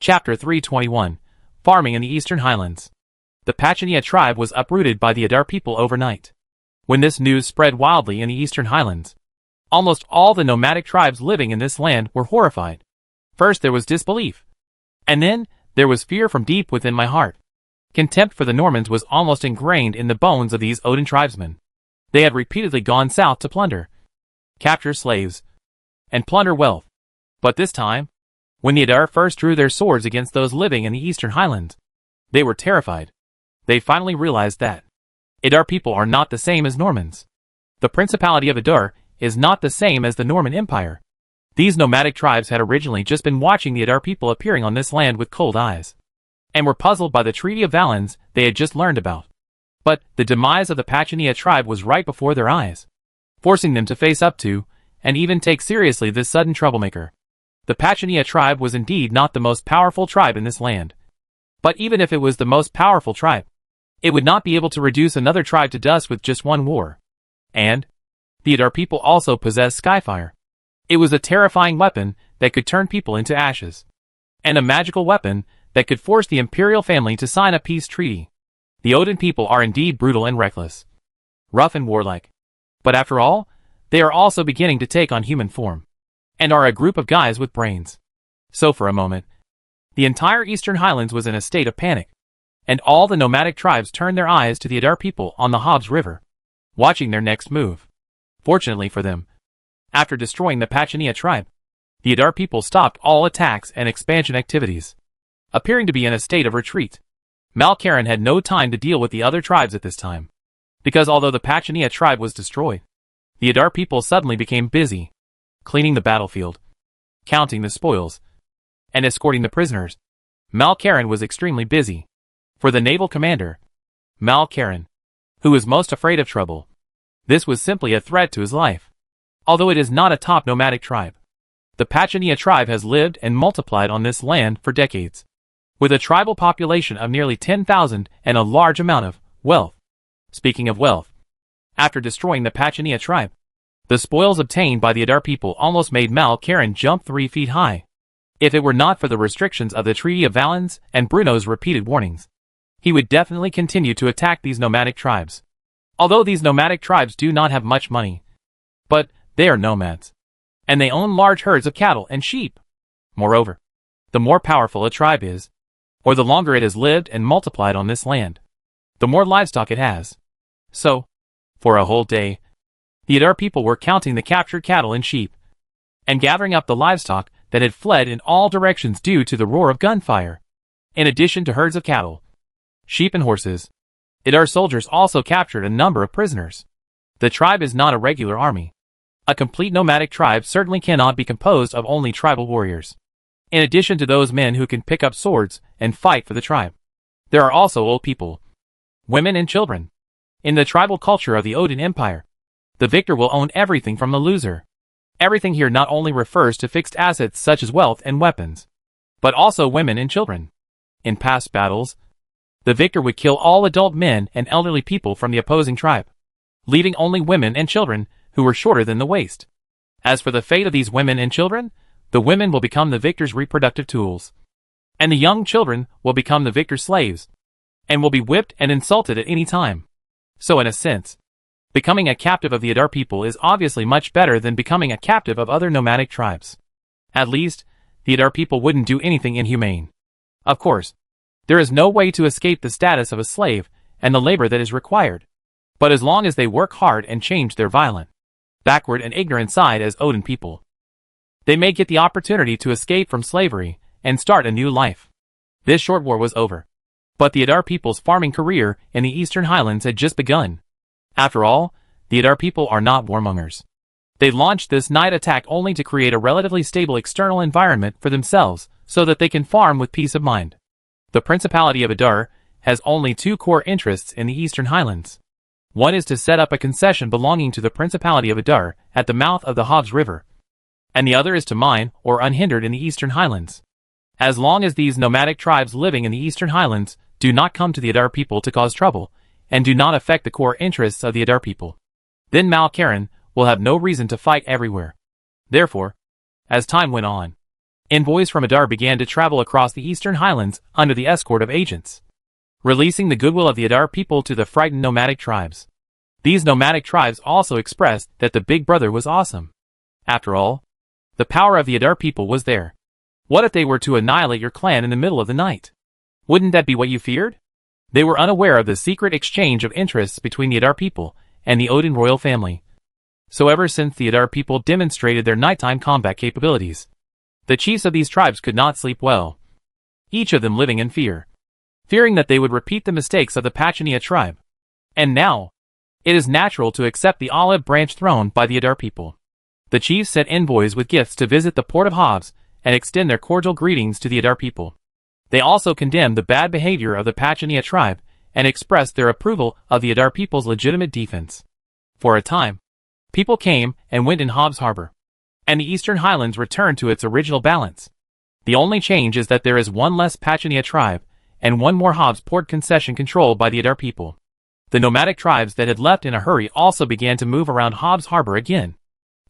Chapter 321 Farming in the Eastern Highlands. The Pachania tribe was uprooted by the Adar people overnight. When this news spread wildly in the Eastern Highlands, almost all the nomadic tribes living in this land were horrified. First there was disbelief. And then, there was fear from deep within my heart. Contempt for the Normans was almost ingrained in the bones of these Odin tribesmen. They had repeatedly gone south to plunder, capture slaves, and plunder wealth. But this time, when the Adar first drew their swords against those living in the Eastern Highlands, they were terrified. They finally realized that Adar people are not the same as Normans. The Principality of Adar is not the same as the Norman Empire. These nomadic tribes had originally just been watching the Adar people appearing on this land with cold eyes, and were puzzled by the Treaty of Valens they had just learned about. But the demise of the Pachania tribe was right before their eyes, forcing them to face up to, and even take seriously this sudden troublemaker. The Pachania tribe was indeed not the most powerful tribe in this land. But even if it was the most powerful tribe, it would not be able to reduce another tribe to dust with just one war. And the Adar people also possessed Skyfire. It was a terrifying weapon that could turn people into ashes, and a magical weapon that could force the imperial family to sign a peace treaty. The Odin people are indeed brutal and reckless, rough and warlike. But after all, they are also beginning to take on human form, and are a group of guys with brains. So for a moment, the entire Eastern Highlands was in a state of panic, and all the nomadic tribes turned their eyes to the Adar people on the Hobbs River, watching their next move. Fortunately for them, after destroying the Pachania tribe, the Adar people stopped all attacks and expansion activities, appearing to be in a state of retreat. Malkaran had no time to deal with the other tribes at this time, because although the Pachania tribe was destroyed, the Adar people suddenly became busy, cleaning the battlefield, counting the spoils, and escorting the prisoners. Malkaran was extremely busy. For the naval commander, Malkaran, who was most afraid of trouble, this was simply a threat to his life. Although it is not a top nomadic tribe, the Pachania tribe has lived and multiplied on this land for decades, with a tribal population of nearly 10,000 and a large amount of wealth. Speaking of wealth, after destroying the Pachania tribe, the spoils obtained by the Adar people almost made Malkaran jump 3 feet high. If it were not for the restrictions of the Treaty of Valens and Bruno's repeated warnings, he would definitely continue to attack these nomadic tribes. Although these nomadic tribes do not have much money, but they are nomads, and they own large herds of cattle and sheep. Moreover, the more powerful a tribe is, or the longer it has lived and multiplied on this land, the more livestock it has. So, for a whole day, the Adar people were counting the captured cattle and sheep, and gathering up the livestock that had fled in all directions due to the roar of gunfire. In addition to herds of cattle, sheep and horses, Adar soldiers also captured a number of prisoners. The tribe is not a regular army. A complete nomadic tribe certainly cannot be composed of only tribal warriors. In addition to those men who can pick up swords and fight for the tribe, there are also old people, women and children. In the tribal culture of the Odin Empire, the victor will own everything from the loser. Everything here not only refers to fixed assets such as wealth and weapons, but also women and children. In past battles, the victor would kill all adult men and elderly people from the opposing tribe, leaving only women and children who were shorter than the waist. As for the fate of these women and children, the women will become the victor's reproductive tools, and the young children will become the victor's slaves, and will be whipped and insulted at any time. So in a sense, becoming a captive of the Adar people is obviously much better than becoming a captive of other nomadic tribes. At least, the Adar people wouldn't do anything inhumane. Of course, there is no way to escape the status of a slave and the labor that is required. But as long as they work hard and change their violent, backward and ignorant side as Odin people, they may get the opportunity to escape from slavery and start a new life. This short war was over, but the Adar people's farming career in the Eastern Highlands had just begun. After all, the Adar people are not warmongers. They launched this night attack only to create a relatively stable external environment for themselves so that they can farm with peace of mind. The Principality of Adar has only two core interests in the Eastern Highlands. One is to set up a concession belonging to the Principality of Adar at the mouth of the Hobbs River, and the other is to mine or unhindered in the Eastern Highlands. As long as these nomadic tribes living in the Eastern Highlands do not come to the Adar people to cause trouble, and do not affect the core interests of the Adar people, then Malkaran will have no reason to fight everywhere. Therefore, as time went on, Envoys from Adar began to travel across the eastern highlands under the escort of agents, releasing the goodwill of the Adar people to the frightened nomadic tribes. These nomadic tribes also expressed that the Big Brother was awesome. After all, the power of the Adar people was there. What if they were to annihilate your clan in the middle of the night? Wouldn't that be what you feared? They were unaware of the secret exchange of interests between the Adar people and the Odin royal family. So ever since the Adar people demonstrated their nighttime combat capabilities, the chiefs of these tribes could not sleep well, each of them living in fear, fearing that they would repeat the mistakes of the Pachania tribe. And now, it is natural to accept the olive branch thrown by the Adar people. The chiefs sent envoys with gifts to visit the port of Hobbs and extend their cordial greetings to the Adar people. They also condemned the bad behavior of the Pachania tribe and expressed their approval of the Adar people's legitimate defense. For a time, people came and went in Hobbs Harbor, and the eastern highlands returned to its original balance. The only change is that there is one less Pachania tribe and one more Hobbs port concession controlled by the Adar people. The nomadic tribes that had left in a hurry also began to move around Hobbs Harbor again,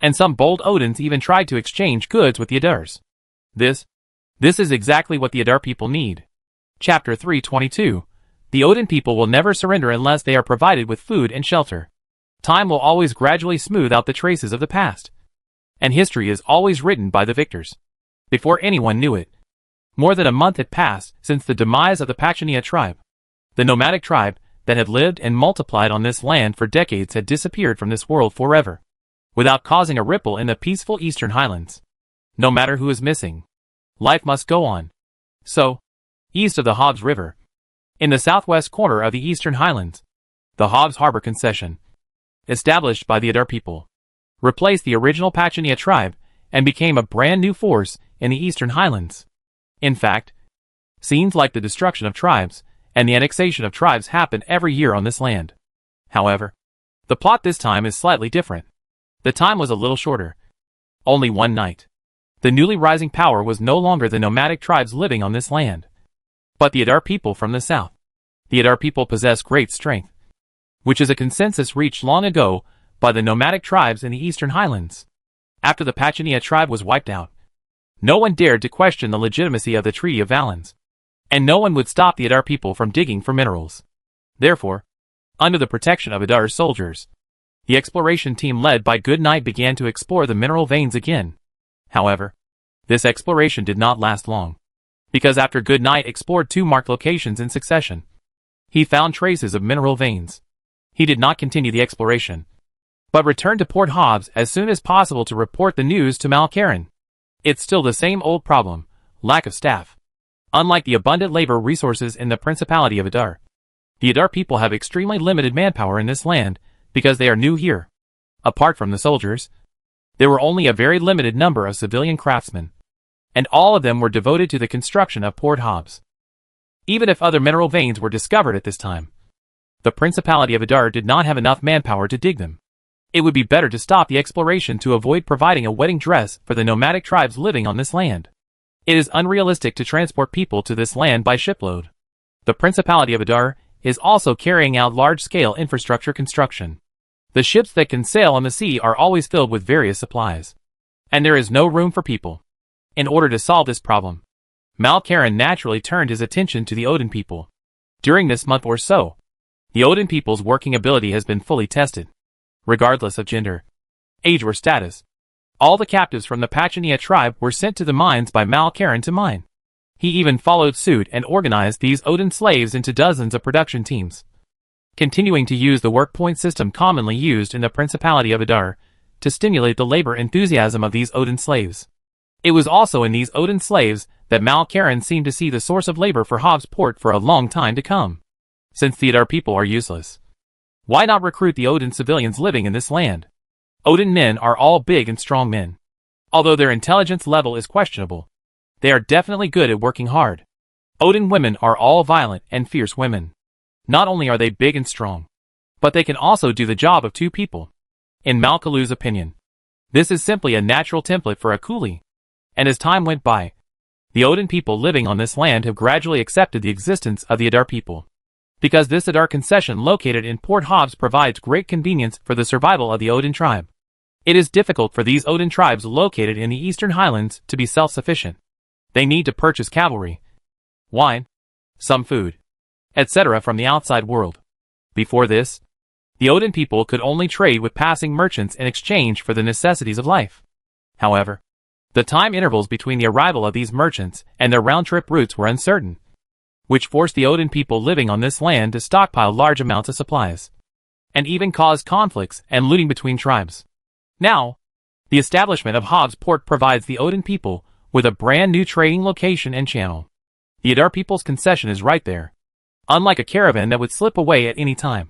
and some bold Odins even tried to exchange goods with the Adars. This is exactly what the Adar people need. Chapter 322. The Odin people will never surrender unless they are provided with food and shelter. Time will always gradually smooth out the traces of the past, and history is always written by the victors. Before anyone knew it, more than a month had passed since the demise of the Pachania tribe. The nomadic tribe that had lived and multiplied on this land for decades had disappeared from this world forever, without causing a ripple in the peaceful eastern highlands. No matter who is missing, life must go on. So, east of the Hobbs River, in the southwest corner of the eastern highlands, the Hobbs Harbor concession, established by the Adar people, replaced the original Pachania tribe and became a brand new force in the eastern highlands. In fact, scenes like the destruction of tribes and the annexation of tribes happen every year on this land. However, the plot this time is slightly different. The time was a little shorter. Only one night. The newly rising power was no longer the nomadic tribes living on this land, but the Adar people from the south. The Adar people possess great strength, which is a consensus reached long ago by the nomadic tribes in the eastern highlands. After the Pachania tribe was wiped out, no one dared to question the legitimacy of the Treaty of Valens, and no one would stop the Adar people from digging for minerals. Therefore, under the protection of Adar's soldiers, the exploration team led by Goodnight began to explore the mineral veins again. However, this exploration did not last long, because after Goodnight explored 2 marked locations in succession, he found traces of mineral veins. He did not continue the exploration, but returned to Port Hobbs as soon as possible to report the news to Malkaran. It's still the same old problem, lack of staff. Unlike the abundant labor resources in the Principality of Adar, the Adar people have extremely limited manpower in this land because they are new here. Apart from the soldiers, there were only a very limited number of civilian craftsmen, and all of them were devoted to the construction of Port Hobbs. Even if other mineral veins were discovered at this time, the Principality of Adar did not have enough manpower to dig them. It would be better to stop the exploration to avoid providing a wedding dress for the nomadic tribes living on this land. It is unrealistic to transport people to this land by shipload. The Principality of Adar is also carrying out large-scale infrastructure construction. The ships that can sail on the sea are always filled with various supplies, and there is no room for people. In order to solve this problem, Malkaran naturally turned his attention to the Odin people. During this month or so, the Odin people's working ability has been fully tested. Regardless of gender, age or status, all the captives from the Pachania tribe were sent to the mines by Malkaran to mine. He even followed suit and organized these Odin slaves into dozens of production teams, continuing to use the work point system commonly used in the Principality of Adar to stimulate the labor enthusiasm of these Odin slaves. It was also in these Odin slaves that Malkaran seemed to see the source of labor for Hobbs Port for a long time to come. Since the Adar people are useless, why not recruit the Odin civilians living in this land? Odin men are all big and strong men. Although their intelligence level is questionable, they are definitely good at working hard. Odin women are all violent and fierce women. Not only are they big and strong, but they can also do the job of 2 people. In Malkalu's opinion, this is simply a natural template for a coolie. And as time went by, the Odin people living on this land have gradually accepted the existence of the Adar people. Because this Adar concession located in Port Hobbs provides great convenience for the survival of the Odin tribe. It is difficult for these Odin tribes located in the eastern highlands to be self-sufficient. They need to purchase cavalry, wine, some food, etc. from the outside world. Before this, the Odin people could only trade with passing merchants in exchange for the necessities of life. However, the time intervals between the arrival of these merchants and their round-trip routes were uncertain, which forced the Odin people living on this land to stockpile large amounts of supplies, and even caused conflicts and looting between tribes. Now, the establishment of Hobbs Port provides the Odin people with a brand new trading location and channel. The Adar people's concession is right there, unlike a caravan that would slip away at any time.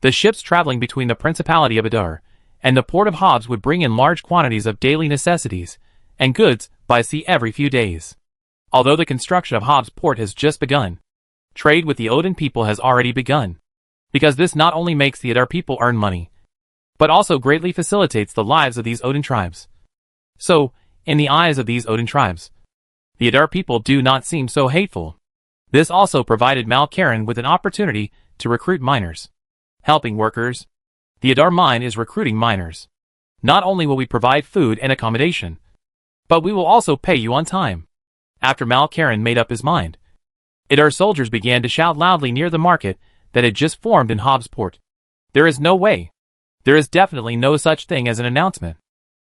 The ships traveling between the Principality of Adar and the port of Hobbs would bring in large quantities of daily necessities and goods by sea every few days. Although the construction of Hobbs Port has just begun, trade with the Odin people has already begun, because this not only makes the Adar people earn money, but also greatly facilitates the lives of these Odin tribes. So, in the eyes of these Odin tribes, the Adar people do not seem so hateful. This also provided Malkaran with an opportunity to recruit miners, helping workers. The Adar mine is recruiting miners. Not only will we provide food and accommodation, but we will also pay you on time. After Malkaran made up his mind, Adar soldiers began to shout loudly near the market that had just formed in Hobbs Port. There is no way. There is definitely no such thing as an announcement.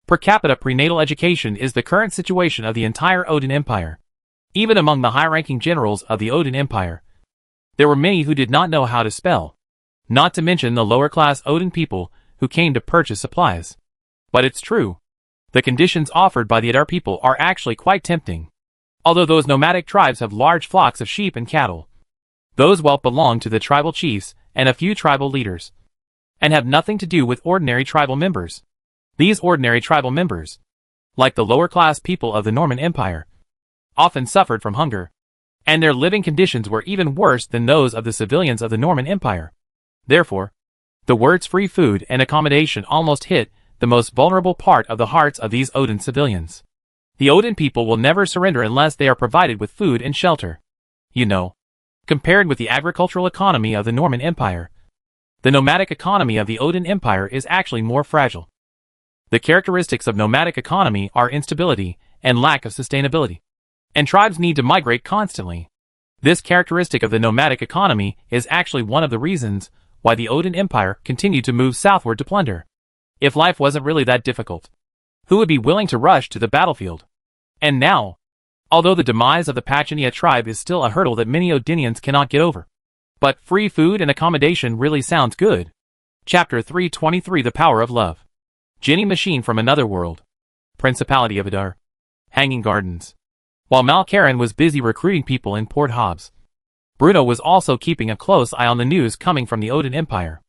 Per capita prenatal education is the current situation of the entire Odin Empire. Even among the high-ranking generals of the Odin Empire, there were many who did not know how to spell, not to mention the lower-class Odin people who came to purchase supplies. But it's true. The conditions offered by the Adar people are actually quite tempting. Although those nomadic tribes have large flocks of sheep and cattle, those wealth belong to the tribal chiefs and a few tribal leaders, and have nothing to do with ordinary tribal members. These ordinary tribal members, like the lower-class people of the Norman Empire, often suffered from hunger, and their living conditions were even worse than those of the civilians of the Norman Empire. Therefore, the words free food and accommodation almost hit the most vulnerable part of the hearts of these Odin civilians. The Odin people will never surrender unless they are provided with food and shelter. You know, compared with the agricultural economy of the Norman Empire, the nomadic economy of the Odin Empire is actually more fragile. The characteristics of nomadic economy are instability and lack of sustainability, and tribes need to migrate constantly. This characteristic of the nomadic economy is actually one of the reasons why the Odin Empire continued to move southward to plunder. If life wasn't really that difficult, who would be willing to rush to the battlefield? And now, although the demise of the Pachania tribe is still a hurdle that many Odinians cannot get over, but free food and accommodation really sounds good. Chapter 323 The Power of Love. Genie Machine from Another World. Principality of Adar. Hanging Gardens. While Malkaran was busy recruiting people in Port Hobbs, Bruno was also keeping a close eye on the news coming from the Odin Empire.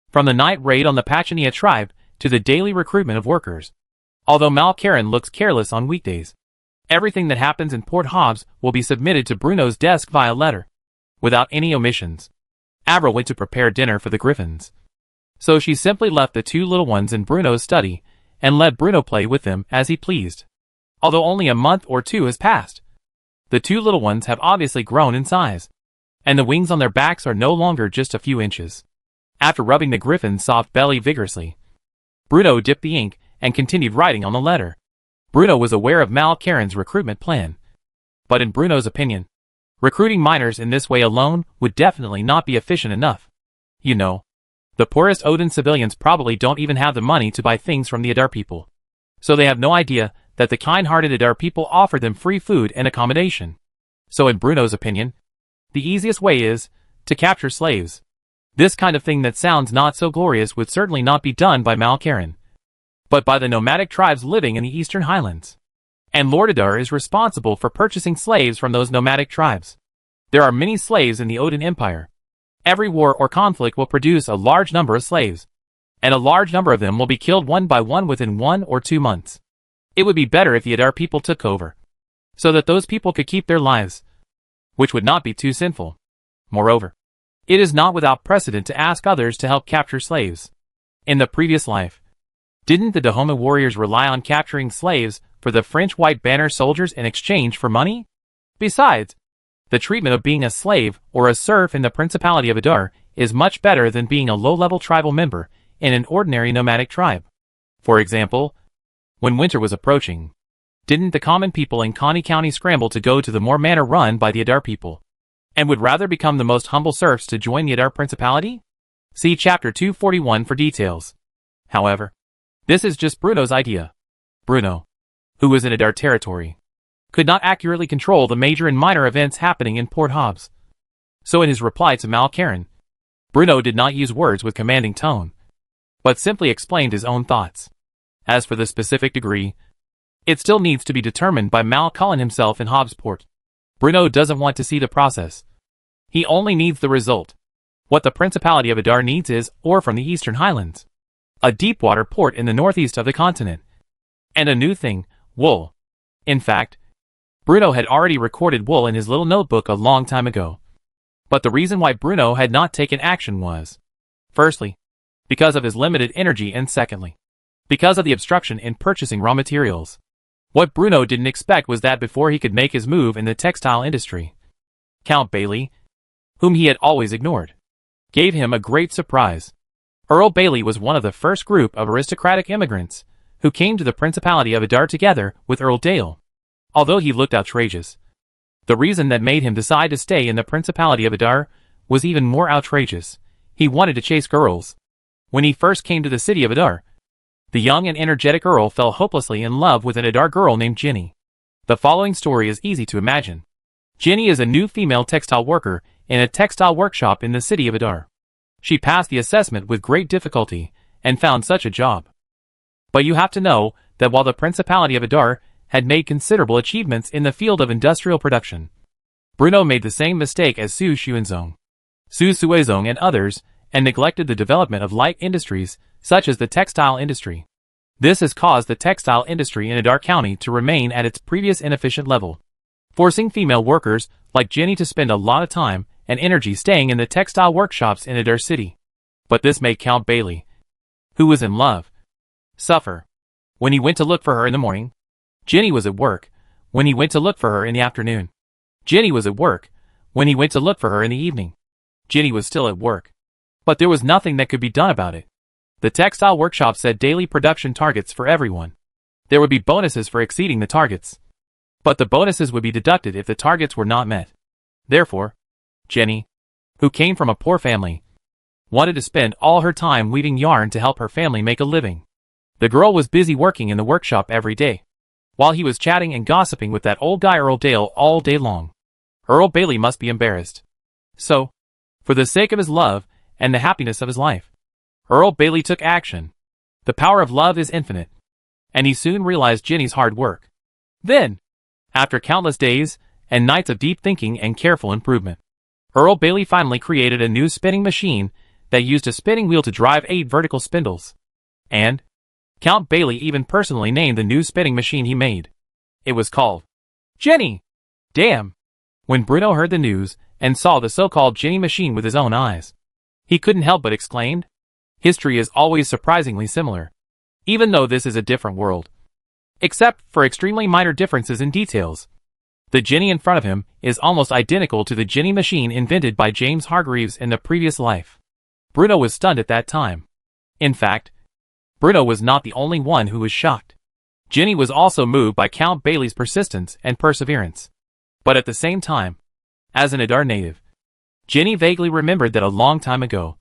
From the night raid on the Pachania tribe to the daily recruitment of workers. Although Malkaran looks careless on weekdays, everything that happens in Port Hobbs will be submitted to Bruno's desk via letter, without any omissions. Avril went to prepare dinner for the Griffins, so she simply left the two little ones in Bruno's study and let Bruno play with them as he pleased. Although only a month or two has passed, the two little ones have obviously grown in size, and the wings on their backs are no longer just a few inches. After rubbing the Griffin's soft belly vigorously, Bruno dipped the ink and continued writing on the letter. Bruno was aware of Malkaran's recruitment plan, but in Bruno's opinion, recruiting miners in this way alone would definitely not be efficient enough. You know, the poorest Odin civilians probably don't even have the money to buy things from the Adar people, so they have no idea that the kind-hearted Adar people offer them free food and accommodation. So in Bruno's opinion, the easiest way is to capture slaves. This kind of thing that sounds not so glorious would certainly not be done by Malkaran, but by the nomadic tribes living in the Eastern Highlands. And Lord Adar is responsible for purchasing slaves from those nomadic tribes. There are many slaves in the Odin Empire. Every war or conflict will produce a large number of slaves, and a large number of them will be killed one by one within 1 or 2 months. It would be better if the Adar people took over, so that those people could keep their lives, which would not be too sinful. Moreover, it is not without precedent to ask others to help capture slaves. In the previous life, didn't the Dahomey warriors rely on capturing slaves for the French White Banner soldiers in exchange for money? Besides, the treatment of being a slave or a serf in the Principality of Adar is much better than being a low-level tribal member in an ordinary nomadic tribe. For example, when winter was approaching, Didn't the common people in Coney County scramble to go to the more manor run by the Adar people, and would rather become the most humble serfs to join the Adar Principality? See Chapter 241 for details. However, this is just Bruno's idea. Bruno, who was in Adar territory, could not accurately control the major and minor events happening in Port Hobbs. So in his reply to Mal Karen, Bruno did not use words with commanding tone, but simply explained his own thoughts. As for the specific degree, it still needs to be determined by Mal Cullen himself in Hobbsport. Bruno doesn't want to see the process. He only needs the result. What the Principality of Adar needs is ore from the Eastern Highlands, a deep-water port in the northeast of the continent, and a new thing, wool. In fact, Bruno had already recorded wool in his little notebook a long time ago. But the reason why Bruno had not taken action was, firstly, because of his limited energy, and secondly, because of the obstruction in purchasing raw materials. What Bruno didn't expect was that before he could make his move in the textile industry, Count Bailey, whom he had always ignored, gave him a great surprise. Earl Bailey was one of the first group of aristocratic immigrants who came to the Principality of Adar together with Earl Dale. Although he looked outrageous, the reason that made him decide to stay in the Principality of Adar was even more outrageous. He wanted to chase girls. When he first came to the city of Adar, the young and energetic Earl fell hopelessly in love with an Adar girl named Ginny. The following story is easy to imagine. Ginny is a new female textile worker in a textile workshop in the city of Adar. She passed the assessment with great difficulty and found such a job. But you have to know that while the Principality of Adar had made considerable achievements in the field of industrial production, Bruno made the same mistake as Su Xuanzong, and others, and neglected the development of light industries such as the textile industry. This has caused the textile industry in Adar County to remain at its previous inefficient level, forcing female workers like Ginny to spend a lot of time and energy staying in the textile workshops in Adar City. But this made Count Bailey, who was in love, suffer. When he went to look for her in the morning, Ginny was at work. When he went to look for her in the afternoon, Ginny was at work. When he went to look for her in the evening, Ginny was still at work. But there was nothing that could be done about it. The textile workshop set daily production targets for everyone. There would be bonuses for exceeding the targets, but the bonuses would be deducted if the targets were not met. Therefore, Ginny, who came from a poor family, wanted to spend all her time weaving yarn to help her family make a living. The girl was busy working in the workshop every day, while he was chatting and gossiping with that old guy Earl Dale all day long. Earl Bailey must be embarrassed. So, for the sake of his love and the happiness of his life, Earl Bailey took action. The power of love is infinite, and he soon realized Ginny's hard work. Then, after countless days and nights of deep thinking and careful improvement, Earl Bailey finally created a new spinning machine that used a spinning wheel to drive 8 vertical spindles. And Count Bailey even personally named the new spinning machine he made. It was called Ginny. Damn! When Bruno heard the news and saw the so-called Ginny machine with his own eyes, he couldn't help but exclaimed, "History is always surprisingly similar, even though this is a different world. Except for extremely minor differences in details. The Ginny in front of him is almost identical to the Ginny machine invented by James Hargreaves in the previous life." Bruno was stunned at that time. In fact, Bruno was not the only one who was shocked. Ginny was also moved by Count Bailey's persistence and perseverance. But at the same time, as an Adar native, Ginny vaguely remembered that a long time ago,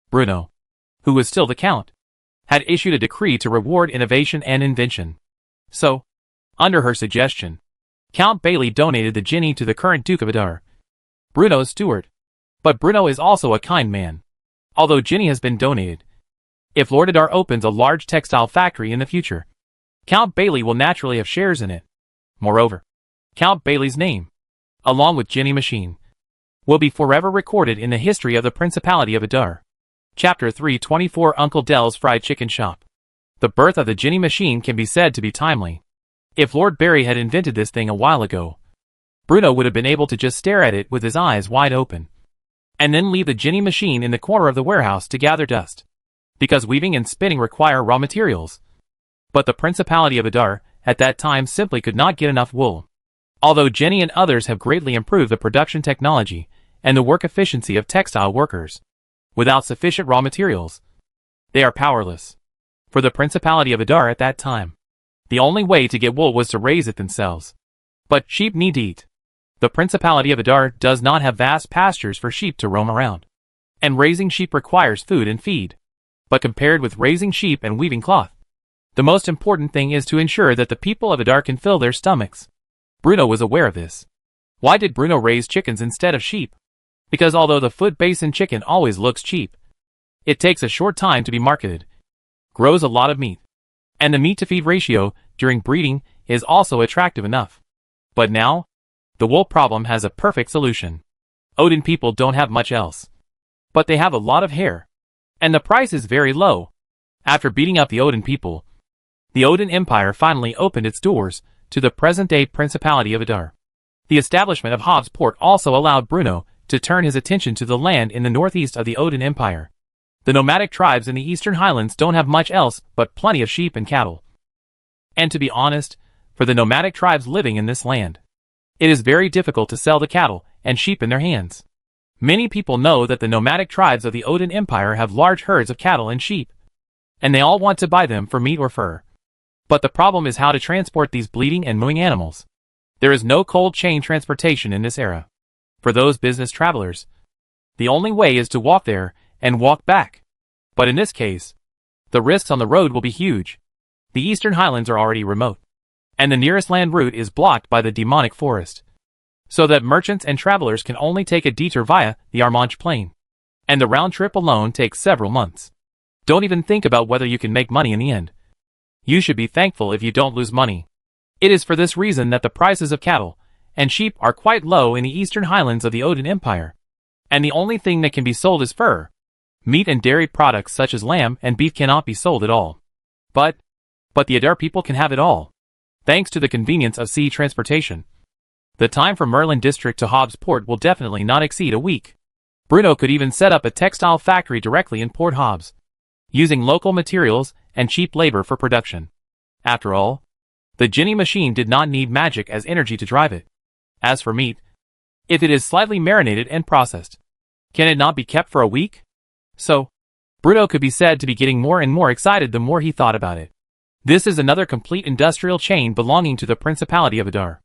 Bruno, who was still the Count, had issued a decree to reward innovation and invention. So, under her suggestion, Count Bailey donated the Ginny to the current Duke of Adar, Bruno's steward. But Bruno is also a kind man. Although Ginny has been donated, if Lord Adar opens a large textile factory in the future, Count Bailey will naturally have shares in it. Moreover, Count Bailey's name, along with Ginny Machine, will be forever recorded in the history of the Principality of Adar. Chapter 324 Uncle Dell's Fried Chicken Shop. The birth of the Ginny Machine can be said to be timely. If Lord Barry had invented this thing a while ago, Bruno would have been able to just stare at it with his eyes wide open, and then leave the Ginny Machine in the corner of the warehouse to gather dust, because weaving and spinning require raw materials. But the Principality of Adar, at that time, simply could not get enough wool. Although Ginny and others have greatly improved the production technology and the work efficiency of textile workers, without sufficient raw materials, they are powerless. For the Principality of Adar at that time, The only way to get wool was to raise it themselves. But sheep need to eat. The Principality of Adar does not have vast pastures for sheep to roam around. And raising sheep requires food and feed. But compared with raising sheep and weaving cloth, the most important thing is to ensure that the people of Adar can fill their stomachs. Bruno was aware of this. Why did Bruno raise chickens instead of sheep? Because although the food basin chicken always looks cheap, it takes a short time to be marketed, grows a lot of meat, and the meat-to-feed ratio during breeding is also attractive enough. But now, the wool problem has a perfect solution. Odin people don't have much else. But they have a lot of hair. And the price is very low. After beating up the Odin people, the Odin Empire finally opened its doors to the present-day Principality of Adar. The establishment of Hobbs Port also allowed Bruno to turn his attention to the land in the northeast of the Odin Empire. The nomadic tribes in the eastern highlands don't have much else but plenty of sheep and cattle. And to be honest, for the nomadic tribes living in this land, it is very difficult to sell the cattle and sheep in their hands. Many people know that the nomadic tribes of the Odin Empire have large herds of cattle and sheep, and they all want to buy them for meat or fur. But the problem is how to transport these bleeding and mooing animals. There is no cold chain transportation in this era. For those business travelers, the only way is to walk there and walk back. But in this case, the risks on the road will be huge. The eastern highlands are already remote, and the nearest land route is blocked by the demonic forest, so that merchants and travelers can only take a detour via the Armanche Plain, and the round trip alone takes several months. Don't even think about whether you can make money in the end. You should be thankful if you don't lose money. It is for this reason that the prices of cattle and sheep are quite low in the eastern highlands of the Odin Empire, and the only thing that can be sold is fur. Meat and dairy products such as lamb and beef cannot be sold at all. But the Adar people can have it all, thanks to the convenience of sea transportation. The time from Merlin District to Hobbs Port will definitely not exceed a week. Bruno could even set up a textile factory directly in Port Hobbs, using local materials and cheap labor for production. After all, the Ginny machine did not need magic as energy to drive it. As for meat, if it is slightly marinated and processed, can it not be kept for a week? So, Bruno could be said to be getting more and more excited the more he thought about it. This is another complete industrial chain belonging to the Principality of Adar.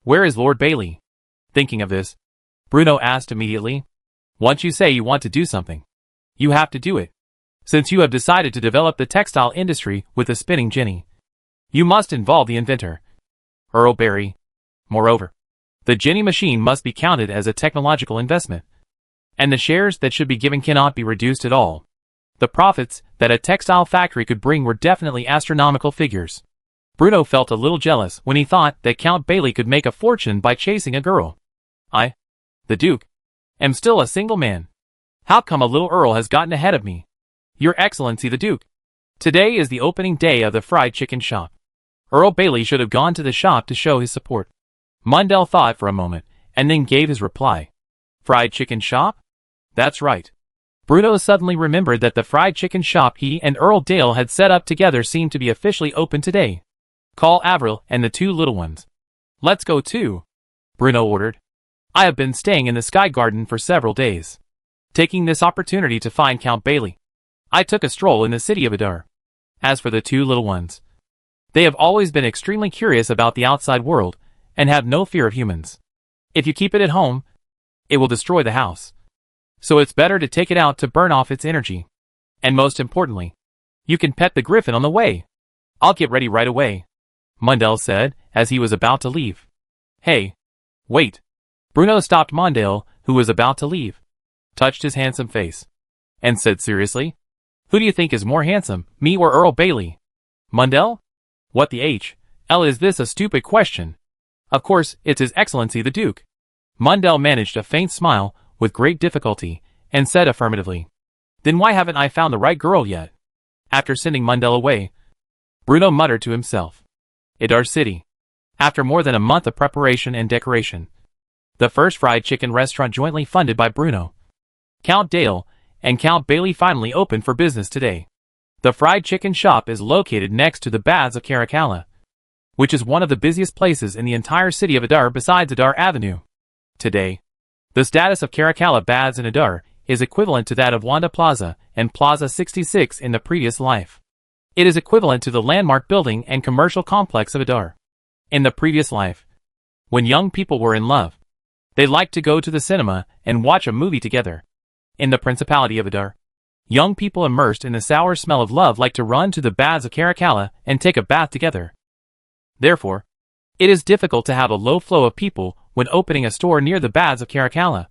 Where is Lord Bailey? Thinking of this, Bruno asked immediately. Once you say you want to do something, you have to do it. Since you have decided to develop the textile industry with the spinning Ginny, you must involve the inventor, Earl Barry. Moreover, the Ginny machine must be counted as a technological investment, and the shares that should be given cannot be reduced at all. The profits that a textile factory could bring were definitely astronomical figures. Bruno felt a little jealous when he thought that Count Bailey could make a fortune by chasing a girl. I, the Duke, am still a single man. How come a little Earl has gotten ahead of me? Your Excellency the Duke, today is the opening day of the fried chicken shop. Earl Bailey should have gone to the shop to show his support. Mundell thought for a moment, and then gave his reply. Fried chicken shop? That's right. Bruno suddenly remembered that the fried chicken shop he and Earl Dale had set up together seemed to be officially open today. Call Avril and the two little ones. Let's go too, Bruno ordered. I have been staying in the Sky Garden for several days, taking this opportunity to find Count Bailey. I took a stroll in the city of Adar. As for the two little ones, they have always been extremely curious about the outside world and have no fear of humans. If you keep it at home, it will destroy the house. So it's better to take it out to burn off its energy. And most importantly, you can pet the griffin on the way. I'll get ready right away, Mundell said as he was about to leave. Hey, wait. Bruno stopped Mundell, who was about to leave, touched his handsome face, and said seriously, who do you think is more handsome, me or Earl Bailey? Mundell? What the H.L. is this a stupid question? Of course, it's His Excellency the Duke. Mundell managed a faint smile with great difficulty, and said affirmatively. Then why haven't I found the right girl yet? After sending Mundell away, Bruno muttered to himself. Adar City. After more than a month of preparation and decoration, the first fried chicken restaurant jointly funded by Bruno, Count Dale, and Count Bailey finally opened for business today. The fried chicken shop is located next to the Baths of Caracalla, which is one of the busiest places in the entire city of Adar besides Adar Avenue. Today, the status of Caracalla Baths in Adar is equivalent to that of Wanda Plaza and Plaza 66 in the previous life. It is equivalent to the landmark building and commercial complex of Adar. In the previous life, when young people were in love, they liked to go to the cinema and watch a movie together. In the Principality of Adar, young people immersed in the sour smell of love like to run to the baths of Caracalla and take a bath together. Therefore, it is difficult to have a low flow of people when opening a store near the baths of Caracalla,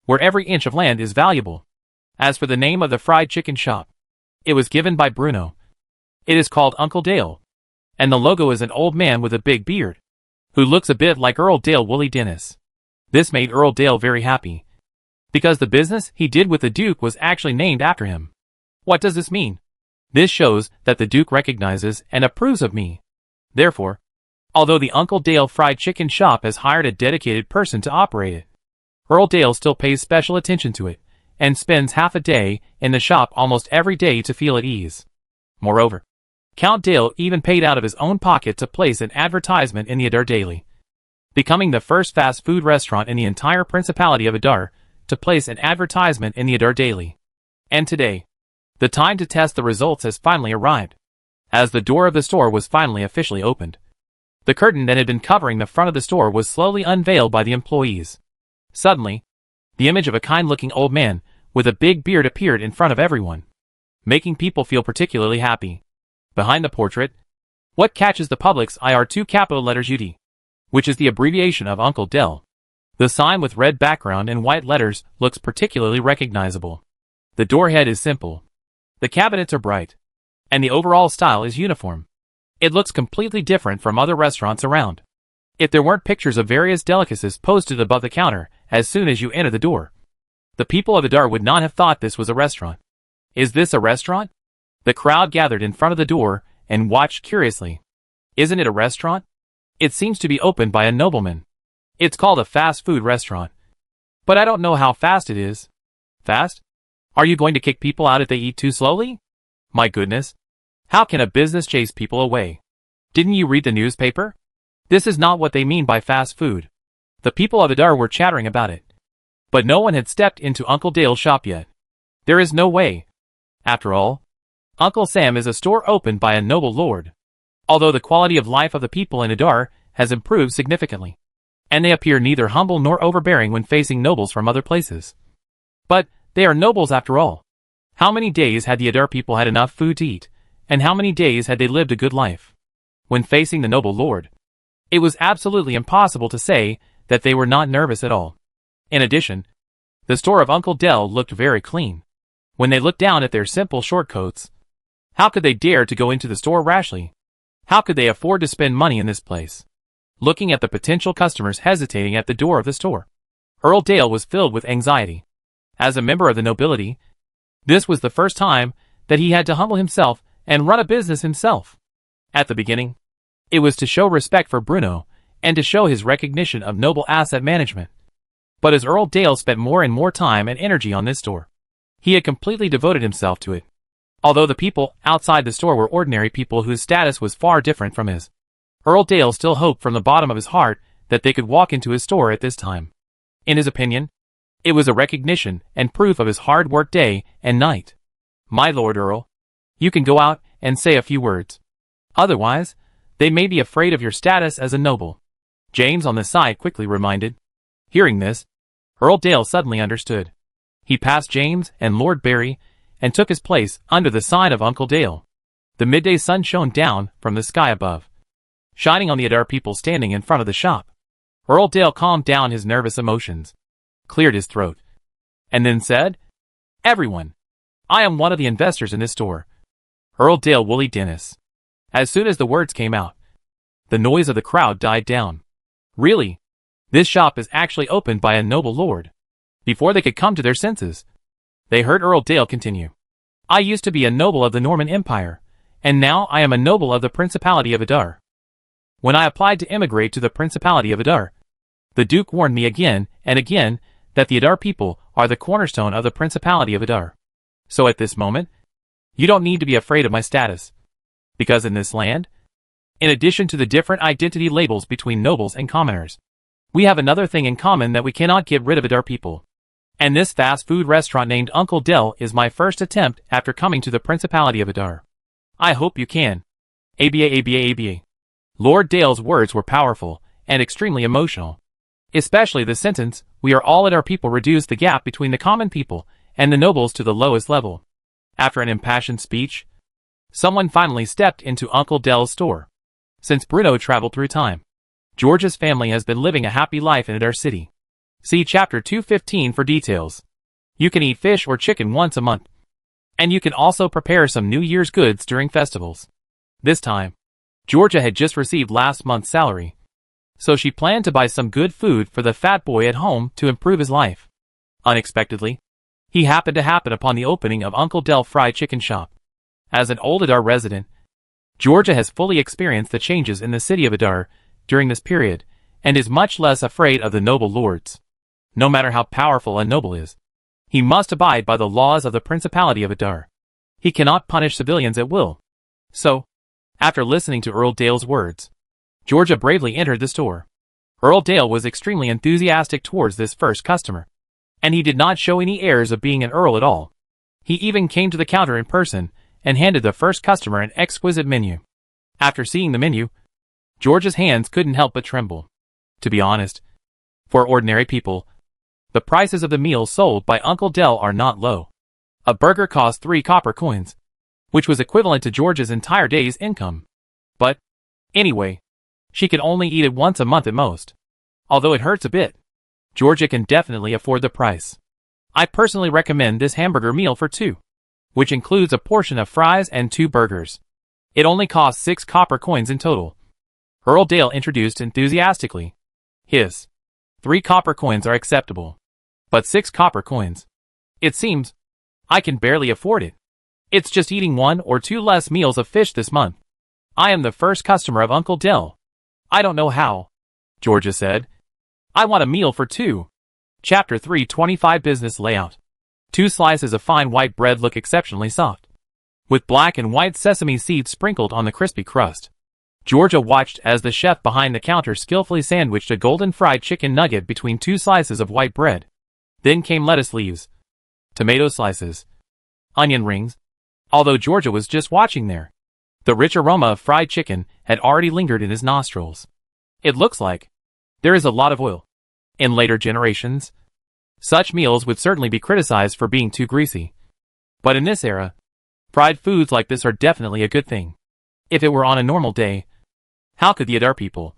where every inch of land is valuable. As for the name of the fried chicken shop, it was given by Bruno. It is called Uncle Dale, and the logo is an old man with a big beard, who looks a bit like Earl Dale Woolley Dennis. This made Earl Dale very happy, because the business he did with the Duke was actually named after him. What does this mean? This shows that the Duke recognizes and approves of me. Therefore, although the Uncle Dale fried chicken shop has hired a dedicated person to operate it, Earl Dale still pays special attention to it, and spends half a day in the shop almost every day to feel at ease. Moreover, Count Dale even paid out of his own pocket to place an advertisement in the Adar Daily, becoming the first fast food restaurant in the entire Principality of Adar to place an advertisement in the Adar Daily. And today, the time to test the results has finally arrived, as the door of the store was finally officially opened. The curtain that had been covering the front of the store was slowly unveiled by the employees. Suddenly, the image of a kind-looking old man with a big beard appeared in front of everyone, making people feel particularly happy. Behind the portrait, what catches the public's eye are two capital letters UD, which is the abbreviation of Uncle Dell. The sign with red background and white letters looks particularly recognizable. The door head is simple. The cabinets are bright, and the overall style is uniform. It looks completely different from other restaurants around. If there weren't pictures of various delicacies posted above the counter as soon as you enter the door, the people of Adar would not have thought this was a restaurant. Is this a restaurant? The crowd gathered in front of the door and watched curiously. Isn't it a restaurant? It seems to be opened by a nobleman. It's called a fast food restaurant. But I don't know how fast it is. Fast? Are you going to kick people out if they eat too slowly? My goodness. How can a business chase people away? Didn't you read the newspaper? This is not what they mean by fast food. The people of Adar were chattering about it, but no one had stepped into Uncle Dale's shop yet. There is no way. After all, Uncle Sam is a store opened by a noble lord. Although the quality of life of the people in Adar has improved significantly, and they appear neither humble nor overbearing when facing nobles from other places. But they are nobles after all. How many days had the Adar people had enough food to eat, and how many days had they lived a good life? When facing the noble lord, it was absolutely impossible to say that they were not nervous at all. In addition, the store of Uncle Dell looked very clean. When they looked down at their simple short coats, how could they dare to go into the store rashly? How could they afford to spend money in this place? Looking at the potential customers hesitating at the door of the store, Earl Dale was filled with anxiety. As a member of the nobility, this was the first time that he had to humble himself and run a business himself. At the beginning, it was to show respect for Bruno and to show his recognition of noble asset management. But as Earl Dale spent more and more time and energy on this store, he had completely devoted himself to it. Although the people outside the store were ordinary people whose status was far different from his, Earl Dale still hoped from the bottom of his heart that they could walk into his store at this time. In his opinion, it was a recognition and proof of his hard work day and night. My Lord Earl, you can go out and say a few words. Otherwise, they may be afraid of your status as a noble, James on the side quickly reminded. Hearing this, Earl Dale suddenly understood. He passed James and Lord Barry and took his place under the sign of Uncle Dale. The midday sun shone down from the sky above, shining on the Adar people standing in front of the shop. Earl Dale calmed down his nervous emotions, cleared his throat, and then said, "Everyone, I am one of the investors in this store, Earl Dale Woolley Dennis." As soon as the words came out, the noise of the crowd died down. Really? This shop is actually opened by a noble lord. Before they could come to their senses, they heard Earl Dale continue. I used to be a noble of the Norman Empire, and now I am a noble of the Principality of Adar. When I applied to immigrate to the Principality of Adar, the Duke warned me again and again that the Adar people are the cornerstone of the Principality of Adar. So at this moment, you don't need to be afraid of my status. Because in this land, in addition to the different identity labels between nobles and commoners, we have another thing in common that we cannot get rid of Adar people. And this fast food restaurant named Uncle Dell is my first attempt after coming to the Principality of Adar. I hope you can. ABA. Lord Dale's words were powerful and extremely emotional. Especially the sentence, "We are all at our people," reduced the gap between the common people and the nobles to the lowest level. After an impassioned speech, someone finally stepped into Uncle Dale's store. Since Bruno traveled through time, George's family has been living a happy life in our city. See Chapter 215 for details. You can eat fish or chicken once a month. And you can also prepare some New Year's goods during festivals. This time, Georgia had just received last month's salary, so she planned to buy some good food for the fat boy at home to improve his life. Unexpectedly, he happened to happen upon the opening of Uncle Dale Fried Chicken Shop. As an old Adar resident, Georgia has fully experienced the changes in the city of Adar during this period, and is much less afraid of the noble lords. No matter how powerful a noble is, he must abide by the laws of the Principality of Adar. He cannot punish civilians at will. So, after listening to Earl Dale's words, Georgia bravely entered the store. Earl Dale was extremely enthusiastic towards this first customer, and he did not show any airs of being an earl at all. He even came to the counter in person and handed the first customer an exquisite menu. After seeing the menu, Georgia's hands couldn't help but tremble. To be honest, for ordinary people, the prices of the meals sold by Uncle Dale are not low. A burger cost 3 copper coins, which was equivalent to Georgia's entire day's income. But, anyway, she can only eat it once a month at most. Although it hurts a bit, Georgia can definitely afford the price. I personally recommend this hamburger meal for 2, which includes a portion of fries and 2 burgers. It only costs 6 copper coins in total. Earl Dale introduced enthusiastically. His 3 copper coins are acceptable. But 6 copper coins. It seems I can barely afford it. It's just eating 1 or 2 less meals of fish this month. I am the first customer of Uncle Dale. I don't know how, Georgia said. I want a meal for 2. Chapter 325 Business Layout. 2 slices of fine white bread look exceptionally soft, with black and white sesame seeds sprinkled on the crispy crust. Georgia watched as the chef behind the counter skillfully sandwiched a golden fried chicken nugget between 2 slices of white bread. Then came lettuce leaves, tomato slices, onion rings. Although Georgia was just watching there, the rich aroma of fried chicken had already lingered in his nostrils. It looks like there is a lot of oil. In later generations, such meals would certainly be criticized for being too greasy. But in this era, fried foods like this are definitely a good thing. If it were on a normal day, how could the Adar people,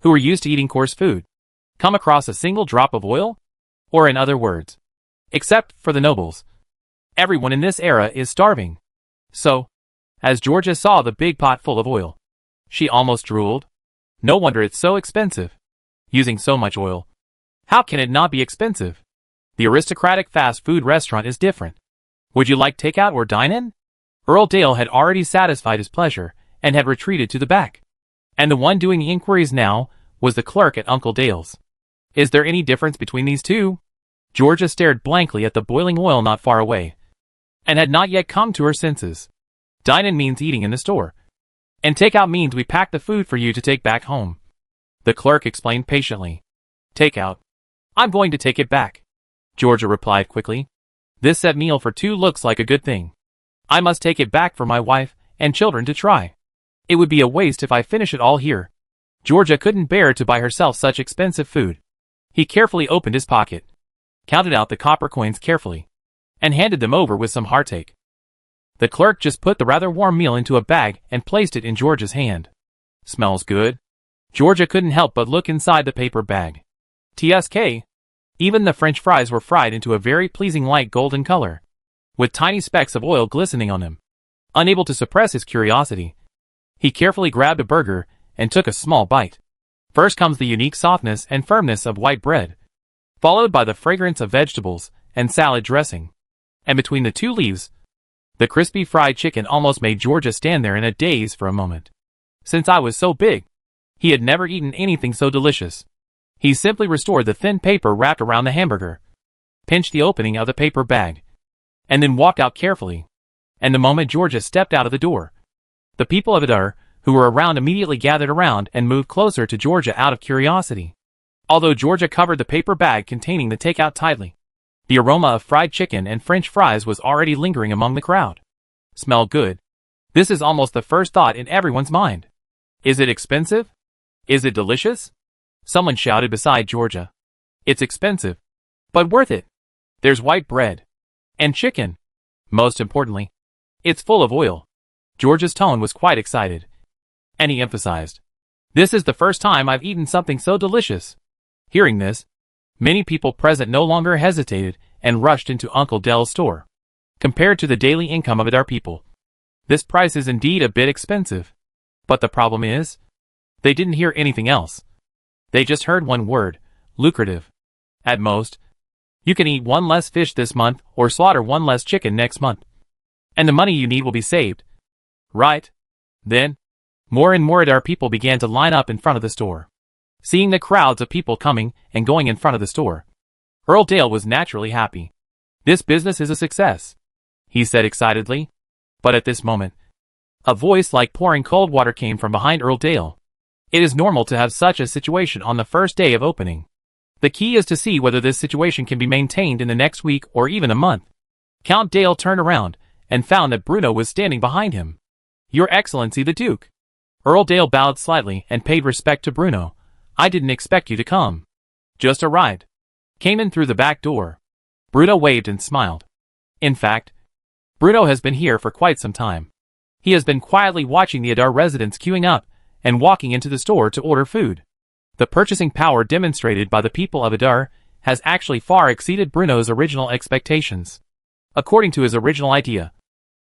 who were used to eating coarse food, come across a single drop of oil? Or in other words, except for the nobles, everyone in this era is starving. So, as Georgia saw the big pot full of oil, she almost drooled. No wonder it's so expensive. Using so much oil, how can it not be expensive? The aristocratic fast food restaurant is different. Would you like takeout or dine-in? Earl Dale had already satisfied his pleasure and had retreated to the back. And the one doing the inquiries now was the clerk at Uncle Dale's. Is there any difference between these two? Georgia stared blankly at the boiling oil not far away, and had not yet come to her senses. Dine-in means eating in the store, and takeout means we pack the food for you to take back home. The clerk explained patiently. Takeout. I'm going to take it back, Georgia replied quickly. This set meal for 2 looks like a good thing. I must take it back for my wife and children to try. It would be a waste if I finish it all here. Georgia couldn't bear to buy herself such expensive food. He carefully opened his pocket, counted out the copper coins carefully, and handed them over with some heartache. The clerk just put the rather warm meal into a bag and placed it in Georgia's hand. Smells good. Georgia couldn't help but look inside the paper bag. TSK. Even the French fries were fried into a very pleasing light golden color, with tiny specks of oil glistening on them. Unable to suppress his curiosity, he carefully grabbed a burger and took a small bite. First comes the unique softness and firmness of white bread, followed by the fragrance of vegetables and salad dressing. And between the 2 leaves, the crispy fried chicken almost made Georgia stand there in a daze for a moment. Since I was so big, he had never eaten anything so delicious. He simply restored the thin paper wrapped around the hamburger, pinched the opening of the paper bag, and then walked out carefully. And the moment Georgia stepped out of the door, the people of Adar, who were around, immediately gathered around and moved closer to Georgia out of curiosity. Although Georgia covered the paper bag containing the takeout tightly, the aroma of fried chicken and French fries was already lingering among the crowd. Smelled good. This is almost the first thought in everyone's mind. Is it expensive? Is it delicious? Someone shouted beside Georgia. It's expensive, but worth it. There's white bread. And chicken. Most importantly, it's full of oil. George's tone was quite excited. And he emphasized, this is the first time I've eaten something so delicious. Hearing this, many people present no longer hesitated and rushed into Uncle Dell's store. Compared to the daily income of our people, this price is indeed a bit expensive. But the problem is, they didn't hear anything else. They just heard one word, lucrative. At most, you can eat one less fish this month or slaughter one less chicken next month. And the money you need will be saved. Right? Then, more and more of our people began to line up in front of the store. Seeing the crowds of people coming and going in front of the store, Earl Dale was naturally happy. This business is a success, he said excitedly. But at this moment, a voice like pouring cold water came from behind Earl Dale. It is normal to have such a situation on the first day of opening. The key is to see whether this situation can be maintained in the next week or even a month. Count Dale turned around and found that Bruno was standing behind him. Your Excellency the Duke. Earl Dale bowed slightly and paid respect to Bruno. I didn't expect you to come. Just arrived. Came in through the back door. Bruno waved and smiled. In fact, Bruno has been here for quite some time. He has been quietly watching the Adar residents queuing up and walking into the store to order food. The purchasing power demonstrated by the people of Adar has actually far exceeded Bruno's original expectations. According to his original idea,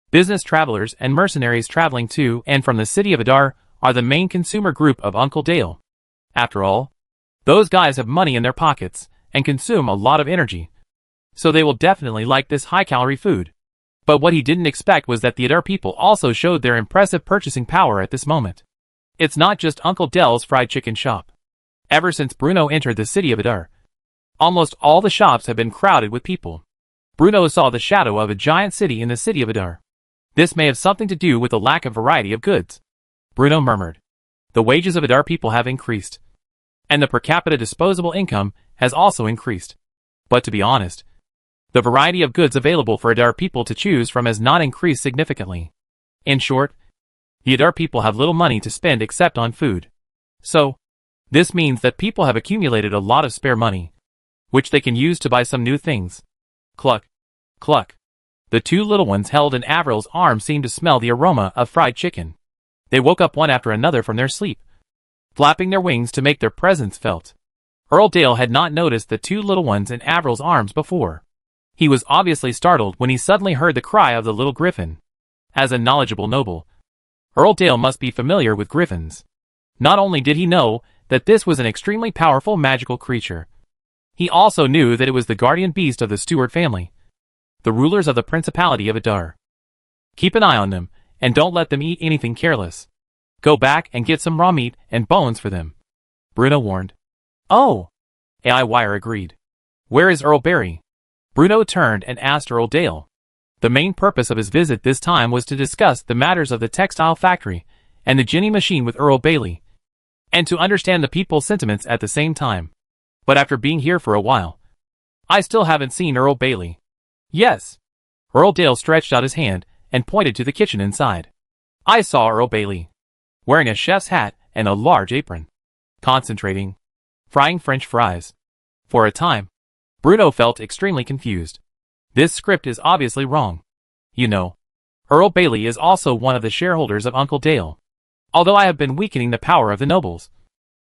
business travelers and mercenaries traveling to and from the city of Adar are the main consumer group of Uncle Dale. After all, those guys have money in their pockets and consume a lot of energy. So they will definitely like this high-calorie food. But what he didn't expect was that the Adar people also showed their impressive purchasing power at this moment. It's not just Uncle Dell's fried chicken shop. Ever since Bruno entered the city of Adar, almost all the shops have been crowded with people. Bruno saw the shadow of a giant city in the city of Adar. This may have something to do with the lack of variety of goods. Bruno murmured. The wages of Adar people have increased. And the per capita disposable income has also increased. But to be honest, the variety of goods available for Adar people to choose from has not increased significantly. In short, the Adar people have little money to spend except on food. So, this means that people have accumulated a lot of spare money, which they can use to buy some new things. Cluck, cluck. The two little ones held in Avril's arms seemed to smell the aroma of fried chicken. They woke up one after another from their sleep, flapping their wings to make their presence felt. Earl Dale had not noticed the two little ones in Avril's arms before. He was obviously startled when he suddenly heard the cry of the little griffin. As a knowledgeable noble, Earl Dale must be familiar with griffins. Not only did he know that this was an extremely powerful magical creature, he also knew that it was the guardian beast of the Stewart family, the rulers of the Principality of Adar. Keep an eye on them, and don't let them eat anything careless. Go back and get some raw meat and bones for them, Bruno warned. Oh! AI Wire agreed. Where is Earl Barry? Bruno turned and asked Earl Dale. The main purpose of his visit this time was to discuss the matters of the textile factory and the ginny machine with Earl Bailey, and to understand the people's sentiments at the same time. But after being here for a while, I still haven't seen Earl Bailey. Yes. Earl Dale stretched out his hand and pointed to the kitchen inside. I saw Earl Bailey, wearing a chef's hat and a large apron, concentrating, frying French fries. For a time, Bruno felt extremely confused. This script is obviously wrong. You know, Earl Bailey is also one of the shareholders of Uncle Dale. Although I have been weakening the power of the nobles,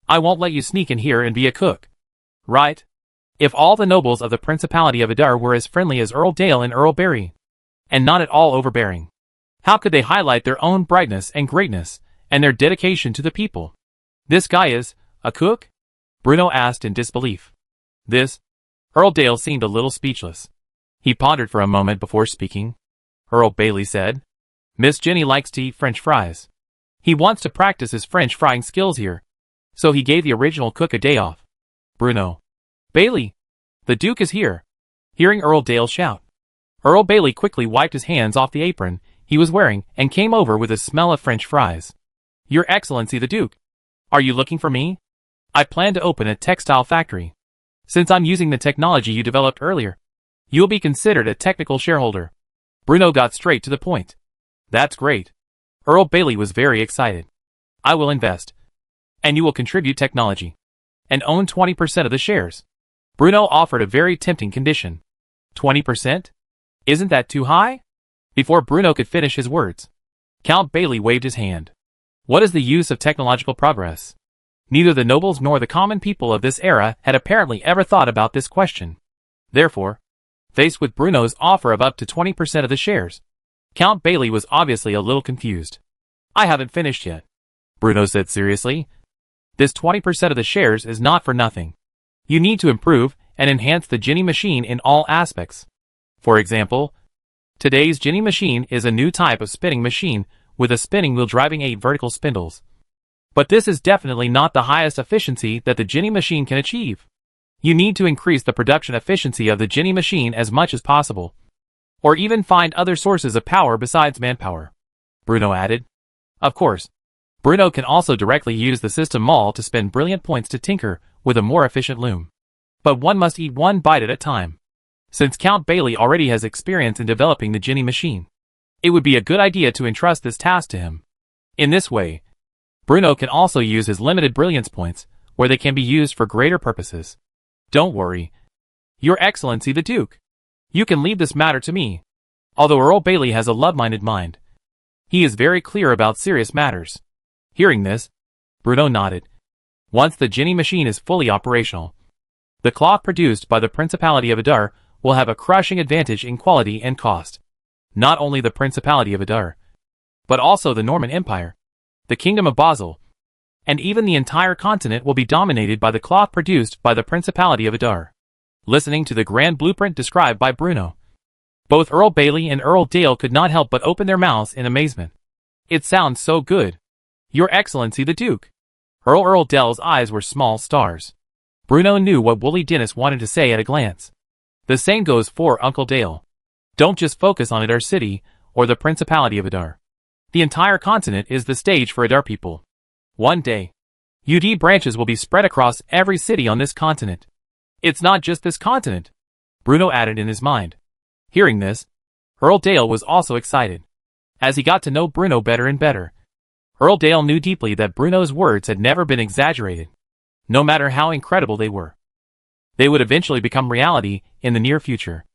I won't let you sneak in here and be a cook. Right? If all the nobles of the Principality of Adar were as friendly as Earl Dale and Earl Barry, and not at all overbearing, how could they highlight their own brightness and greatness, and their dedication to the people? This guy is a cook? Bruno asked in disbelief. This? Earl Dale seemed a little speechless. He pondered for a moment before speaking. Earl Bailey said, Miss Jenny likes to eat French fries. He wants to practice his French frying skills here, so he gave the original cook a day off. Bruno. Bailey! The Duke is here! Hearing Earl Dale shout, Earl Bailey quickly wiped his hands off the apron he was wearing and came over with a smell of French fries. Your Excellency the Duke! Are you looking for me? I plan to open a textile factory. Since I'm using the technology you developed earlier, you'll be considered a technical shareholder. Bruno got straight to the point. That's great. Earl Bailey was very excited. I will invest. And you will contribute technology. And own 20% of the shares. Bruno offered a very tempting condition. 20%? Isn't that too high? Before Bruno could finish his words, Count Bailey waved his hand. What is the use of technological progress? Neither the nobles nor the common people of this era had apparently ever thought about this question. Therefore, faced with Bruno's offer of up to 20% of the shares, Count Bailey was obviously a little confused. I haven't finished yet, Bruno said seriously. This 20% of the shares is not for nothing. You need to improve and enhance the Ginny machine in all aspects. For example, today's Ginny machine is a new type of spinning machine with a spinning wheel driving 8 vertical spindles. But this is definitely not the highest efficiency that the Ginny machine can achieve. You need to increase the production efficiency of the Ginny machine as much as possible. Or even find other sources of power besides manpower, Bruno added. Of course, Bruno can also directly use the system mall to spend brilliant points to tinker with a more efficient loom. But one must eat one bite at a time. Since Count Bailey already has experience in developing the Ginny machine, it would be a good idea to entrust this task to him. In this way, Bruno can also use his limited brilliance points, where they can be used for greater purposes. Don't worry, Your Excellency the Duke. You can leave this matter to me. Although Earl Bailey has a love-minded mind, he is very clear about serious matters. Hearing this, Bruno nodded. Once the Ginny machine is fully operational, the cloth produced by the Principality of Adar will have a crushing advantage in quality and cost. Not only the Principality of Adar, but also the Norman Empire, the Kingdom of Basel, and even the entire continent will be dominated by the cloth produced by the Principality of Adar. Listening to the grand blueprint described by Bruno, both Earl Bailey and Earl Dale could not help but open their mouths in amazement. It sounds so good. Your Excellency the Duke. Earl Dale's eyes were small stars. Bruno knew what Wooly Dennis wanted to say at a glance. The same goes for Uncle Dale. Don't just focus on Adar City or the Principality of Adar. The entire continent is the stage for Adar people. One day, UD branches will be spread across every city on this continent. It's not just this continent, Bruno added in his mind. Hearing this, Earl Dale was also excited. As he got to know Bruno better and better, Earl Dale knew deeply that Bruno's words had never been exaggerated. No matter how incredible they were, they would eventually become reality in the near future.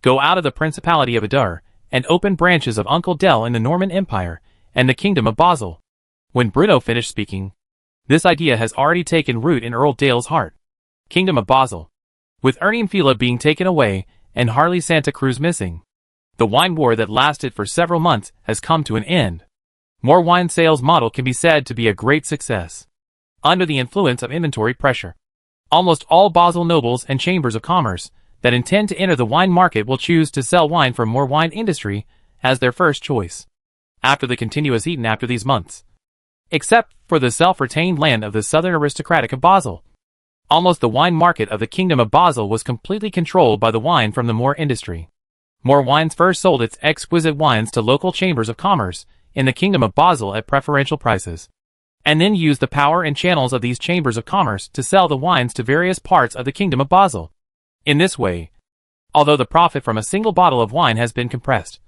Go out of the Principality of Adar and open branches of Uncle Dale in the Norman Empire and the Kingdom of Basel. When Bruno finished speaking, this idea has already taken root in Earl Dale's heart. Kingdom of Basel. With Ernie Fila being taken away and Harley Santa Cruz missing, the wine war that lasted for several months has come to an end. More wine sales model can be said to be a great success. Under the influence of inventory pressure, almost all Basel nobles and chambers of commerce that intend to enter the wine market will choose to sell wine from more wine industry as their first choice. After the continuous eaten after these months, except for the self-retained land of the southern aristocratic of Basel, almost the wine market of the Kingdom of Basel was completely controlled by the wine from the Moor industry. Moor Wines first sold its exquisite wines to local chambers of commerce in the Kingdom of Basel at preferential prices, and then used the power and channels of these chambers of commerce to sell the wines to various parts of the Kingdom of Basel. In this way, although the profit from a single bottle of wine has been compressed,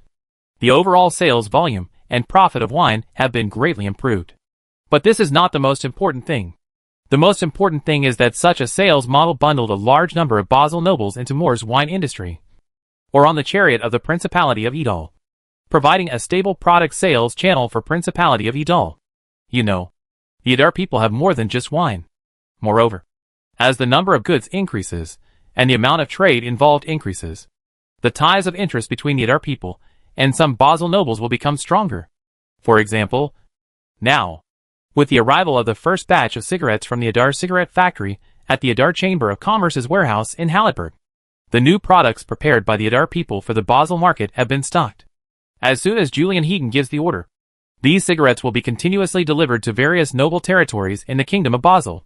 the overall sales volume and profit of wine have been greatly improved. But this is not the most important thing. The most important thing is that such a sales model bundled a large number of Basel nobles into Moor's wine industry, or on the chariot of the Principality of Edal, providing a stable product sales channel for Principality of Edal. You know, the Adar people have more than just wine. Moreover, as the number of goods increases, and the amount of trade involved increases, the ties of interest between the Adar people and some Basel nobles will become stronger. For example, now, with the arrival of the first batch of cigarettes from the Adar cigarette factory at the Adar Chamber of Commerce's warehouse in Halliburg, the new products prepared by the Adar people for the Basel market have been stocked. As soon as Julian Heaton gives the order, these cigarettes will be continuously delivered to various noble territories in the Kingdom of Basel,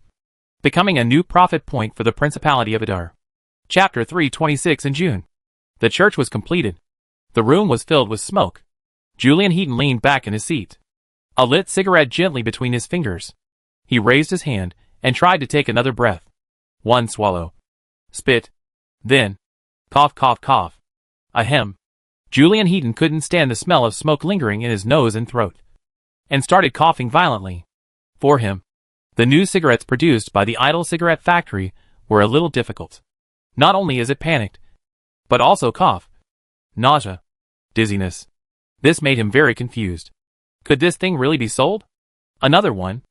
becoming a new profit point for the Principality of Adar. Chapter 326. In June, the church was completed. The room was filled with smoke. Julian Heaton leaned back in his seat, a lit cigarette gently between his fingers. He raised his hand and tried to take another breath. One swallow. Spit. Then, cough, cough, cough. Ahem. Julian Heaton couldn't stand the smell of smoke lingering in his nose and throat. and started coughing violently. For him, the new cigarettes produced by the idle cigarette factory were a little difficult. Not only is it panicked, but also cough, nausea, dizziness. This made him very confused. Could this thing really be sold? Another one?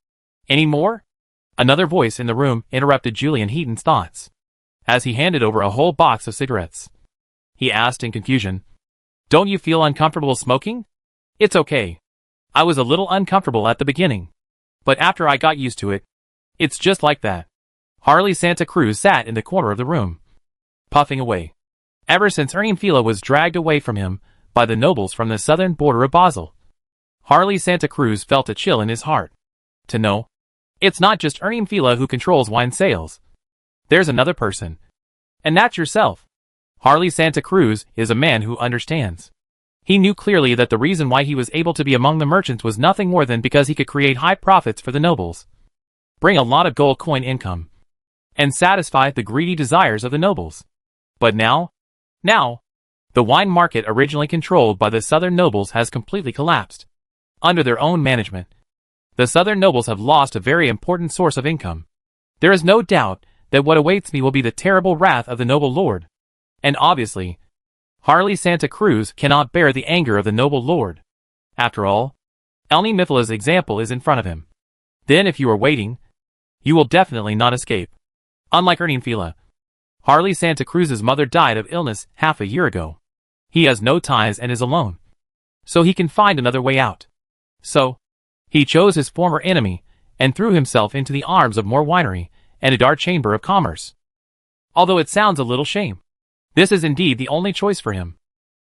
Any more? Another voice in the room interrupted Julian Heaton's thoughts. As he handed over a whole box of cigarettes, he asked in confusion, "Don't you feel uncomfortable smoking?" "It's okay. I was a little uncomfortable at the beginning, but after I got used to it, it's just like that." Harley Santa Cruz sat in the corner of the room, puffing away. Ever since Ernie Fila was dragged away from him by the nobles from the southern border of Basel, Harley Santa Cruz felt a chill in his heart. To know, it's not just Ernie Fila who controls wine sales. There's another person, and that's yourself. Harley Santa Cruz is a man who understands. He knew clearly that the reason why he was able to be among the merchants was nothing more than because he could create high profits for the nobles, bring a lot of gold coin income, and satisfy the greedy desires of the nobles. But now, the wine market originally controlled by the southern nobles has completely collapsed. Under their own management, the southern nobles have lost a very important source of income. There is no doubt that what awaits me will be the terrible wrath of the noble lord. And obviously, Harley Santa Cruz cannot bear the anger of the noble lord. After all, Elni Mifila's example is in front of him. Then if you are waiting, you will definitely not escape. Unlike Ernie Fila, Harley Santa Cruz's mother died of illness half a year ago. He has no ties and is alone, so he can find another way out. So, he chose his former enemy and threw himself into the arms of more winery and a dark chamber of commerce. Although it sounds a little shame, this is indeed the only choice for him,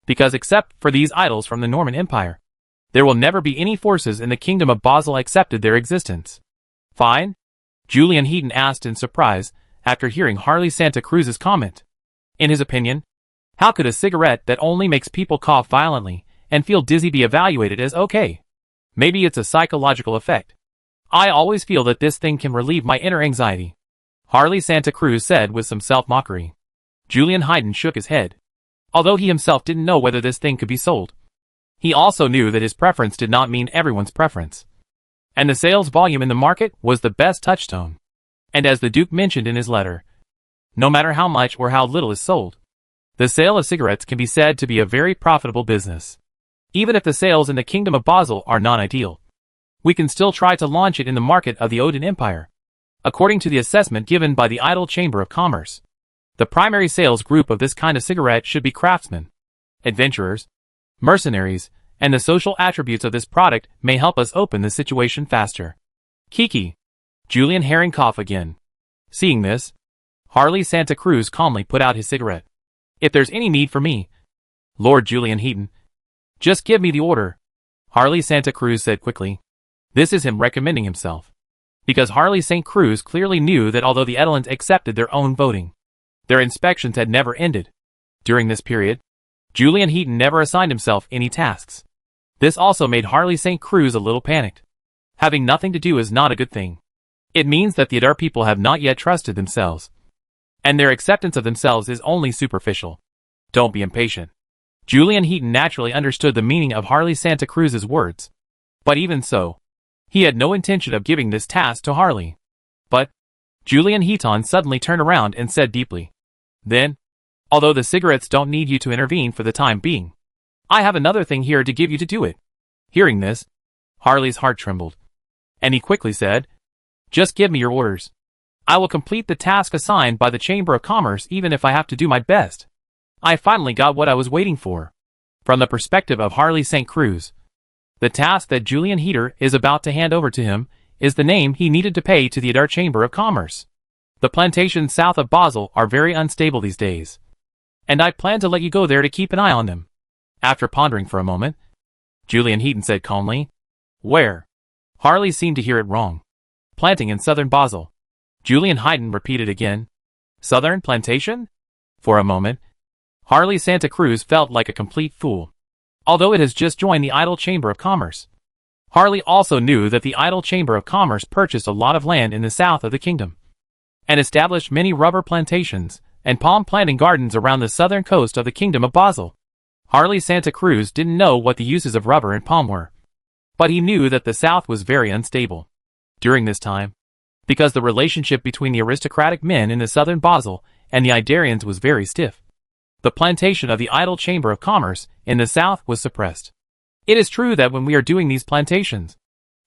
because except for these idols from the Norman Empire, there will never be any forces in the kingdom of Basel accepted their existence. Fine? Julian Heaton asked in surprise after hearing Harley Santa Cruz's comment. In his opinion, how could a cigarette that only makes people cough violently and feel dizzy be evaluated as okay? Maybe it's a psychological effect. I always feel that this thing can relieve my inner anxiety, Harley Santa Cruz said with some self-mockery. Julian Heaton shook his head. Although he himself didn't know whether this thing could be sold, he also knew that his preference did not mean everyone's preference. And the sales volume in the market was the best touchstone. And as the Duke mentioned in his letter, no matter how much or how little is sold, the sale of cigarettes can be said to be a very profitable business. Even if the sales in the Kingdom of Basel are not ideal, we can still try to launch it in the market of the Odin Empire. According to the assessment given by the Idle Chamber of Commerce, the primary sales group of this kind of cigarette should be craftsmen, adventurers, mercenaries, and the social attributes of this product may help us open the situation faster. Kiki. Julian Herring coughed again. Seeing this, Harley Santa Cruz calmly put out his cigarette. If there's any need for me, Lord Julian Heaton, just give me the order, Harley Santa Cruz said quickly. This is him recommending himself. Because Harley St. Cruz clearly knew that although the Edelans accepted their own voting, their inspections had never ended. During this period, Julian Heaton never assigned himself any tasks. This also made Harley St. Cruz a little panicked. Having nothing to do is not a good thing. It means that the Adar people have not yet trusted themselves, and their acceptance of themselves is only superficial. Don't be impatient. Julian Heaton naturally understood the meaning of Harley Santa Cruz's words. But even so, he had no intention of giving this task to Harley. But Julian Heaton suddenly turned around and said deeply, "Then, although the cigarettes don't need you to intervene for the time being, I have another thing here to give you to do it." Hearing this, Harley's heart trembled, and he quickly said, "Just give me your orders. I will complete the task assigned by the Chamber of Commerce even if I have to do my best." I finally got what I was waiting for. From the perspective of Harley St. Cruz, the task that Julian Heaton is about to hand over to him is the name he needed to pay to the Adar Chamber of Commerce. The plantations south of Basel are very unstable these days, and I plan to let you go there to keep an eye on them. After pondering for a moment, Julian Heaton said calmly, "Where?" Harley seemed to hear it wrong. "Planting in southern Basel." Julian Heaton repeated again, "Southern plantation?" For a moment, Harley Santa Cruz felt like a complete fool. Although it has just joined the Idle Chamber of Commerce, Harley also knew that the Idle Chamber of Commerce purchased a lot of land in the south of the kingdom, and established many rubber plantations and palm planting gardens around the southern coast of the Kingdom of Basel. Harley Santa Cruz didn't know what the uses of rubber and palm were, But he knew that the south was very unstable during this time, because the relationship between the aristocratic men in the southern Basel and the Idarians was very stiff. The plantation of the idle Chamber of Commerce in the south was suppressed. It is true that when we are doing these plantations,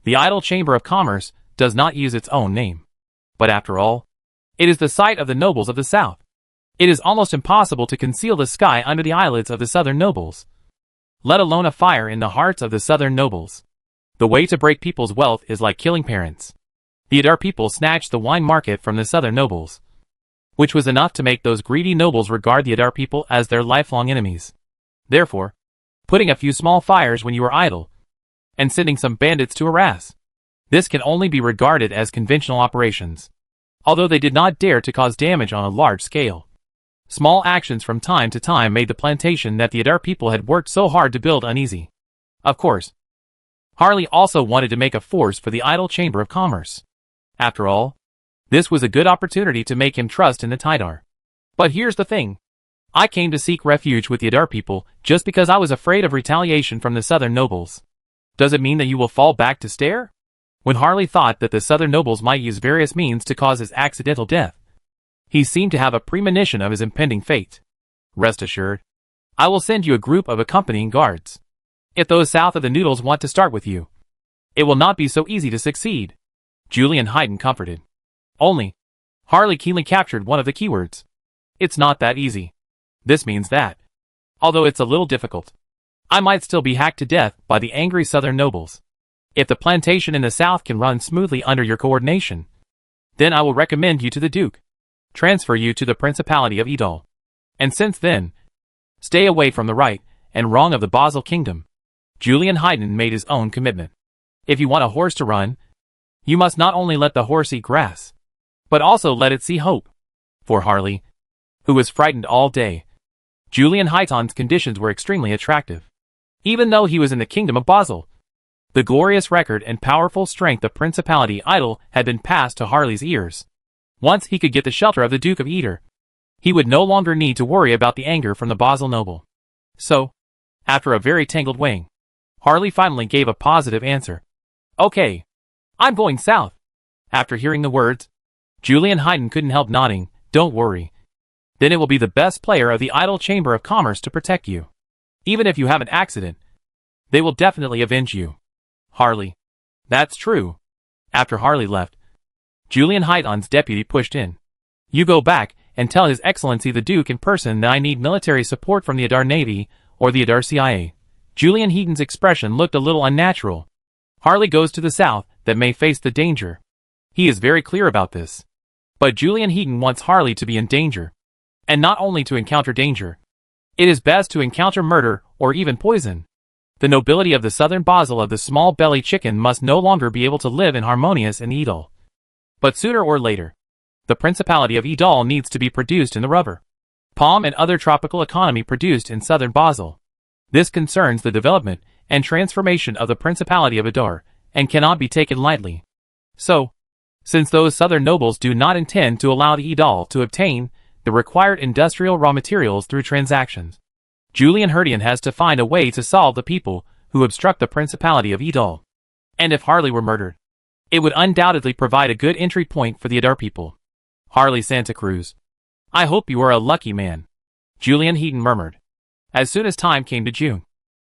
the idle Chamber of Commerce does not use its own name. But after all, it is the site of the nobles of the south. It is almost impossible to conceal the sky under the eyelids of the southern nobles, let alone a fire in the hearts of the southern nobles. The way to break people's wealth is like killing parents. The Adar people snatched the wine market from the southern nobles, which was enough to make those greedy nobles regard the Adar people as their lifelong enemies. Therefore, putting a few small fires when you are idle, and sending some bandits to harass, this can only be regarded as conventional operations, although they did not dare to cause damage on a large scale. Small actions from time to time made the plantation that the Adar people had worked so hard to build uneasy. Of course, Harley also wanted to make a force for the idle Chamber of Commerce. After all, this was a good opportunity to make him trust in the Tidar. But here's the thing. I came to seek refuge with the Adar people just because I was afraid of retaliation from the southern nobles. Does it mean that you will fall back to stare? When Harley thought that the southern nobles might use various means to cause his accidental death, he seemed to have a premonition of his impending fate. Rest assured, I will send you a group of accompanying guards. If those south of the Noodles want to start with you, it will not be so easy to succeed. Julian Hyden comforted. Only, Harley keenly captured one of the keywords. It's not that easy. This means that, although it's a little difficult, I might still be hacked to death by the angry southern nobles. If the plantation in the south can run smoothly under your coordination, then I will recommend you to the Duke, transfer you to the Principality of Edal, and since then, stay away from the right and wrong of the Basel Kingdom. Julian Hyden made his own commitment. If you want a horse to run, you must not only let the horse eat grass, but also let it see hope. For Harley, who was frightened all day, Julian Hyden's conditions were extremely attractive. Even though he was in the Kingdom of Basel, the glorious record and powerful strength of Principality Idle had been passed to Harley's ears. Once he could get the shelter of the Duke of Eder, he would no longer need to worry about the anger from the Basel noble. So, after a very tangled weighing, Harley finally gave a positive answer. Okay, I'm going south. After hearing the words, Julian Hyden couldn't help nodding. Don't worry. Then it will be the best player of the idle Chamber of Commerce to protect you. Even if you have an accident, they will definitely avenge you. Harley. That's true. After Harley left, Julian Hyden's deputy pushed in. You go back and tell His Excellency the Duke in person that I need military support from the Adar Navy or the Adar CIA. Julian Hyden's expression looked a little unnatural. Harley goes to the south that may face the danger. He is very clear about this. But Julian Hyden wants Harley to be in danger. And not only to encounter danger. It is best to encounter murder or even poison. The nobility of the southern Basel of the small-bellied chicken must no longer be able to live in harmonious in Edal. But sooner or later, the Principality of Edal needs to be produced in the rubber, palm and other tropical economy produced in southern Basel. This concerns the development and transformation of the Principality of Adar, and cannot be taken lightly. So, since those southern nobles do not intend to allow the Edal to obtain the required industrial raw materials through transactions, Julian Hyden has to find a way to solve the people who obstruct the Principality of Edal. And if Harley were murdered, it would undoubtedly provide a good entry point for the Adar people. Harley Santa Cruz. I hope you are a lucky man, Julian Hyden murmured. As soon as time came to June,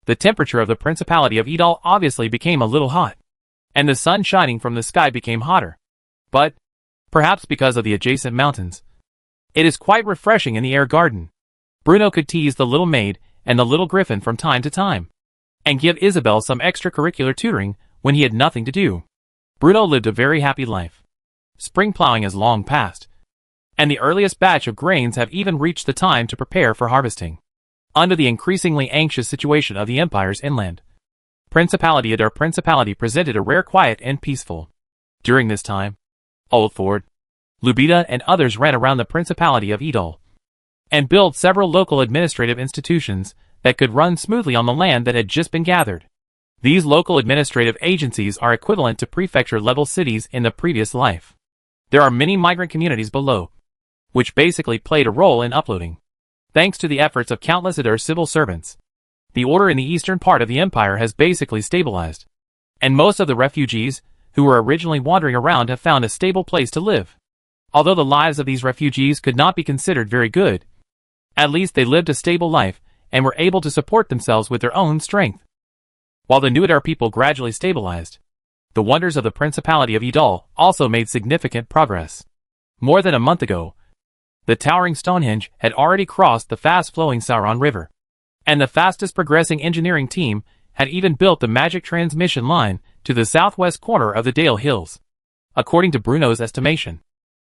the temperature of the Principality of Edal obviously became a little hot, and the sun shining from the sky became hotter. But, perhaps because of the adjacent mountains, it is quite refreshing in the air garden. Bruno could tease the little maid and the little griffin from time to time, and give Isabel some extracurricular tutoring when he had nothing to do. Bruno lived a very happy life. Spring plowing is long past, and the earliest batch of grains have even reached the time to prepare for harvesting. Under the increasingly anxious situation of the empire's inland, Principality Adar Principality presented a rare quiet and peaceful. During this time, Oldford, Lubita and others ran around the Principality of Edal, and built several local administrative institutions that could run smoothly on the land that had just been gathered. These local administrative agencies are equivalent to prefecture-level cities in the previous life. There are many migrant communities below, which basically played a role in uploading. Thanks to the efforts of countless Adar civil servants, the order in the eastern part of the empire has basically stabilized. and most of the refugees who were originally wandering around have found a stable place to live. Although the lives of these refugees could not be considered very good, at least they lived a stable life and were able to support themselves with their own strength. While the Nuadar people gradually stabilized, the wonders of the Principality of Idal also made significant progress. More than a month ago, the towering Stonehenge had already crossed the fast-flowing Sauron River, and the fastest progressing engineering team had even built the magic transmission line to the southwest corner of the Dale Hills. According to Bruno's estimation,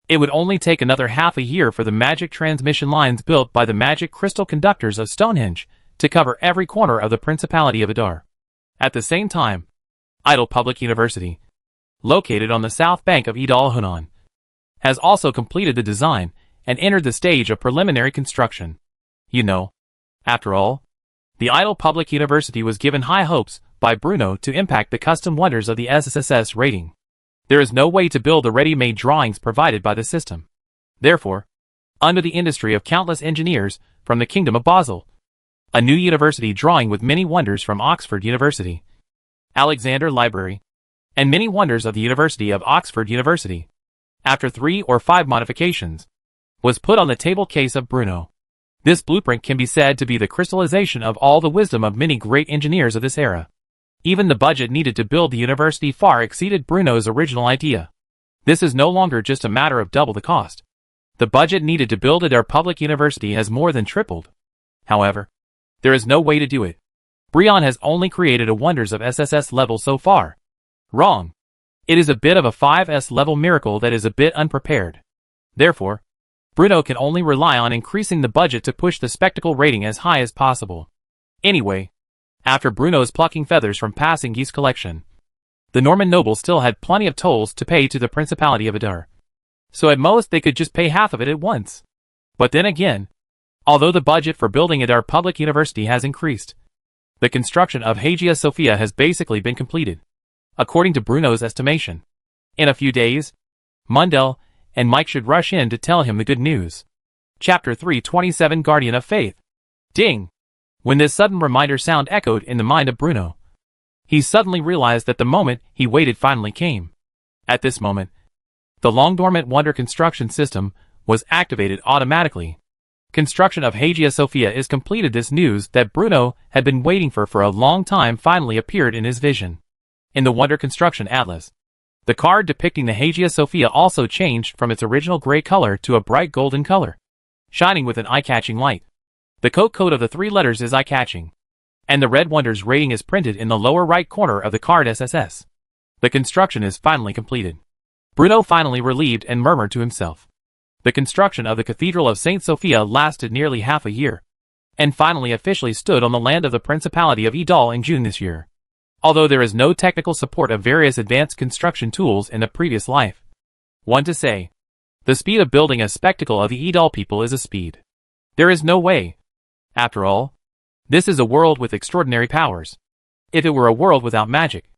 it would only take another half a year for the magic transmission lines built by the magic crystal conductors of Stonehenge to cover every corner of the Principality of Idar. At the same time, Idle Public University, located on the south bank of Idal Hunan, has also completed the design and entered the stage of preliminary construction. After all, the Idle Public University was given high hopes by Bruno to impact the custom wonders of the SSS rating. There is no way to build the ready-made drawings provided by the system. Therefore, under the industry of countless engineers from the Kingdom of Basel, a new university drawing with many wonders from Oxford University, Alexander Library, and many wonders of the University of Oxford University, after 3 or 5 modifications, was put on the table case of Bruno. This blueprint can be said to be the crystallization of all the wisdom of many great engineers of this era. Even the budget needed to build the university far exceeded Bruno's original idea. This is no longer just a matter of double the cost. The budget needed to build Idar Public University has more than tripled. However, there is no way to do it. Brion has only created a wonders of SSS level so far. Wrong. It is a bit of a 5S level miracle that is a bit unprepared. Therefore, Bruno can only rely on increasing the budget to push the spectacle rating as high as possible. Anyway, after Bruno's plucking feathers from passing geese collection, the Norman nobles still had plenty of tolls to pay to the Principality of Idar. So at most they could just pay half of it at once. But then again, although the budget for building Idar Public University has increased, the construction of Hagia Sophia has basically been completed. According to Bruno's estimation, in a few days, Mundell and Mike should rush in to tell him the good news. Chapter 327 Guardian of Faith. Ding! When this sudden reminder sound echoed in the mind of Bruno, he suddenly realized that the moment he waited finally came. At this moment, the long-dormant wonder construction system was activated automatically. Construction of Hagia Sophia is completed. This news that Bruno had been waiting for a long time finally appeared in his vision. In the Wonder Construction Atlas, the card depicting the Hagia Sophia also changed from its original gray color to a bright golden color, shining with an eye-catching light. The code of the 3 letters is eye-catching, and the red wonders rating is printed in the lower right corner of the card SSS. The construction is finally completed. Bruno finally relieved and murmured to himself. The construction of the Cathedral of St. Sophia lasted nearly half a year, and finally officially stood on the land of the Principality of Idal in June this year. Although there is no technical support of various advanced construction tools in the previous life, one to say, the speed of building a spectacle of the Idal people is a speed. There is no way. After all, this is a world with extraordinary powers. If it were a world without magic,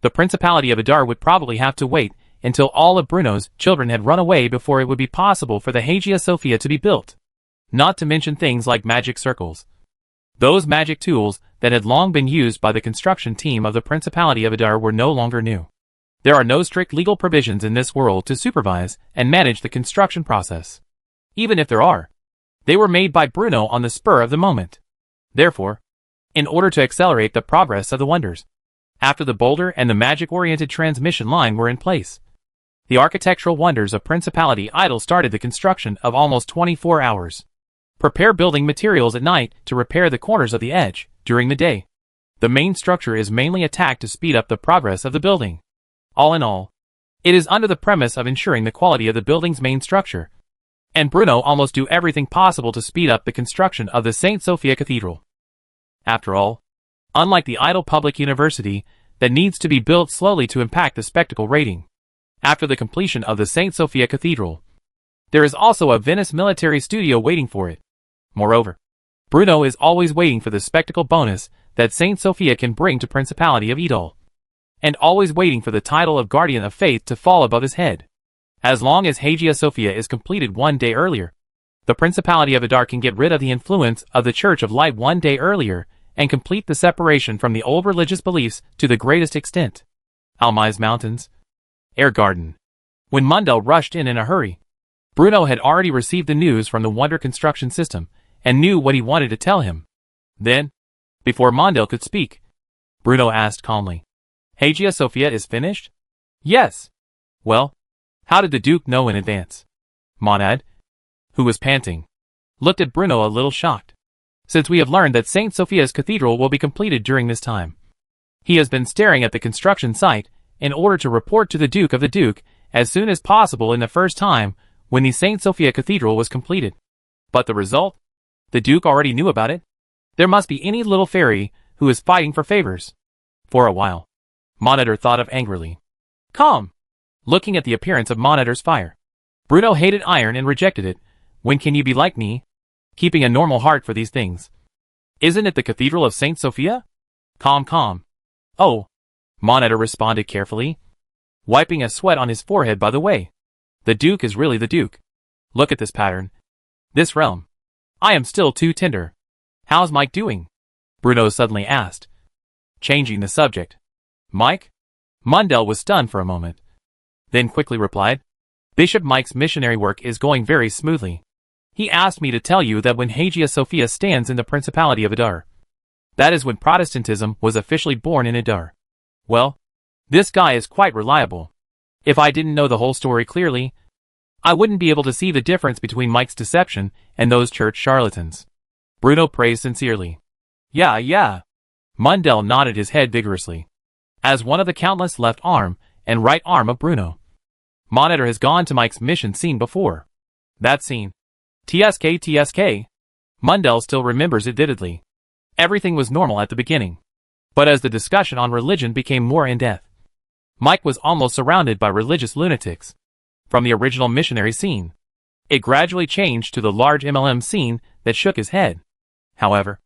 the Principality of Idar would probably have to wait until all of Bruno's children had run away before it would be possible for the Hagia Sophia to be built. Not to mention things like magic circles. Those magic tools that had long been used by the construction team of the Principality of Idar were no longer new. There are no strict legal provisions in this world to supervise and manage the construction process. Even if there are, they were made by Bruno on the spur of the moment. Therefore, in order to accelerate the progress of the wonders, after the boulder and the magic-oriented transmission line were in place, the architectural wonders of Principality Idle started the construction of almost 24 hours. Prepare building materials at night to repair the corners of the edge during the day. The main structure is mainly attacked to speed up the progress of the building. All in all, it is under the premise of ensuring the quality of the building's main structure, and Bruno almost do everything possible to speed up the construction of the St. Sophia Cathedral. After all, unlike the Idle Public University that needs to be built slowly to impact the spectacle rating, after the completion of the St. Sophia Cathedral, there is also a Venice military studio waiting for it. Moreover, Bruno is always waiting for the spectacle bonus that St. Sophia can bring to Principality of Idal, and always waiting for the title of Guardian of Faith to fall above his head. As long as Hagia Sophia is completed 1 day earlier, the Principality of Idar can get rid of the influence of the Church of Light 1 day earlier and complete the separation from the old religious beliefs to the greatest extent. Almai's Mountains. Air Garden. When Mundell rushed in a hurry, Bruno had already received the news from the Wonder construction system and knew what he wanted to tell him. Then, before Mundell could speak, Bruno asked calmly, Hagia Sophia is finished? Yes. Well, how did the Duke know in advance? Monad, who was panting, looked at Bruno a little shocked. Since we have learned that St. Sophia's Cathedral will be completed during this time, he has been staring at the construction site in order to report to the Duke as soon as possible in the first time when the St. Sophia Cathedral was completed. But the result? The Duke already knew about it. There must be any little fairy who is fighting for favors. For a while, Monitor thought of angrily. Calm. Looking at the appearance of Monitor's fire, Bruno hated iron and rejected it. When can you be like me? Keeping a normal heart for these things. Isn't it the Cathedral of St. Sophia? Calm. Oh, Monitor responded carefully, wiping a sweat on his forehead by the way. The Duke is really the Duke. Look at this pattern. This realm. I am still too tender. How's Mike doing? Bruno suddenly asked, changing the subject. Mike? Mundell was stunned for a moment, then quickly replied, Bishop Mike's missionary work is going very smoothly. He asked me to tell you that when Hagia Sophia stands in the Principality of Adar, that is when Protestantism was officially born in Adar. Well, this guy is quite reliable. If I didn't know the whole story clearly, I wouldn't be able to see the difference between Mike's deception and those church charlatans. Bruno praised sincerely. Yeah. Mundell nodded his head vigorously, as one of the countless left arm and right arm of Bruno. Monitor has gone to Mike's mission scene before. That scene. TSK. Mundell still remembers it vividly. Everything was normal at the beginning, but as the discussion on religion became more in-depth, Mike was almost surrounded by religious lunatics. From the original missionary scene, it gradually changed to the large MLM scene that shook his head. However,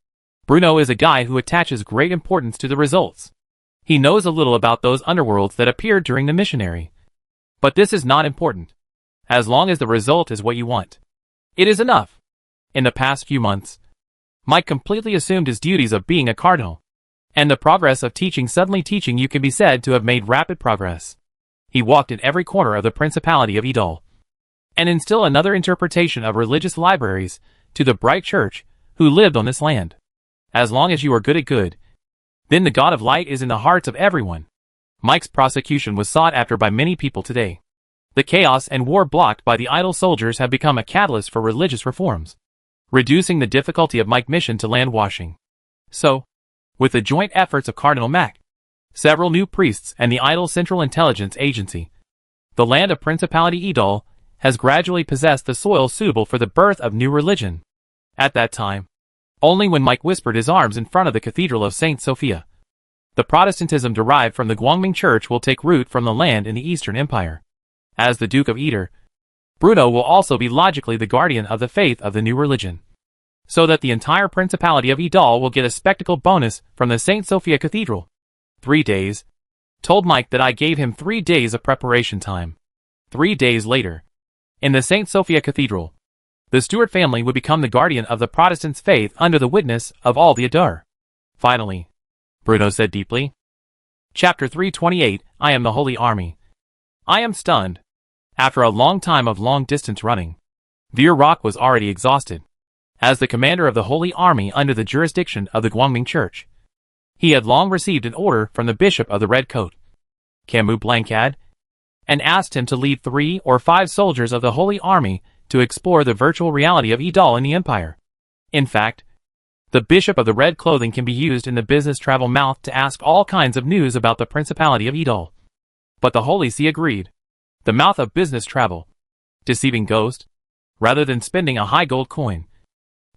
Bruno is a guy who attaches great importance to the results. He knows a little about those underworlds that appeared during the missionary. But this is not important. As long as the result is what you want, it is enough. In the past few months, Mike completely assumed his duties of being a cardinal, and the progress of teaching you can be said to have made rapid progress. He walked in every corner of the Principality of Idol, and instilled another interpretation of religious libraries to the bright church who lived on this land. As long as you are good at good, then the God of Light is in the hearts of everyone. Mike's prosecution was sought after by many people today. The chaos and war blocked by the idle soldiers have become a catalyst for religious reforms, reducing the difficulty of Mike's mission to land washing. So, with the joint efforts of Cardinal Mac, several new priests and the idle Central Intelligence Agency, the land of Principality Idol has gradually possessed the soil suitable for the birth of new religion. At that time, only when Mike whispered his arms in front of the Cathedral of St. Sophia, the Protestantism derived from the Guangming Church will take root from the land in the Eastern Empire. As the Duke of Eder, Bruno will also be logically the guardian of the faith of the new religion, so that the entire Principality of Idol will get a spectacle bonus from the St. Sophia Cathedral. 3 days. Told Mike that I gave him 3 days of preparation time. 3 days later, in the St. Sophia Cathedral, the Stuart family would become the guardian of the Protestants' faith under the witness of all the Adar. Finally, Bruno said deeply. Chapter 328, I am the Holy Army. I am stunned. After a long time of long-distance running, Veer Rock was already exhausted. As the commander of the Holy Army under the jurisdiction of the Guangming Church, he had long received an order from the Bishop of the Red Coat, Camus Blancad, and asked him to lead 3 or 5 soldiers of the Holy Army to explore the virtual reality of Idol in the Empire. In fact, the Bishop of the Red Clothing can be used in the business travel mouth to ask all kinds of news about the Principality of Idol. But the Holy See agreed. The mouth of business travel, deceiving ghost, rather than spending a high gold coin.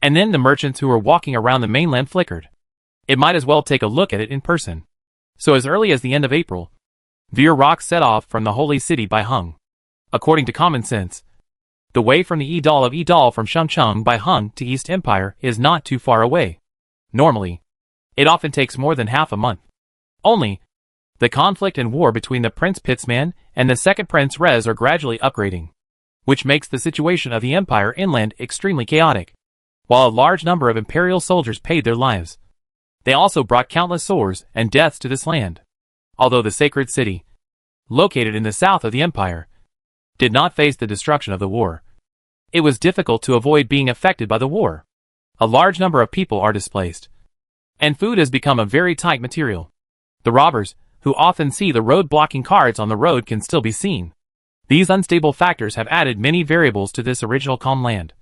And then the merchants who were walking around the mainland flickered. It might as well take a look at it in person. So as early as the end of April, Veer Rock set off from the Holy City by Hung. According to common sense, the way from the Idol of Idol from Shangcheng by Hung to East Empire is not too far away. Normally, it often takes more than half a month. Only, the conflict and war between the Prince Pitsman and the second Prince Rez are gradually upgrading, which makes the situation of the Empire inland extremely chaotic. While a large number of imperial soldiers paid their lives, they also brought countless sores and deaths to this land. Although the sacred city, located in the south of the empire, did not face the destruction of the war, it was difficult to avoid being affected by the war. A large number of people are displaced, and food has become a very tight material. The robbers, who often see the road-blocking cards on the road, can still be seen. These unstable factors have added many variables to this original calm land,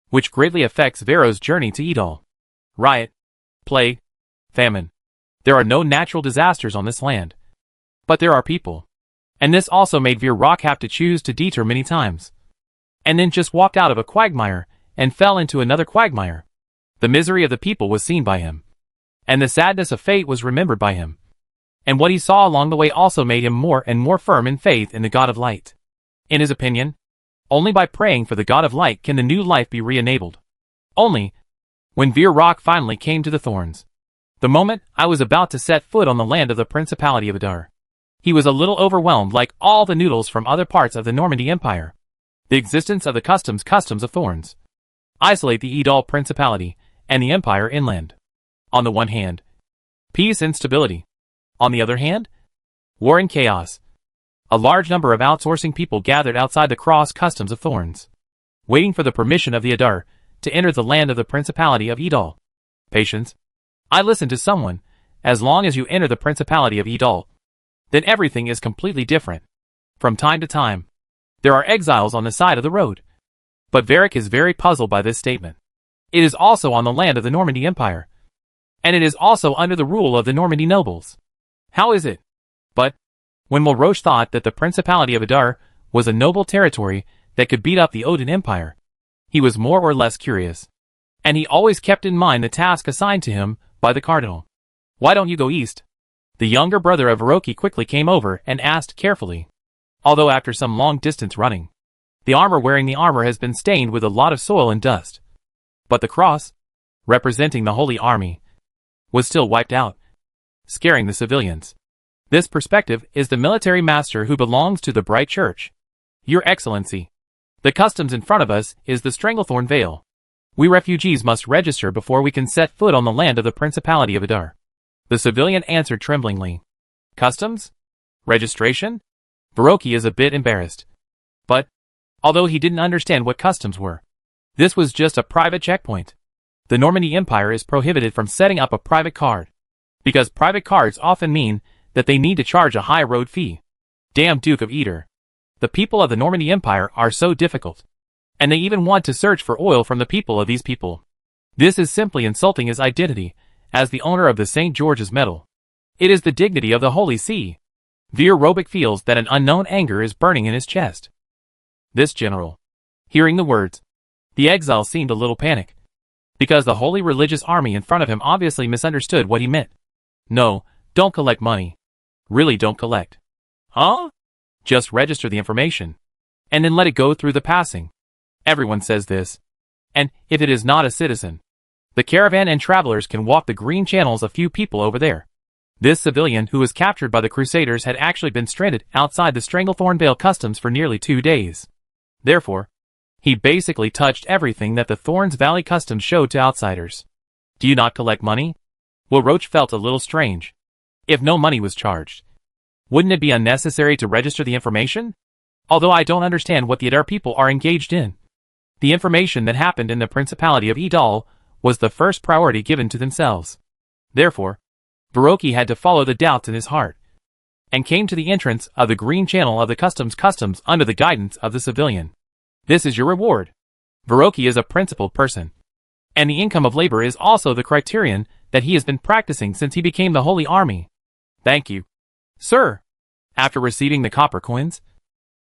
which greatly affects Vero's journey to Idol. Riot, plague, famine. There are no natural disasters on this land, but there are people. And this also made Vir have to choose to detour many times, and then just walked out of a quagmire and fell into another quagmire. The misery of the people was seen by him, and the sadness of fate was remembered by him. And what he saw along the way also made him more and more firm in faith in the God of Light. In his opinion, only by praying for the God of Light can the new life be re-enabled. Only when Vir finally came to the thorns, the moment I was about to set foot on the land of the Principality of Adar, he was a little overwhelmed like all the noodles from other parts of the Normandy Empire. The existence of the customs of thorns isolate the Idol Principality and the Empire inland. On the one hand, peace and stability. On the other hand, war and chaos. A large number of outsourcing people gathered outside the cross customs of thorns, waiting for the permission of the Adar to enter the land of the Principality of Idol. Patience. I listened to someone. As long as you enter the Principality of Idol, then everything is completely different. From time to time, there are exiles on the side of the road. But Varric is very puzzled by this statement. It is also on the land of the Normandy Empire, and it is also under the rule of the Normandy nobles. How is it? But when Mulroche thought that the Principality of Adar was a noble territory that could beat up the Odin Empire, he was more or less curious, and he always kept in mind the task assigned to him by the cardinal. Why don't you go east? The younger brother of Hiroki quickly came over and asked carefully. Although after some long distance running, the armor wearing the armor has been stained with a lot of soil and dust. But the cross, representing the Holy Army, was still wiped out, scaring the civilians. This perspective is the military master who belongs to the Bright Church. Your Excellency, the customs in front of us is the Stranglethorn Vale. We refugees must register before we can set foot on the land of the Principality of Adar. The civilian answered tremblingly. Customs? Registration? Hiroki is a bit embarrassed. But, although he didn't understand what customs were, this was just a private checkpoint. The Normandy Empire is prohibited from setting up a private card, because private cards often mean that they need to charge a high road fee. Damn Duke of Eder. The people of the Normandy Empire are so difficult, and they even want to search for oil from the people of these people. This is simply insulting his identity as the owner of the St. George's Medal. It is the dignity of the Holy See. Vir feels that an unknown anger is burning in his chest. This general. Hearing the words, the exile seemed a little panicked, because the holy religious army in front of him obviously misunderstood what he meant. No, don't collect money. Really don't collect. Huh? Just register the information, and then let it go through the passing. Everyone says this. And if it is not a citizen, the caravan and travelers can walk the green channels a few people over there. This civilian who was captured by the Crusaders had actually been stranded outside the Stranglethorn Vale customs for nearly 2 days. Therefore, he basically touched everything that the Thorns Valley customs showed to outsiders. Do you not collect money? Roach felt a little strange. If no money was charged, wouldn't it be unnecessary to register the information? Although I don't understand what the Adar people are engaged in. The information that happened in the Principality of Idol was the first priority given to themselves. Therefore, Hiroki had to follow the doubts in his heart, and came to the entrance of the green channel of the customs under the guidance of the civilian. This is your reward. Hiroki is a principled person, and the income of labor is also the criterion that he has been practicing since he became the Holy Army. Thank you, sir. After receiving the copper coins,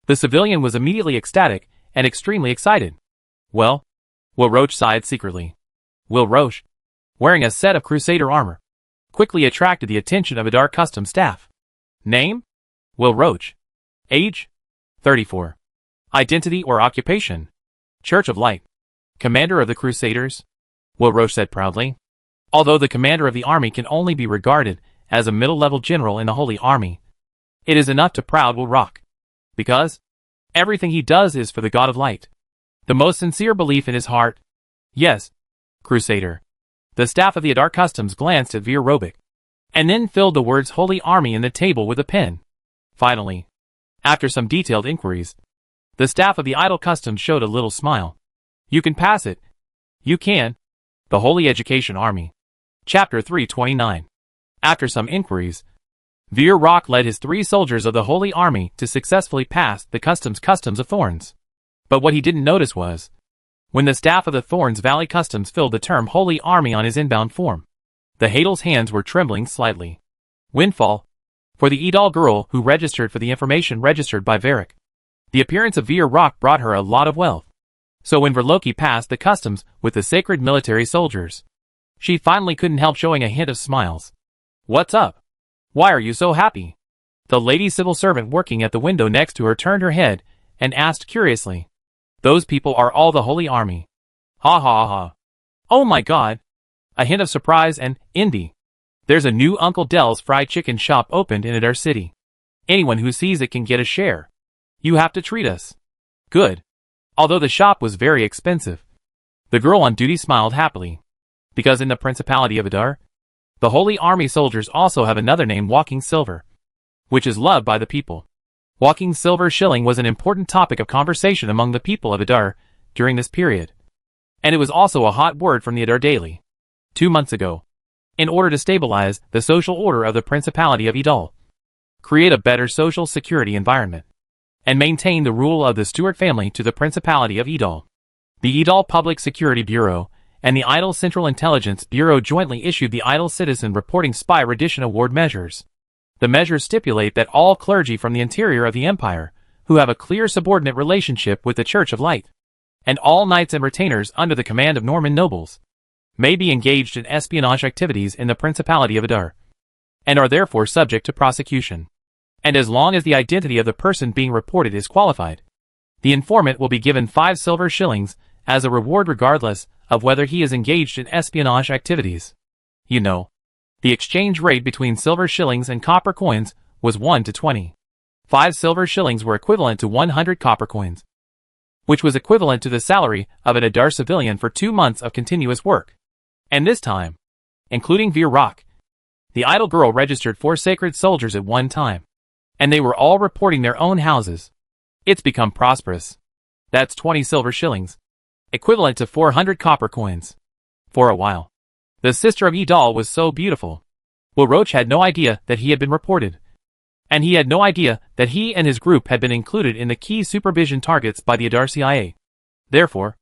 the civilian was immediately ecstatic and extremely excited. Well, Roach sighed secretly. Roach, wearing a set of Crusader armor, quickly attracted the attention of Adar customs staff. Name? Roach. Age? 34. Identity or occupation? Church of Light. Commander of the Crusaders? Roach said proudly. Although the commander of the army can only be regarded as a middle-level general in the Holy Army, it is enough to proud Rock, because everything he does is for the God of Light. The most sincere belief in his heart. Yes, Crusader. The staff of the Adar customs glanced at Vir. and then filled the words Holy Army in the table with a pen. Finally, after some detailed inquiries, the staff of the Idle Customs showed a little smile. You can pass it. You can. The Holy Education Army. Chapter 329. After some inquiries, Veer Rock led his 3 soldiers of the Holy Army to successfully pass the customs of Thorns. But what he didn't notice was, when the staff of the Thorns Valley Customs filled the term Holy Army on his inbound form, the Hadel's hands were trembling slightly. Windfall. For the Edal girl who registered for the information registered by Varric. The appearance of Veer Rock brought her a lot of wealth. So when Verloki passed the customs with the sacred military soldiers, she finally couldn't help showing a hint of smiles. What's up? Why are you so happy? The lady civil servant working at the window next to her turned her head and asked curiously. Those people are all the Holy Army. Ha ha ha. Oh my god. A hint of surprise and, Indy. There's a new Uncle Del's fried chicken shop opened in Adar City. Anyone who sees it can get a share. You have to treat us. Good. Although the shop was very expensive, the girl on duty smiled happily. Because in the Principality of Adar, the Holy Army soldiers also have another name, Walking Silver, which is loved by the people. Walking Silver shilling was an important topic of conversation among the people of Adar during this period. And it was also a hot word from the Adar Daily. 2 months ago, in order to stabilize the social order of the Principality of Edal, create a better social security environment, and maintain the rule of the Stuart family to the Principality of Edal, the Edal Public Security Bureau and the Idle Central Intelligence Bureau jointly issued the Idle Citizen Reporting Spy Redition Award measures. The measures stipulate that all clergy from the interior of the empire, who have a clear subordinate relationship with the Church of Light, and all knights and retainers under the command of Norman nobles, may be engaged in espionage activities in the Principality of Adar, and are therefore subject to prosecution. And as long as the identity of the person being reported is qualified, the informant will be given 5 silver shillings as a reward regardless of whether he is engaged in espionage activities. You know, the exchange rate between silver shillings and copper coins was 1 to 20. 5 silver shillings were equivalent to 100 copper coins, which was equivalent to the salary of an Adar civilian for 2 months of continuous work. And this time, including Veer Rock, the idle girl registered 4 sacred soldiers at one time, and they were all reporting their own houses. It's become prosperous. That's 20 silver shillings, equivalent to 400 copper coins. For a while, the sister of Edal was so beautiful. Will Roach had no idea that he had been reported, and he had no idea that he and his group had been included in the key supervision targets by the Adar CIA. Therefore,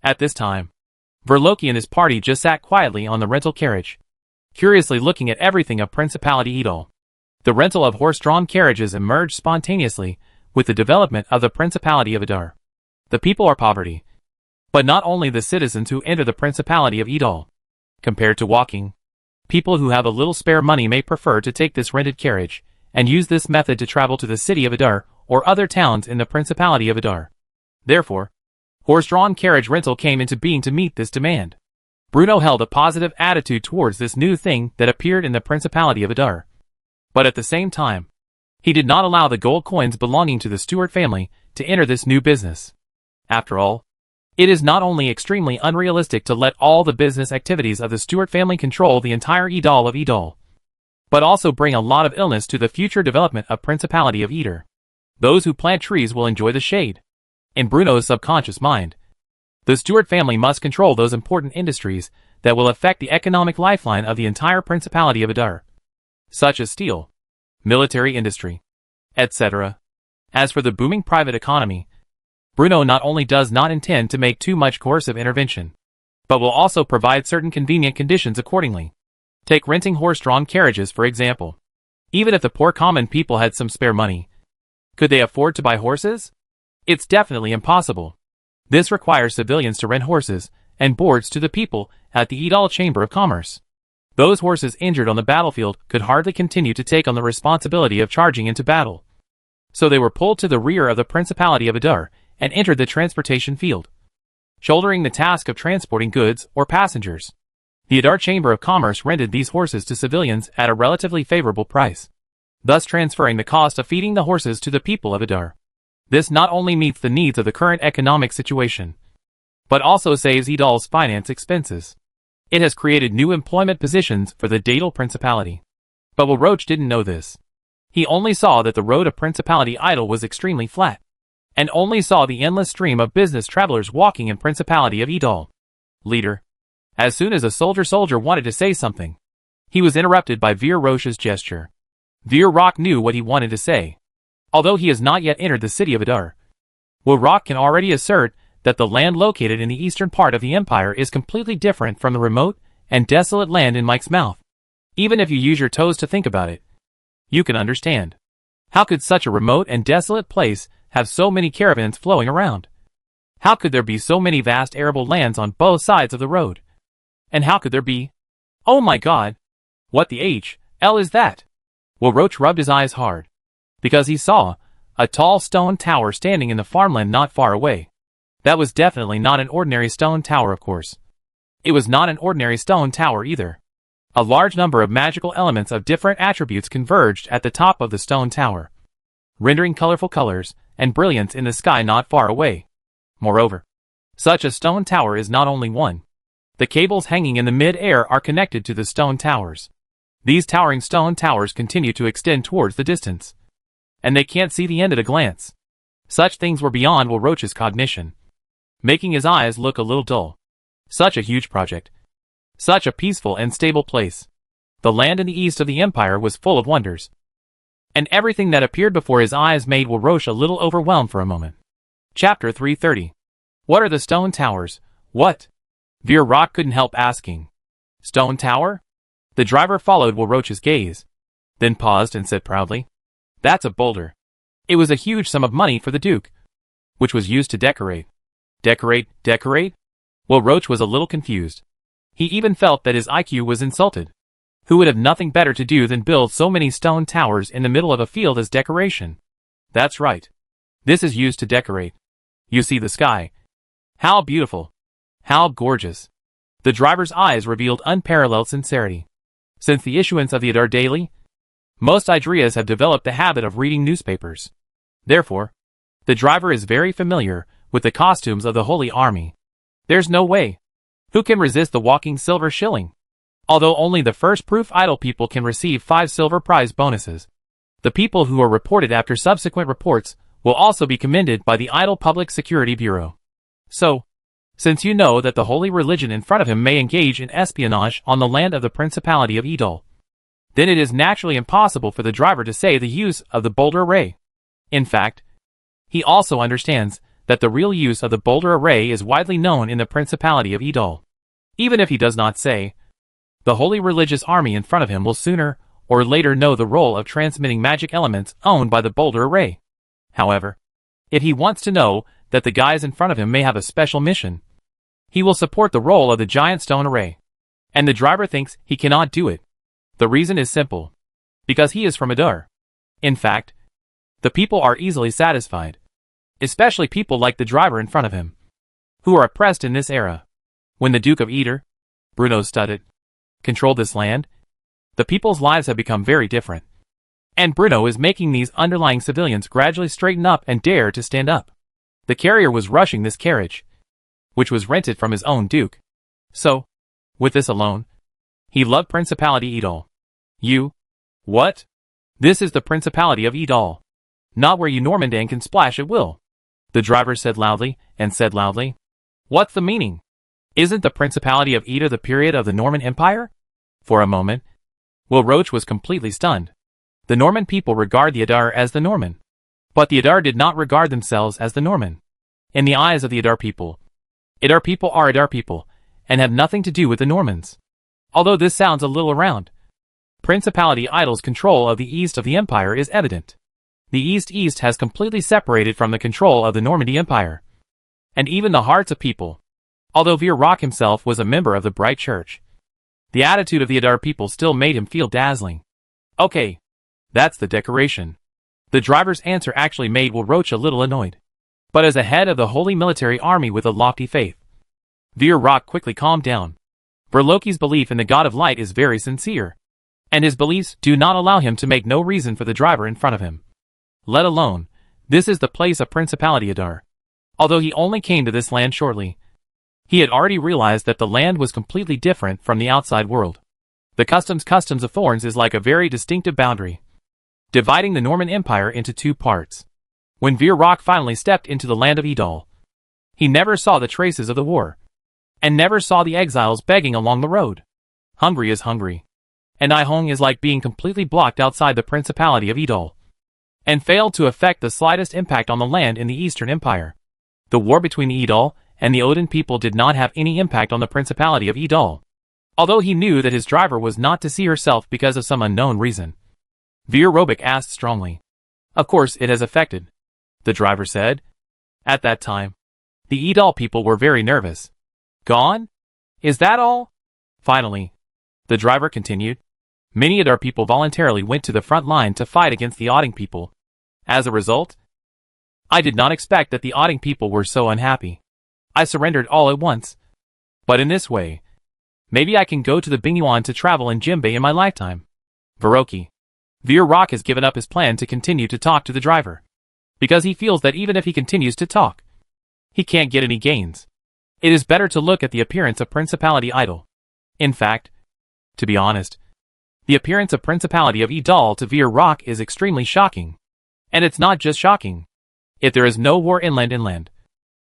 at this time, Verloki and his party just sat quietly on the rental carriage, curiously looking at everything of Principality Edal. The rental of horse-drawn carriages emerged spontaneously with the development of the Principality of Adar. The people are poverty, but not only the citizens who enter the Principality of Edal. Compared to walking, people who have a little spare money may prefer to take this rented carriage and use this method to travel to the city of Adar or other towns in the Principality of Adar. Therefore, horse-drawn carriage rental came into being to meet this demand. Bruno held a positive attitude towards this new thing that appeared in the Principality of Adar. But at the same time, he did not allow the gold coins belonging to the Stuart family to enter this new business. After all, it is not only extremely unrealistic to let all the business activities of the Stuart family control the entire Edal of Edal, but also bring a lot of illness to the future development of Principality of Eder. Those who plant trees will enjoy the shade. In Bruno's subconscious mind, the Stuart family must control those important industries that will affect the economic lifeline of the entire Principality of Adar, such as steel, military industry, etc. As for the booming private economy, Bruno not only does not intend to make too much coercive intervention, but will also provide certain convenient conditions accordingly. Take renting horse-drawn carriages for example. Even if the poor common people had some spare money, could they afford to buy horses? It's definitely impossible. This requires civilians to rent horses and boards to the people at the Edal Chamber of Commerce. Those horses injured on the battlefield could hardly continue to take on the responsibility of charging into battle. So they were pulled to the rear of the Principality of Adar and entered the transportation field, shouldering the task of transporting goods or passengers. The Adar Chamber of Commerce rented these horses to civilians at a relatively favorable price, thus transferring the cost of feeding the horses to the people of Adar. This not only meets the needs of the current economic situation, but also saves Edal's finance expenses. It has created new employment positions for the Dadal Principality. But Will Roach didn't know this. He only saw that the road of Principality Idol was extremely flat, and only saw the endless stream of business travelers walking in Principality of Idol. Leader. As soon as a soldier wanted to say something, he was interrupted by Veer Roche's gesture. Veer Rock knew what he wanted to say. Although he has not yet entered the city of Adar, Will Rock can already assert that the land located in the eastern part of the empire is completely different from the remote and desolate land in Mike's mouth. Even if you use your toes to think about it, you can understand. How could such a remote and desolate place have so many caravans flowing around? How could there be so many vast arable lands on both sides of the road? And how could there be? Oh my god! What the hell is that? Will Roach rubbed his eyes hard, because he saw a tall stone tower standing in the farmland not far away. That was definitely not an ordinary stone tower, of course. It was not an ordinary stone tower either. A large number of magical elements of different attributes converged at the top of the stone tower, rendering colorful colors and brilliance in the sky not far away. Moreover, such a stone tower is not only one. The cables hanging in the mid-air are connected to the stone towers. These towering stone towers continue to extend towards the distance, and they can't see the end at a glance. Such things were beyond Will Roach's cognition, making his eyes look a little dull. Such a huge project. Such a peaceful and stable place. The land in the east of the empire was full of wonders, and everything that appeared before his eyes made Will Roach a little overwhelmed for a moment. Chapter 330. What are the stone towers? What? Veer Rock couldn't help asking. Stone tower? The driver followed Will Roach's gaze, then paused and said proudly, "That's a boulder." It was a huge sum of money for the Duke, which was used to decorate. Decorate? Will Roach was a little confused. He even felt that his IQ was insulted. Who would have nothing better to do than build so many stone towers in the middle of a field as decoration? That's right. This is used to decorate. You see the sky. How beautiful. How gorgeous. The driver's eyes revealed unparalleled sincerity. Since the issuance of the Adar Daily, most Idrias have developed the habit of reading newspapers. Therefore, the driver is very familiar with the costumes of the Holy Army. There's no way. Who can resist the walking silver shilling? Although only the first proof idol people can receive 5 silver prize bonuses, the people who are reported after subsequent reports will also be commended by the Idol Public Security Bureau. So, since you know that the holy religion in front of him may engage in espionage on the land of the Principality of Idol, then it is naturally impossible for the driver to say the use of the boulder array. In fact, he also understands that the real use of the boulder array is widely known in the Principality of Idol. Even if he does not say, the holy religious army in front of him will sooner or later know the role of transmitting magic elements owned by the boulder array. However, if he wants to know that the guys in front of him may have a special mission, he will support the role of the giant stone array. And the driver thinks he cannot do it. The reason is simple. Because he is from Adar. In fact, the people are easily satisfied. Especially people like the driver in front of him, who are oppressed in this era. When the Duke of Eder, Bruno Studded, controlled this land, the people's lives have become very different. And Bruno is making these underlying civilians gradually straighten up and dare to stand up. The carrier was rushing this carriage, which was rented from his own Duke. So, with this alone, he loved Principality Idol. What? This is the Principality of Idol. Not where you Normandan can splash at will. The driver said loudly, and said loudly. What's the meaning? Isn't the Principality of Eder the period of the Norman Empire? For a moment, Will Roach was completely stunned. The Norman people regard the Adar as the Norman. But the Adar did not regard themselves as the Norman. In the eyes of the Adar people are Adar people, and have nothing to do with the Normans. Although this sounds a little around, Principality Idol's control of the east of the empire is evident. The East has completely separated from the control of the Normandy Empire, and even the hearts of people. Although Veer Rock himself was a member of the Bright Church, the attitude of the Adar people still made him feel dazzling. Okay, that's the decoration. The driver's answer actually made Will Roach a little annoyed. But as a head of the holy military army with a lofty faith, Veer Rock quickly calmed down. Verloki's belief in the God of Light is very sincere, and his beliefs do not allow him to make no reason for the driver in front of him. Let alone, this is the place of Principality Adar. Although he only came to this land shortly, he had already realized that the land was completely different from the outside world. The customs of thorns is like a very distinctive boundary, dividing the Norman Empire into two parts. When Veer Rock finally stepped into the land of Idol, he never saw the traces of the war, and never saw the exiles begging along the road. Hungry is hungry, and Ihong is like being completely blocked outside the Principality of Idol, and failed to affect the slightest impact on the land in the Eastern Empire. The war between the Idol and the Odin people did not have any impact on the Principality of Idol, although he knew that his driver was not to see herself because of some unknown reason. Veer Robic asked strongly. Of course it has affected, the driver said. At that time, the Idol people were very nervous. Gone? Is that all? Finally, the driver continued, many Adar people voluntarily went to the front line to fight against the Odin people. As a result, I did not expect that the Odin people were so unhappy. I surrendered all at once. But in this way, maybe I can go to the Bingyuan to travel in Jimbei in my lifetime. Varoki. Veer Rock has given up his plan to continue to talk to the driver, because he feels that even if he continues to talk, he can't get any gains. It is better to look at the appearance of Principality Idol. In fact, to be honest, the appearance of Principality of Idol to Veer Rock is extremely shocking. And it's not just shocking. If there is no war inland,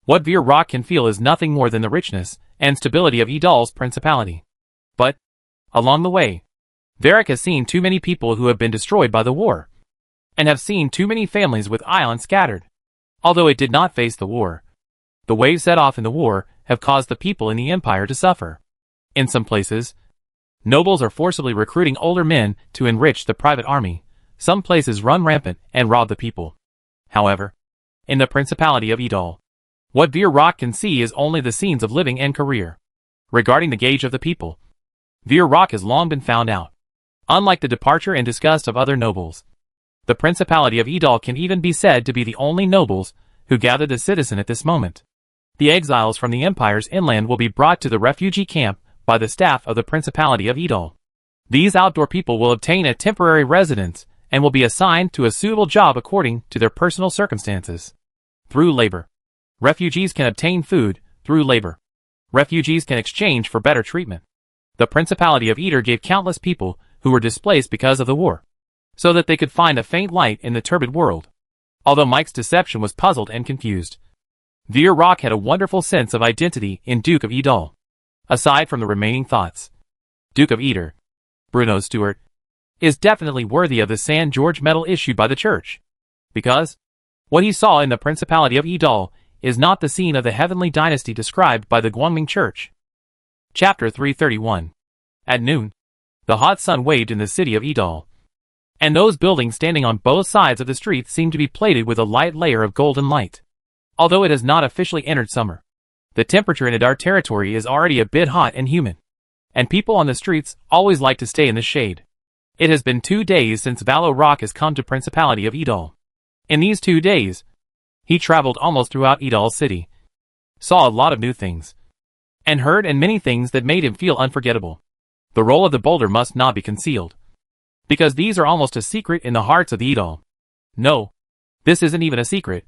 what Veer Rock can feel is nothing more than the richness and stability of Idol's principality. But, along the way, Varric has seen too many people who have been destroyed by the war, and have seen too many families with islands scattered. Although it did not face the war, the waves set off in the war have caused the people in the empire to suffer. In some places, nobles are forcibly recruiting older men to enrich the private army. Some places run rampant and rob the people. However, in the Principality of Idol, what Veer Rock can see is only the scenes of living and career. Regarding the gauge of the people, Veer Rock has long been found out. Unlike the departure and disgust of other nobles, the Principality of Idol can even be said to be the only nobles who gather the citizen at this moment. The exiles from the empire's inland will be brought to the refugee camp by the staff of the Principality of Idol. These outdoor people will obtain a temporary residence and will be assigned to a suitable job according to their personal circumstances. Through labor, refugees can obtain food. Through labor, refugees can exchange for better treatment. The Principality of Idol gave countless people who were displaced because of the war, so that they could find a faint light in the turbid world. Although Mike's deception was puzzled and confused, Veer Rock had a wonderful sense of identity in Duke of Idol. Aside from the remaining thoughts, Duke of Idol, Bruno Stewart, is definitely worthy of the San George medal issued by the church, because what he saw in the Principality of Idol is not the scene of the heavenly dynasty described by the Guangming Church. Chapter 331. At noon, the hot sun waved in the city of Idol, and those buildings standing on both sides of the street seemed to be plated with a light layer of golden light. Although it has not officially entered summer, the temperature in Adar territory is already a bit hot and humid, and people on the streets always like to stay in the shade. It has been 2 days since Valo Rock has come to Principality of Idol. In these 2 days, he traveled almost throughout Idol city, saw a lot of new things, and heard and many things that made him feel unforgettable. The role of the boulder must not be concealed, because these are almost a secret in the hearts of the Idol. No, this isn't even a secret.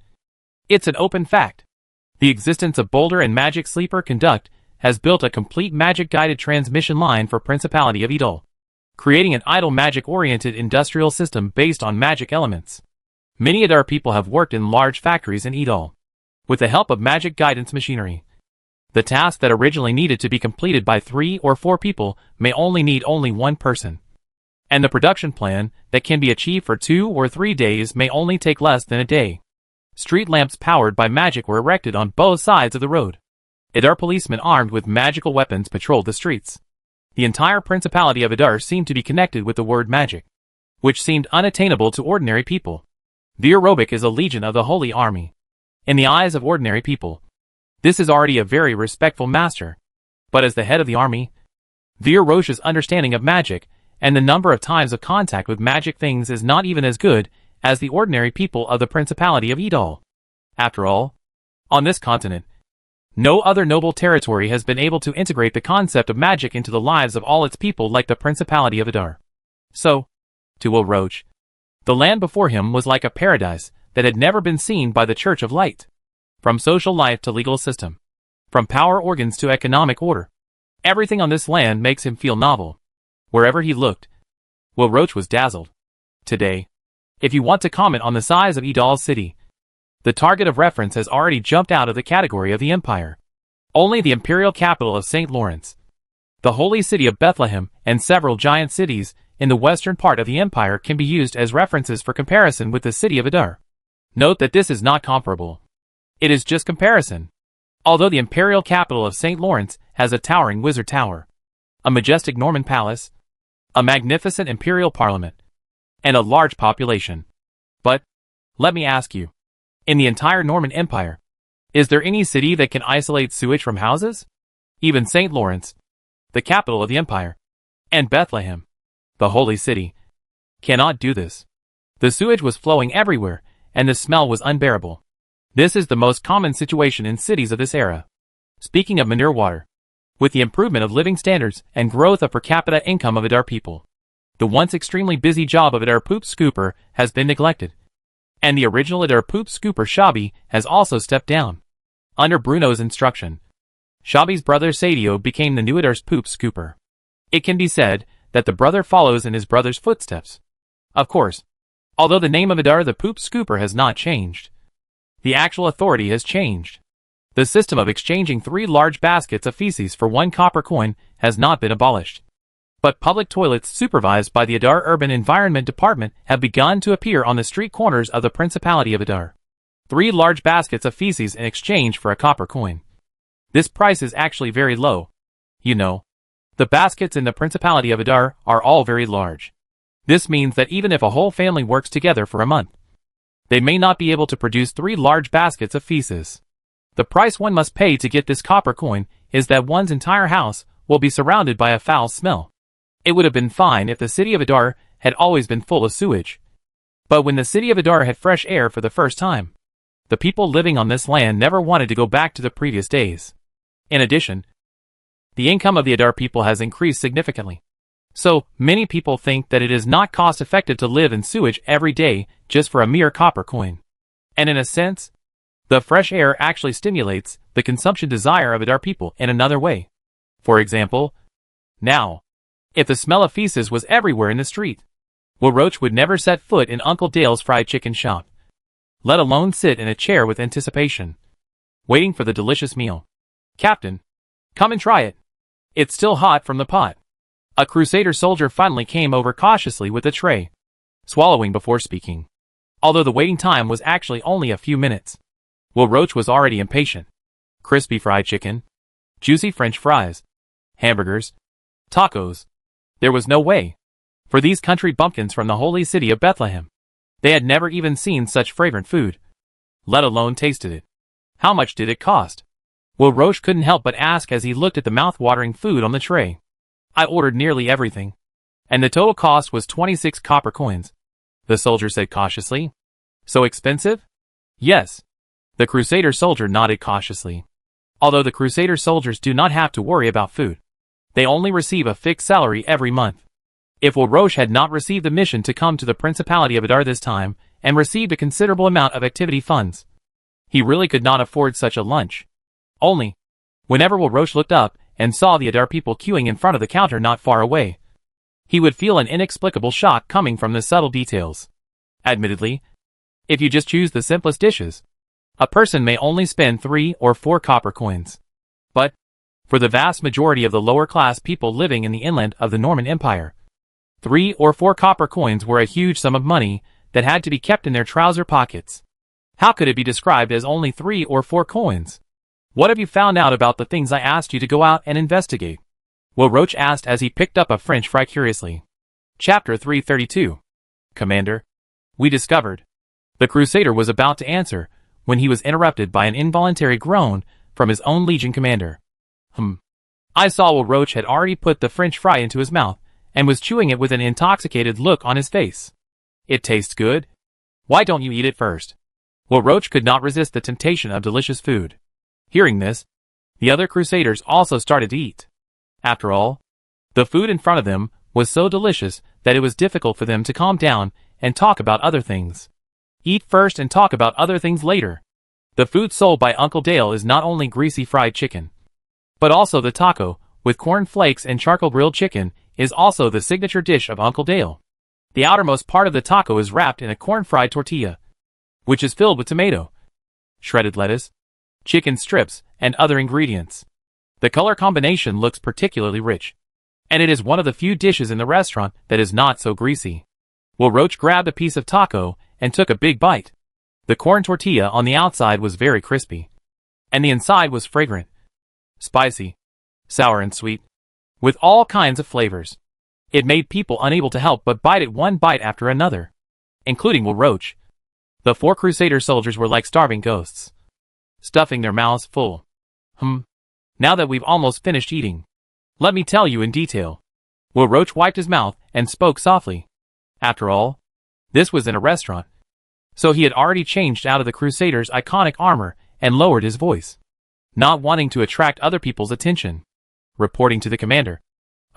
It's an open fact. The existence of Boulder and Magic Sleeper Conduct has built a complete magic-guided transmission line for Principality of Idol, creating an idle magic-oriented industrial system based on magic elements. Many Adar people have worked in large factories in Idol, with the help of magic guidance machinery. The task that originally needed to be completed by 3 or 4 people may only need only 1 person. And the production plan that can be achieved for 2 or 3 days may only take less than a day. Street lamps powered by magic were erected on both sides of the road. Adar policemen armed with magical weapons patrolled the streets. The entire Principality of Adar seemed to be connected with the word magic, which seemed unattainable to ordinary people. Veer Robic is a legion of the Holy Army. In the eyes of ordinary people, this is already a very respectful master. But as the head of the army, Veer Roche's understanding of magic and the number of times of contact with magic things is not even as good as the ordinary people of the Principality of Idol. After all, on this continent, no other noble territory has been able to integrate the concept of magic into the lives of all its people like the Principality of Adar. So, to Will Roach, the land before him was like a paradise that had never been seen by the Church of Light. From social life to legal system, from power organs to economic order, everything on this land makes him feel novel. Wherever he looked, Will Roach was dazzled. Today, if you want to comment on the size of Idol's city, the target of reference has already jumped out of the category of the empire. Only the imperial capital of St. Lawrence, the holy city of Bethlehem, and several giant cities in the western part of the empire can be used as references for comparison with the city of Adar. Note that this is not comparable. It is just comparison. Although the imperial capital of St. Lawrence has a towering wizard tower, a majestic Norman palace, a magnificent imperial parliament, and a large population. But, let me ask you, in the entire Norman Empire, is there any city that can isolate sewage from houses? Even St. Lawrence, the capital of the empire, and Bethlehem, the holy city, cannot do this. The sewage was flowing everywhere, and the smell was unbearable. This is the most common situation in cities of this era. Speaking of manure water, with the improvement of living standards and growth of per capita income of Adar people, the once extremely busy job of Adar poop scooper has been neglected, and the original Adar poop scooper Shabi has also stepped down. Under Bruno's instruction, Shabi's brother Sadio became the new Adar's poop scooper. It can be said that the brother follows in his brother's footsteps. Of course, although the name of Adar the poop scooper has not changed, the actual authority has changed. The system of exchanging 3 large baskets of feces for 1 copper coin has not been abolished. But public toilets supervised by the Adar Urban Environment Department have begun to appear on the street corners of the Principality of Adar. 3 large baskets of feces in exchange for a copper coin. This price is actually very low. You know, the baskets in the Principality of Adar are all very large. This means that even if a whole family works together for a month, they may not be able to produce 3 large baskets of feces. The price one must pay to get this copper coin is that one's entire house will be surrounded by a foul smell. It would have been fine if the city of Adar had always been full of sewage. But when the city of Adar had fresh air for the first time, the people living on this land never wanted to go back to the previous days. In addition, the income of the Adar people has increased significantly. So, many people think that it is not cost-effective to live in sewage every day just for a mere copper coin. And in a sense, the fresh air actually stimulates the consumption desire of Adar people in another way. For example, now, if the smell of feces was everywhere in the street, Will Roach would never set foot in Uncle Dale's fried chicken shop, let alone sit in a chair with anticipation, waiting for the delicious meal. Captain, come and try it. It's still hot from the pot. A Crusader soldier finally came over cautiously with a tray, swallowing before speaking. Although the waiting time was actually only a few minutes, Will Roach was already impatient. Crispy fried chicken, juicy French fries, hamburgers, tacos. There was no way. For these country bumpkins from the holy city of Bethlehem, they had never even seen such fragrant food, let alone tasted it. How much did it cost? Will Roach couldn't help but ask as he looked at the mouth-watering food on the tray. I ordered nearly everything, and the total cost was 26 copper coins, the soldier said cautiously. So expensive? Yes. The Crusader soldier nodded cautiously. Although the Crusader soldiers do not have to worry about food, they only receive a fixed salary every month. If Will Roach had not received the mission to come to the Principality of Adar this time, and received a considerable amount of activity funds, he really could not afford such a lunch. Only, whenever Will Roach looked up and saw the Adar people queuing in front of the counter not far away, he would feel an inexplicable shock coming from the subtle details. Admittedly, if you just choose the simplest dishes, a person may only spend 3 or 4 copper coins. But, for the vast majority of the lower-class people living in the inland of the Norman Empire, 3 or 4 copper coins were a huge sum of money that had to be kept in their trouser pockets. How could it be described as only 3 or 4 coins? What have you found out about the things I asked you to go out and investigate? Will Roach asked as he picked up a French fry curiously. Chapter 332. Commander, we discovered. The Crusader was about to answer, when he was interrupted by an involuntary groan from his own Legion commander. I saw Will Roach had already put the French fry into his mouth, and was chewing it with an intoxicated look on his face. It tastes good. Why don't you eat it first? Will Roach could not resist the temptation of delicious food. Hearing this, the other Crusaders also started to eat. After all, the food in front of them was so delicious that it was difficult for them to calm down and talk about other things. Eat first and talk about other things later. The food sold by Uncle Dale is not only greasy fried chicken, but also the taco, with corn flakes and charcoal grilled chicken, is also the signature dish of Uncle Dale. The outermost part of the taco is wrapped in a corn-fried tortilla, which is filled with tomato, shredded lettuce, chicken strips, and other ingredients. The color combination looks particularly rich, and it is one of the few dishes in the restaurant that is not so greasy. Will Roach grabbed a piece of taco and took a big bite. The corn tortilla on the outside was very crispy, and the inside was fragrant, spicy, sour and sweet, with all kinds of flavors. It made people unable to help but bite it one bite after another, including Will Roach. The 4 Crusader soldiers were like starving ghosts, stuffing their mouths full. Now that we've almost finished eating, let me tell you in detail. Will Roach wiped his mouth and spoke softly. After all, this was in a restaurant, so he had already changed out of the Crusaders' iconic armor and lowered his voice, not wanting to attract other people's attention. Reporting to the commander.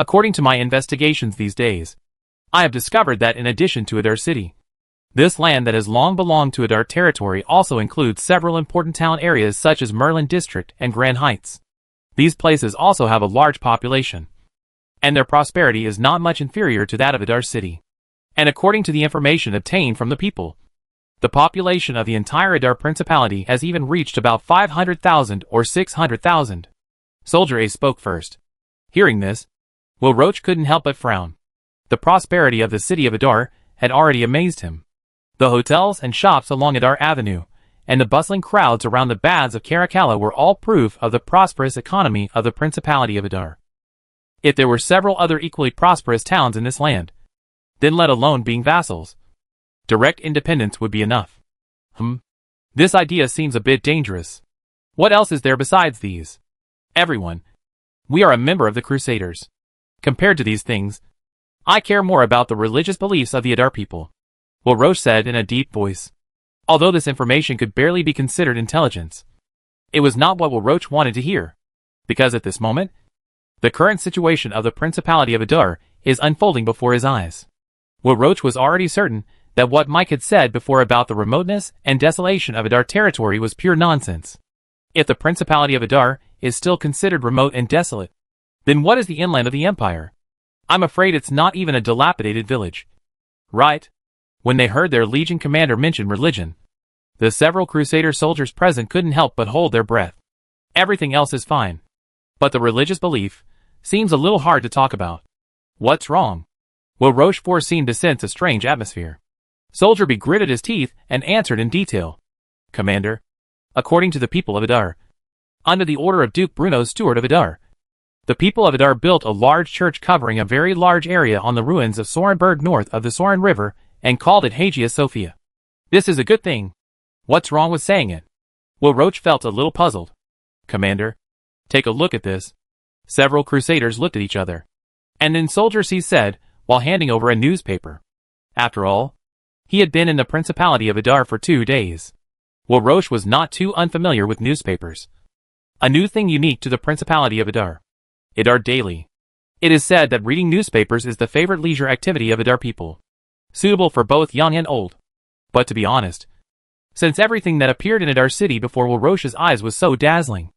According to my investigations these days, I have discovered that in addition to Adar City, this land that has long belonged to Adar territory also includes several important town areas such as Merlin District and Grand Heights. These places also have a large population, and their prosperity is not much inferior to that of Adar City. And according to the information obtained from the people, the population of the entire Adar Principality has even reached about 500,000 or 600,000. Soldier A spoke first. Hearing this, Will Roach couldn't help but frown. The prosperity of the city of Adar had already amazed him. The hotels and shops along Adar Avenue, and the bustling crowds around the baths of Caracalla were all proof of the prosperous economy of the Principality of Adar. If there were several other equally prosperous towns in this land, then let alone being vassals, direct independence would be enough. This idea seems a bit dangerous. What else is there besides these? Everyone. We are a member of the Crusaders. Compared to these things, I care more about the religious beliefs of the Adar people, Will Roach said in a deep voice. Although this information could barely be considered intelligence, it was not what Will Roach wanted to hear, because at this moment, the current situation of the Principality of Adar is unfolding before his eyes. Will Roach was already certain that what Mike had said before about the remoteness and desolation of Adar territory was pure nonsense. If the Principality of Adar is still considered remote and desolate, then what is the inland of the empire? I'm afraid it's not even a dilapidated village. Right? When they heard their legion commander mention religion, the several Crusader soldiers present couldn't help but hold their breath. Everything else is fine, but the religious belief seems a little hard to talk about. What's wrong? Will Roach seemed to sense a strange atmosphere. Soldier B gritted his teeth and answered in detail. Commander, according to the people of Adar, under the order of Duke Bruno Stewart of Adar, the people of Adar built a large church covering a very large area on the ruins of Sorenburg north of the Soren River and called it Hagia Sophia. This is a good thing. What's wrong with saying it? Will Roach felt a little puzzled. Commander, take a look at this. Several Crusaders looked at each other. And then Soldier C said, while handing over a newspaper. After all, he had been in the Principality of Adar for 2 days. Will Roach was not too unfamiliar with newspapers. A new thing unique to the Principality of Adar. Adar Daily. It is said that reading newspapers is the favorite leisure activity of Adar people, suitable for both young and old. But to be honest, since everything that appeared in Adar City before Will Roach's eyes was so dazzling,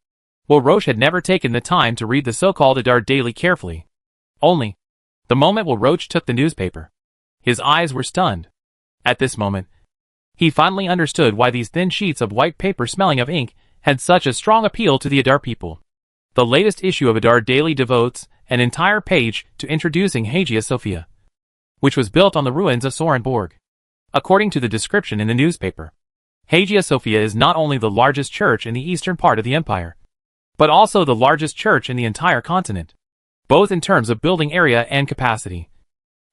Will Roach had never taken the time to read the so-called Adar Daily carefully. Only, the moment Will Roach took the newspaper, his eyes were stunned. At this moment, he finally understood why these thin sheets of white paper smelling of ink had such a strong appeal to the Adar people. The latest issue of Adar Daily devotes an entire page to introducing Hagia Sophia, which was built on the ruins of Sorenborg. According to the description in the newspaper, Hagia Sophia is not only the largest church in the eastern part of the empire, but also the largest church in the entire continent, both in terms of building area and capacity.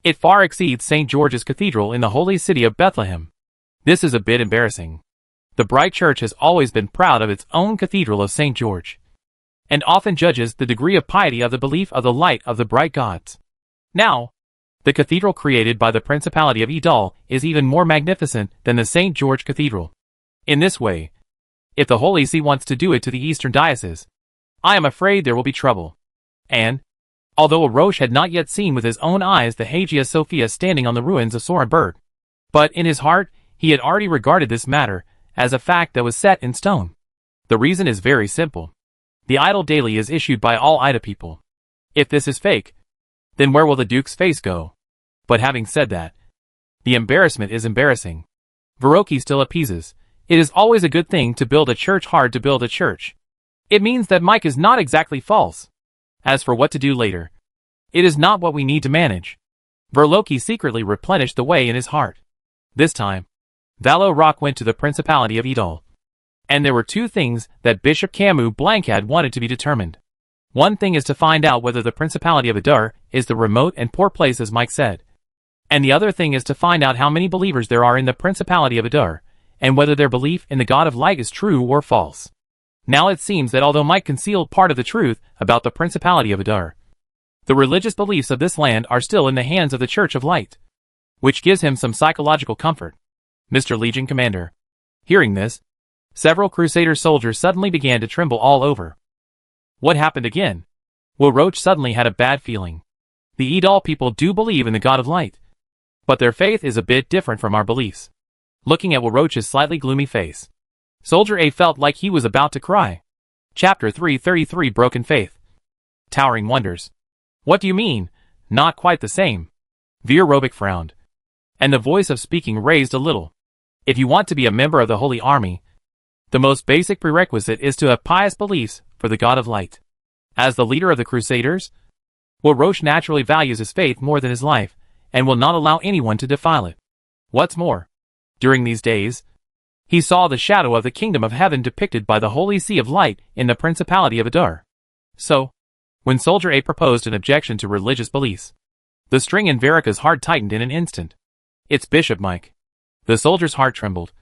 It far exceeds St. George's Cathedral in the holy city of Bethlehem. This is a bit embarrassing. The Bright Church has always been proud of its own Cathedral of St. George, and often judges the degree of piety of the belief of the light of the bright gods. Now, the cathedral created by the Principality of Edal is even more magnificent than the St. George Cathedral. In this way, if the Holy See wants to do it to the Eastern Diocese, I am afraid there will be trouble. And, although Roche had not yet seen with his own eyes the Hagia Sophia standing on the ruins of Sorenburg, but in his heart he had already regarded this matter as a fact that was set in stone. The reason is very simple. The Idol Daily is issued by all Ida people. If this is fake, Then where will the Duke's face go? But having said that, the embarrassment is embarrassing. Veroki still appeases. It is always a good thing to build a church hard to build a church. It means that Mike is not exactly false. As for what to do later, it is not what we need to manage. Verloki secretly replenished the way in his heart. This time, Valo Rock went to the Principality of Idol. And there were two things that Bishop Camus Blancad wanted to be determined. One thing is to find out whether the Principality of Adar is the remote and poor place as Mike said. And the other thing is to find out how many believers there are in the Principality of Adar, and whether their belief in the God of Light is true or false. Now it seems that although Mike concealed part of the truth about the Principality of Adar, the religious beliefs of this land are still in the hands of the Church of Light, which gives him some psychological comfort. Mr. Legion Commander. Hearing this, several Crusader soldiers suddenly began to tremble all over. What happened again? Will Roach suddenly had a bad feeling. The Idol people do believe in the God of Light, but their faith is a bit different from our beliefs. Looking at Will Roach's slightly gloomy face, Soldier A felt like he was about to cry. Chapter 333 Broken Faith. Towering Wonders. What do you mean? Not quite the same. Veer Robic frowned, and the voice of speaking raised a little. If you want to be a member of the Holy Army, the most basic prerequisite is to have pious beliefs for the God of Light. As the leader of the Crusaders, Will Roach naturally values his faith more than his life, and will not allow anyone to defile it. What's more, during these days, he saw the shadow of the kingdom of heaven depicted by the Holy Sea of Light in the Principality of Adar. So, when Soldier A proposed an objection to religious beliefs, the string in Verica's heart tightened in an instant. It's Bishop Mike. The soldier's heart trembled,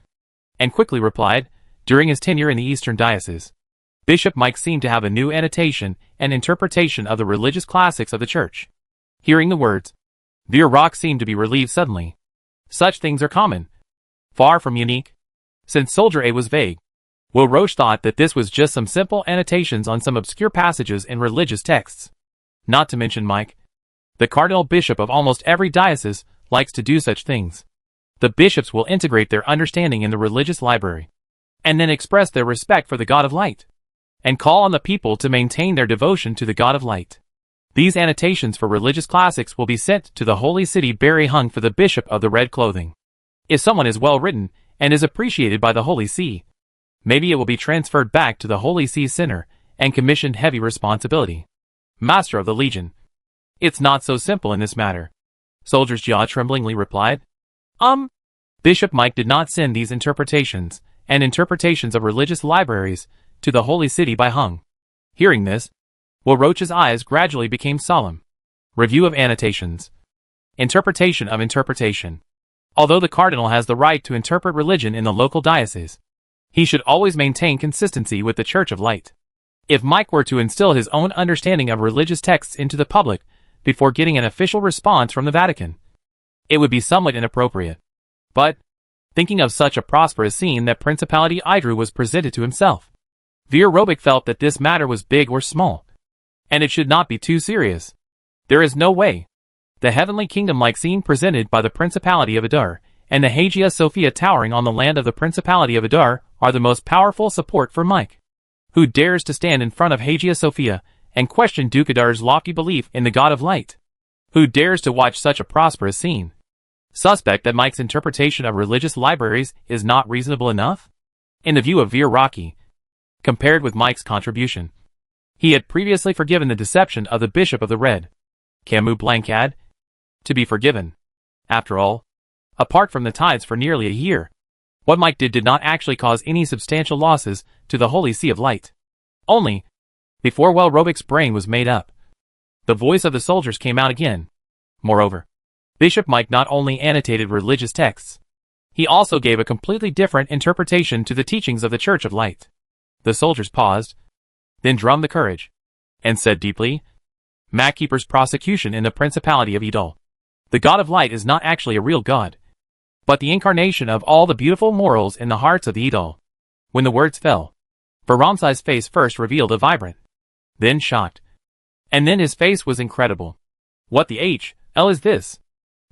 and quickly replied, during his tenure in the Eastern Diocese, Bishop Mike seemed to have a new annotation and interpretation of the religious classics of the Church. Hearing the words, Veer Rock seemed to be relieved suddenly. Such things are common, far from unique. Since Soldier A was vague, Will Roach thought that this was just some simple annotations on some obscure passages in religious texts. Not to mention Mike, the Cardinal Bishop of almost every diocese, likes to do such things. The bishops will integrate their understanding in the religious library, and then express their respect for the God of Light, and call on the people to maintain their devotion to the God of Light. These annotations for religious classics will be sent to the Holy City Barry hung for the Bishop of the Red Clothing. If someone is well written and is appreciated by the Holy See, maybe it will be transferred back to the Holy See Center and commissioned heavy responsibility. Master of the Legion. It's not so simple in this matter. Soldier's jaw tremblingly replied. Bishop Mike did not send these interpretations and interpretations of religious libraries to the Holy City by Hung. Hearing this, Will Roach's eyes gradually became solemn. Review of annotations. Interpretation of interpretation. Although the cardinal has the right to interpret religion in the local diocese, he should always maintain consistency with the Church of Light. If Mike were to instill his own understanding of religious texts into the public before getting an official response from the Vatican, it would be somewhat inappropriate. But, thinking of such a prosperous scene that Principality Idru was presented to himself, Veer Robic felt that this matter was big or small, and it should not be too serious. There is no way. The heavenly kingdom-like scene presented by the Principality of Adar and the Hagia Sophia towering on the land of the Principality of Adar are the most powerful support for Mike. Who dares to stand in front of Hagia Sophia and question Duke Adar's lofty belief in the God of Light? Who dares to watch such a prosperous scene? Suspect that Mike's interpretation of religious libraries is not reasonable enough? In the view of Veer Rocky, compared with Mike's contribution, he had previously forgiven the deception of the Bishop of the Red, Camus Blancad, to be forgiven. After all, apart from the tithes for nearly a year, what Mike did not actually cause any substantial losses to the Holy See of Light. Only, before Will Robic's brain was made up, the voice of the soldiers came out again. Moreover, Bishop Mike not only annotated religious texts, he also gave a completely different interpretation to the teachings of the Church of Light. The soldiers paused, then drummed the courage, and said deeply, Mackeeper's prosecution in the Principality of Idol. The God of Light is not actually a real God, but the incarnation of all the beautiful morals in the hearts of the Idol. When the words fell, Baramsai's face first revealed a vibrant, then shocked, and then his face was incredible. What the hell is this?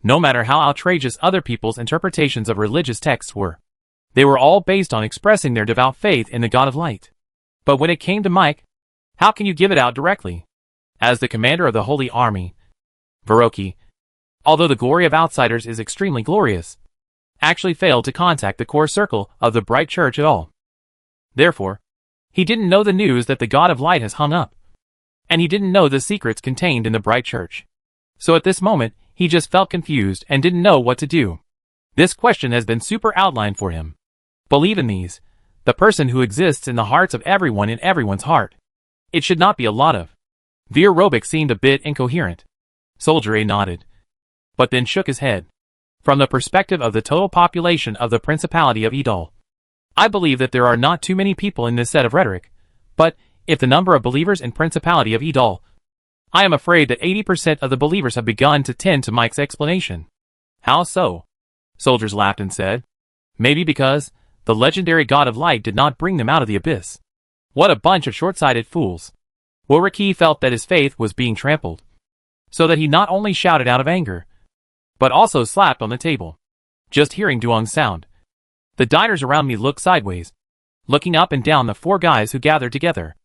No matter how outrageous other people's interpretations of religious texts were, they were all based on expressing their devout faith in the God of Light. But when it came to Mike, how can you give it out directly? As the commander of the Holy Army, Veroki, although the glory of outsiders is extremely glorious, actually failed to contact the core circle of the Bright Church at all. Therefore, he didn't know the news that the God of Light has hung up. And he didn't know the secrets contained in the Bright Church. So at this moment, he just felt confused and didn't know what to do. This question has been super outlined for him. Believe in these, the person who exists in the hearts of everyone in everyone's heart. It should not be a lot of. Veer Robic seemed a bit incoherent. Soldier A nodded, but then shook his head. From the perspective of the total population of the Principality of Idol, I believe that there are not too many people in this set of rhetoric, but if the number of believers in Principality of Idol, I am afraid that 80% of the believers have begun to tend to Mike's explanation. How so? Soldiers laughed and said, maybe because the legendary God of Light did not bring them out of the abyss. What a bunch of short-sighted fools. Warwick felt that his faith was being trampled, so that he not only shouted out of anger, but also slapped on the table. Just hearing Duong's sound, the diners around me looked sideways, looking up and down the four guys who gathered together.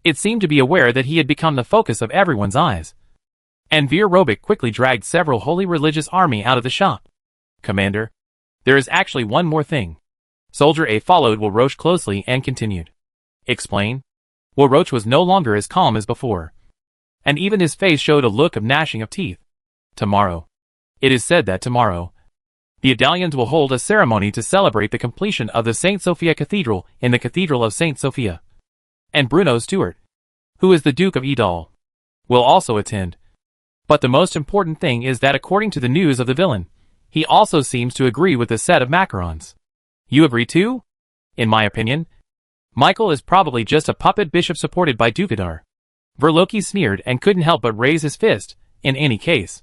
It seemed to be aware that he had become the focus of everyone's eyes. And Veer Robic quickly dragged several holy religious army out of the shop. Commander, there is actually one more thing. Soldier A followed Will Roach closely and continued. Explain? Will Roach was no longer as calm as before, and even his face showed a look of gnashing of teeth. Tomorrow. It is said that tomorrow, the Idalians will hold a ceremony to celebrate the completion of the St. Sophia Cathedral in the Cathedral of St. Sophia. And Bruno Stewart, who is the Duke of Idol, will also attend. But the most important thing is that according to the news of the villain, he also seems to agree with the set of macarons. You agree too? In my opinion, Michael is probably just a puppet bishop supported by Dukadar. Verloki sneered and couldn't help but raise his fist. In any case,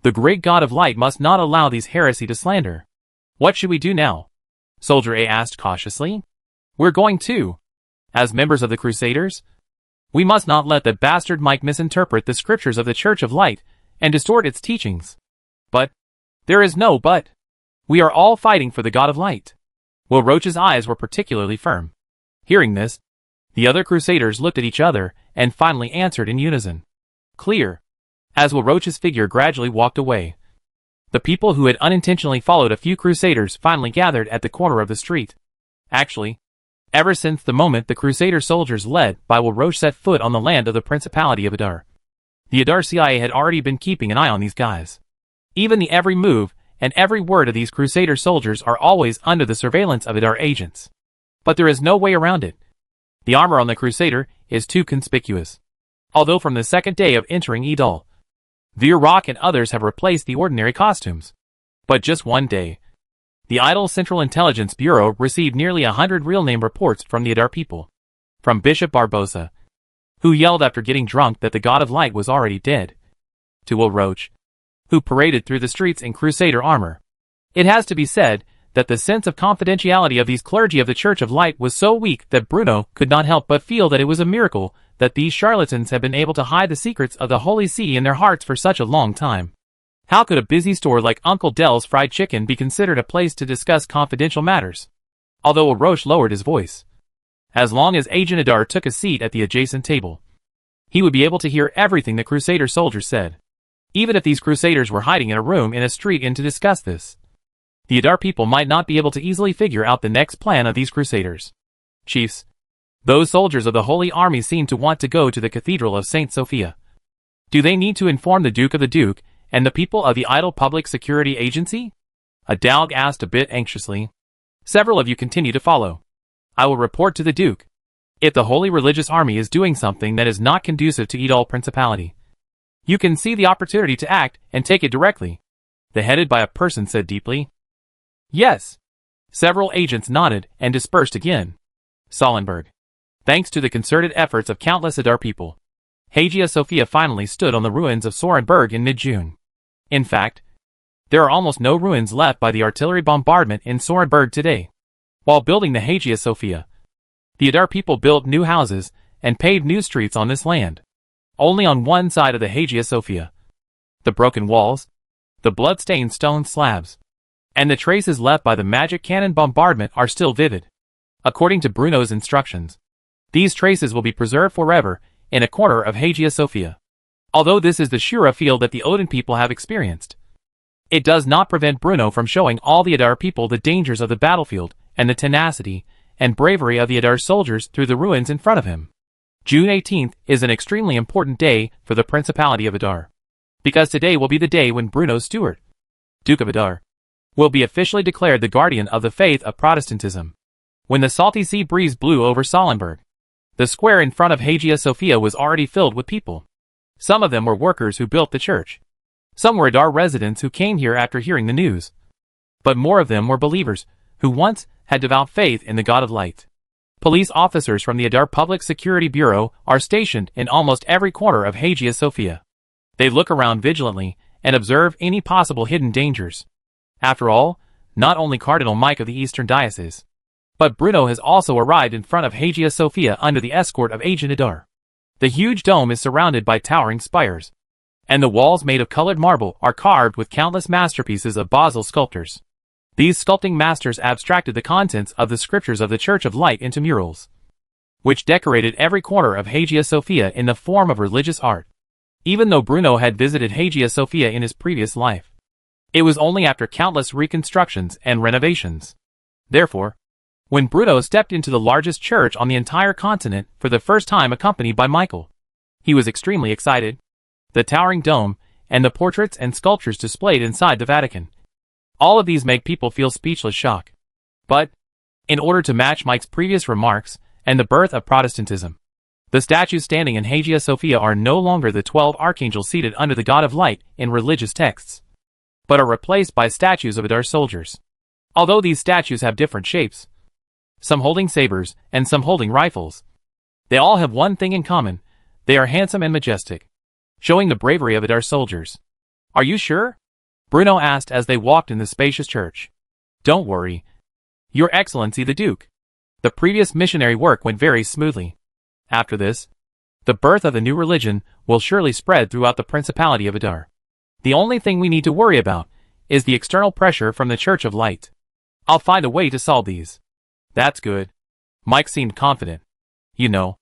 the great God of Light must not allow these heresy to slander. What should we do now? Soldier A asked cautiously. We're going to. As members of the Crusaders, we must not let that bastard Mike misinterpret the scriptures of the Church of Light and distort its teachings. But, there is no but. We are all fighting for the God of Light. Will Roach's eyes were particularly firm. Hearing this, the other Crusaders looked at each other and finally answered in unison. Clear. As Will Roach's figure gradually walked away, the people who had unintentionally followed a few Crusaders finally gathered at the corner of the street. Actually, ever since the moment the Crusader soldiers led by Will Roach set foot on the land of the Principality of Adar, the Adar CIA had already been keeping an eye on these guys. Even the every move and every word of these Crusader soldiers are always under the surveillance of Adar agents. But there is no way around it. The armor on the Crusader is too conspicuous. Although from the second day of entering Idol, Veer Rock and others have replaced the ordinary costumes. But just one day, the Idol Central Intelligence Bureau received nearly 100 real-name reports from the Adar people. From Bishop Barbosa, who yelled after getting drunk that the God of Light was already dead, to Will Roach, who paraded through the streets in Crusader armor. It has to be said that the sense of confidentiality of these clergy of the Church of Light was so weak that Bruno could not help but feel that it was a miracle that these charlatans had been able to hide the secrets of the Holy See in their hearts for such a long time. How could a busy store like Uncle Dell's Fried Chicken be considered a place to discuss confidential matters? Although Roche lowered his voice. As long as Agent Adar took a seat at the adjacent table, he would be able to hear everything the Crusader soldiers said. Even if these Crusaders were hiding in a room in a street and to discuss this, the Adar people might not be able to easily figure out the next plan of these Crusaders. Chiefs, those soldiers of the Holy Army seem to want to go to the Cathedral of St. Sophia. Do they need to inform the Duke of the Duke and the people of the Idol Public Security Agency? Adalg asked a bit anxiously. Several of you continue to follow. I will report to the Duke if the Holy Religious Army is doing something that is not conducive to Idol Principality. You can see the opportunity to act and take it directly. The headed by a person said deeply. Yes. Several agents nodded and dispersed again. Solenberg. Thanks to the concerted efforts of countless Adar people, Hagia Sophia finally stood on the ruins of Sorenberg in mid-June. In fact, there are almost no ruins left by the artillery bombardment in Sorenberg today. While building the Hagia Sophia, the Adar people built new houses and paved new streets on this land. Only on one side of the Hagia Sophia, the broken walls, the blood-stained stone slabs, and the traces left by the magic cannon bombardment are still vivid. According to Bruno's instructions, these traces will be preserved forever in a corner of Hagia Sophia. Although this is the Shura field that the Odin people have experienced, it does not prevent Bruno from showing all the Adar people the dangers of the battlefield and the tenacity and bravery of the Adar soldiers through the ruins in front of him. June 18th is an extremely important day for the Principality of Adar, because today will be the day when Bruno Stewart, Duke of Adar, will be officially declared the guardian of the faith of Protestantism. When the salty sea breeze blew over Salenberg, the square in front of Hagia Sophia was already filled with people. Some of them were workers who built the church. Some were Adar residents who came here after hearing the news. But more of them were believers, who once had devout faith in the God of Light. Police officers from the Adar Public Security Bureau are stationed in almost every corner of Hagia Sophia. They look around vigilantly and observe any possible hidden dangers. After all, not only Cardinal Mike of the Eastern Diocese, but Bruno has also arrived in front of Hagia Sophia under the escort of Agent Adar. The huge dome is surrounded by towering spires, and the walls made of colored marble are carved with countless masterpieces of Basel sculptors. These sculpting masters abstracted the contents of the scriptures of the Church of Light into murals, which decorated every corner of Hagia Sophia in the form of religious art. Even though Bruno had visited Hagia Sophia in his previous life, it was only after countless reconstructions and renovations. Therefore, when Bruno stepped into the largest church on the entire continent for the first time accompanied by Michael, he was extremely excited. The towering dome, and the portraits and sculptures displayed inside the Vatican. All of these make people feel speechless shock. But, in order to match Mike's previous remarks and the birth of Protestantism, the statues standing in Hagia Sophia are no longer the 12 archangels seated under the God of Light in religious texts, but are replaced by statues of Adar soldiers. Although these statues have different shapes, some holding sabers and some holding rifles, they all have one thing in common: they are handsome and majestic, showing the bravery of Adar soldiers. "Are you sure?" Bruno asked as they walked in the spacious church. "Don't worry, Your Excellency the Duke. The previous missionary work went very smoothly. After this, the birth of the new religion will surely spread throughout the Principality of Adar. The only thing we need to worry about is the external pressure from the Church of Light. I'll find a way to solve these." "That's good." Mike seemed confident. You know,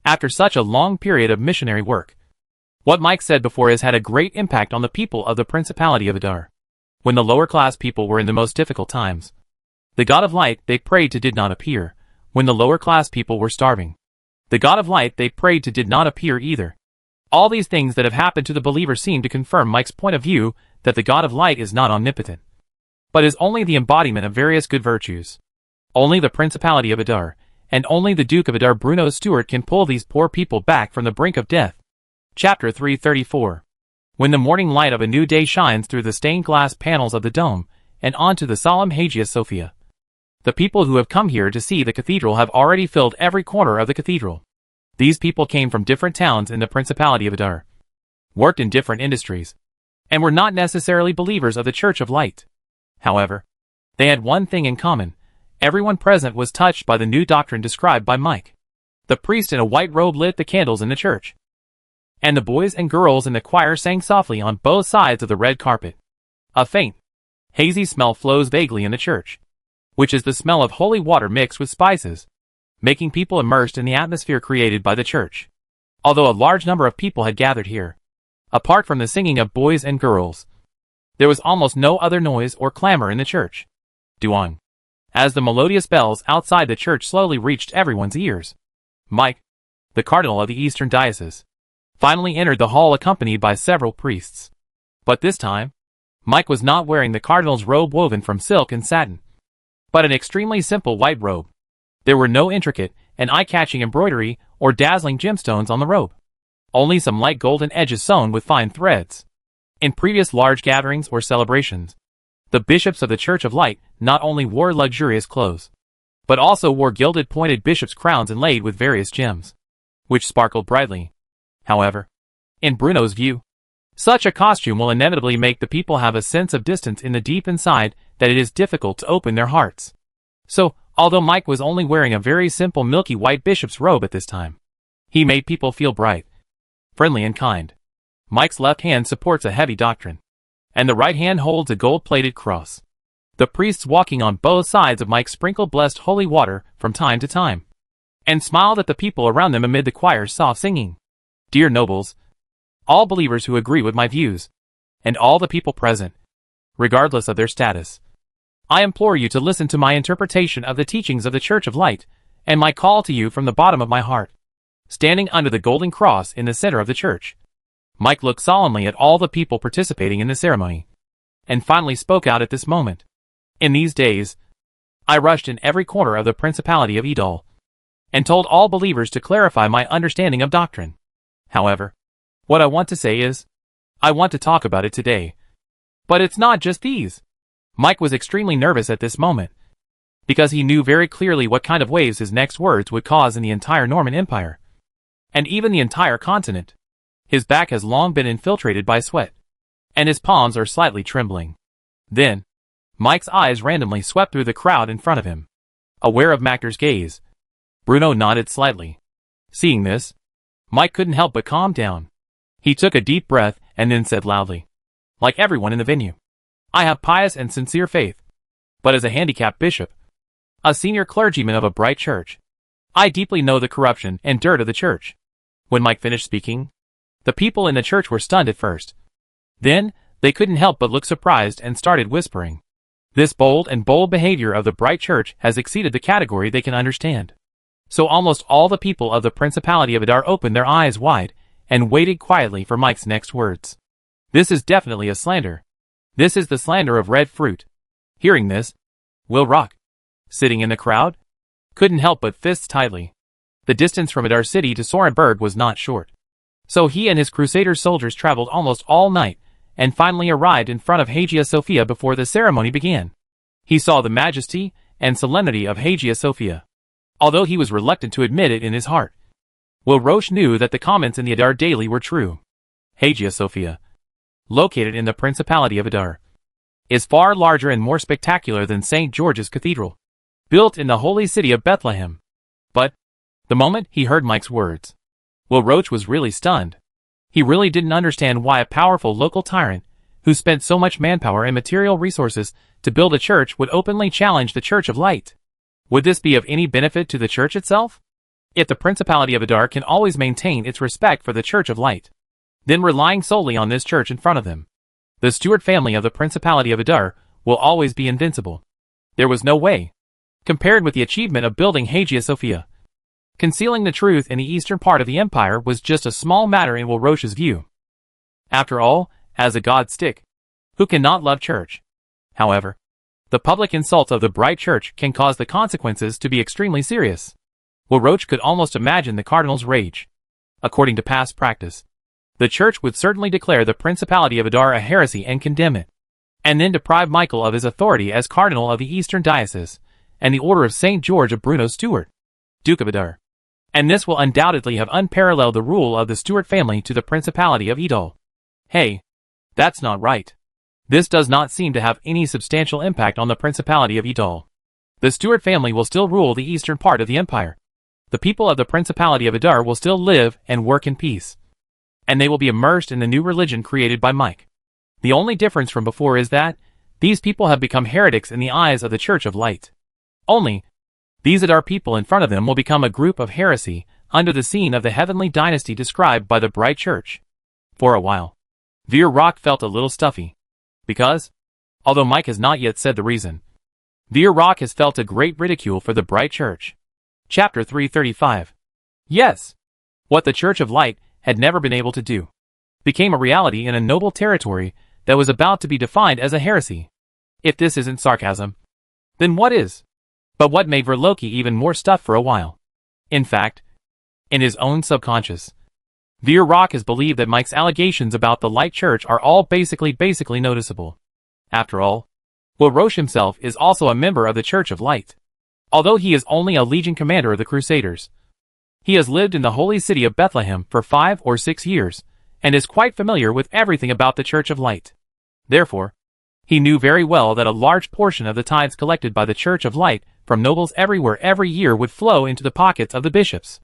after such a long period of missionary work, what Mike said before has had a great impact on the people of the Principality of Adar. When the lower class people were in the most difficult times, the God of Light they prayed to did not appear. When the lower class people were starving, the God of Light they prayed to did not appear either. All these things that have happened to the believer seem to confirm Mike's point of view that the God of Light is not omnipotent, but is only the embodiment of various good virtues. Only the Principality of Adar, and only the Duke of Adar Bruno Stewart can pull these poor people back from the brink of death. Chapter 334. When the morning light of a new day shines through the stained glass panels of the dome, and onto the solemn Hagia Sophia, the people who have come here to see the cathedral have already filled every corner of the cathedral. These people came from different towns in the Principality of Adar, worked in different industries, and were not necessarily believers of the Church of Light. However, they had one thing in common: everyone present was touched by the new doctrine described by Mike. The priest in a white robe lit the candles in the church, and the boys and girls in the choir sang softly on both sides of the red carpet. A faint, hazy smell flows vaguely in the church, which is the smell of holy water mixed with spices, making people immersed in the atmosphere created by the church. Although a large number of people had gathered here, apart from the singing of boys and girls, there was almost no other noise or clamor in the church. Duang. As the melodious bells outside the church slowly reached everyone's ears, Mike, the Cardinal of the Eastern Diocese, finally entered the hall accompanied by several priests. But this time, Mike was not wearing the Cardinal's robe woven from silk and satin, but an extremely simple white robe. There were no intricate and eye-catching embroidery or dazzling gemstones on the robe, only some light golden edges sewn with fine threads. In previous large gatherings or celebrations, the bishops of the Church of Light not only wore luxurious clothes, but also wore gilded pointed bishop's crowns inlaid with various gems, which sparkled brightly. However, in Bruno's view, such a costume will inevitably make the people have a sense of distance in the deep inside that it is difficult to open their hearts. So, although Mike was only wearing a very simple milky white bishop's robe at this time, he made people feel bright, friendly and kind. Mike's left hand supports a heavy doctrine, and the right hand holds a gold-plated cross. The priests walking on both sides of Mike sprinkled blessed holy water from time to time, and smiled at the people around them amid the choir's soft singing. "Dear nobles, all believers who agree with my views, and all the people present, regardless of their status. I implore you to listen to my interpretation of the teachings of the Church of Light, and my call to you from the bottom of my heart. Standing under the golden cross in the center of the church, Mike looked solemnly at all the people participating in the ceremony, and finally spoke out at this moment. In these days, I rushed in every corner of the Principality of Edol, and told all believers to clarify my understanding of doctrine. However, what I want to say is, I want to talk about it today. But it's not just these. Mike was extremely nervous at this moment, because he knew very clearly what kind of waves his next words would cause in the entire Norman Empire, and even the entire continent. His back has long been infiltrated by sweat, and his palms are slightly trembling. Then, Mike's eyes randomly swept through the crowd in front of him. Aware of Mactor's gaze, Bruno nodded slightly. Seeing this, Mike couldn't help but calm down. He took a deep breath and then said loudly, like everyone in the venue, I have pious and sincere faith, but as a handicapped bishop, a senior clergyman of a bright church, I deeply know the corruption and dirt of the church. When Mike finished speaking, the people in the church were stunned at first. Then, they couldn't help but look surprised and started whispering. This bold behavior of the bright church has exceeded the category they can understand. So almost all the people of the Principality of Adar opened their eyes wide and waited quietly for Mike's next words. This is definitely a slander. This is the slander of red fruit. Hearing this, Will Rock, sitting in the crowd, couldn't help but fists tightly. The distance from Adar City to Sorenburg was not short. So he and his Crusader soldiers traveled almost all night and finally arrived in front of Hagia Sophia before the ceremony began. He saw the majesty and solemnity of Hagia Sophia, although he was reluctant to admit it in his heart. Will Roche knew that the comments in the Adar Daily were true. Hagia Sophia, located in the Principality of Adar, is far larger and more spectacular than St. George's Cathedral, built in the holy city of Bethlehem. But, the moment he heard Mike's words, Will Roche was really stunned. He really didn't understand why a powerful local tyrant, who spent so much manpower and material resources to build a church, would openly challenge the Church of Light. Would this be of any benefit to the church itself? If the Principality of Adar can always maintain its respect for the Church of Light, then relying solely on this church in front of them, the Stuart family of the Principality of Adar will always be invincible. There was no way, compared with the achievement of building Hagia Sophia. Concealing the truth in the eastern part of the empire was just a small matter in Will Roche's view. After all, as a god stick, who cannot love church? However, the public insult of the bright church can cause the consequences to be extremely serious. Will Roche could almost imagine the cardinal's rage. According to past practice, the church would certainly declare the Principality of Adar a heresy and condemn it, and then deprive Michael of his authority as cardinal of the Eastern Diocese, and the order of St. George of Bruno Stuart, Duke of Adar. And this will undoubtedly have unparalleled the rule of the Stuart family to the Principality of Edol. Hey, that's not right. This does not seem to have any substantial impact on the Principality of Edol. The Stuart family will still rule the eastern part of the empire. The people of the Principality of Adar will still live and work in peace, and they will be immersed in the new religion created by Mike. The only difference from before is that these people have become heretics in the eyes of the Church of Light. Only, these Adar people in front of them will become a group of heresy under the scene of the heavenly dynasty described by the bright church. For a while, Veer Rock felt a little stuffy, because, although Mike has not yet said the reason, Veer Rock has felt a great ridicule for the bright church. Chapter 335. Yes, what the Church of Light had never been able to do became a reality in a noble territory that was about to be defined as a heresy. If this isn't sarcasm, then what is? But what made Verloki even more stuffed for a while? In fact, in his own subconscious, Veer Rock has believed that Mike's allegations about the Light Church are all basically noticeable. After all, Will Roche himself is also a member of the Church of Light. Although he is only a legion commander of the Crusaders, he has lived in the holy city of Bethlehem for 5 or 6 years, and is quite familiar with everything about the Church of Light. Therefore, he knew very well that a large portion of the tithes collected by the Church of Light from nobles everywhere every year would flow into the pockets of the bishops.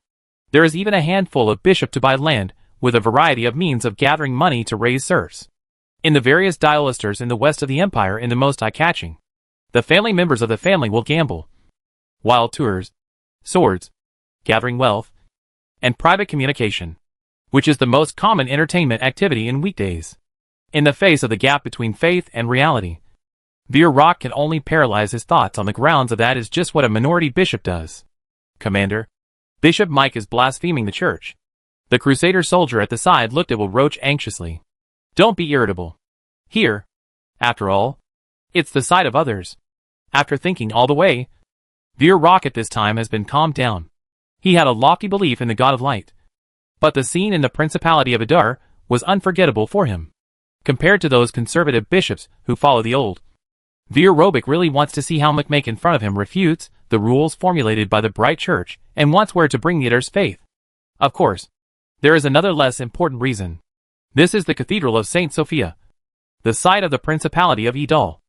There is even a handful of bishops to buy land, with a variety of means of gathering money to raise serfs. In the various dialisters in the west of the empire, in the most eye-catching, the family members of the family will gamble, wild tours, swords, gathering wealth, and private communication. which is the most common entertainment activity in weekdays. In the face of the gap between faith and reality, Veer Rock can only paralyze his thoughts on the grounds of that is just what a minority bishop does. Commander, Bishop Mike is blaspheming the church. The Crusader soldier at the side looked at Will Roach anxiously. Don't be irritable. Here, after all, it's the side of others. After thinking all the way, Veer Rock at this time has been calmed down. He had a lofty belief in the God of Light. But the scene in the Principality of Adar was unforgettable for him. Compared to those conservative bishops who follow the old, Veer Robic really wants to see how McMake in front of him refutes the rules formulated by the Bright Church and wants where to bring the Adar's faith. Of course, there is another less important reason. This is the Cathedral of St. Sophia, the site of the Principality of Idal.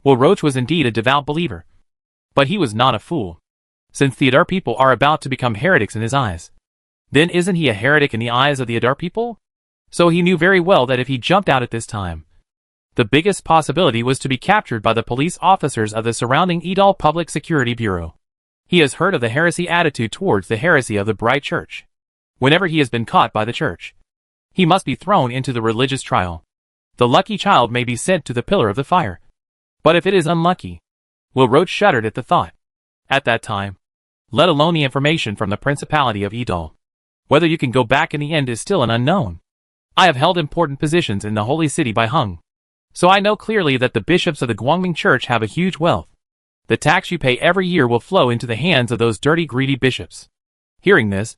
Will Roach was indeed a devout believer, but he was not a fool. Since the Adar people are about to become heretics in his eyes, then isn't he a heretic in the eyes of the Adar people? So he knew very well that if he jumped out at this time, the biggest possibility was to be captured by the police officers of the surrounding Idal Public Security Bureau. He has heard of the heresy attitude towards the heresy of the Bright Church. Whenever he has been caught by the church, he must be thrown into the religious trial. The lucky child may be sent to the pillar of the fire. But if it is unlucky, Will Roach shuddered at the thought. At that time, let alone the information from the Principality of Idal, whether you can go back in the end is still an unknown. I have held important positions in the holy city by Hung, so I know clearly that the bishops of the Guangming Church have a huge wealth. The tax you pay every year will flow into the hands of those dirty, greedy bishops. Hearing this,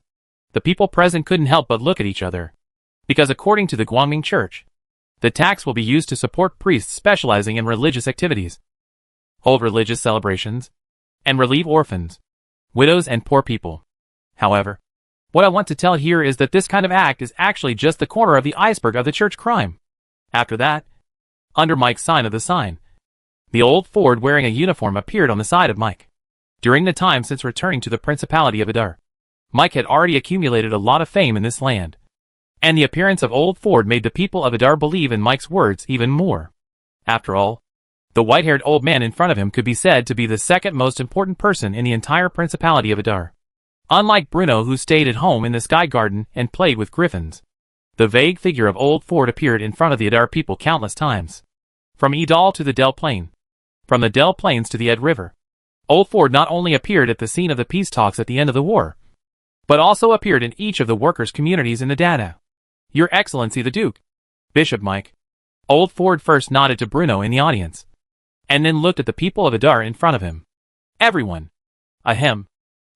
the people present couldn't help but look at each other, because according to the Guangming Church, the tax will be used to support priests specializing in religious activities, hold religious celebrations, and relieve orphans, widows, and poor people. However, what I want to tell here is that this kind of act is actually just the corner of the iceberg of the church crime. After that, under Mike's sign of the sign, the old Ford wearing a uniform appeared on the side of Mike. During the time since returning to the Principality of Adar, Mike had already accumulated a lot of fame in this land, and the appearance of old Ford made the people of Adar believe in Mike's words even more. After all, the white-haired old man in front of him could be said to be the second most important person in the entire Principality of Adar. Unlike Bruno, who stayed at home in the Sky Garden and played with griffins, the vague figure of old Ford appeared in front of the Adar people countless times. From Idal to the Del Plain, from the Del Plains to the Ed River, old Ford not only appeared at the scene of the peace talks at the end of the war, but also appeared in each of the workers' communities in the Dada. Your Excellency the Duke, Bishop Mike. Old Ford first nodded to Bruno in the audience, and then looked at the people of Adar in front of him. Everyone. Ahem.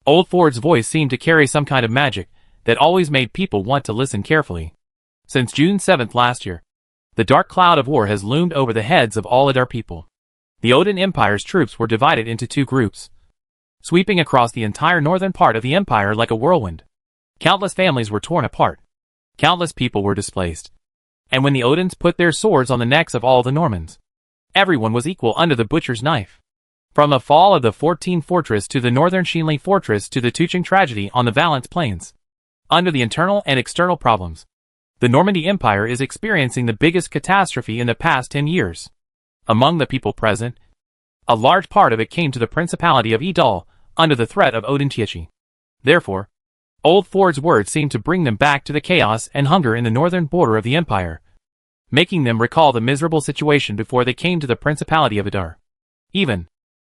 Old Ford's voice seemed to carry some kind of magic that always made people want to listen carefully. Since June 7th last year, the dark cloud of war has loomed over the heads of all Adar people. The Odin Empire's troops were divided into two groups, sweeping across the entire northern part of the empire like a whirlwind. Countless families were torn apart. Countless people were displaced. And when the Odins put their swords on the necks of all the Normans, everyone was equal under the butcher's knife. From the fall of the 14 Fortress to the northern Shinli Fortress to the Tuching tragedy on the Valence Plains, under the internal and external problems, the Normandy Empire is experiencing the biggest catastrophe in the past 10 years. Among the people present, a large part of it came to the Principality of Idal under the threat of Odin Tietchi. Therefore, old Ford's words seemed to bring them back to the chaos and hunger in the northern border of the empire, making them recall the miserable situation before they came to the Principality of Adar. Even,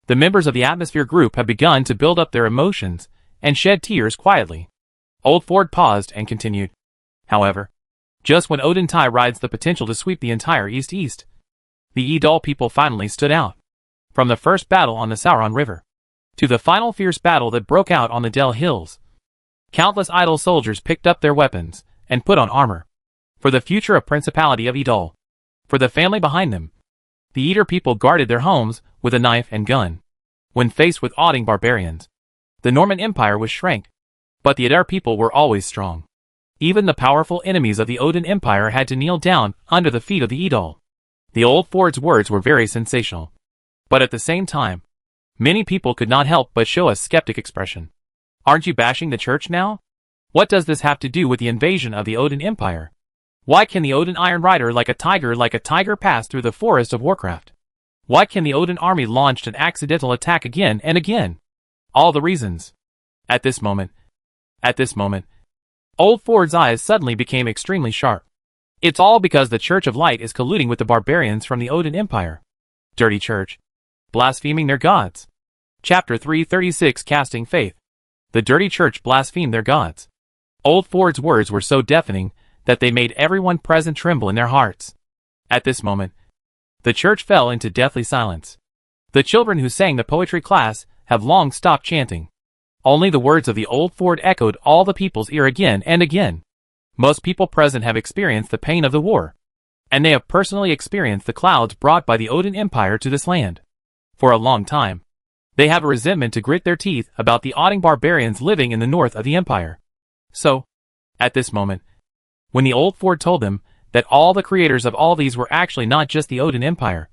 the members of the Atmosphere group have begun to build up their emotions and shed tears quietly. Old Ford paused and continued. However, just when Odin Tai rides the potential to sweep the entire East, the Idal people finally stood out. From the first battle on the Sauron River, to the final fierce battle that broke out on the Del Hills, countless idle soldiers picked up their weapons and put on armor. For the future of Principality of Idal, for the family behind them, the Eater people guarded their homes with a knife and gun. When faced with awing barbarians, the Norman Empire was shrank, but the Adar people were always strong. Even the powerful enemies of the Odin Empire had to kneel down under the feet of the Idal. The old Ford's words were very sensational, but at the same time, many people could not help but show a skeptic expression. Aren't you bashing the church now? What does this have to do with the invasion of the Odin Empire? Why can the Odin Iron Rider like a tiger pass through the forest of Warcraft? Why can the Odin army launch an accidental attack again and again? All the reasons. At this moment, Old Ford's eyes suddenly became extremely sharp. It's all because the Church of Light is colluding with the barbarians from the Odin Empire. Dirty church. Blaspheming their gods. Chapter 336 Casting Faith. The dirty church blasphemed their gods. Old Ford's words were so deafening that they made everyone present tremble in their hearts. At this moment, the church fell into deathly silence. The children who sang the poetry class have long stopped chanting. Only the words of the Old Ford echoed all the people's ear again and again. Most people present have experienced the pain of the war, and they have personally experienced the clouds brought by the Odin Empire to this land. For a long time, they have a resentment to grit their teeth about the Odin barbarians living in the north of the empire. So, at this moment, when the Old Ford told them that all the creators of all these were actually not just the Odin Empire,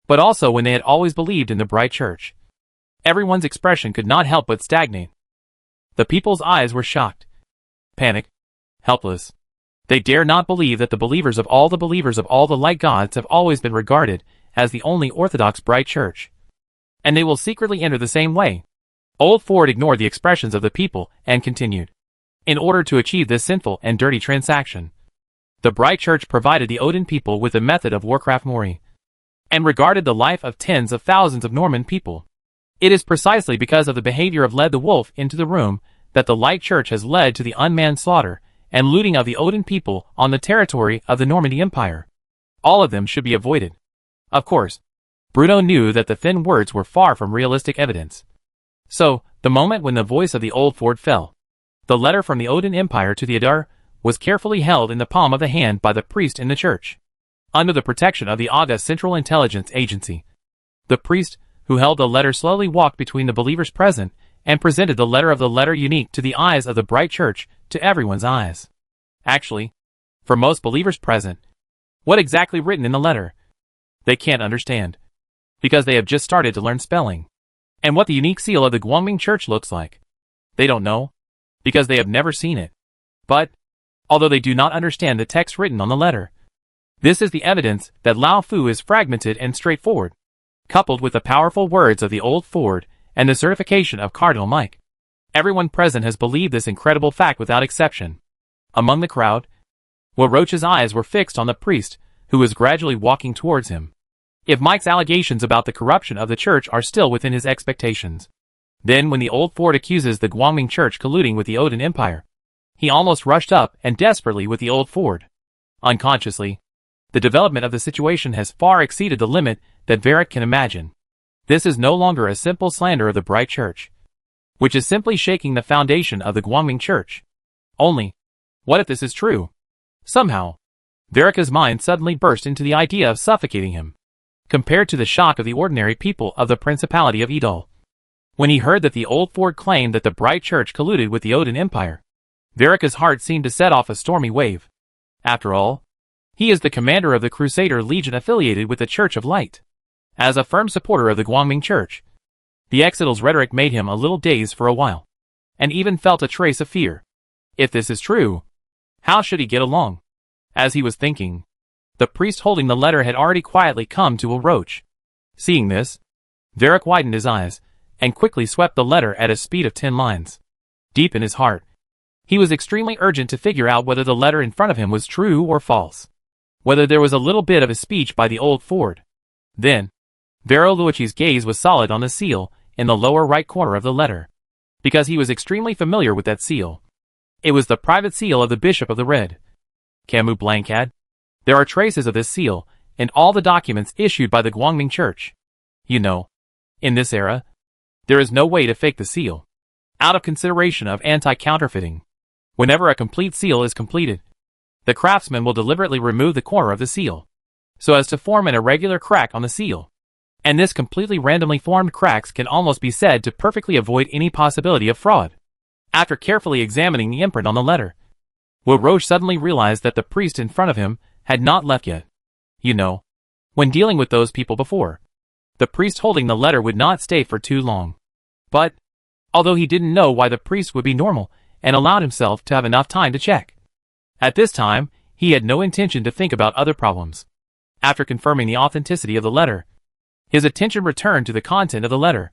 but also when they had always believed in the bright church, everyone's expression could not help but stagnate. The people's eyes were shocked, panicked, helpless. They dare not believe that the believers of all the light gods have always been regarded as the only orthodox bright church. And they will secretly enter the same way. Old Ford ignored the expressions of the people and continued. In order to achieve this sinful and dirty transaction, the bright church provided the Odin people with a method of Warcraft Mori, and regarded the life of tens of thousands of Norman people. It is precisely because of the behavior of Led the Wolf into the room that the Light Church has led to the unmanned slaughter and looting of the Odin people on the territory of the Normandy Empire. All of them should be avoided. Of course, Bruno knew that the thin words were far from realistic evidence. So, the moment when the voice of the Old Ford fell, the letter from the Odin Empire to the Adar was carefully held in the palm of the hand by the priest in the church, under the protection of the August Central Intelligence Agency. The priest, who held the letter, slowly walked between the believers present and presented the letter of the letter unique to the eyes of the bright church to everyone's eyes. Actually, for most believers present, what exactly written in the letter? They can't understand, because they have just started to learn spelling. And what the unique seal of the Guangming Church looks like, they don't know, because they have never seen it. But, although they do not understand the text written on the letter, this is the evidence that Lao Fu is fragmented and straightforward, coupled with the powerful words of the Old Ford and the certification of Cardinal Mike. Everyone present has believed this incredible fact without exception. Among the crowd, Roach's eyes were fixed on the priest, who was gradually walking towards him. If Mike's allegations about the corruption of the church are still within his expectations, then when the Old Ford accuses the Guangming Church colluding with the Odin Empire, he almost rushed up and desperately with the Old Ford. Unconsciously, the development of the situation has far exceeded the limit that Varric can imagine. This is no longer a simple slander of the bright church, which is simply shaking the foundation of the Guangming Church. Only, what if this is true? Somehow, Varric's mind suddenly burst into the idea of suffocating him, compared to the shock of the ordinary people of the Principality of Idol. When he heard that the Old Ford claimed that the bright church colluded with the Odin Empire, Varric's heart seemed to set off a stormy wave. After all, he is the commander of the Crusader Legion affiliated with the Church of Light. As a firm supporter of the Guangming Church, the Exodal's rhetoric made him a little dazed for a while, and even felt a trace of fear. If this is true, how should he get along? As he was thinking, the priest holding the letter had already quietly come to a roach. Seeing this, Varric widened his eyes, and quickly swept the letter at a speed of 10 lines. Deep in his heart, he was extremely urgent to figure out whether the letter in front of him was true or false, whether there was a little bit of a speech by the Old Ford. Then, Varoluichi's gaze was solid on the seal in the lower right corner of the letter, because he was extremely familiar with that seal. It was the private seal of the Bishop of the Red Camus Blancad. There are traces of this seal in all the documents issued by the Guangming Church. You know, in this era, there is no way to fake the seal. Out of consideration of anti-counterfeiting, whenever a complete seal is completed, the craftsman will deliberately remove the corner of the seal, so as to form an irregular crack on the seal. And this completely randomly formed cracks can almost be said to perfectly avoid any possibility of fraud. After carefully examining the imprint on the letter, Roach suddenly realized that the priest in front of him had not left yet. You know, when dealing with those people before, the priest holding the letter would not stay for too long. But, although he didn't know why the priest would be normal and allowed himself to have enough time to check, at this time, he had no intention to think about other problems. After confirming the authenticity of the letter, his attention returned to the content of the letter,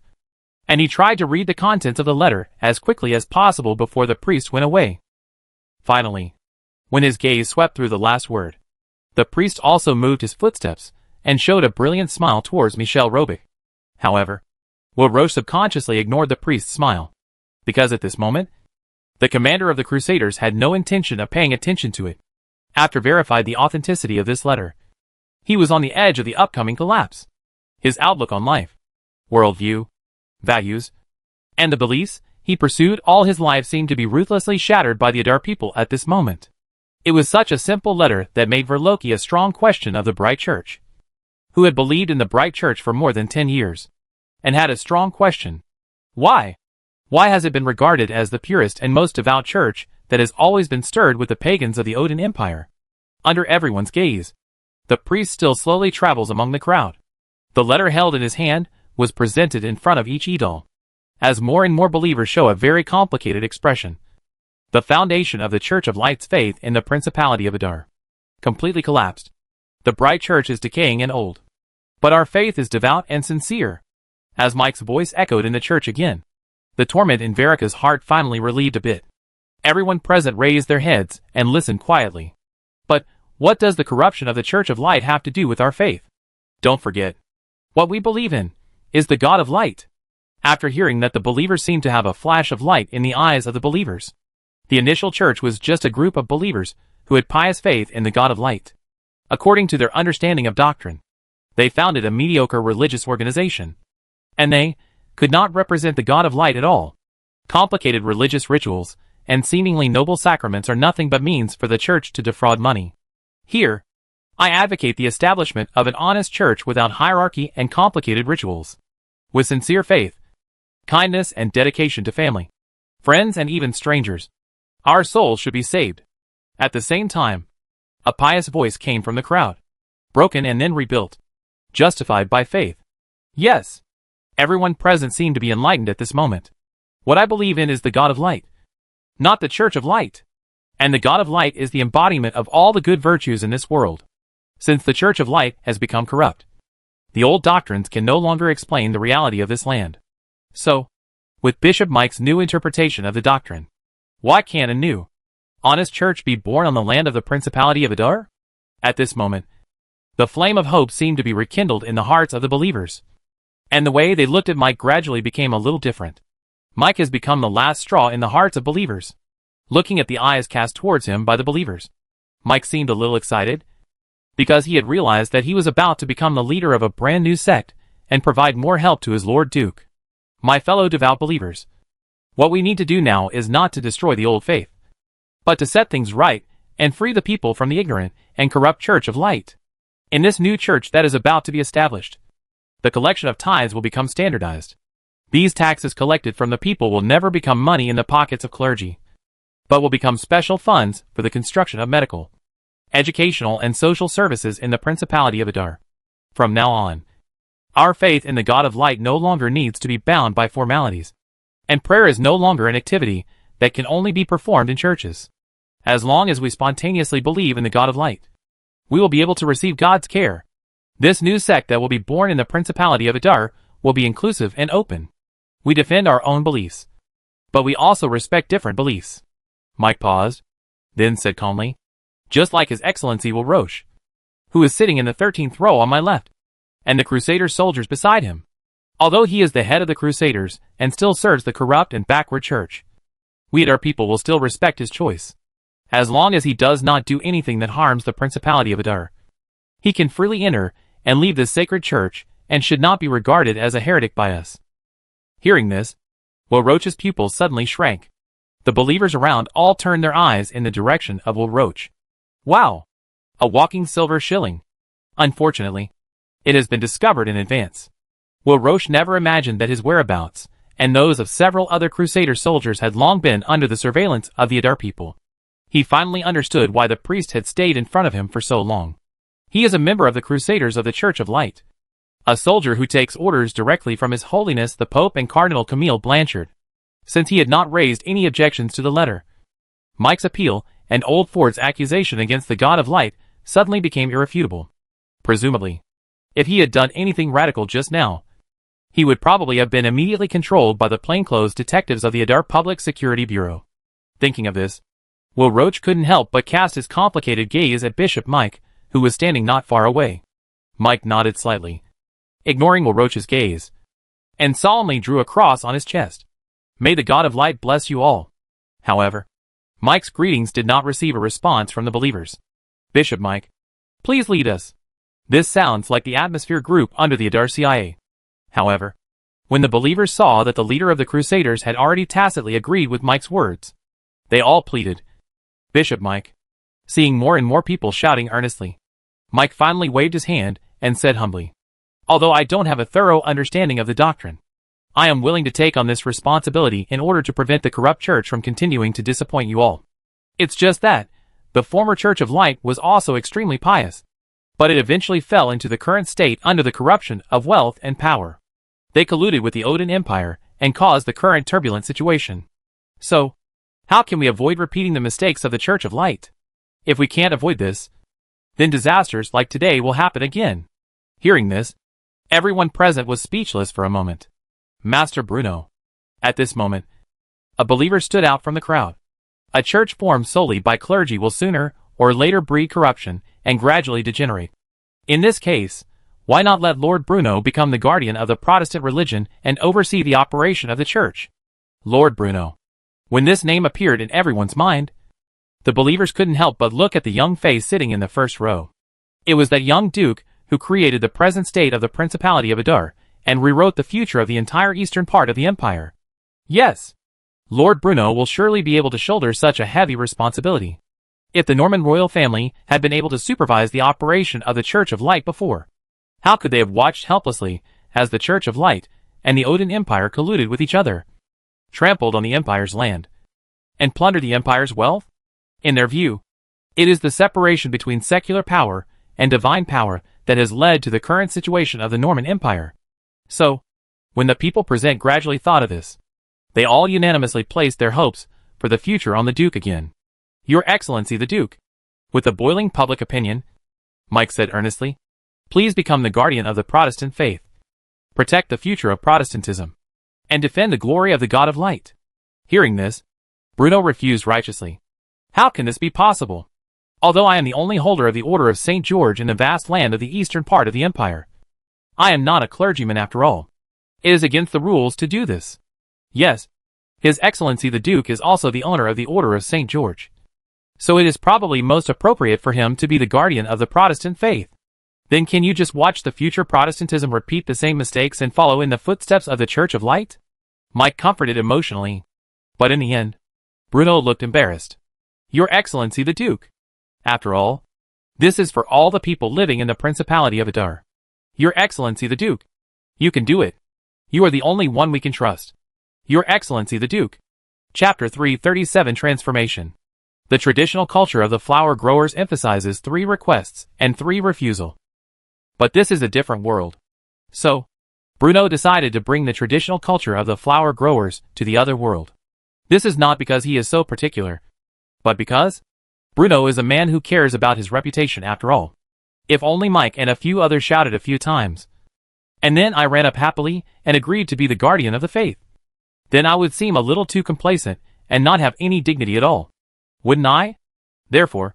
and he tried to read the contents of the letter as quickly as possible before the priest went away. Finally, when his gaze swept through the last word, the priest also moved his footsteps and showed a brilliant smile towards Michel Robic. However, Will Roche subconsciously ignored the priest's smile, because at this moment, the commander of the Crusaders had no intention of paying attention to it. After verified the authenticity of this letter, he was on the edge of the upcoming collapse. His outlook on life, worldview, values, and the beliefs he pursued all his life seemed to be ruthlessly shattered by the Adar people at this moment. It was such a simple letter that made Verloki a strong question of the Bright Church, who had believed in the Bright Church for more than 10 years, and had a strong question. Why? Why has it been regarded as the purest and most devout church that has always been stirred with the pagans of the Odin Empire? Under everyone's gaze, the priest still slowly travels among the crowd. The letter held in his hand was presented in front of each idol, as more and more believers show a very complicated expression. The foundation of the Church of Light's faith in the Principality of Adar completely collapsed. The Bright Church is decaying and old, but our faith is devout and sincere. As Mike's voice echoed in the church again, the torment in Verika's heart finally relieved a bit. Everyone present raised their heads and listened quietly. But what does the corruption of the Church of Light have to do with our faith? Don't forget, what we believe in is the God of Light. After hearing that the believers seemed to have a flash of light in the eyes of the believers, the initial church was just a group of believers who had pious faith in the God of Light. According to their understanding of doctrine, they founded a mediocre religious organization, and they could not represent the God of Light at all. Complicated religious rituals and seemingly noble sacraments are nothing but means for the church to defraud money. Here, I advocate the establishment of an honest church without hierarchy and complicated rituals, with sincere faith, kindness, and dedication to family, friends, and even strangers. Our souls should be saved. At the same time, a pious voice came from the crowd, broken and then rebuilt, justified by faith. Yes, everyone present seemed to be enlightened at this moment. What I believe in is the God of Light, not the Church of Light. And the God of Light is the embodiment of all the good virtues in this world. Since the Church of Light has become corrupt, the old doctrines can no longer explain the reality of this land. So, with Bishop Mike's new interpretation of the doctrine, why can't a new, honest church be born on the land of the Principality of Adar? At this moment, the flame of hope seemed to be rekindled in the hearts of the believers, and the way they looked at Mike gradually became a little different. Mike has become the last straw in the hearts of believers. Looking at the eyes cast towards him by the believers, Mike seemed a little excited, because he had realized that he was about to become the leader of a brand new sect and provide more help to his Lord Duke. My fellow devout believers, what we need to do now is not to destroy the old faith, but to set things right and free the people from the ignorant and corrupt Church of Light. In this new church that is about to be established, the collection of tithes will become standardized. These taxes collected from the people will never become money in the pockets of clergy, but will become special funds for the construction of medical, educational, and social services in the Principality of Adar. From now on, our faith in the God of Light no longer needs to be bound by formalities, and prayer is no longer an activity that can only be performed in churches. As long as we spontaneously believe in the God of Light, we will be able to receive God's care. This new sect that will be born in the Principality of Adar will be inclusive and open. We defend our own beliefs, but we also respect different beliefs. Mike paused, then said calmly, just like His Excellency Will Roche, who is sitting in the 13th row on my left, and the Crusader soldiers beside him. Although he is the head of the Crusaders and still serves the corrupt and backward church, we at our people will still respect his choice. As long as he does not do anything that harms the Principality of Adar, he can freely enter and leave this sacred church and should not be regarded as a heretic by us. Hearing this, Will Roche's pupils suddenly shrank. The believers around all turned their eyes in the direction of Will Roche. Wow! A walking silver shilling. Unfortunately, it has been discovered in advance. Will Roche never imagined that his whereabouts, and those of several other Crusader soldiers, had long been under the surveillance of the Adar people. He finally understood why the priest had stayed in front of him for so long. He is a member of the Crusaders of the Church of Light, a soldier who takes orders directly from His Holiness the Pope and Cardinal Camille Blanchard. Since he had not raised any objections to the letter, Mike's appeal and Old Ford's accusation against the God of Light suddenly became irrefutable. Presumably, if he had done anything radical just now, he would probably have been immediately controlled by the plainclothes detectives of the Adar Public Security Bureau. Thinking of this, Will Roach couldn't help but cast his complicated gaze at Bishop Mike, who was standing not far away. Mike nodded slightly, ignoring Will Roach's gaze, and solemnly drew a cross on his chest. May the God of Light bless you all. However, Mike's greetings did not receive a response from the believers. Bishop Mike, please lead us. This sounds like the atmosphere group under the Adar CIA. However, when the believers saw that the leader of the Crusaders had already tacitly agreed with Mike's words, they all pleaded, Bishop Mike. Seeing more and more people shouting earnestly, Mike finally waved his hand and said humbly, although I don't have a thorough understanding of the doctrine, I am willing to take on this responsibility in order to prevent the corrupt church from continuing to disappoint you all. It's just that the former Church of Light was also extremely pious, but it eventually fell into the current state under the corruption of wealth and power. They colluded with the Odin Empire and caused the current turbulent situation. So, how can we avoid repeating the mistakes of the Church of Light? If we can't avoid this, then disasters like today will happen again. Hearing this, everyone present was speechless for a moment. Master Bruno. At this moment, a believer stood out from the crowd. A church formed solely by clergy will sooner or later breed corruption and gradually degenerate. In this case, why not let Lord Bruno become the guardian of the Protestant religion and oversee the operation of the church? Lord Bruno. When this name appeared in everyone's mind, the believers couldn't help but look at the young face sitting in the first row. It was that young duke who created the present state of the Principality of Adar and rewrote the future of the entire eastern part of the empire. Yes, Lord Bruno will surely be able to shoulder such a heavy responsibility. If the Norman royal family had been able to supervise the operation of the Church of Light before, how could they have watched helplessly as the Church of Light and the Odin Empire colluded with each other, trampled on the Empire's land, and plundered the Empire's wealth? In their view, it is the separation between secular power and divine power that has led to the current situation of the Norman Empire. So, when the people present gradually thought of this, they all unanimously placed their hopes for the future on the Duke again. Your Excellency the Duke, with the boiling public opinion, Mike said earnestly, please become the guardian of the Protestant faith, protect the future of Protestantism, and defend the glory of the God of Light. Hearing this, Bruno refused righteously. How can this be possible? Although I am the only holder of the Order of St. George in the vast land of the eastern part of the empire, I am not a clergyman after all. It is against the rules to do this. Yes, His Excellency the Duke is also the owner of the Order of St. George. So it is probably most appropriate for him to be the guardian of the Protestant faith. Then can you just watch the future Protestantism repeat the same mistakes and follow in the footsteps of the Church of Light? Mike comforted emotionally. But in the end, Bruno looked embarrassed. Your Excellency the Duke. After all, this is for all the people living in the Principality of Adar. Your Excellency the Duke. You can do it. You are the only one we can trust. Your Excellency the Duke. Chapter 337 Transformation. The traditional culture of the flower growers emphasizes 3 requests and 3 refusal. But this is a different world. So, Bruno decided to bring the traditional culture of the flower growers to the other world. This is not because he is so particular, but because Bruno is a man who cares about his reputation after all. If only Mike and a few others shouted a few times, and then I ran up happily and agreed to be the guardian of the faith, then I would seem a little too complacent and not have any dignity at all. Wouldn't I? Therefore,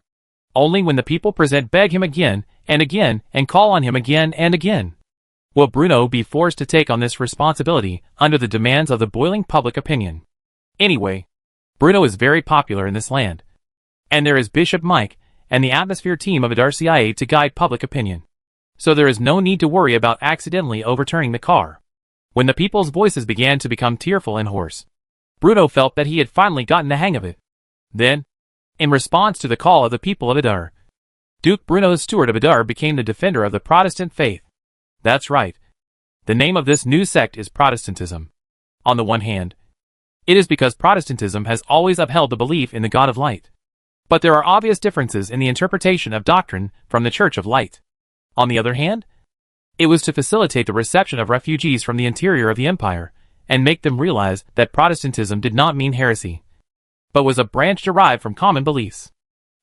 only when the people present beg him again and call on him again and again, will Bruno be forced to take on this responsibility under the demands of the boiling public opinion. Anyway, Bruno is very popular in this land, and there is Bishop Mike and the atmosphere team of Adar CIA to guide public opinion. So there is no need to worry about accidentally overturning the car. When the people's voices began to become tearful and hoarse, Bruno felt that he had finally gotten the hang of it. Then, in response to the call of the people of Adar, Duke Bruno's steward of Adar became the defender of the Protestant faith. That's right. The name of this new sect is Protestantism. On the one hand, it is because Protestantism has always upheld the belief in the God of Light. But there are obvious differences in the interpretation of doctrine from the Church of Light. On the other hand, it was to facilitate the reception of refugees from the interior of the empire and make them realize that Protestantism did not mean heresy, but was a branch derived from common beliefs.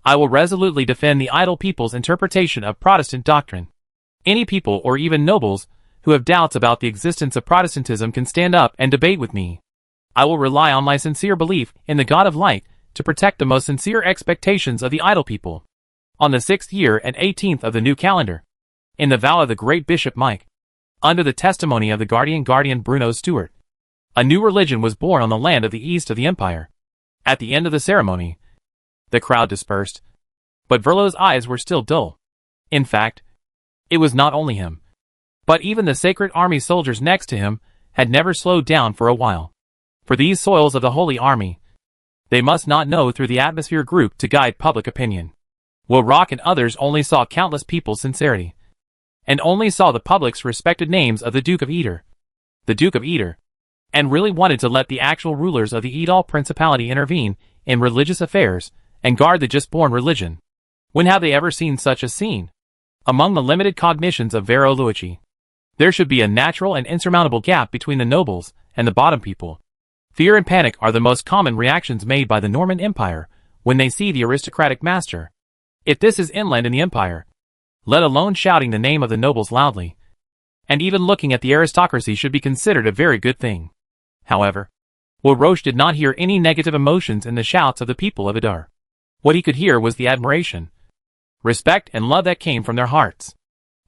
I will resolutely defend the idle people's interpretation of Protestant doctrine. Any people or even nobles who have doubts about the existence of Protestantism can stand up and debate with me. I will rely on my sincere belief in the God of Light to protect the most sincere expectations of the idle people. On the 6th year and 18th of the new calendar, in the vow of the great Bishop Mike, under the testimony of the guardian Bruno Stewart, a new religion was born on the land of the east of the empire. At the end of the ceremony, the crowd dispersed, but Verlo's eyes were still dull. In fact, it was not only him, but even the Sacred Army soldiers next to him had never slowed down for a while. For these soils of the Holy Army, they must not know through the atmosphere group to guide public opinion. Will Rock and others only saw countless people's sincerity, and only saw the public's respected names of the Duke of Eder, and really wanted to let the actual rulers of the Edal Principality intervene in religious affairs and guard the just-born religion. When have they ever seen such a scene? Among the limited cognitions of Vero Luigi, there should be a natural and insurmountable gap between the nobles and the bottom people. Fear and panic are the most common reactions made by the Norman Empire when they see the aristocratic master. If this is inland in the empire, let alone shouting the name of the nobles loudly, and even looking at the aristocracy should be considered a very good thing. However, Will Roche did not hear any negative emotions in the shouts of the people of Idar. What he could hear was the admiration, respect and love that came from their hearts.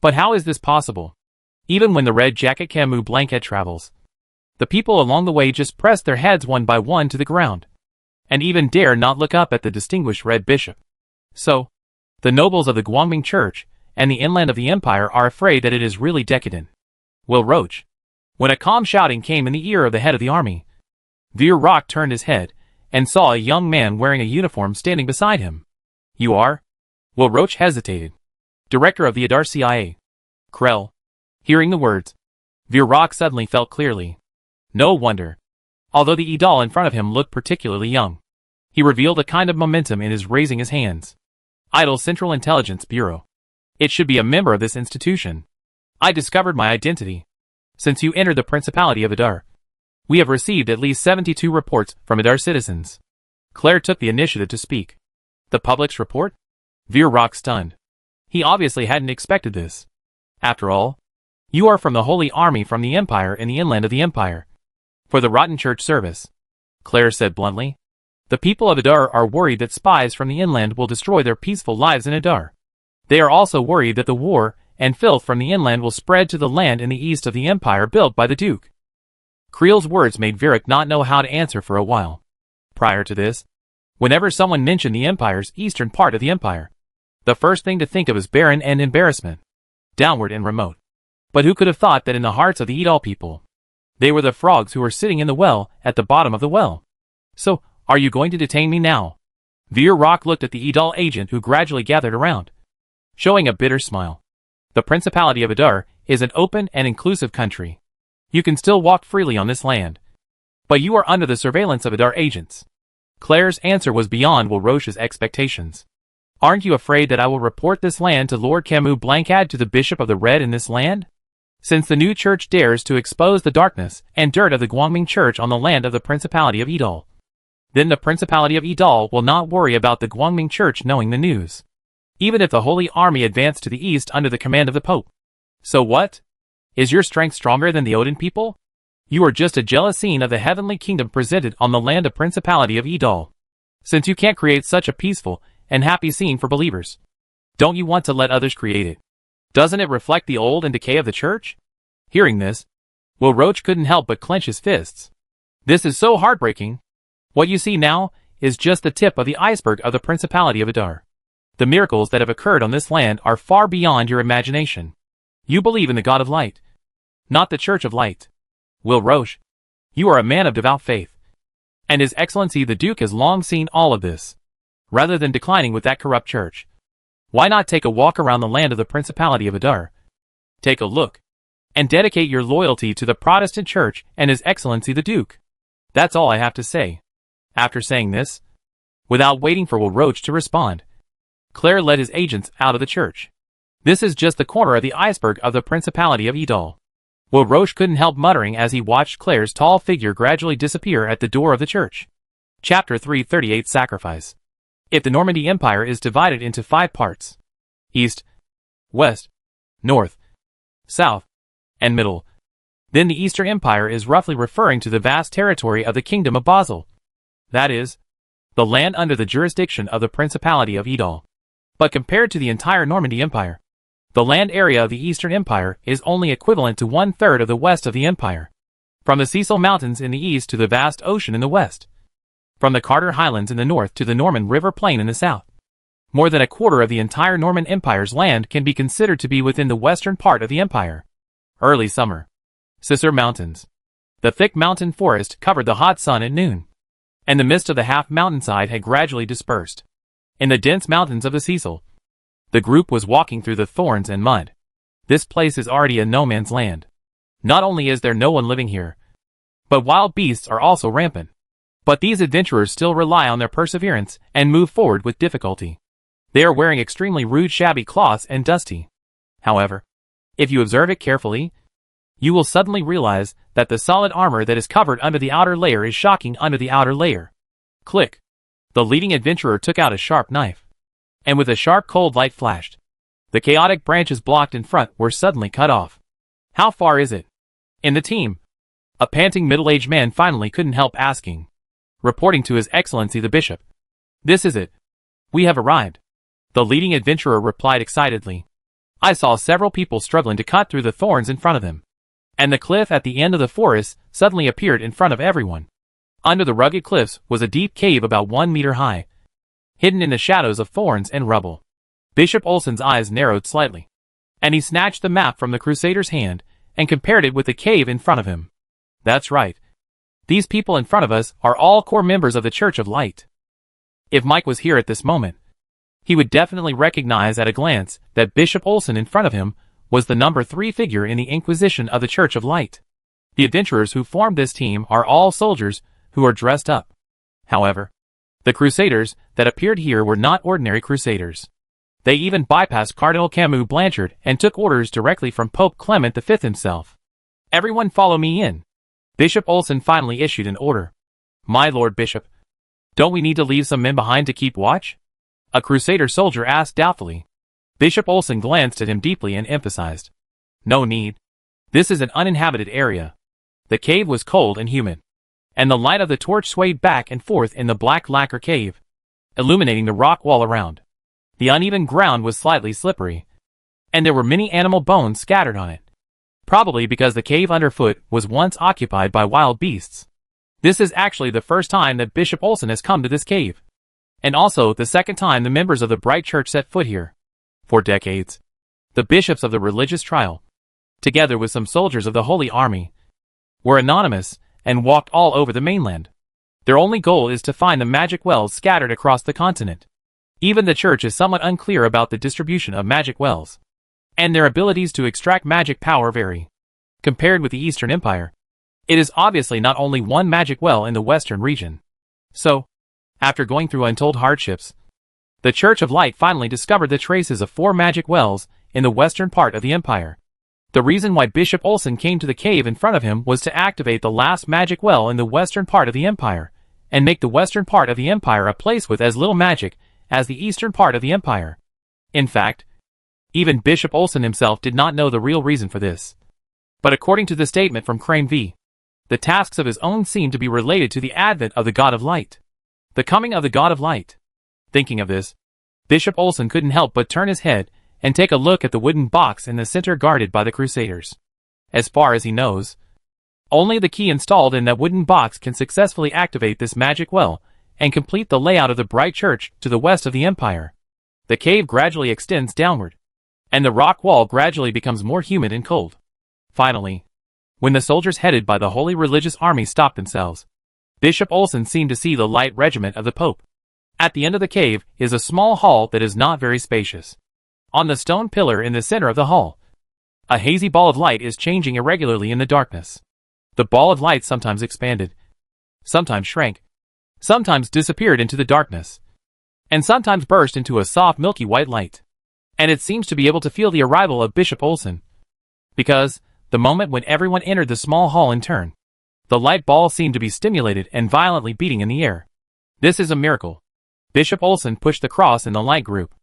But how is this possible? Even when the red jacket Camus Blanquet travels, the people along the way just press their heads one by one to the ground, and even dare not look up at the distinguished red bishop. So, the nobles of the Guangming Church and the inland of the empire are afraid that it is really decadent. Will Roche. When a calm shouting came in the ear of the head of the army, Vieux Roch turned his head and saw a young man wearing a uniform standing beside him. You are? Will Roche hesitated. Director of the Idar CIA. Krell. Hearing the words, Vieux Roch suddenly felt clearly. No wonder. Although the Idal in front of him looked particularly young, he revealed a kind of momentum in his raising his hands. Idle Central Intelligence Bureau. It should be a member of this institution. I discovered my identity. Since you entered the Principality of Idar, we have received at least 72 reports from Idar citizens. Claire took the initiative to speak. The public's report? Vieux Roch stunned. He obviously hadn't expected this. After all, you are from the Holy Army from the Empire in the inland of the Empire. For the rotten church service, Claire said bluntly. The people of Idar are worried that spies from the inland will destroy their peaceful lives in Idar. They are also worried that the war and filth from the inland will spread to the land in the east of the empire built by the Duke. Creel's words made Varric not know how to answer for a while. Prior to this, whenever someone mentioned the empire's eastern part of the empire, the first thing to think of is barren and embarrassment, downward and remote. But who could have thought that in the hearts of the Edal people, they were the frogs who were sitting in the well at the bottom of the well? So, are you going to detain me now? Vieux Roch looked at the Edal agent who gradually gathered around, showing a bitter smile. The Principality of Idar is an open and inclusive country. You can still walk freely on this land, but you are under the surveillance of Idar agents. Claire's answer was beyond Will Roche's expectations. Aren't you afraid that I will report this land to Lord Camus Blancad, to the Bishop of the Red in this land? Since the new church dares to expose the darkness and dirt of the Guangming Church on the land of the Principality of Edal, then the Principality of Edal will not worry about the Guangming Church knowing the news, even if the Holy Army advanced to the east under the command of the Pope. So what? Is your strength stronger than the Odin people? You are just a jealous scene of the heavenly kingdom presented on the land of Principality of Edal. Since you can't create such a peaceful and happy scene for believers, don't you want to let others create it? Doesn't it reflect the old and decay of the church? Hearing this, Will Roche couldn't help but clench his fists. This is so heartbreaking. What you see now is just the tip of the iceberg of the Principality of Idar. The miracles that have occurred on this land are far beyond your imagination. You believe in the God of Light, not the Church of Light. Will Roche, you are a man of devout faith, and His Excellency the Duke has long seen all of this. Rather than declining with that corrupt church, why not take a walk around the land of the Principality of Idar? Take a look, and dedicate your loyalty to the Protestant Church and His Excellency the Duke. That's all I have to say. After saying this, without waiting for Will Roche to respond, Claire led his agents out of the church. This is just the corner of the iceberg of the Principality of Edal. Will Roche couldn't help muttering as he watched Claire's tall figure gradually disappear at the door of the church. Chapter 338 Sacrifice. If the Normandy Empire is divided into 5 parts, east, west, north, south, and middle, then the Eastern Empire is roughly referring to the vast territory of the Kingdom of Basel. That is, the land under the jurisdiction of the Principality of Edal. But compared to the entire Normandy Empire, the land area of the Eastern Empire is only equivalent to 1/3 of the west of the empire. From the Cecil Mountains in the east to the vast ocean in the west. From the Carter Highlands in the north to the Norman River Plain in the south. More than a quarter of the entire Norman Empire's land can be considered to be within the western part of the empire. Early summer. Cicero Mountains. The thick mountain forest covered the hot sun at noon, and the mist of the half mountainside had gradually dispersed. In the dense mountains of the Cecil, the group was walking through the thorns and mud. This place is already a no-man's land. Not only is there no one living here, but wild beasts are also rampant. But these adventurers still rely on their perseverance and move forward with difficulty. They are wearing extremely rude shabby cloths and dusty. However, if you observe it carefully, you will suddenly realize that the solid armor that is covered under the outer layer is shocking under the outer layer. Click. The leading adventurer took out a sharp knife, and with a sharp cold light flashed, the chaotic branches blocked in front were suddenly cut off. How far is it? In the team? A panting middle-aged man finally couldn't help asking, reporting to His Excellency the Bishop. This is it. We have arrived. The leading adventurer replied excitedly. I saw several people struggling to cut through the thorns in front of them, and the cliff at the end of the forest suddenly appeared in front of everyone. Under the rugged cliffs was a deep cave about 1 meter high, hidden in the shadows of thorns and rubble. Bishop Olsen's eyes narrowed slightly, and he snatched the map from the Crusader's hand and compared it with the cave in front of him. That's right. These people in front of us are all core members of the Church of Light. If Mike was here at this moment, he would definitely recognize at a glance that Bishop Olsen in front of him was the number 3 figure in the Inquisition of the Church of Light. The adventurers who formed this team are all soldiers who are dressed up. However, the Crusaders that appeared here were not ordinary Crusaders. They even bypassed Cardinal Camus Blanchard and took orders directly from Pope Clement V himself. Everyone follow me in. Bishop Olsen finally issued an order. My Lord Bishop, don't we need to leave some men behind to keep watch? A Crusader soldier asked doubtfully. Bishop Olsen glanced at him deeply and emphasized. No need. This is an uninhabited area. The cave was cold and humid, and the light of the torch swayed back and forth in the black lacquer cave, illuminating the rock wall around. The uneven ground was slightly slippery, and there were many animal bones scattered on it, probably because the cave underfoot was once occupied by wild beasts. This is actually the first time that Bishop Olsen has come to this cave, and also the second time the members of the Bright Church set foot here. For decades, the bishops of the religious trial, together with some soldiers of the Holy Army, were anonymous and walked all over the mainland. Their only goal is to find the magic wells scattered across the continent. Even the church is somewhat unclear about the distribution of magic wells, and their abilities to extract magic power vary. Compared with the Eastern Empire, it is obviously not only one magic well in the western region. So, after going through untold hardships, the Church of Light finally discovered the traces of 4 magic wells in the western part of the empire. The reason why Bishop Olsen came to the cave in front of him was to activate the last magic well in the western part of the empire, and make the western part of the empire a place with as little magic as the eastern part of the empire. In fact, even Bishop Olsen himself did not know the real reason for this. But according to the statement from Crane V, the tasks of his own seemed to be related to the advent of the God of Light. The coming of the God of Light. Thinking of this, Bishop Olsen couldn't help but turn his head and take a look at the wooden box in the center guarded by the Crusaders. As far as he knows, only the key installed in that wooden box can successfully activate this magic well and complete the layout of the Bright Church to the west of the empire. The cave gradually extends downward, and the rock wall gradually becomes more humid and cold. Finally, when the soldiers headed by the Holy Religious Army stopped themselves, Bishop Olsen seemed to see the light regiment of the Pope. At the end of the cave is a small hall that is not very spacious. On the stone pillar in the center of the hall, a hazy ball of light is changing irregularly in the darkness. The ball of light sometimes expanded, sometimes shrank, sometimes disappeared into the darkness, and sometimes burst into a soft milky white light. And it seems to be able to feel the arrival of Bishop Olsen, because, the moment when everyone entered the small hall in turn, the light ball seemed to be stimulated and violently beating in the air. This is a miracle. Bishop Olsen pushed the cross in the light group.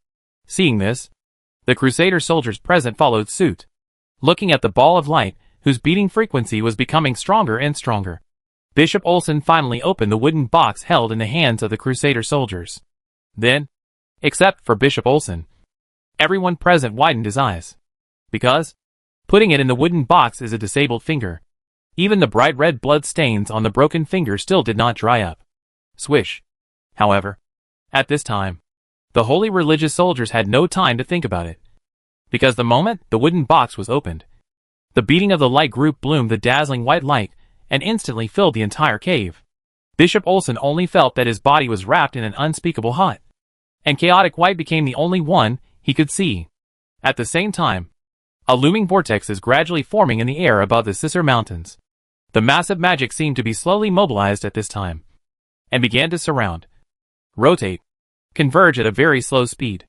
Seeing this, the Crusader soldiers present followed suit, looking at the ball of light, whose beating frequency was becoming stronger and stronger. Bishop Olsen finally opened the wooden box held in the hands of the Crusader soldiers. Then, except for Bishop Olsen, everyone present widened his eyes. Because putting it in the wooden box is a disabled finger. Even the bright red blood stains on the broken finger still did not dry up. Swish. However, at this time, the holy religious soldiers had no time to think about it. Because the moment the wooden box was opened, the beating of the light group bloomed the dazzling white light and instantly filled the entire cave. Bishop Olsen only felt that his body was wrapped in an unspeakable hot and chaotic white became the only one he could see. At the same time, a looming vortex is gradually forming in the air above the Sisser Mountains. The massive magic seemed to be slowly mobilized at this time, and began to surround, rotate, converge at a very slow speed.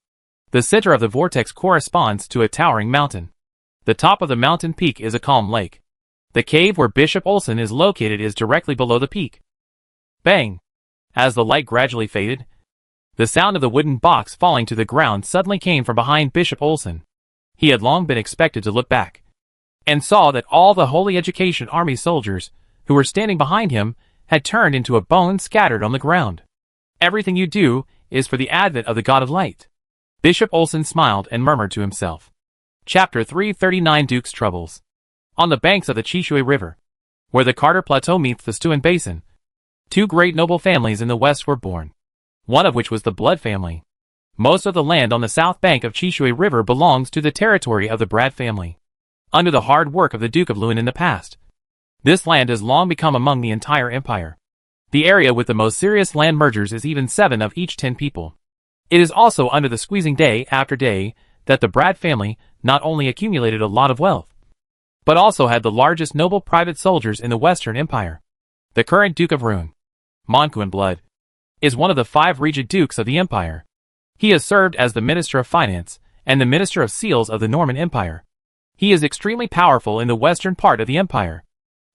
The center of the vortex corresponds to a towering mountain. The top of the mountain peak is a calm lake. The cave where Bishop Olsen is located is directly below the peak. Bang! As the light gradually faded, the sound of the wooden box falling to the ground suddenly came from behind Bishop Olsen. He had long been expected to look back, and saw that all the Holy Education Army soldiers who were standing behind him had turned into a bone scattered on the ground. Everything you do is for the advent of the God of Light. Bishop Olsen smiled and murmured to himself. Chapter 339 Duke's Troubles. On the banks of the Chishui River, where the Carter Plateau meets the Stuen Basin, two great noble families in the west were born, one of which was the Blood family. Most of the land on the south bank of Chishui River belongs to the territory of the Brad family, under the hard work of the Duke of Luen in the past. This land has long become among the entire empire. The area with the most serious land mergers is even 7 of each 10 people. It is also under the squeezing day after day that the Brad family not only accumulated a lot of wealth, but also had the largest noble private soldiers in the Western Empire. The current Duke of Rune, Monkuan Blood, is one of the 5 regent dukes of the empire. He has served as the Minister of Finance and the Minister of Seals of the Norman Empire. He is extremely powerful in the western part of the empire,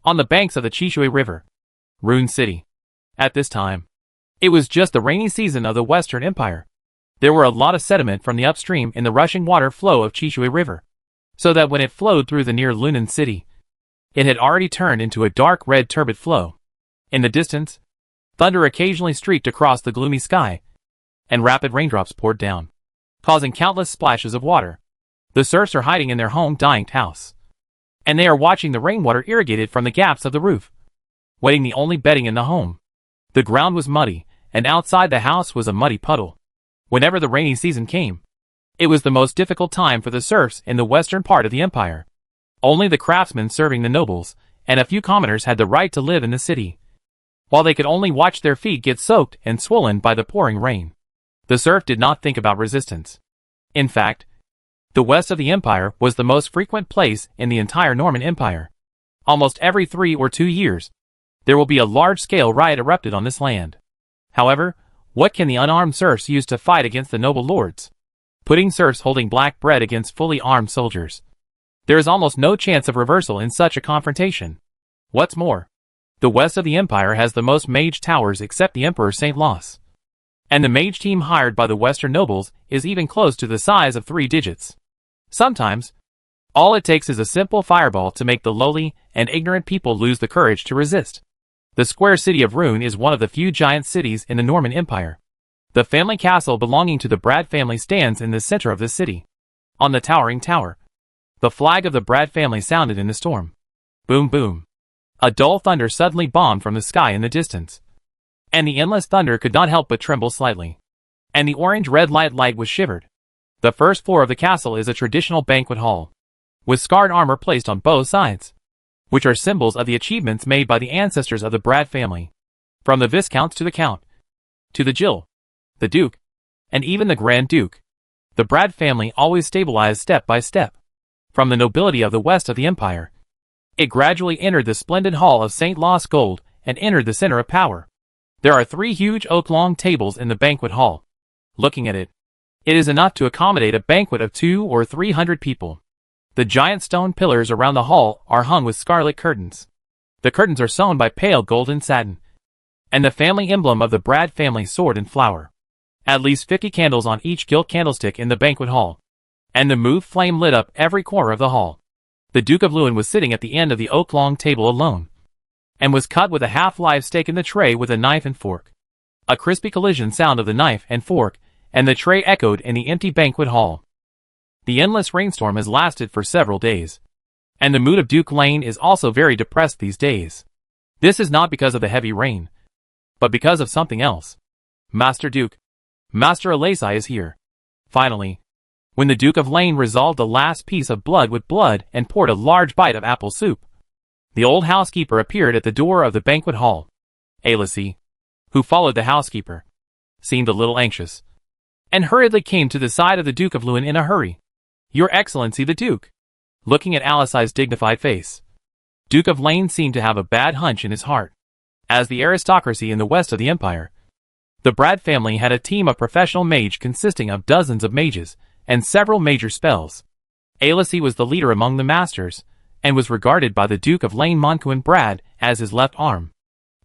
on the banks of the Chishui River, Rune City. At this time, it was just the rainy season of the Western Empire. There were a lot of sediment from the upstream in the rushing water flow of Chishui River, so that when it flowed through the near Lunan city, it had already turned into a dark red turbid flow. In the distance, thunder occasionally streaked across the gloomy sky, and rapid raindrops poured down, causing countless splashes of water. The serfs are hiding in their home-dying house, and they are watching the rainwater irrigated from the gaps of the roof, wetting the only bedding in the home. The ground was muddy, and outside the house was a muddy puddle. Whenever the rainy season came, it was the most difficult time for the serfs in the western part of the empire. Only the craftsmen serving the nobles and a few commoners had the right to live in the city, while they could only watch their feet get soaked and swollen by the pouring rain. The serf did not think about resistance. In fact, the west of the empire was the most frequent place in the entire Norman Empire. Almost every 3 or 2 years, there will be a large-scale riot erupted on this land. However, what can the unarmed serfs use to fight against the noble lords? Putting serfs holding black bread against fully armed soldiers. There is almost no chance of reversal in such a confrontation. What's more, the west of the empire has the most mage towers except the Emperor St. Los. And the mage team hired by the western nobles is even close to the size of 3 digits. Sometimes, all it takes is a simple fireball to make the lowly and ignorant people lose the courage to resist. The square city of Rune is one of the few giant cities in the Norman Empire. The family castle belonging to the Brad family stands in the center of the city. On the towering tower, the flag of the Brad family sounded in the storm. Boom boom. A dull thunder suddenly bombed from the sky in the distance, and the endless thunder could not help but tremble slightly. And the orange-red light was shivered. The first floor of the castle is a traditional banquet hall, with scarred armor placed on both sides, which are symbols of the achievements made by the ancestors of the Brad family. From the Viscounts to the Count, to the Jill, the Duke, and even the Grand Duke, the Brad family always stabilized step by step. From the nobility of the west of the empire, it gradually entered the splendid hall of St. Los Gold and entered the center of power. There are 3 huge oak-long tables in the banquet hall. Looking at it, it is enough to accommodate a banquet of 200 or 300 people. The giant stone pillars around the hall are hung with scarlet curtains. The curtains are sewn by pale golden satin, and the family emblem of the Brad family sword and flower. At least 50 candles on each gilt candlestick in the banquet hall, and the mauve flame lit up every corner of the hall. The Duke of Luen was sitting at the end of the oak-long table alone, and was cut with a half-live steak in the tray with a knife and fork. A crispy collision sound of the knife and fork, and the tray echoed in the empty banquet hall. The endless rainstorm has lasted for several days, and the mood of Duke Lane is also very depressed these days. This is not because of the heavy rain, but because of something else. Master Duke, Master Alesi is here. Finally, when the Duke of Lane resolved the last piece of blood with blood and poured a large bite of apple soup, the old housekeeper appeared at the door of the banquet hall. Alesi, who followed the housekeeper, seemed a little anxious, and hurriedly came to the side of the Duke of Luen in a hurry. Your Excellency the Duke. Looking at Alesi's dignified face, Duke of Lane seemed to have a bad hunch in his heart. As the aristocracy in the west of the empire, the Brad family had a team of professional mage consisting of dozens of mages and several major spells. Alesi was the leader among the masters, and was regarded by the Duke of Lane Moncuin Brad as his left arm.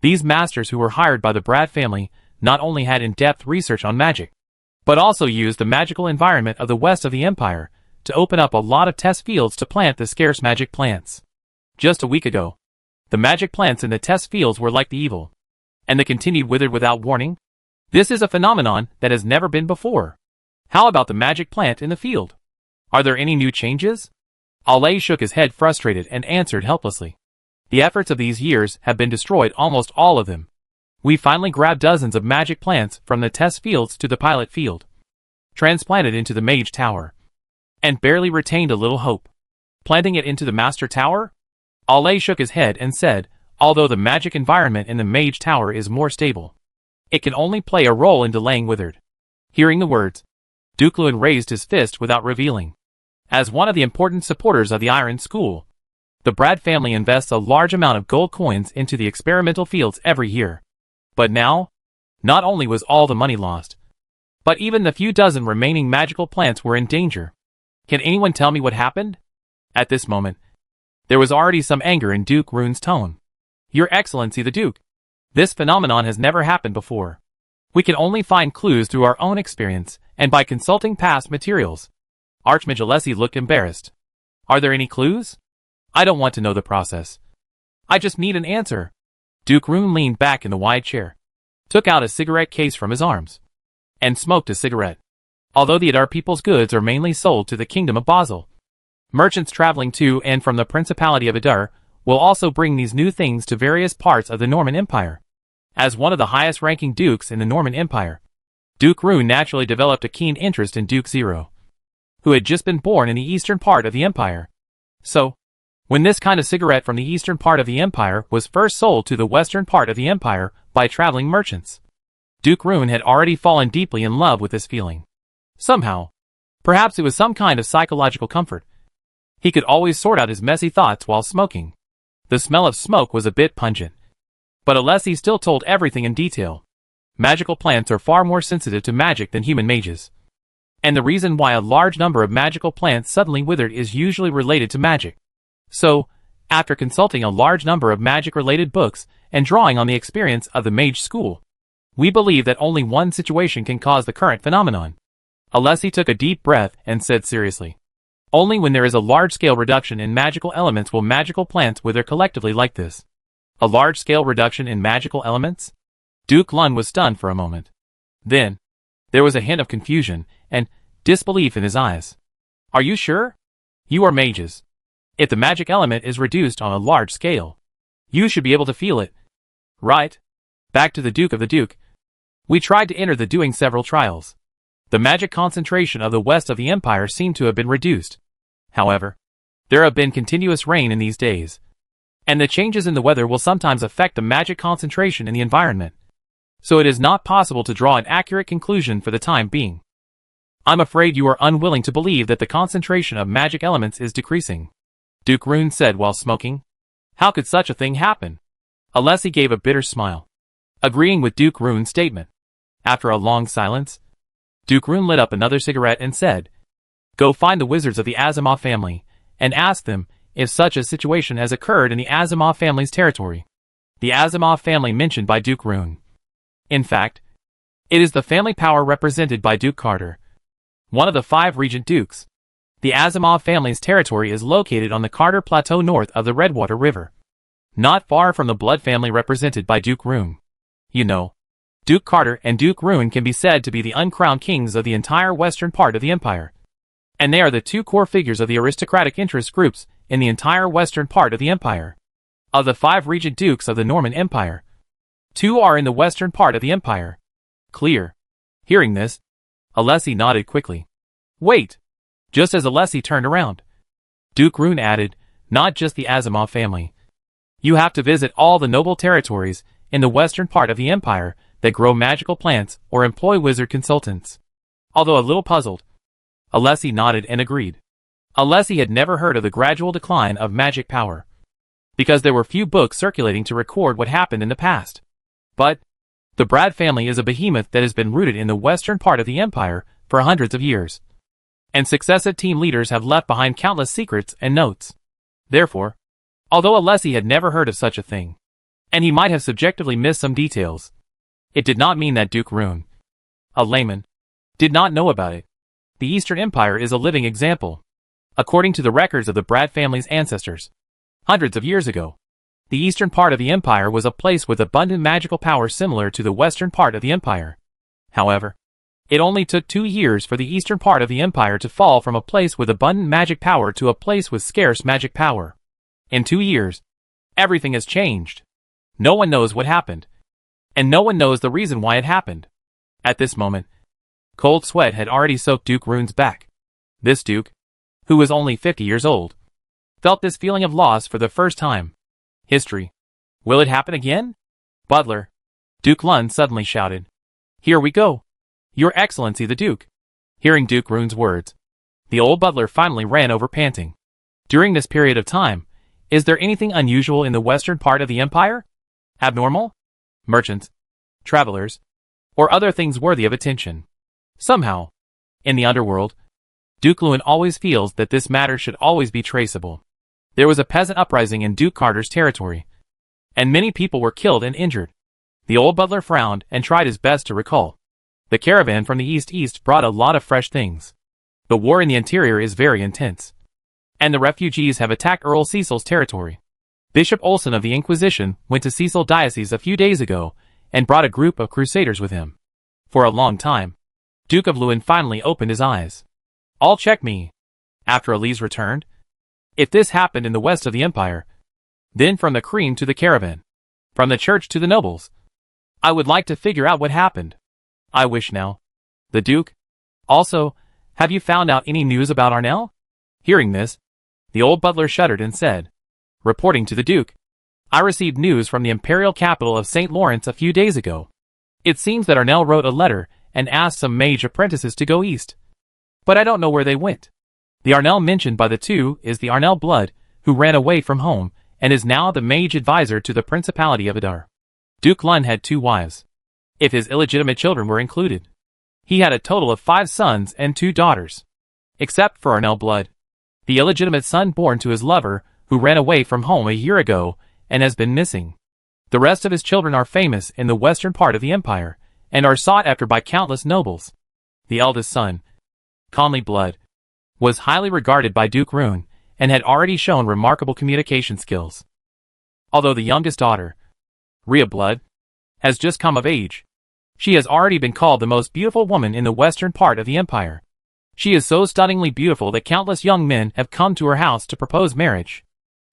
These masters who were hired by the Brad family not only had in-depth research on magic, but also used the magical environment of the west of the empire to open up a lot of test fields to plant the scarce magic plants. Just a week ago, the magic plants in the test fields were like the evil, and they continued withered without warning. This is a phenomenon that has never been before. How about the magic plant in the field? Are there any new changes? Ale shook his head frustrated and answered helplessly. The efforts of these years have been destroyed, almost all of them. We finally grabbed dozens of magic plants from the test fields to the pilot field, transplanted into the mage tower, and barely retained a little hope. Planting it into the master tower? Ale shook his head and said, although the magic environment in the mage tower is more stable, it can only play a role in delaying withered. Hearing the words, Duke Luen raised his fist without revealing. As one of the important supporters of the Iron School, the Brad family invests a large amount of gold coins into the experimental fields every year. But now, not only was all the money lost, but even the few dozen remaining magical plants were in danger. Can anyone tell me what happened? At this moment, there was already some anger in Duke Rune's tone. Your Excellency the Duke, this phenomenon has never happened before. We can only find clues through our own experience and by consulting past materials. Archmage Alesi looked embarrassed. Are there any clues? I don't want to know the process. I just need an answer. Duke Rune leaned back in the wide chair, took out a cigarette case from his arms, and smoked a cigarette. Although the Adar people's goods are mainly sold to the Kingdom of Basel, merchants traveling to and from the Principality of Adar will also bring these new things to various parts of the Norman Empire. As one of the highest-ranking dukes in the Norman Empire, Duke Rune naturally developed a keen interest in Duke Zero, who had just been born in the eastern part of the empire. So, when this kind of cigarette from the eastern part of the empire was first sold to the western part of the empire by traveling merchants, Duke Rune had already fallen deeply in love with this feeling. Somehow, perhaps it was some kind of psychological comfort, he could always sort out his messy thoughts while smoking. The smell of smoke was a bit pungent, but Alesi still told everything in detail. Magical plants are far more sensitive to magic than human mages, and the reason why a large number of magical plants suddenly withered is usually related to magic. So, after consulting a large number of magic-related books and drawing on the experience of the mage school, we believe that only one situation can cause the current phenomenon. Alesi took a deep breath and said seriously, only when there is a large-scale reduction in magical elements will magical plants wither collectively like this. A large-scale reduction in magical elements? Duke Lun was stunned for a moment. Then, there was a hint of confusion and disbelief in his eyes. Are you sure? You are mages. If the magic element is reduced on a large scale, you should be able to feel it. Right? Back to the Duke of the Duke. We tried to enter the doing several trials. The magic concentration of the west of the empire seemed to have been reduced. However, there have been continuous rain in these days, and the changes in the weather will sometimes affect the magic concentration in the environment. So it is not possible to draw an accurate conclusion for the time being. I'm afraid you are unwilling to believe that the concentration of magic elements is decreasing, Duke Rune said while smoking. How could such a thing happen? Alesi gave a bitter smile, agreeing with Duke Rune's statement. After a long silence, Duke Rune lit up another cigarette and said, Go find the wizards of the Asimov family, and ask them if such a situation has occurred in the Asimov family's territory. The Asimov family mentioned by Duke Rune. In fact, it is the family power represented by Duke Carter, one of the 5 regent dukes. The Asimov family's territory is located on the Carter Plateau north of the Redwater River. not far from the blood family represented by Duke Rune. You know, Duke Carter and Duke Rune can be said to be the uncrowned kings of the entire western part of the empire. And they are the two core figures of the aristocratic interest groups in the entire western part of the empire. Of the 5 regent dukes of the Norman Empire, 2 are in the western part of the empire. Clear. Hearing this, Alessi nodded quickly. Wait! Just as Alessi turned around, Duke Rune added, not just the Asimov family. You have to visit all the noble territories in the western part of the empire that grow magical plants or employ wizard consultants. Although a little puzzled, Alessi nodded and agreed. Alessi had never heard of the gradual decline of magic power, because there were few books circulating to record what happened in the past. But the Brad family is a behemoth that has been rooted in the western part of the empire for hundreds of years, and successive team leaders have left behind countless secrets and notes. Therefore, although Alessi had never heard of such a thing, and he might have subjectively missed some details, it did not mean that Duke Rune, a layman, did not know about it. The Eastern Empire is a living example. According to the records of the Brad family's ancestors, hundreds of years ago, the eastern part of the empire was a place with abundant magical power similar to the western part of the empire. However, it only took 2 years for the eastern part of the empire to fall from a place with abundant magic power to a place with scarce magic power. In 2 years, everything has changed. No one knows what happened, and no one knows the reason why it happened. At this moment, cold sweat had already soaked Duke Rune's back. This Duke, who was only 50 years old, felt this feeling of loss for the first time. History. Will it happen again? Butler, Duke Lund suddenly shouted. Here we go. Your Excellency the Duke. Hearing Duke Rune's words, the old butler finally ran over panting. During this period of time, is there anything unusual in the western part of the empire? Abnormal? Merchants, travelers, or other things worthy of attention? Somehow, in the underworld, Duke Lewin always feels that this matter should always be traceable. There was a peasant uprising in Duke Carter's territory, and many people were killed and injured. The old butler frowned and tried his best to recall. The caravan from the east brought a lot of fresh things. The war in the interior is very intense, and the refugees have attacked Earl Cecil's territory. Bishop Olson of the Inquisition went to Cecil Diocese a few days ago and brought a group of crusaders with him. For a long time, Duke of Lewin finally opened his eyes. All check me. After Elise returned, if this happened in the west of the empire, then from the cream to the caravan, from the church to the nobles, I would like to figure out what happened. I wish now. The Duke. Also, have you found out any news about Arnell? Hearing this, the old butler shuddered and said, reporting to the Duke, I received news from the imperial capital of St. Lawrence a few days ago. It seems that Arnell wrote a letter and asked some mage apprentices to go east. But I don't know where they went. The Arnell mentioned by the two is the Arnell blood, who ran away from home and is now the mage advisor to the Principality of Adar. Duke Lund had 2 wives, if his illegitimate children were included. He had a total of 5 sons and 2 daughters. Except for Arnell blood, the illegitimate son born to his lover, who ran away from home a year ago and has been missing. The rest of his children are famous in the western part of the empire, and are sought after by countless nobles. The eldest son, Conley blood, was highly regarded by Duke Rune, and had already shown remarkable communication skills. Although the youngest daughter, Rhea blood, has just come of age, she has already been called the most beautiful woman in the western part of the empire. She is so stunningly beautiful that countless young men have come to her house to propose marriage.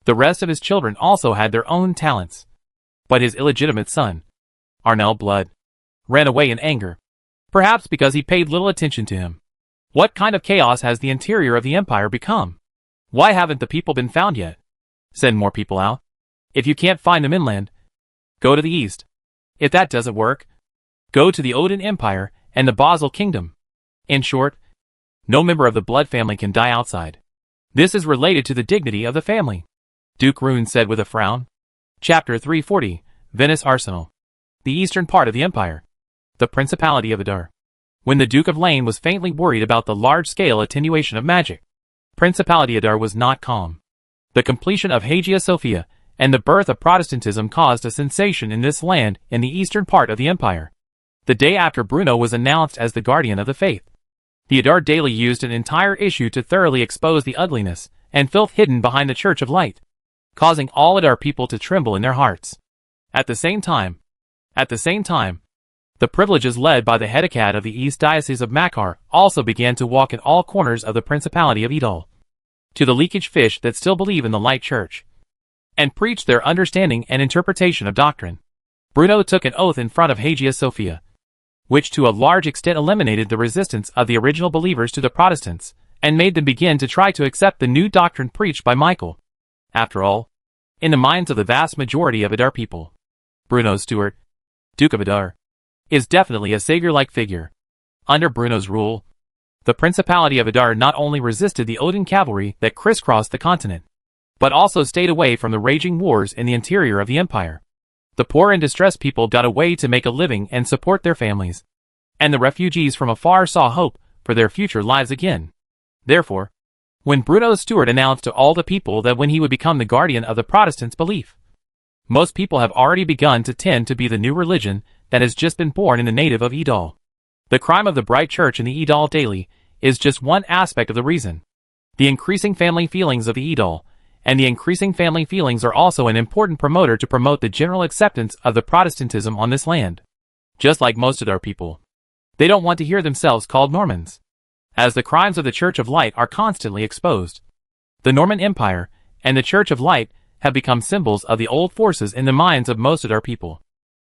The rest of his children also had their own talents. But his illegitimate son, Arnell blood, ran away in anger. Perhaps because he paid little attention to him. What kind of chaos has the interior of the empire become? Why haven't the people been found yet? Send more people out. If you can't find them inland, go to the east. If that doesn't work, go to the Odin Empire and the Basel Kingdom. In short, no member of the blood family can die outside. This is related to the dignity of the family. Duke Rune said with a frown. Chapter 340, Venice Arsenal. The eastern part of the empire. The Principality of Adar. When the Duke of Lane was faintly worried about the large-scale attenuation of magic, Principality Adar was not calm. The completion of Hagia Sophia and the birth of Protestantism caused a sensation in this land in the eastern part of the empire. The day after Bruno was announced as the guardian of the faith, the Adar Daily used an entire issue to thoroughly expose the ugliness and filth hidden behind the Church of Light. causing all Adar people to tremble in their hearts. At the same time, the privileges led by the Hedekad of the East Diocese of Makar also began to walk in all corners of the Principality of Idol, to the leakage fish that still believe in the Light Church, and preach their understanding and interpretation of doctrine. Bruno took an oath in front of Hagia Sophia, which to a large extent eliminated the resistance of the original believers to the Protestants, and made them begin to try to accept the new doctrine preached by Michael. After all, in the minds of the vast majority of Adar people, Bruno Stuart, Duke of Adar, is definitely a savior-like figure. Under Bruno's rule, the Principality of Adar not only resisted the Odin cavalry that crisscrossed the continent, but also stayed away from the raging wars in the interior of the empire. The poor and distressed people got a way to make a living and support their families, and the refugees from afar saw hope for their future lives again. Therefore, when Bruno Stuart announced to all the people that when he would become the guardian of the Protestants' belief, most people have already begun to tend to be the new religion that has just been born in the native of Idol. The crime of the Bright Church in the Idol daily is just one aspect of the reason. The increasing family feelings of the Idol, and the increasing family feelings are also an important promoter to promote the general acceptance of the Protestantism on this land. Just like most of our people, they don't want to hear themselves called Normans, as the crimes of the Church of Light are constantly exposed. The Norman Empire and the Church of Light have become symbols of the old forces in the minds of most of our people.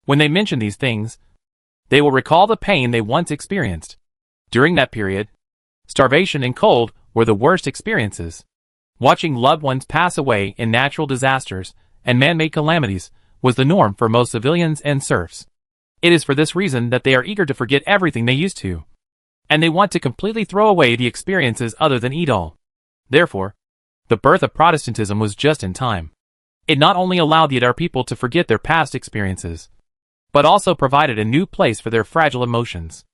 When they mention these things, they will recall the pain they once experienced. During that period, starvation and cold were the worst experiences. Watching loved ones pass away in natural disasters and man-made calamities was the norm for most civilians and serfs. It is for this reason that they are eager to forget everything they used to, and they want to completely throw away the experiences other than Idol. Therefore, the birth of Protestantism was just in time. It not only allowed the Adar people to forget their past experiences, but also provided a new place for their fragile emotions.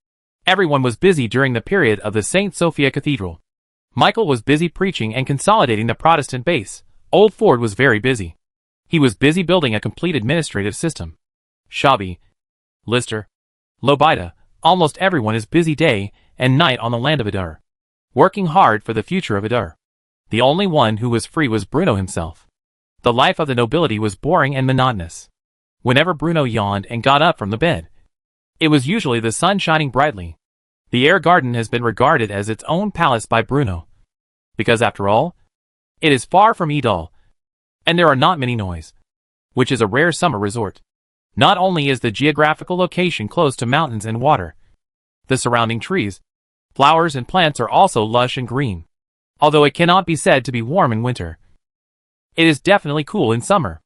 Everyone was busy during the period of the St. Sophia Cathedral. Michael was busy preaching and consolidating the Protestant base. Old Ford was very busy. He was busy building a complete administrative system. Shabi, Lister, Lobita, almost everyone is busy day and night on the land of Adar, working hard for the future of Adar. The only one who was free was Bruno himself. The life of the nobility was boring and monotonous. Whenever Bruno yawned and got up from the bed, it was usually the sun shining brightly. The air garden has been regarded as its own palace by Bruno, because after all, it is far from Idol, and there are not many noise, which is a rare summer resort. Not only is the geographical location close to mountains and water, the surrounding trees, flowers and plants are also lush and green. Although it cannot be said to be warm in winter, it is definitely cool in summer.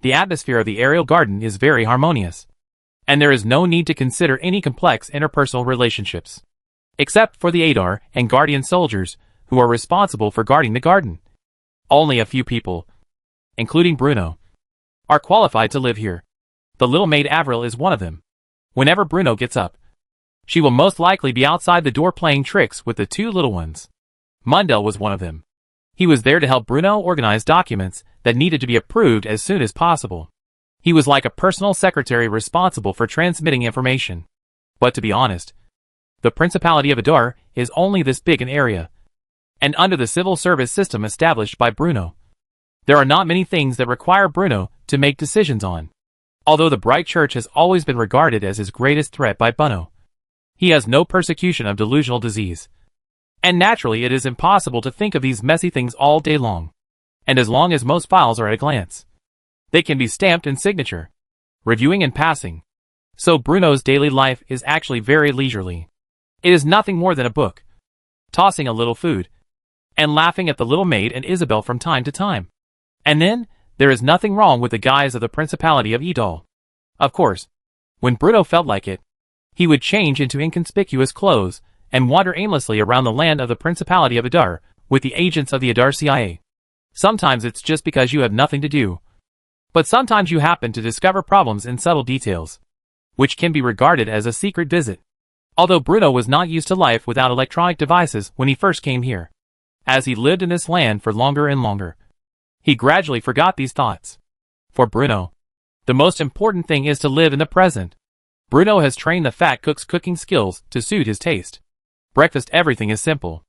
The atmosphere of the aerial garden is very harmonious, and there is no need to consider any complex interpersonal relationships, except for the Adar and guardian soldiers who are responsible for guarding the garden. Only a few people, including Bruno, are qualified to live here. The little maid Avril is one of them. Whenever Bruno gets up, she will most likely be outside the door playing tricks with the two little ones. Mundell was one of them. He was there to help Bruno organize documents that needed to be approved as soon as possible. He was like a personal secretary responsible for transmitting information. But to be honest, the Principality of Adar is only this big an area, and under the civil service system established by Bruno, there are not many things that require Bruno to make decisions on. Although the Bright Church has always been regarded as his greatest threat by Bruno, he has no persecution of delusional disease. And naturally it is impossible to think of these messy things all day long. And as long as most files are at a glance, they can be stamped in signature, reviewing and passing. So Bruno's daily life is actually very leisurely. It is nothing more than a book, tossing a little food, and laughing at the little maid and Isabel from time to time. And then, there is nothing wrong with the guise of the Principality of Idol. Of course, when Bruno felt like it, he would change into inconspicuous clothes and wander aimlessly around the land of the Principality of Adar with the agents of the Adar CIA. Sometimes it's just because you have nothing to do. But sometimes you happen to discover problems in subtle details, which can be regarded as a secret visit. Although Bruno was not used to life without electronic devices when he first came here, as he lived in this land for longer and longer, he gradually forgot these thoughts. For Bruno, the most important thing is to live in the present. Bruno has trained the fat cook's cooking skills to suit his taste. Breakfast everything is simple.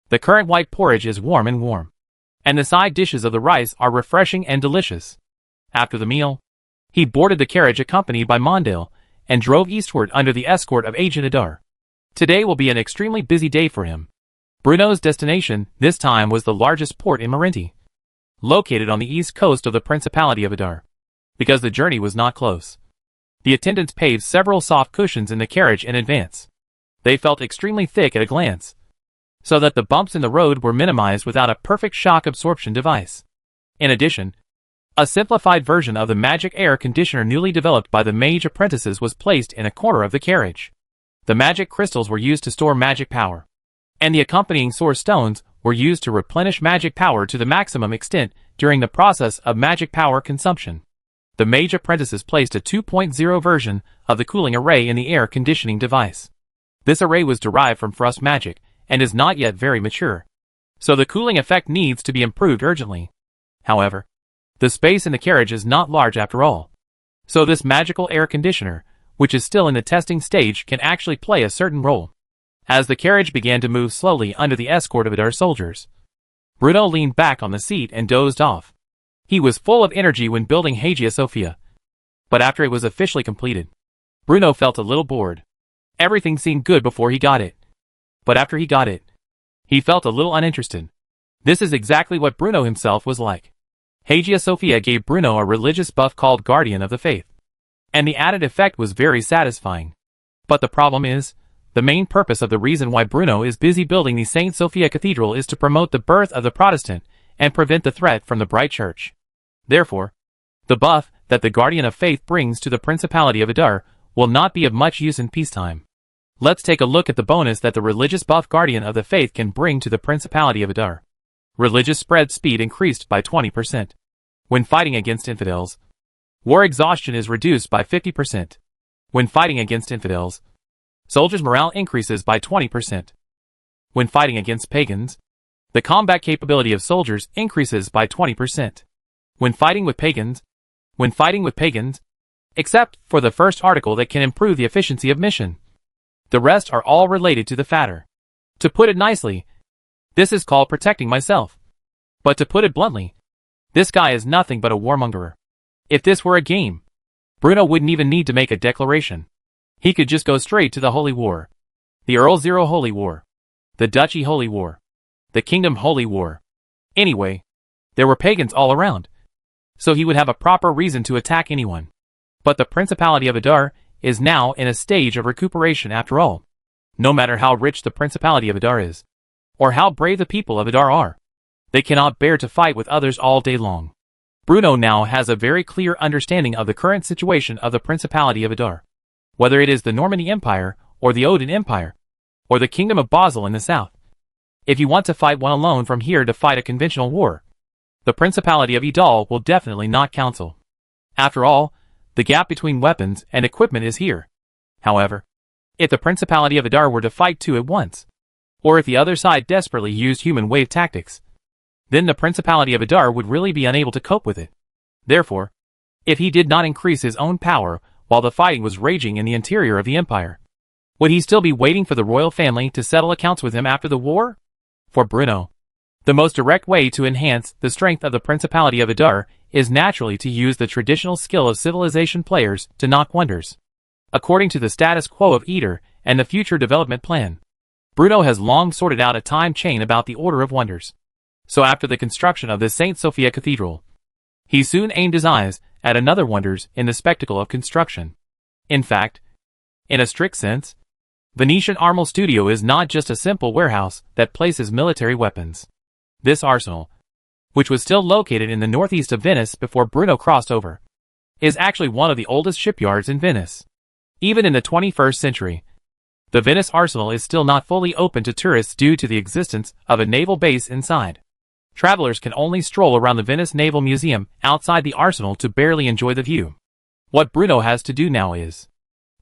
The current white porridge is warm and warm. and the side dishes of the rice are refreshing and delicious. After the meal, he boarded the carriage accompanied by Mondale, and drove eastward under the escort of Agent Adar. Today will be an extremely busy day for him. Bruno's destination this time was the largest port in Marinti, located on the east coast of the Principality of Adar. Because the journey was not close, the attendants paved several soft cushions in the carriage in advance. They felt extremely thick at a glance, so that the bumps in the road were minimized without a perfect shock absorption device. In addition, a simplified version of the magic air conditioner newly developed by the mage apprentices was placed in a corner of the carriage. The magic crystals were used to store magic power, and the accompanying source stones were used to replenish magic power to the maximum extent during the process of magic power consumption. The mage apprentices placed a 2.0 version of the cooling array in the air conditioning device. This array was derived from frost magic and is not yet very mature, so the cooling effect needs to be improved urgently. However, the space in the carriage is not large after all, so this magical air conditioner, which is still in the testing stage, can actually play a certain role. As the carriage began to move slowly under the escort of Adar soldiers, Bruno leaned back on the seat and dozed off. He was full of energy when building Hagia Sophia, but after it was officially completed, Bruno felt a little bored. Everything seemed good before he got it, but after he got it, he felt a little uninterested. This is exactly what Bruno himself was like. Hagia Sophia gave Bruno a religious buff called Guardian of the Faith, and the added effect was very satisfying. But the problem is, the main purpose of the reason why Bruno is busy building the St. Sophia Cathedral is to promote the birth of the Protestant and prevent the threat from the Bright Church. Therefore, the buff that the Guardian of Faith brings to the Principality of Adar will not be of much use in peacetime. Let's take a look at the bonus that the religious buff Guardian of the Faith can bring to the Principality of Adar. Religious spread speed increased by 20%. When fighting against infidels, war exhaustion is reduced by 50%. When fighting against infidels, soldiers' morale increases by 20%. When fighting against pagans, the combat capability of soldiers increases by 20%. When fighting with pagans, except for the first article that can improve the efficiency of mission. The rest are all related to the fatter. To put it nicely, this is called protecting myself. But to put it bluntly, this guy is nothing but a warmongerer. If this were a game, Bruno wouldn't even need to make a declaration. He could just go straight to the Holy War. The Earl Zero Holy War. The Duchy Holy War. The Kingdom Holy War. Anyway, there were pagans all around, so he would have a proper reason to attack anyone. But the Principality of Adar is now in a stage of recuperation after all. No matter how rich the Principality of Adar is, or how brave the people of Adar are, they cannot bear to fight with others all day long. Bruno now has a very clear understanding of the current situation of the Principality of Adar. Whether it is the Normandy Empire, or the Odin Empire, or the Kingdom of Basel in the south. If you want to fight one alone from here to fight a conventional war, the Principality of Idal will definitely not counsel. After all, the gap between weapons and equipment is here. However, if the Principality of Adar were to fight two at once, or if the other side desperately used human wave tactics, then the Principality of Adar would really be unable to cope with it. Therefore, if he did not increase his own power while the fighting was raging in the interior of the empire, would he still be waiting for the royal family to settle accounts with him after the war? For Bruno, the most direct way to enhance the strength of the Principality of Adar is naturally to use the traditional skill of civilization players to knock wonders. According to the status quo of Eder and the future development plan, Bruno has long sorted out a time chain about the Order of Wonders. So after the construction of the St. Sophia Cathedral, he soon aimed his eyes at another wonders in the spectacle of construction. In fact, in a strict sense, Venetian Armal Studio is not just a simple warehouse that places military weapons. This arsenal, which was still located in the northeast of Venice before Bruno crossed over, is actually one of the oldest shipyards in Venice. Even in the 21st century, the Venice Arsenal is still not fully open to tourists due to the existence of a naval base inside. Travelers can only stroll around the Venice Naval Museum outside the arsenal to barely enjoy the view. What Bruno has to do now is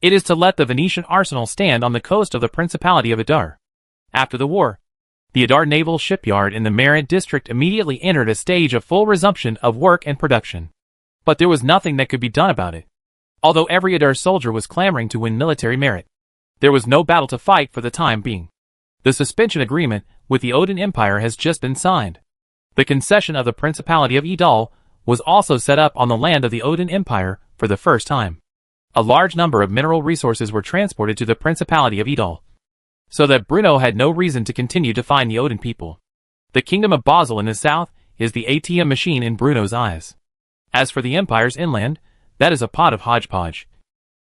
to let the Venetian arsenal stand on the coast of the Principality of Adar. After the war, the Adar Naval Shipyard in the Marin district immediately entered a stage of full resumption of work and production. But there was nothing that could be done about it. Although every Adar soldier was clamoring to win military merit, there was no battle to fight for the time being. The suspension agreement with the Odin Empire has just been signed. The concession of the Principality of Idal was also set up on the land of the Odin Empire for the first time. A large number of mineral resources were transported to the Principality of Idal, so that Bruno had no reason to continue to find the Odin people. The Kingdom of Basel in the south is the ATM machine in Bruno's eyes. As for the empires inland, that is a pot of hodgepodge.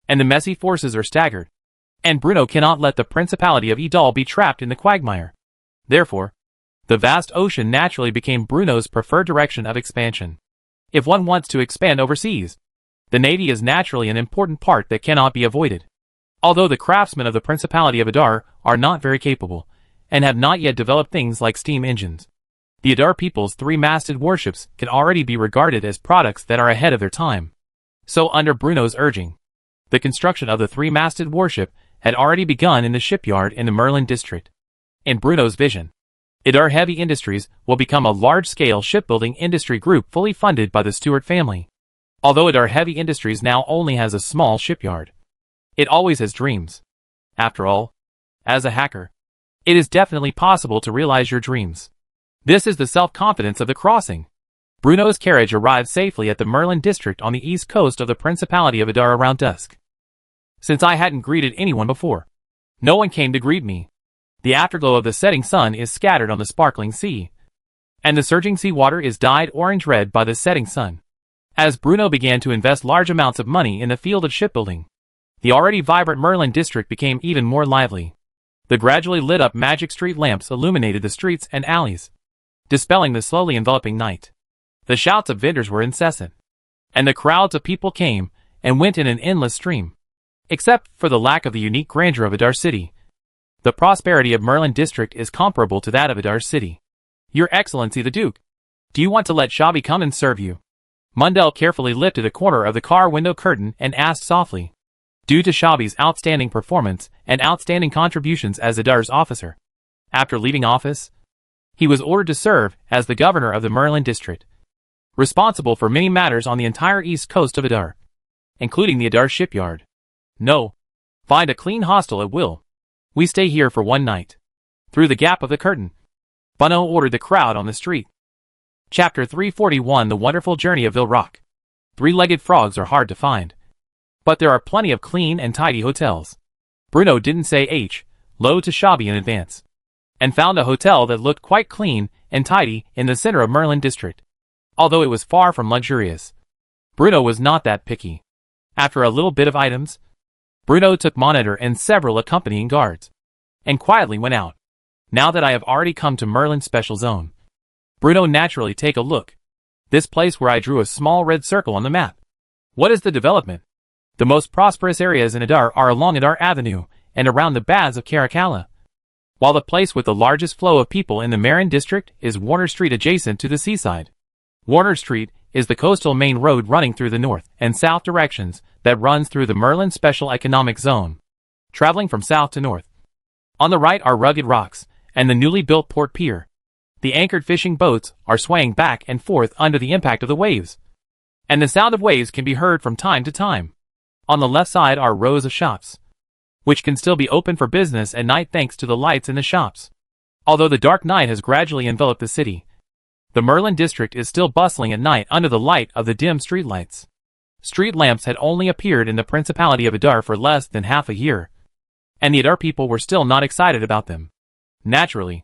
And the messy forces are staggered. And Bruno cannot let the Principality of Idal be trapped in the quagmire. Therefore, the vast ocean naturally became Bruno's preferred direction of expansion. If one wants to expand overseas, the navy is naturally an important part that cannot be avoided. Although the craftsmen of the Principality of Adar are not very capable, and have not yet developed things like steam engines, the Adar people's three-masted warships can already be regarded as products that are ahead of their time. So under Bruno's urging, the construction of the three-masted warship had already begun in the shipyard in the Merlin district. In Bruno's vision, Adar Heavy Industries will become a large-scale shipbuilding industry group fully funded by the Stewart family. Although Adar Heavy Industries now only has a small shipyard, it always has dreams. After all, as a hacker, it is definitely possible to realize your dreams. This is the self-confidence of the crossing. Bruno's carriage arrived safely at the Merlin district on the east coast of the Principality of Adar around dusk. Since I hadn't greeted anyone before, no one came to greet me. The afterglow of the setting sun is scattered on the sparkling sea, and the surging sea water is dyed orange-red by the setting sun. As Bruno began to invest large amounts of money in the field of shipbuilding, the already vibrant Merlin district became even more lively. The gradually lit-up magic street lamps illuminated the streets and alleys, dispelling the slowly enveloping night. The shouts of vendors were incessant, and the crowds of people came and went in an endless stream. Except for the lack of the unique grandeur of Adar City, the prosperity of Merlin district is comparable to that of Adar City. Your Excellency the Duke, do you want to let Shabi come and serve you? Mundell carefully lifted a corner of the car window curtain and asked softly. Due to Shabi's outstanding performance and outstanding contributions as Adar's officer, after leaving office, he was ordered to serve as the governor of the Merlin district, responsible for many matters on the entire east coast of Adar, including the Adar shipyard. No. Find a clean hostel at will. We stay here for one night. Through the gap of the curtain, Bono ordered the crowd on the street. Chapter 341 The Wonderful Journey of Vilrock. Three-legged frogs are hard to find, but there are plenty of clean and tidy hotels. Bruno didn't say hello to Shabi in advance, and found a hotel that looked quite clean and tidy in the center of Merlin district. Although it was far from luxurious, Bruno was not that picky. After a little bit of items, Bruno took Monitor and several accompanying guards, and quietly went out. Now that I have already come to Merlin's special zone, Bruno naturally take a look. This place where I drew a small red circle on the map. What is the development? The most prosperous areas in Adar are along Adar Avenue and around the baths of Caracalla, while the place with the largest flow of people in the Marin district is Warner Street adjacent to the seaside. Warner Street is the coastal main road running through the north and south directions that runs through the Merlin Special Economic Zone, traveling from south to north. On the right are rugged rocks and the newly built port pier. The anchored fishing boats are swaying back and forth under the impact of the waves, and the sound of waves can be heard from time to time. On the left side are rows of shops, which can still be open for business at night thanks to the lights in the shops. Although the dark night has gradually enveloped the city, the Merlin district is still bustling at night under the light of the dim streetlights. Street lamps had only appeared in the Principality of Adar for less than half a year, and the Adar people were still not excited about them. Naturally,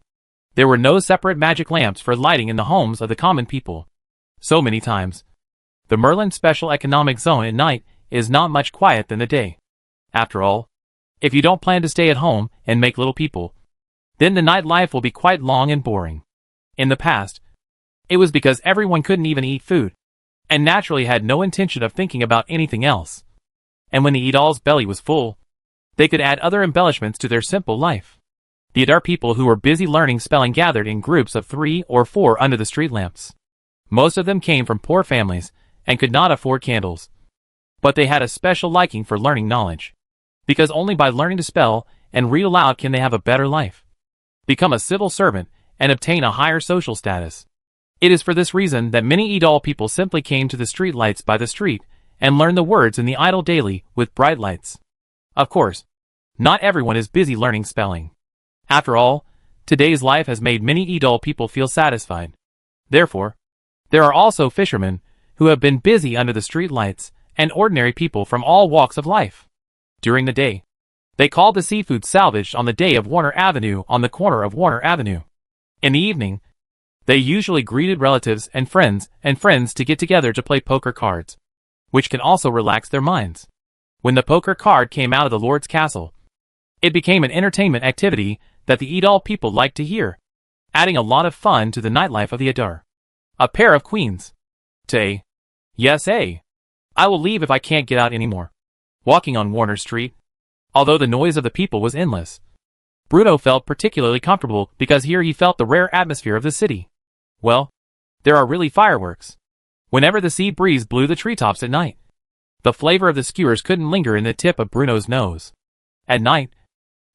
there were no separate magic lamps for lighting in the homes of the common people. So many times, the Merlin Special Economic Zone at night is not much quiet than the day. After all, if you don't plan to stay at home and make little people, then the night life will be quite long and boring. In the past, it was because everyone couldn't even eat food, and naturally had no intention of thinking about anything else. And when the Idal's belly was full, they could add other embellishments to their simple life. The Adar people who were busy learning spelling gathered in groups of 3 or 4 under the street lamps. Most of them came from poor families and could not afford candles, but they had a special liking for learning knowledge, because only by learning to spell and read aloud can they have a better life, become a civil servant, and obtain a higher social status. It is for this reason that many Idal people simply came to the street lights by the street and learned the words in the idle daily with bright lights. Of course, not everyone is busy learning spelling. After all, today's life has made many Idal people feel satisfied. Therefore, there are also fishermen who have been busy under the street lights and ordinary people from all walks of life. During the day, they called the seafood salvaged on the day of Warner Avenue on the corner of Warner Avenue. In the evening, they usually greeted relatives and friends to get together to play poker cards, which can also relax their minds. When the poker card came out of the Lord's castle, it became an entertainment activity that the Idol people liked to hear, adding a lot of fun to the nightlife of the Adar. A pair of queens. Tay. Yes, I will leave if I can't get out anymore. Walking on Warner Street, although the noise of the people was endless, Bruno felt particularly comfortable because here he felt the rare atmosphere of the city. Well, there are really fireworks. Whenever the sea breeze blew the treetops at night, the flavor of the skewers couldn't linger in the tip of Bruno's nose. At night,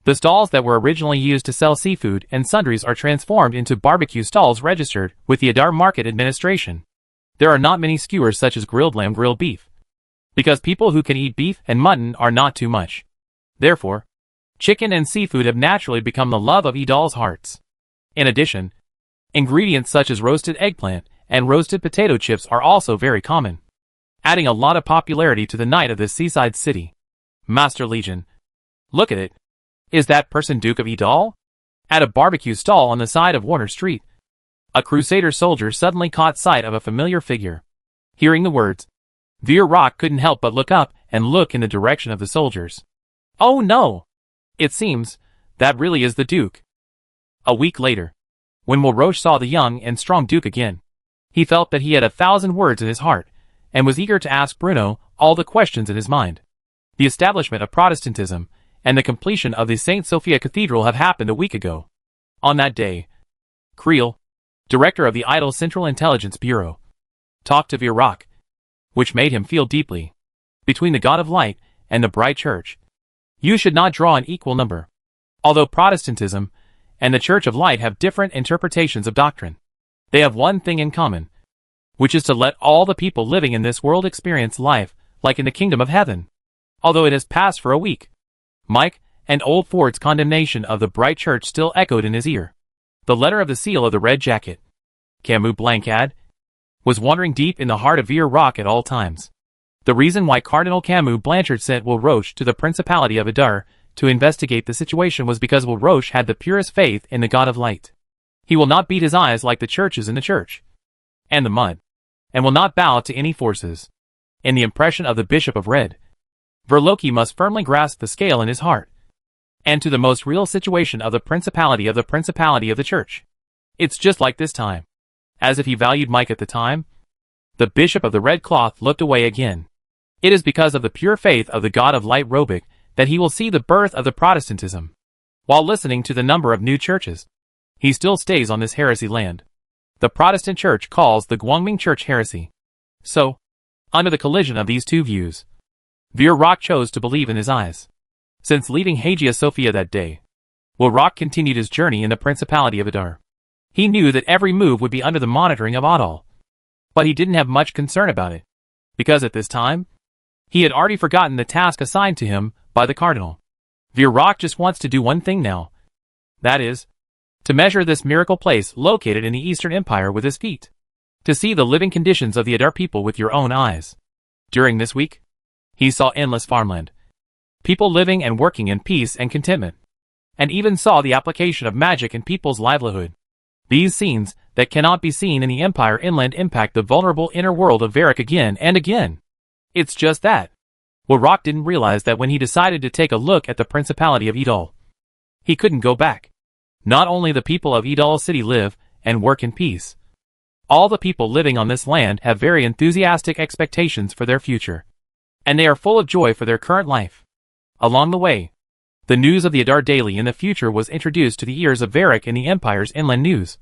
the stalls that were originally used to sell seafood and sundries are transformed into barbecue stalls registered with the Adar Market Administration. There are not many skewers such as grilled lamb, grilled beef, because people who can eat beef and mutton are not too much. Therefore, chicken and seafood have naturally become the love of Idol's hearts. In addition, ingredients such as roasted eggplant and roasted potato chips are also very common, adding a lot of popularity to the night of this seaside city. Master Legion. Look at it. Is that person Duke of Idol? At a barbecue stall on the side of Warner Street, a Crusader soldier suddenly caught sight of a familiar figure. Hearing the words, Veer Rock couldn't help but look up and look in the direction of the soldiers. Oh no! It seems that really is the Duke. A week later, when Mulroche saw the young and strong Duke again, he felt that he had 1,000 words in his heart and was eager to ask Bruno all the questions in his mind. The establishment of Protestantism and the completion of the St. Sophia Cathedral have happened a week ago. On that day, Creel, director of the Idol Central Intelligence Bureau, talked to Veer Rock, which made him feel deeply. Between the God of Light and the Bright Church, you should not draw an equal number. Although Protestantism and the Church of Light have different interpretations of doctrine, they have one thing in common, which is to let all the people living in this world experience life like in the kingdom of heaven. Although it has passed for a week, Mike and Old Ford's condemnation of the Bright Church still echoed in his ear. The letter of the seal of the red jacket, Camus Blancad, was wandering deep in the heart of Veer Rock at all times. The reason why Cardinal Camus Blanchard sent Mulroche to the Principality of Adar to investigate the situation was because Mulroche had the purest faith in the God of Light. He will not beat his eyes like the churches in the church and the mud, and will not bow to any forces. In the impression of the Bishop of Red, Verloki must firmly grasp the scale in his heart, and to the most real situation of the Principality of the Church. It's just like this time. As if he valued Mike at the time, the Bishop of the Red Cloth looked away again. It is because of the pure faith of the God of Light Robic that he will see the birth of the Protestantism. While listening to the number of new churches, he still stays on this heresy land. The Protestant Church calls the Guangming Church heresy. So, under the collision of these two views, Veer Rock chose to believe in his eyes. Since leaving Hagia Sophia that day, Will Rock continued his journey in the Principality of Adar. He knew that every move would be under the monitoring of Adal, but he didn't have much concern about it, because at this time, he had already forgotten the task assigned to him by the Cardinal. Veer Rock just wants to do one thing now. That is, to measure this miracle place located in the Eastern Empire with his feet. To see the living conditions of the Adar people with your own eyes. During this week, he saw endless farmland, people living and working in peace and contentment, and even saw the application of magic in people's livelihood. These scenes that cannot be seen in the Empire inland impact the vulnerable inner world of Varric again and again. It's just that. Will Rock didn't realize that when he decided to take a look at the Principality of Idol, he couldn't go back. Not only the people of Idol City live and work in peace, all the people living on this land have very enthusiastic expectations for their future, and they are full of joy for their current life. Along the way, the news of the Adar Daily in the future was introduced to the ears of Varric in the Empire's inland news,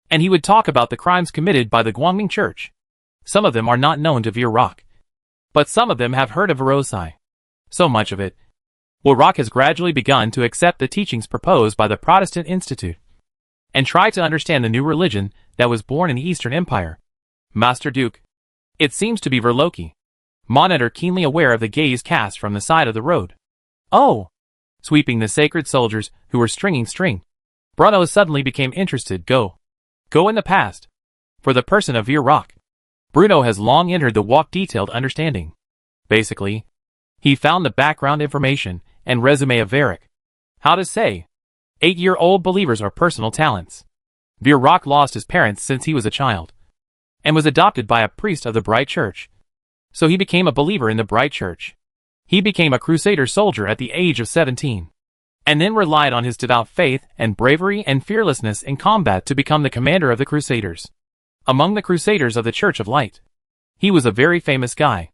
and he would talk about the crimes committed by the Guangming Church. Some of them are not known to Veer Rock, but some of them have heard of Verosai. So much of it, Will Rock has gradually begun to accept the teachings proposed by the Protestant Institute, and try to understand the new religion that was born in the Eastern Empire. Master Duke. It seems to be Verloki. Monitor keenly aware of the gaze cast from the side of the road. Oh! Sweeping the sacred soldiers who were stringing string. Bruno suddenly became interested. Go in the past. For the person of Veer Rock, Bruno has long entered the walk detailed understanding. Basically, he found the background information and resume of Varric. How to say, 8-year-old believers are personal talents. Veer Rock lost his parents since he was a child, and was adopted by a priest of the Bright Church. So he became a believer in the Bright Church. He became a Crusader soldier at the age of 17, and then relied on his devout faith and bravery and fearlessness in combat to become the commander of the Crusaders. Among the Crusaders of the Church of Light, he was a very famous guy.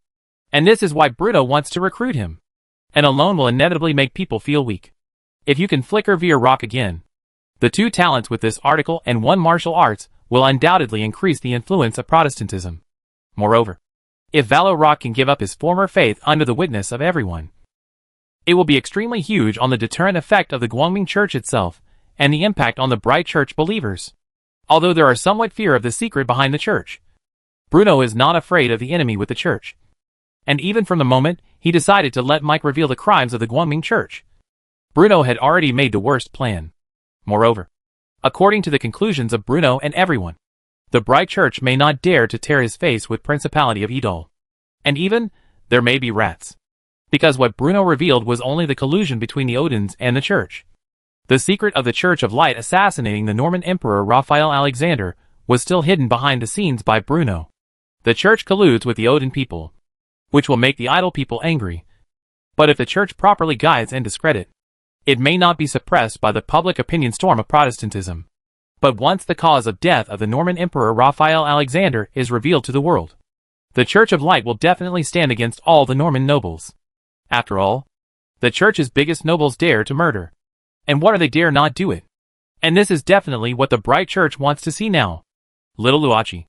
And this is why Bruno wants to recruit him. And alone will inevitably make people feel weak. If you can flicker Veer Rock again, the 2 talents with this article and 1 martial arts will undoubtedly increase the influence of Protestantism. Moreover, if Valo Rock can give up his former faith under the witness of everyone, it will be extremely huge on the deterrent effect of the Guangming Church itself and the impact on the Bright Church believers. Although there are somewhat fear of the secret behind the church, Bruno is not afraid of the enemy with the church. And even from the moment he decided to let Mike reveal the crimes of the Guangming Church, Bruno had already made the worst plan. Moreover, according to the conclusions of Bruno and everyone, the Bright Church may not dare to tear his face with Principality of Idol. And even, there may be rats. Because what Bruno revealed was only the collusion between the Odins and the Church. The secret of the Church of Light assassinating the Norman Emperor Raphael Alexander was still hidden behind the scenes by Bruno. The Church colludes with the Odin people, which will make the idol people angry. But if the Church properly guides and discredit, it may not be suppressed by the public opinion storm of Protestantism. But once the cause of death of the Norman Emperor Raphael Alexander is revealed to the world, the Church of Light will definitely stand against all the Norman nobles. After all, the Church's biggest nobles dare to murder. And what are they dare not do it? And this is definitely what the Bright Church wants to see now. Little Luachi,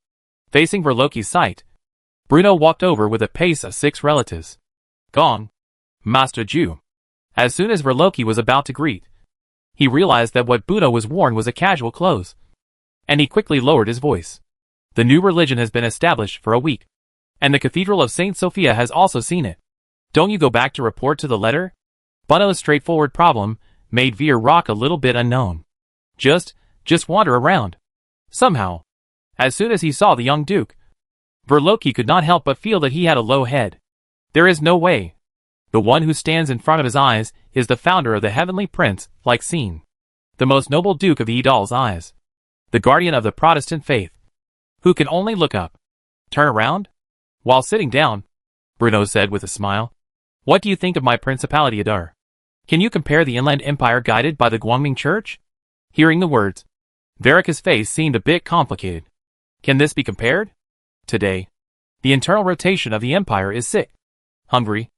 facing Verloki's sight, Bruno walked over with a pace of 6 relatives. Gong, Master Jew. As soon as Verloki was about to greet, he realized that what Bruno was worn was a casual clothes. And he quickly lowered his voice. The new religion has been established for a week, and the Cathedral of St. Sophia has also seen it. Don't you go back to report to the letter? Bruno's straightforward problem made Veer Rock a little bit unknown. Just wander around. Somehow, as soon as he saw the young Duke, Verloki could not help but feel that he had a low head. There is no way. The one who stands in front of his eyes is the founder of the heavenly prince, like seen. The most noble Duke of the Idol's eyes. The guardian of the Protestant faith. Who can only look up. Turn around? While sitting down, Bruno said with a smile. What do you think of my Principality Adar? Can you compare the Inland Empire guided by the Guangming Church? Hearing the words, Varric's face seemed a bit complicated. Can this be compared? Today, the internal rotation of the empire is sick, hungry,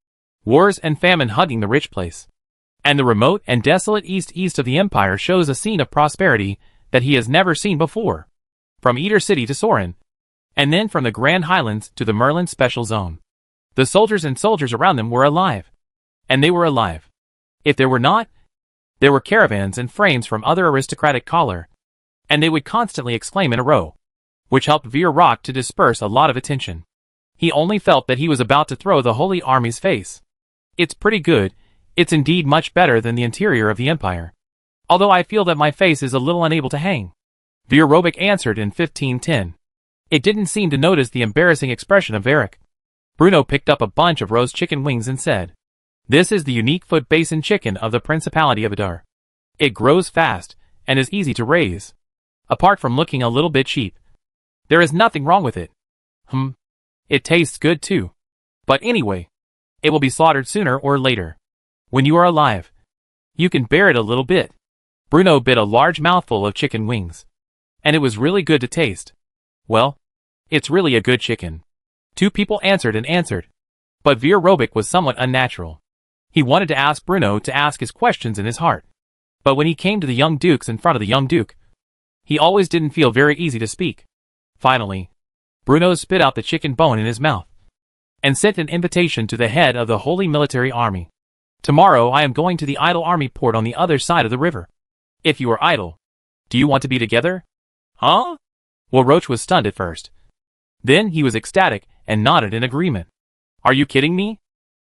wars and famine hugging the rich place. And the remote and desolate east of the empire shows a scene of prosperity that he has never seen before. From Eder City to Soren, and then from the Grand Highlands to the Merlin Special Zone. The soldiers and soldiers around them were alive. And they were alive. If there were not, there were caravans and frames from other aristocratic color, and they would constantly exclaim in a row, which helped Veer Rock to disperse a lot of attention. He only felt that he was about to throw the Holy Army's face. It's pretty good, it's indeed much better than the interior of the Empire. Although I feel that my face is a little unable to hang. Veer Robic answered in 1510. It didn't seem to notice the embarrassing expression of Varric. Bruno picked up a bunch of roast chicken wings and said, This is the unique foot basin chicken of the Principality of Adar. It grows fast, and is easy to raise. Apart from looking a little bit cheap, there is nothing wrong with it. It tastes good too. But anyway, it will be slaughtered sooner or later. When you are alive, you can bear it a little bit. Bruno bit a large mouthful of chicken wings. And it was really good to taste. Well, it's really a good chicken. 2 people answered and answered. But Veer Robic was somewhat unnatural. He wanted to ask Bruno to ask his questions in his heart. But when he came to the young dukes in front of the young duke, he always didn't feel very easy to speak. Finally, Bruno spit out the chicken bone in his mouth and sent an invitation to the head of the Holy Military Army. Tomorrow I am going to the Idle Army port on the other side of the river. If you are idle, do you want to be together? Huh? Well, Roach was stunned at first. Then he was ecstatic and nodded in agreement. Are you kidding me?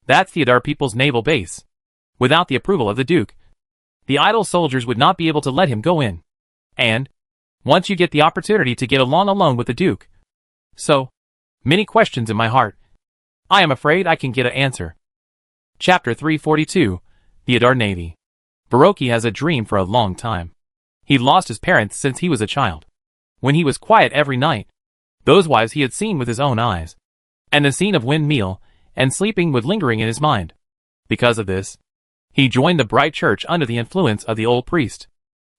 That's the Adar people's naval base. Without the approval of the Duke, the idle soldiers would not be able to let him go in. And, once you get the opportunity to get alone with the Duke. So many questions in my heart. I am afraid I can get an answer. Chapter 342. The Adar Navy. Baroki has a dream for a long time. He lost his parents since he was a child. When he was quiet every night, those wives he had seen with his own eyes, and the scene of windmill and sleeping would lingering in his mind. Because of this, he joined the bright church under the influence of the old priest.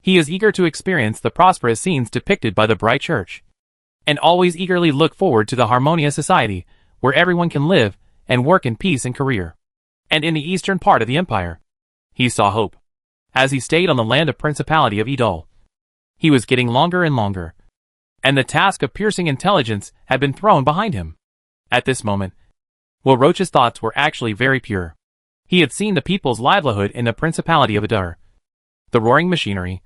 He is eager to experience the prosperous scenes depicted by the bright church, and always eagerly look forward to the harmonious society where everyone can live and work in peace and career. And in the eastern part of the empire, he saw hope. As he stayed on the land of Principality of Idol, he was getting longer and longer, and the task of piercing intelligence had been thrown behind him. At this moment, Will Roach's thoughts were actually very pure. He had seen the people's livelihood in the Principality of Adar, the roaring machinery,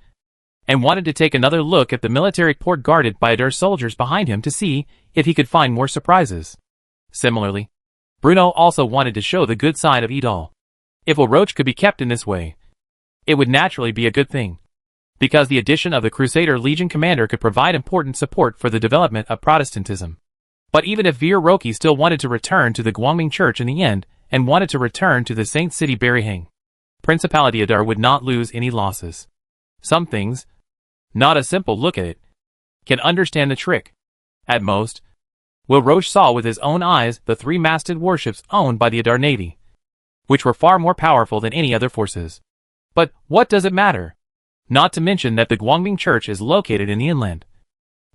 and wanted to take another look at the military port guarded by Adar soldiers behind him to see if he could find more surprises. Similarly, Bruno also wanted to show the good side of Idol. If Will Roach could be kept in this way, it would naturally be a good thing, because the addition of the Crusader Legion commander could provide important support for the development of Protestantism. But even if Veer Roki still wanted to return to the Guangming Church in the end, and wanted to return to the Saint City Berihang, Principality Adar would not lose any losses. Some things, not a simple look at it, can understand the trick. At most, Will Roach saw with his own eyes the three-masted warships owned by the Adar Navy, which were far more powerful than any other forces. But what does it matter? Not to mention that the Guangming Church is located in the inland,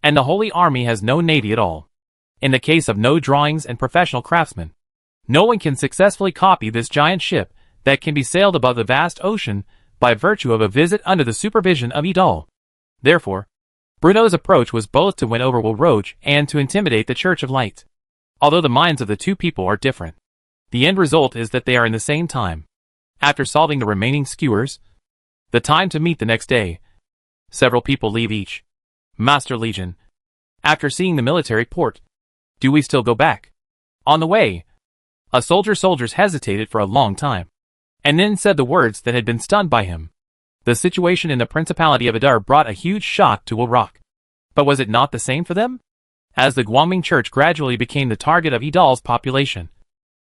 and the Holy Army has no navy at all. In the case of no drawings and professional craftsmen, no one can successfully copy this giant ship that can be sailed above the vast ocean by virtue of a visit under the supervision of Idol. Therefore, Bruno's approach was both to win over Will Roach and to intimidate the Church of Light. Although the minds of the two people are different, the end result is that they are in the same time. After solving the remaining skewers, the time to meet the next day, several people leave each. Master Legion. After seeing the military port, do we still go back? On the way, a soldiers hesitated for a long time, and then said the words that had been stunned by him. The situation in the Principality of Adar brought a huge shock to Will Rock. But was it not the same for them? As the Guangming Church gradually became the target of Idol's population,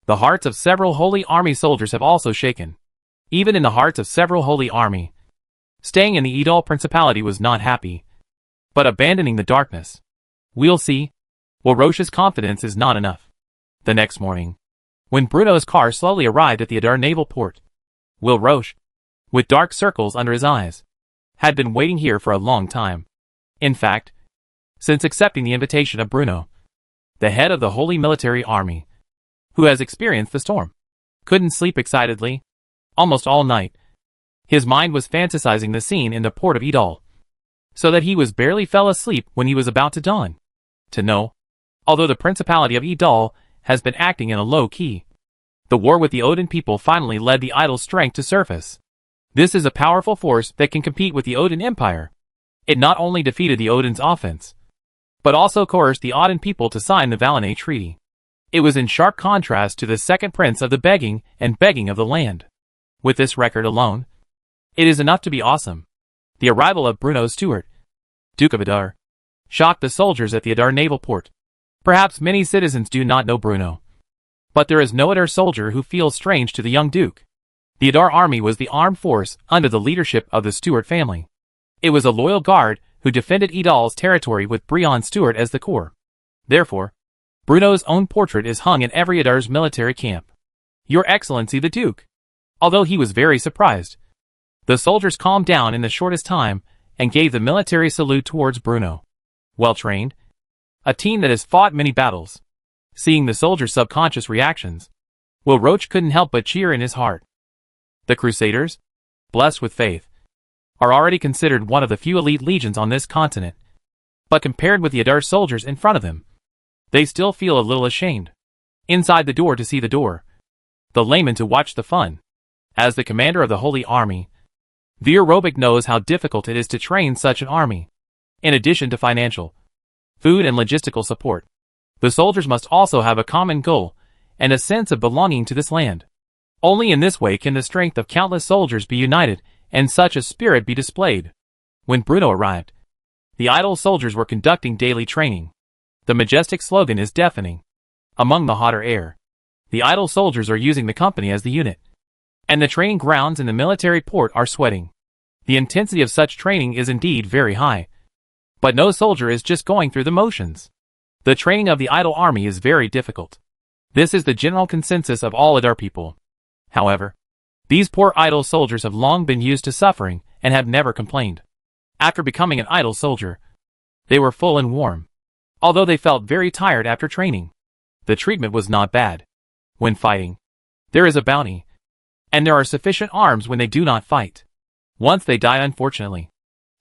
the hearts of several Holy Army soldiers have also shaken. Even in the hearts of several Holy Army, staying in the Idol Principality was not happy, but abandoning the darkness. We'll see. Will Roach's confidence is not enough. The next morning, when Bruno's car slowly arrived at the Adar naval port, Will Roach, with dark circles under his eyes, had been waiting here for a long time. In fact, since accepting the invitation of Bruno, the head of the Holy Military Army, who has experienced the storm, couldn't sleep excitedly. Almost all night, his mind was fantasizing the scene in the port of Idol, so that he was barely fell asleep when he was about to dawn. To know, although the Principality of Idol has been acting in a low key, the war with the Odin people finally led the Idol strength to surface. This is a powerful force that can compete with the Odin Empire. It not only defeated the Odin's offense, but also coerced the Odin people to sign the Valinay Treaty. It was in sharp contrast to the second prince of the begging of the land. With this record alone, it is enough to be awesome. The arrival of Bruno Stewart, Duke of Adar, shocked the soldiers at the Adar naval port. Perhaps many citizens do not know Bruno, but there is no Adar soldier who feels strange to the young Duke. The Adar army was the armed force under the leadership of the Stewart family. It was a loyal guard who defended Idol's territory with Brion Stewart as the core. Therefore, Bruno's own portrait is hung in every Adar's military camp. Your Excellency the Duke. Although he was very surprised, the soldiers calmed down in the shortest time and gave the military salute towards Bruno. Well trained, a team that has fought many battles. Seeing the soldiers' subconscious reactions, Will Roach couldn't help but cheer in his heart. The Crusaders, blessed with faith, are already considered one of the few elite legions on this continent. But compared with the Adar soldiers in front of them, they still feel a little ashamed. Inside the door to see the door, the layman to watch the fun. As the commander of the Holy Army, Veer Robic knows how difficult it is to train such an army. In addition to financial, food and logistical support, the soldiers must also have a common goal and a sense of belonging to this land. Only in this way can the strength of countless soldiers be united and such a spirit be displayed. When Bruno arrived, The idle soldiers were conducting daily training. The Majestic slogan is deafening. Among the hotter air, the idle soldiers are using the company as the unit. And the training grounds in the military port are sweating. The intensity of such training is indeed very high. But no soldier is just going through the motions. The training of the idle army is very difficult. This is the general consensus of all Adar people. However, these poor idle soldiers have long been used to suffering and have never complained. After becoming an idle soldier, they were full and warm. Although they felt very tired after training, the treatment was not bad. When fighting, there is a bounty, and there are sufficient arms when they do not fight. Once they die, unfortunately,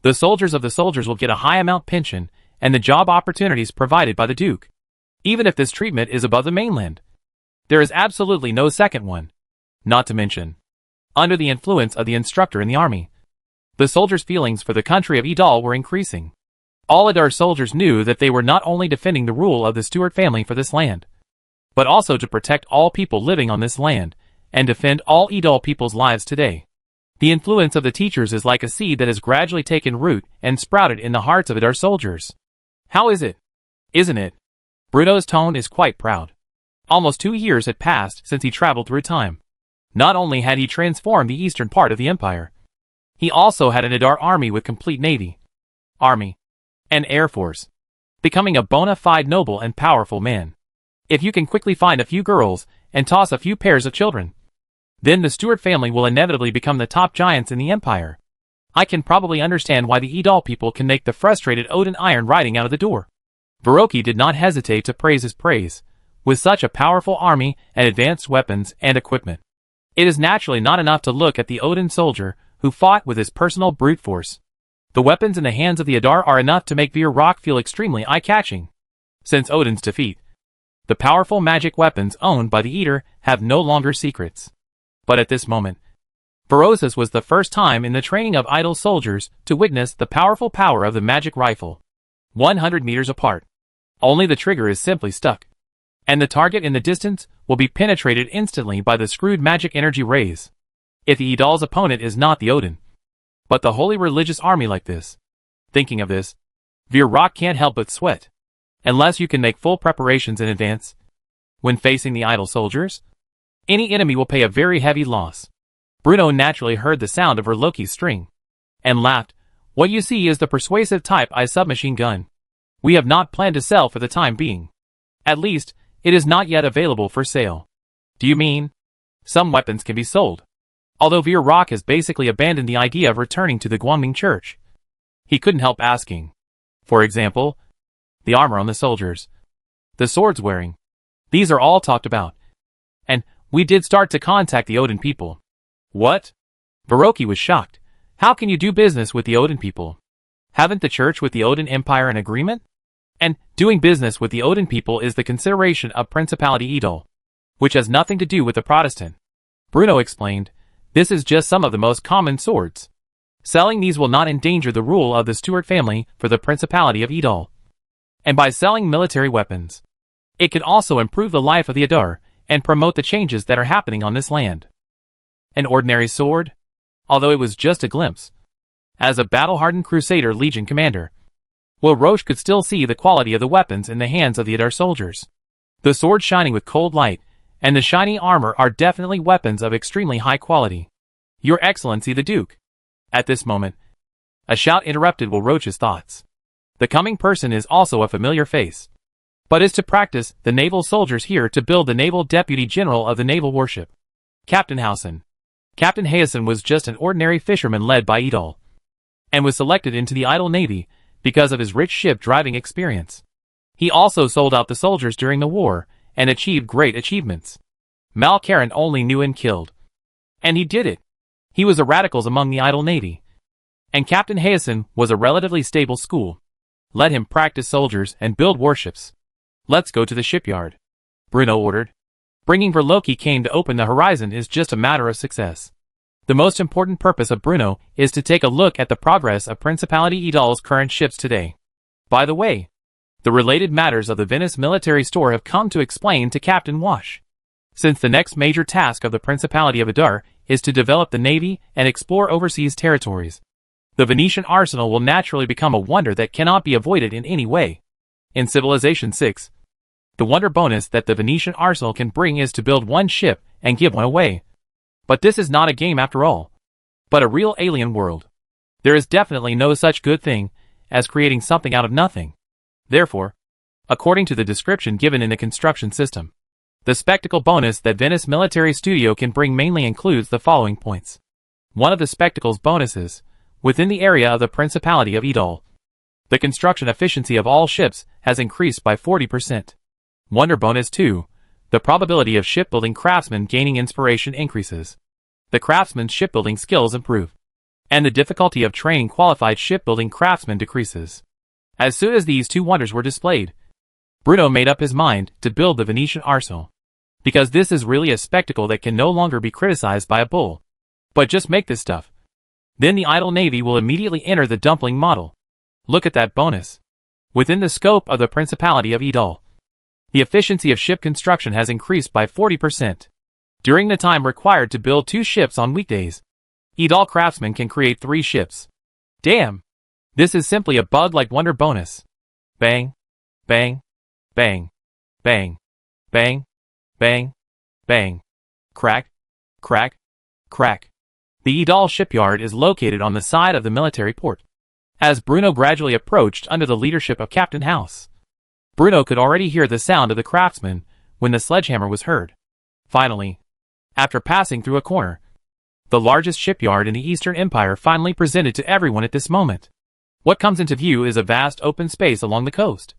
the soldiers of the soldiers will get a high amount pension and the job opportunities provided by the Duke. Even if this treatment is above the mainland, there is absolutely no second one. Not to mention, under the influence of the instructor in the army, the soldiers' feelings for the country of Idal were increasing. All Adar soldiers knew that they were not only defending the rule of the Stuart family for this land, but also to protect all people living on this land, and defend all Idal people's lives today. The influence of the teachers is like a seed that has gradually taken root and sprouted in the hearts of Adar soldiers. How is it? Isn't it? Bruno's tone is quite proud. Almost 2 years had passed since he traveled through time. Not only had he transformed the eastern part of the empire, he also had an Adar army with complete navy, army, and air force, becoming a bona fide noble and powerful man. If you can quickly find a few girls and toss a few pairs of children, then the Stuart family will inevitably become the top giants in the empire. I can probably understand why the Idal people can make the frustrated Odin Iron riding out of the door. Baroki did not hesitate to praise his praise. With such a powerful army and advanced weapons and equipment, it is naturally not enough to look at the Odin soldier who fought with his personal brute force. The weapons in the hands of the Adar are enough to make Vir Rock feel extremely eye-catching. Since Odin's defeat, the powerful magic weapons owned by the Eater have no longer secrets. But at this moment, Berosus was the first time in the training of idle soldiers to witness the powerful power of the magic rifle. 100 meters apart. Only the trigger is simply stuck, and the target in the distance will be penetrated instantly by the screwed magic energy rays. If the Idal's opponent is not the Odin, but the holy religious army like this. Thinking of this, Vir Rock can't help but sweat. Unless you can make full preparations in advance. When facing the idle soldiers, any enemy will pay a very heavy loss. Bruno naturally heard the sound of Loki's string, and laughed. What you see is the persuasive Type I submachine gun. We have not planned to sell for the time being. At least, it is not yet available for sale. Do you mean? Some weapons can be sold. Although Vir Rock has basically abandoned the idea of returning to the Guangming Church, he couldn't help asking. For example, the armor on the soldiers, the swords wearing. These are all talked about. And we did start to contact the Odin people. What? Baroki was shocked. How can you do business with the Odin people? Haven't the church with the Odin Empire an agreement? And doing business with the Odin people is the consideration of Principality Idal, which has nothing to do with the Protestant. Bruno explained, this is just some of the most common swords. Selling these will not endanger the rule of the Stuart family for the Principality of Idal. And by selling military weapons, it can also improve the life of the Adar and promote the changes that are happening on this land. An ordinary sword? Although it was just a glimpse. As a battle-hardened Crusader Legion commander, Will Roche could still see the quality of the weapons in the hands of the Adar soldiers. The sword shining with cold light, and the shiny armor are definitely weapons of extremely high quality. Your Excellency the Duke. At this moment, a shout interrupted Will Roche's thoughts. The coming person is also a familiar face, but is to practice the naval soldiers here to build the Naval Deputy General of the Naval Warship, Captain Howson. Captain Howson was just an ordinary fisherman led by Idal, and was selected into the Idle Navy because of his rich ship-driving experience. He also sold out the soldiers during the war, and achieved great achievements. Malkaran only knew and killed. And he did it. He was a radicals among the Idle Navy. And Captain Howson was a relatively stable school. Let him practice soldiers and build warships. Let's go to the shipyard, Bruno ordered. Bringing Verloki Kane to open the horizon is just a matter of success. The most important purpose of Bruno is to take a look at the progress of Principality Idal's current ships today. By the way, the related matters of the Venice military store have come to explain to Captain Wash. Since the next major task of the Principality of Adar is to develop the navy and explore overseas territories, The Venetian arsenal will naturally become a wonder that cannot be avoided in any way. In Civilization 6, the wonder bonus that the Venetian arsenal can bring is to build one ship and give one away. But this is not a game after all, but a real alien world. There is definitely no such good thing as creating something out of nothing. Therefore, according to the description given in the construction system, the spectacle bonus that Venice Military Studio can bring mainly includes the following points. One of the spectacle's bonuses, within the area of the Principality of Idol, the construction efficiency of all ships has increased by 40%. Wonder bonus 2, the probability of shipbuilding craftsmen gaining inspiration increases. The craftsman's shipbuilding skills improve, and the difficulty of training qualified shipbuilding craftsmen decreases. As soon as these two wonders were displayed, Bruno made up his mind to build the Venetian arsenal, because this is really a spectacle that can no longer be criticized by a bull. But just make this stuff. Then the idle navy will immediately enter the dumpling model. Look at that bonus. Within the scope of the Principality of Idol, the efficiency of ship construction has increased by 40%. During the time required to build 2 ships on weekdays, Idol craftsmen can create 3 ships. Damn! This is simply a bug-like wonder bonus. Bang, bang, bang, bang, bang, bang, bang, crack, crack, crack. The Idol shipyard is located on the side of the military port. As Bruno gradually approached under the leadership of Captain House, Bruno could already hear the sound of the craftsmen when the sledgehammer was heard. Finally, after passing through a corner, the largest shipyard in the Eastern Empire finally presented to everyone at this moment. What comes into view is a vast open space along the coast,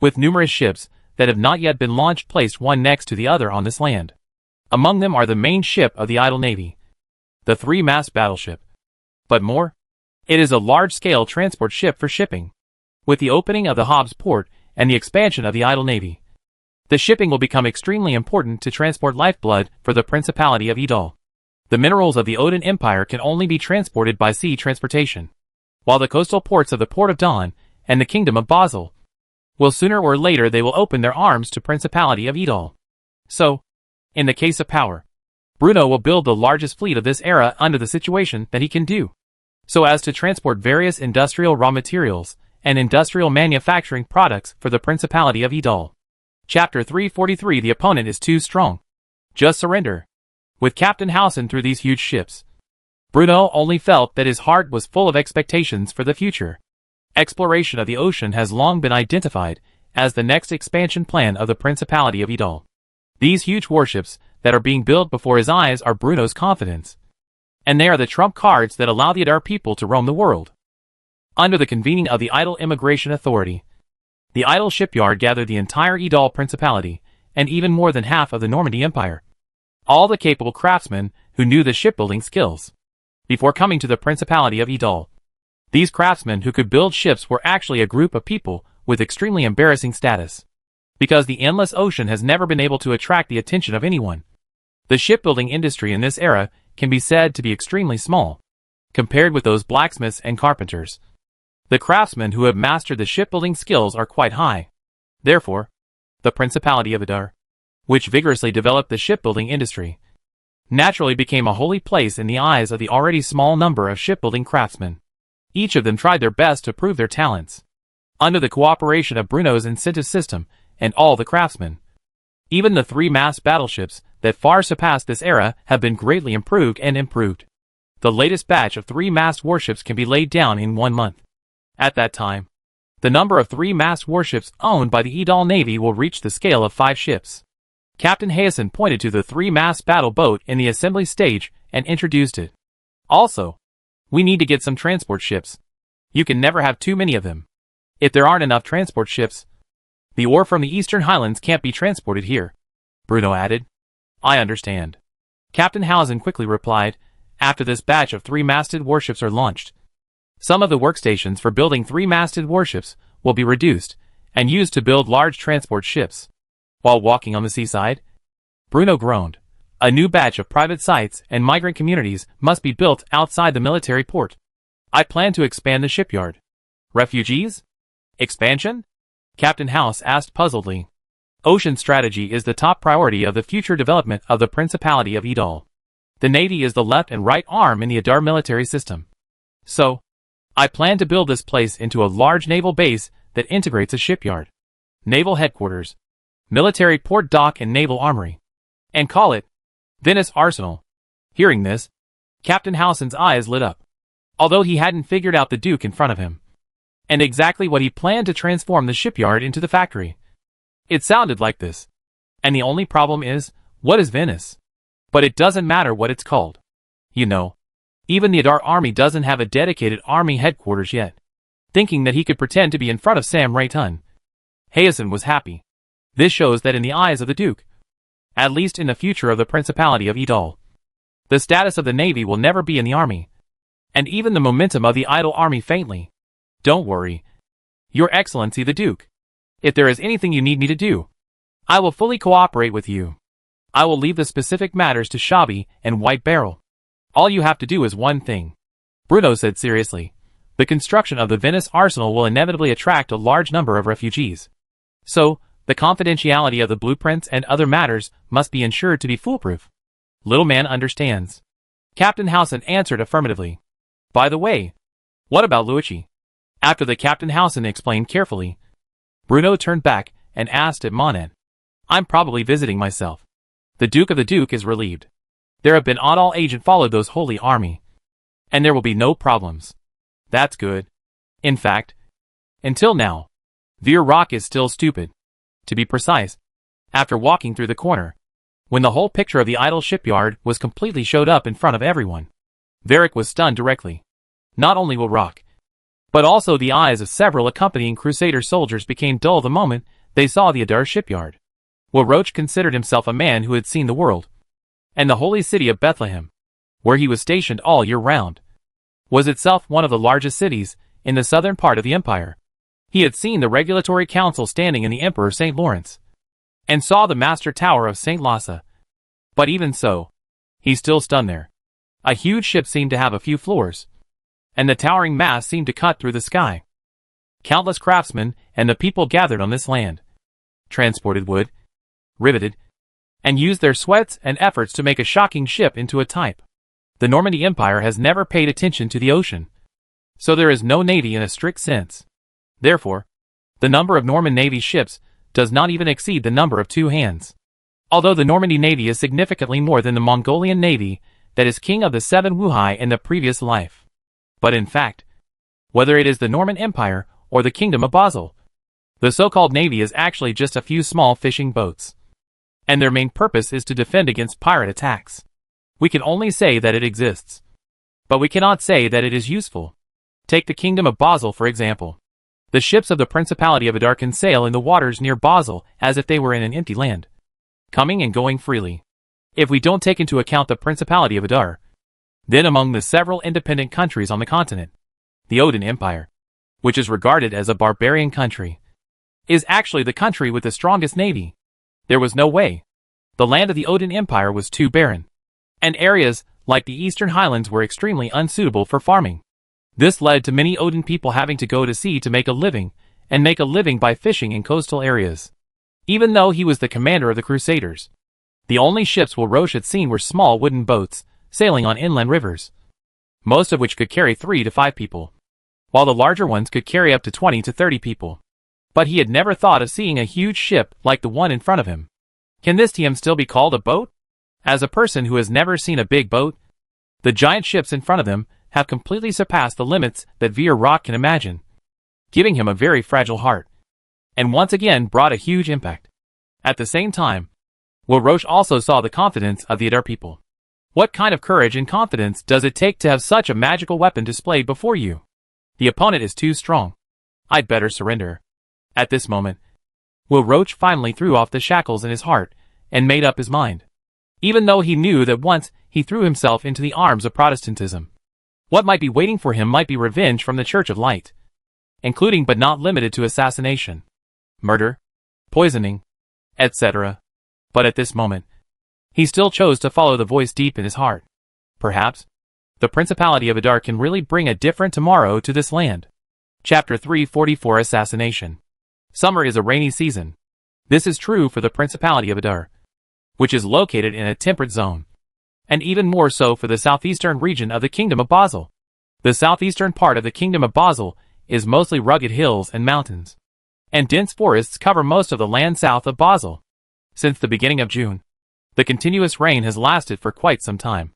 with numerous ships that have not yet been launched placed one next to the other on this land. Among them are the main ship of the idle navy, the 3-mast battleship. But more, it is a large-scale transport ship for shipping. With the opening of the Hobbs port and the expansion of the idle navy, the shipping will become extremely important to transport lifeblood for the Principality of Idol. The minerals of the Odin Empire can only be transported by sea transportation, while the coastal ports of the Port of Dawn and the Kingdom of Basel will sooner or later they will open their arms to Principality of Idol. So, in the case of power, Bruno will build the largest fleet of this era under the situation that he can do, so as to transport various industrial raw materials and industrial manufacturing products for the Principality of Idol. Chapter 343. The opponent is too strong. Just surrender. With Captain Hausen through these huge ships, Bruno only felt that his heart was full of expectations for the future. Exploration of the ocean has long been identified as the next expansion plan of the Principality of Idol. These huge warships that are being built before his eyes are Bruno's confidence, and they are the trump cards that allow the Adar people to roam the world. Under the convening of the Idle Immigration Authority, the Idle shipyard gathered the entire Idol Principality, and even more than half of the Normandy Empire. All the capable craftsmen who knew the shipbuilding skills. Before coming to the Principality of Idol, these craftsmen who could build ships were actually a group of people with extremely embarrassing status, because the endless ocean has never been able to attract the attention of anyone. The shipbuilding industry in this era can be said to be extremely small, compared with those blacksmiths and carpenters. The craftsmen who have mastered the shipbuilding skills are quite high. Therefore, the Principality of Adar, which vigorously developed the shipbuilding industry, naturally became a holy place in the eyes of the already small number of shipbuilding craftsmen. Each of them tried their best to prove their talents, under the cooperation of Bruno's incentive system and all the craftsmen. Even the 3-mast battleships that far surpassed this era have been greatly improved and improved. The latest batch of 3-mast warships can be laid down in 1 month. At that time, the number of 3-mast warships owned by the Idol Navy will reach the scale of 5 ships. Captain Hayasen pointed to the 3-mast battle boat in the assembly stage and introduced it. Also, we need to get some transport ships. You can never have too many of them. If there aren't enough transport ships, the ore from the Eastern Highlands can't be transported here, Bruno added. I understand. Captain Hausen quickly replied. After this batch of 3-masted warships are launched, some of the workstations for building 3-masted warships will be reduced and used to build large transport ships. While walking on the seaside, Bruno groaned. A new batch of private sites and migrant communities must be built outside the military port. I plan to expand the shipyard. Refugees? Expansion? Captain House asked puzzledly. Ocean strategy is the top priority of the future development of the Principality of Idol. The Navy is the left and right arm in the Adar military system. So, I plan to build this place into a large naval base that integrates a shipyard, naval headquarters, military port dock and naval armory, and call it Venice Arsenal. Hearing this, Captain Howson's eyes lit up, although he hadn't figured out the Duke in front of him, and exactly what he planned to transform the shipyard into the factory. It sounded like this. And the only problem is, what is Venice? But it doesn't matter what it's called. You know, even the Adar army doesn't have a dedicated army headquarters yet. Thinking that he could pretend to be in front of Sam Rayton, Hyacinth was happy. This shows that in the eyes of the Duke, at least in the future of the Principality of Idol, the status of the Navy will never be in the army, and even the momentum of the idle army faintly. Don't worry, Your Excellency the Duke. If there is anything you need me to do, I will fully cooperate with you. I will leave the specific matters to Shabby and White Barrel. All you have to do is one thing. Bruno said seriously. The construction of the Venice Arsenal will inevitably attract a large number of refugees. So, the confidentiality of the blueprints and other matters must be ensured to be foolproof. Little man understands. Captain Howson answered affirmatively. By the way, what about Luigi? After the Captain Howson explained carefully, Bruno turned back and asked at Monet. I'm probably visiting myself. The Duke of the Duke is relieved. There have been all agent followed those holy army. And there will be no problems. That's good. In fact, until now, Veer Rock is still stupid. To be precise, after walking through the corner, when the whole picture of the idle shipyard was completely showed up in front of everyone, Varric was stunned directly. Not only will Rock, but also the eyes of several accompanying Crusader soldiers became dull the moment they saw the Adar shipyard. Will Roach considered himself a man who had seen the world, and the holy city of Bethlehem, where he was stationed all year round, was itself one of the largest cities in the southern part of the empire. He had seen the regulatory council standing in the Emperor St. Lawrence, and saw the master tower of St. Lassa. But even so, he still stunned there. A huge ship seemed to have a few floors, and the towering mast seemed to cut through the sky. Countless craftsmen and the people gathered on this land, transported wood, riveted, and used their sweats and efforts to make a shocking ship into a type. The Normandy Empire has never paid attention to the ocean, so there is no navy in a strict sense. Therefore, the number of Norman Navy ships does not even exceed the number of 2 hands. Although the Normandy Navy is significantly more than the Mongolian Navy that is king of the 7 Wuhai in the previous life. But in fact, whether it is the Norman Empire or the Kingdom of Basel, the so-called Navy is actually just a few small fishing boats, and their main purpose is to defend against pirate attacks. We can only say that it exists, but we cannot say that it is useful. Take the Kingdom of Basel for example. The ships of the Principality of Adar can sail in the waters near Basel as if they were in an empty land, coming and going freely. If we don't take into account the Principality of Adar, then among the several independent countries on the continent, the Odin Empire, which is regarded as a barbarian country, is actually the country with the strongest navy. There was no way. The land of the Odin Empire was too barren, and areas like the Eastern Highlands were extremely unsuitable for farming. This led to many Odin people having to go to sea to make a living, and make a living by fishing in coastal areas. Even though he was the commander of the Crusaders, the only ships Roche had seen were small wooden boats, sailing on inland rivers, most of which could carry 3 to 5 people, while the larger ones could carry up to 20 to 30 people. But he had never thought of seeing a huge ship like the one in front of him. Can this to him still be called a boat? As a person who has never seen a big boat, the giant ships in front of them have completely surpassed the limits that Veer Rock can imagine, giving him a very fragile heart, and once again brought a huge impact. At the same time, Roche also saw the confidence of the Adar people. What kind of courage and confidence does it take to have such a magical weapon displayed before you? The opponent is too strong. I'd better surrender. At this moment, Roche finally threw off the shackles in his heart and made up his mind. Even though he knew that once he threw himself into the arms of Protestantism, what might be waiting for him might be revenge from the Church of Light, including but not limited to assassination, murder, poisoning, etc. But at this moment, he still chose to follow the voice deep in his heart. Perhaps, the Principality of Adar can really bring a different tomorrow to this land. Chapter 344 Assassination. Summer is a rainy season. This is true for the Principality of Adar, which is located in a temperate zone, and even more so for the southeastern region of the Kingdom of Basel. The southeastern part of the Kingdom of Basel is mostly rugged hills and mountains, and dense forests cover most of the land south of Basel. Since the beginning of June, the continuous rain has lasted for quite some time.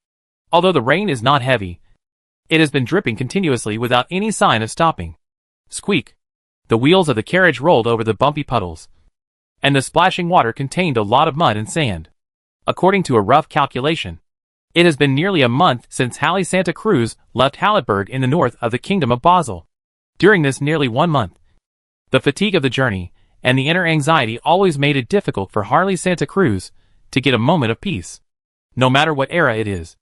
Although the rain is not heavy, it has been dripping continuously without any sign of stopping. Squeak! The wheels of the carriage rolled over the bumpy puddles, and the splashing water contained a lot of mud and sand. According to a rough calculation, it has been nearly a month since Halle Santa Cruz left Halleberg in the north of the Kingdom of Basel. During this nearly 1 month, the fatigue of the journey and the inner anxiety always made it difficult for Halle Santa Cruz to get a moment of peace. No matter what era it is,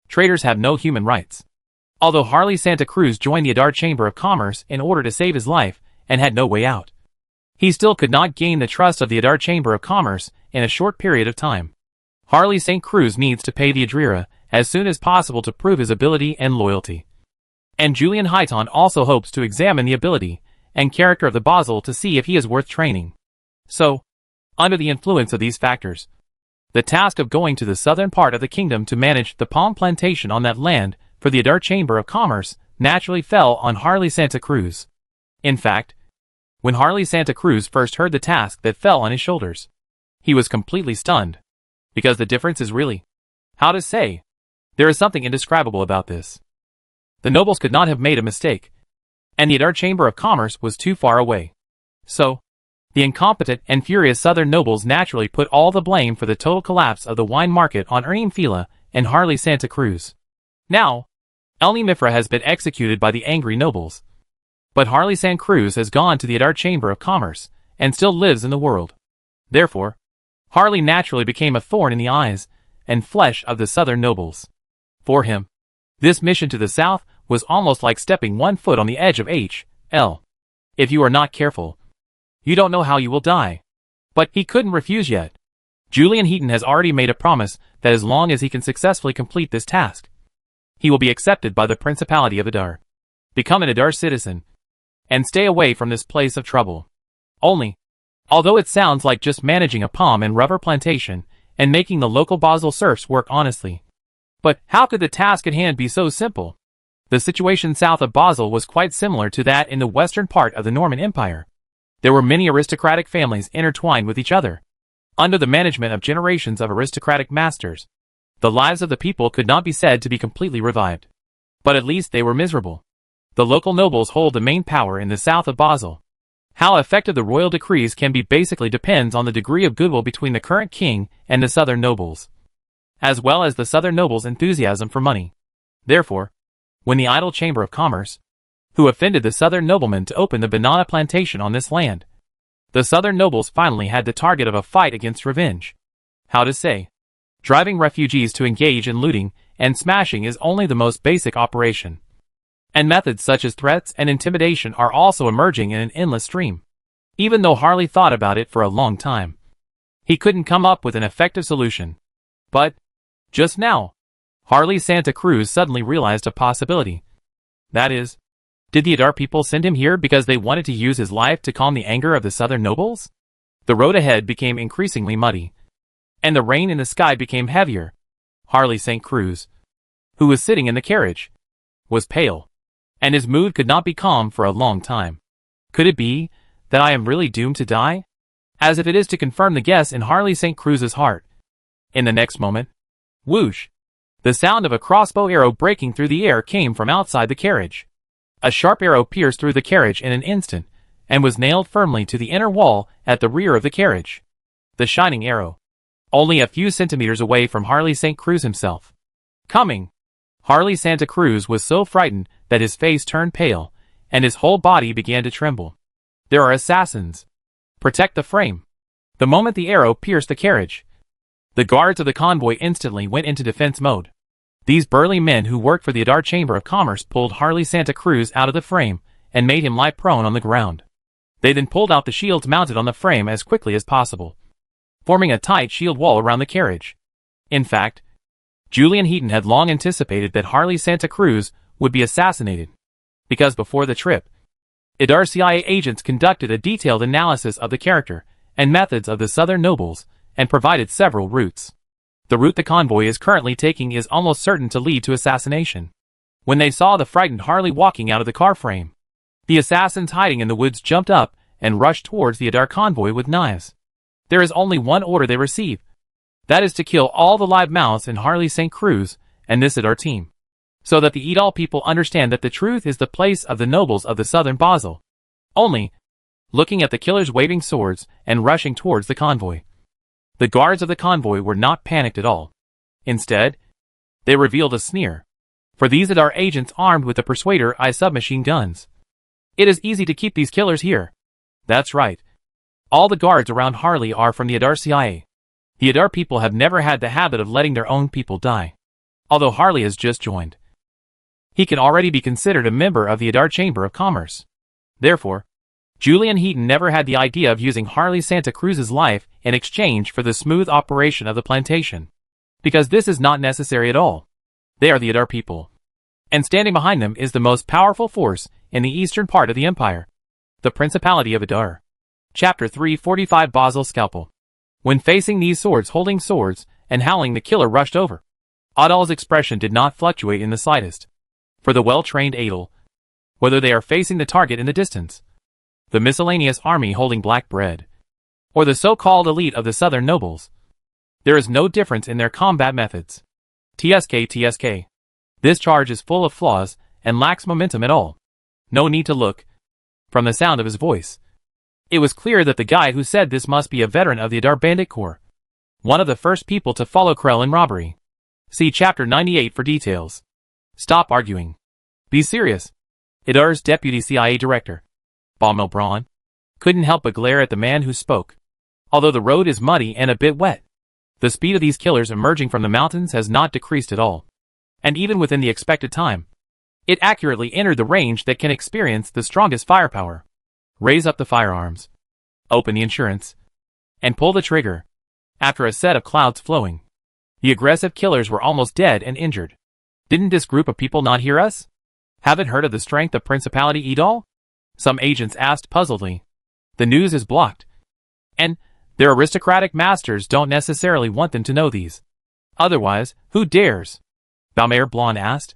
traitors have no human rights. Although Halle Santa Cruz joined the Adar Chamber of Commerce in order to save his life and had no way out, he still could not gain the trust of the Adar Chamber of Commerce in a short period of time. Halle Santa Cruz needs to pay the Adrera as soon as possible to prove his ability and loyalty. And Julian Highton also hopes to examine the ability and character of the Basel to see if he is worth training. So, under the influence of these factors, the task of going to the southern part of the kingdom to manage the palm plantation on that land for the Adar Chamber of Commerce naturally fell on Halle Santa Cruz. In fact, when Halle Santa Cruz first heard the task that fell on his shoulders, he was completely stunned. Because the difference is really, how to say, there is something indescribable about this. The nobles could not have made a mistake, and the Adar Chamber of Commerce was too far away. So, the incompetent and furious southern nobles naturally put all the blame for the total collapse of the wine market on Ernie Fila and Halle Santa Cruz. Now, Elni Mifra has been executed by the angry nobles, but Halle Santa Cruz has gone to the Adar Chamber of Commerce and still lives in the world. Therefore, Halle naturally became a thorn in the eyes and flesh of the southern nobles. For him, this mission to the south was almost like stepping 1 foot on the edge of H.L. If you are not careful, you don't know how you will die. But he couldn't refuse yet. Julian Heaton has already made a promise that as long as he can successfully complete this task, he will be accepted by the Principality of Adar, become an Adar citizen, and stay away from this place of trouble. Although it sounds like just managing a palm and rubber plantation and making the local Basel serfs work honestly. But how could the task at hand be so simple? The situation south of Basel was quite similar to that in the western part of the Norman Empire. There were many aristocratic families intertwined with each other. Under the management of generations of aristocratic masters, the lives of the people could not be said to be completely revived. But at least they were miserable. The local nobles hold the main power in the south of Basel. How effective the royal decrees can be basically depends on the degree of goodwill between the current king and the southern nobles, as well as the southern nobles' enthusiasm for money. Therefore, when the idle Chamber of Commerce, who offended the southern noblemen to open the banana plantation on this land, the southern nobles finally had the target of a fight against revenge. How to say, driving refugees to engage in looting and smashing is only the most basic operation. And methods such as threats and intimidation are also emerging in an endless stream. Even though Halle thought about it for a long time, he couldn't come up with an effective solution. But, just now, Halle Santa Cruz suddenly realized a possibility. That is, did the Adar people send him here because they wanted to use his life to calm the anger of the southern nobles? The road ahead became increasingly muddy, and the rain in the sky became heavier. Halle Santa Cruz, who was sitting in the carriage, was pale, and his mood could not be calm for a long time. Could it be that I am really doomed to die? As if it is to confirm the guess in Halle Santa Cruz's heart. In the next moment, whoosh! The sound of a crossbow arrow breaking through the air came from outside the carriage. A sharp arrow pierced through the carriage in an instant, and was nailed firmly to the inner wall at the rear of the carriage. The shining arrow, only a few centimeters away from Halle Santa Cruz himself. Coming! Halle Santa Cruz was so frightened that his face turned pale, and his whole body began to tremble. There are assassins. Protect the frame. The moment the arrow pierced the carriage, the guards of the convoy instantly went into defense mode. These burly men who worked for the Adar Chamber of Commerce pulled Halle Santa Cruz out of the frame and made him lie prone on the ground. They then pulled out the shields mounted on the frame as quickly as possible, forming a tight shield wall around the carriage. In fact, Julian Heaton had long anticipated that Halle Santa Cruz would be assassinated, because before the trip, Adar CIA agents conducted a detailed analysis of the character and methods of the southern nobles and provided several routes. The route the convoy is currently taking is almost certain to lead to assassination. When they saw the frightened Harley walking out of the car frame, the assassins hiding in the woods jumped up and rushed towards the Adar convoy with knives. There is only one order they receive. That is to kill all the live mouths in Harley St. Cruz and this Adar team, so that the Idol people understand that the truth is the place of the nobles of the southern Basel. Only, looking at the killers waving swords and rushing towards the convoy. The guards of the convoy were not panicked at all. Instead, they revealed a sneer. For these Adar agents armed with the Persuader I submachine guns. It is easy to keep these killers here. That's right. All the guards around Harley are from the Adar CIA. The Adar people have never had the habit of letting their own people die. Although Harley has just joined, he can already be considered a member of the Adar Chamber of Commerce. Therefore, Julian Heaton never had the idea of using Harley Santa Cruz's life in exchange for the smooth operation of the plantation. Because this is not necessary at all. They are the Adar people. And standing behind them is the most powerful force in the eastern part of the empire. The Principality of Adar. Chapter 345 Basel Scalpel. When facing these swords holding swords and howling, the killer rushed over. Adal's expression did not fluctuate in the slightest. For the well-trained Adal, whether they are facing the target in the distance, the miscellaneous army holding black bread, or the so-called elite of the southern nobles, there is no difference in their combat methods. TSK. This charge is full of flaws and lacks momentum at all. No need to look. From the sound of his voice, it was clear that the guy who said this must be a veteran of the Adar Bandit Corps, one of the first people to follow Krell in robbery. See Chapter 98 for details. Stop arguing. Be serious. Adar's deputy CIA director, Baumel Braun, couldn't help but glare at the man who spoke. Although the road is muddy and a bit wet, the speed of these killers emerging from the mountains has not decreased at all. And even within the expected time, it accurately entered the range that can experience the strongest firepower. Raise up the firearms, open the insurance, and pull the trigger. After a set of clouds flowing, the aggressive killers were almost dead and injured. Didn't this group of people not hear us? Haven't heard of the strength of Principality Idol? Some agents asked puzzledly. The news is blocked. And their aristocratic masters don't necessarily want them to know these. Otherwise, who dares? Baumel Braun asked.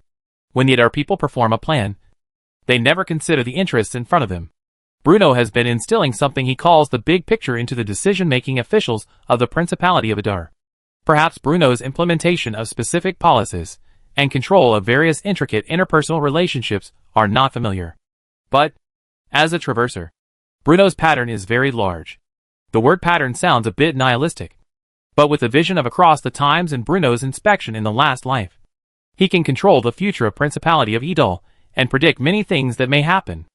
When the Adar people perform a plan, they never consider the interests in front of them. Bruno has been instilling something he calls the big picture into the decision-making officials of the Principality of Adar. Perhaps Bruno's implementation of specific policies and control of various intricate interpersonal relationships are not familiar. But, as a traverser, Bruno's pattern is very large. The word pattern sounds a bit nihilistic. But with the vision of across the times and Bruno's inspection in the last life, he can control the future of Principality of Idol and predict many things that may happen.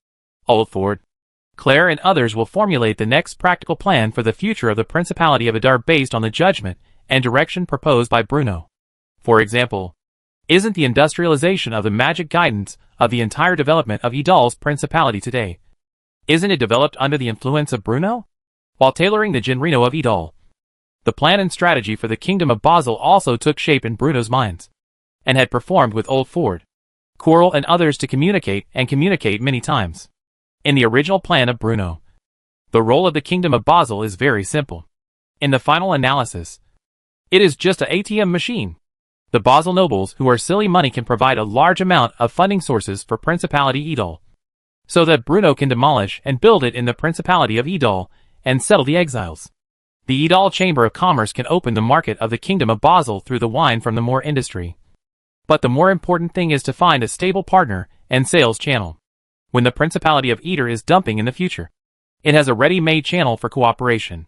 Oldford, Claire and others will formulate the next practical plan for the future of the Principality of Adar based on the judgment and direction proposed by Bruno. For example, isn't the industrialization of the magic guidance of the entire development of Idol's Principality today? Isn't it developed under the influence of Bruno? While tailoring the Genrino of Idol, the plan and strategy for the Kingdom of Basel also took shape in Bruno's minds, and had performed with Oldford, Coral and others to communicate many times. In the original plan of Bruno, the role of the Kingdom of Basel is very simple. In the final analysis, it is just an ATM machine. The Basel nobles who are silly money can provide a large amount of funding sources for Principality Idol, so that Bruno can demolish and build it in the Principality of Idol and settle the exiles. The Idol Chamber of Commerce can open the market of the Kingdom of Basel through the wine from the Moor industry. But the more important thing is to find a stable partner and sales channel. When the Principality of Idar is dumping in the future, it has a ready-made channel for cooperation.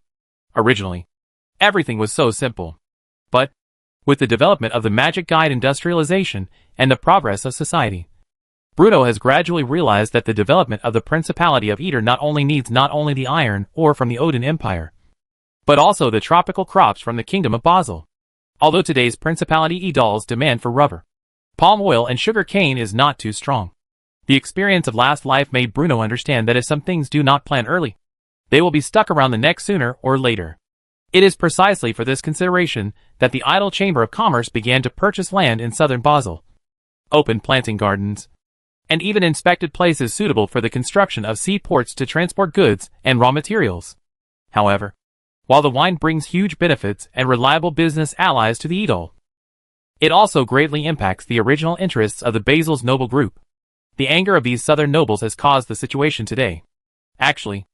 Originally, everything was so simple. But, with the development of the magic guide industrialization and the progress of society, Bruno has gradually realized that the development of the Principality of Idar not only needs the iron ore from the Odin Empire, but also the tropical crops from the Kingdom of Basel. Although today's Principality Idol's demand for rubber, palm oil and sugar cane is not too strong, the experience of last life made Bruno understand that if some things do not plan early, they will be stuck around the neck sooner or later. It is precisely for this consideration that the Idol Chamber of Commerce began to purchase land in southern Basel, opened planting gardens, and even inspected places suitable for the construction of seaports to transport goods and raw materials. However, while the wine brings huge benefits and reliable business allies to the Idol, It also greatly impacts the original interests of the Basil's noble group. The anger of these southern nobles has caused the situation today. Actually,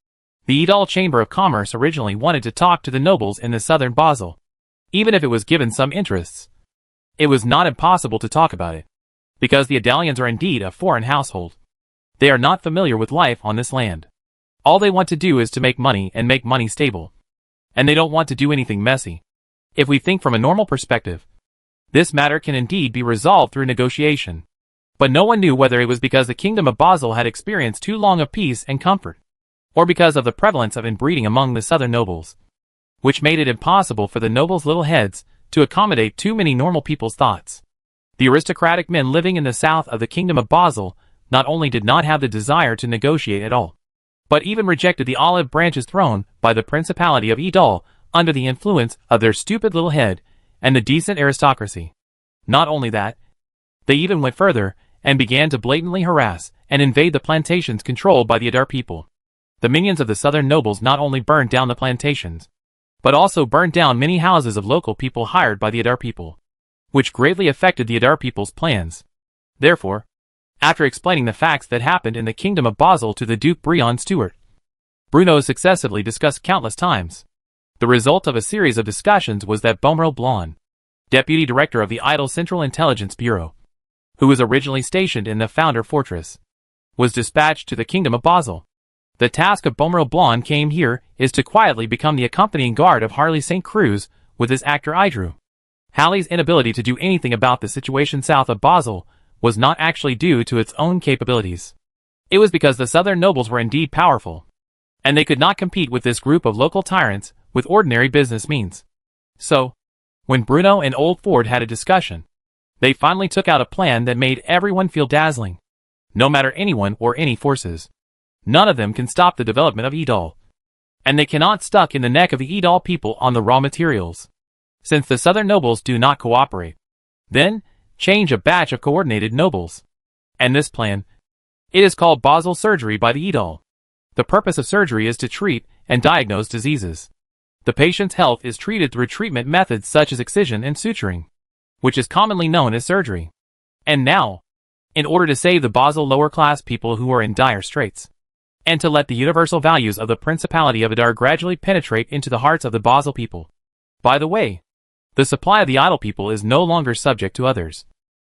the Edal Chamber of Commerce originally wanted to talk to the nobles in the southern Basel. Even if it was given some interests, it was not impossible to talk about it. Because the Edalians are indeed a foreign household. They are not familiar with life on this land. All they want to do is to make money and make money stable. And they don't want to do anything messy. If we think from a normal perspective, this matter can indeed be resolved through negotiation. But no one knew whether it was because the kingdom of Basel had experienced too long of peace and comfort, or because of the prevalence of inbreeding among the southern nobles, which made it impossible for the nobles' little heads to accommodate too many normal people's thoughts. The aristocratic men living in the south of the kingdom of Basel not only did not have the desire to negotiate at all, but even rejected the olive branches thrown by the principality of Edal under the influence of their stupid little head and the decent aristocracy. Not only that, they even went further and began to blatantly harass and invade the plantations controlled by the Adar people. The minions of the southern nobles not only burned down the plantations, but also burned down many houses of local people hired by the Adar people, which greatly affected the Adar people's plans. Therefore, after explaining the facts that happened in the kingdom of Basel to the Duke Brion Stuart, Bruno successively discussed countless times. The result of a series of discussions was that Beaumont Blon, deputy director of the Idle Central Intelligence Bureau, who was originally stationed in the Founder Fortress, was dispatched to the kingdom of Basel. The task of Beaumont Blon came here is to quietly become the accompanying guard of Harley St. Cruz with his actor Idrew. Halley's inability to do anything about the situation south of Basel was not actually due to its own capabilities. It was because the southern nobles were indeed powerful, and they could not compete with this group of local tyrants with ordinary business means. So, when Bruno and Old Ford had a discussion, they finally took out a plan that made everyone feel dazzling. No matter anyone or any forces, none of them can stop the development of Edal. And they cannot stuck in the neck of the Edal people on the raw materials. Since the southern nobles do not cooperate, then change a batch of coordinated nobles. And this plan, it is called Basel surgery by the Edal. The purpose of surgery is to treat and diagnose diseases. The patient's health is treated through treatment methods such as excision and suturing, which is commonly known as surgery. And now, in order to save the Basel lower-class people who are in dire straits, and to let the universal values of the Principality of Adar gradually penetrate into the hearts of the Basel people. By the way, the supply of the idle people is no longer subject to others.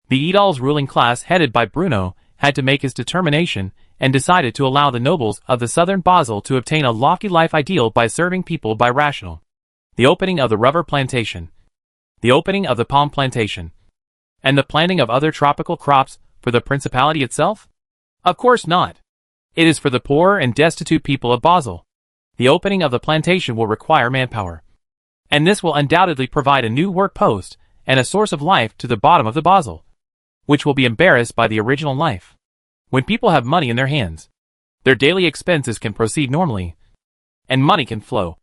The Edal's ruling class headed by Bruno had to make his determination and decided to allow the nobles of the southern Basel to obtain a lofty life ideal by serving people by rational. The opening of the rubber plantation, the opening of the palm plantation, and the planting of other tropical crops for the principality itself? Of course not. It is for the poor and destitute people of Basel. The opening of the plantation will require manpower, and this will undoubtedly provide a new work post and a source of life to the bottom of the Basel, which will be embarrassed by the original life. When people have money in their hands, their daily expenses can proceed normally, and money can flow,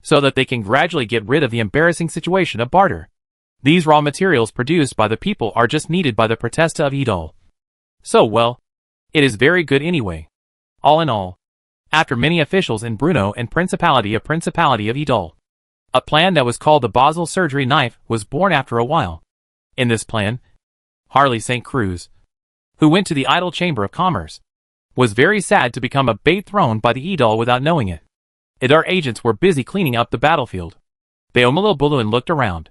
so that they can gradually get rid of the embarrassing situation of barter. These raw materials produced by the people are just needed by the Protesta of Edal. So well, it is very good anyway. All in all, after many officials in Bruno and Principality of Edal, a plan that was called the Basel surgery knife was born after a while. In this plan, Harley St. Cruz, who went to the Idle Chamber of Commerce, was very sad to become a bait thrown by the Edal without knowing it. Adar agents were busy cleaning up the battlefield. Beomalo Buluin looked around,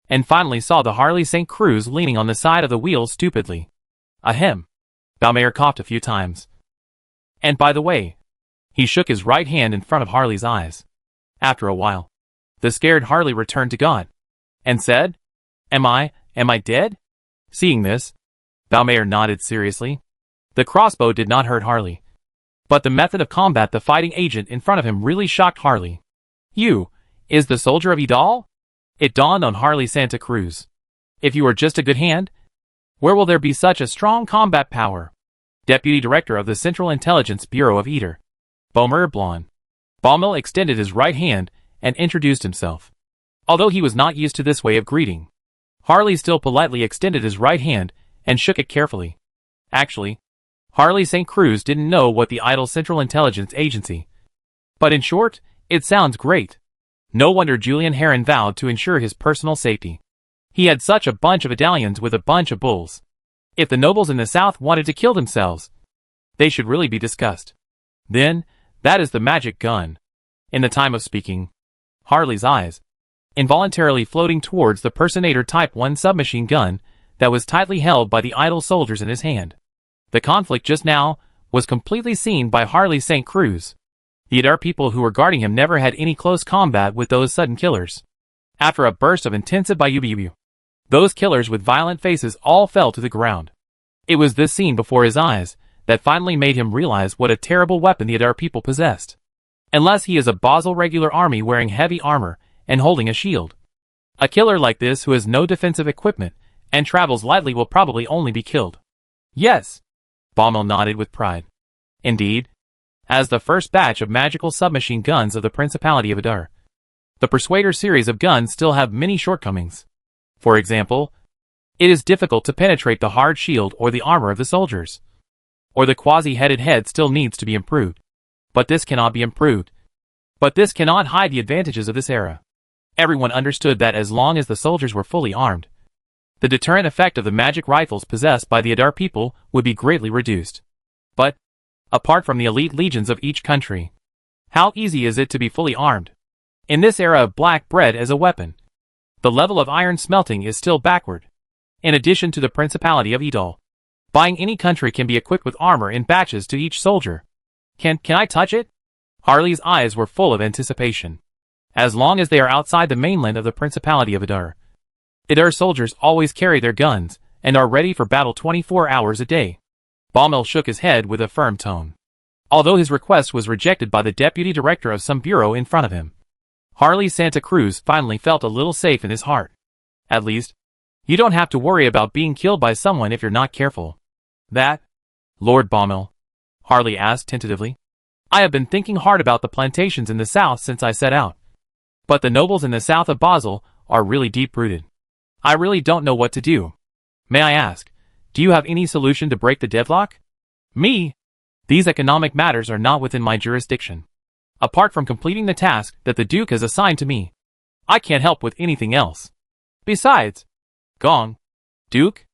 and finally saw the Harley St. Cruz leaning on the side of the wheel stupidly. Ahem. Balmayer coughed a few times. And by the way, he shook his right hand in front of Harley's eyes. After a while, the scared Harley returned to God, and said, Am I dead? Seeing this, Balmayer nodded seriously. The crossbow did not hurt Harley, but the method of combat the fighting agent in front of him really shocked Harley. You, is the soldier of Edal? It dawned on Harley Santa Cruz. If you are just a good hand, where will there be such a strong combat power? Deputy Director of the Central Intelligence Bureau of Eder, Beaumont Blon. Baumel extended his right hand and introduced himself. Although he was not used to this way of greeting, Harley still politely extended his right hand and shook it carefully. Actually, Harley St. Cruz didn't know what the Idle Central Intelligence Agency. But in short, it sounds great. No wonder Julian Heron vowed to ensure his personal safety. He had such a bunch of Idalians with a bunch of bulls. If the nobles in the south wanted to kill themselves, they should really be discussed. Then, that is the magic gun. In the time of speaking, Harley's eyes, involuntarily floating towards the Personator Type 1 submachine gun that was tightly held by the idle soldiers in his hand. The conflict just now was completely seen by Harley St. Cruz. The Adar people who were guarding him never had any close combat with those sudden killers. After a burst of intensive bayubu, those killers with violent faces all fell to the ground. It was this scene before his eyes that finally made him realize what a terrible weapon the Adar people possessed. Unless he is a Basel regular army wearing heavy armor and holding a shield. A killer like this who has no defensive equipment and travels lightly will probably only be killed. Yes. Baumel nodded with pride. Indeed. As the first batch of magical submachine guns of the Principality of Adar, the Persuader series of guns still have many shortcomings. For example, it is difficult to penetrate the hard shield or the armor of the soldiers. Or the quasi-headed head still needs to be improved. But this cannot be improved. But this cannot hide the advantages of this era. Everyone understood that as long as the soldiers were fully armed, the deterrent effect of the magic rifles possessed by the Adar people would be greatly reduced. But, apart from the elite legions of each country, how easy is it to be fully armed? In this era of black bread as a weapon, the level of iron smelting is still backward. In addition to the Principality of Edal, buying any country can be equipped with armor in batches to each soldier. Can I touch it? Harley's eyes were full of anticipation. As long as they are outside the mainland of the Principality of Adar, Adar soldiers always carry their guns and are ready for battle 24 hours a day. Baumel shook his head with a firm tone. Although his request was rejected by the deputy director of some bureau in front of him, Harley Santa Cruz finally felt a little safe in his heart. At least, you don't have to worry about being killed by someone if you're not careful. That, Lord Baumel? Harley asked tentatively. I have been thinking hard about the plantations in the south since I set out. But the nobles in the south of Basel are really deep-rooted. I really don't know what to do. May I ask, do you have any solution to break the deadlock? Me? These economic matters are not within my jurisdiction. Apart from completing the task that the Duke has assigned to me, I can't help with anything else. Besides, Gong, Duke?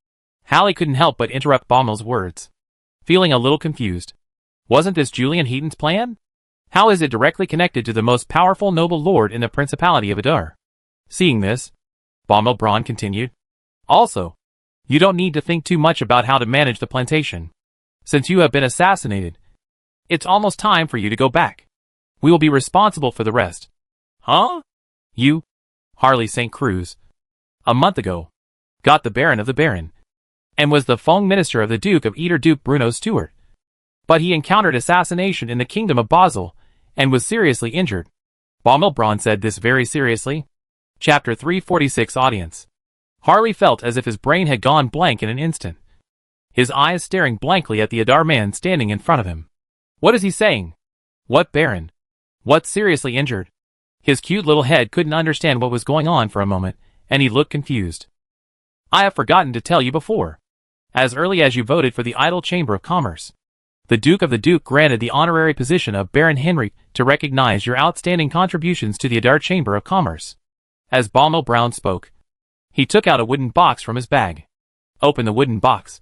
Hallie couldn't help but interrupt Baumel's words, feeling a little confused. Wasn't this Julian Heaton's plan? How is it directly connected to the most powerful noble lord in the Principality of Adar? Seeing this, Baumel Braun continued. Also, you don't need to think too much about how to manage the plantation. Since you have been assassinated, it's almost time for you to go back. We will be responsible for the rest. Huh? You, Harley St. Cruz, a month ago, got the Baron of the Baron, and was the Fong minister of the Duke of Eder Duke Bruno Stewart. But he encountered assassination in the Kingdom of Basel, and was seriously injured. Baumel Braun said this very seriously. Chapter 346 Audience. Harley felt as if his brain had gone blank in an instant. His eyes staring blankly at the Adar man standing in front of him. What is he saying? What Baron? What seriously injured? His cute little head couldn't understand what was going on for a moment, and he looked confused. I have forgotten to tell you before. As early as you voted for the Idle Chamber of Commerce, the Duke of the Duke granted the honorary position of Baron Henry to recognize your outstanding contributions to the Adar Chamber of Commerce. As Baumel Braun spoke, he took out a wooden box from his bag. Opened the wooden box.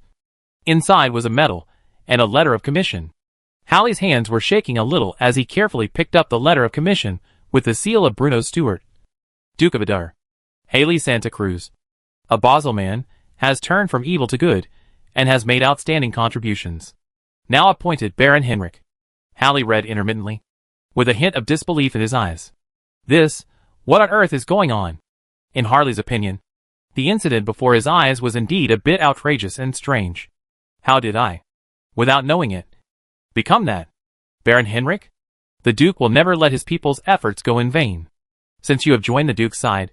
Inside was a medal and a letter of commission. Hallie's hands were shaking a little as he carefully picked up the letter of commission with the seal of Bruno Stewart. Duke of Adar, Haley Santa Cruz, a Basel man, has turned from evil to good, and has made outstanding contributions. Now appointed Baron Henrik. Hallie read intermittently, with a hint of disbelief in his eyes. What on earth is going on? In Harley's opinion, the incident before his eyes was indeed a bit outrageous and strange. How did I, without knowing it, become that? Baron Henrik? The Duke will never let his people's efforts go in vain. Since you have joined the Duke's side,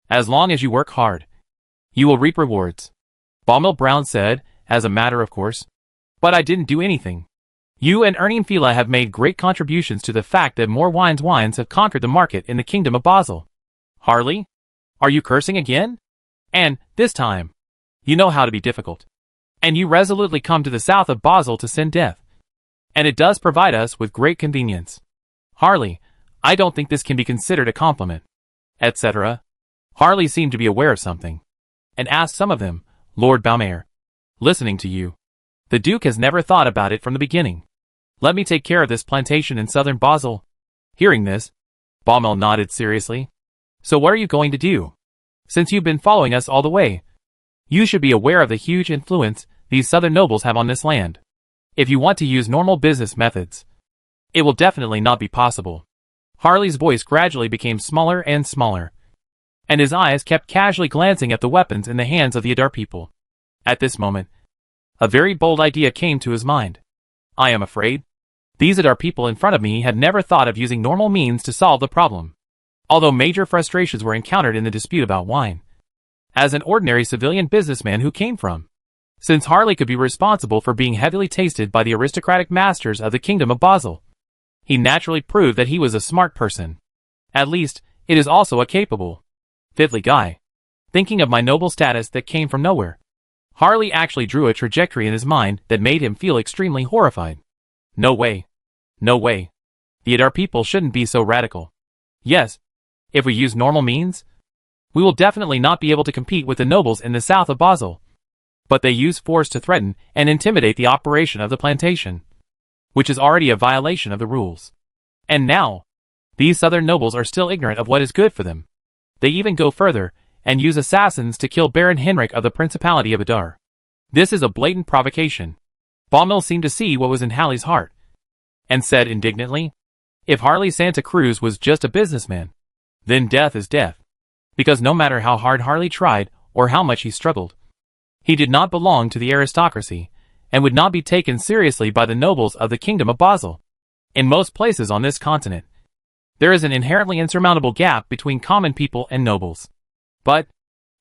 as long as you work hard, you will reap rewards. Baumel Braun said, as a matter of course. But I didn't do anything. You and Ernie Fila have made great contributions to the fact that more wines have conquered the market in the Kingdom of Basel. Harley? Are you cursing again? And, this time, you know how to be difficult. And you resolutely come to the south of Basel to send death. And it does provide us with great convenience. Harley, I don't think this can be considered a compliment. Etc. Harley seemed to be aware of something. and asked some of them, Lord Baumeier, listening to you. The Duke has never thought about it from the beginning. Let me take care of this plantation in southern Basel. Hearing this, Baumel nodded seriously. So what are you going to do? Since you've been following us all the way, you should be aware of the huge influence these southern nobles have on this land. If you want to use normal business methods, it will definitely not be possible. Harley's voice gradually became smaller and smaller, and his eyes kept casually glancing at the weapons in the hands of the Adar people. At this moment, a very bold idea came to his mind. I am afraid these Adar people in front of me had never thought of using normal means to solve the problem. Although major frustrations were encountered in the dispute about wine, as an ordinary civilian businessman who came from, since Harley could be responsible for being heavily tasted by the aristocratic masters of the Kingdom of Basel, he naturally proved that he was a smart person. At least, it is also a capable, fiddly guy. Thinking of my noble status that came from nowhere, Harley actually drew a trajectory in his mind that made him feel extremely horrified. No way. No way. The Adar people shouldn't be so radical. Yes, if we use normal means, we will definitely not be able to compete with the nobles in the south of Basel. But they use force to threaten and intimidate the operation of the plantation, which is already a violation of the rules. And now, these southern nobles are still ignorant of what is good for them. They even go further and use assassins to kill Baron Henrik of the Principality of Adar. This is a blatant provocation. Baumel seemed to see what was in Harley's heart, and said indignantly, if Harley Santa Cruz was just a businessman, then death is death. Because no matter how hard Harley tried or how much he struggled, he did not belong to the aristocracy, and would not be taken seriously by the nobles of the Kingdom of Basel. In most places on this continent, there is an inherently insurmountable gap between common people and nobles. But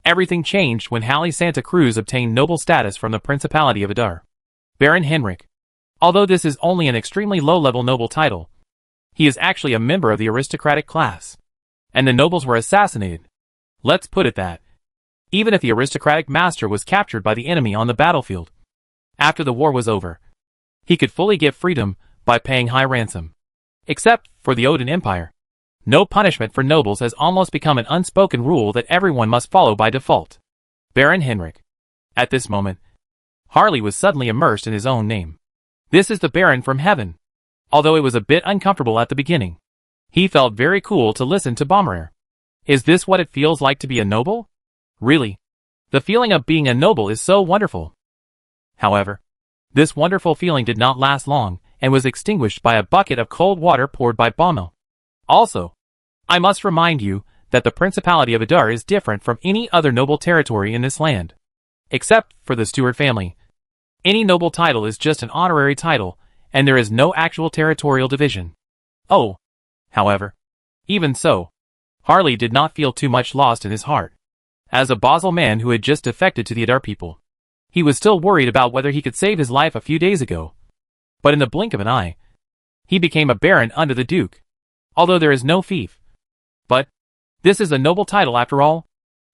everything changed when Harley Santa Cruz obtained noble status from the Principality of Adar. Baron Henrik, although this is only an extremely low-level noble title, he is actually a member of the aristocratic class, and the nobles were assassinated. Let's put it that, even if the aristocratic master was captured by the enemy on the battlefield, after the war was over, he could fully get freedom by paying high ransom. Except for the Odin Empire, no punishment for nobles has almost become an unspoken rule that everyone must follow by default. Baron Henrik. At this moment, Harley was suddenly immersed in his own name. This is the Baron from heaven. Although it was a bit uncomfortable at the beginning, he felt very cool to listen to Baumeier. Is this what it feels like to be a noble? Really? The feeling of being a noble is so wonderful. However, this wonderful feeling did not last long, and was extinguished by a bucket of cold water poured by Baumel. Also, I must remind you that the Principality of Adar is different from any other noble territory in this land. Except for the Stewart family, any noble title is just an honorary title, and there is no actual territorial division. Oh, however, even so, Harley did not feel too much lost in his heart. As a Basel man who had just defected to the Adar people, he was still worried about whether he could save his life a few days ago. But in the blink of an eye, he became a baron under the Duke, although there is no fief. But this is a noble title after all.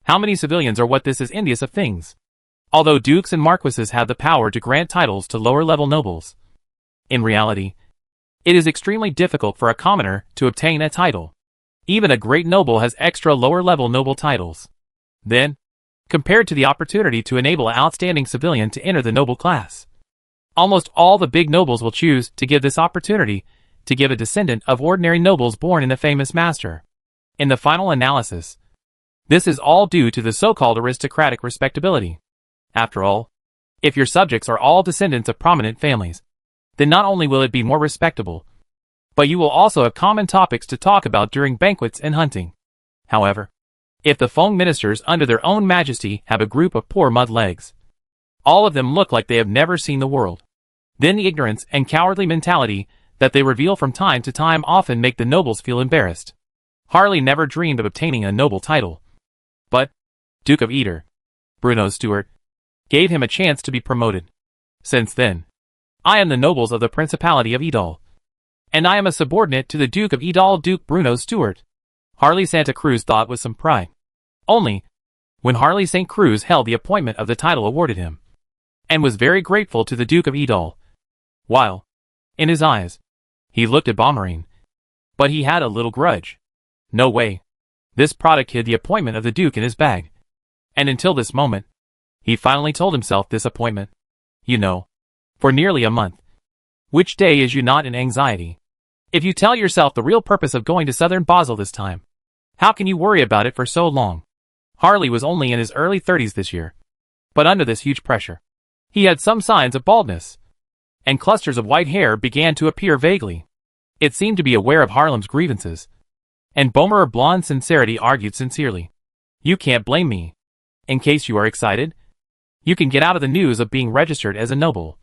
How many civilians are what this is envious of things? Although dukes and marquises have the power to grant titles to lower-level nobles, in reality, it is extremely difficult for a commoner to obtain a title. Even a great noble has extra lower-level noble titles. Then, compared to the opportunity to enable an outstanding civilian to enter the noble class, almost all the big nobles will choose to give this opportunity to give a descendant of ordinary nobles born in the famous master. In the final analysis, this is all due to the so-called aristocratic respectability. After all, if your subjects are all descendants of prominent families, then not only will it be more respectable, but you will also have common topics to talk about during banquets and hunting. However, if the Feng ministers under their own Majesty have a group of poor mud legs, all of them look like they have never seen the world, then the ignorance and cowardly mentality that they reveal from time to time often make the nobles feel embarrassed. Harley never dreamed of obtaining a noble title. But Duke of Eder, Bruno Stewart, gave him a chance to be promoted. Since then, I am the nobles of the Principality of Edal, and I am a subordinate to the Duke of Edal, Duke Bruno Stewart, Harley Santa Cruz thought with some pride. Only, when Harley St. Cruz held the appointment of the title awarded him, and was very grateful to the Duke of Edal, while, in his eyes, he looked at Baumeier, but he had a little grudge. No way. This product hid the appointment of the Duke in his bag, And until this moment, he finally told himself disappointment. You know, for nearly a month. Which day is you not in anxiety? If you tell yourself the real purpose of going to southern Basel this time, how can you worry about it for so long? Harley was only in his early 30s this year. But under this huge pressure, he had some signs of baldness, and clusters of white hair began to appear vaguely. It seemed to be aware of Harlem's grievances. And Boehmer's blonde sincerity argued sincerely. You can't blame me. In case you are excited, you can get out of the news of being registered as a noble,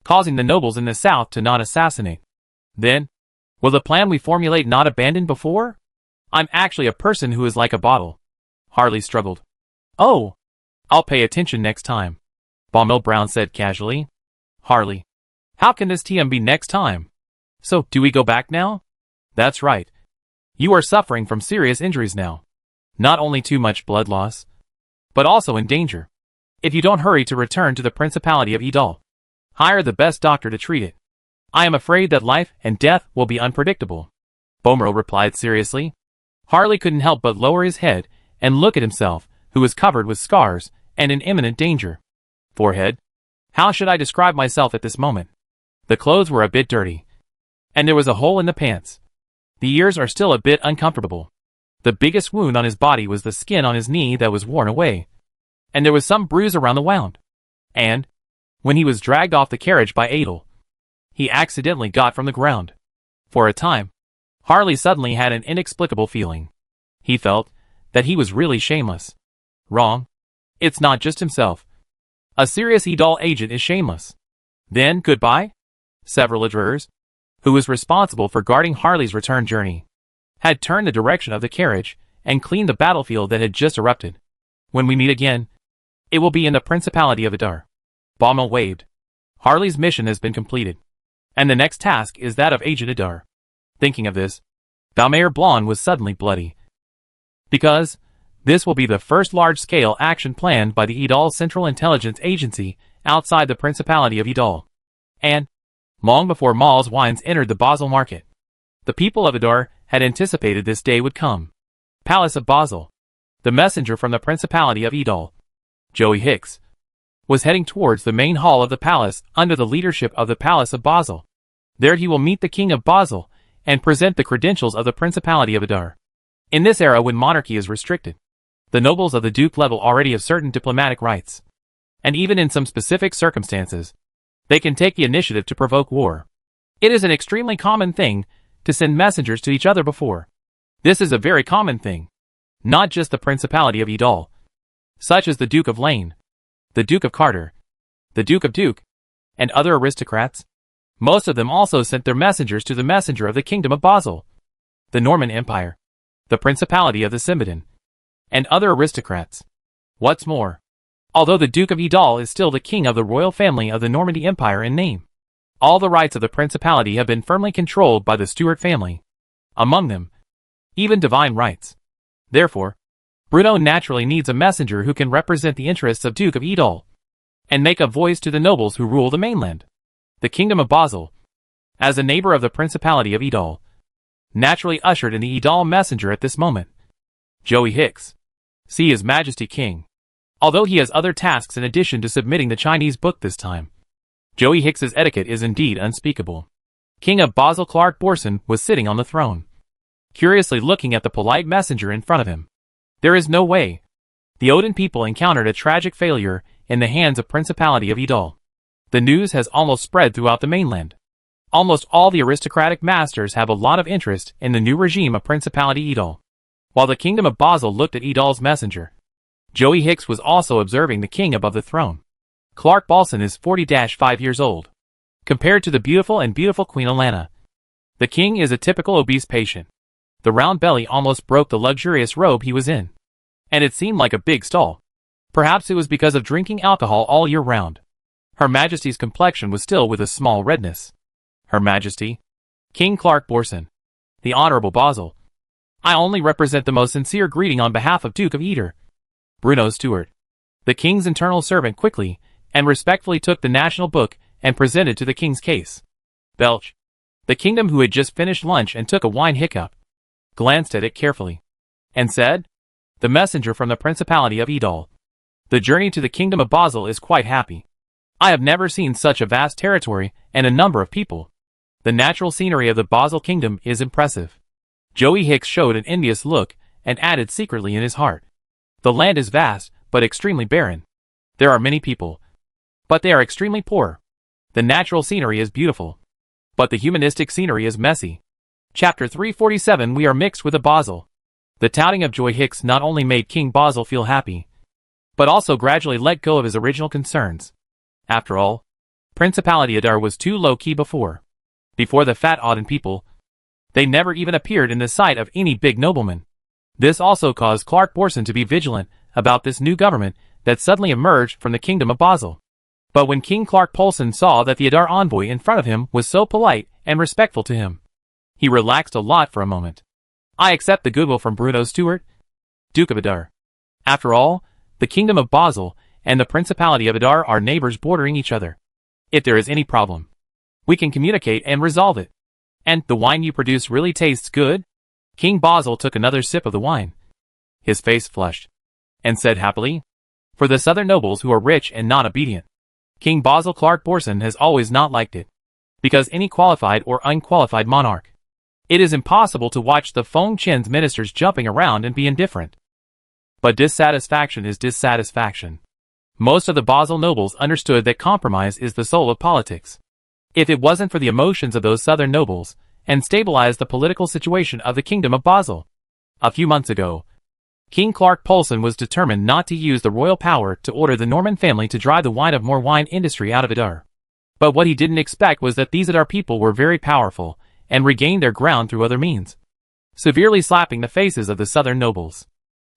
causing the nobles in the South to not assassinate. Then, will the plan we formulate not abandon before? I'm actually a person who is like a bottle. Harley struggled. Oh, I'll pay attention next time, Boehmer Brown said casually. Harley, how can this TM be next time? So, do we go back now? That's right. You are suffering from serious injuries now. Not only too much blood loss, but also in danger. If you don't hurry to return to the Principality of Idol, hire the best doctor to treat it. I am afraid that life and death will be unpredictable, Boehmer replied seriously. Harley couldn't help but lower his head and look at himself, who was covered with scars and in imminent danger. Forehead. How should I describe myself at this moment? The clothes were a bit dirty, and there was a hole in the pants. The ears are still a bit uncomfortable. The biggest wound on his body was the skin on his knee that was worn away, and there was some bruise around the wound. And, when he was dragged off the carriage by Adel, he accidentally got from the ground. For a time, Harley suddenly had an inexplicable feeling. He felt that he was really shameless. Wrong. It's not just himself. A serious Idol agent is shameless. Then, goodbye? Several adjurers, who was responsible for guarding Harley's return journey, had turned the direction of the carriage and cleaned the battlefield that had just erupted. When we meet again, it will be in the Principality of Idar. Boehmer waved. Harley's mission has been completed, and the next task is that of Agent Idar. Thinking of this, Boehmer Blonde was suddenly bloody. Because this will be the first large-scale action planned by the Idal Central Intelligence Agency outside the Principality of Idal. And, long before Mal's wines entered the Basel market, the people of Idar had anticipated this day would come. Palace of Basel. The messenger from the Principality of Idal, Joey Hicks, was heading towards the main hall of the palace under the leadership of the Palace of Basel. There he will meet the King of Basel and present the credentials of the Principality of Idar. In this era when monarchy is restricted, the nobles of the Duke level already have certain diplomatic rights. And even in some specific circumstances, they can take the initiative to provoke war. It is an extremely common thing to send messengers to each other before. This is a very common thing. Not just the Principality of Idal, such as the Duke of Lane, the Duke of Carter, the Duke of Duke, and other aristocrats. Most of them also sent their messengers to the messenger of the Kingdom of Basel, the Norman Empire, the Principality of the Cimbidan, and other aristocrats. What's more, although the Duke of Idal is still the king of the royal family of the Normandy Empire in name, all the rights of the principality have been firmly controlled by the Stuart family. Among them, even divine rights. Therefore, Bruno naturally needs a messenger who can represent the interests of Duke of Idal, and make a voice to the nobles who rule the mainland. The Kingdom of Basel, as a neighbor of the Principality of Idal, naturally ushered in the Idal messenger at this moment. Joey Hicks. See His Majesty King. Although he has other tasks in addition to submitting the Chinese book this time, Joey Hicks's etiquette is indeed unspeakable. King of Basel Clark Borson was sitting on the throne, curiously looking at the polite messenger in front of him. There is no way. The Odin people encountered a tragic failure in the hands of Principality of Idal. The news has almost spread throughout the mainland. Almost all the aristocratic masters have a lot of interest in the new regime of Principality Idal. While the Kingdom of Basel looked at Idal's messenger, Joey Hicks was also observing the king above the throne. Clark Balson is 40-5 years old. Compared to the beautiful Queen Alana, the king is a typical obese patient. The round belly almost broke the luxurious robe he was in, and it seemed like a big stall. Perhaps it was because of drinking alcohol all year round. Her Majesty's complexion was still with a small redness. Her Majesty, King Clark Borson, the Honorable Basel. I only represent the most sincere greeting on behalf of Duke of Eder, Bruno Stewart. The king's internal servant quickly and respectfully took the national book and presented to the king's case. Belch, the kingdom who had just finished lunch and took a wine hiccup, glanced at it carefully, and said, "The messenger from the Principality of Idal." The journey to the kingdom of Basel is quite happy. I have never seen such a vast territory and a number of people. The natural scenery of the Basel kingdom is impressive. Joey Hicks showed an envious look and added secretly in his heart. The land is vast, but extremely barren. There are many people, but they are extremely poor. The natural scenery is beautiful, but the humanistic scenery is messy. Chapter 347. We are mixed with a Basel. The touting of Joey Hicks not only made King Basel feel happy, but also gradually let go of his original concerns. After all, Principality Adar was too low-key before. Before the fat Auden people, they never even appeared in the sight of any big nobleman. This also caused Clark Borson to be vigilant about this new government that suddenly emerged from the kingdom of Basel. But when King Clark Polson saw that the Adar envoy in front of him was so polite and respectful to him, he relaxed a lot for a moment. I accept the goodwill from Bruno Stewart, Duke of Adar. After all, the kingdom of Basel and the Principality of Adar are neighbors bordering each other. If there is any problem, we can communicate and resolve it. And the wine you produce really tastes good? King Basel took another sip of the wine. His face flushed, and said happily, "For the southern nobles who are rich and not obedient, King Basel Clark Borson has always not liked it. Because any qualified or unqualified monarch, it is impossible to watch the Feng Chen's ministers jumping around and be indifferent. But dissatisfaction is dissatisfaction. Most of the Basel nobles understood that compromise is the soul of politics. If it wasn't for the emotions of those southern nobles, and stabilized the political situation of the kingdom of Basel. A few months ago, King Clark Polson was determined not to use the royal power to order the Norman family to drive the wine industry out of Adar. But what he didn't expect was that these Adar people were very powerful, and regained their ground through other means, severely slapping the faces of the southern nobles.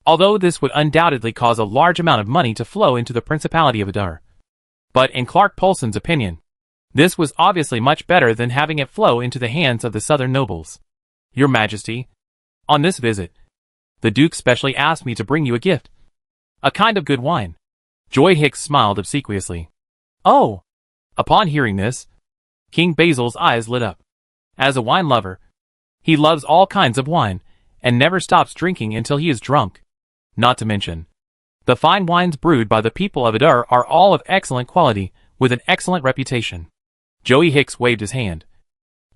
Although this would undoubtedly cause a large amount of money to flow into the Principality of Adar. But in Clark Polson's opinion, this was obviously much better than having it flow into the hands of the southern nobles. Your Majesty, on this visit, the Duke specially asked me to bring you a gift. A kind of good wine. Joey Hicks smiled obsequiously. Oh! Upon hearing this, King Basil's eyes lit up. As a wine lover, he loves all kinds of wine, and never stops drinking until he is drunk. Not to mention, the fine wines brewed by the people of Adar are all of excellent quality, with an excellent reputation. Joey Hicks waved his hand,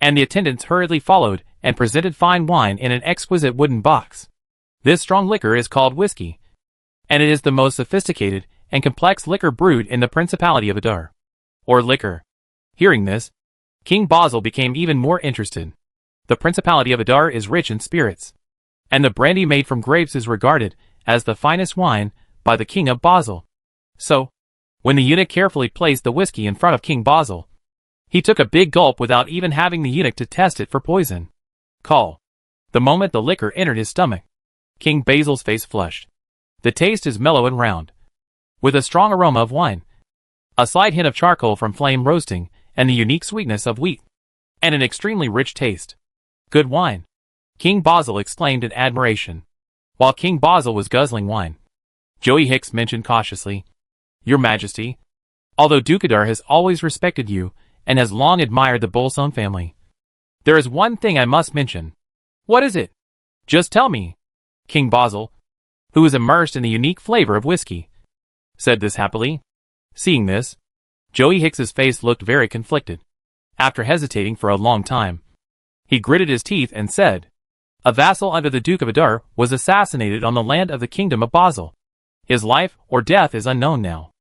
and the attendants hurriedly followed and presented fine wine in an exquisite wooden box. This strong liquor is called whiskey, and it is the most sophisticated and complex liquor brewed in the Principality of Adar. Or liquor. Hearing this, King Basel became even more interested. The Principality of Adar is rich in spirits, and the brandy made from grapes is regarded as the finest wine by the King of Basel. So, when the eunuch carefully placed the whiskey in front of King Basel, he took a big gulp without even having the eunuch to test it for poison. Call. The moment the liquor entered his stomach, King Basil's face flushed. The taste is mellow and round, with a strong aroma of wine, a slight hint of charcoal from flame roasting, and the unique sweetness of wheat, and an extremely rich taste. Good wine, King Basel exclaimed in admiration. While King Basel was guzzling wine, Joey Hicks mentioned cautiously, Your Majesty, although Duke Adar has always respected you, and has long admired the Bolson family, there is one thing I must mention. What is it? Just tell me. King Basel, who was immersed in the unique flavor of whiskey, said this happily. Seeing this, Joey Hicks's face looked very conflicted. After hesitating for a long time, he gritted his teeth and said, A vassal under the Duke of Adar was assassinated on the land of the kingdom of Basel. His life or death is unknown now.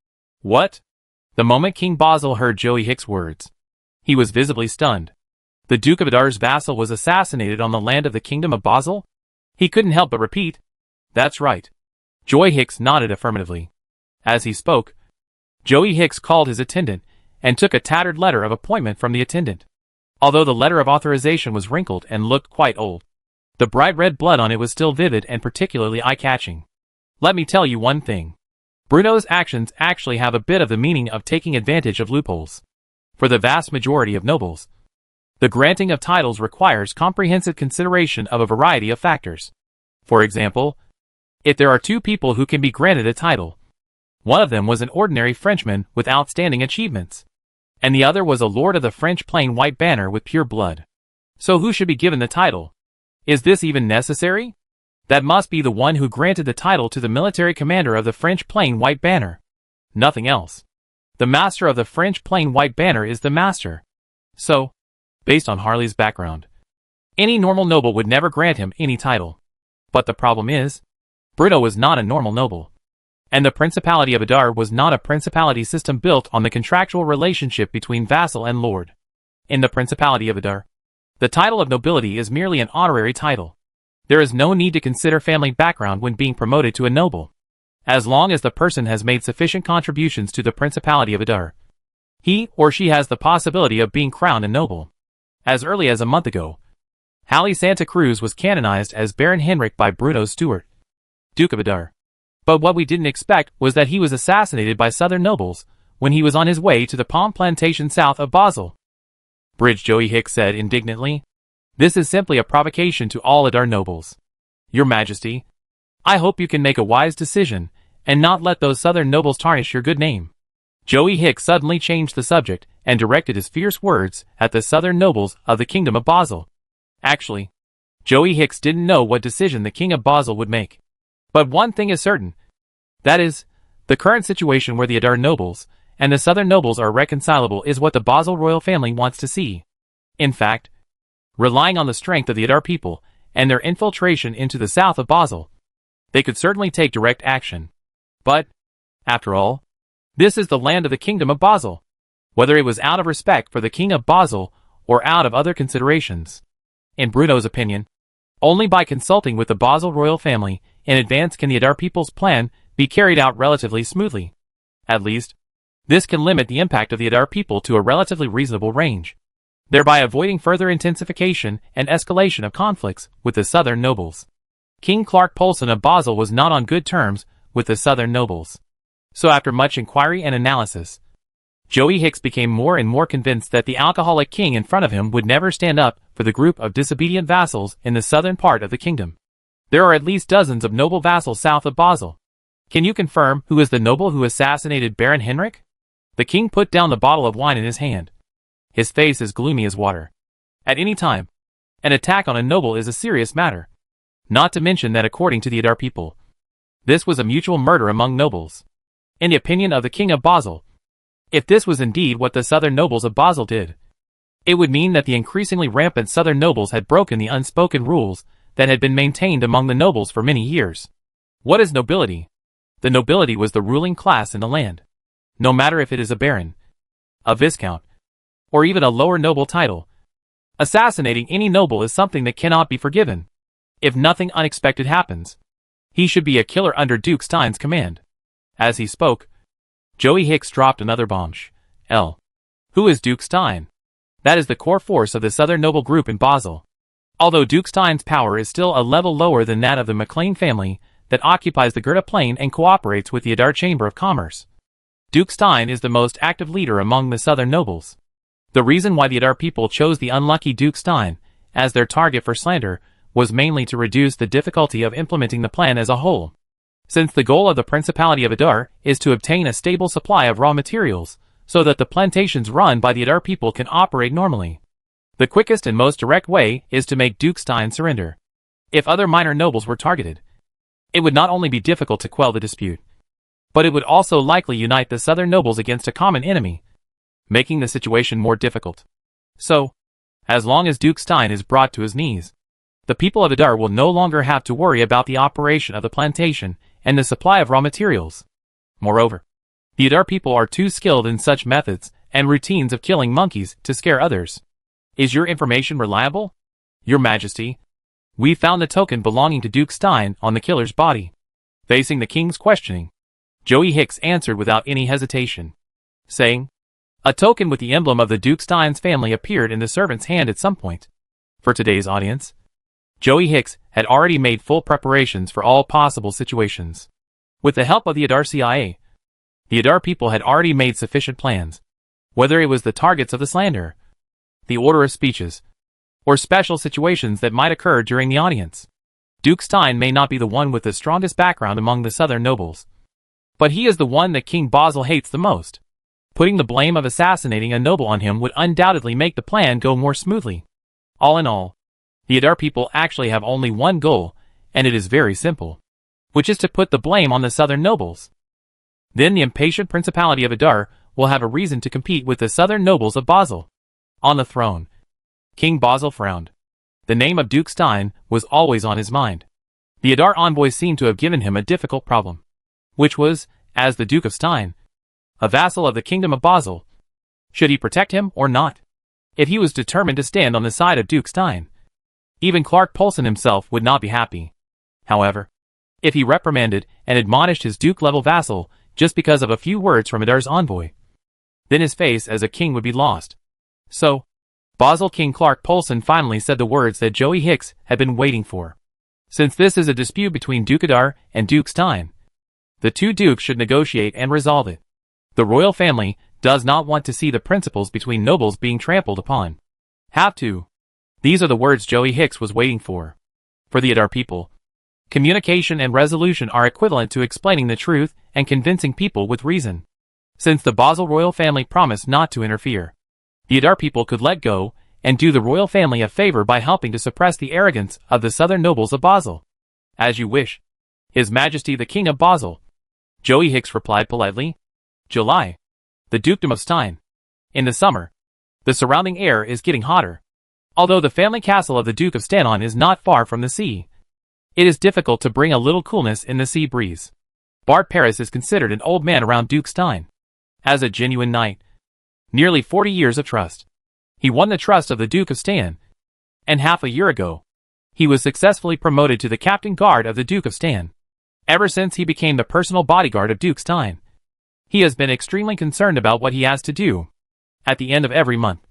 What? The moment King Basel heard Joey Hicks' words, he was visibly stunned. The Duke of Adar's vassal was assassinated on the land of the kingdom of Basel? He couldn't help but repeat, That's right. Joey Hicks nodded affirmatively. As he spoke, Joey Hicks called his attendant and took a tattered letter of appointment from the attendant. Although the letter of authorization was wrinkled and looked quite old, the bright red blood on it was still vivid and particularly eye-catching. Let me tell you one thing. Bruno's actions actually have a bit of the meaning of taking advantage of loopholes. For the vast majority of nobles, the granting of titles requires comprehensive consideration of a variety of factors. For example, if there are two people who can be granted a title, one of them was an ordinary Frenchman with outstanding achievements, and the other was a lord of the French plain white banner with pure blood. So who should be given the title? Is this even necessary? That must be the one who granted the title to the military commander of the French plain white banner. Nothing else. The master of the French plain white banner is the master. So, based on Harley's background, any normal noble would never grant him any title. But the problem is, Bruno was not a normal noble. And the Principality of Adar was not a principality system built on the contractual relationship between vassal and lord. In the Principality of Adar, the title of nobility is merely an honorary title. There is no need to consider family background when being promoted to a noble. As long as the person has made sufficient contributions to the Principality of Adar, he or she has the possibility of being crowned a noble. As early as a month ago, Halle Santa Cruz was canonized as Baron Henrik by Bruno's steward, Duke of Adar. But what we didn't expect was that he was assassinated by southern nobles when he was on his way to the palm plantation south of Basel. Bridge Joey Hicks said indignantly, "This is simply a provocation to all Adar nobles. Your Majesty, I hope you can make a wise decision and not let those southern nobles tarnish your good name." Joey Hicks suddenly changed the subject and directed his fierce words at the southern nobles of the Kingdom of Basel. Actually, Joey Hicks didn't know what decision the King of Basel would make. But one thing is certain. That is, the current situation where the Adar nobles and the southern nobles are reconcilable is what the Basel royal family wants to see. In fact, relying on the strength of the Adar people and their infiltration into the south of Basel, they could certainly take direct action. But, after all, this is the land of the Kingdom of Basel, whether it was out of respect for the King of Basel or out of other considerations. In Bruno's opinion, only by consulting with the Basel royal family in advance can the Adar people's plan be carried out relatively smoothly. At least, this can limit the impact of the Adar people to a relatively reasonable range, thereby avoiding further intensification and escalation of conflicts with the southern nobles. King Clark Polson of Basel was not on good terms with the southern nobles. So after much inquiry and analysis, Joey Hicks became more and more convinced that the alcoholic king in front of him would never stand up for the group of disobedient vassals in the southern part of the kingdom. There are at least dozens of noble vassals south of Basel. Can you confirm who is the noble who assassinated Baron Henrik? The king put down the bottle of wine in his hand. His face is gloomy as water. At any time, an attack on a noble is a serious matter. Not to mention that according to the Adar people, this was a mutual murder among nobles. In the opinion of the king of Basel, if this was indeed what the southern nobles of Basel did, it would mean that the increasingly rampant southern nobles had broken the unspoken rules that had been maintained among the nobles for many years. What is nobility? The nobility was the ruling class in the land. No matter if it is a baron, a viscount, or even a lower noble title, assassinating any noble is something that cannot be forgiven. If nothing unexpected happens, he should be a killer under Duke Stein's command. As he spoke, Joey Hicks dropped another bombshell. Who is Duke Stein? That is the core force of the southern noble group in Basel. Although Duke Stein's power is still a level lower than that of the MacLean family that occupies the Goethe Plain and cooperates with the Adar Chamber of Commerce, Duke Stein is the most active leader among the southern nobles. The reason why the Adar people chose the unlucky Duke Stein as their target for slander was mainly to reduce the difficulty of implementing the plan as a whole. Since the goal of the Principality of Adar is to obtain a stable supply of raw materials, so that the plantations run by the Adar people can operate normally, the quickest and most direct way is to make Duke Stein surrender. If other minor nobles were targeted, it would not only be difficult to quell the dispute, but it would also likely unite the southern nobles against a common enemy, making the situation more difficult. So, as long as Duke Stein is brought to his knees, the people of Adar will no longer have to worry about the operation of the plantation and the supply of raw materials. Moreover, the Adar people are too skilled in such methods and routines of killing monkeys to scare others. Is your information reliable? Your Majesty, we found the token belonging to Duke Stein on the killer's body. Facing the king's questioning, Joey Hicks answered without any hesitation, saying, "A token with the emblem of the Duke Stein's family appeared in the servant's hand at some point." For today's audience, Joey Hicks had already made full preparations for all possible situations. With the help of the Adar CIA, the Adar people had already made sufficient plans, whether it was the targets of the slander, the order of speeches, or special situations that might occur during the audience. Duke Stein may not be the one with the strongest background among the southern nobles, but he is the one that King Basel hates the most. Putting the blame of assassinating a noble on him would undoubtedly make the plan go more smoothly. All in all, the Adar people actually have only one goal, and it is very simple, which is to put the blame on the southern nobles. Then the impatient principality of Adar will have a reason to compete with the southern nobles of Basel. On the throne, King Basil frowned. The name of Duke Stein was always on his mind. The Adar envoys seemed to have given him a difficult problem, which was, as the Duke of Stein, a vassal of the Kingdom of Basel, should he protect him or not? If he was determined to stand on the side of Duke Stein, even Clark Polson himself would not be happy. However, if he reprimanded and admonished his Duke-level vassal just because of a few words from Adar's envoy, then his face as a king would be lost. So, Basel King Clark Polson finally said the words that Joey Hicks had been waiting for. Since this is a dispute between Duke Adar and Duke Stein, the two dukes should negotiate and resolve it. The royal family does not want to see the principles between nobles being trampled upon. Have to. These are the words Joey Hicks was waiting for. For the Adar people, communication and resolution are equivalent to explaining the truth and convincing people with reason. Since the Basel royal family promised not to interfere, the Adar people could let go and do the royal family a favor by helping to suppress the arrogance of the southern nobles of Basel. As you wish. His Majesty the King of Basel. Joey Hicks replied politely. July. The Dukedom of Stein. In the summer, the surrounding air is getting hotter. Although the family castle of the Duke of Stannon is not far from the sea, it is difficult to bring a little coolness in the sea breeze. Bart Paris is considered an old man around Duke Stein. As a genuine knight, nearly 40 years of trust. He won the trust of the Duke of Stan, and half a year ago, he was successfully promoted to the captain guard of the Duke of Stan. Ever since he became the personal bodyguard of Duke Stein, he has been extremely concerned about what he has to do. At the end of every month,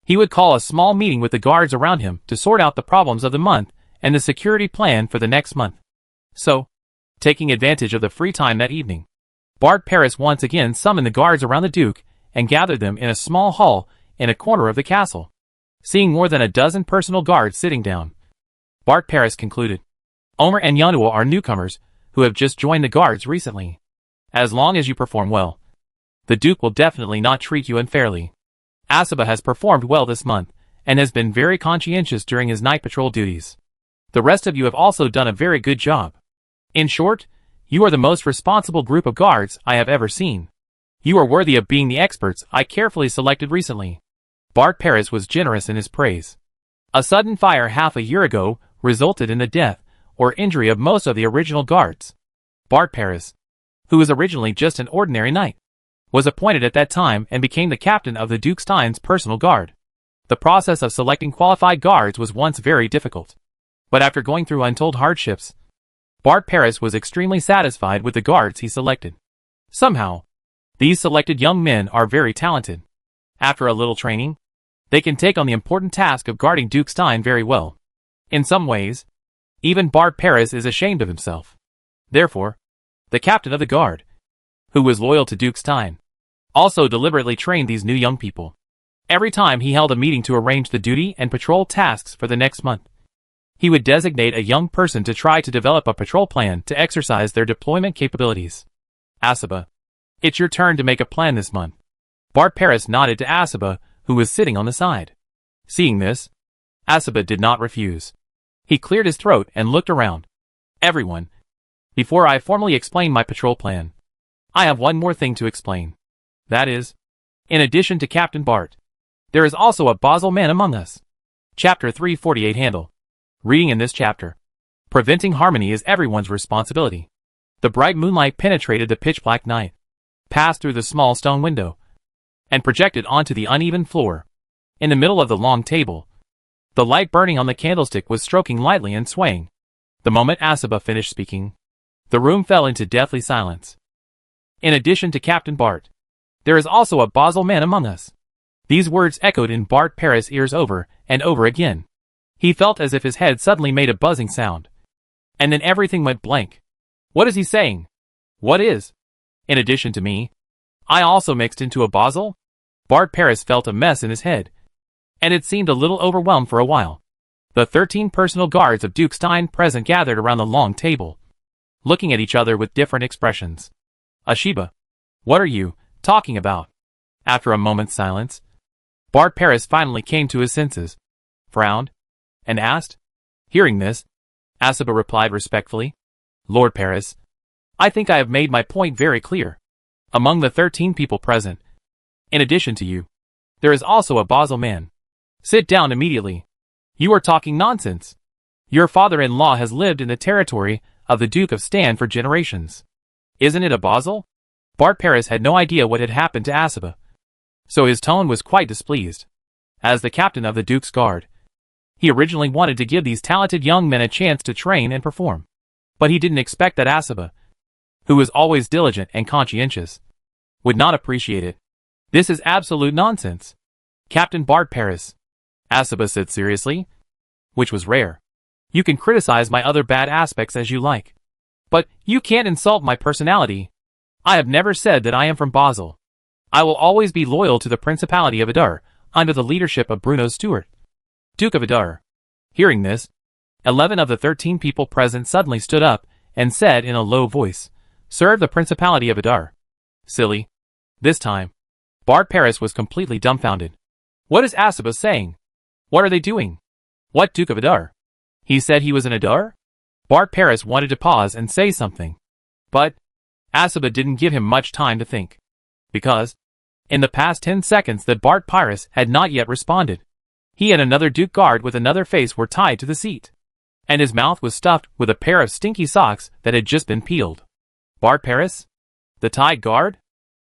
he would call a small meeting with the guards around him to sort out the problems of the month and the security plan for the next month. So, taking advantage of the free time that evening, Bart Paris once again summoned the guards around the Duke and gathered them in a small hall in a corner of the castle. Seeing more than a dozen personal guards sitting down, Bart Paris concluded, Omer and Yanua are newcomers who have just joined the guards recently. As long as you perform well, the Duke will definitely not treat you unfairly. Asaba has performed well this month, and has been very conscientious during his night patrol duties. The rest of you have also done a very good job. In short, you are the most responsible group of guards I have ever seen. You are worthy of being the experts I carefully selected recently. Bart Paris was generous in his praise. A sudden fire half a year ago resulted in the death or injury of most of the original guards. Bart Paris, who was originally just an ordinary knight, was appointed at that time and became the captain of the Duke Stein's personal guard. The process of selecting qualified guards was once very difficult, but after going through untold hardships, Bart Paris was extremely satisfied with the guards he selected. Somehow, these selected young men are very talented. After a little training, they can take on the important task of guarding Duke Stein very well. In some ways, even Bart Paris is ashamed of himself. Therefore, the captain of the guard, who was loyal to Duke Stein, also deliberately trained these new young people. Every time he held a meeting to arrange the duty and patrol tasks for the next month, he would designate a young person to try to develop a patrol plan to exercise their deployment capabilities. Asaba, it's your turn to make a plan this month. Bart Paris nodded to Asaba, who was sitting on the side. Seeing this, Asaba did not refuse. He cleared his throat and looked around. Everyone, before I formally explain my patrol plan, I have one more thing to explain. That is, in addition to Captain Bart, there is also a Basel man among us. Chapter 348 Handle. Reading in this chapter. Preventing harmony is everyone's responsibility. The bright moonlight penetrated the pitch-black night, passed through the small stone window, and projected onto the uneven floor. In the middle of the long table, the light burning on the candlestick was stroking lightly and swaying. The moment Asaba finished speaking, the room fell into deathly silence. In addition to Captain Bart, there is also a Basel man among us. These words echoed in Bart Paris' ears over and over again. He felt as if his head suddenly made a buzzing sound. And then everything went blank. What is he saying? What is? In addition to me, I also mixed into a Basel? Bart Paris felt a mess in his head, and it seemed a little overwhelmed for a while. The 13 personal guards of Duke Stein present gathered around the long table, looking at each other with different expressions. Ashiba, what are you talking about? After a moment's silence, Bart Paris finally came to his senses, frowned, and asked. Hearing this, Asaba replied respectfully. Lord Paris, I think I have made my point very clear. Among the 13 people present, in addition to you, there is also a Basel man. Sit down immediately. You are talking nonsense. Your father-in-law has lived in the territory of the Duke of Stan for generations. Isn't it a Basel? Bart Paris had no idea what had happened to Asaba, so his tone was quite displeased. As the captain of the Duke's Guard, he originally wanted to give these talented young men a chance to train and perform. But he didn't expect that Asaba, who was always diligent and conscientious, would not appreciate it. This is absolute nonsense. Captain Bart Paris, Asaba said seriously, which was rare. You can criticize my other bad aspects as you like, but you can't insult my personality. I have never said that I am from Basel. I will always be loyal to the Principality of Adar, under the leadership of Bruno Stuart, Duke of Adar. Hearing this, 11 of the 13 people present suddenly stood up and said in a low voice, Serve the Principality of Adar. Silly. This time, Bart Paris was completely dumbfounded. What is Asaba saying? What are they doing? What Duke of Adar? He said he was an Adar? Bart Paris wanted to pause and say something, but Asaba didn't give him much time to think, because in the past 10 seconds that Bart Paris had not yet responded, he and another Duke guard with another face were tied to the seat, and his mouth was stuffed with a pair of stinky socks that had just been peeled. Bart Paris? The tied guard?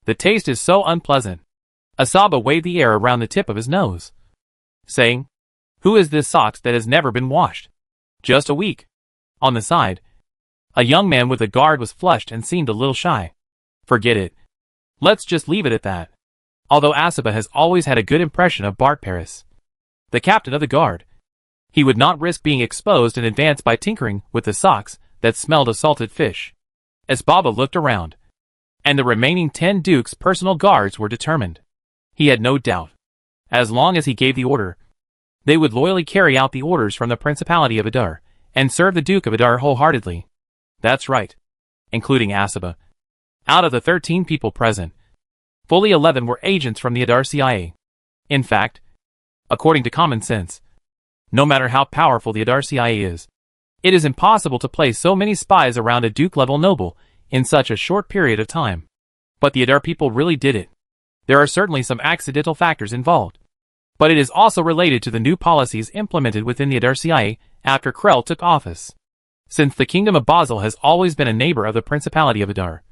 The taste is so unpleasant. Asaba waved the air around the tip of his nose, saying, Who is this socks that has never been washed? Just a week. On the side, a young man with a guard was flushed and seemed a little shy. Forget it. Let's just leave it at that. Although Asaba has always had a good impression of Bart Paris, the captain of the guard, he would not risk being exposed in advance by tinkering with the socks that smelled of salted fish. Asaba looked around, and the remaining 10 dukes' personal guards were determined. He had no doubt. As long as he gave the order, they would loyally carry out the orders from the Principality of Adar, and serve the Duke of Adar wholeheartedly. That's right, including Asaba. Out of the 13 people present, fully 11 were agents from the Adar CIA. In fact, according to common sense, no matter how powerful the Adar CIA is, it is impossible to place so many spies around a Duke-level noble in such a short period of time. But the Adar people really did it. There are certainly some accidental factors involved, but it is also related to the new policies implemented within the Adar CIA after Krell took office. Since the Kingdom of Basel has always been a neighbor of the Principality of Adar,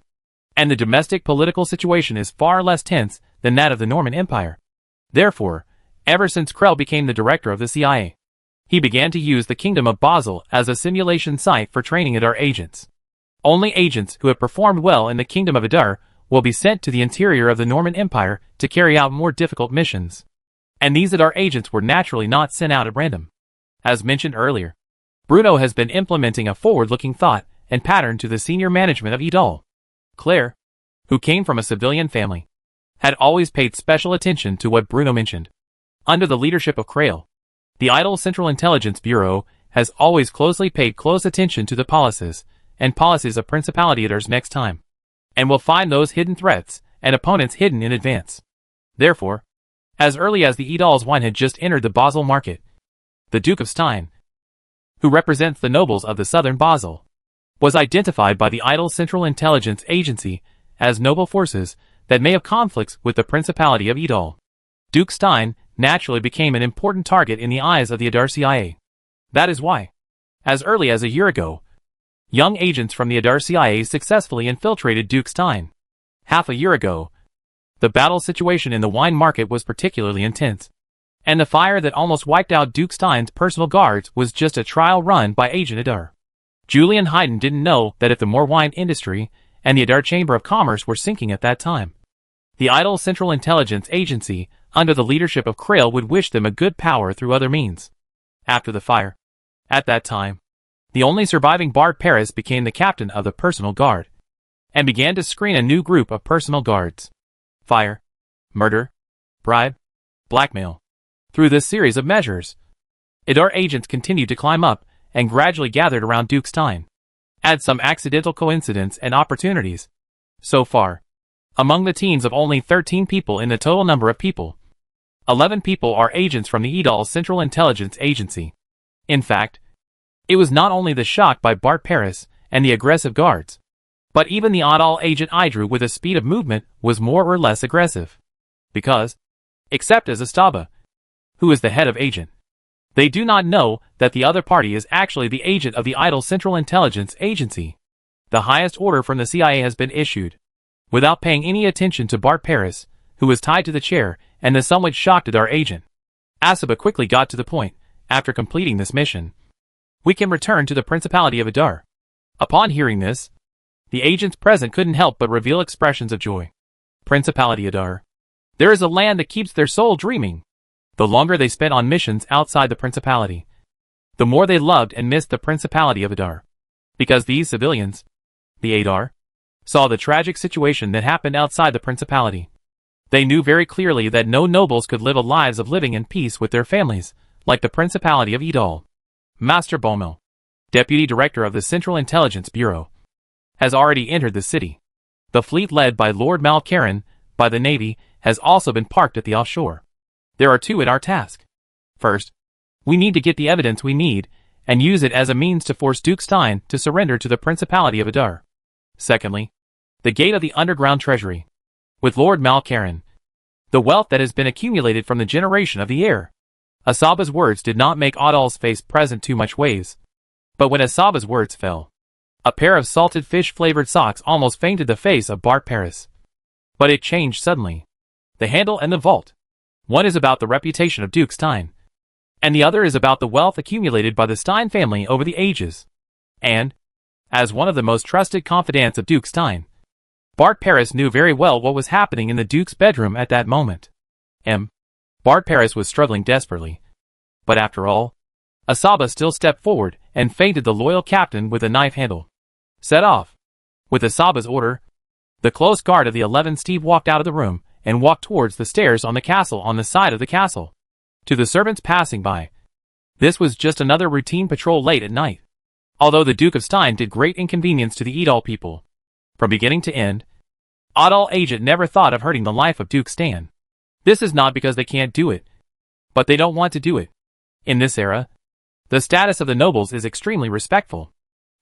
and the domestic political situation is far less tense than that of the Norman Empire. Therefore, ever since Krell became the director of the CIA, he began to use the Kingdom of Basel as a simulation site for training Adar agents. Only agents who have performed well in the Kingdom of Adar will be sent to the interior of the Norman Empire to carry out more difficult missions. And these Adar agents were naturally not sent out at random. As mentioned earlier, Bruno has been implementing a forward-looking thought and pattern to the senior management of Idol. Claire, who came from a civilian family, had always paid special attention to what Bruno mentioned. Under the leadership of Krail, the Idol Central Intelligence Bureau has always closely paid close attention to the policies of Principality Adar's next time, and will find those hidden threats and opponents hidden in advance. Therefore, as early as the Idol's wine had just entered the Basel market, the Duke of Stein, who represents the nobles of the southern Basel, was identified by the Idol Central Intelligence Agency as noble forces that may have conflicts with the Principality of Idol. Duke Stein naturally became an important target in the eyes of the Adar CIA. That is why, as early as a year ago, young agents from the Adar CIA successfully infiltrated Duke Stein. Half a year ago, the battle situation in the wine market was particularly intense, and the fire that almost wiped out Duke Stein's personal guards was just a trial run by Agent Adar. Julian Hayden didn't know that if the Moor wine industry and the Adar Chamber of Commerce were sinking at that time, the Idol Central Intelligence Agency, under the leadership of Krail, would wish them a good power through other means. After the fire, at that time, the only surviving Bart Paris became the captain of the personal guard, and began to screen a new group of personal guards. Fire, murder, bribe, blackmail. Through this series of measures, Adar agents continued to climb up and gradually gathered around Duke Stein. Add some accidental coincidence and opportunities. So far, among the teams of only 13 people in the total number of people, 11 people are agents from the Idol Central Intelligence Agency. In fact, It was not only the shock by Bart Paris and the aggressive guards, but even the oddball agent Idrew with a speed of movement was more or less aggressive. Because, except as Astaba, who is the head of agent, they do not know that the other party is actually the agent of the idol Central Intelligence Agency. The highest order from the CIA has been issued. Without paying any attention to Bart Paris, who was tied to the chair, and the somewhat shocked Adar agent, Astaba quickly got to the point. After completing this mission, we can return to the Principality of Adar. Upon hearing this, the agents present couldn't help but reveal expressions of joy. Principality Adar. There is a land that keeps their soul dreaming. The longer they spent on missions outside the Principality, the more they loved and missed the Principality of Adar. Because these civilians, the Adar, saw the tragic situation that happened outside the Principality. They knew very clearly that no nobles could live lives of living in peace with their families, like the Principality of Edal. Master Bomo, Deputy Director of the Central Intelligence Bureau, has already entered the city. The fleet led by Lord Malkaran, by the Navy, has also been parked at the offshore. There are two in our task. First, we need to get the evidence we need, and use it as a means to force Duke Stein to surrender to the Principality of Adar. Secondly, the gate of the underground treasury. With Lord Malkaran, the wealth that has been accumulated from the generation of the heir. Asaba's words did not make Adal's face present too much waves. But when Asaba's words fell, a pair of salted fish-flavored socks almost fainted the face of Bart Paris. But it changed suddenly. The handle and the vault. One is about the reputation of Duke Stein, and the other is about the wealth accumulated by the Stein family over the ages. And, as one of the most trusted confidants of Duke Stein, Bart Paris knew very well what was happening in the Duke's bedroom at that moment. Bart Paris was struggling desperately. But after all, Asaba still stepped forward and feinted the loyal captain with a knife handle. Set off. With Asaba's order, the close guard of the 11 Steve walked out of the room and walked towards the stairs on the castle on the side of the castle. To the servants passing by, this was just another routine patrol late at night. Although the Duke of Stein did great inconvenience to the Edal people, from beginning to end, Adal agent never thought of hurting the life of Duke Stan. This is not because they can't do it, but they don't want to do it. In this era, the status of the nobles is extremely respectful.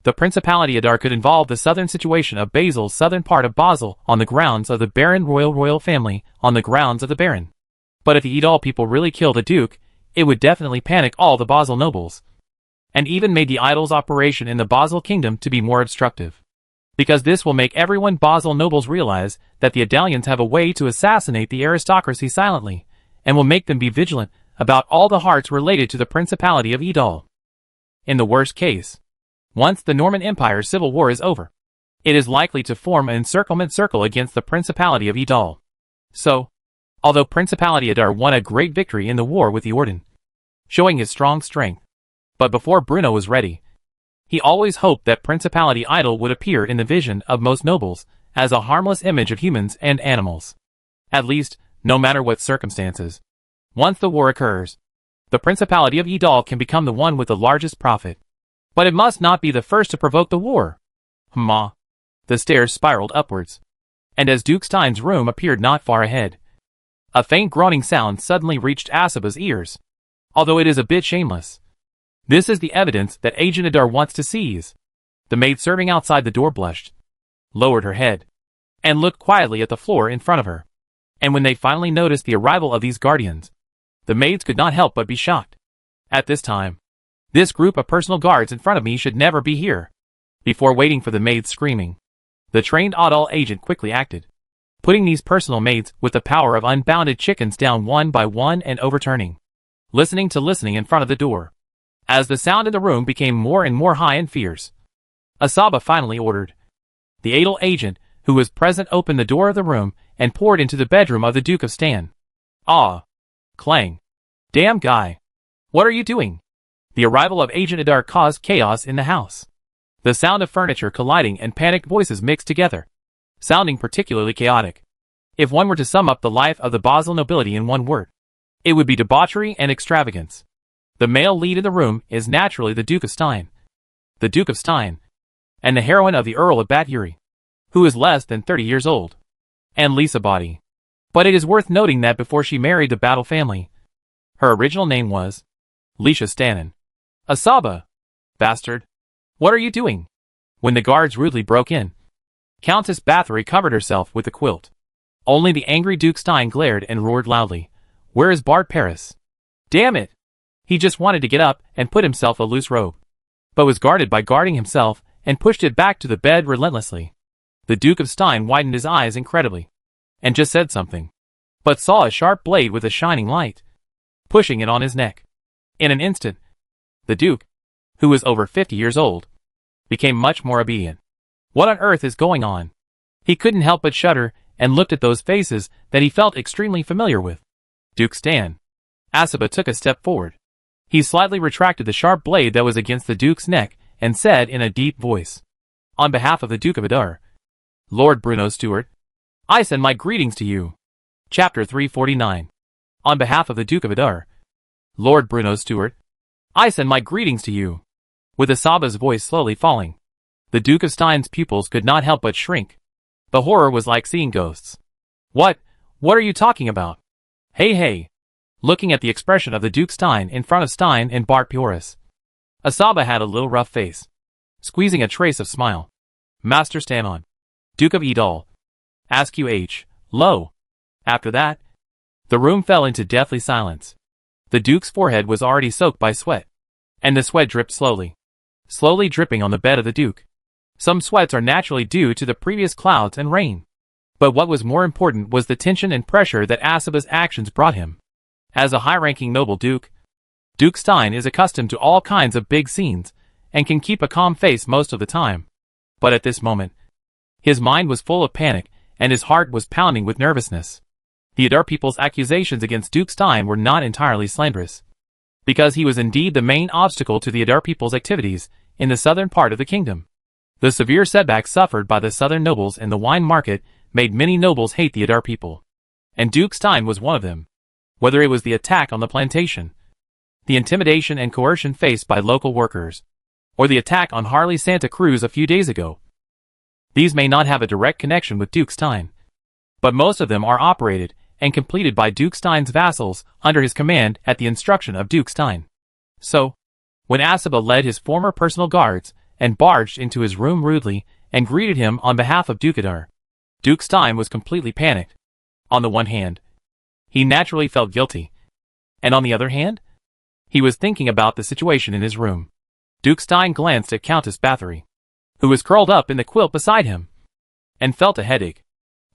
The Principality Adar could involve the southern situation of Basil's southern part of Basel on the grounds of the Baron royal family on the grounds of the Baron. But if the Edal people really killed a duke, it would definitely panic all the Basel nobles, and even made the idol's operation in the Basel kingdom to be more obstructive. Because this will make everyone Basel nobles realize that the Adalians have a way to assassinate the aristocracy silently, and will make them be vigilant about all the hearts related to the Principality of Edal. In the worst case, once the Norman Empire civil war is over, it is likely to form an encirclement circle against the Principality of Edal. So, although Principality Adar won a great victory in the war with the Orden, showing his strong strength, but before Bruno was ready, he always hoped that Principality Idol would appear in the vision of most nobles as a harmless image of humans and animals. At least, no matter what circumstances, once the war occurs, the Principality of Edal can become the one with the largest profit. But it must not be the first to provoke the war. The stairs spiraled upwards, and as Duke Stein's room appeared not far ahead, a faint groaning sound suddenly reached Asaba's ears. Although it is a bit shameless, this is the evidence that Agent Adar wants to seize. The maid serving outside the door blushed, lowered her head, and looked quietly at the floor in front of her. And when they finally noticed the arrival of these guardians, the maids could not help but be shocked. At this time, this group of personal guards in front of me should never be here. Before waiting for the maids screaming, the trained Adal agent quickly acted, putting these personal maids with the power of unbounded chickens down one by one and overturning, listening in front of the door. As the sound in the room became more and more high and fierce, Asaba finally ordered. The Adal agent, who was present, opened the door of the room and poured into the bedroom of the Duke of Stan. Ah! Clang! Damn guy! What are you doing? The arrival of Agent Adar caused chaos in the house. The sound of furniture colliding and panicked voices mixed together, sounding particularly chaotic. If one were to sum up the life of the Basel nobility in one word, it would be debauchery and extravagance. The male lead in the room is naturally the Duke of Stein. The Duke of Stein, and the heroine of the Earl of Baturi, who is less than 30 years old, and Lisa Body. But it is worth noting that before she married the Battle family, her original name was Lisha Stannon. Asaba, Bastard! What are you doing? When the guards rudely broke in, Countess Bathory covered herself with the quilt. Only the angry Duke Stein glared and roared loudly. Where is Bart Paris? Damn it! He just wanted to get up and put himself a loose robe, but was guarded by guarding himself and pushed it back to the bed relentlessly. The Duke of Stein widened his eyes incredibly, and just said something, but saw a sharp blade with a shining light, pushing it on his neck. In an instant, the Duke, who was over 50 years old, became much more obedient. What on earth is going on? He couldn't help but shudder and looked at those faces that he felt extremely familiar with. Duke Stan. Asiba took a step forward. He slightly retracted the sharp blade that was against the Duke's neck and said in a deep voice, on behalf of the Duke of Adar, Lord Bruno Stewart, I send my greetings to you. Chapter 349. On behalf of the Duke of Adar, Lord Bruno Stewart, I send my greetings to you. With Asaba's voice slowly falling, the Duke of Stein's pupils could not help but shrink. The horror was like seeing ghosts. What are you talking about? Hey. Looking at the expression of the Duke Stein in front of Stein and Bart Paris, Asaba had a little rough face, squeezing a trace of smile. Master Stanon, Duke of Edal, Sqh, lo. After that, the room fell into deathly silence. The Duke's forehead was already soaked by sweat, and the sweat dripped slowly dripping on the bed of the Duke. Some sweats are naturally due to the previous clouds and rain, but what was more important was the tension and pressure that Asiba's actions brought him. As a high-ranking noble Duke, Duke Stein is accustomed to all kinds of big scenes and can keep a calm face most of the time. But at this moment, his mind was full of panic and his heart was pounding with nervousness. The Adar people's accusations against Duke Stein were not entirely slanderous, because he was indeed the main obstacle to the Adar people's activities in the southern part of the kingdom. The severe setbacks suffered by the southern nobles in the wine market made many nobles hate the Adar people, and Duke Stein was one of them. Whether it was the attack on the plantation, the intimidation and coercion faced by local workers, or the attack on Harley Santa Cruz a few days ago, these may not have a direct connection with Duke Stein, but most of them are operated and completed by Duke Stein's vassals under his command at the instruction of Duke Stein. So, when Asiba led his former personal guards and barged into his room rudely and greeted him on behalf of Duke Adar, Duke Stein was completely panicked. On the one hand, he naturally felt guilty, and on the other hand, he was thinking about the situation in his room. Duke Stein glanced at Countess Bathory, who was curled up in the quilt beside him, and felt a headache.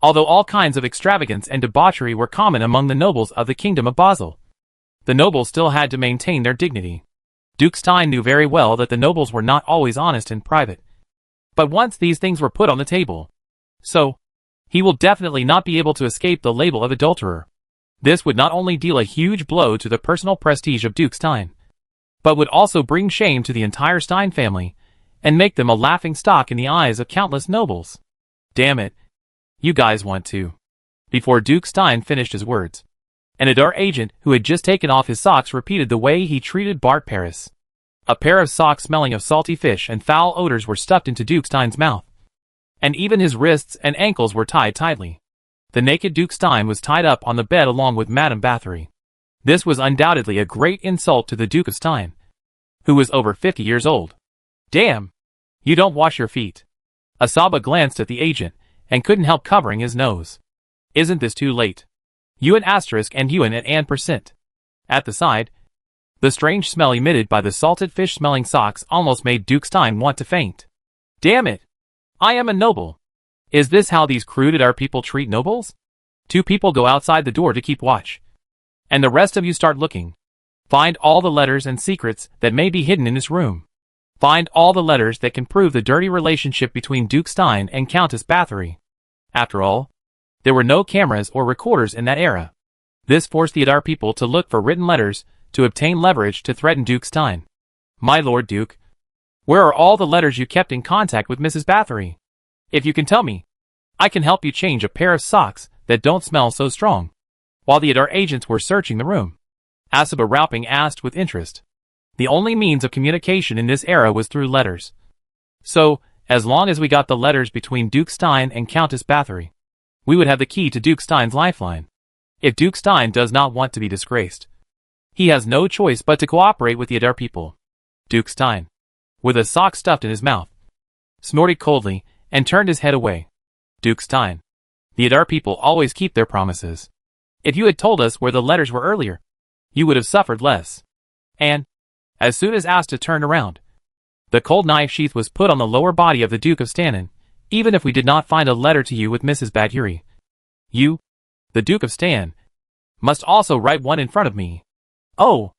Although all kinds of extravagance and debauchery were common among the nobles of the Kingdom of Basel, the nobles still had to maintain their dignity. Duke Stein knew very well that the nobles were not always honest in private, but once these things were put on the table, so, he will definitely not be able to escape the label of adulterer. This would not only deal a huge blow to the personal prestige of Duke Stein, but would also bring shame to the entire Stein family, and make them a laughing stock in the eyes of countless nobles. Damn it. You guys want to. Before Duke Stein finished his words, an Adar agent who had just taken off his socks repeated the way he treated Bart Paris. A pair of socks smelling of salty fish and foul odors were stuffed into Duke Stein's mouth, and even his wrists and ankles were tied tightly. The naked Duke Stein was tied up on the bed along with Madame Bathory. This was undoubtedly a great insult to the Duke of Stein, who was over 50 years old. Damn! You don't wash your feet. Asaba glanced at the agent and couldn't help covering his nose. Isn't this too late? Ewan asterisk and Ewan at %. At the side, the strange smell emitted by the salted fish-smelling socks almost made Duke Stein want to faint. Damn it! I am a noble. Is this how these crude Adar people treat nobles? 2 people go outside the door to keep watch, and the rest of you start looking. Find all the letters and secrets that may be hidden in this room. Find all the letters that can prove the dirty relationship between Duke Stein and Countess Bathory. After all, there were no cameras or recorders in that era. This forced the Adar people to look for written letters to obtain leverage to threaten Duke Stein. My Lord Duke, where are all the letters you kept in contact with Mrs. Bathory? If you can tell me, I can help you change a pair of socks that don't smell so strong. While the Adar agents were searching the room, Asiba Rauping asked with interest. The only means of communication in this era was through letters. So, as long as we got the letters between Duke Stein and Countess Bathory, we would have the key to Duke Stein's lifeline. If Duke Stein does not want to be disgraced, he has no choice but to cooperate with the Adar people. Duke Stein. with a sock stuffed in his mouth, snorted coldly, and turned his head away. Duke Stein. The Adar people always keep their promises. If you had told us where the letters were earlier, you would have suffered less. And, as soon as Asta turned around, the cold knife sheath was put on the lower body of the Duke of Stannon. Even if we did not find a letter to you with Mrs. Baduri, you, the Duke of Stan, must also write one in front of me. Oh,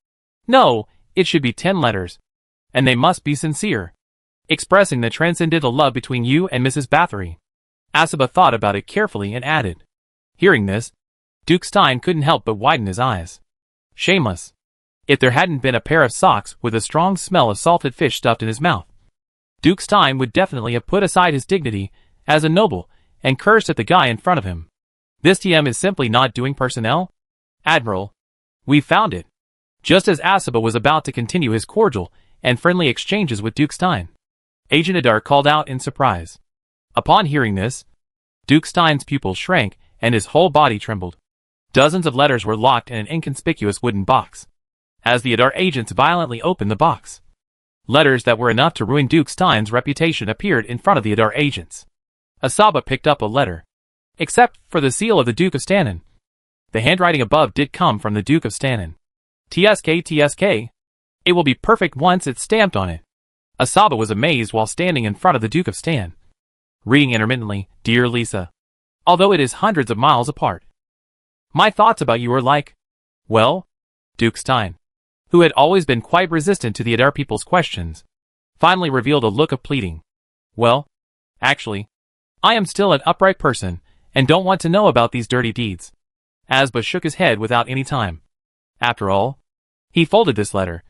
no, it should be 10 letters. And they must be sincere, expressing the transcendental love between you and Mrs. Bathory. Asaba thought about it carefully and added. Hearing this, Duke Stein couldn't help but widen his eyes. Shameless. If there hadn't been a pair of socks with a strong smell of salted fish stuffed in his mouth, Duke Stein would definitely have put aside his dignity as a noble and cursed at the guy in front of him. This TM is simply not doing personnel? Admiral, we found it. Just as Asaba was about to continue his cordial and friendly exchanges with Duke Stein, Agent Adar called out in surprise. Upon hearing this, Duke Stein's pupils shrank and his whole body trembled. Dozens of letters were locked in an inconspicuous wooden box. As the Adar agents violently opened the box, letters that were enough to ruin Duke Stein's reputation appeared in front of the Adar agents. Asaba picked up a letter. Except for the seal of the Duke of Stannon. The handwriting above did come from the Duke of Stannon. TSK. It will be perfect once it's stamped on it. Asaba was amazed while standing in front of the Duke of Stan, reading intermittently, Dear Lisa. Although it is hundreds of miles apart, my thoughts about you are like, well, Duke Stein, who had always been quite resistant to the Adar people's questions, finally revealed a look of pleading. Well, actually, I am still an upright person, and don't want to know about these dirty deeds. Asba shook his head without any time. After all, he folded this letter,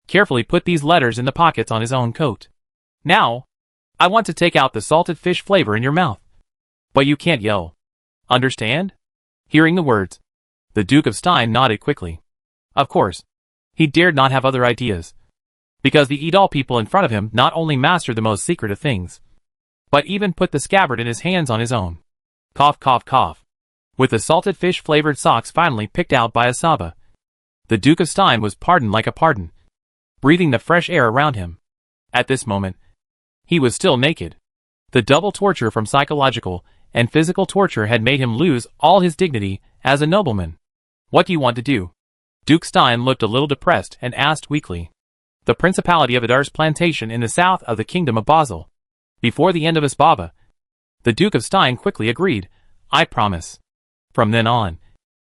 carefully put these letters in the pockets on his own coat. Now, I want to take out the salted fish flavor in your mouth. But you can't yell. Understand? Hearing the words, the Duke of Stein nodded quickly. Of course, he dared not have other ideas, because the Edal people in front of him not only mastered the most secret of things, but even put the scabbard in his hands on his own. Cough, cough, cough. With the salted fish-flavored socks finally picked out by Asaba, the Duke of Stein was pardoned like a pardon, breathing the fresh air around him. At this moment, he was still naked. The double torture from psychological and physical torture had made him lose all his dignity as a nobleman. What do you want to do? Duke Stein looked a little depressed and asked weakly. The Principality of Adar's plantation in the south of the Kingdom of Basel. Before the end of Asbaba, the Duke of Stein quickly agreed. I promise. From then on,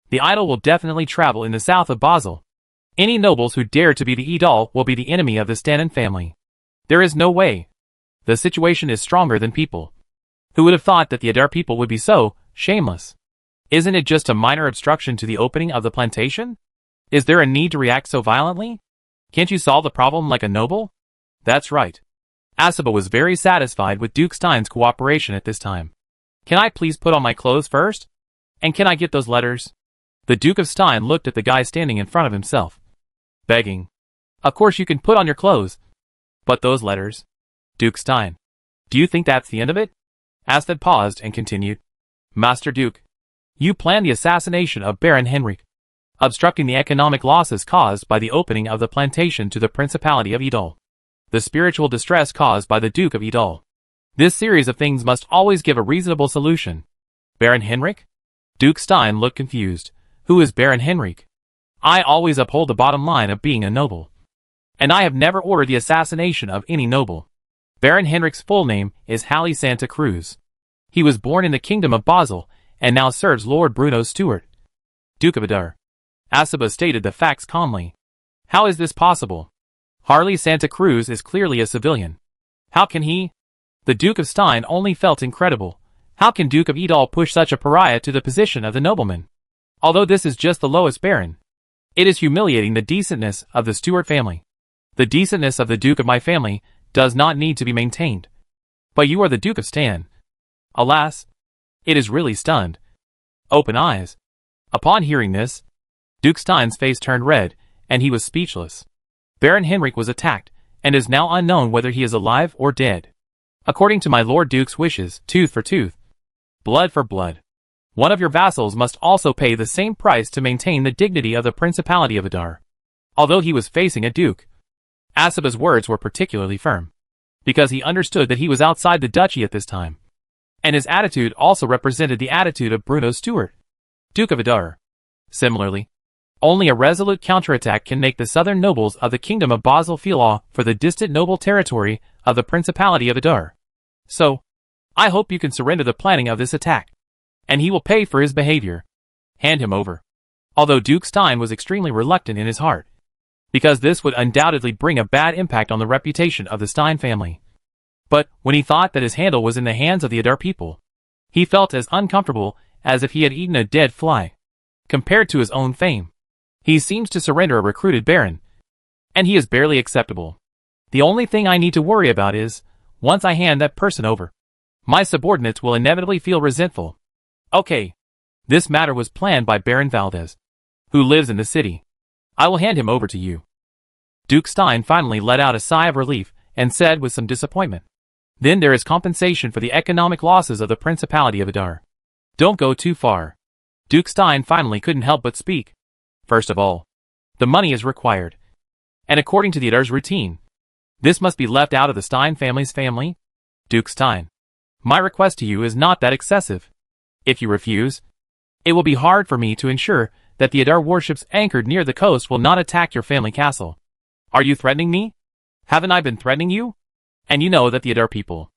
the idol will definitely travel in the south of Basel. Any nobles who dare to be the Edal will be the enemy of the Stannon family. There is no way. The situation is stronger than people. Who would have thought that the Adar people would be so shameless? Isn't it just a minor obstruction to the opening of the plantation? Is there a need to react so violently? Can't you solve the problem like a noble? That's right. Asaba was very satisfied with Duke Stein's cooperation at this time. Can I please put on my clothes first? And can I get those letters? The Duke of Stein looked at the guy standing in front of himself, begging. Of course you can put on your clothes. But those letters? Duke Stein, do you think that's the end of it? Asad paused and continued. Master Duke, you planned the assassination of Baron Henrik, obstructing the economic losses caused by the opening of the plantation to the Principality of Edal, the spiritual distress caused by the Duke of Edal. This series of things must always give a reasonable solution. Baron Henrik? Duke Stein looked confused. Who is Baron Henrik? I always uphold the bottom line of being a noble, and I have never ordered the assassination of any noble. Baron Henrik's full name is Halle Santa Cruz. He was born in the Kingdom of Basel and now serves Lord Bruno Stewart, Duke of Adar. Asaba stated the facts calmly. How is this possible? Harley Santa Cruz is clearly a civilian. How can he? The Duke of Stein only felt incredible. How can Duke of Edal push such a pariah to the position of the nobleman? Although this is just the lowest baron, it is humiliating the decentness of the Stewart family. The decentness of the Duke of my family does not need to be maintained. But you are the Duke of Stan. Alas, it is really stunned. Open eyes. Upon hearing this, Duke Stein's face turned red, and he was speechless. Baron Henrik was attacked, and is now unknown whether he is alive or dead. According to my Lord Duke's wishes, tooth for tooth, blood for blood. One of your vassals must also pay the same price to maintain the dignity of the Principality of Adar. Although he was facing a duke, Asaba's words were particularly firm, because he understood that he was outside the duchy at this time. And his attitude also represented the attitude of Bruno's steward, Duke of Adar. Similarly, only a resolute counterattack can make the southern nobles of the kingdom of Basel feel awe for the distant noble territory of the Principality of Adar. So, I hope you can surrender the planning of this attack, and he will pay for his behavior. Hand him over. Although Duke Stein was extremely reluctant in his heart, because this would undoubtedly bring a bad impact on the reputation of the Stein family. But when he thought that his handle was in the hands of the Adar people, he felt as uncomfortable as if he had eaten a dead fly. Compared to his own fame, he seems to surrender a recruited baron, and he is barely acceptable. The only thing I need to worry about is, once I hand that person over, my subordinates will inevitably feel resentful. Okay. This matter was planned by Baron Valdez, who lives in the city. I will hand him over to you. Duke Stein finally let out a sigh of relief and said with some disappointment, then there is compensation for the economic losses of the Principality of Adar. Don't go too far. Duke Stein finally couldn't help but speak. First of all, the money is required. And according to the Adar's routine, this must be left out of the Stein family's family. Duke Stein, my request to you is not that excessive. If you refuse, it will be hard for me to ensure that the Adar warships anchored near the coast will not attack your family castle. Are you threatening me? Haven't I been threatening you? And you know that the Adar people...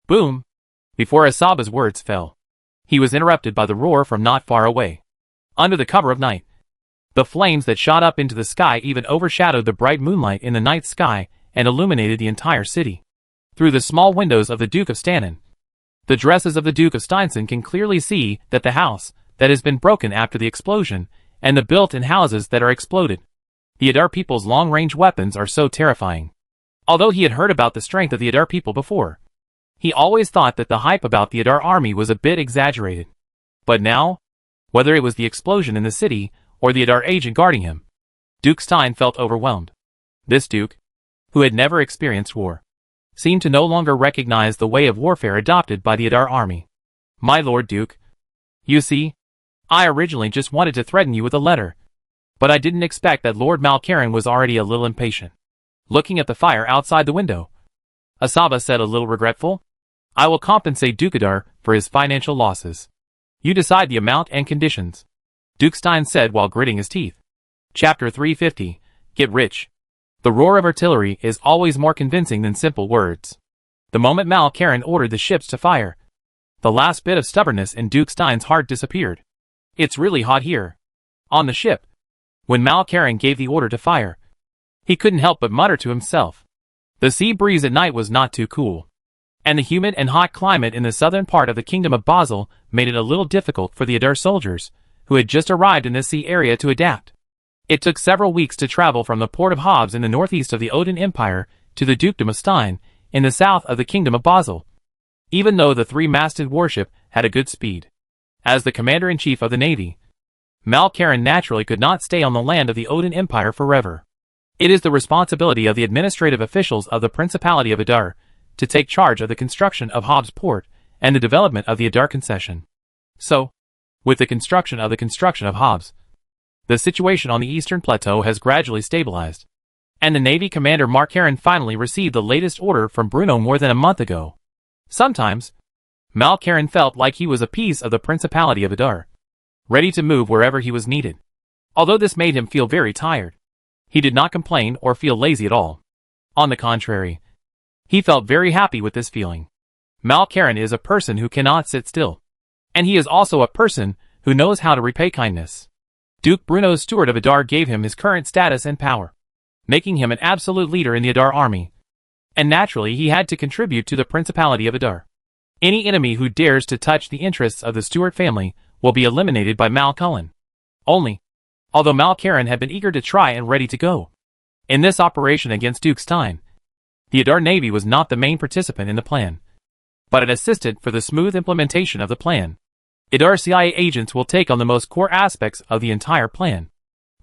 Boom! Before Asaba's words fell, he was interrupted by the roar from not far away. Under the cover of night, the flames that shot up into the sky even overshadowed the bright moonlight in the night sky and illuminated the entire city. Through the small windows of the Duke of Stannon, the dresses of the Duke of Steinson can clearly see that the house that has been broken after the explosion and the built-in houses that are exploded. The Adar people's long-range weapons are so terrifying. Although he had heard about the strength of the Adar people before, he always thought that the hype about the Adar army was a bit exaggerated. But now, whether it was the explosion in the city or the Adar agent guarding him, Duke Stein felt overwhelmed. This Duke, who had never experienced war, seemed to no longer recognize the way of warfare adopted by the Adar army. My Lord Duke, you see, I originally just wanted to threaten you with a letter, but I didn't expect that Lord Malkaran was already a little impatient. Looking at the fire outside the window, Asaba said a little regretful, I will compensate Duke Adar for his financial losses. You decide the amount and conditions, Duke Stein said while gritting his teeth. Chapter 350, Get Rich. The roar of artillery is always more convincing than simple words. The moment Malkaran ordered the ships to fire, the last bit of stubbornness in Duke Stein's heart disappeared. It's really hot here. On the ship, when Malkaran gave the order to fire, he couldn't help but mutter to himself. The sea breeze at night was not too cool, and the humid and hot climate in the southern part of the kingdom of Basel made it a little difficult for the Adar soldiers, who had just arrived in this sea area, to adapt. It took several weeks to travel from the port of Hobbs in the northeast of the Odin Empire to the Dukedom of Stein in the south of the kingdom of Basel, even though the three-masted warship had a good speed. As the commander-in-chief of the navy, Malkaran naturally could not stay on the land of the Odin Empire forever. It is the responsibility of the administrative officials of the Principality of Adar to take charge of the construction of Hobbs Port and the development of the Adar concession. So, with the construction of Hobbs, the situation on the eastern plateau has gradually stabilized, and the Navy Commander Malkaran finally received the latest order from Bruno more than a month ago. Sometimes, Malkaran felt like he was a piece of the Principality of Adar, ready to move wherever he was needed. Although this made him feel very tired, he did not complain or feel lazy at all. On the contrary, he felt very happy with this feeling. Malkaran is a person who cannot sit still, and he is also a person who knows how to repay kindness. Duke Bruno's steward of Adar gave him his current status and power, making him an absolute leader in the Adar army, and naturally he had to contribute to the Principality of Adar. Any enemy who dares to touch the interests of the Stewart family will be eliminated by Malkaran. Although Malkaran had been eager to try and ready to go in this operation against Duke Stein, the Adar Navy was not the main participant in the plan, but an assistant for the smooth implementation of the plan. Adar CIA agents will take on the most core aspects of the entire plan.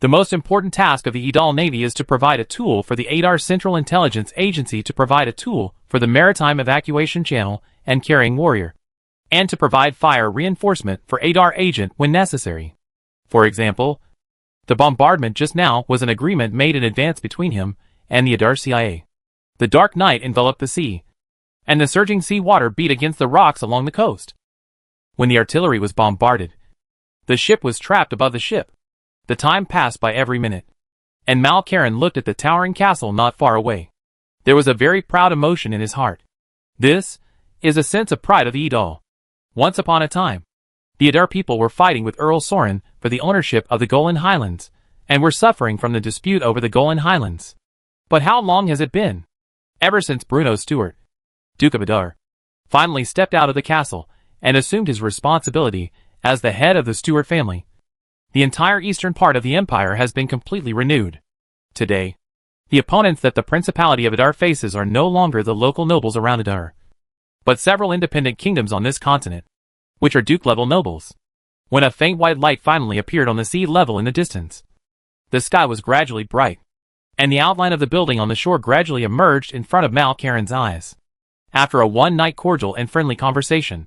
The most important task of the Adal Navy is to provide a tool for the Adar Central Intelligence Agency to provide a tool for the Maritime Evacuation Channel and Carrying Warrior, and to provide fire reinforcement for Adar agent when necessary. For example, the bombardment just now was an agreement made in advance between him and the Adar CIA. The dark night enveloped the sea, and the surging sea water beat against the rocks along the coast. When the artillery was bombarded, the ship was trapped above the ship. The time passed by every minute, and Mal Karen looked at the towering castle not far away. There was a very proud emotion in his heart. This is a sense of pride of the Idol. Once upon a time, the Adar people were fighting with Earl Soren for the ownership of the Golan Highlands, and were suffering from the dispute over the Golan Highlands. But how long has it been? Ever since Bruno Stewart, Duke of Adar, finally stepped out of the castle and assumed his responsibility as the head of the Stewart family. The entire eastern part of the empire has been completely renewed. Today, the opponents that the Principality of Adar faces are no longer the local nobles around Adar, but several independent kingdoms on this continent, which are Duke-level nobles. When a faint white light finally appeared on the sea level in the distance, the sky was gradually bright, and the outline of the building on the shore gradually emerged in front of Mal Karen's eyes. After a one-night cordial and friendly conversation,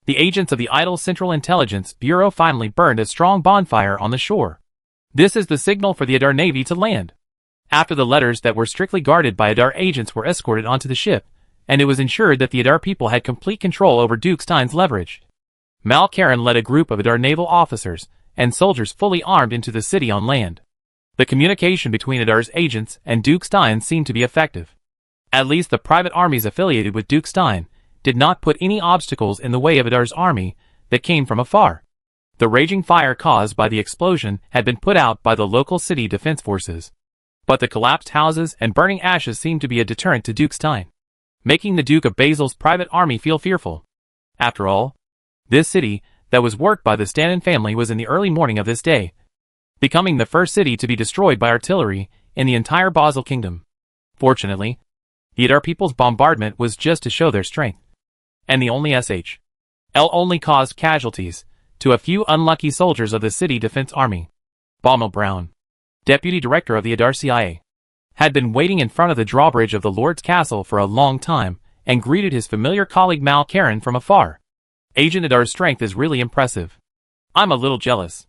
the agents of the Idle Central Intelligence Bureau finally burned a strong bonfire on the shore. This is the signal for the Adar Navy to land. After the letters that were strictly guarded by Adar agents were escorted onto the ship, and it was ensured that the Adar people had complete control over Duke Stein's leverage, Mal Karen led a group of Adar naval officers and soldiers fully armed into the city on land. The communication between Adar's agents and Duke Stein seemed to be effective. At least the private armies affiliated with Duke Stein did not put any obstacles in the way of Adar's army that came from afar. The raging fire caused by the explosion had been put out by the local city defense forces, but the collapsed houses and burning ashes seemed to be a deterrent to Duke Stein, making the Duke of Basil's private army feel fearful. After all, this city that was worked by the Stannon family was in the early morning of this day, becoming the first city to be destroyed by artillery in the entire Basel kingdom. Fortunately, the Adar people's bombardment was just to show their strength, and the only SHL only caused casualties to a few unlucky soldiers of the city defense army. Baumel Brown, deputy director of the Adar CIA, had been waiting in front of the drawbridge of the Lord's castle for a long time and greeted his familiar colleague Mal Karen from afar. Agent Adar's strength is really impressive. I'm a little jealous.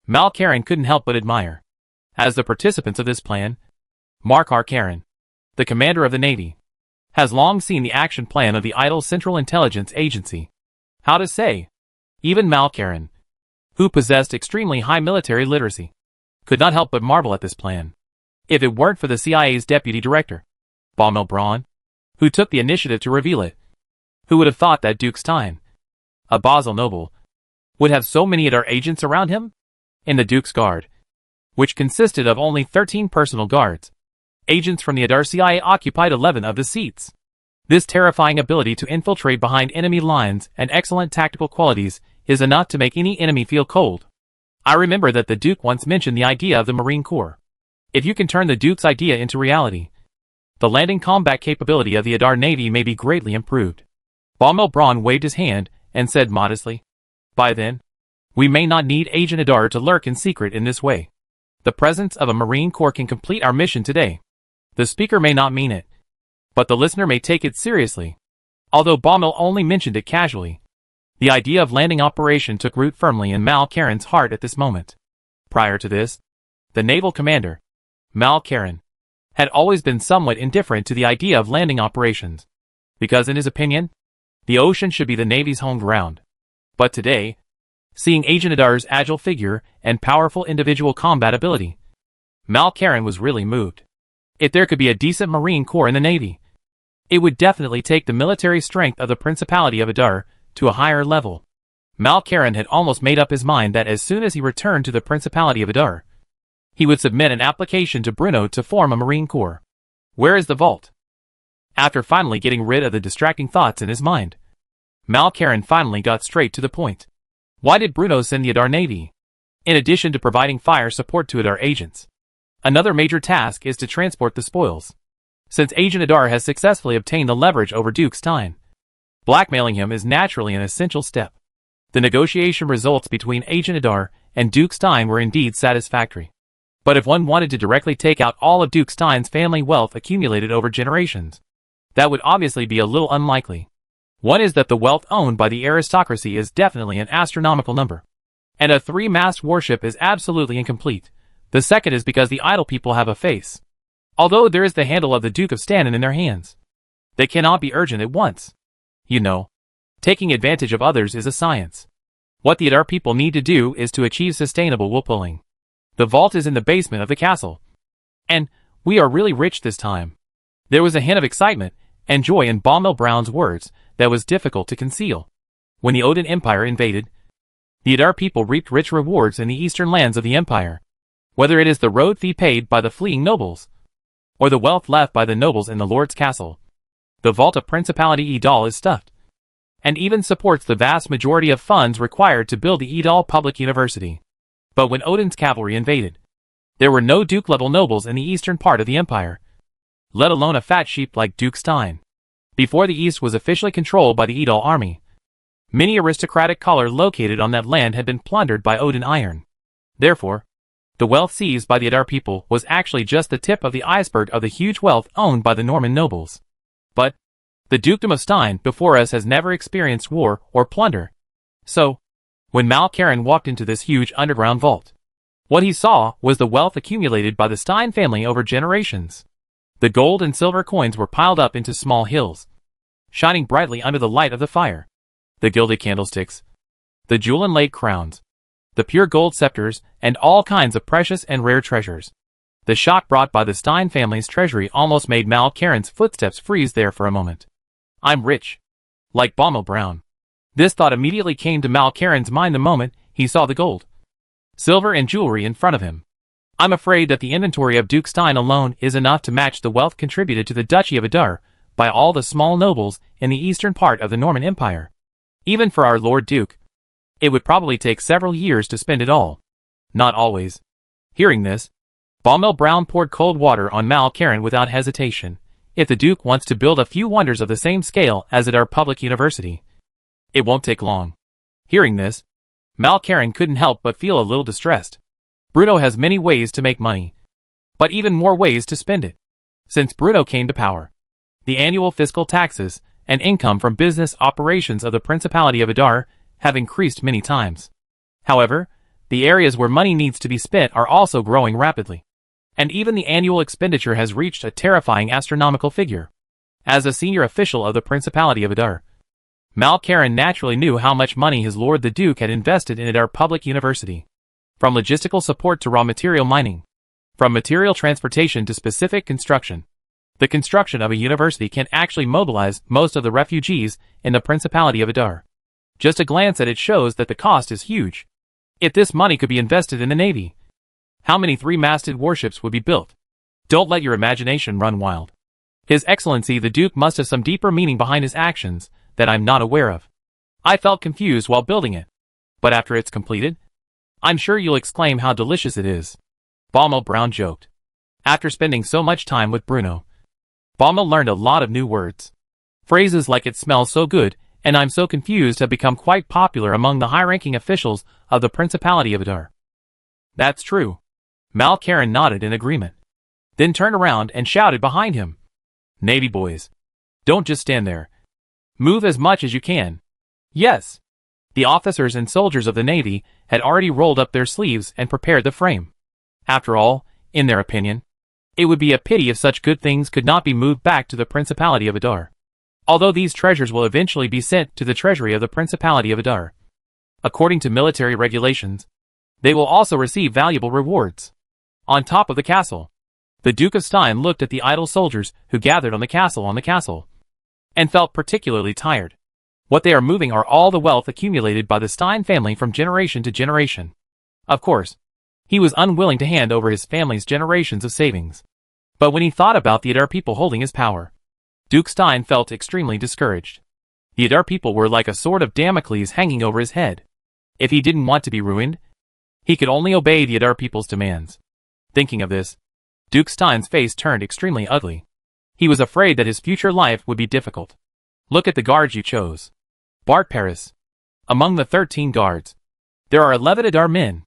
Mal Karen couldn't help but admire. As the participants of this plan, Mark R. Karen, the commander of the Navy, has long seen the action plan of the Idle Central Intelligence Agency. How to say, even Mal Karen, who possessed extremely high military literacy, could not help but marvel at this plan. If it weren't for the CIA's deputy director, Baumel Braun, who took the initiative to reveal it, who would have thought that Duke Stein, a Basel noble, would have so many Adar agents around him? In the Duke's Guard, which consisted of only 13 personal guards, agents from the Adar CIA occupied 11 of the seats. This terrifying ability to infiltrate behind enemy lines and excellent tactical qualities is enough to make any enemy feel cold. I remember that the Duke once mentioned the idea of the Marine Corps. If you can turn the Duke's idea into reality, the landing combat capability of the Adar Navy may be greatly improved. Baumel Braun waved his hand and said modestly, "By then, we may not need Agent Adar to lurk in secret in this way. The presence of a Marine Corps can complete our mission today." The speaker may not mean it, but the listener may take it seriously. Although Baumel only mentioned it casually, the idea of landing operation took root firmly in Mal Karen's heart at this moment. Prior to this, the naval commander, Mal Karen, had always been somewhat indifferent to the idea of landing operations, because in his opinion, the ocean should be the Navy's home ground. But today, seeing Agent Adar's agile figure and powerful individual combat ability, Mal Karen was really moved. If there could be a decent Marine Corps in the Navy, it would definitely take the military strength of the Principality of Adar to a higher level. Mal Karen had almost made up his mind that as soon as he returned to the Principality of Adar, he would submit an application to Bruno to form a Marine Corps. Where is the vault? After finally getting rid of the distracting thoughts in his mind, Mal Karen finally got straight to the point. Why did Bruno send the Adar Navy? In addition to providing fire support to Adar agents, another major task is to transport the spoils. Since Agent Adar has successfully obtained the leverage over Duke Stein, blackmailing him is naturally an essential step. The negotiation results between Agent Adar and Duke Stein were indeed satisfactory. But if one wanted to directly take out all of Duke Stein's family wealth accumulated over generations, that would obviously be a little unlikely. One is that the wealth owned by the aristocracy is definitely an astronomical number, and a three-mast warship is absolutely incomplete. The second is because the idle people have a face. Although there is the handle of the Duke of Stannon in their hands, they cannot be urgent at once. You know, taking advantage of others is a science. What the Adar people need to do is to achieve sustainable wool pulling. The vault is in the basement of the castle. And we are really rich this time. There was a hint of excitement and joy in Baumel Brown's words that was difficult to conceal. When the Odin Empire invaded, the Adar people reaped rich rewards in the eastern lands of the empire. Whether it is the road fee paid by the fleeing nobles, or the wealth left by the nobles in the Lord's castle, the vault of Principality Edal is stuffed, and even supports the vast majority of funds required to build the Edal Public University. But when Odin's cavalry invaded, there were no Duke-level nobles in the eastern part of the empire, let alone a fat sheep like Duke Stein. Before the east was officially controlled by the Edal army, many aristocratic color located on that land had been plundered by Odin Iron. Therefore, the wealth seized by the Adar people was actually just the tip of the iceberg of the huge wealth owned by the Norman nobles. But the Dukedom of Stein before us has never experienced war or plunder. So, when Malkarin walked into this huge underground vault, what he saw was the wealth accumulated by the Stein family over generations. The gold and silver coins were piled up into small hills, shining brightly under the light of the fire. The gilded candlesticks, the jewel-inlaid crowns, the pure gold scepters, and all kinds of precious and rare treasures. The shock brought by the Stein family's treasury almost made Malkarin's footsteps freeze there for a moment. I'm rich. Like Baumel Brown. This thought immediately came to Malkarin's mind the moment he saw the gold, silver, and jewelry in front of him. I'm afraid that the inventory of Duke Stein alone is enough to match the wealth contributed to the Duchy of Adar by all the small nobles in the eastern part of the Norman Empire. Even for our Lord Duke, it would probably take several years to spend it all. Not always. Hearing this, Baumel Brown poured cold water on Malkarin without hesitation. If the Duke wants to build a few wonders of the same scale as at our public university, it won't take long. Hearing this, Malkarin couldn't help but feel a little distressed. Bruno has many ways to make money, but even more ways to spend it. Since Bruno came to power, the annual fiscal taxes and income from business operations of the Principality of Adar have increased many times. However, the areas where money needs to be spent are also growing rapidly, and even the annual expenditure has reached a terrifying astronomical figure. As a senior official of the Principality of Adar, Malkarin naturally knew how much money his lord the Duke had invested in Adar Public University. From logistical support to raw material mining, from material transportation to specific construction, the construction of a university can actually mobilize most of the refugees in the Principality of Adar. Just a glance at it shows that the cost is huge. If this money could be invested in the Navy, how many three-masted warships would be built? Don't let your imagination run wild. His Excellency the Duke must have some deeper meaning behind his actions that I'm not aware of. I felt confused while building it, but after it's completed, I'm sure you'll exclaim how delicious it is. Baumel Brown joked. After spending so much time with Bruno, Baumel learned a lot of new words. Phrases like "it smells so good" and "I'm so confused" have become quite popular among the high-ranking officials of the Principality of Adar. That's true. Malkarin nodded in agreement, then turned around and shouted behind him, "Navy boys, don't just stand there. Move as much as you can." Yes. The officers and soldiers of the Navy had already rolled up their sleeves and prepared the frame. After all, in their opinion, it would be a pity if such good things could not be moved back to the Principality of Adar. Although these treasures will eventually be sent to the treasury of the Principality of Adar, according to military regulations, they will also receive valuable rewards. On top of the castle, the Duke of Stein looked at the idle soldiers who gathered on the castle, and felt particularly tired. What they are moving are all the wealth accumulated by the Stein family from generation to generation. Of course, he was unwilling to hand over his family's generations of savings. But when he thought about the Adar people holding his power, Duke Stein felt extremely discouraged. The Adar people were like a sword of Damocles hanging over his head. If he didn't want to be ruined, he could only obey the Adar people's demands. Thinking of this, Duke Stein's face turned extremely ugly. He was afraid that his future life would be difficult. Look at the guards you chose. Bart Paris. Among the 13 guards, there are 11 Adar men.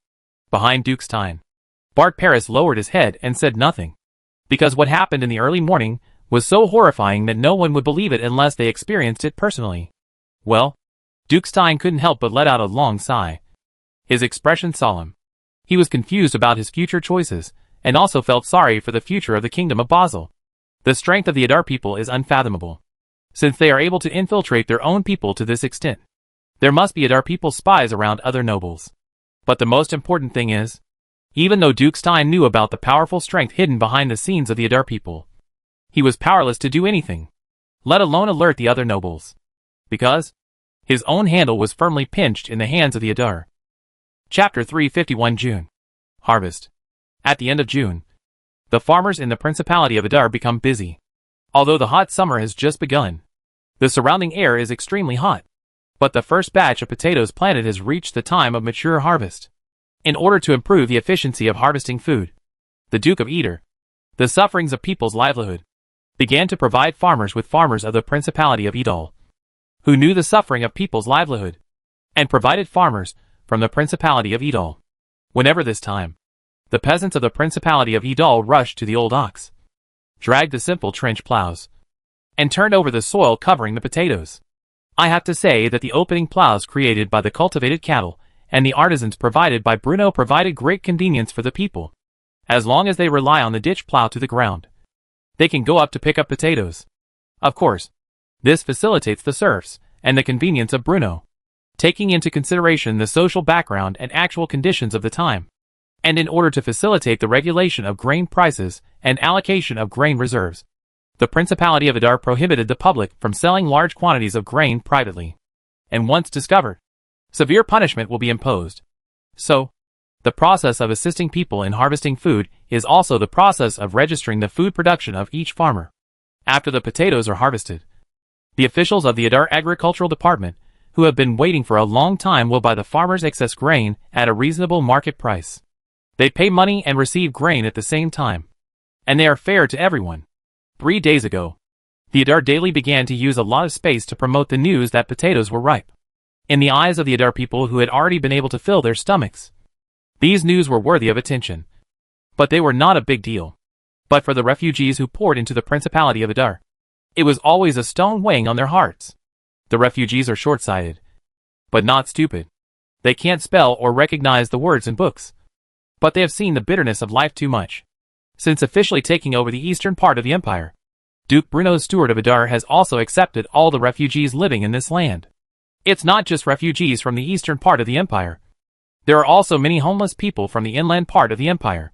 Behind Duke Stein, Bart Paris lowered his head and said nothing, because what happened in the early morning was so horrifying that no one would believe it unless they experienced it personally. Well, Duke Stein couldn't help but let out a long sigh. His expression solemn. He was confused about his future choices, and also felt sorry for the future of the kingdom of Basel. The strength of the Adar people is unfathomable, since they are able to infiltrate their own people to this extent. There must be Adar people spies around other nobles. But the most important thing is, even though Duke Stein knew about the powerful strength hidden behind the scenes of the Adar people, he was powerless to do anything, let alone alert the other nobles, because his own handle was firmly pinched in the hands of the Adar. Chapter 351 June. Harvest. At the end of June, the farmers in the Principality of Adar become busy. Although the hot summer has just begun, the surrounding air is extremely hot. But the first batch of potatoes planted has reached the time of mature harvest. In order to improve the efficiency of harvesting food, the Duke of Eder, the sufferings of people's livelihood, began to provide farmers with farmers of the Principality of Edal, who knew the suffering of people's livelihood, and provided farmers from the Principality of Edal. Whenever this time, the peasants of the Principality of Edal rushed to the old ox, dragged the simple trench plows, and turned over the soil covering the potatoes. I have to say that the opening plows created by the cultivated cattle and the artisans provided by Bruno provided great convenience for the people. As long as they rely on the ditch plow to the ground, they can go up to pick up potatoes. Of course, this facilitates the serfs and the convenience of Bruno, taking into consideration the social background and actual conditions of the time, and in order to facilitate the regulation of grain prices and allocation of grain reserves. The Principality of Adar prohibited the public from selling large quantities of grain privately, and once discovered, severe punishment will be imposed. So, the process of assisting people in harvesting food is also the process of registering the food production of each farmer. After the potatoes are harvested, the officials of the Adar Agricultural Department, who have been waiting for a long time, will buy the farmers' excess grain at a reasonable market price. They pay money and receive grain at the same time, and they are fair to everyone. 3 days ago, the Adar Daily began to use a lot of space to promote the news that potatoes were ripe. In the eyes of the Adar people who had already been able to fill their stomachs, these news were worthy of attention. But they were not a big deal. But for the refugees who poured into the Principality of Adar, it was always a stone weighing on their hearts. The refugees are short-sighted, but not stupid. They can't spell or recognize the words in books, but they have seen the bitterness of life too much. Since officially taking over the eastern part of the empire, Duke Bruno's steward of Adar has also accepted all the refugees living in this land. It's not just refugees from the eastern part of the empire. There are also many homeless people from the inland part of the empire.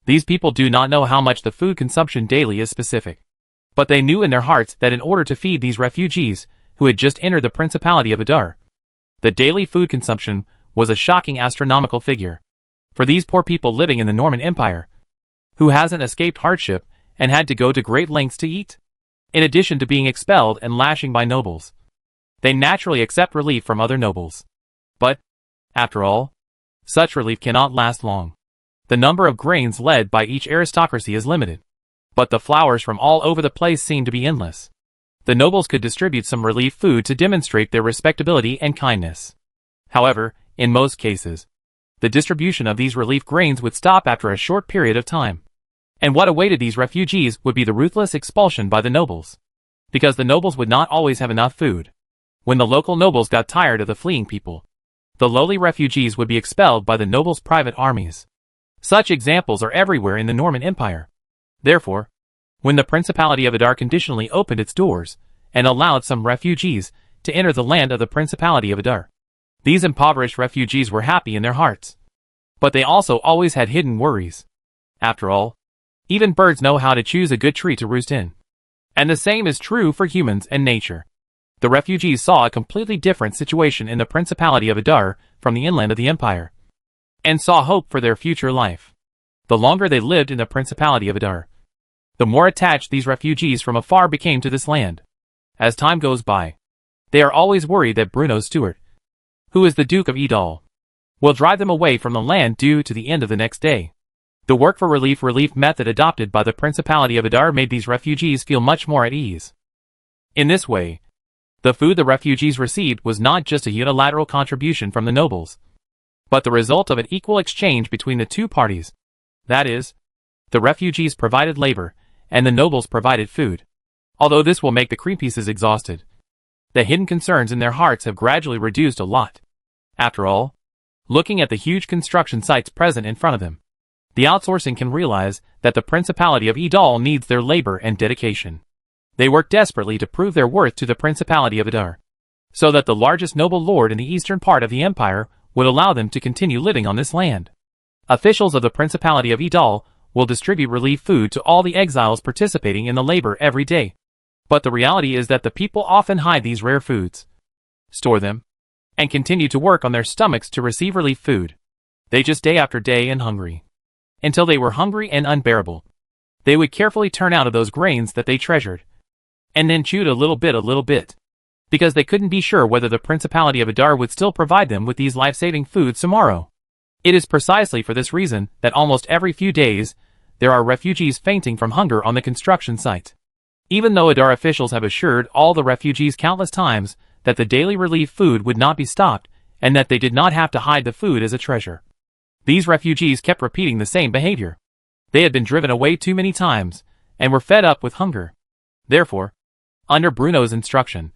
These people do not know how much the food consumption daily is specific, but they knew in their hearts that in order to feed these refugees who had just entered the Principality of Adar, the daily food consumption was a shocking astronomical figure. For these poor people living in the Norman Empire, who hasn't escaped hardship and had to go to great lengths to eat, in addition to being expelled and lashing by nobles, they naturally accept relief from other nobles. But, after all, such relief cannot last long. The number of grains led by each aristocracy is limited, but the flowers from all over the place seem to be endless. The nobles could distribute some relief food to demonstrate their respectability and kindness. However, in most cases, the distribution of these relief grains would stop after a short period of time. And what awaited these refugees would be the ruthless expulsion by the nobles, because the nobles would not always have enough food. When the local nobles got tired of the fleeing people, the lowly refugees would be expelled by the nobles' private armies. Such examples are everywhere in the Norman Empire. Therefore, when the Principality of Adar conditionally opened its doors and allowed some refugees to enter the land of the Principality of Adar, these impoverished refugees were happy in their hearts. But they also always had hidden worries. After all, even birds know how to choose a good tree to roost in. And the same is true for humans and nature. The refugees saw a completely different situation in the Principality of Adar from the inland of the empire, and saw hope for their future life. The longer they lived in the Principality of Adar, the more attached these refugees from afar became to this land. As time goes by, they are always worried that Bruno's steward, who is the Duke of Edal, will drive them away from the land due to the end of the next day. The work for relief method adopted by the Principality of Adar made these refugees feel much more at ease. In this way, the food the refugees received was not just a unilateral contribution from the nobles, but the result of an equal exchange between the two parties. That is, the refugees provided labor, and the nobles provided food. Although this will make the creepieces exhausted, the hidden concerns in their hearts have gradually reduced a lot. After all, looking at the huge construction sites present in front of them, The outsourcing can realize that the Principality of Idal needs their labor and dedication. They work desperately to prove their worth to the Principality of Idar, so that the largest noble lord in the eastern part of the empire would allow them to continue living on this land. Officials of the Principality of Idal will distribute relief food to all the exiles participating in the labor every day. But the reality is that the people often hide these rare foods, store them, and continue to work on their stomachs to receive relief food. They just day after day and hungry. Until they were hungry and unbearable, they would carefully turn out of those grains that they treasured, and then chewed a little bit, because they couldn't be sure whether the Principality of Idar would still provide them with these life-saving foods tomorrow. It is precisely for this reason that almost every few days, there are refugees fainting from hunger on the construction site. Even though Idar officials have assured all the refugees countless times that the daily relief food would not be stopped, and that they did not have to hide the food as a treasure, these refugees kept repeating the same behavior. They had been driven away too many times, and were fed up with hunger. Therefore, under Bruno's instruction,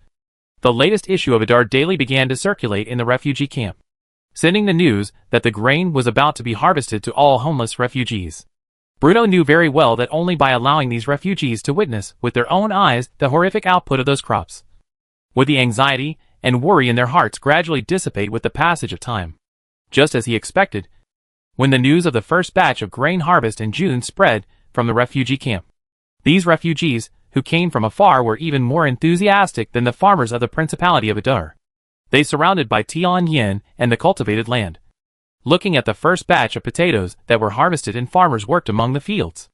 the latest issue of Idar Daily began to circulate in the refugee camp, sending the news that the grain was about to be harvested to all homeless refugees. Bruno knew very well that only by allowing these refugees to witness with their own eyes the horrific output of those crops, would the anxiety and worry in their hearts gradually dissipate with the passage of time. Just as he expected, when the news of the first batch of grain harvest in June spread from the refugee camp, these refugees, who came from afar, were even more enthusiastic than the farmers of the Principality of Idar. They surrounded by Tian Yin and the cultivated land, looking at the first batch of potatoes that were harvested, and farmers worked among the fields.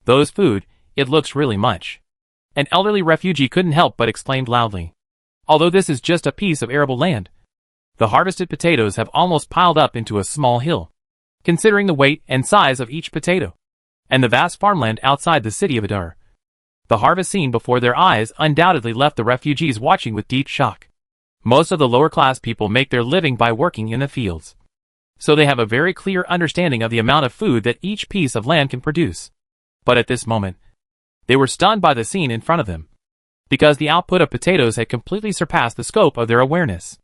Those food, it looks really much. An elderly refugee couldn't help but exclaimed loudly. Although this is just a piece of arable land, the harvested potatoes have almost piled up into a small hill, considering the weight and size of each potato, and the vast farmland outside the city of Idar. The harvest scene before their eyes undoubtedly left the refugees watching with deep shock. Most of the lower class people make their living by working in the fields, so they have a very clear understanding of the amount of food that each piece of land can produce. But at this moment, they were stunned by the scene in front of them, because the output of potatoes had completely surpassed the scope of their awareness.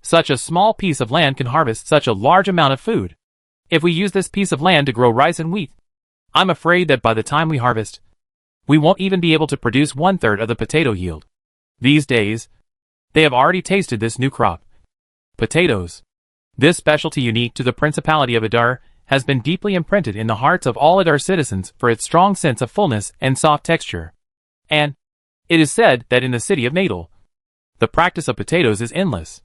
Such a small piece of land can harvest such a large amount of food. If we use this piece of land to grow rice and wheat, I'm afraid that by the time we harvest, we won't even be able to produce 1/3 of the potato yield. These days, they have already tasted this new crop, potatoes. This specialty, unique to the Principality of Idar, has been deeply imprinted in the hearts of all Idar citizens for its strong sense of fullness and soft texture. And it is said that in the city of Nadal, the practice of potatoes is endless.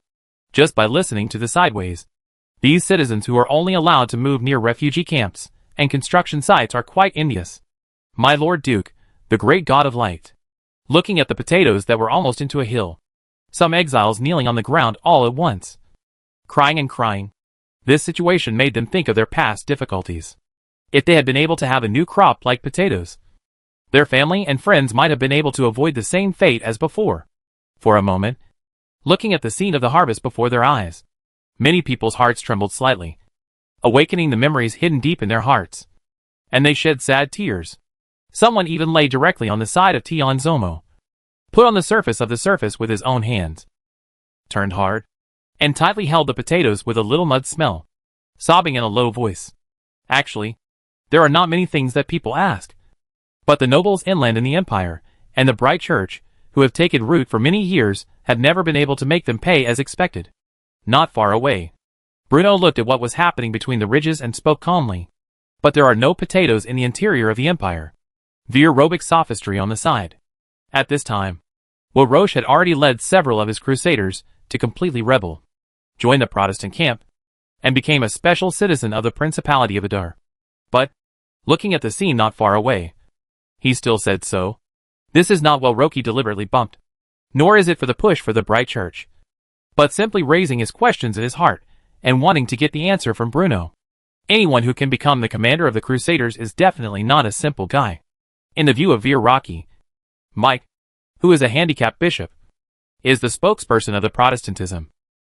Just by listening to the sideways, these citizens, who are only allowed to move near refugee camps and construction sites, are quite envious. My Lord Duke, the great god of light, looking at the potatoes that were almost into a hill, some exiles kneeling on the ground all at once, crying and crying. This situation made them think of their past difficulties. If they had been able to have a new crop like potatoes, their family and friends might have been able to avoid the same fate as before. For a moment, looking at the scene of the harvest before their eyes, many people's hearts trembled slightly, awakening the memories hidden deep in their hearts, and they shed sad tears. Someone even lay directly on the side of Tian Zomo, put on the surface of the surface with his own hands, turned hard, and tightly held the potatoes with a little mud smell, sobbing in a low voice. Actually, there are not many things that people ask, but the nobles inland in the empire, and the bright church, who have taken root for many years, have never been able to make them pay as expected. Not far away, Bruno looked at what was happening between the ridges and spoke calmly. But there are no potatoes in the interior of the empire. Veer Robic sophistry on the side. At this time, Roche had already led several of his crusaders to completely rebel, join the Protestant camp, and became a special citizen of the Principality of Idar. But, looking at the scene not far away, he still said so. This is not Roki deliberately bumped, nor is it for the push for the bright church, but simply raising his questions in his heart and wanting to get the answer from Bruno. Anyone who can become the commander of the Crusaders is definitely not a simple guy. In the view of Veer Rocky, Mike, who is a handicapped bishop, is the spokesperson of the Protestantism.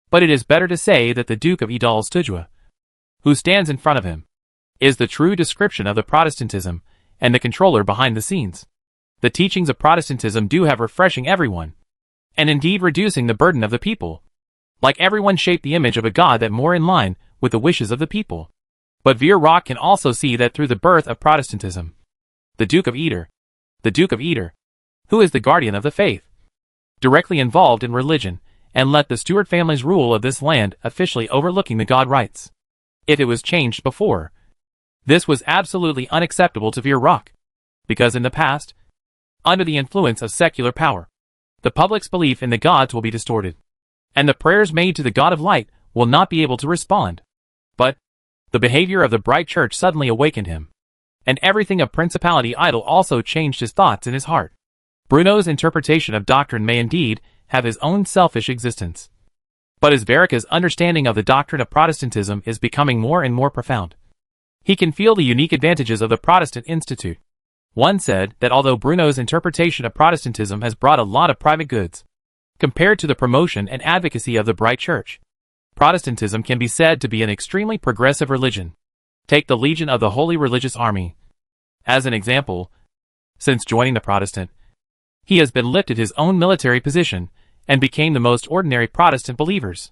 But it is better to say that the Duke of Idal Stujwa, who stands in front of him, is the true description of the Protestantism and the controller behind the scenes. The teachings of Protestantism do have refreshing everyone, and indeed reducing the burden of the people. Like everyone shaped the image of a God that more in line with the wishes of the people. But Vierrock can also see that through the birth of Protestantism. The Duke of Eder, who is the guardian of the faith, directly involved in religion, and let the Stuart family's rule of this land officially overlooking the God rights. If it was changed before, this was absolutely unacceptable to Vierrock, because in the past, under the influence of secular power, the public's belief in the gods will be distorted, and the prayers made to the God of light will not be able to respond. But the behavior of the bright church suddenly awakened him, and everything of principality idol also changed his thoughts in his heart. Bruno's interpretation of doctrine may indeed have his own selfish existence, but as Vierrock's understanding of the doctrine of Protestantism is becoming more and more profound, he can feel the unique advantages of the Protestant Institute. One said that although Bruno's interpretation of Protestantism has brought a lot of private goods, compared to the promotion and advocacy of the bright church, Protestantism can be said to be an extremely progressive religion. Take the Legion of the Holy Religious Army as an example. Since joining the Protestant, he has been lifted his own military position and became the most ordinary Protestant believers.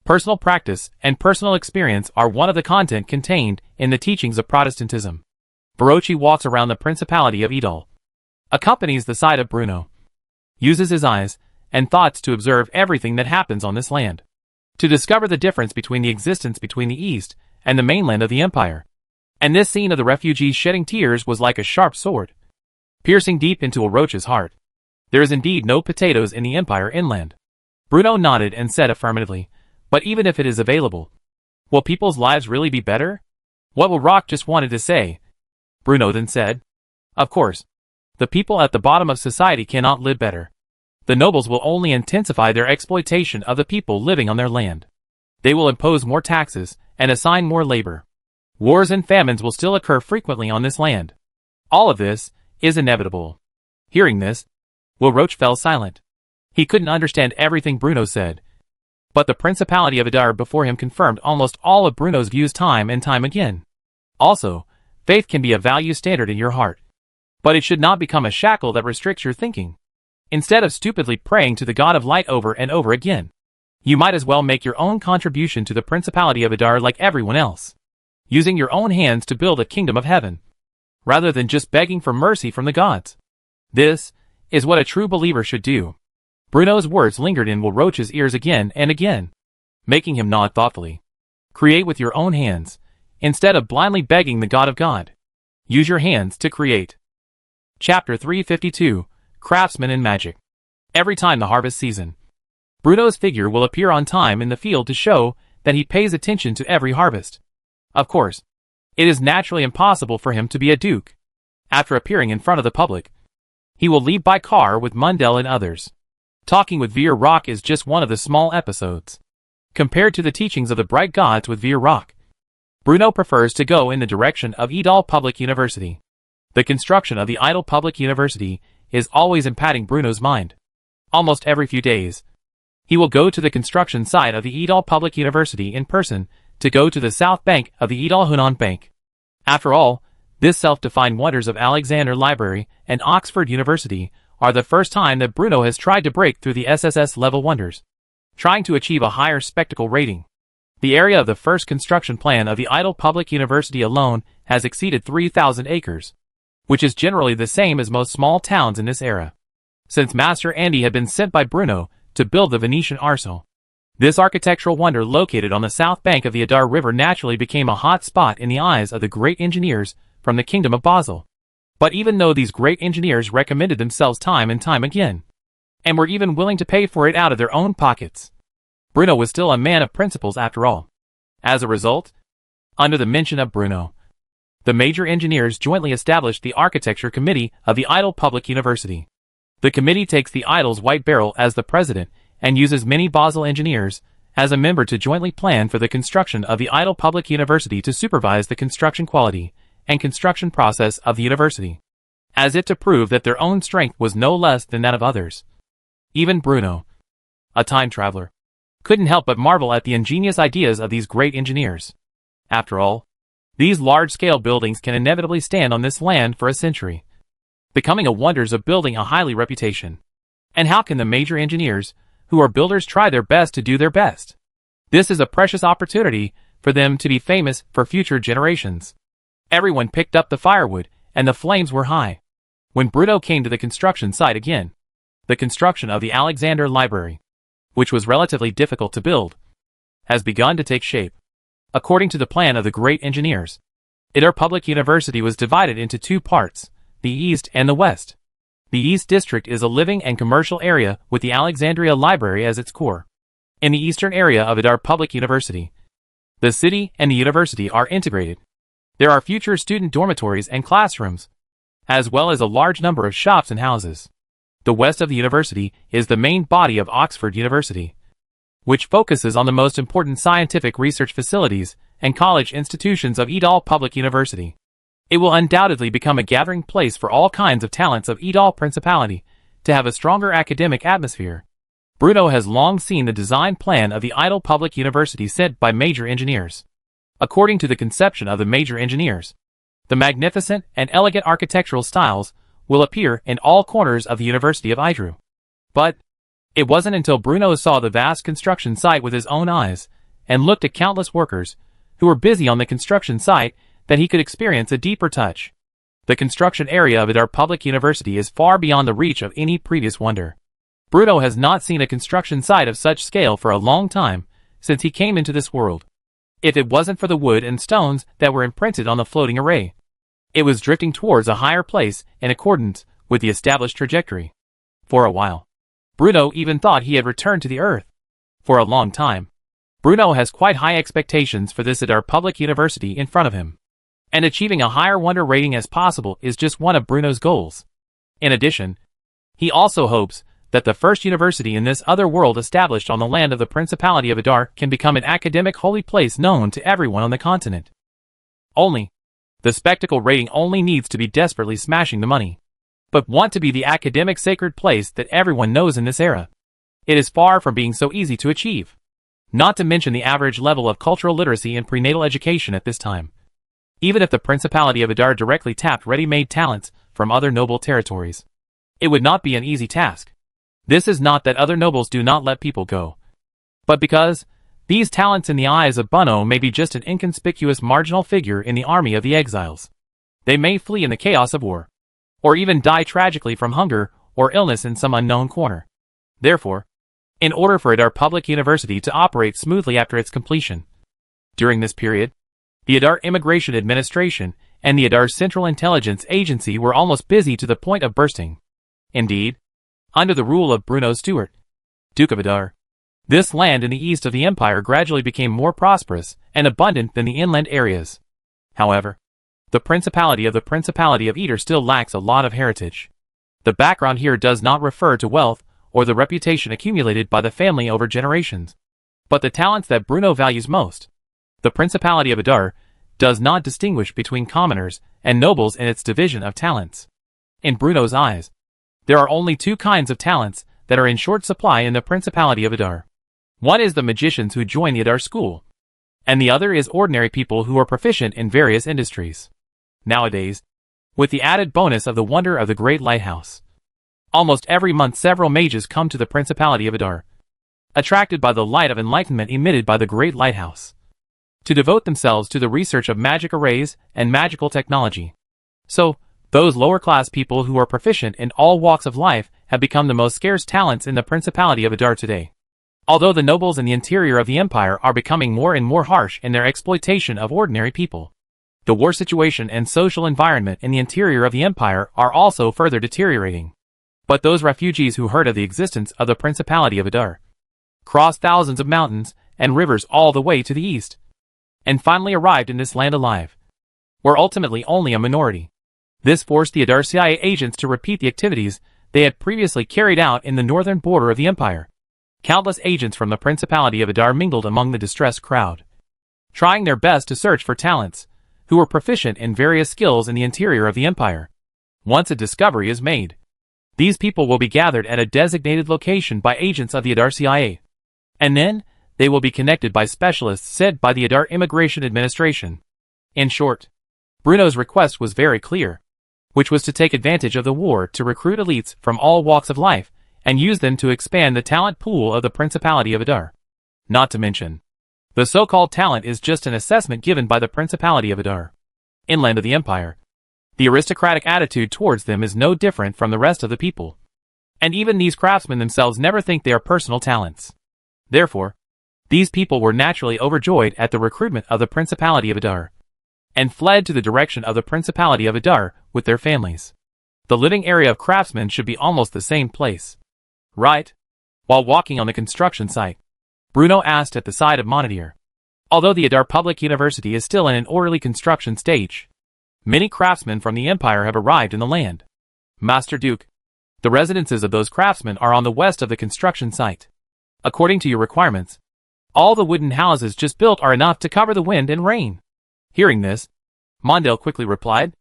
Personal practice and personal experience are one of the content contained in the teachings of Protestantism. Barocci walks around the Principality of Edal, accompanies the side of Bruno, uses his eyes and thoughts to observe everything that happens on this land, to discover the difference between the existence between the east and the mainland of the empire. And this scene of the refugees shedding tears was like a sharp sword, piercing deep into a roach's heart. There is indeed no potatoes in the empire inland. Bruno nodded and said affirmatively, but even if it is available, will people's lives really be better? What will Rock just wanted to say? Bruno then said, of course, the people at the bottom of society cannot live better. The nobles will only intensify their exploitation of the people living on their land. They will impose more taxes and assign more labor. Wars and famines will still occur frequently on this land. All of this is inevitable. Hearing this, Will Roach fell silent. He couldn't understand everything Bruno said, but the Principality of Adar before him confirmed almost all of Bruno's views time and time again. Also, faith can be a value standard in your heart, but it should not become a shackle that restricts your thinking. Instead of stupidly praying to the God of light over and over again, you might as well make your own contribution to the Principality of Adar like everyone else, using your own hands to build a kingdom of heaven, rather than just begging for mercy from the gods. This is what a true believer should do. Bruno's words lingered in Will Roach's ears again and again, making him nod thoughtfully. Create with your own hands, instead of blindly begging the God of God. Use your hands to create. Chapter 352, Craftsman in Magic. Every time the harvest season, Bruno's figure will appear on time in the field to show that he pays attention to every harvest. Of course, it is naturally impossible for him to be a duke. After appearing in front of the public, he will leave by car with Mundell and others. Talking with Vierrock is just one of the small episodes. Compared to the teachings of the bright gods with Vierrock, Bruno prefers to go in the direction of Edal Public University. The construction of the Idle Public University is always impacting Bruno's mind. Almost every few days, he will go to the construction site of the Edal Public University in person to go to the south bank of the Edal Hunan Bank. After all, this self-defined wonders of Alexander Library and Oxford University are the first time that Bruno has tried to break through the SSS level wonders, trying to achieve a higher spectacle rating. The area of the first construction plan of the Idle Public University alone has exceeded 3,000 acres, which is generally the same as most small towns in this era. Since Master Andy had been sent by Bruno to build the Venetian Arsenal, this architectural wonder located on the south bank of the Adar River naturally became a hot spot in the eyes of the great engineers from the Kingdom of Basel. But even though these great engineers recommended themselves time and time again, and were even willing to pay for it out of their own pockets, Bruno was still a man of principles after all. As a result, under the mention of Bruno, the major engineers jointly established the Architecture Committee of the Idle Public University. The committee takes the Idle's White Barrel as the president and uses many Basel engineers as a member to jointly plan for the construction of the Idle Public University to supervise the construction quality and construction process of the university, as if to prove that their own strength was no less than that of others. Even Bruno, a time traveler, couldn't help but marvel at the ingenious ideas of these great engineers. After all, these large-scale buildings can inevitably stand on this land for a century, becoming a wonders of building a highly reputation. And how can the major engineers, who are builders, try their best to do their best? This is a precious opportunity for them to be famous for future generations. Everyone picked up the firewood, and the flames were high. When Bruno came to the construction site again, the construction of the Alexander Library, which was relatively difficult to build, has begun to take shape. According to the plan of the great engineers, Idar Public University was divided into two parts, the East and the West. The East District is a living and commercial area with the Alexandria Library as its core. In the eastern area of Idar Public University, the city and the university are integrated. There are future student dormitories and classrooms, as well as a large number of shops and houses. The west of the university is the main body of Oxford University, which focuses on the most important scientific research facilities and college institutions of Idar Public University. It will undoubtedly become a gathering place for all kinds of talents of Idar Principality to have a stronger academic atmosphere. Bruno has long seen the design plan of the Idar Public University set by major engineers. According to the conception of the major engineers, the magnificent and elegant architectural styles will appear in all corners of the University of Idar. But it wasn't until Bruno saw the vast construction site with his own eyes and looked at countless workers who were busy on the construction site that he could experience a deeper touch. The construction area of Idar Public University is far beyond the reach of any previous wonder. Bruno has not seen a construction site of such scale for a long time since he came into this world. If it wasn't for the wood and stones that were imprinted on the floating array, it was drifting towards a higher place in accordance with the established trajectory. For a while, Bruno even thought he had returned to the earth. For a long time, Bruno has quite high expectations for this Idar Public University in front of him. And achieving a higher wonder rating as possible is just one of Bruno's goals. In addition, he also hopes that the first university in this other world established on the land of the Principality of Idar can become an academic holy place known to everyone on the continent. The spectacle rating only needs to be desperately smashing the money, but want to be the academic sacred place that everyone knows in this era. It is far from being so easy to achieve. Not to mention the average level of cultural literacy and prenatal education at this time. Even if the Principality of Idar directly tapped ready-made talents from other noble territories, it would not be an easy task. This is not that other nobles do not let people go, but because these talents in the eyes of Bruno may be just an inconspicuous marginal figure in the army of the exiles. They may flee in the chaos of war, or even die tragically from hunger or illness in some unknown corner. Therefore, in order for Idar Public University to operate smoothly after its completion, during this period, the Idar Immigration Administration and the Idar Central Intelligence Agency were almost busy to the point of bursting. Indeed, under the rule of Bruno Stuart, Duke of Idar, this land in the east of the empire gradually became more prosperous and abundant than the inland areas. However, the Principality of Idar still lacks a lot of heritage. The background here does not refer to wealth or the reputation accumulated by the family over generations, but the talents that Bruno values most. The Principality of Idar does not distinguish between commoners and nobles in its division of talents. In Bruno's eyes, there are only two kinds of talents that are in short supply in the Principality of Idar. One is the magicians who join the Idar school, and the other is ordinary people who are proficient in various industries. Nowadays, with the added bonus of the wonder of the Great Lighthouse, almost every month several mages come to the Principality of Idar, attracted by the light of enlightenment emitted by the Great Lighthouse, to devote themselves to the research of magic arrays and magical technology. So, those lower-class people who are proficient in all walks of life have become the most scarce talents in the Principality of Idar today. Although the nobles in the interior of the empire are becoming more and more harsh in their exploitation of ordinary people, the war situation and social environment in the interior of the empire are also further deteriorating. But those refugees who heard of the existence of the Principality of Idar crossed thousands of mountains and rivers all the way to the east, and finally arrived in this land alive, were ultimately only a minority. This forced the Idar CIA agents to repeat the activities they had previously carried out in the northern border of the empire. Countless agents from the Principality of Idar mingled among the distressed crowd, trying their best to search for talents who were proficient in various skills in the interior of the empire. Once a discovery is made, these people will be gathered at a designated location by agents of the Idar CIA, and then they will be connected by specialists sent by the Idar Immigration Administration. In short, Bruno's request was very clear, which was to take advantage of the war to recruit elites from all walks of life and use them to expand the talent pool of the Principality of Idar. Not to mention, The so-called talent is just an assessment given by the Principality of Adar, inland of the empire. The aristocratic attitude towards them is no different from the rest of the people. And even these craftsmen themselves never think they are personal talents. Therefore, these people were naturally overjoyed at the recruitment of the Principality of Adar, and fled to the direction of the Principality of Adar with their families. The living area of craftsmen should be almost the same place, right? While walking on the construction site, Bruno asked at the side of Monadier. Although the Adar Public University is still in an orderly construction stage, many craftsmen from the empire have arrived in the land. Master Duke, the residences of those craftsmen are on the west of the construction site. According to your requirements, all the wooden houses just built are enough to cover the wind and rain. Hearing this, Mondale quickly replied.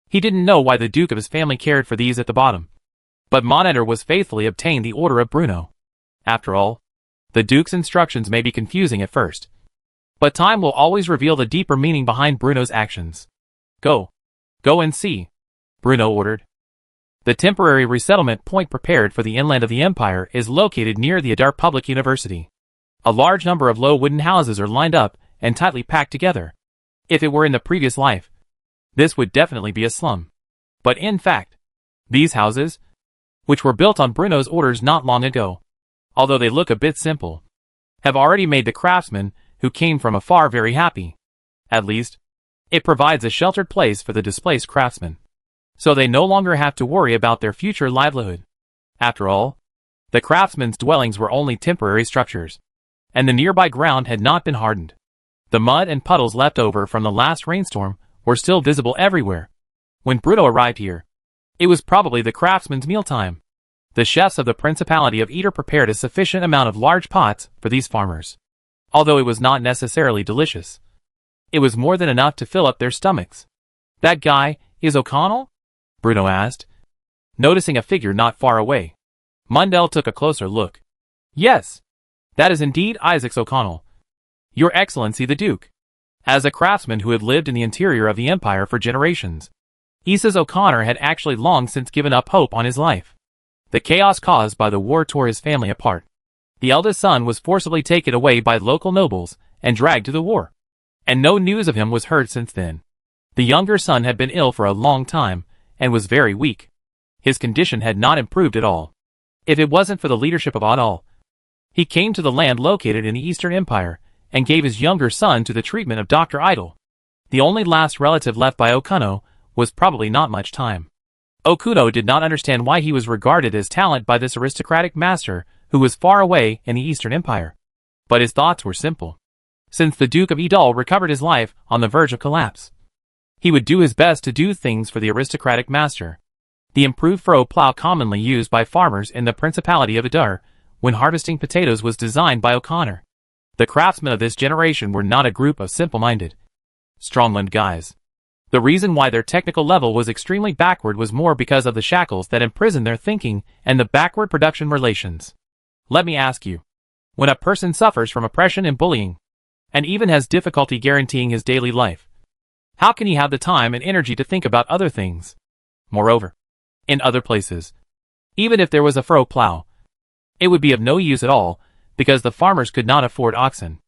He didn't know why the Duke of his family cared for these at the bottom. But Monadier was faithfully obtained the order of Bruno. After all, the Duke's instructions may be confusing at first, but time will always reveal the deeper meaning behind Bruno's actions. Go and see, Bruno ordered. The temporary resettlement point prepared for the inland of the empire is located near the Adar Public University. A large number of low wooden houses are lined up and tightly packed together. If it were in the previous life, this would definitely be a slum. But in fact, these houses, which were built on Bruno's orders not long ago, although they look a bit simple, have already made the craftsmen who came from afar very happy. At least, it provides a sheltered place for the displaced craftsmen, so they no longer have to worry about their future livelihood. After all, the craftsmen's dwellings were only temporary structures, and the nearby ground had not been hardened. The mud and puddles left over from the last rainstorm were still visible everywhere. When Bruno arrived here, it was probably the craftsmen's mealtime. The chefs of the Principality of Adar prepared a sufficient amount of large pots for these farmers. Although it was not necessarily delicious, it was more than enough to fill up their stomachs. That guy is O'Connell? Bruno asked, noticing a figure not far away. Mundell took a closer look. Yes, that is indeed Isaac O'Connell, Your Excellency the Duke. As a craftsman who had lived in the interior of the empire for generations, Isaac O'Connor had actually long since given up hope on his life. The chaos caused by the war tore his family apart. The eldest son was forcibly taken away by local nobles and dragged to the war, and no news of him was heard since then. The younger son had been ill for a long time and was very weak. His condition had not improved at all. If it wasn't for the leadership of Adal, he came to the land located in the Eastern Empire and gave his younger son to the treatment of Dr. Idle. The only last relative left by Okuno was probably not much time. Okuno did not understand why he was regarded as talent by this aristocratic master who was far away in the Eastern Empire. But his thoughts were simple. Since the Duke of Idal recovered his life on the verge of collapse, he would do his best to do things for the aristocratic master. The improved furrow plow commonly used by farmers in the Principality of Adar when harvesting potatoes was designed by O'Connor. The craftsmen of this generation were not a group of simple-minded, strong-limbed guys. The reason why their technical level was extremely backward was more because of the shackles that imprisoned their thinking and the backward production relations. Let me ask you, when a person suffers from oppression and bullying, and even has difficulty guaranteeing his daily life, how can he have the time and energy to think about other things? Moreover, in other places, even if there was a furrow plow, it would be of no use at all, because the farmers could not afford oxen.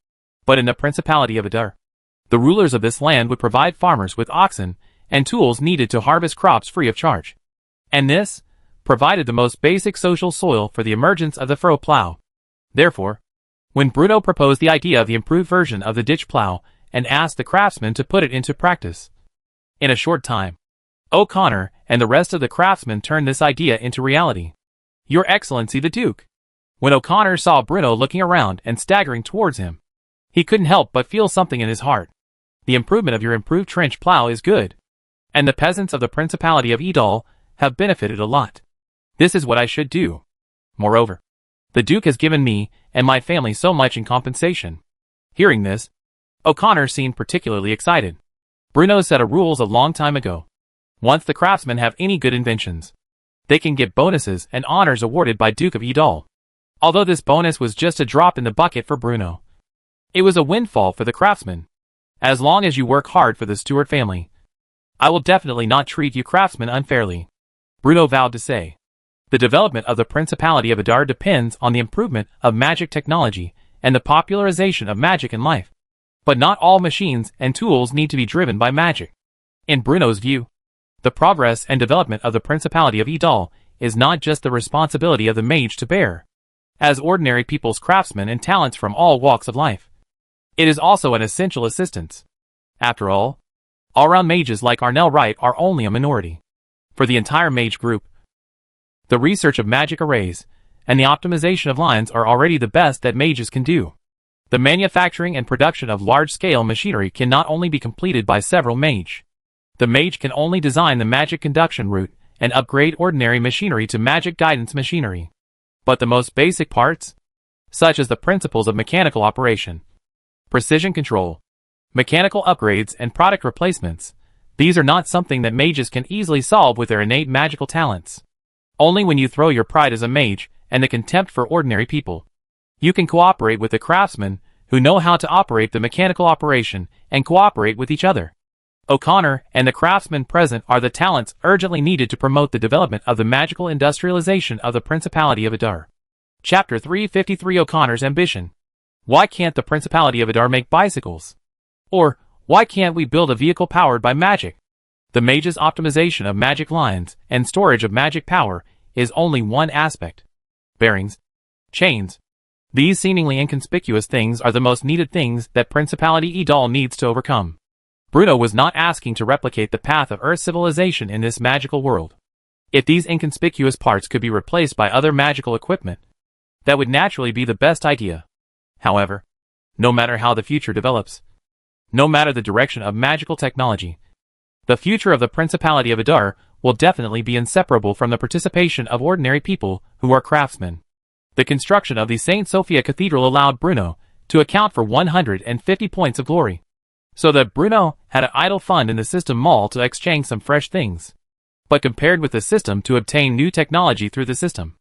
But in the Principality of Adar, the rulers of this land would provide farmers with oxen and tools needed to harvest crops free of charge. And this provided the most basic social soil for the emergence of the furrow plow. Therefore, when Bruno proposed the idea of the improved version of the ditch plow and asked the craftsmen to put it into practice, in a short time, O'Connor and the rest of the craftsmen turned this idea into reality. Your Excellency the Duke. When O'Connor saw Bruno looking around and staggering towards him, he couldn't help but feel something in his heart. The improvement of your improved trench plow is good, and the peasants of the Principality of Idal have benefited a lot. This is what I should do. Moreover, the Duke has given me and my family so much in compensation. Hearing this, O'Connor seemed particularly excited. Bruno set a rules a long time ago. Once the craftsmen have any good inventions, they can get bonuses and honors awarded by Duke of Idal. Although this bonus was just a drop in the bucket for Bruno, it was a windfall for the craftsmen. As long as you work hard for the Stewart family, I will definitely not treat you craftsmen unfairly, Bruno vowed to say. The development of the Principality of Adar depends on the improvement of magic technology and the popularization of magic in life. But not all machines and tools need to be driven by magic. In Bruno's view, the progress and development of the Principality of Idal is not just the responsibility of the mage to bear, as ordinary people's craftsmen and talents from all walks of life. It is also an essential assistance. After all-round mages like Arnell Wright are only a minority. For the entire mage group, the research of magic arrays and the optimization of lines are already the best that mages can do. The manufacturing and production of large-scale machinery can not only be completed by several mage. The mage can only design the magic conduction route and upgrade ordinary machinery to magic guidance machinery. But the most basic parts, such as the principles of mechanical operation, precision control, mechanical upgrades and product replacements, these are not something that mages can easily solve with their innate magical talents. Only when you throw your pride as a mage and the contempt for ordinary people, you can cooperate with the craftsmen who know how to operate the mechanical operation and cooperate with each other. O'Connor and the craftsmen present are the talents urgently needed to promote the development of the magical industrialization of the Principality of Idar. Chapter 353 O'Connor's Ambition. Why can't the Principality of Idar make bicycles? Or, why can't we build a vehicle powered by magic? The mage's optimization of magic lines and storage of magic power is only one aspect. Bearings, chains, these seemingly inconspicuous things are the most needed things that Principality Idal needs to overcome. Bruno was not asking to replicate the path of Earth civilization in this magical world. If these inconspicuous parts could be replaced by other magical equipment, that would naturally be the best idea. However, no matter how the future develops, no matter the direction of magical technology, the future of the Principality of Idar will definitely be inseparable from the participation of ordinary people who are craftsmen. The construction of the St. Sophia Cathedral allowed Bruno to account for 150 points of glory, so that Bruno had an idle fund in the system mall to exchange some fresh things. But compared with the system to obtain new technology through the system,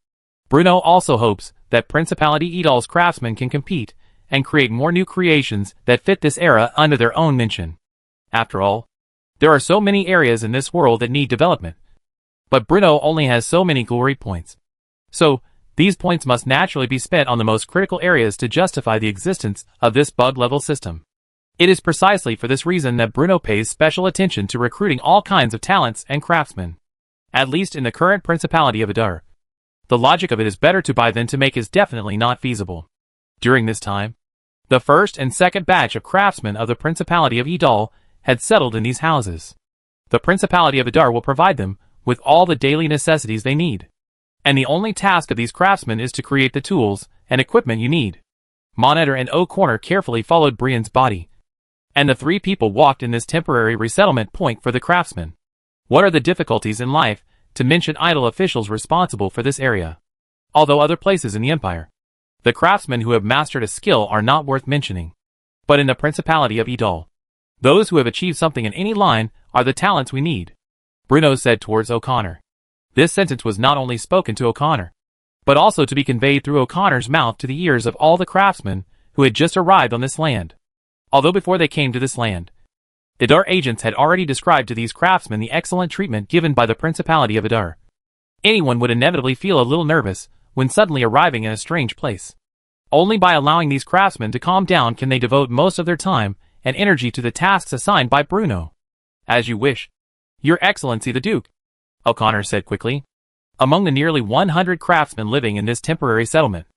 Bruno also hopes that Principality Idal's craftsmen can compete and create more new creations that fit this era under their own mention. After all, there are so many areas in this world that need development, but Bruno only has so many glory points. So, these points must naturally be spent on the most critical areas to justify the existence of this bug-level system. It is precisely for this reason that Bruno pays special attention to recruiting all kinds of talents and craftsmen. At least in the current Principality of Idar, the logic of it is better to buy than to make is definitely not feasible. During this time, the first and second batch of craftsmen of the Principality of Idal had settled in these houses. The Principality of Idar will provide them with all the daily necessities they need. And the only task of these craftsmen is to create the tools and equipment you need. Monitor and O'Connor carefully followed Brienne's body, and the three people walked in this temporary resettlement point for the craftsmen. What are the difficulties in life to mention idle officials responsible for this area? Although other places in the empire, the craftsmen who have mastered a skill are not worth mentioning. But in the Principality of Idal, those who have achieved something in any line are the talents we need, Bruno said towards O'Connor. This sentence was not only spoken to O'Connor, but also to be conveyed through O'Connor's mouth to the ears of all the craftsmen who had just arrived on this land. Although before they came to this land, Idar agents had already described to these craftsmen the excellent treatment given by the Principality of Idar. Anyone would inevitably feel a little nervous when suddenly arriving in a strange place. Only by allowing these craftsmen to calm down can they devote most of their time and energy to the tasks assigned by Bruno. As you wish, Your Excellency the Duke, O'Connor said quickly. Among the nearly 100 craftsmen living in this temporary settlement,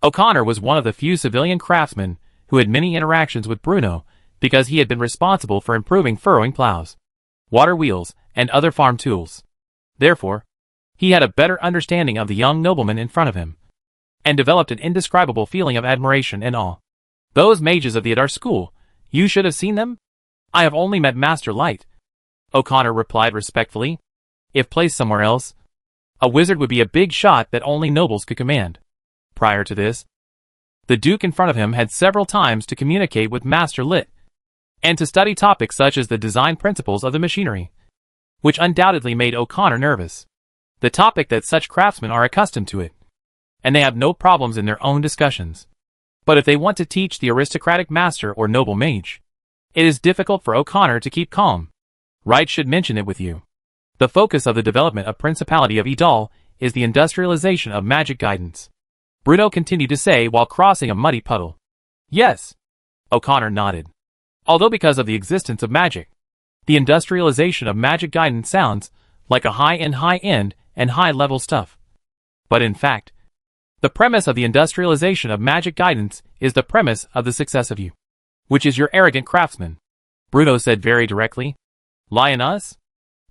O'Connor was one of the few civilian craftsmen who had many interactions with Bruno because he had been responsible for improving furrowing plows, water wheels, and other farm tools. Therefore, he had a better understanding of the young nobleman in front of him, and developed an indescribable feeling of admiration and awe. Those mages of the Idar school, you should have seen them? I have only met Master Light, O'Connor replied respectfully. If placed somewhere else, a wizard would be a big shot that only nobles could command. Prior to this, the Duke in front of him had several times to communicate with Master Lit, and to study topics such as the design principles of the machinery, which undoubtedly made O'Connor nervous. The topic that such craftsmen are accustomed to it, and they have no problems in their own discussions. But if they want to teach the aristocratic master or noble mage, it is difficult for O'Connor to keep calm. Wright should mention it with you. The focus of the development of Principality of Idal is the industrialization of magic guidance, Bruno continued to say while crossing a muddy puddle. Yes. O'Connor nodded. Although because of the existence of magic, the industrialization of magic guidance sounds like a high-end and high-level stuff. But in fact, the premise of the industrialization of magic guidance is the premise of the success of you, which is your arrogant craftsman, Bruno said very directly. Lie in us?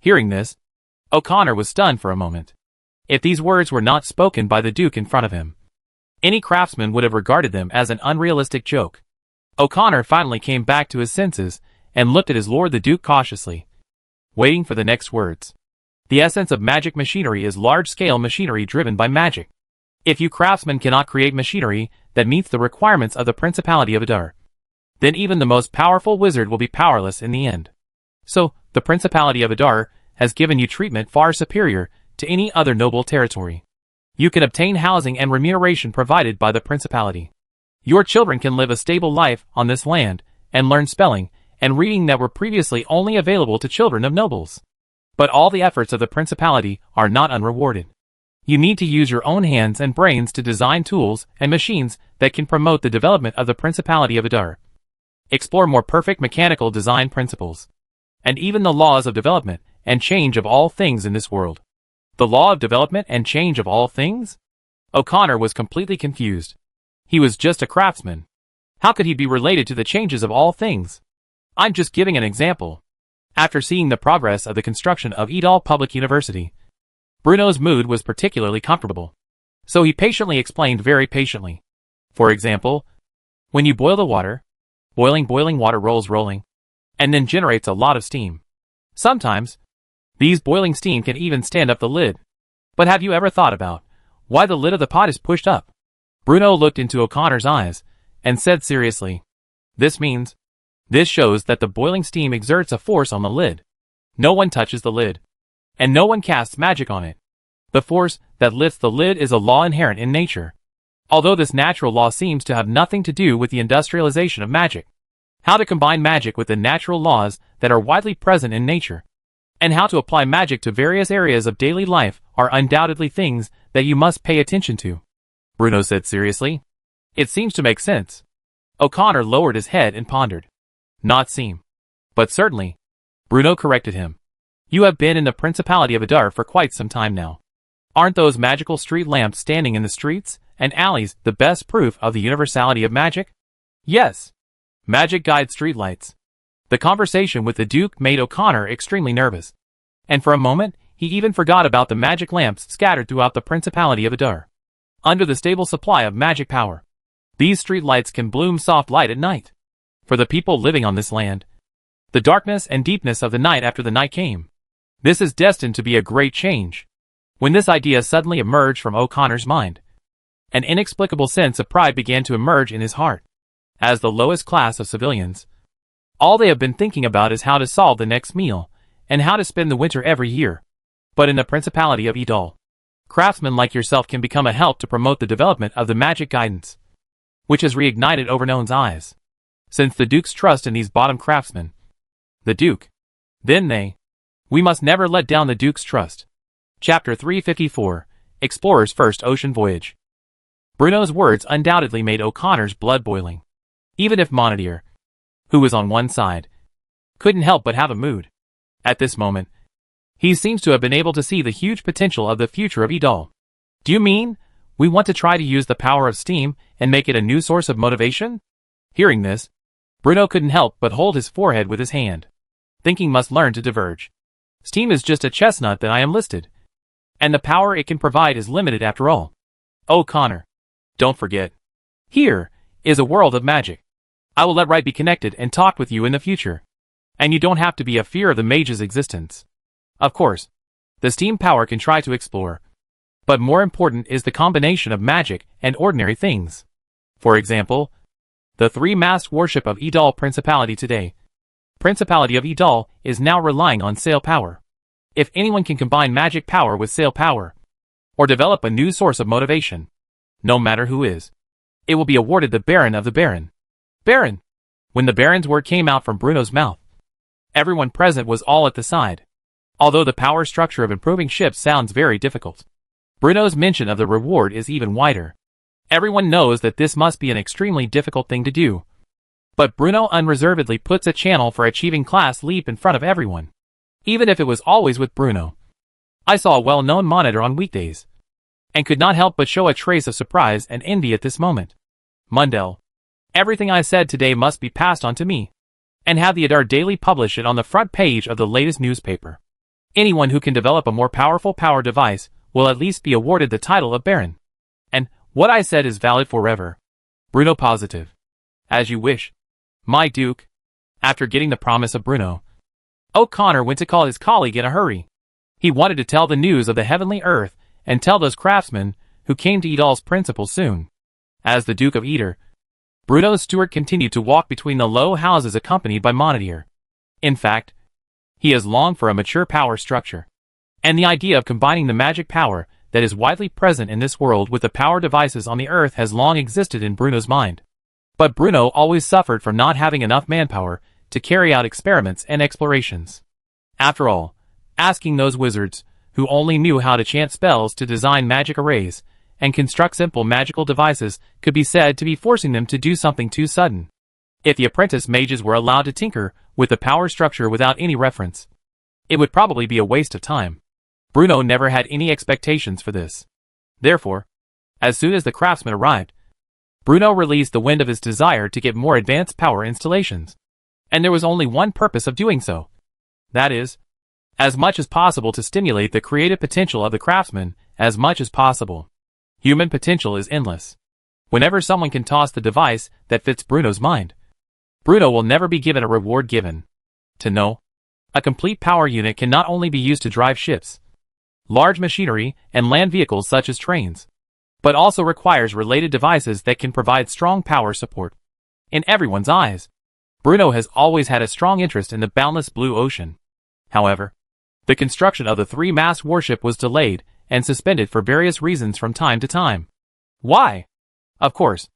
Hearing this, O'Connor was stunned for a moment. If these words were not spoken by the Duke in front of him, any craftsman would have regarded them as an unrealistic joke. O'Connor finally came back to his senses and looked at his lord the Duke cautiously, waiting for the next words. The essence of magic machinery is large-scale machinery driven by magic. If you craftsmen cannot create machinery that meets the requirements of the Principality of Adar, then even the most powerful wizard will be powerless in the end. So, the Principality of Adar has given you treatment far superior to any other noble territory. You can obtain housing and remuneration provided by the Principality. Your children can live a stable life on this land and learn spelling and reading that were previously only available to children of nobles. But all the efforts of the Principality are not unrewarded. You need to use your own hands and brains to design tools and machines that can promote the development of the Principality of Adar. Explore more perfect mechanical design principles, and even the laws of development and change of all things in this world. The law of development and change of all things? O'Connor was completely confused. He was just a craftsman. How could he be related to the changes of all things? I'm just giving an example. After seeing the progress of the construction of Edal Public University, Bruno's mood was particularly comfortable. So he patiently explained very patiently. For example, when you boil the water, boiling water rolling, and then generates a lot of steam. Sometimes, these boiling steam can even stand up the lid. But have you ever thought about why the lid of the pot is pushed up? Bruno looked into O'Connor's eyes and said seriously, this shows that the boiling steam exerts a force on the lid. No one touches the lid, and no one casts magic on it. The force that lifts the lid is a law inherent in nature. Although this natural law seems to have nothing to do with the industrialization of magic. How to combine magic with the natural laws that are widely present in nature, and how to apply magic to various areas of daily life are undoubtedly things that you must pay attention to, Bruno said seriously. It seems to make sense. O'Connor lowered his head and pondered. Not seem, but certainly, Bruno corrected him. You have been in the Principality of Adar for quite some time now. Aren't those magical street lamps standing in the streets and alleys the best proof of the universality of magic? Yes. Magic guides streetlights. The conversation with the Duke made O'Connor extremely nervous, and for a moment, he even forgot about the magic lamps scattered throughout the Principality of Adar. Under the stable supply of magic power, these streetlights can bloom soft light at night. For the people living on this land, the darkness and deepness of the night after the night came. This is destined to be a great change. When this idea suddenly emerged from O'Connor's mind, an inexplicable sense of pride began to emerge in his heart. As the lowest class of civilians, all they have been thinking about is how to solve the next meal, and how to spend the winter every year. But in the Principality of Edal, craftsmen like yourself can become a help to promote the development of the magic guidance, which has reignited Overknown's eyes. Since the Duke's trust in these bottom craftsmen, the Duke, then we must never let down the Duke's trust. Chapter 354, Explorer's First Ocean Voyage. Bruno's words undoubtedly made O'Connor's blood boiling. Even if Monadier, who was on one side, couldn't help but have a mood. At this moment, he seems to have been able to see the huge potential of the future of Edal. Do you mean, we want to try to use the power of steam and make it a new source of motivation? Hearing this, Bruno couldn't help but hold his forehead with his hand. Thinking must learn to diverge. Steam is just a chestnut that I am listed, and the power it can provide is limited after all. O'Connor, don't forget. Here is a world of magic. I will let Right be connected and talk with you in the future. And you don't have to be a fear of the mage's existence. Of course, the steam power can try to explore. But more important is the combination of magic and ordinary things. For example, the three-mast warship of Edal Principality today. Principality of Edal is now relying on sail power. If anyone can combine magic power with sail power, or develop a new source of motivation, no matter who is, it will be awarded the Baron of the Baron. Baron! When the Baron's word came out from Bruno's mouth, everyone present was all at the side. Although the power structure of improving ships sounds very difficult, Bruno's mention of the reward is even wider. Everyone knows that this must be an extremely difficult thing to do. But Bruno unreservedly puts a channel for achieving class leap in front of everyone. Even if it was always with Bruno. I saw a well-known monitor on weekdays, and could not help but show a trace of surprise and envy at this moment. Mundell. Everything I said today must be passed on to me, and have the Adar Daily publish it on the front page of the latest newspaper. Anyone who can develop a more powerful power device will at least be awarded the title of Baron. And what I said is valid forever. Bruno positive. As you wish, my Duke. After getting the promise of Bruno, O'Connor went to call his colleague in a hurry. He wanted to tell the news of the heavenly earth and tell those craftsmen who came to Edal's principal soon. As the Duke of Eder, Bruno's steward continued to walk between the low houses accompanied by Monadier. In fact, he has longed for a mature power structure, and the idea of combining the magic power that is widely present in this world with the power devices on the earth has long existed in Bruno's mind. But Bruno always suffered from not having enough manpower to carry out experiments and explorations. After all, asking those wizards, who only knew how to chant spells to design magic arrays and construct simple magical devices, could be said to be forcing them to do something too sudden. If the apprentice mages were allowed to tinker with the power structure without any reference, it would probably be a waste of time. Bruno never had any expectations for this. Therefore, as soon as the craftsman arrived, Bruno released the wind of his desire to get more advanced power installations. And there was only one purpose of doing so. That is, as much as possible to stimulate the creative potential of the craftsman as much as possible. Human potential is endless. Whenever someone can toss the device that fits Bruno's mind, Bruno will never be given a reward given. To know, a complete power unit can not only be used to drive ships, large machinery, and land vehicles such as trains, but also requires related devices that can provide strong power support. In everyone's eyes, Bruno has always had a strong interest in the boundless blue ocean. However, the construction of the three-mast warship was delayed and suspended for various reasons from time to time. Why? Of course,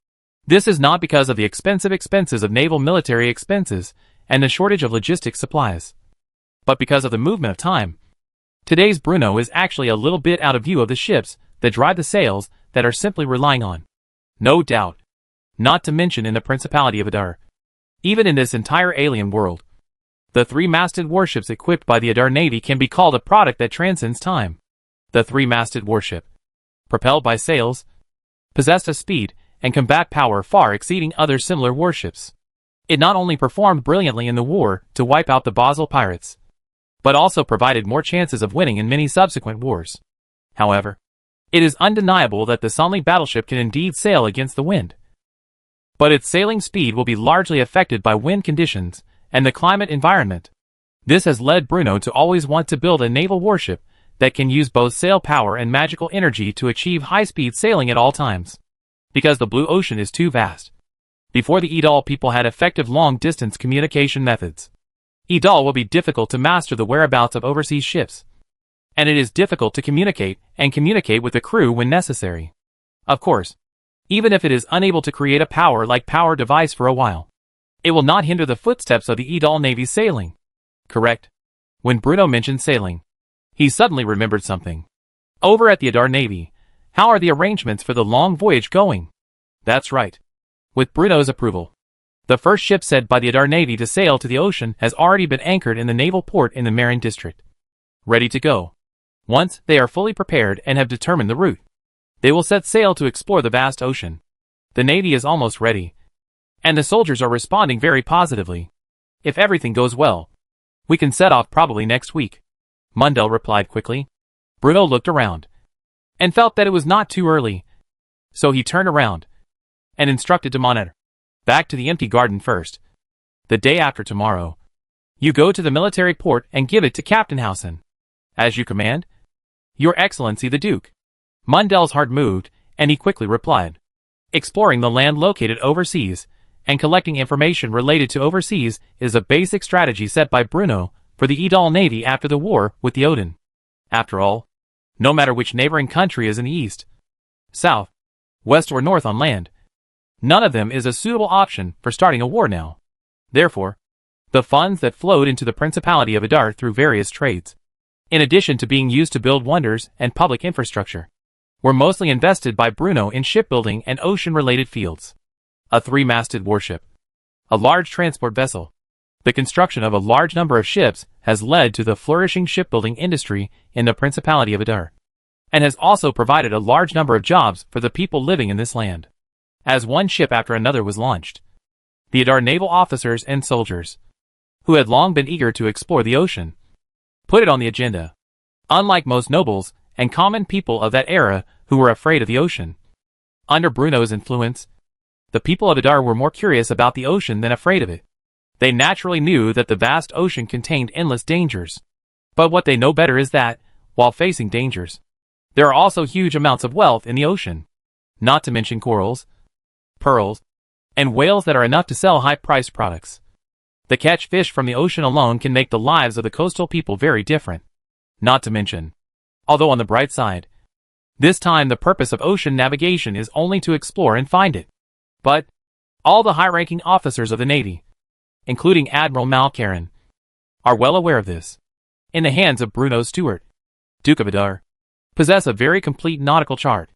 this is not because of the expenses of naval military expenses and the shortage of logistics supplies, but because of the movement of time. Today's Bruno is actually a little bit out of view of the ships that drive the sails that are simply relying on. No doubt. Not to mention in the Principality of Adar. Even in this entire alien world, the three-masted warships equipped by the Adar Navy can be called a product that transcends time. The three-masted warship, propelled by sails, possessed a speed and combat power far exceeding other similar warships. It not only performed brilliantly in the war to wipe out the Basel pirates, but also provided more chances of winning in many subsequent wars. However, it is undeniable that the Sunley battleship can indeed sail against the wind. But its sailing speed will be largely affected by wind conditions and the climate environment. This has led Bruno to always want to build a naval warship that can use both sail power and magical energy to achieve high-speed sailing at all times. Because the blue ocean is too vast. Before the Edal people had effective long-distance communication methods, Edal will be difficult to master the whereabouts of overseas ships. And it is difficult to communicate with the crew when necessary. Of course, even if it is unable to create a power device for a while, it will not hinder the footsteps of the Edal Navy's sailing. Correct. When Bruno mentioned sailing, he suddenly remembered something. Over at the Adar Navy, how are the arrangements for the long voyage going? That's right. With Bruno's approval, the first ship sent by the Adar Navy to sail to the ocean has already been anchored in the naval port in the Marin district. Ready to go. Once they are fully prepared and have determined the route, they will set sail to explore the vast ocean. The Navy is almost ready, and the soldiers are responding very positively. If everything goes well, we can set off probably next week. Mundell replied quickly. Bruno looked around, and felt that it was not too early. So he turned around, and instructed de Monet. Back to the empty garden first. The day after tomorrow, you go to the military port and give it to Captain Howson. As you command, Your Excellency the Duke. Mundell's heart moved, and he quickly replied. Exploring the land located overseas, and collecting information related to overseas is a basic strategy set by Bruno for the Edal Navy after the war with the Odin. After all, no matter which neighboring country is in the east, south, west or north on land, none of them is a suitable option for starting a war now. Therefore, the funds that flowed into the Principality of Adar through various trades, in addition to being used to build wonders and public infrastructure, were mostly invested by Bruno in shipbuilding and ocean-related fields. A three-masted warship, a large transport vessel. The construction of a large number of ships has led to the flourishing shipbuilding industry in the Principality of Adar, and has also provided a large number of jobs for the people living in this land. As one ship after another was launched, the Adar naval officers and soldiers, who had long been eager to explore the ocean, put it on the agenda. Unlike most nobles and common people of that era who were afraid of the ocean, under Bruno's influence, the people of Adar were more curious about the ocean than afraid of it. They naturally knew that the vast ocean contained endless dangers. But what they know better is that, while facing dangers, there are also huge amounts of wealth in the ocean. Not to mention corals, pearls, and whales that are enough to sell high-priced products. The catch fish from the ocean alone can make the lives of the coastal people very different. Not to mention, although on the bright side, this time the purpose of ocean navigation is only to explore and find it. But all the high-ranking officers of the Navy, including Admiral Malkaran, are well aware of this. In the hands of Bruno Stewart, Duke of Adar, possess a very complete nautical chart.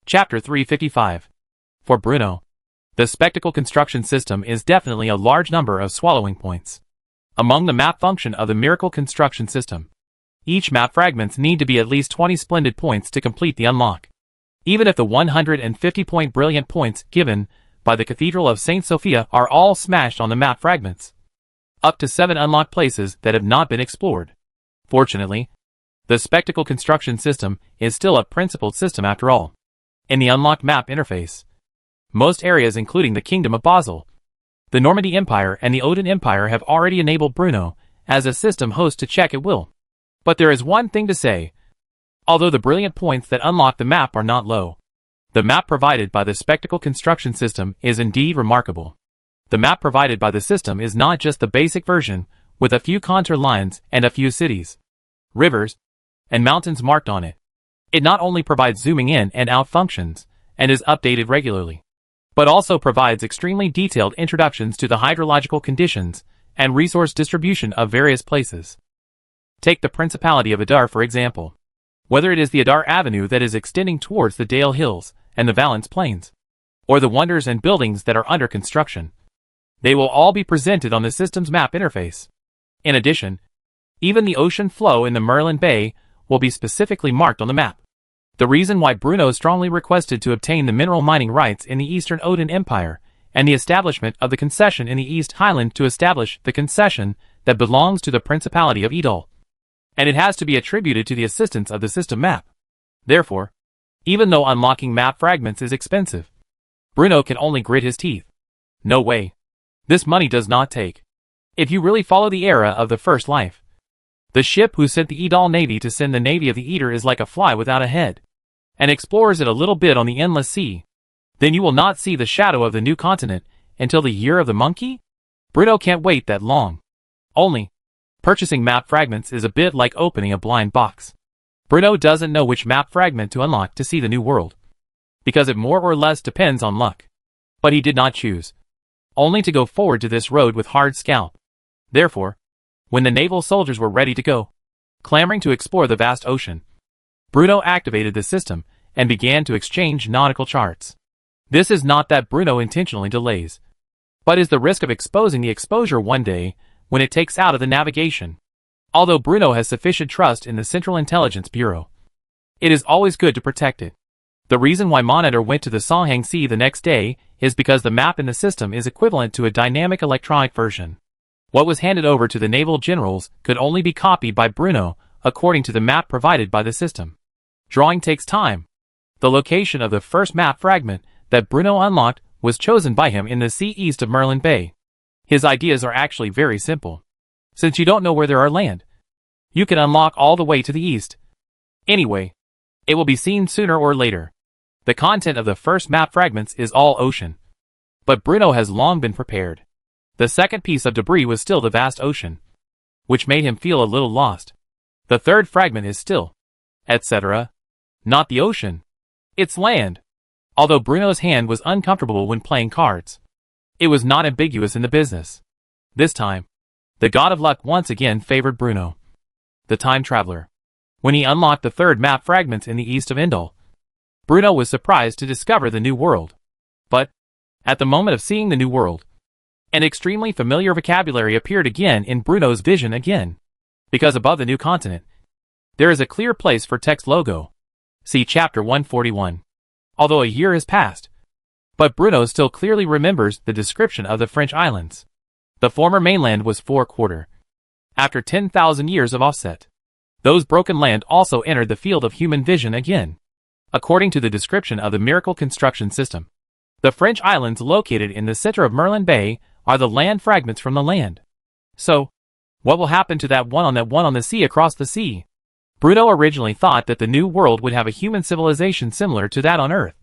Chapter 355. For Bruno, the spectacle construction system is definitely a large number of swallowing points. Among the map function of the miracle construction system, each map fragments need to be at least 20 splendid points to complete the unlock. Even if the 150-point brilliant points given by the Cathedral of St. Sophia are all smashed on the map fragments, up to 7 unlocked places that have not been explored. Fortunately, the spectacle construction system is still a principled system after all. In the unlocked map interface, most areas including the Kingdom of Basel, the Normandy Empire and the Odin Empire have already enabled Bruno as a system host to check at will. But there is one thing to say. Although the brilliant points that unlock the map are not low, the map provided by the spectacle construction system is indeed remarkable. The map provided by the system is not just the basic version, with a few contour lines and a few cities, rivers, and mountains marked on it. It not only provides zooming in and out functions, and is updated regularly, but also provides extremely detailed introductions to the hydrological conditions and resource distribution of various places. Take the Principality of Adar for example. Whether it is the Adar Avenue that is extending towards the Dale Hills and the Valence Plains, or the wonders and buildings that are under construction, they will all be presented on the system's map interface. In addition, even the ocean flow in the Merlin Bay will be specifically marked on the map. The reason why Bruno strongly requested to obtain the mineral mining rights in the Eastern Odin Empire and the establishment of the concession in the East Highland to establish the concession that belongs to the Principality of Edal. And it has to be attributed to the assistance of the system map. Therefore, even though unlocking map fragments is expensive, Bruno can only grit his teeth. No way. This money does not take. If you really follow the era of the First Life, the ship who sent the Edal Navy to send the Navy of the Eater is like a fly without a head, and explores it a little bit on the endless sea. Then you will not see the shadow of the new continent until the year of the monkey? Bruno can't wait that long. Only, purchasing map fragments is a bit like opening a blind box. Bruno doesn't know which map fragment to unlock to see the new world, because it more or less depends on luck. But he did not choose, only to go forward to this road with hard scalp. Therefore, when the naval soldiers were ready to go, clamoring to explore the vast ocean, Bruno activated the system and began to exchange nautical charts. This is not that Bruno intentionally delays, but is the risk of exposing the exposure one day when it takes out of the navigation. Although Bruno has sufficient trust in the Central Intelligence Bureau, it is always good to protect it. The reason why Monitor went to the Songhang Sea the next day is because the map in the system is equivalent to a dynamic electronic version. What was handed over to the naval generals could only be copied by Bruno according to the map provided by the system. Drawing takes time. The location of the first map fragment that Bruno unlocked was chosen by him in the sea east of Merlin Bay. His ideas are actually very simple. Since you don't know where there are land, you can unlock all the way to the east. Anyway, it will be seen sooner or later. The content of the first map fragments is all ocean. But Bruno has long been prepared. The second piece of debris was still the vast ocean, which made him feel a little lost. The third fragment is still, etc. Not the ocean. It's land. Although Bruno's hand was uncomfortable when playing cards, it was not ambiguous in the business. This time, the god of luck once again favored Bruno, the time traveler. When he unlocked the third map fragments in the east of Indal, Bruno was surprised to discover the new world. But, at the moment of seeing the new world, An extremely familiar vocabulary appeared again in Bruno's vision again. Because above the new continent, there is a clear place for text logo. See Chapter 141. Although a year has passed, but Bruno still clearly remembers the description of the French islands. The former mainland was 4/4. After 10,000 years of offset, those broken land also entered the field of human vision again. According to the description of the miracle construction system, the French islands located in the center of Merlin Bay are the land fragments from the land. So, what will happen to that one on the sea across the sea? Bruno originally thought that the New World would have a human civilization similar to that on Earth,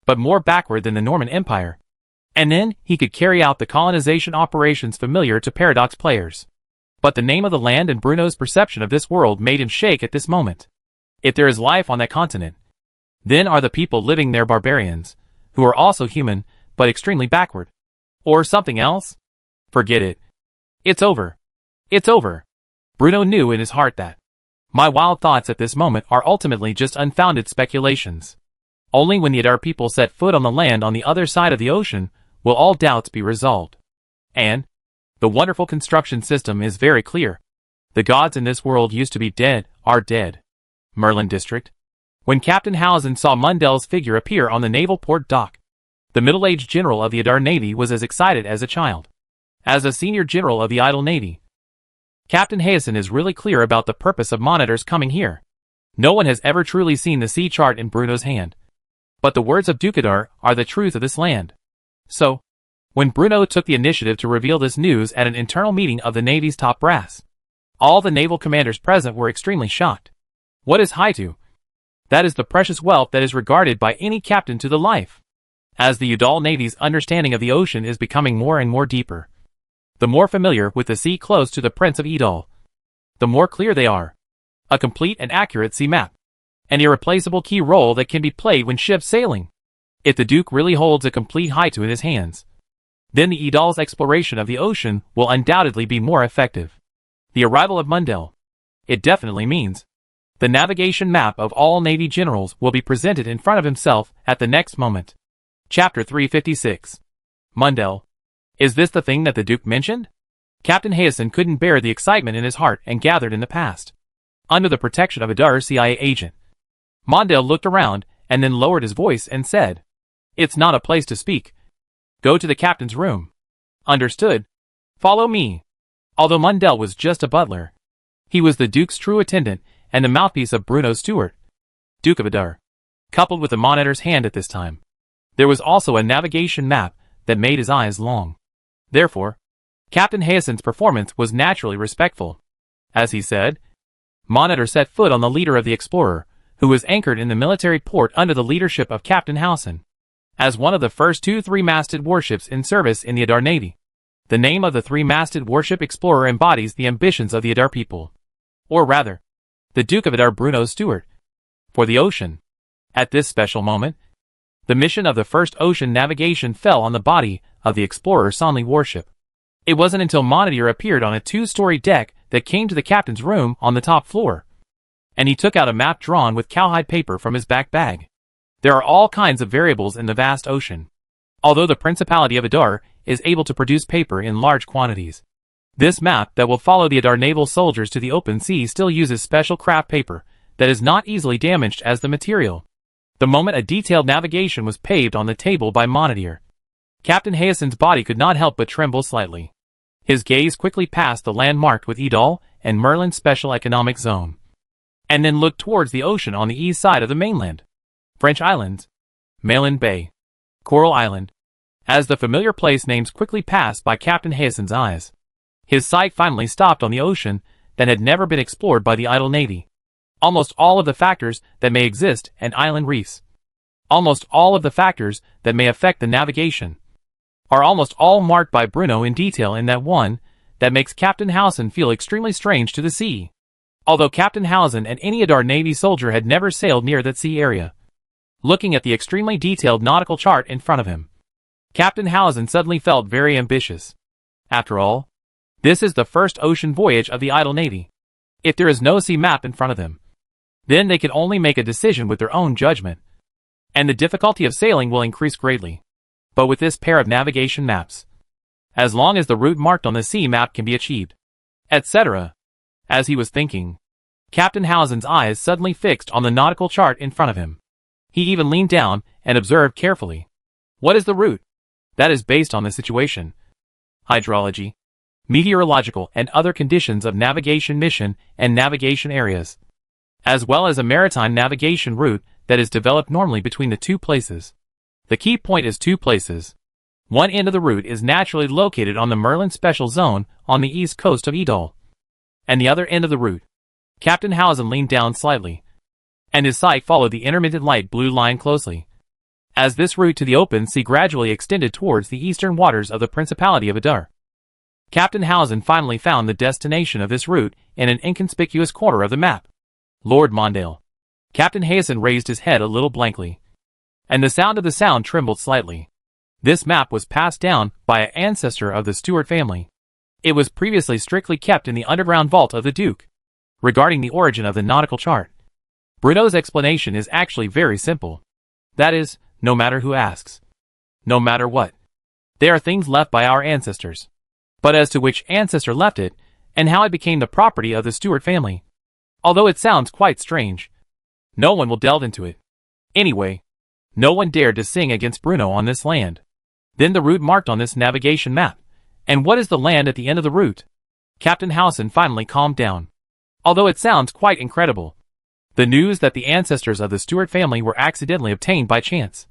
but more backward than the Norman Empire. And then, he could carry out the colonization operations familiar to Paradox players. But the name of the land and Bruno's perception of this world made him shake at this moment. If there is life on that continent, then are the people living there barbarians, who are also human, but extremely backward? Or something else? Forget it. It's over. It's over. Bruno knew in his heart that my wild thoughts at this moment are ultimately just unfounded speculations. Only when the Adar people set foot on the land on the other side of the ocean will all doubts be resolved. And the wonderful construction system is very clear. The gods in this world used to be dead, are dead. Merlin District. When Captain Hausen saw Mundel's figure appear on the naval port dock, the middle-aged general of the Adar Navy was as excited as a child. As a senior general of the Idle Navy, Captain Hausen is really clear about the purpose of monitors coming here. No one has ever truly seen the sea chart in Bruno's hand. But the words of Duke Adar are the truth of this land. So, when Bruno took the initiative to reveal this news at an internal meeting of the Navy's top brass, all the naval commanders present were extremely shocked. What is Haitu? That is the precious wealth that is regarded by any captain to the life. As the Udall Navy's understanding of the ocean is becoming more and more deeper, the more familiar with the sea close to the Prince of Udall, the more clear they are. A complete and accurate sea map. An irreplaceable key role that can be played when ships sailing. If the Duke really holds a complete Haitu in his hands, then the Udall's exploration of the ocean will undoubtedly be more effective. The arrival of Mundel. It definitely means the navigation map of all Navy generals will be presented in front of himself at the next moment. Chapter 356. Mundel. Is this the thing that the Duke mentioned? Captain Hausen couldn't bear the excitement in his heart and gathered in the past. Under the protection of a Adar CIA agent, Mundel looked around and then lowered his voice and said, "It's not a place to speak. Go to the captain's room." Understood. Follow me. Although Mundel was just a butler, he was the Duke's true attendant and the mouthpiece of Bruno Stewart, Duke of Adar. Coupled with the monitor's hand at this time, there was also a navigation map that made his eyes long. Therefore, Captain Hausen's performance was naturally respectful. As he said, Monitor set foot on the leader of the Explorer, who was anchored in the military port under the leadership of Captain Hausen. As one of the first two three-masted warships in service in the Adar Navy, the name of the three-masted warship Explorer embodies the ambitions of the Adar people. Or rather, the Duke of Adar Bruno Stewart. For the ocean. At this special moment, the mission of the first ocean navigation fell on the body of the Explorer Sonley warship. It wasn't until Monitor appeared on a two-story deck that came to the captain's room on the top floor, and he took out a map drawn with cowhide paper from his back bag. There are all kinds of variables in the vast ocean. Although the Principality of Adar is able to produce paper in large quantities, this map that will follow the Adar naval soldiers to the open sea still uses special craft paper that is not easily damaged as the material. The moment a detailed navigation was paved on the table by Monitor, Captain Hausen's body could not help but tremble slightly. His gaze quickly passed the land marked with Udall and Merlin Special Economic Zone, and then looked towards the ocean on the east side of the mainland. French Islands, Merlin Bay, Coral Island. As the familiar place names quickly passed by Captain Hausen's eyes, his sight finally stopped on the ocean that had never been explored by the Idle Navy. Almost all of the factors that may exist and island reefs, almost all of the factors that may affect the navigation, are almost all marked by Bruno in detail in that one that makes Captain Hausen feel extremely strange to the sea. Although Captain Hausen and any Adar Navy soldier had never sailed near that sea area. Looking at the extremely detailed nautical chart in front of him, Captain Hausen suddenly felt very ambitious. After all, this is the first ocean voyage of the Idle Navy. If there is no sea map in front of them, then they can only make a decision with their own judgment, and the difficulty of sailing will increase greatly. But with this pair of navigation maps, as long as the route marked on the sea map can be achieved, etc. As he was thinking, Captain Hausen's eyes suddenly fixed on the nautical chart in front of him. He even leaned down and observed carefully. What is the route? That is based on the situation, hydrology, meteorological and other conditions of navigation mission and navigation areas, as well as a maritime navigation route that is developed normally between the two places. The key point is two places. One end of the route is naturally located on the Merlin Special Zone on the east coast of Idol, and the other end of the route. Captain Hausen leaned down slightly, and his sight followed the intermittent light blue line closely, as this route to the open sea gradually extended towards the eastern waters of the Principality of Adar. Captain Hausen finally found the destination of this route in an inconspicuous corner of the map. Lord Mondale. Captain Hausen raised his head a little blankly, and the sound of the sound trembled slightly. This map was passed down by an ancestor of the Stuart family. It was previously strictly kept in the underground vault of the Duke. Regarding the origin of the nautical chart, Bruno's explanation is actually very simple. That is, no matter who asks, no matter what, they are things left by our ancestors. But as to which ancestor left it, and how it became the property of the Stuart family, although it sounds quite strange, no one will delve into it. Anyway, no one dared to sing against Bruno on this land. Then the route marked on this navigation map. And what is the land at the end of the route? Captain Hausen finally calmed down. Although it sounds quite incredible, the news that the ancestors of the Stuart family were accidentally obtained by chance,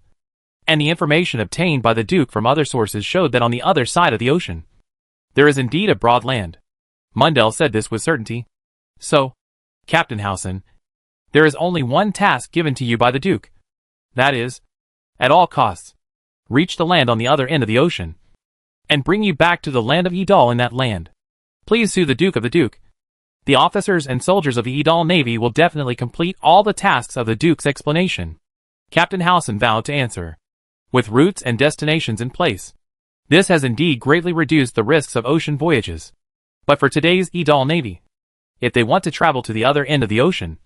and the information obtained by the Duke from other sources showed that on the other side of the ocean, there is indeed a broad land. Mundell said this with certainty. So, Captain Hausen, there is only one task given to you by the Duke. That is, at all costs, reach the land on the other end of the ocean, and bring you back to the land of Idol in that land. Please sue the Duke of the Duke. The officers and soldiers of the Idol Navy will definitely complete all the tasks of the Duke's explanation. Captain Hausen vowed to answer. With routes and destinations in place, this has indeed greatly reduced the risks of ocean voyages. But for today's Idol Navy, if they want to travel to the other end of the ocean,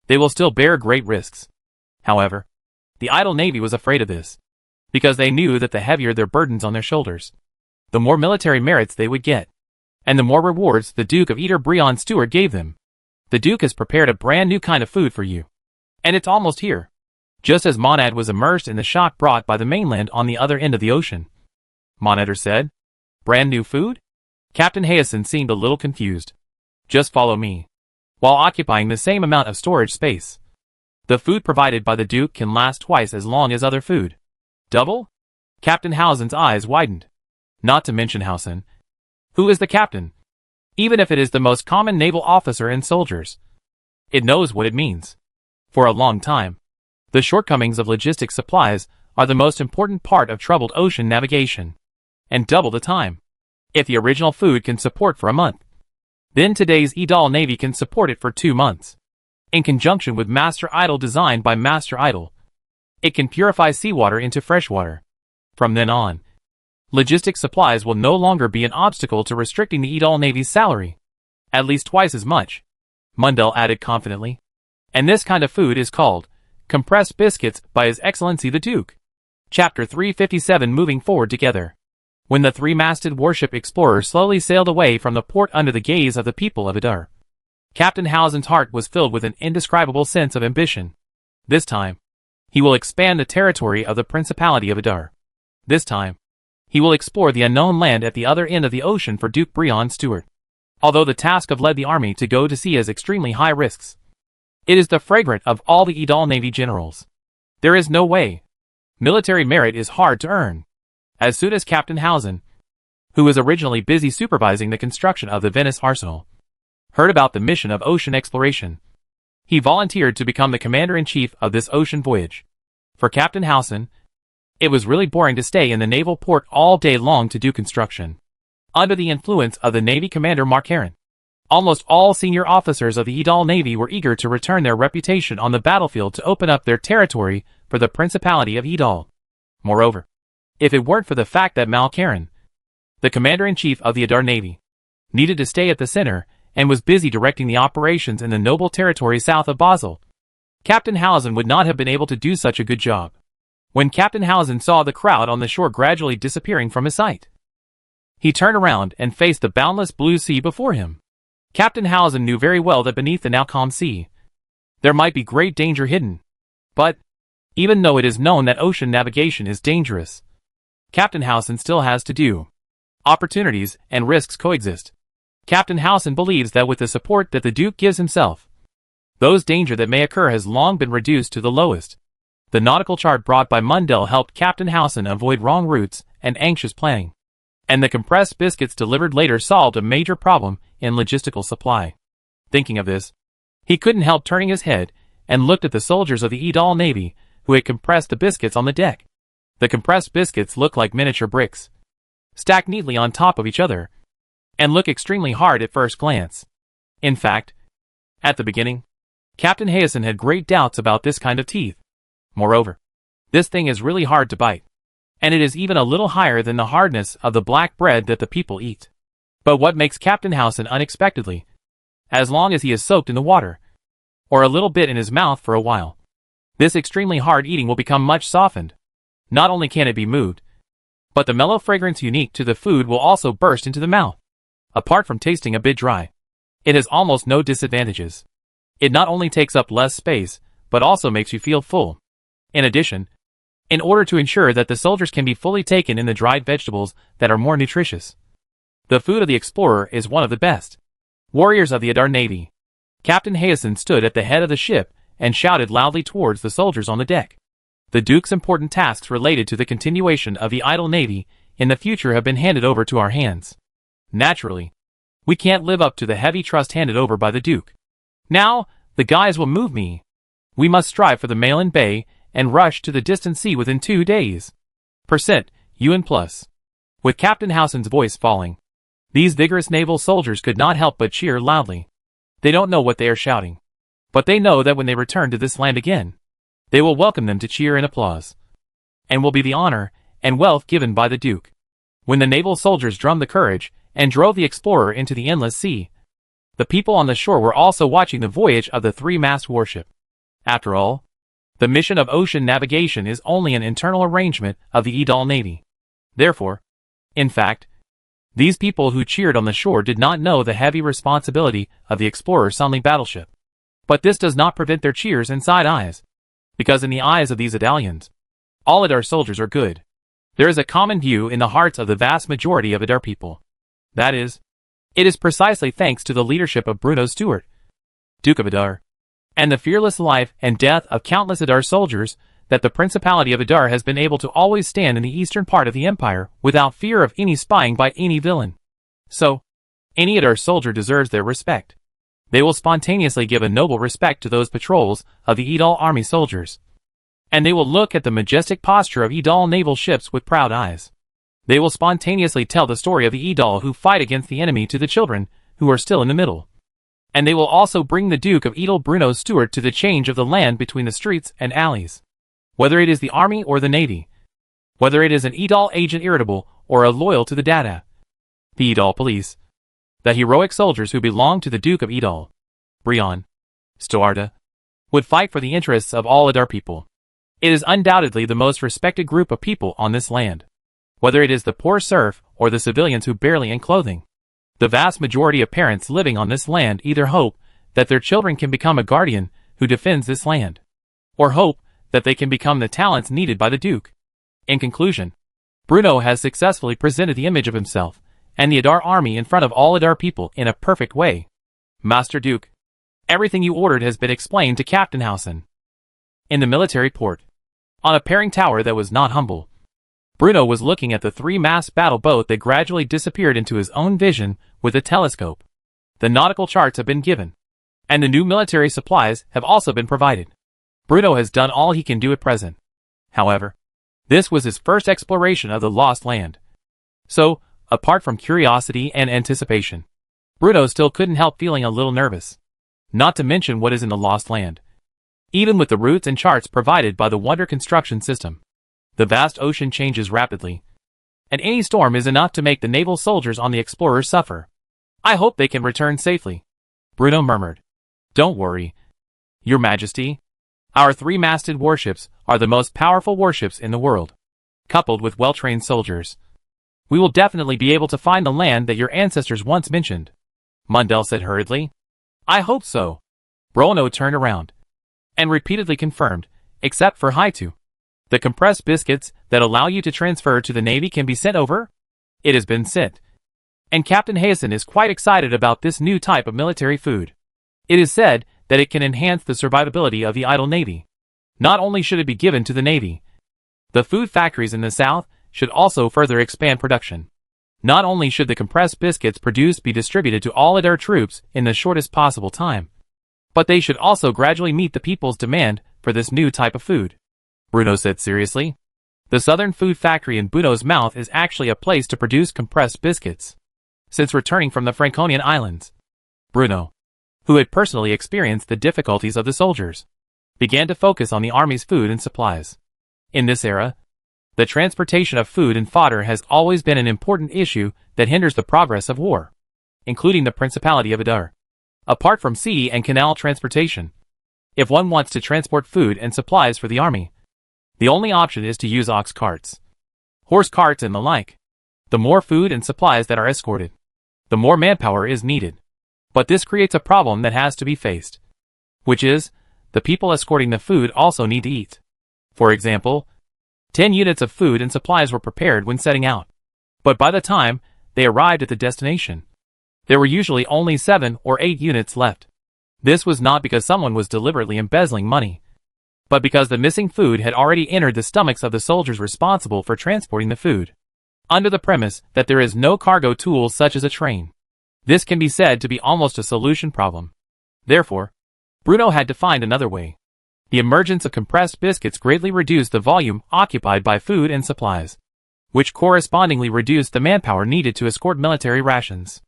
they will still bear great risks. However, the Idol Navy was afraid of this, because they knew that the heavier their burdens on their shoulders, the more military merits they would get, and the more rewards the Duke of Eder Brion Stuart gave them. The Duke has prepared a brand new kind of food for you, and it's almost here. Just as Monad was immersed in the shock brought by the mainland on the other end of the ocean. Monader said, brand new food? Captain Hausen seemed a little confused. Just follow me. While occupying the same amount of storage space, the food provided by the Duke can last twice as long as other food. Double? Captain Hausen's eyes widened. Not to mention Hausen. Who is the captain? Even if it is the most common naval officer in soldiers, it knows what it means. For a long time, the shortcomings of logistic supplies are the most important part of troubled ocean navigation. And double the time. If the original food can support for a month, then today's Idol Navy can support it for 2 months. In conjunction with Master Idol designed by Master Idol, it can purify seawater into freshwater. From then on, logistic supplies will no longer be an obstacle to restricting the Idol Navy's salary. At least twice as much, Mundell added confidently. And this kind of food is called compressed biscuits by His Excellency the Duke. Chapter 357. Moving forward together. When the three-masted warship Explorer slowly sailed away from the port under the gaze of the people of Adar, Captain Hausen's heart was filled with an indescribable sense of ambition. This time, he will expand the territory of the Principality of Adar. This time, he will explore the unknown land at the other end of the ocean for Duke Brion Stuart. Although the task of led the army to go to sea has extremely high risks, it is the fragrant of all the Idol Navy generals. There is no way. Military merit is hard to earn. As soon as Captain Hausen, who was originally busy supervising the construction of the Venice Arsenal, heard about the mission of ocean exploration, he volunteered to become the commander-in-chief of this ocean voyage. For Captain Hausen, it was really boring to stay in the naval port all day long to do construction. Under the influence of the Navy Commander Mark Heron, almost all senior officers of the Idol Navy were eager to return their reputation on the battlefield to open up their territory for the Principality of Idol. Moreover, if it weren't for the fact that Mal Karen, the commander-in-chief of the Adar Navy, needed to stay at the center and was busy directing the operations in the noble territory south of Basel, Captain Hausen would not have been able to do such a good job. When Captain Hausen saw the crowd on the shore gradually disappearing from his sight, He turned around and faced the boundless blue sea before him. Captain Howson knew very well that beneath the now calm sea, there might be great danger hidden. But, even though it is known that ocean navigation is dangerous, Captain Howson still has to do. Opportunities and risks coexist. Captain Howson believes that with the support that the Duke gives himself, those danger that may occur has long been reduced to the lowest. The nautical chart brought by Mundell helped Captain Howson avoid wrong routes and anxious planning. And the compressed biscuits delivered later solved a major problem in logistical supply. Thinking of this, he couldn't help turning his head and looked at the soldiers of the Edal Navy who had compressed the biscuits on the deck. The compressed biscuits look like miniature bricks, stacked neatly on top of each other, and look extremely hard at first glance. In fact, at the beginning, Captain Howson had great doubts about this kind of teeth. Moreover, this thing is really hard to bite, and it is even a little higher than the hardness of the black bread that the people eat. But what makes Captain Howson unexpectedly, as long as he is soaked in the water, or a little bit in his mouth for a while, this extremely hard eating will become much softened. Not only can it be moved, but the mellow fragrance unique to the food will also burst into the mouth. Apart from tasting a bit dry, it has almost no disadvantages. It not only takes up less space, but also makes you feel full. In addition, in order to ensure that the soldiers can be fully taken in the dried vegetables that are more nutritious, the food of the explorer is one of the best. Warriors of the Edar Navy. Captain Howson stood at the head of the ship and shouted loudly towards the soldiers on the deck. The Duke's important tasks related to the continuation of the Edal Navy in the future have been handed over to our hands. Naturally, we can't live up to the heavy trust handed over by the Duke. Now, the guys will move me. We must strive for the Malin Bay and rush to the distant sea within 2 days. Percent, UN plus. With Captain Howson's voice falling, these vigorous naval soldiers could not help but cheer loudly. They don't know what they are shouting, but they know that when they return to this land again, they will welcome them to cheer and applause, and will be the honor and wealth given by the Duke. When the naval soldiers drummed the courage and drove the explorer into the endless sea, the people on the shore were also watching the voyage of the three-mast warship. After all, the mission of ocean navigation is only an internal arrangement of the Edal Navy. Therefore, in fact, these people who cheered on the shore did not know the heavy responsibility of the explorer's only battleship. But this does not prevent their cheers and side eyes, because in the eyes of these Edalians, all Edar soldiers are good. There is a common view in the hearts of the vast majority of Edar people. That is, it is precisely thanks to the leadership of Bruno Stuart, Duke of Edar, and the fearless life and death of countless Edar soldiers that the Principality of Edar has been able to always stand in the eastern part of the empire without fear of any spying by any villain. So, any Edar soldier deserves their respect. They will spontaneously give a noble respect to those patrols of the Edal army soldiers. And they will look at the majestic posture of Edal naval ships with proud eyes. They will spontaneously tell the story of the Edal who fight against the enemy to the children who are still in the middle. And they will also bring the Duke of Edal Bruno Stuart to the change of the land between the streets and alleys. Whether it is the army or the navy, whether it is an Edal agent irritable or a loyal to the Dada, the Edal police, the heroic soldiers who belong to the Duke of Edal, Brion, Stoarda, would fight for the interests of all Edar people. It is undoubtedly the most respected group of people on this land. Whether it is the poor serf or the civilians who barely in clothing, the vast majority of parents living on this land either hope that their children can become a guardian who defends this land, or hope that they can become the talents needed by the Duke. In conclusion, Bruno has successfully presented the image of himself and the Edar army in front of all Edar people in a perfect way. Master Duke, everything you ordered has been explained to Captain Howson. In the military port, on a pairing tower that was not humble, Bruno was looking at the three-mast battle boat that gradually disappeared into his own vision with a telescope. The nautical charts have been given, and the new military supplies have also been provided. Bruno has done all he can do at present. However, this was his first exploration of the lost land. So, apart from curiosity and anticipation, Bruno still couldn't help feeling a little nervous. Not to mention what is in the lost land. Even with the routes and charts provided by the Wonder construction system, the vast ocean changes rapidly, and any storm is enough to make the naval soldiers on the Explorer suffer. I hope they can return safely, Bruno murmured. Don't worry, Your Majesty. Our three-masted warships are the most powerful warships in the world, coupled with well-trained soldiers. We will definitely be able to find the land that your ancestors once mentioned, Mundell said hurriedly. I hope so. Bruno turned around and repeatedly confirmed, except for Haitu. The compressed biscuits that allow you to transfer to the Navy can be sent over? It has been sent. And Captain Hayasen is quite excited about this new type of military food. It is said that it can enhance the survivability of the idle Navy. Not only should it be given to the Navy, the food factories in the South should also further expand production. Not only should the compressed biscuits produced be distributed to all Adar troops in the shortest possible time, but they should also gradually meet the people's demand for this new type of food, Bruno said seriously. The Southern Food Factory in Bruno's mouth is actually a place to produce compressed biscuits. Since returning from the Franconian Islands, Bruno, who had personally experienced the difficulties of the soldiers, began to focus on the army's food and supplies. In this era, the transportation of food and fodder has always been an important issue that hinders the progress of war, including the Principality of Adar. Apart from sea and canal transportation, if one wants to transport food and supplies for the army, the only option is to use ox carts, horse carts and the like. The more food and supplies that are escorted, the more manpower is needed. But this creates a problem that has to be faced, which is, the people escorting the food also need to eat. For example, 10 units of food and supplies were prepared when setting out. But by the time they arrived at the destination, there were usually only 7 or 8 units left. This was not because someone was deliberately embezzling money, but because the missing food had already entered the stomachs of the soldiers responsible for transporting the food, under the premise that there is no cargo tool such as a train. This can be said to be almost a solution problem. Therefore, Bruno had to find another way. The emergence of compressed biscuits greatly reduced the volume occupied by food and supplies, which correspondingly reduced the manpower needed to escort military rations.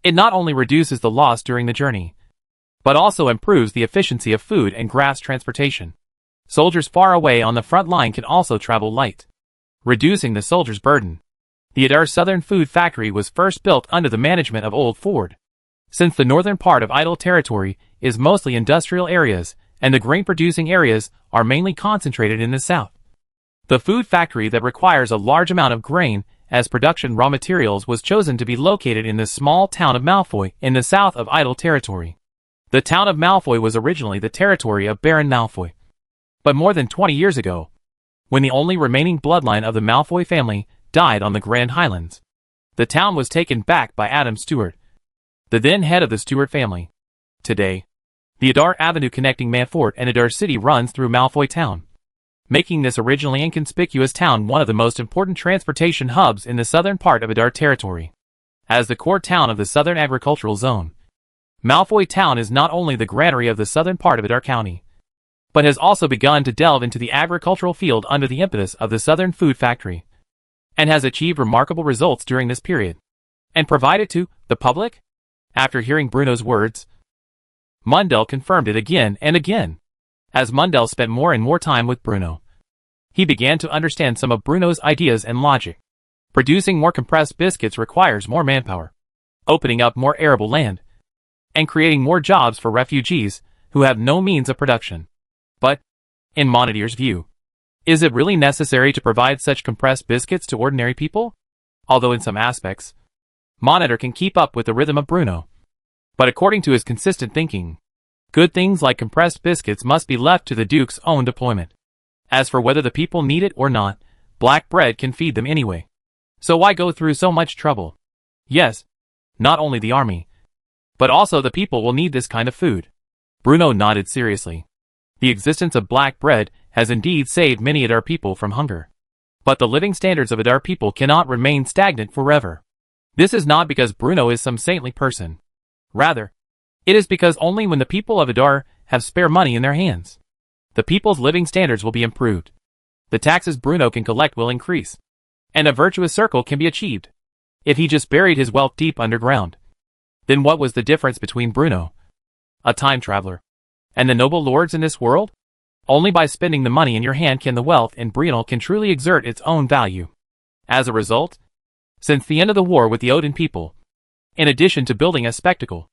It not only reduces the loss during the journey, but also improves the efficiency of food and grass transportation. Soldiers far away on the front line can also travel light, reducing the soldiers' burden. The Adar Southern Food Factory was first built under the management of Old Ford. Since the northern part of Idle Territory is mostly industrial areas, and the grain-producing areas are mainly concentrated in the south, the food factory that requires a large amount of grain as production raw materials was chosen to be located in the small town of Malfoy in the south of Idle Territory. The town of Malfoy was originally the territory of Baron Malfoy. But more than 20 years ago, when the only remaining bloodline of the Malfoy family died on the Grand Highlands, the town was taken back by Adam Stewart, the then head of the Stewart family. Today, the Adar Avenue connecting Manfort and Adar City runs through Malfoy town, making this originally inconspicuous town one of the most important transportation hubs in the southern part of Adar Territory. As the core town of the Southern Agricultural Zone, Malfoy town is not only the granary of the southern part of Adar County, but has also begun to delve into the agricultural field under the impetus of the Southern Food Factory, and has achieved remarkable results during this period, and provided to the public. After hearing Bruno's words, Mundell confirmed it again and again. As Mundell spent more and more time with Bruno, he began to understand some of Bruno's ideas and logic. Producing more compressed biscuits requires more manpower, opening up more arable land, and creating more jobs for refugees who have no means of production. But, in Monadier's view, is it really necessary to provide such compressed biscuits to ordinary people? Although in some aspects, Monitor can keep up with the rhythm of Bruno. But according to his consistent thinking, good things like compressed biscuits must be left to the Duke's own deployment. As for whether the people need it or not, black bread can feed them anyway. So why go through so much trouble? Yes, not only the army, but also the people will need this kind of food. Bruno nodded seriously. The existence of black bread has indeed saved many Adar people from hunger. But the living standards of Adar people cannot remain stagnant forever. This is not because Bruno is some saintly person. Rather, it is because only when the people of Adar have spare money in their hands, the people's living standards will be improved. The taxes Bruno can collect will increase, and a virtuous circle can be achieved. If he just buried his wealth deep underground, then what was the difference between Bruno, a time traveler, and the noble lords in this world? Only by spending the money in your hand can the wealth in Bruno can truly exert its own value. As a result, since the end of the war with the Odin people, in addition to building a spectacle,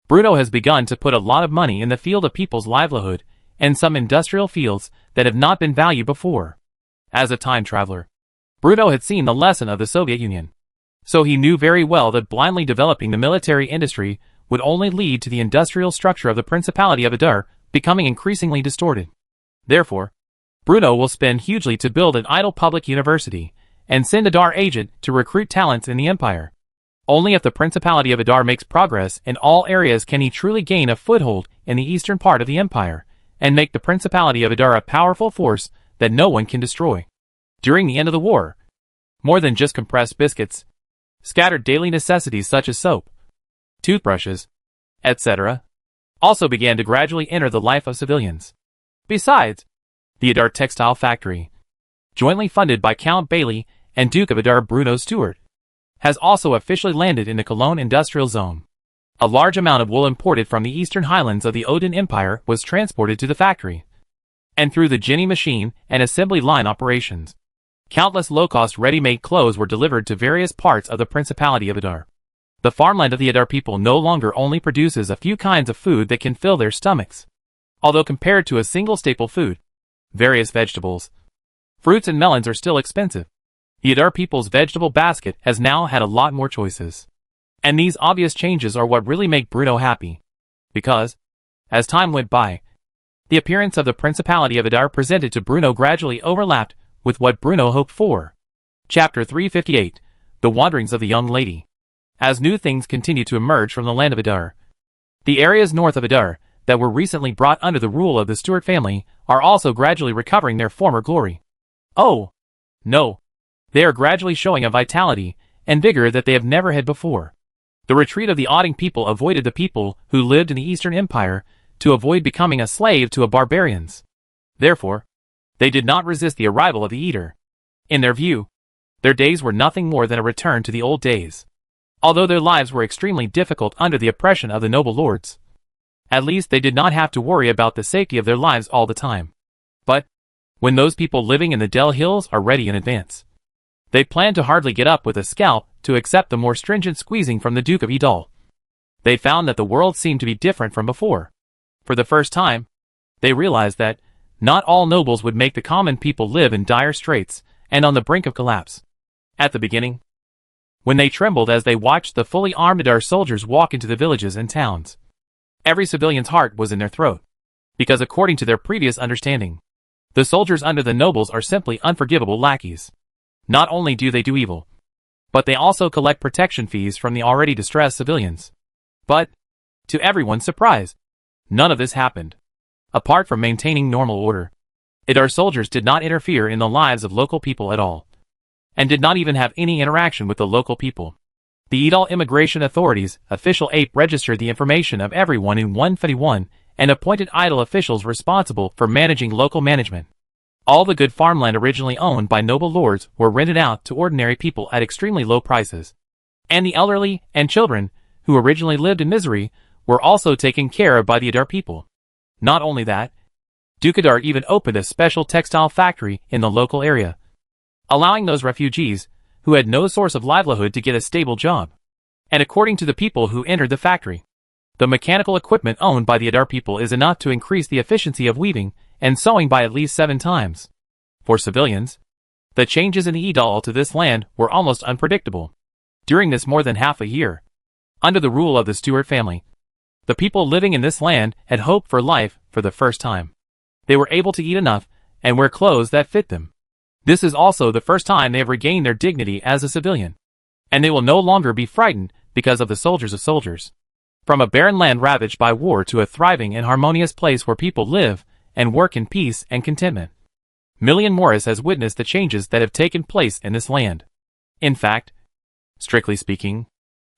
Bruno has begun to put a lot of money in the field of people's livelihood and some industrial fields that have not been valued before. As a time traveler, Bruno had seen the lesson of the Soviet Union. So he knew very well that blindly developing the military industry would only lead to the industrial structure of the Principality of Adar becoming increasingly distorted. Therefore, Bruno will spend hugely to build an idle public university and send Adar agent to recruit talents in the empire. Only if the Principality of Adar makes progress in all areas can he truly gain a foothold in the eastern part of the empire and make the Principality of Adar a powerful force that no one can destroy. During the end of the war, more than just compressed biscuits, scattered daily necessities such as soap, toothbrushes, etc., also began to gradually enter the life of civilians. Besides, the Adar Textile Factory, jointly funded by Count Bailey and Duke of Adar Bruno Stewart, has also officially landed in the Cologne Industrial Zone. A large amount of wool imported from the eastern highlands of the Odin Empire was transported to the factory, and through the ginny machine and assembly line operations, countless low-cost ready-made clothes were delivered to various parts of the Principality of Adar. The farmland of the Adar people no longer only produces a few kinds of food that can fill their stomachs. Although compared to a single staple food, various vegetables, fruits and melons are still expensive, the Adar people's vegetable basket has now had a lot more choices. And these obvious changes are what really make Bruno happy. Because, as time went by, the appearance of the Principality of Adar presented to Bruno gradually overlapped with what Bruno hoped for. Chapter 358, The Wanderings of the Young Lady. As new things continue to emerge from the land of Adar, the areas north of Adar that were recently brought under the rule of the Stewart family are also gradually recovering their former glory. Oh, no. They are gradually showing a vitality and vigor that they have never had before. The retreat of the Otting people avoided the people who lived in the Eastern Empire to avoid becoming a slave to a barbarians. Therefore, they did not resist the arrival of the Eater. In their view, their days were nothing more than a return to the old days. Although their lives were extremely difficult under the oppression of the noble lords, at least they did not have to worry about the safety of their lives all the time. But, when those people living in the Del Hills are ready in advance, they plan to hardly get up with a scalp to accept the more stringent squeezing from the Duke of Edal. They found that the world seemed to be different from before. For the first time, they realized that not all nobles would make the common people live in dire straits and on the brink of collapse. At the beginning, when they trembled as they watched the fully armed Adar soldiers walk into the villages and towns, every civilian's heart was in their throat, because according to their previous understanding, the soldiers under the nobles are simply unforgivable lackeys. Not only do they do evil, but they also collect protection fees from the already distressed civilians. But, to everyone's surprise, none of this happened. Apart from maintaining normal order, Adar soldiers did not interfere in the lives of local people at all, and did not even have any interaction with the local people. The Edal immigration authorities' official ape registered the information of everyone in 151 and appointed idle officials responsible for managing local management. All the good farmland originally owned by noble lords were rented out to ordinary people at extremely low prices, and the elderly and children, who originally lived in misery, were also taken care of by the Adar people. Not only that, Duke Adar even opened a special textile factory in the local area, allowing those refugees who had no source of livelihood to get a stable job. And according to the people who entered the factory, the mechanical equipment owned by the Adar people is enough to increase the efficiency of weaving and sewing by at least 7 times. For civilians, the changes in the Edal to this land were almost unpredictable. During this more than half a year, under the rule of the Stewart family, the people living in this land had hoped for life for the first time. They were able to eat enough and wear clothes that fit them. This is also the first time they have regained their dignity as a civilian, and they will no longer be frightened because of the soldiers of soldiers. From a barren land ravaged by war to a thriving and harmonious place where people live and work in peace and contentment, Million Morris has witnessed the changes that have taken place in this land. In fact, strictly speaking,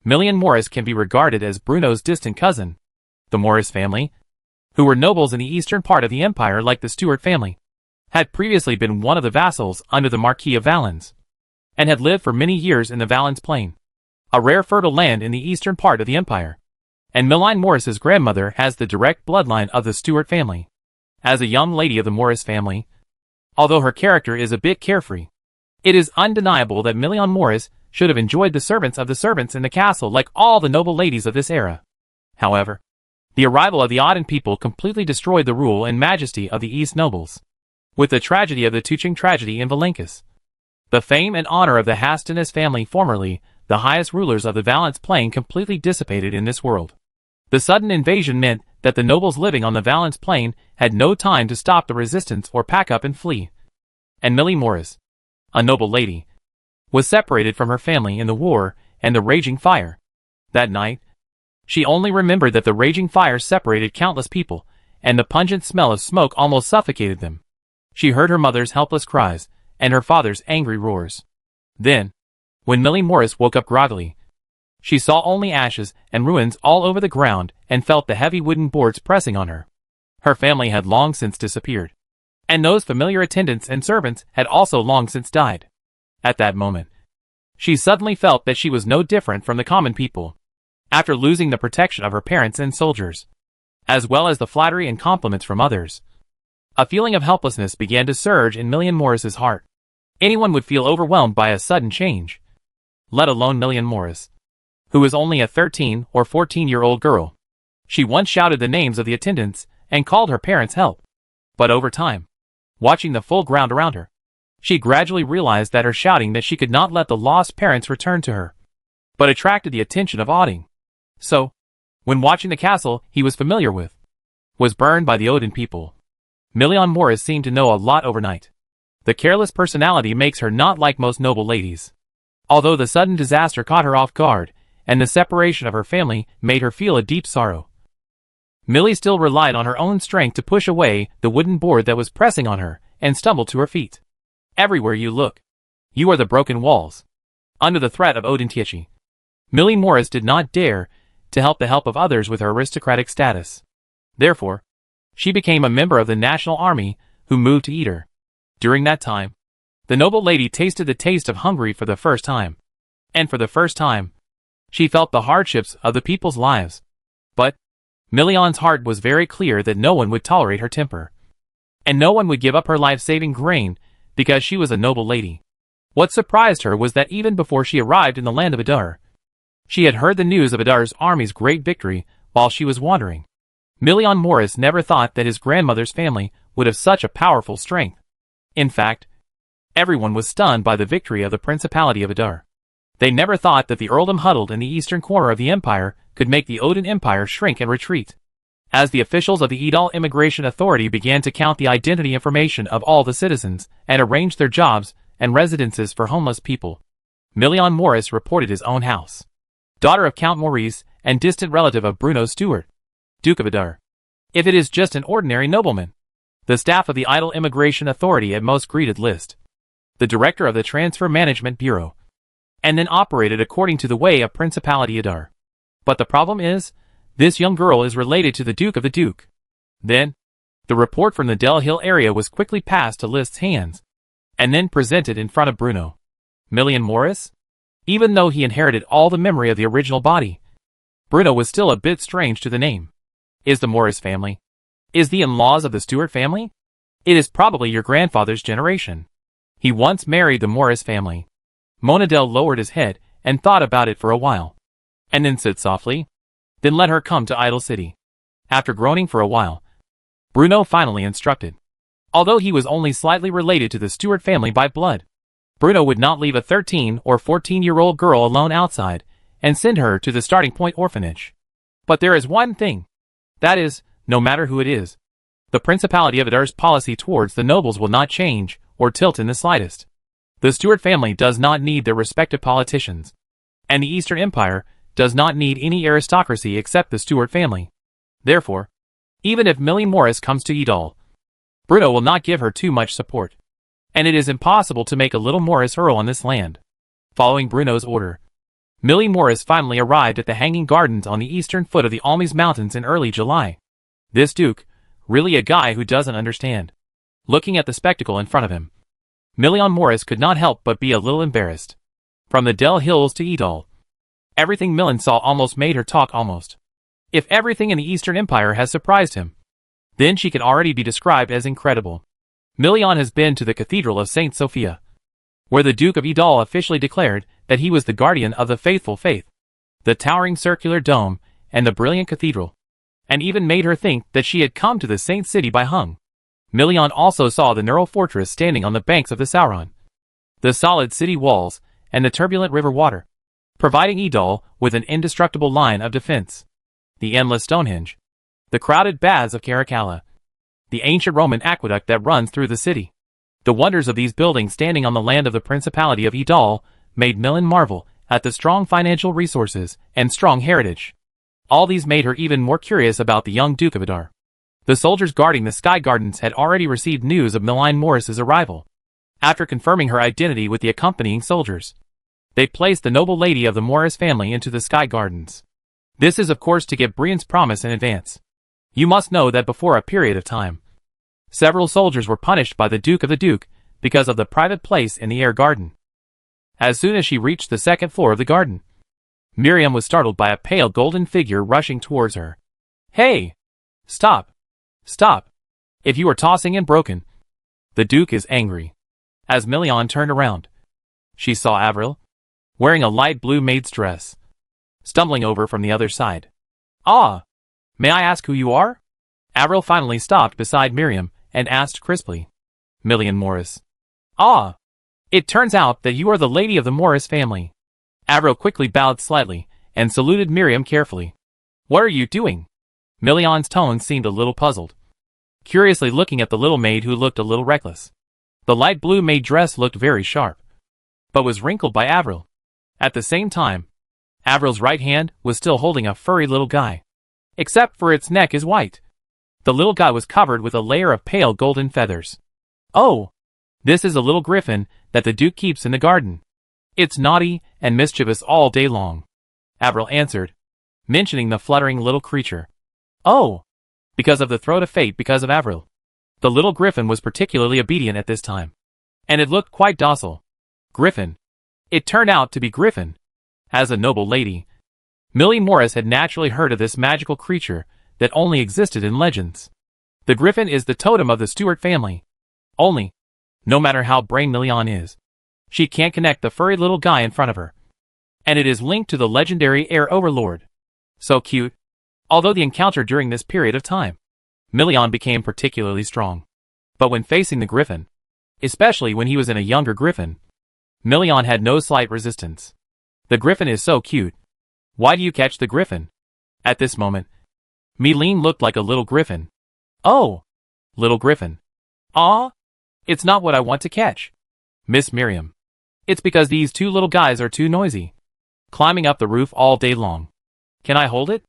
Million Morris can be regarded as Bruno's distant cousin. The Morris family, who were nobles in the eastern part of the empire like the Stewart family, had previously been one of the vassals under the Marquis of Valens, and had lived for many years in the Valens Plain, a rare fertile land in the eastern part of the empire. And Million Morris's grandmother has the direct bloodline of the Stewart family. As a young lady of the Morris family, although her character is a bit carefree, it is undeniable that Million Morris should have enjoyed the servants of the servants in the castle like all the noble ladies of this era. However, the arrival of the Auden people completely destroyed the rule and majesty of the East nobles. With the tragedy of the Tuching tragedy in Valencus, the fame and honor of the Hastinas family, formerly the highest rulers of the Valence Plain completely dissipated in this world. The sudden invasion meant that the nobles living on the Valence Plain had no time to stop the resistance or pack up and flee. And Millie Morris, a noble lady, was separated from her family in the war and the raging fire. That night, she only remembered that the raging fire separated countless people, and the pungent smell of smoke almost suffocated them. She heard her mother's helpless cries, and her father's angry roars. Then, when Millie Morris woke up groggily, she saw only ashes and ruins all over the ground and felt the heavy wooden boards pressing on her. Her family had long since disappeared, and those familiar attendants and servants had also long since died. At that moment, she suddenly felt that she was no different from the common people, after losing the protection of her parents and soldiers, as well as the flattery and compliments from others. A feeling of helplessness began to surge in Millie Morris's heart. Anyone would feel overwhelmed by a sudden change, let alone Millie Morris, who was only a 13 or 14-year-old girl. She once shouted the names of the attendants and called her parents' help. But over time, watching the full ground around her, she gradually realized that her shouting that she could not let the lost parents return to her, but attracted the attention of Odin. So, when watching the castle he was familiar with was burned by the Odin people, Millie Morris seemed to know a lot overnight. The careless personality makes her not like most noble ladies. Although the sudden disaster caught her off guard, and the separation of her family made her feel a deep sorrow, Millie still relied on her own strength to push away the wooden board that was pressing on her and stumbled to her feet. Everywhere you look, you are the broken walls. Under the threat of Odin Tiechi, Millie Morris did not dare to help the help of others with her aristocratic status. Therefore, she became a member of the national army who moved to Eder. During that time, the noble lady tasted the taste of Hungary for the first time. And for the first time, she felt the hardships of the people's lives. But Million's heart was very clear that no one would tolerate her temper, and no one would give up her life-saving grain because she was a noble lady. What surprised her was that even before she arrived in the land of Adar, she had heard the news of Adar's army's great victory while she was wandering. Millie Morris never thought that his grandmother's family would have such a powerful strength. In fact, everyone was stunned by the victory of the Principality of Adar. They never thought that the earldom huddled in the eastern corner of the empire could make the Odin Empire shrink and retreat. As the officials of the Edal Immigration Authority began to count the identity information of all the citizens and arrange their jobs and residences for homeless people, Millie Morris reported his own house. Daughter of Count Maurice and distant relative of Bruno Stewart, Duke of Adar. If it is just an ordinary nobleman, the staff of the Edal Immigration Authority at most greeted list, the director of the Transfer Management Bureau, and then operated according to the way of Principality Adar. But the problem is, this young girl is related to the Duke of the Duke. Then, the report from the Del Hill area was quickly passed to List's hands, and then presented in front of Bruno. Millie Morris? Even though he inherited all the memory of the original body, Bruno was still a bit strange to the name. Is the Morris family? Is the in-laws of the Stewart family? It is probably your grandfather's generation. He once married the Morris family. Monadel lowered his head and thought about it for a while, and then said softly, "Then let her come to Idle City." After groaning for a while, Bruno finally instructed. Although he was only slightly related to the Stewart family by blood, Bruno would not leave a 13 or 14-year-old girl alone outside and send her to the starting point orphanage. But there is one thing. That is, no matter who it is, the Principality of Adar's policy towards the nobles will not change or tilt in the slightest. The Stewart family does not need their respective politicians, and the Eastern Empire does not need any aristocracy except the Stewart family. Therefore, even if Millie Morris comes to Edal, Bruno will not give her too much support, and it is impossible to make a little Morris Earl on this land. Following Bruno's order, Millie Morris finally arrived at the Hanging Gardens on the eastern foot of the Almes Mountains in early July. This Duke, really a guy who doesn't understand. Looking at the spectacle in front of him, Millie Morris could not help but be a little embarrassed. From the Del Hills to Edal, everything Millie saw almost made her talk almost. If everything in the Eastern Empire has surprised him, then she can already be described as incredible. Millie has been to the Cathedral of St. Sophia, where the Duke of Edal officially declared that he was the guardian of the faithful faith, the towering circular dome, and the brilliant cathedral, and even made her think that she had come to the Saint City by Hung. Millie also saw the Neural Fortress standing on the banks of the Sauron, the solid city walls, and the turbulent river water. providing Idol with an indestructible line of defense. The endless Stonehenge, the crowded baths of Caracalla, the ancient Roman aqueduct that runs through the city. The wonders of these buildings standing on the land of the Principality of Idol made Millen marvel at the strong financial resources and strong heritage. All these made her even more curious about the young Duke of Adar. The soldiers guarding the Sky Gardens had already received news of Millen Morris's arrival. After confirming her identity with the accompanying soldiers, they placed the noble lady of the Morris family into the Sky Gardens. This is of course to get Brienne's promise in advance. You must know that before a period of time, several soldiers were punished by the Duke of the Duke because of the private place in the air garden. As soon as she reached the second floor of the garden, Miriam was startled by a pale golden figure rushing towards her. Hey! Stop! Stop! If you are tossing and broken. The Duke is angry. As Millen turned around, she saw Avril, wearing a light blue maid's dress, stumbling over from the other side. Ah! May I ask who you are? Avril finally stopped beside Miriam and asked crisply. Millen Morris. Ah! It turns out that you are the lady of the Morris family. Avril quickly bowed slightly and saluted Miriam carefully. What are you doing? Millen's tone seemed a little puzzled, curiously looking at the little maid who looked a little reckless. The light blue maid dress looked very sharp, but was wrinkled by Avril. At the same time, Avril's right hand was still holding a furry little guy, except for its neck is white. The little guy was covered with a layer of pale golden feathers. Oh! This is a little griffin that the Duke keeps in the garden. It's naughty and mischievous all day long, Avril answered, mentioning the fluttering little creature. Oh! Because of the throat of fate because of Avril. The little griffin was particularly obedient at this time, and it looked quite docile. Griffin. It turned out to be Griffin. As a noble lady, Millen Morris had naturally heard of this magical creature that only existed in legends. The griffin is the totem of the Stewart family. Only, no matter how brave Millen is, she can't connect the furry little guy in front of her. And it is linked to the legendary air overlord. So cute. Although the encounter during this period of time, Millen became particularly strong. But when facing the griffin, especially when he was in a younger griffin, Millen had no slight resistance. The griffin is so cute. Why do you catch the griffin? At this moment, Millen looked like a little griffin. Oh! Little griffin. Ah! It's not what I want to catch. Miss Miriam. It's because these two little guys are too noisy, climbing up the roof all day long. Can I hold it?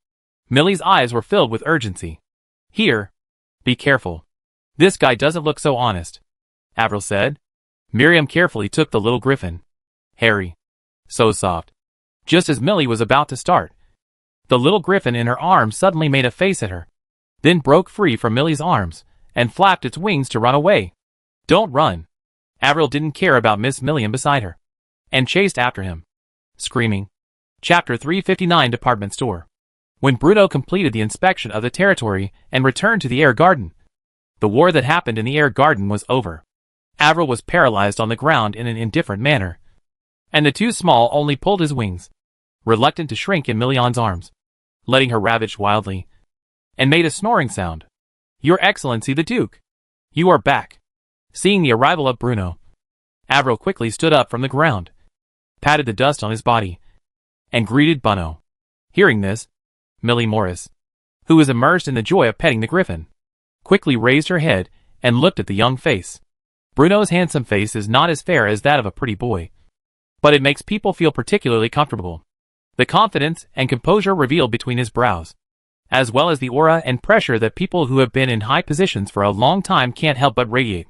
Millie's eyes were filled with urgency. Here. Be careful. This guy doesn't look so honest, Avril said. Miriam carefully took the little griffin. Harry. So soft. Just as Millie was about to start, the little griffin in her arms suddenly made a face at her, then broke free from Millie's arms and flapped its wings to run away. Don't run. Avril didn't care about Miss Millen beside her, and chased after him, screaming. Chapter 359 Department Store. When Bruno completed the inspection of the territory and returned to the air garden, the war that happened in the air garden was over. Avril was paralyzed on the ground in an indifferent manner, and the too small only pulled his wings, reluctant to shrink in Millen's arms, letting her ravage wildly, and made a snoring sound. Your Excellency the Duke! You are back! Seeing the arrival of Bruno, Avril quickly stood up from the ground, patted the dust on his body, and greeted Bruno. Hearing this, Millen Morris, who was immersed in the joy of petting the griffin, quickly raised her head and looked at the young face. Bruno's handsome face is not as fair as that of a pretty boy, but it makes people feel particularly comfortable. The confidence and composure revealed between his brows, as well as the aura and pressure that people who have been in high positions for a long time can't help but radiate,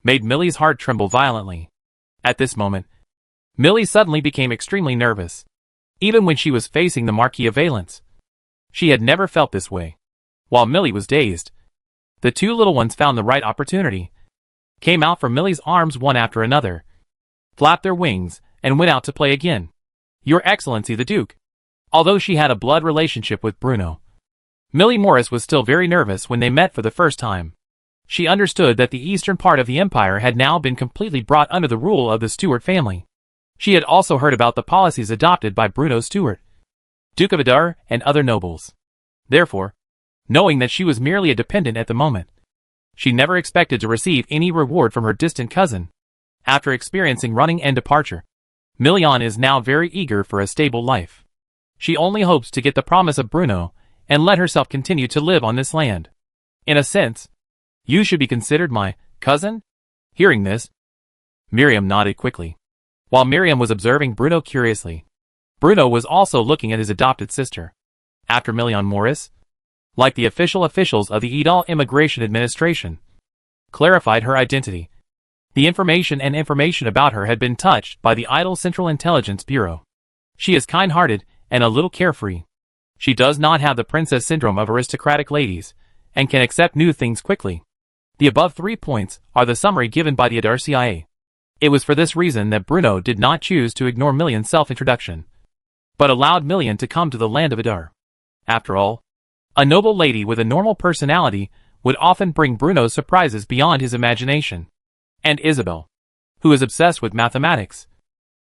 made Millie's heart tremble violently. At this moment, Millie suddenly became extremely nervous. Even when she was facing the Marquis of Valence, she had never felt this way. While Millie was dazed, the two little ones found the right opportunity, came out from Millie's arms one after another, flapped their wings, and went out to play again. Your Excellency the Duke. Although she had a blood relationship with Bruno, Millen Morris was still very nervous when they met for the first time. She understood that the eastern part of the empire had now been completely brought under the rule of the Stewart family. She had also heard about the policies adopted by Bruno Stewart, Duke of Adar, and other nobles. Therefore, knowing that she was merely a dependent at the moment, she never expected to receive any reward from her distant cousin. After experiencing running and departure, Million is now very eager for a stable life. She only hopes to get the promise of Bruno and let herself continue to live on this land. In a sense, you should be considered my cousin? Hearing this, Miriam nodded quickly. While Miriam was observing Bruno curiously, Bruno was also looking at his adopted sister. After Million Morris, like the officials of the Idal Immigration Administration, clarified her identity, the information about her had been touched by the Idal Central Intelligence Bureau. She is kind-hearted and a little carefree. She does not have the princess syndrome of aristocratic ladies, and can accept new things quickly. The above 3 points are the summary given by the Adar CIA. It was for this reason that Bruno did not choose to ignore Million's self-introduction, but allowed Million to come to the land of Adar. After all, a noble lady with a normal personality would often bring Bruno surprises beyond his imagination. And Isabel, who is obsessed with mathematics,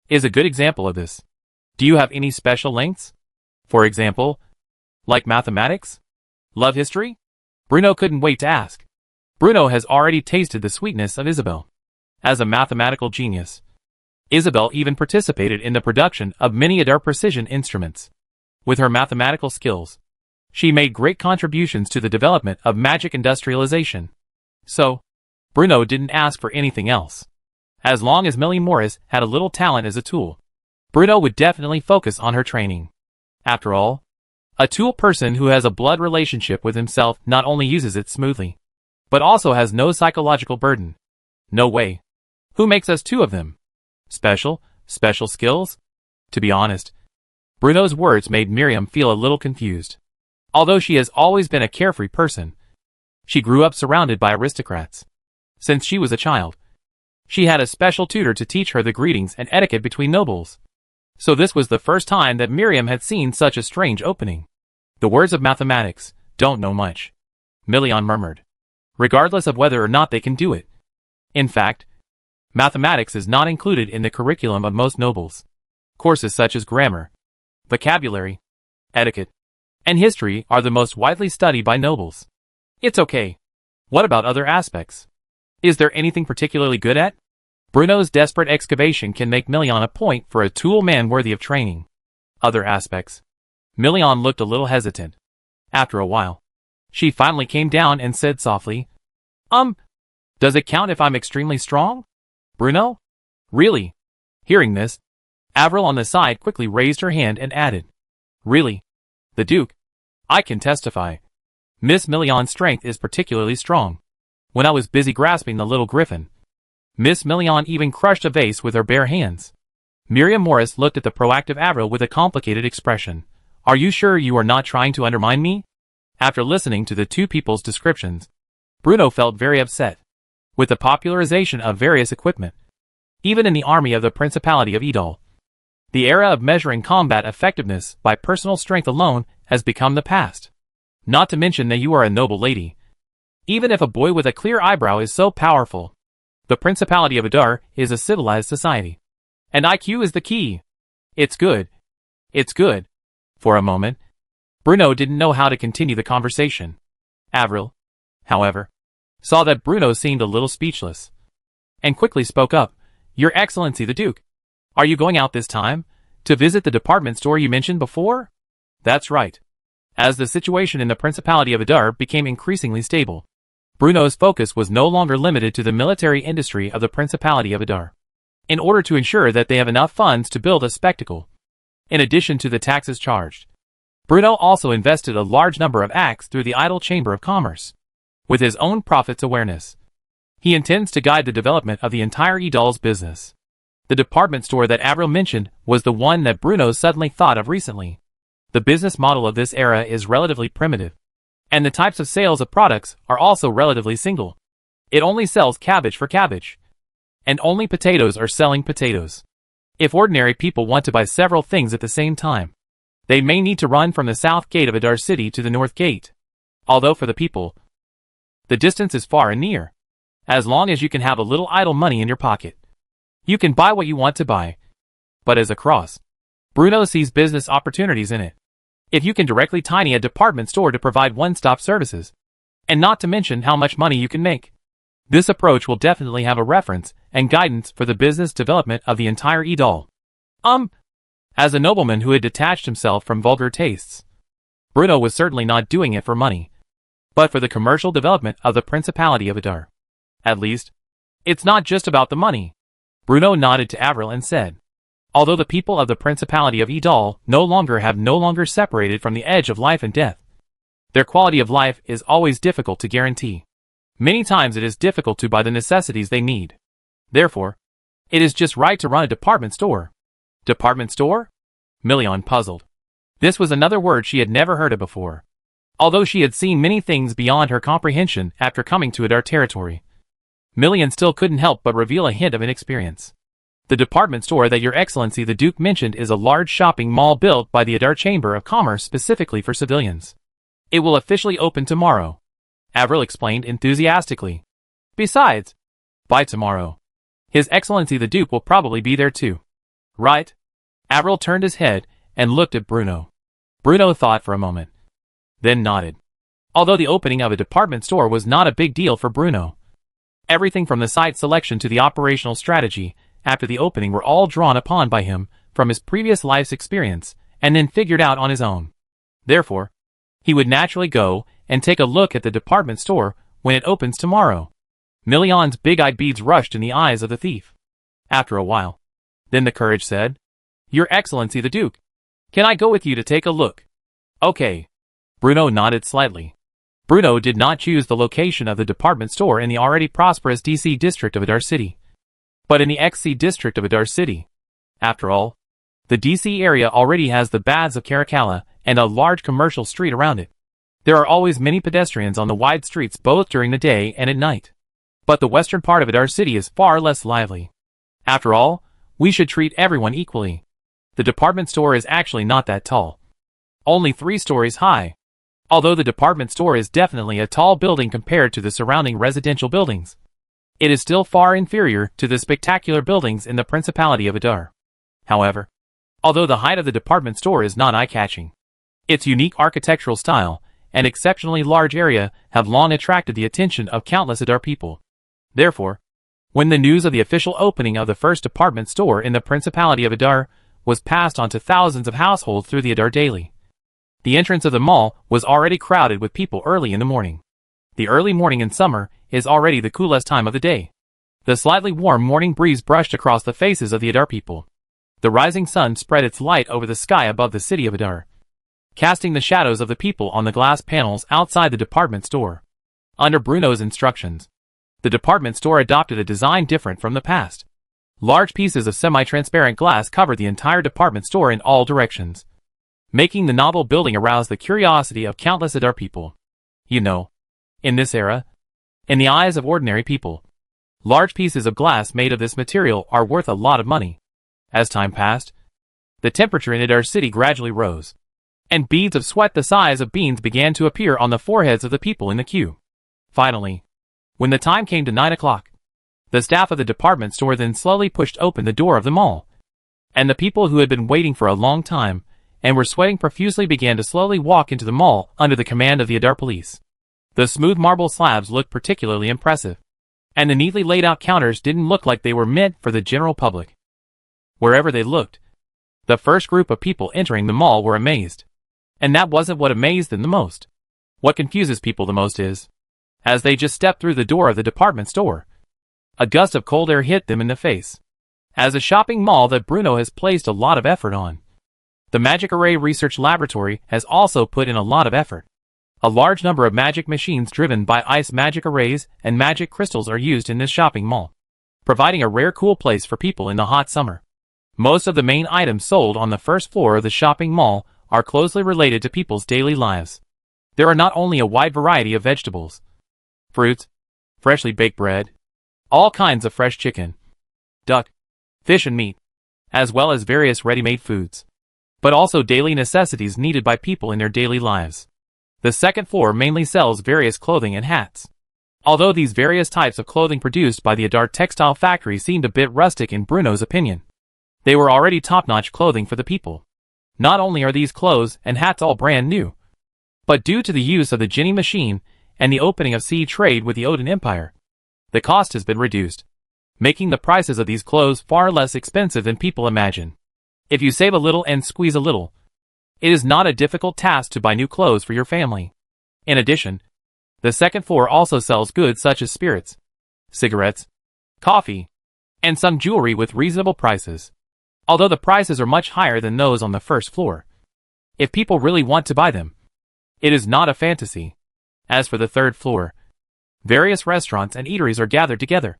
is a good example of this. Do you have any special lengths? For example, like mathematics? Love history? Bruno couldn't wait to ask. Bruno has already tasted the sweetness of Isabel. As a mathematical genius, Isabel even participated in the production of many Adar precision instruments. With her mathematical skills, she made great contributions to the development of magic industrialization. So, Bruno didn't ask for anything else. As long as Millie Morris had a little talent as a tool, Bruno would definitely focus on her training. After all, a tool person who has a blood relationship with himself not only uses it smoothly, but also has no psychological burden. No way. Who makes us two of them? Special skills? To be honest, Bruno's words made Miriam feel a little confused. Although she has always been a carefree person, she grew up surrounded by aristocrats. Since she was a child, she had a special tutor to teach her the greetings and etiquette between nobles. So this was the first time that Miriam had seen such a strange opening. The words of mathematics don't know much, Million murmured, regardless of whether or not they can do it. In fact, mathematics is not included in the curriculum of most nobles. Courses such as grammar, vocabulary, etiquette, and history are the most widely studied by nobles. It's okay. What about other aspects? Is there anything particularly good at? Bruno's desperate excavation can make Million a point for a tool man worthy of training. Other aspects. Million looked a little hesitant. After a while, she finally came down and said softly, does it count if I'm extremely strong? Bruno? Really? Hearing this, Avril on the side quickly raised her hand and added, really? The Duke? I can testify. Miss Million's strength is particularly strong. When I was busy grasping the little griffin, Miss Million even crushed a vase with her bare hands. Miriam Morris looked at the proactive Avril with a complicated expression. Are you sure you are not trying to undermine me? After listening to the two people's descriptions, Bruno felt very upset. With the popularization of various equipment, even in the army of the Principality of Idal, the era of measuring combat effectiveness by personal strength alone has become the past. Not to mention that you are a noble lady. Even if a boy with a clear eyebrow is so powerful, the Principality of Adar is a civilized society. And IQ is the key. It's good. It's good. For a moment, Bruno didn't know how to continue the conversation. Avril, however, saw that Bruno seemed a little speechless, and quickly spoke up. Your Excellency the Duke, are you going out this time to visit the department store you mentioned before? That's right. As the situation in the Principality of Adar became increasingly stable, Bruno's focus was no longer limited to the military industry of the Principality of Adar. In order to ensure that they have enough funds to build a spectacle, in addition to the taxes charged, Bruno also invested a large number of acts through the Idle Chamber of Commerce. With his own profits awareness, he intends to guide the development of the entire Idal's business. The department store that Avril mentioned was the one that Bruno suddenly thought of recently. The business model of this era is relatively primitive, and the types of sales of products are also relatively single. It only sells cabbage for cabbage, and only potatoes are selling potatoes. If ordinary people want to buy several things at the same time, they may need to run from the south gate of Adar City to the north gate. Although for the people, the distance is far and near. As long as you can have a little idle money in your pocket, you can buy what you want to buy. But as a cross, Bruno sees business opportunities in it. If you can directly tiny a department store to provide one-stop services, and not to mention how much money you can make, this approach will definitely have a reference and guidance for the business development of the entire Idal. As a nobleman who had detached himself from vulgar tastes, Bruno was certainly not doing it for money, but for the commercial development of the Principality of Adar. At least, it's not just about the money. Bruno nodded to Avril and said, although the people of the Principality of Idal no longer separated from the edge of life and death, their quality of life is always difficult to guarantee. Many times it is difficult to buy the necessities they need. Therefore, it is just right to run a department store. Department store? Million puzzled. This was another word she had never heard of before. Although she had seen many things beyond her comprehension after coming to Adar territory, Million still couldn't help but reveal a hint of inexperience. The department store that Your Excellency the Duke mentioned is a large shopping mall built by the Adar Chamber of Commerce specifically for civilians. It will officially open tomorrow, Avril explained enthusiastically. Besides, by tomorrow, His Excellency the Duke will probably be there too. Right? Avril turned his head and looked at Bruno. Bruno thought for a moment, then nodded. Although the opening of a department store was not a big deal for Bruno, everything from the site selection to the operational strategy after the opening were all drawn upon by him from his previous life's experience and then figured out on his own. Therefore, he would naturally go and take a look at the department store when it opens tomorrow. Million's big-eyed beads rushed in the eyes of the thief. After a while, then the courage said, Your Excellency the Duke, can I go with you to take a look? Okay. Bruno nodded slightly. Bruno did not choose the location of the department store in the already prosperous DC district of Adar City, but in the XC district of Adar City. After all, the DC area already has the baths of Caracalla and a large commercial street around it. There are always many pedestrians on the wide streets both during the day and at night. But the western part of Adar City is far less lively. After all, we should treat everyone equally. The department store is actually not that tall. Only 3 stories high. Although the department store is definitely a tall building compared to the surrounding residential buildings, it is still far inferior to the spectacular buildings in the Principality of Adar. However, although the height of the department store is not eye-catching, its unique architectural style and exceptionally large area have long attracted the attention of countless Adar people. Therefore, when the news of the official opening of the first department store in the Principality of Adar was passed on to thousands of households through the Adar Daily, the entrance of the mall was already crowded with people early in the morning. The early morning in summer is already the coolest time of the day. The slightly warm morning breeze brushed across the faces of the Adar people. The rising sun spread its light over the sky above the city of Adar, casting the shadows of the people on the glass panels outside the department store. Under Bruno's instructions, the department store adopted a design different from the past. Large pieces of semi-transparent glass covered the entire department store in all directions, making the novel building arouse the curiosity of countless Adar people. You know, in this era, in the eyes of ordinary people, large pieces of glass made of this material are worth a lot of money. As time passed, the temperature in Adar City gradually rose, and beads of sweat the size of beans began to appear on the foreheads of the people in the queue. Finally, when the time came to 9 o'clock, the staff of the department store then slowly pushed open the door of the mall, and the people who had been waiting for a long time and were sweating profusely began to slowly walk into the mall under the command of the Adar police. The smooth marble slabs looked particularly impressive, and the neatly laid out counters didn't look like they were meant for the general public. Wherever they looked, the first group of people entering the mall were amazed. And that wasn't what amazed them the most. What confuses people the most is, as they just stepped through the door of the department store, a gust of cold air hit them in the face. As a shopping mall that Bruno has placed a lot of effort on, the Magic Array Research Laboratory has also put in a lot of effort. A large number of magic machines driven by ice magic arrays and magic crystals are used in this shopping mall, providing a rare cool place for people in the hot summer. Most of the main items sold on the first floor of the shopping mall are closely related to people's daily lives. There are not only a wide variety of vegetables, fruits, freshly baked bread, all kinds of fresh chicken, duck, fish and meat, as well as various ready-made foods, but also daily necessities needed by people in their daily lives. The second floor mainly sells various clothing and hats. Although these various types of clothing produced by the Adar Textile Factory seemed a bit rustic in Bruno's opinion, they were already top-notch clothing for the people. Not only are these clothes and hats all brand new, but due to the use of the Genie machine and the opening of sea trade with the Odin Empire, the cost has been reduced, making the prices of these clothes far less expensive than people imagine. If you save a little and squeeze a little, it is not a difficult task to buy new clothes for your family. In addition, the second floor also sells goods such as spirits, cigarettes, coffee, and some jewelry with reasonable prices, although the prices are much higher than those on the first floor. If people really want to buy them, it is not a fantasy. As for the third floor, various restaurants and eateries are gathered together,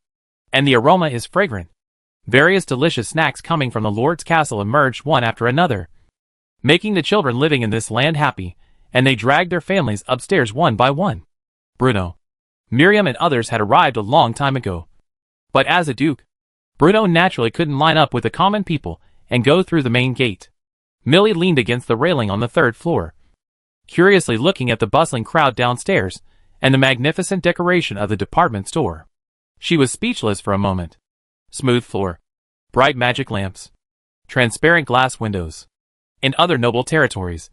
and the aroma is fragrant. Various delicious snacks coming from the Lord's castle emerged one after another, making the children living in this land happy, and they dragged their families upstairs one by one. Bruno, Miriam and others had arrived a long time ago. But as a duke, Bruno naturally couldn't line up with the common people and go through the main gate. Millie leaned against the railing on the third floor, curiously looking at the bustling crowd downstairs and the magnificent decoration of the department store. She was speechless for a moment. Smooth floor, bright magic lamps, transparent glass windows. In other noble territories,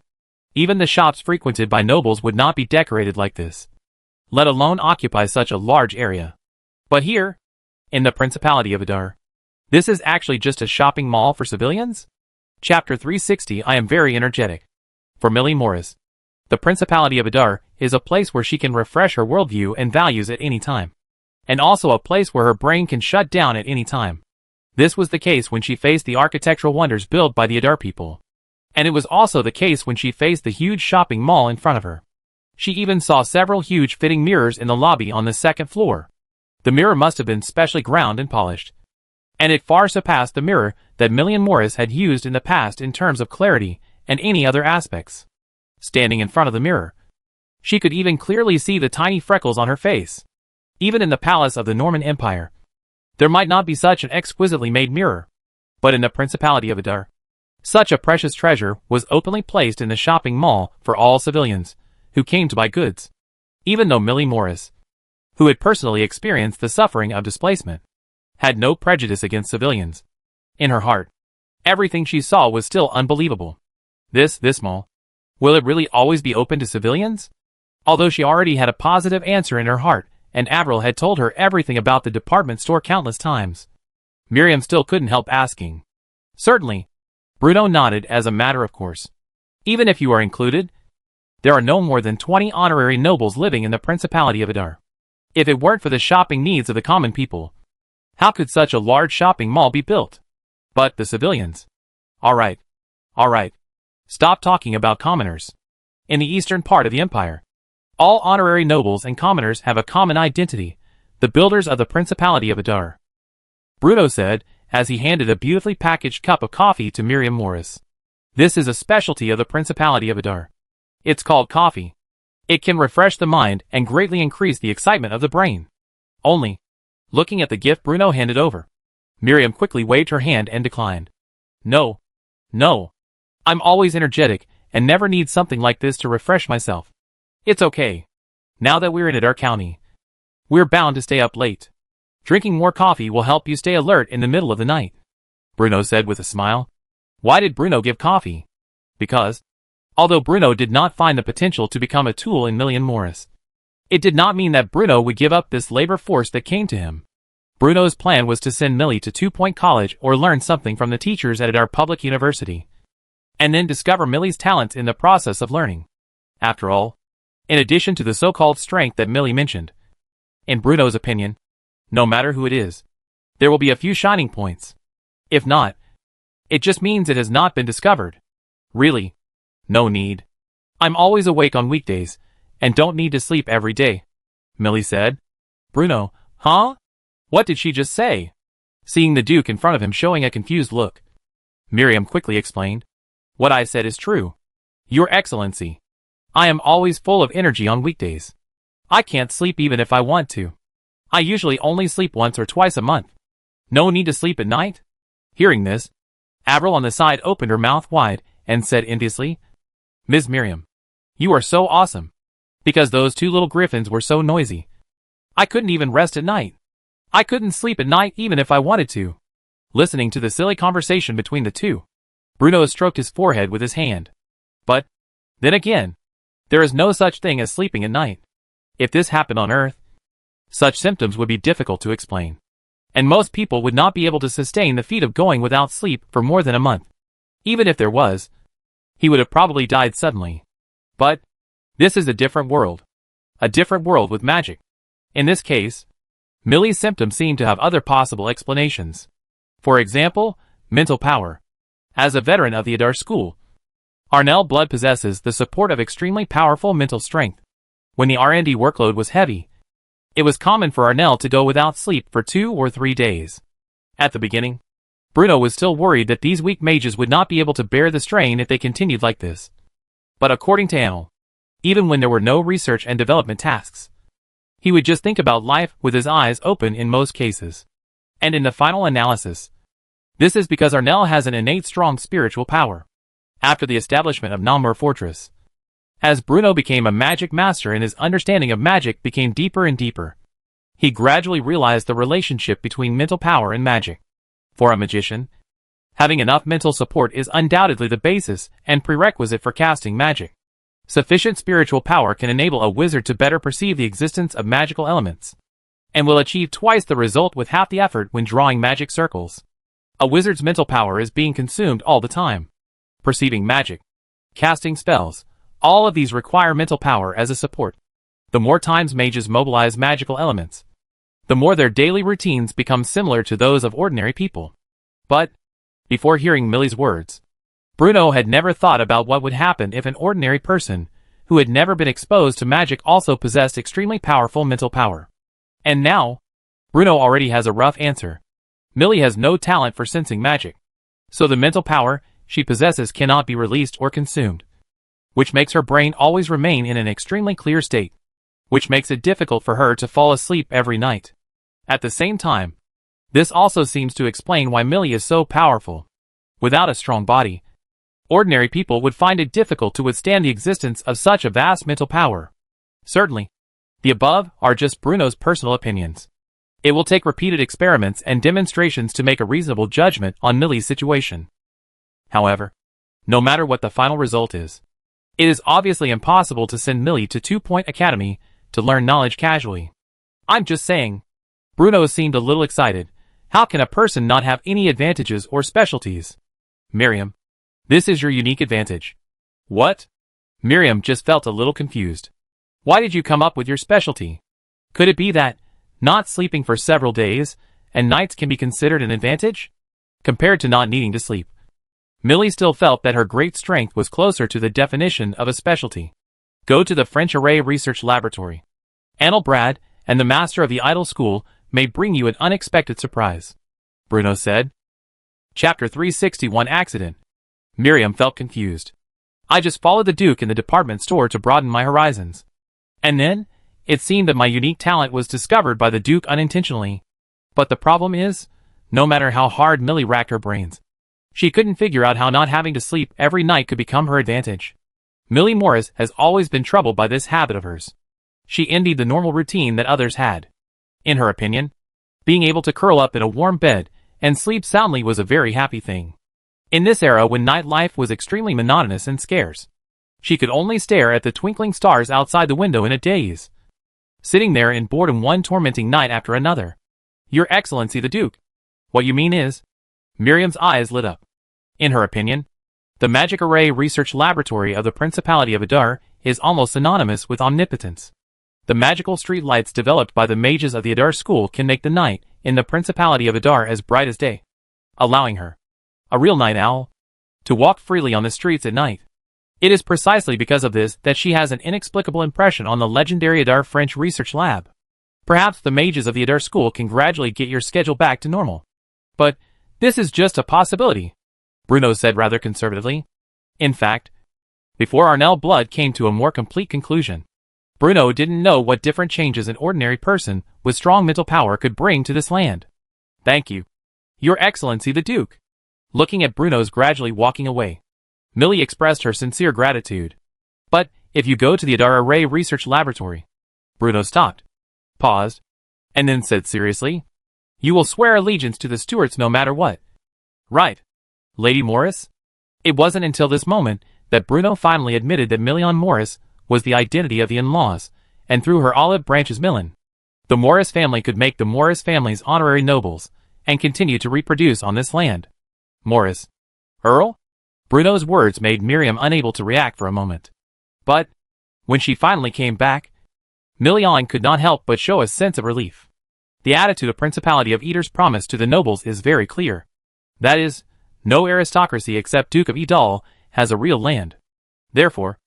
even the shops frequented by nobles would not be decorated like this, let alone occupy such a large area. But here, in the Principality of Adar, this is actually just a shopping mall for civilians? Chapter 360. I am very energetic. For Millie Morris, the Principality of Adar is a place where she can refresh her worldview and values at any time, and also a place where her brain can shut down at any time. This was the case when she faced the architectural wonders built by the Adar people, and it was also the case when she faced the huge shopping mall in front of her. She even saw several huge fitting mirrors in the lobby on the second floor. The mirror must have been specially ground and polished, and it far surpassed the mirror that Millie Morris had used in the past in terms of clarity and any other aspects. Standing in front of the mirror, she could even clearly see the tiny freckles on her face. Even in the palace of the Norman Empire, there might not be such an exquisitely made mirror, but in the Principality of Adar, such a precious treasure was openly placed in the shopping mall for all civilians who came to buy goods. Even though Millie Morris, who had personally experienced the suffering of displacement, had no prejudice against civilians, in her heart, everything she saw was still unbelievable. This mall, will it really always be open to civilians? Although she already had a positive answer in her heart, and Avril had told her everything about the department store countless times, Miriam still couldn't help asking. Certainly. Bruno nodded as a matter of course. Even if you are included, there are no more than 20 honorary nobles living in the Principality of Adar. If it weren't for the shopping needs of the common people, how could such a large shopping mall be built? But the civilians. All right. Stop talking about commoners. In the eastern part of the empire, all honorary nobles and commoners have a common identity, the builders of the Principality of Adar. Bruno said, as he handed a beautifully packaged cup of coffee to Miriam Morris. This is a specialty of the Principality of Adar. It's called coffee. It can refresh the mind and greatly increase the excitement of the brain. Only, looking at the gift Bruno handed over, Miriam quickly waved her hand and declined. No. I'm always energetic and never need something like this to refresh myself. It's okay. Now that we're in Adar County, we're bound to stay up late. Drinking more coffee will help you stay alert in the middle of the night, Bruno said with a smile. Why did Bruno give coffee? Because, although Bruno did not find the potential to become a tool in Millie Morris, it did not mean that Bruno would give up this labor force that came to him. Bruno's plan was to send Millie to 2-Point College or learn something from the teachers at Adar Public University, and then discover Millie's talents in the process of learning. After all, in addition to the so-called strength that Millie mentioned, in Bruno's opinion, no matter who it is, there will be a few shining points. If not, it just means it has not been discovered. Really, no need. I'm always awake on weekdays, and don't need to sleep every day, Millie said. Bruno, huh? What did she just say? Seeing the Duke in front of him showing a confused look, Miriam quickly explained. What I said is true. Your Excellency, I am always full of energy on weekdays. I can't sleep even if I want to. I usually only sleep once or twice a month. No need to sleep at night? Hearing this, Avril on the side opened her mouth wide and said enviously, Ms. Miriam, you are so awesome. Because those two little griffins were so noisy, I couldn't even rest at night. I couldn't sleep at night even if I wanted to. Listening to the silly conversation between the two, Bruno stroked his forehead with his hand. But, then again, there is no such thing as sleeping at night. If this happened on Earth, such symptoms would be difficult to explain, and most people would not be able to sustain the feat of going without sleep for more than a month. Even if there was, he would have probably died suddenly. But this is a different world. A different world with magic. In this case, Millie's symptoms seem to have other possible explanations. For example, mental power. As a veteran of the Adar school, Arnell Blood possesses the support of extremely powerful mental strength. When the R&D workload was heavy, it was common for Arnell to go without sleep for 2 or 3 days. At the beginning, Bruno was still worried that these weak mages would not be able to bear the strain if they continued like this. But according to Arnell, even when there were no research and development tasks, he would just think about life with his eyes open in most cases. And in the final analysis, this is because Arnell has an innate strong spiritual power. After the establishment of Namur Fortress, as Bruno became a magic master and his understanding of magic became deeper and deeper, he gradually realized the relationship between mental power and magic. For a magician, having enough mental support is undoubtedly the basis and prerequisite for casting magic. Sufficient spiritual power can enable a wizard to better perceive the existence of magical elements, and will achieve twice the result with half the effort when drawing magic circles. A wizard's mental power is being consumed all the time. Perceiving magic, casting spells, all of these require mental power as a support. The more times mages mobilize magical elements, the more their daily routines become similar to those of ordinary people. But, before hearing Millie's words, Bruno had never thought about what would happen if an ordinary person, who had never been exposed to magic, also possessed extremely powerful mental power. And now, Bruno already has a rough answer. Millie has no talent for sensing magic, so the mental power she possesses cannot be released or consumed, which makes her brain always remain in an extremely clear state, which makes it difficult for her to fall asleep every night. At the same time, this also seems to explain why Millie is so powerful. Without a strong body, ordinary people would find it difficult to withstand the existence of such a vast mental power. Certainly, the above are just Bruno's personal opinions. It will take repeated experiments and demonstrations to make a reasonable judgment on Millie's situation. However, no matter what the final result is, it is obviously impossible to send Millie to 2 Point Academy to learn knowledge casually. I'm just saying. Bruno seemed a little excited. How can a person not have any advantages or specialties? Miriam, this is your unique advantage. What? Miriam just felt a little confused. Why did you come up with your specialty? Could it be that not sleeping for several days and nights can be considered an advantage, compared to not needing to sleep? Millie still felt that her great strength was closer to the definition of a specialty. Go to the French Array Research Laboratory. Annel Brad and the master of the Idle School may bring you an unexpected surprise, Bruno said. Chapter 361 Accident. Miriam felt confused. I just followed the Duke in the department store to broaden my horizons. And then, it seemed that my unique talent was discovered by the Duke unintentionally. But the problem is, no matter how hard Millie racked her brains, she couldn't figure out how not having to sleep every night could become her advantage. Millie Morris has always been troubled by this habit of hers. She envied the normal routine that others had. In her opinion, being able to curl up in a warm bed and sleep soundly was a very happy thing. In this era when night life was extremely monotonous and scarce, she could only stare at the twinkling stars outside the window in a daze, sitting there in boredom one tormenting night after another. Your Excellency the Duke. What you mean is? Miriam's eyes lit up. In her opinion, the Magic Array Research Laboratory of the Principality of Adar is almost synonymous with omnipotence. The magical street lights developed by the mages of the Adar school can make the night in the Principality of Adar as bright as day, allowing her, a real night owl, to walk freely on the streets at night. It is precisely because of this that she has an inexplicable impression on the legendary Adar French Research Lab. Perhaps the mages of the Adar school can gradually get your schedule back to normal. But this is just a possibility, Bruno said rather conservatively. In fact, before Arnell Blood came to a more complete conclusion, Bruno didn't know what different changes an ordinary person with strong mental power could bring to this land. Thank you, Your Excellency the Duke. Looking at Bruno's gradually walking away, Millie expressed her sincere gratitude. But, if you go to the Adar Array Research Laboratory. Bruno stopped, paused, and then said seriously, you will swear allegiance to the Stuarts no matter what. Right, Lady Morris? It wasn't until this moment that Bruno finally admitted that Million Morris was the identity of the in-laws, and through her olive branches Millen, the Morris family could make the Morris family's honorary nobles, and continue to reproduce on this land. Morris. Earl? Bruno's words made Miriam unable to react for a moment. But, when she finally came back, Milian could not help but show a sense of relief. The attitude of Principality of Eater's promise to the nobles is very clear. That is, no aristocracy except Duke of Idal has a real land. Therefore,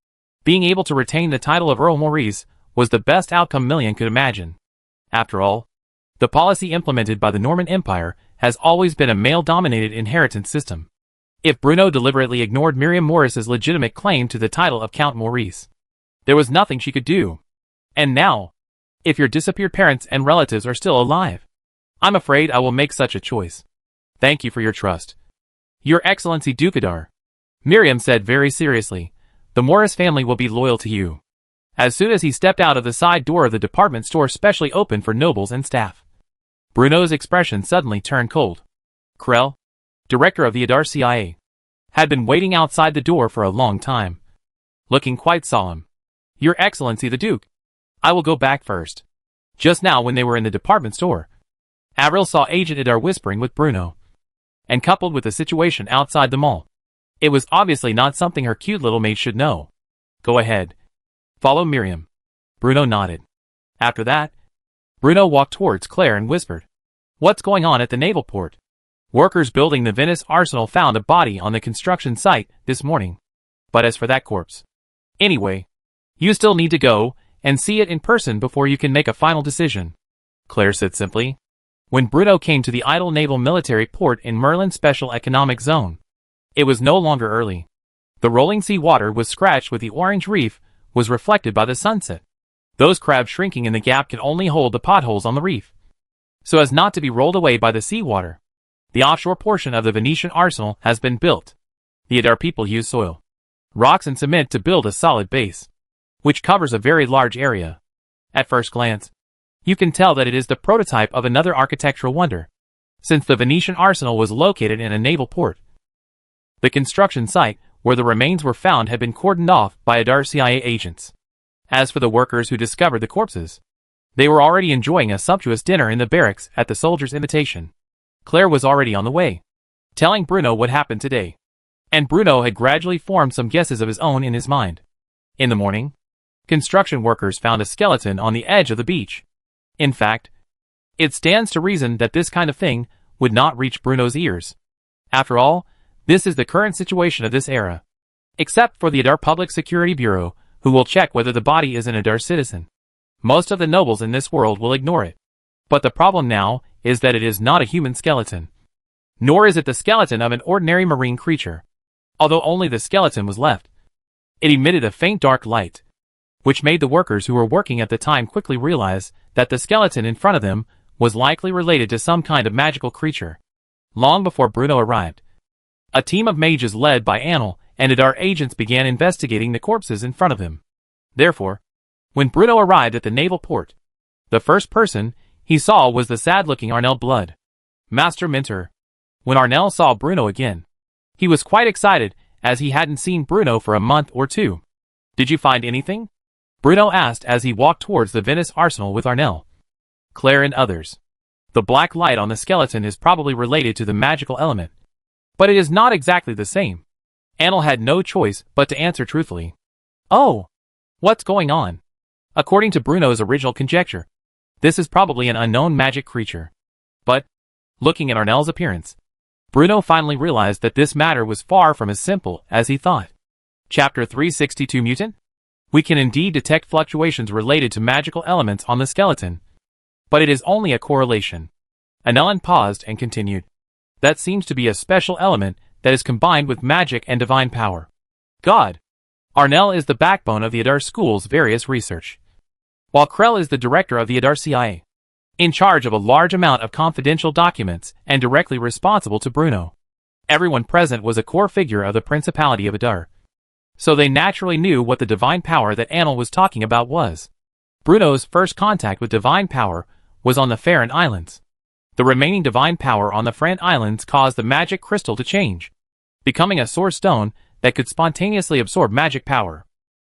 being able to retain the title of Earl Maurice was the best outcome Milian could imagine. After all, the policy implemented by the Norman Empire has always been a male-dominated inheritance system. If Bruno deliberately ignored Miriam Maurice's legitimate claim to the title of Count Maurice, there was nothing she could do. And now, if your disappeared parents and relatives are still alive, I'm afraid I will make such a choice. Thank you for your trust. Your Excellency Dukadar, Miriam said very seriously, the Maurice family will be loyal to you. As soon as he stepped out of the side door of the department store specially opened for nobles and staff, Bruno's expression suddenly turned cold. Krell, director of the Adar CIA, had been waiting outside the door for a long time, looking quite solemn. Your Excellency the Duke, I will go back first. Just now when they were in the department store, Avril saw Agent Adar whispering with Bruno, and coupled with the situation outside the mall, it was obviously not something her cute little maid should know. Go ahead. Follow Miriam. Bruno nodded. After that, Bruno walked towards Claire and whispered, What's going on at the naval port? Workers building the Venice Arsenal found a body on the construction site this morning. But as for that corpse, anyway, you still need to go and see it in person before you can make a final decision, Claire said simply. When Bruno came to the idle naval military port in Merlin's Special Economic Zone, it was no longer early. The rolling sea water was scratched with the orange reef was reflected by the sunset. Those crabs shrinking in the gap could only hold the potholes on the reef, so as not to be rolled away by the seawater. The offshore portion of the Venetian arsenal has been built. The Adar people use soil, rocks and cement to build a solid base, which covers a very large area. At first glance, you can tell that it is the prototype of another architectural wonder, since the Venetian arsenal was located in a naval port. The construction site where the remains were found had been cordoned off by Adar CIA agents. As for the workers who discovered the corpses, they were already enjoying a sumptuous dinner in the barracks at the soldiers' invitation. Claire was already on the way, telling Bruno what happened today, and Bruno had gradually formed some guesses of his own in his mind. In the morning, construction workers found a skeleton on the edge of the beach. In fact, it stands to reason that this kind of thing would not reach Bruno's ears. After all, this is the current situation of this era. Except for the Adar Public Security Bureau, who will check whether the body is an Adar citizen. Most of the nobles in this world will ignore it. But the problem now is that it is not a human skeleton. Nor is it the skeleton of an ordinary marine creature. Although only the skeleton was left, it emitted a faint dark light, which made the workers who were working at the time quickly realize that the skeleton in front of them was likely related to some kind of magical creature. Long before Bruno arrived, a team of mages led by Anil and Adar agents began investigating the corpses in front of him. Therefore, when Bruno arrived at the naval port, the first person he saw was the sad-looking Arnel Blood, Master Minter. When Arnel saw Bruno again, he was quite excited as he hadn't seen Bruno for a month or two. Did you find anything? Bruno asked as he walked towards the Venice Arsenal with Arnel, Claire and others. The black light on the skeleton is probably related to the magical element, but it is not exactly the same. Anil had no choice but to answer truthfully. Oh, what's going on? According to Bruno's original conjecture, this is probably an unknown magic creature. But, looking at Arnel's appearance, Bruno finally realized that this matter was far from as simple as he thought. Chapter 362 Mutant? We can indeed detect fluctuations related to magical elements on the skeleton, but it is only a correlation. Anelin paused and continued. That seems to be a special element that is combined with magic and divine power. God. Arnel is the backbone of the Adar School's various research, while Krell is the director of the Adar CIA, in charge of a large amount of confidential documents and directly responsible to Bruno. Everyone present was a core figure of the Principality of Adar, so they naturally knew what the divine power that Anil was talking about was. Bruno's first contact with divine power was on the Farron Islands. The remaining divine power on the Farron Islands caused the magic crystal to change, becoming a source stone that could spontaneously absorb magic power.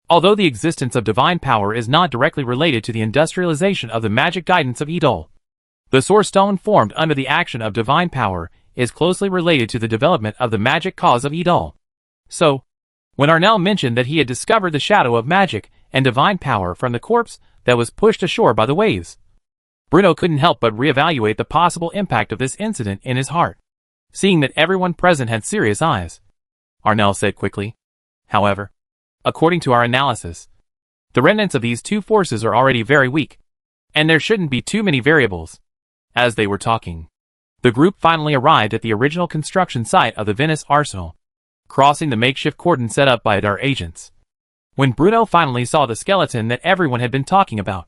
Although the existence of divine power is not directly related to the industrialization of the magic guidance of Idol, the source stone formed under the action of divine power is closely related to the development of the magic cause of Idol. So, when Arnell mentioned that he had discovered the shadow of magic and divine power from the corpse that was pushed ashore by the waves, Bruno couldn't help but reevaluate the possible impact of this incident in his heart. Seeing that everyone present had serious eyes, Arnell said quickly, "However, according to our analysis, the remnants of these two forces are already very weak, and there shouldn't be too many variables." As they were talking, the group finally arrived at the original construction site of the Venice Arsenal, crossing the makeshift cordon set up by Adar agents. When Bruno finally saw the skeleton that everyone had been talking about,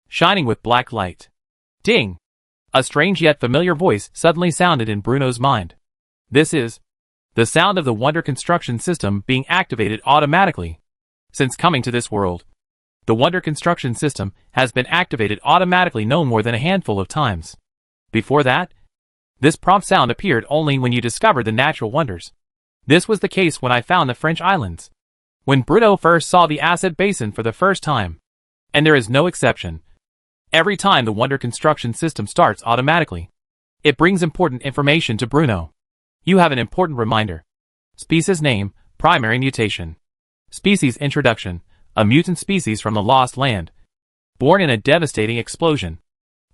shining with black light. Ding! A strange yet familiar voice suddenly sounded in Bruno's mind. This is the sound of the Wonder Construction System being activated automatically. Since coming to this world, the Wonder Construction System has been activated automatically no more than a handful of times. Before that, this prompt sound appeared only when you discovered the natural wonders. This was the case when I found the French islands, when Bruno first saw the acid basin for the first time. And there is no exception. Every time the Wonder Construction System starts automatically, it brings important information to Bruno. You have an important reminder. Species name, primary mutation. Species introduction, a mutant species from the Lost Land. Born in a devastating explosion.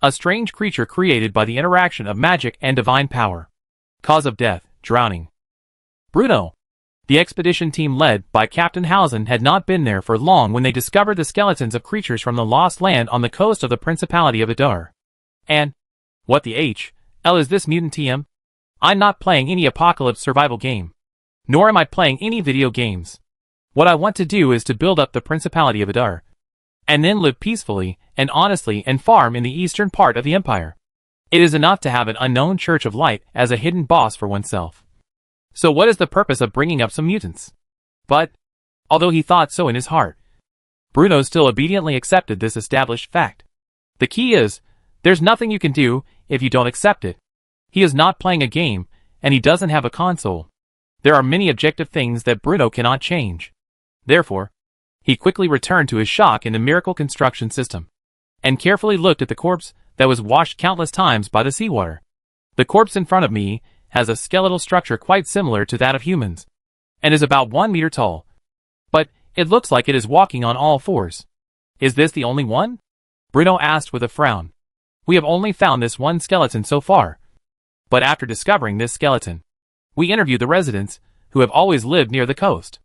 A strange creature created by the interaction of magic and divine power. Cause of death, drowning. Bruno, the expedition team led by Captain Hausen, had not been there for long when they discovered the skeletons of creatures from the Lost Land on the coast of the Principality of Adar. And, what the hell is this mutant TM? I'm not playing any apocalypse survival game. Nor am I playing any video games. What I want to do is to build up the Principality of Adar, and then live peacefully and honestly and farm in the eastern part of the empire. It is enough to have an unknown Church of Light as a hidden boss for oneself. So what is the purpose of bringing up some mutants? But, although he thought so in his heart, Bruno still obediently accepted this established fact. The key is, there's nothing you can do if you don't accept it. He is not playing a game, and he doesn't have a console. There are many objective things that Bruno cannot change. Therefore, he quickly returned to his shock in the miracle construction system, and carefully looked at the corpse that was washed countless times by the seawater. The corpse in front of me has a skeletal structure quite similar to that of humans, and is about 1 meter tall. But it looks like it is walking on all fours. Is this the only one? Bruno asked with a frown. We have only found this one skeleton so far. But after discovering this skeleton, we interviewed the residents, who have always lived near the coast.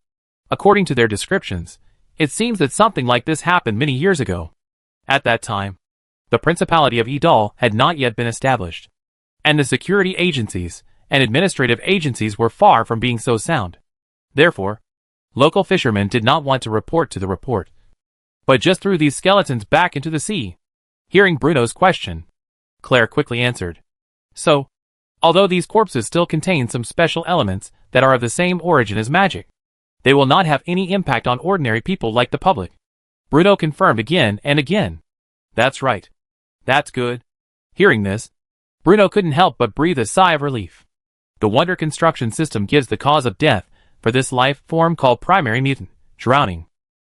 According to their descriptions, it seems that something like this happened many years ago. At that time, the Principality of Idal had not yet been established, and the security agencies and administrative agencies were far from being so sound. Therefore, local fishermen did not want to report to the report, but just threw these skeletons back into the sea. Hearing Bruno's question, Claire quickly answered. So, although these corpses still contain some special elements that are of the same origin as magic, they will not have any impact on ordinary people like the public. Bruno confirmed again and again. That's right. That's good. Hearing this, Bruno couldn't help but breathe a sigh of relief. The Wonder Construction System gives the cause of death for this life form called primary mutant, drowning,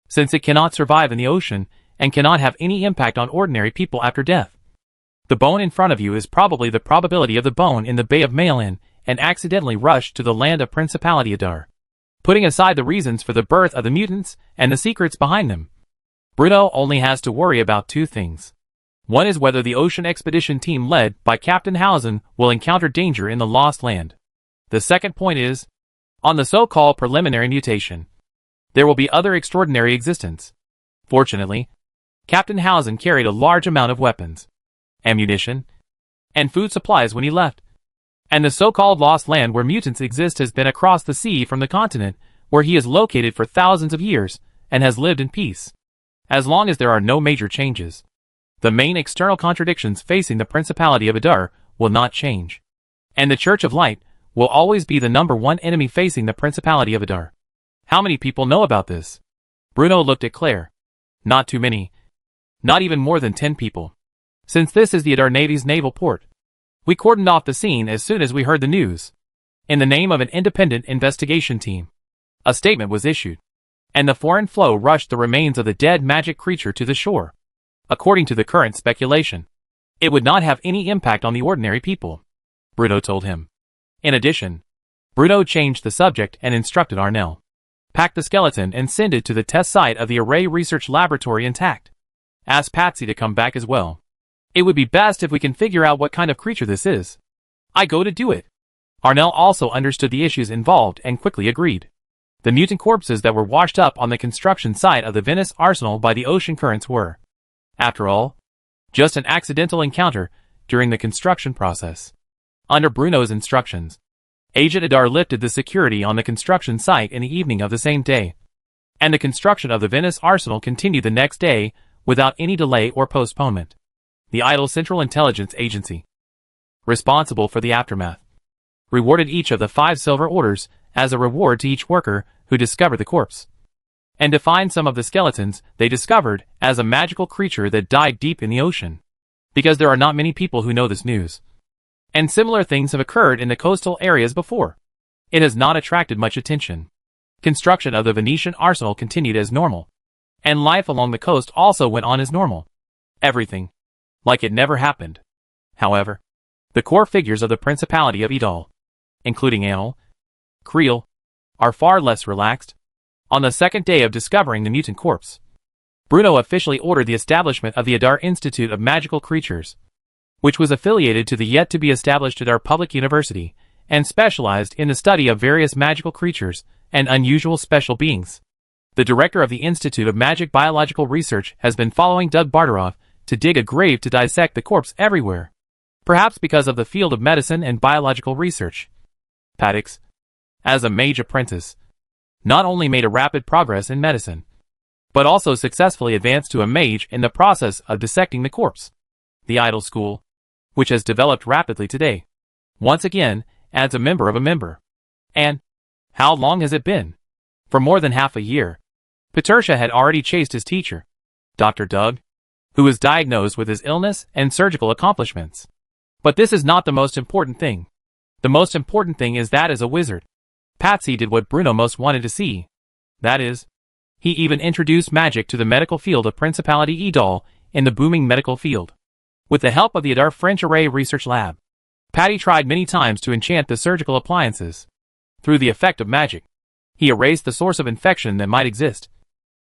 since it cannot survive in the ocean and cannot have any impact on ordinary people after death. The bone in front of you is probably the probability of the bone in the Bay of Malin and accidentally rushed to the land of Principality Adar. Putting aside the reasons for the birth of the mutants and the secrets behind them, Bruno only has to worry about two things. One is whether the ocean expedition team led by Captain Hausen will encounter danger in the Lost Land. The second point is, on the so-called preliminary mutation, there will be other extraordinary existence. Fortunately, Captain Hausen carried a large amount of weapons, ammunition, and food supplies when he left. And the so-called Lost Land where mutants exist has been across the sea from the continent where he is located for thousands of years and has lived in peace. As long as there are no major changes, the main external contradictions facing the Principality of Adar will not change. And the Church of Light will always be the #1 enemy facing the Principality of Adar. How many people know about this? Bruno looked at Claire. Not too many. Not even more than 10 people. Since this is the Adar Navy's naval port, we cordoned off the scene as soon as we heard the news. In the name of an independent investigation team, a statement was issued, and the foreign flow rushed the remains of the dead magic creature to the shore. According to the current speculation, it would not have any impact on the ordinary people, Bruno told him. In addition, Bruno changed the subject and instructed Arnell. Pack the skeleton and send it to the test site of the Array Research Laboratory intact. Ask Patsy to come back as well. It would be best if we can figure out what kind of creature this is. I go to do it. Arnell also understood the issues involved and quickly agreed. The mutant corpses that were washed up on the construction site of the Venice Arsenal by the ocean currents were, after all, just an accidental encounter during the construction process. Under Bruno's instructions, Agent Adar lifted the security on the construction site in the evening of the same day, and the construction of the Venice Arsenal continued the next day without any delay or postponement. The Idle Central Intelligence Agency, responsible for the aftermath, rewarded each of the 5 silver orders as a reward to each worker who discovered the corpse, and defined some of the skeletons they discovered as a magical creature that died deep in the ocean, because there are not many people who know this news. And similar things have occurred in the coastal areas before. It has not attracted much attention. Construction of the Venetian arsenal continued as normal, and life along the coast also went on as normal. Everything like it never happened. However, the core figures of the Principality of Idal, including Anil, Creel, are far less relaxed. On the second day of discovering the mutant corpse, Bruno officially ordered the establishment of the Adar Institute of Magical Creatures, which was affiliated to the yet-to-be-established Adar Public University, and specialized in the study of various magical creatures and unusual special beings. The director of the Institute of Magic Biological Research has been following Doug Barteroff to dig a grave to dissect the corpse everywhere, perhaps because of the field of medicine and biological research. Paddix, as a mage apprentice, not only made a rapid progress in medicine, but also successfully advanced to a mage in the process of dissecting the corpse. The Idle School, which has developed rapidly today, once again adds a member of a member. And how long has it been? For more than half a year. Patricia had already chased his teacher, Dr. Doug, who was diagnosed with his illness and surgical accomplishments. But this is not the most important thing. The most important thing is that as a wizard, Patsy did what Bruno most wanted to see. That is, he even introduced magic to the medical field of Principality Idal in the booming medical field. With the help of the Adar French Array Research Lab, Patty tried many times to enchant the surgical appliances. Through the effect of magic, he erased the source of infection that might exist,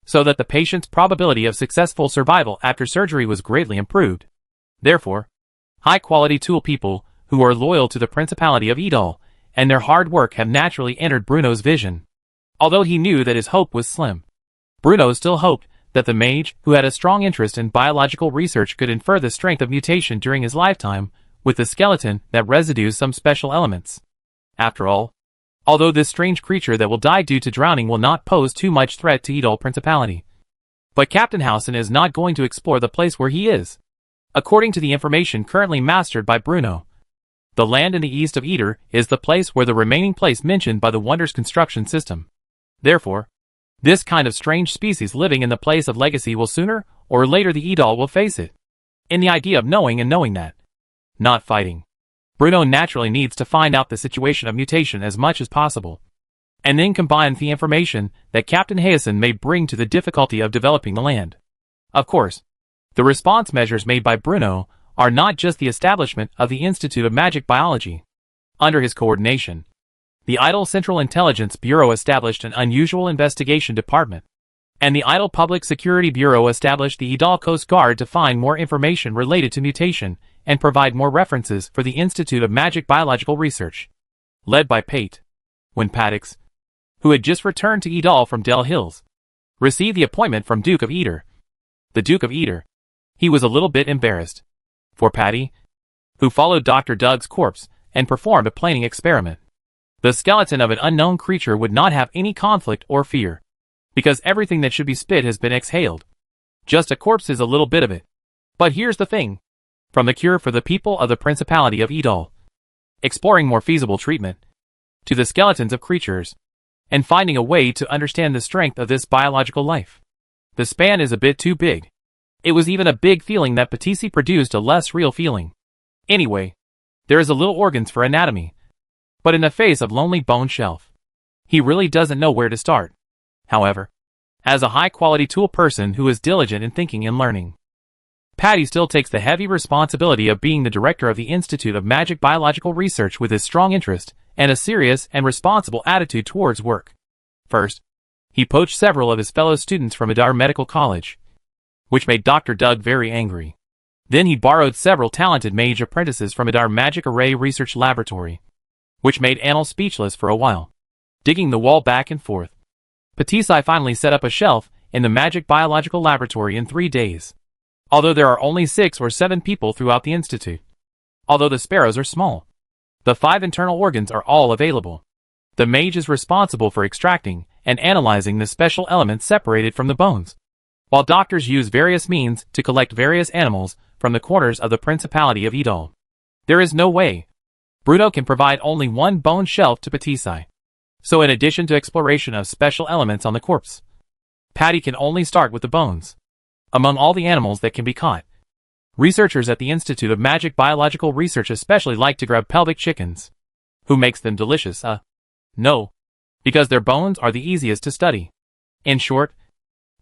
so that the patient's probability of successful survival after surgery was greatly improved. Therefore, high-quality tool people who are loyal to the Principality of Idal and their hard work have naturally entered Bruno's vision. Although he knew that his hope was slim, Bruno still hoped that the mage who had a strong interest in biological research could infer the strength of mutation during his lifetime with the skeleton that residues some special elements. After all, although this strange creature that will die due to drowning will not pose too much threat to Idal Principality, but Captain Howson is not going to explore the place where he is. According to the information currently mastered by Bruno, the land in the east of Eder is the place where the remaining place mentioned by the Wonders construction system. Therefore, this kind of strange species living in the place of legacy will sooner or later the Idal will face it. In the idea of knowing and knowing that, not fighting, Bruno naturally needs to find out the situation of mutation as much as possible, and then combine the information that Captain Hyacinth may bring to the difficulty of developing the land. Of course, the response measures made by Bruno are not just the establishment of the Institute of Magic Biology. Under his coordination, the Idle Central Intelligence Bureau established an unusual investigation department, and the Idle Public Security Bureau established the Idal Coast Guard to find more information related to mutation and provide more references for the Institute of Magic Biological Research. Led by Pate, when Paddix, who had just returned to Idal from Del Hills, received the appointment from Duke of Eder. The Duke of Eder, he was a little bit embarrassed. For Patty, who followed Dr. Doug's corpse and performed a planing experiment, the skeleton of an unknown creature would not have any conflict or fear, because everything that should be spit has been exhaled. Just a corpse is a little bit of it. But here's the thing. From the cure for the people of the Principality of Idal, exploring more feasible treatment, to the skeletons of creatures, and finding a way to understand the strength of this biological life. The span is a bit too big. It was even a big feeling that Patisi produced a less real feeling. Anyway, there is a little organs for anatomy, but in the face of lonely bone shelf, he really doesn't know where to start. However, as a high-quality tool person who is diligent in thinking and learning, Patty still takes the heavy responsibility of being the director of the Institute of Magic Biological Research with his strong interest and a serious and responsible attitude towards work. First, he poached several of his fellow students from Adar Medical College, which made Dr. Doug very angry. Then he borrowed several talented mage apprentices from Adar Magic Array Research Laboratory, which made Anil speechless for a while, digging the wall back and forth. Patisai finally set up a shelf in the Magic Biological Laboratory in 3 days, although there are only 6 or 7 people throughout the institute. Although the sparrows are small, the 5 internal organs are all available. The mage is responsible for extracting and analyzing the special elements separated from the bones, while doctors use various means to collect various animals from the corners of the Principality of Idol. There is no way Bruno can provide only one bone shelf to Patisai. So in addition to exploration of special elements on the corpse, Patty can only start with the bones. Among all the animals that can be caught, researchers at the Institute of Magic Biological Research especially like to grab pelvic chickens. Who makes them delicious, No. Because their bones are the easiest to study. In short,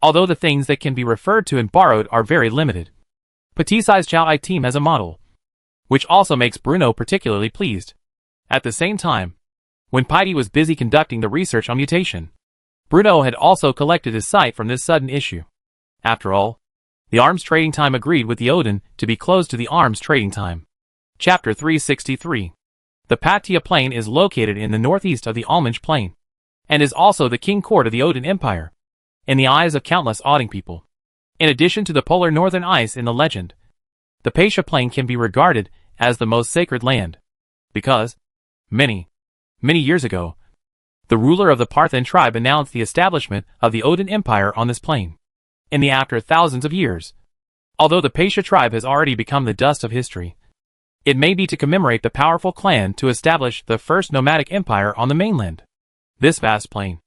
although the things that can be referred to and borrowed are very limited, Patisai's Chow I team has a model, which also makes Bruno particularly pleased. At the same time, when Patty was busy conducting the research on mutation, Bruno had also collected his sight from this sudden issue. After all, the arms trading time agreed with the Odin to be closed to the arms trading time. Chapter 363. The Patia Plain is located in the northeast of the Almonge Plain, and is also the king court of the Odin Empire, in the eyes of countless Odin people. In addition to the polar northern ice in the legend, the Patia Plain can be regarded as the most sacred land, because, many years ago, the ruler of the Parthian tribe announced the establishment of the Odin Empire on this plain. In the after thousands of years, although the Patia tribe has already become the dust of history, it may be to commemorate the powerful clan to establish the first nomadic empire on the mainland. This vast plain,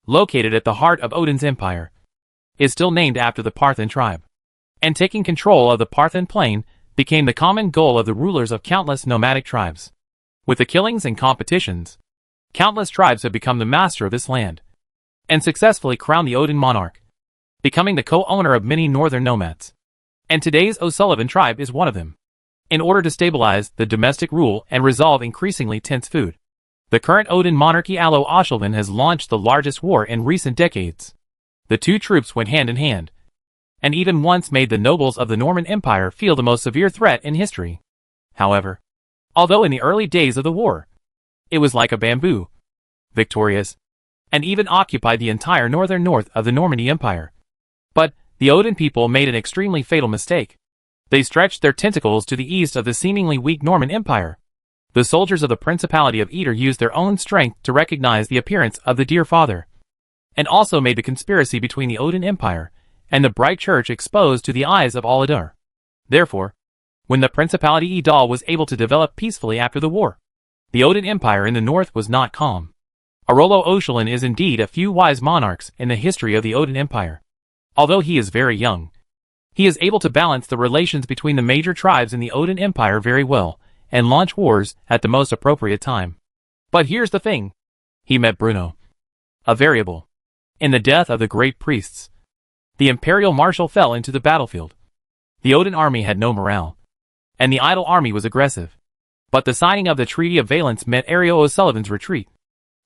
located at the heart of Odin's empire, is still named after the Parthian tribe, and taking control of the Parthian plain became the common goal of the rulers of countless nomadic tribes. With the killings and competitions, countless tribes have become the master of this land, and successfully crowned the Odin monarch, becoming the co-owner of many northern nomads. And today's O'Sullivan tribe is one of them. In order to stabilize the domestic rule and resolve increasingly tense food, the current Odin monarchy Alo Oshalvan has launched the largest war in recent decades. The two troops went hand in hand, and even once made the nobles of the Norman Empire feel the most severe threat in history. However, although in the early days of the war, it was like a bamboo, victorious, and even occupied the entire northern north of the Normandy Empire. But the Odin people made an extremely fatal mistake. They stretched their tentacles to the east of the seemingly weak Norman Empire. The soldiers of the Principality of Edir used their own strength to recognize the appearance of the dear father, and also made the conspiracy between the Odin Empire and the Bright Church exposed to the eyes of all Adar. Therefore, when the Principality Idal was able to develop peacefully after the war, the Odin Empire in the north was not calm. Arolo Oshalin is indeed a few wise monarchs in the history of the Odin Empire. Although he is very young, he is able to balance the relations between the major tribes in the Odin Empire very well, and launch wars at the most appropriate time. But here's the thing. He met Bruno, a variable. In the death of the great priests, the imperial marshal fell into the battlefield. The Odin army had no morale, and the idle army was aggressive. But the signing of the Treaty of Valence meant Ario O'Sullivan's retreat,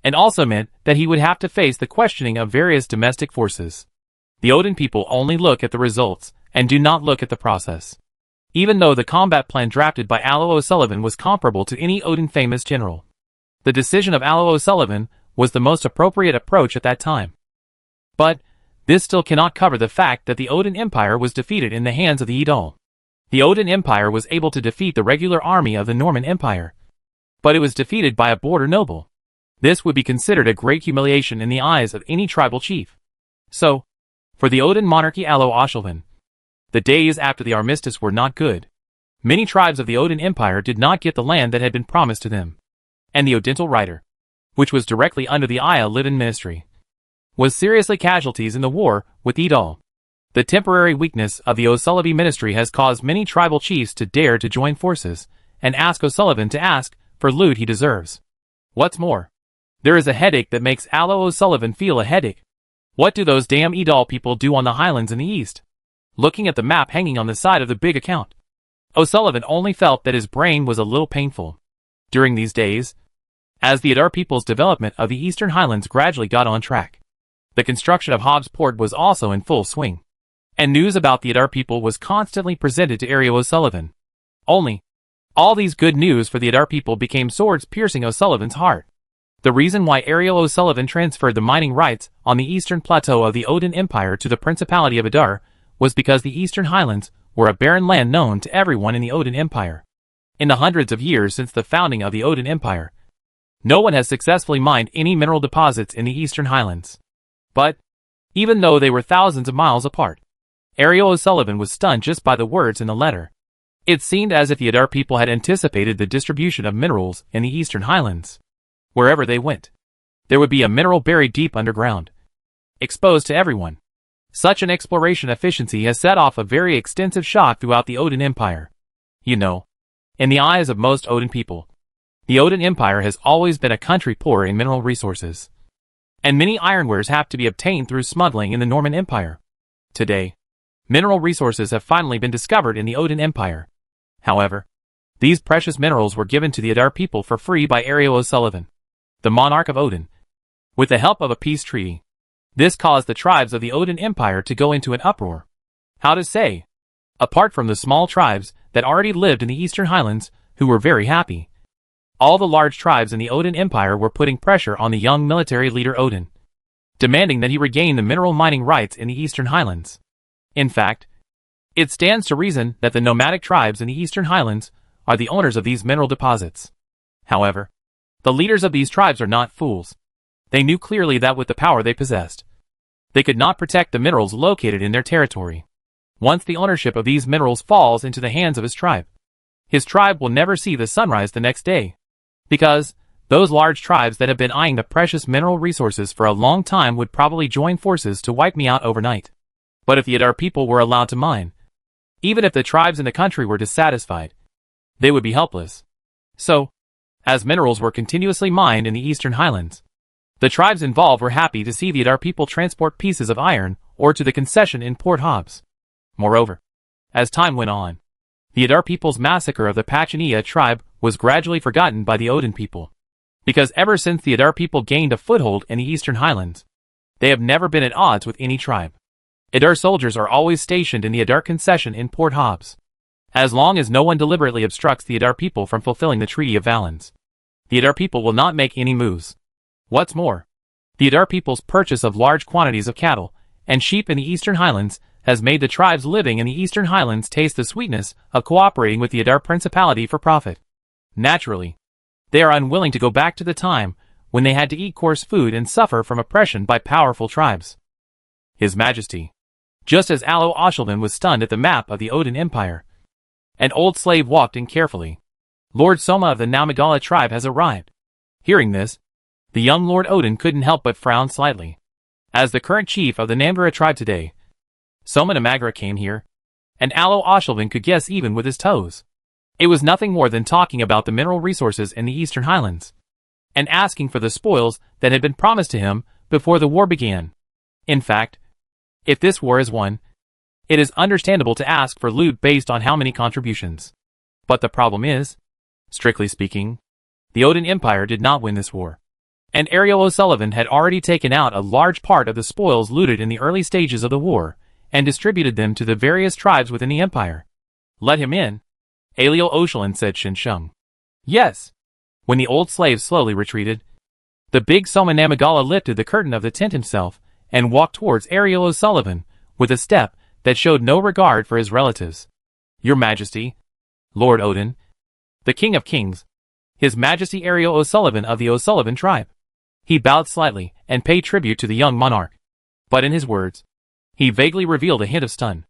and also meant that he would have to face the questioning of various domestic forces. The Odin people only look at the results, and do not look at the process. Even though the combat plan drafted by Alo O'Sullivan was comparable to any Odin famous general, the decision of Alo O'Sullivan was the most appropriate approach at that time. But this still cannot cover the fact that the Odin Empire was defeated in the hands of the Idal. The Odin Empire was able to defeat the regular army of the Norman Empire, but it was defeated by a border noble. This would be considered a great humiliation in the eyes of any tribal chief. So, for the Odin monarchy Alo Oshalvan, the days after the armistice were not good. Many tribes of the Odin Empire did not get the land that had been promised to them. And the Odintal Rider, which was directly under the Aya Livin ministry, was seriously casualties in the war with Idal. The temporary weakness of the O'Sullivan ministry has caused many tribal chiefs to dare to join forces, and ask O'Sullivan to ask for loot he deserves. What's more, there is a headache that makes Alo O'Sullivan feel a headache. What do those damn Idal people do on the highlands in the east? Looking at the map hanging on the side of the big account, O'Sullivan only felt that his brain was a little painful. During these days, As the Adar people's development of the Eastern Highlands gradually got on track, the construction of Hobbs Port was also in full swing, and news about the Adar people was constantly presented to Ariel O'Sullivan. Only, all these good news for the Adar people became swords piercing O'Sullivan's heart. The reason why Ariel O'Sullivan transferred the mining rights on the eastern plateau of the Odin Empire to the Principality of Adar was because the Eastern Highlands were a barren land known to everyone in the Odin Empire. In the hundreds of years since the founding of the Odin Empire, no one has successfully mined any mineral deposits in the Eastern Highlands. But, even though they were thousands of miles apart, Ariel O'Sullivan was stunned just by the words in the letter. It seemed as if the Adar people had anticipated the distribution of minerals in the Eastern Highlands. Wherever they went, there would be a mineral buried deep underground, exposed to everyone. Such an exploration efficiency has set off a very extensive shock throughout the Odin Empire. You know, in the eyes of most Odin people, the Odin Empire has always been a country poor in mineral resources, and many ironwares have to be obtained through smuggling in the Norman Empire. Today, mineral resources have finally been discovered in the Odin Empire. However, these precious minerals were given to the Adar people for free by Ariel O'Sullivan, the monarch of Odin, with the help of a peace treaty. This caused the tribes of the Odin Empire to go into an uproar. How to say? Apart from the small tribes that already lived in the Eastern Highlands, who were very happy, all the large tribes in the Odin Empire were putting pressure on the young military leader Odin, demanding that he regain the mineral mining rights in the Eastern Highlands. In fact, it stands to reason that the nomadic tribes in the Eastern Highlands are the owners of these mineral deposits. However, the leaders of these tribes are not fools. They knew clearly that with the power they possessed, they could not protect the minerals located in their territory. Once the ownership of these minerals falls into the hands of his tribe will never see the sunrise the next day, because those large tribes that have been eyeing the precious mineral resources for a long time would probably join forces to wipe me out overnight. But if the Adar people were allowed to mine, even if the tribes in the country were dissatisfied, they would be helpless. So, as minerals were continuously mined in the Eastern Highlands, the tribes involved were happy to see the Adar people transport pieces of iron ore to the concession in Port Hobbs. Moreover, as time went on, the Adar people's massacre of the Pachania tribe was gradually forgotten by the Odin people, because ever since the Adar people gained a foothold in the Eastern Highlands, they have never been at odds with any tribe. Adar soldiers are always stationed in the Adar concession in Port Hobbs. As long as no one deliberately obstructs the Adar people from fulfilling the Treaty of Valens, the Adar people will not make any moves. What's more, the Adar people's purchase of large quantities of cattle and sheep in the Eastern Highlands has made the tribes living in the Eastern Highlands taste the sweetness of cooperating with the Adar Principality for profit. Naturally, they are unwilling to go back to the time when they had to eat coarse food and suffer from oppression by powerful tribes. His Majesty. Just as Alo Oshelvan was stunned at the map of the Odin Empire, an old slave walked in carefully. Lord Soma of the Namagala tribe has arrived. Hearing this, the young Lord Odin couldn't help but frown slightly. As the current chief of the Namgara tribe today, Soma Namagra came here, and Alo Oshelvan could guess even with his toes. It was nothing more than talking about the mineral resources in the Eastern Highlands, and asking for the spoils that had been promised to him before the war began. In fact, if this war is won, it is understandable to ask for loot based on how many contributions. But the problem is, strictly speaking, the Odin Empire did not win this war, and Ariel O'Sullivan had already taken out a large part of the spoils looted in the early stages of the war, and distributed them to the various tribes within the empire. Let him in, Aliel Oshelvan said Shinshung. Yes. When the old slave slowly retreated, the big Soma Namagala lifted the curtain of the tent himself, and walked towards Ariel O'Sullivan, with a step that showed no regard for his relatives. Your Majesty, Lord Odin, the King of Kings, His Majesty Ariel O'Sullivan of the O'Sullivan tribe. He bowed slightly, and paid tribute to the young monarch. But in his words, he vaguely revealed a hint of stun.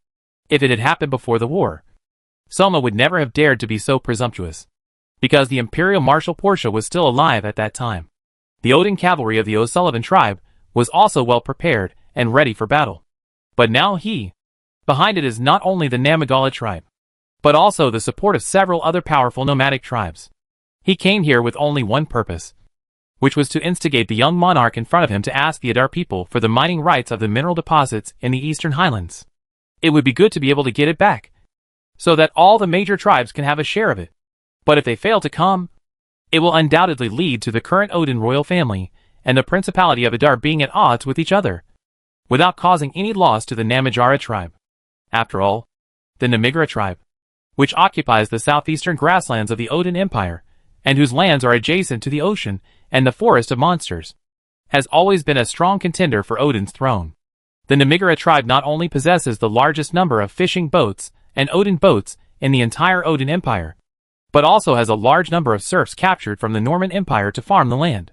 If it had happened before the war, Soma would never have dared to be so presumptuous, because the Imperial Marshal Portia was still alive at that time. The Odin cavalry of the O'Sullivan tribe was also well prepared and ready for battle. But now behind it is not only the Namagala tribe, but also the support of several other powerful nomadic tribes. He came here with only one purpose, which was to instigate the young monarch in front of him to ask the Adar people for the mining rights of the mineral deposits in the Eastern Highlands. It would be good to be able to get it back, so that all the major tribes can have a share of it. But if they fail to come, It will undoubtedly lead to the current Odin royal family and the Principality of Adar being at odds with each other, without causing any loss to the Namajara tribe. After all, the Namigara tribe, which occupies the southeastern grasslands of the Odin Empire, and whose lands are adjacent to the ocean and the forest of monsters, has always been a strong contender for Odin's throne. The Namigara tribe not only possesses the largest number of fishing boats and Odin boats in the entire Odin Empire, but also has a large number of serfs captured from the Norman Empire to farm the land.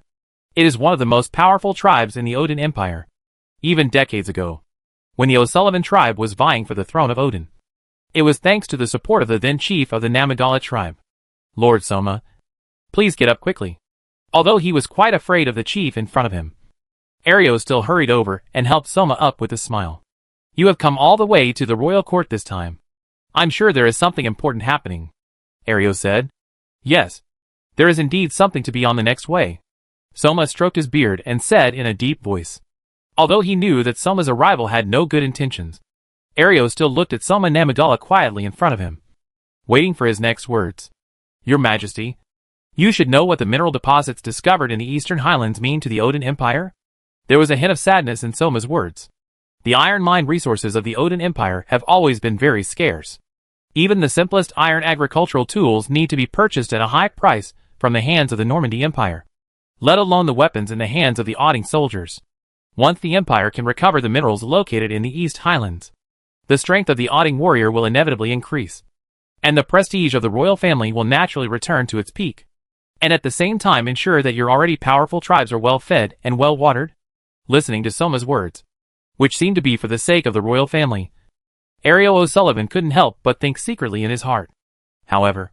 It is one of the most powerful tribes in the Odin Empire. Even decades ago, when the O'Sullivan tribe was vying for the throne of Odin, it was thanks to the support of the then chief of the Namagala tribe. Lord Soma, please get up quickly. Although he was quite afraid of the chief in front of him, Ario still hurried over and helped Soma up with a smile. You have come all the way to the royal court this time. I'm sure there is something important happening, Ario said. Yes, there is indeed something to be on the next way. Soma stroked his beard and said in a deep voice. Although he knew that Soma's arrival had no good intentions, Ario still looked at Soma Namagala quietly in front of him, waiting for his next words. Your Majesty, you should know what the mineral deposits discovered in the Eastern Highlands mean to the Odin Empire. There was a hint of sadness in Soma's words. The iron mine resources of the Odin Empire have always been very scarce. Even the simplest iron agricultural tools need to be purchased at a high price from the hands of the Normandy Empire, let alone the weapons in the hands of the Otting soldiers. Once the Empire can recover the minerals located in the East Highlands, the strength of the Otting warrior will inevitably increase, and the prestige of the royal family will naturally return to its peak, and at the same time ensure that your already powerful tribes are well fed and well watered. Listening to Soma's words, which seemed to be for the sake of the royal family, Ario O'Sullivan couldn't help but think secretly in his heart. However,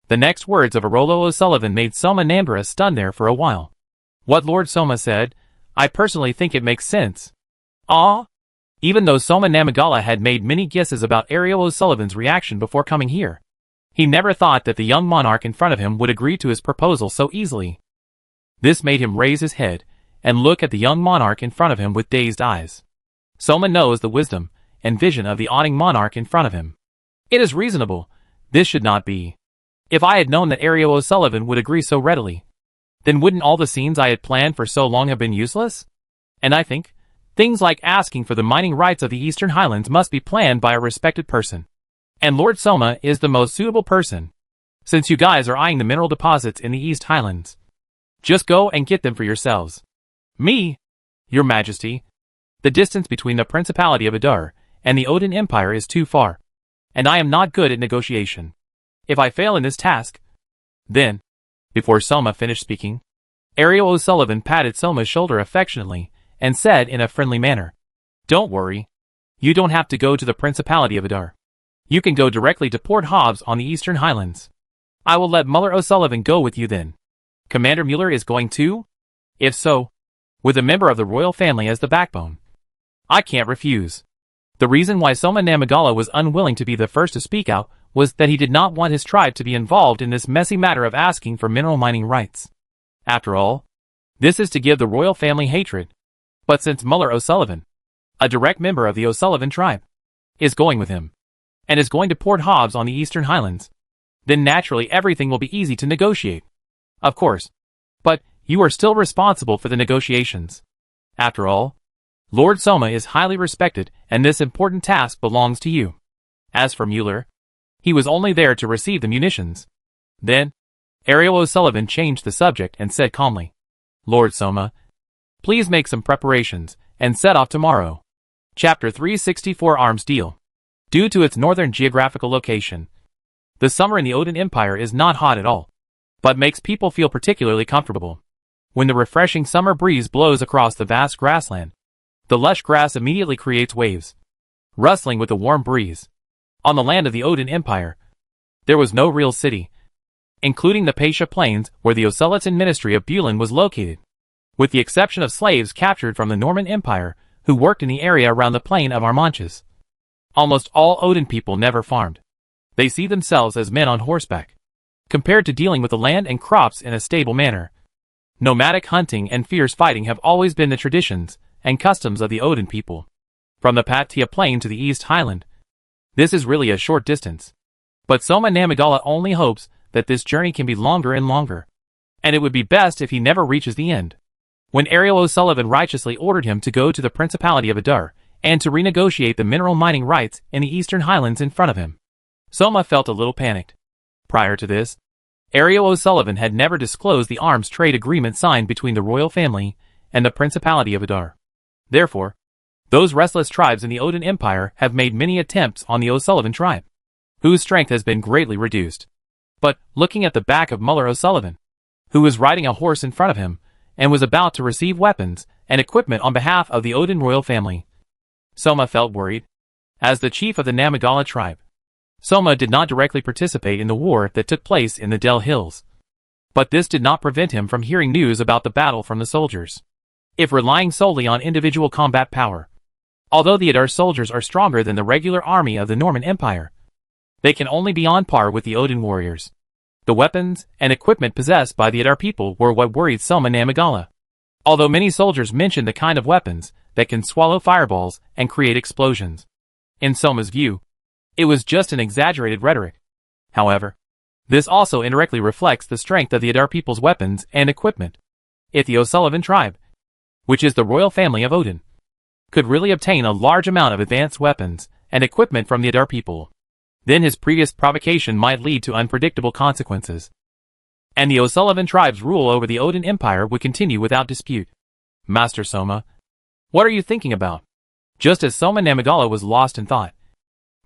the next words of Arolo O'Sullivan made Soma Nambara stunned there for a while. What Lord Soma said, I personally think it makes sense. Even though Soma Namagala had made many guesses about Ario O'Sullivan's reaction before coming here, he never thought that the young monarch in front of him would agree to his proposal so easily. This made him raise his head and look at the young monarch in front of him with dazed eyes. Soma knows the wisdom and vision of the Otting monarch in front of him. It is reasonable. This should not be. If I had known that Ario O'Sullivan would agree so readily, then wouldn't all the scenes I had planned for so long have been useless? And I think, things like asking for the mining rights of the Eastern Highlands must be planned by a respected person. And Lord Soma is the most suitable person, since you guys are eyeing the mineral deposits in the East Highlands. Just go and get them for yourselves. Me? Your Majesty, the distance between the Principality of Adar and the Odin Empire is too far, and I am not good at negotiation. If I fail in this task, then, before Soma finished speaking, Ario O'Sullivan patted Soma's shoulder affectionately and said in a friendly manner, Don't worry. You don't have to go to the Principality of Adar. You can go directly to Port Hobbs on the Eastern Highlands. I will let Muller O'Sullivan go with you then. Commander Mueller is going too? If so, with a member of the royal family as the backbone, I can't refuse. The reason why Soma Namagala was unwilling to be the first to speak out was that he did not want his tribe to be involved in this messy matter of asking for mineral mining rights. After all, this is to give the royal family hatred. But since Muller O'Sullivan, a direct member of the O'Sullivan tribe, is going with him, and is going to Port Hobbs on the Eastern Highlands, then naturally everything will be easy to negotiate. Of course. But you are still responsible for the negotiations. After all, Lord Soma is highly respected, and this important task belongs to you. As for Mueller, he was only there to receive the munitions. Then, Ario O'Sullivan changed the subject and said calmly, Lord Soma, please make some preparations and set off tomorrow. Chapter 364 Arms Deal. Due to its northern geographical location, the summer in the Odin Empire is not hot at all, but makes people feel particularly comfortable. When the refreshing summer breeze blows across the vast grassland, the lush grass immediately creates waves, rustling with the warm breeze. On the land of the Odin Empire, there was no real city, including the Patia Plains where the O'Sullivan Ministry of Bulin was located, with the exception of slaves captured from the Norman Empire who worked in the area around the plain of Armanches. Almost all Odin people never farmed. They see themselves as men on horseback, compared to dealing with the land and crops in a stable manner. Nomadic hunting and fierce fighting have always been the traditions and customs of the Odin people. From the Patia Plain to the East Highland, this is really a short distance. But Soma Namagala only hopes that this journey can be longer and longer, and it would be best if he never reaches the end. When Ariel O'Sullivan righteously ordered him to go to the Principality of Adar, and to renegotiate the mineral mining rights in the Eastern Highlands in front of him, Soma felt a little panicked. Prior to this, Ariel O'Sullivan had never disclosed the arms trade agreement signed between the royal family and the Principality of Adar. Therefore, those restless tribes in the Odin Empire have made many attempts on the O'Sullivan tribe, whose strength has been greatly reduced. But, looking at the back of Muller O'Sullivan, who was riding a horse in front of him, and was about to receive weapons and equipment on behalf of the Odin royal family, Soma felt worried. As the chief of the Namagala tribe, Soma did not directly participate in the war that took place in the Del Hills. But this did not prevent him from hearing news about the battle from the soldiers. If relying solely on individual combat power, although the Adar soldiers are stronger than the regular army of the Norman Empire, they can only be on par with the Odin warriors. The weapons and equipment possessed by the Adar people were what worried Soma Namagala. Although many soldiers mentioned the kind of weapons that can swallow fireballs and create explosions, in Soma's view, it was just an exaggerated rhetoric. However, this also indirectly reflects the strength of the Adar people's weapons and equipment. If the O'Sullivan tribe, which is the royal family of Odin, could really obtain a large amount of advanced weapons and equipment from the Adar people, then his previous provocation might lead to unpredictable consequences, and the O'Sullivan tribe's rule over the Odin Empire would continue without dispute. Master Soma, what are you thinking about? Just as Soma Namagala was lost in thought,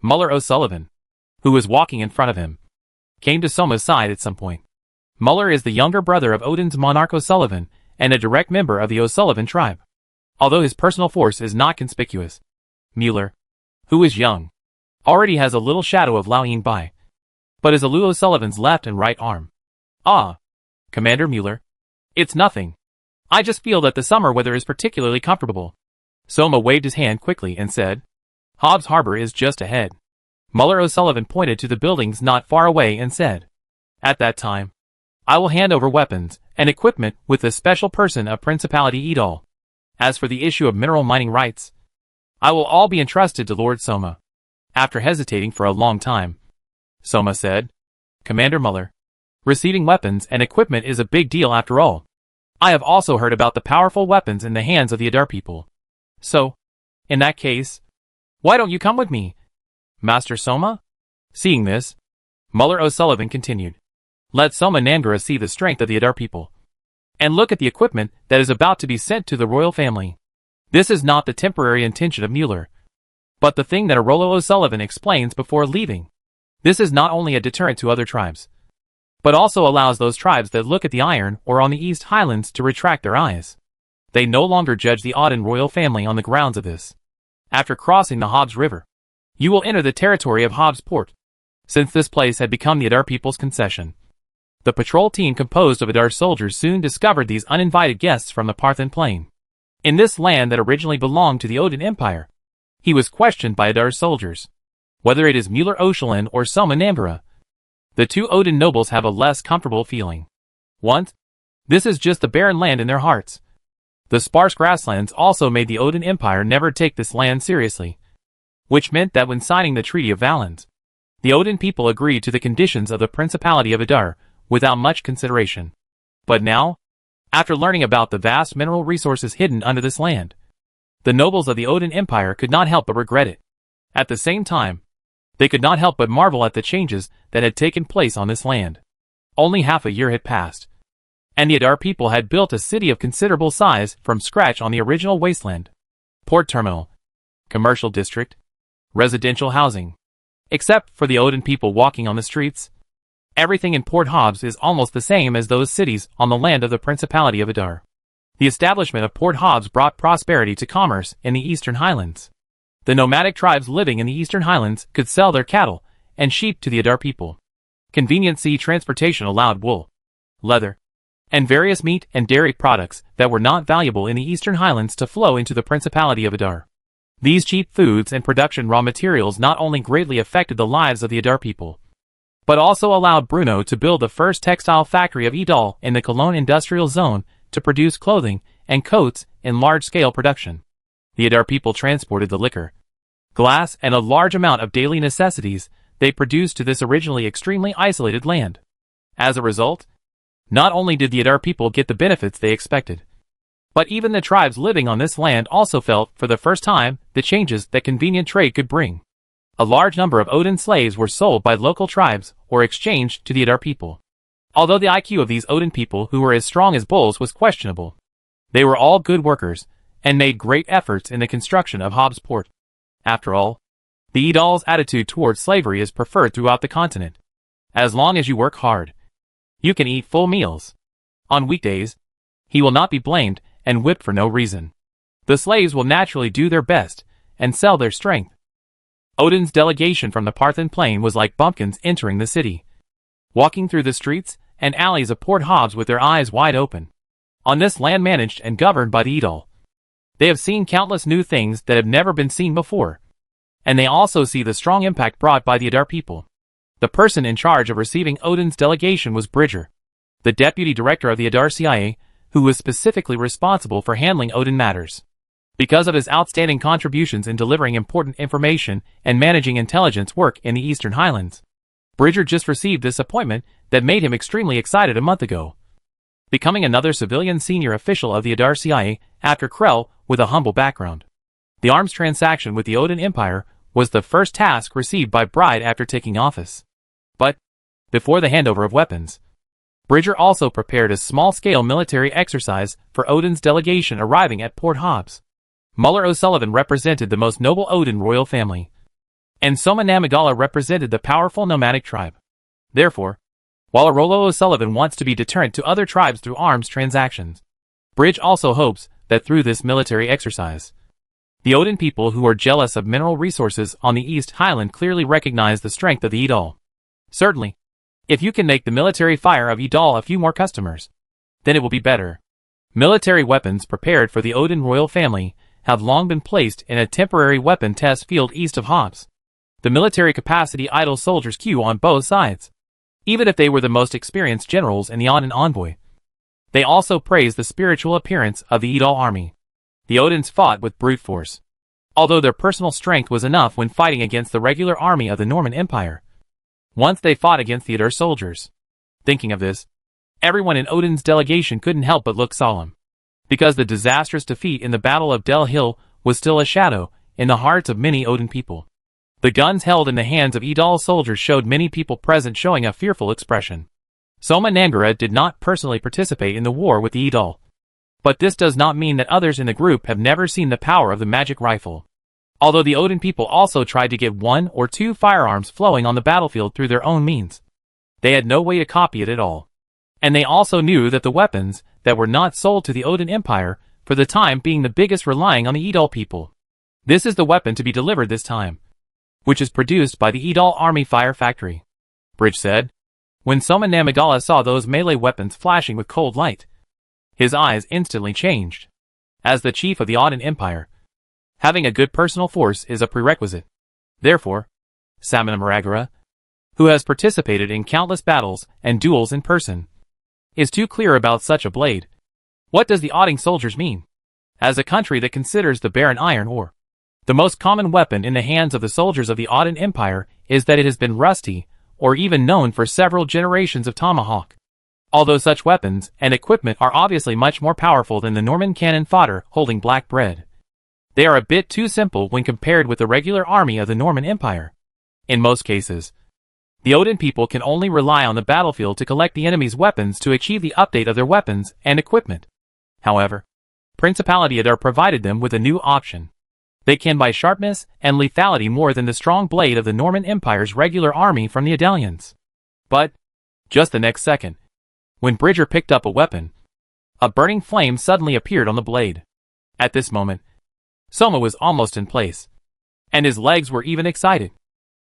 Muller O'Sullivan, who was walking in front of him, came to Soma's side at some point. Muller is the younger brother of Odin's monarch O'Sullivan and a direct member of the O'Sullivan tribe. Although his personal force is not conspicuous, Muller, who is young, already has a little shadow of Lao Yingbai, but is Alu O'Sullivan's left and right arm. Ah, Commander Muller. It's nothing. I just feel that the summer weather is particularly comfortable. Soma waved his hand quickly and said, Hobbs Harbor is just ahead. Muller O'Sullivan pointed to the buildings not far away and said, At that time, I will hand over weapons and equipment with the special person of Principality Edal. As for the issue of mineral mining rights, I will all be entrusted to Lord Soma. After hesitating for a long time, Soma said, Commander Muller, receiving weapons and equipment is a big deal after all. I have also heard about the powerful weapons in the hands of the Adar people. So, in that case, why don't you come with me, Master Soma? Seeing this, Muller O'Sullivan continued, Let Soma Namgara see the strength of the Adar people, and look at the equipment that is about to be sent to the royal family. This is not the temporary intention of Muller, but the thing that Arolo O'Sullivan explains before leaving. This is not only a deterrent to other tribes, but also allows those tribes that look at the Iron or on the East Highlands to retract their eyes. They no longer judge the Odin royal family on the grounds of this. After crossing the Hobbs River, you will enter the territory of Hobbs Port, since this place had become the Adar people's concession. The patrol team composed of Adar soldiers soon discovered these uninvited guests from the Parthan Plain. In this land that originally belonged to the Odin Empire, he was questioned by Adar soldiers. Whether it is Muller O'Sullivan or Soma Namgara, the two Odin nobles have a less comfortable feeling. Once, this is just the barren land in their hearts. The sparse grasslands also made the Odin Empire never take this land seriously, which meant that when signing the Treaty of Valens, the Odin people agreed to the conditions of the Principality of Adar without much consideration. But now, after learning about the vast mineral resources hidden under this land, the nobles of the Odin Empire could not help but regret it. At the same time, they could not help but marvel at the changes that had taken place on this land. Only half a year had passed, and the Adar people had built a city of considerable size from scratch on the original wasteland. Port terminal, commercial district, residential housing. Except for the Odin people walking on the streets, everything in Port Hobbs is almost the same as those cities on the land of the Principality of Adar. The establishment of Port Hobbs brought prosperity to commerce in the Eastern Highlands. The nomadic tribes living in the Eastern Highlands could sell their cattle and sheep to the Adar people. Convenient sea transportation allowed wool, leather, and various meat and dairy products that were not valuable in the Eastern Highlands to flow into the Principality of Adar. These cheap foods and production raw materials not only greatly affected the lives of the Adar people, but also allowed Bruno to build the first textile factory of Edal in the Cologne industrial zone to produce clothing and coats in large-scale production. The Adar people transported the liquor, glass, and a large amount of daily necessities they produced to this originally extremely isolated land. As a result, Not only did the Adar people get the benefits they expected, but even the tribes living on this land also felt, for the first time, the changes that convenient trade could bring. A large number of Odin slaves were sold by local tribes or exchanged to the Adar people. Although the IQ of these Odin people who were as strong as bulls was questionable, they were all good workers and made great efforts in the construction of Hobbs Port. After all, the Idal's attitude towards slavery is preferred throughout the continent. As long as you work hard, you can eat full meals. On weekdays, he will not be blamed and whipped for no reason. The slaves will naturally do their best and sell their strength. Odin's delegation from the Parthen plain was like bumpkins entering the city, walking through the streets and alleys of Port Hobbs with their eyes wide open. On this land managed and governed by the Idal, they have seen countless new things that have never been seen before, and they also see the strong impact brought by the Adar people. The person in charge of receiving Odin's delegation was Bridger, the deputy director of the Adar CIA, who was specifically responsible for handling Odin matters. Because of his outstanding contributions in delivering important information and managing intelligence work in the Eastern Highlands, Bridger just received this appointment that made him extremely excited a month ago, becoming another civilian senior official of the Adar CIA after Krell with a humble background. The arms transaction with the Odin Empire was the first task received by Bride after taking office. But, before the handover of weapons, Bridger also prepared a small-scale military exercise for Odin's delegation arriving at Port Hobbs. Muller O'Sullivan represented the most noble Odin royal family, and Soma Namagala represented the powerful nomadic tribe. Therefore, while Arolo O'Sullivan wants to be deterrent to other tribes through arms transactions, Bridge also hopes that through this military exercise, the Odin people who are jealous of mineral resources on the East Highland clearly recognize the strength of the Idal. Certainly, if you can make the military fire of Idal a few more customers, then it will be better. Military weapons prepared for the Odin royal family have long been placed in a temporary weapon test field east of Hobbs. The military capacity idle soldiers queue on both sides. Even if they were the most experienced generals in the Odin envoy, they also praise the spiritual appearance of the Idal army. The Odins fought with brute force, although their personal strength was enough when fighting against the regular army of the Norman Empire. Once they fought against the Adar soldiers. Thinking of this, everyone in Odin's delegation couldn't help but look solemn, because the disastrous defeat in the Battle of Del Hill was still a shadow in the hearts of many Odin people. The guns held in the hands of Idal soldiers showed many people present showing a fearful expression. Soma Nangara did not personally participate in the war with the Idal, but this does not mean that others in the group have never seen the power of the magic rifle. Although the Odin people also tried to get 1 or 2 firearms flowing on the battlefield through their own means, they had no way to copy it at all. And they also knew that the weapons that were not sold to the Odin Empire, for the time being the biggest relying on the Idal people. This is the weapon to be delivered this time, which is produced by the Idal Army Fire Factory, Bridge said. When Soma Namagala saw those melee weapons flashing with cold light, his eyes instantly changed. As the chief of the Odin Empire, having a good personal force is a prerequisite. Therefore, Samana Maragara, who has participated in countless battles and duels in person, is too clear about such a blade. What does the Odin soldiers mean? As a country that considers the barren iron ore the most common weapon in the hands of the soldiers of the Odin Empire is that it has been rusty, or even known for several generations of tomahawk. Although such weapons and equipment are obviously much more powerful than the Norman cannon fodder holding black bread, they are a bit too simple when compared with the regular army of the Norman Empire. In most cases, the Odin people can only rely on the battlefield to collect the enemy's weapons to achieve the update of their weapons and equipment. However, Principality Adar provided them with a new option. They can buy sharpness and lethality more than the strong blade of the Norman Empire's regular army from the Adalians. But, just the next second, when Bridger picked up a weapon, a burning flame suddenly appeared on the blade. At this moment, Soma was almost in place, and his legs were even excited.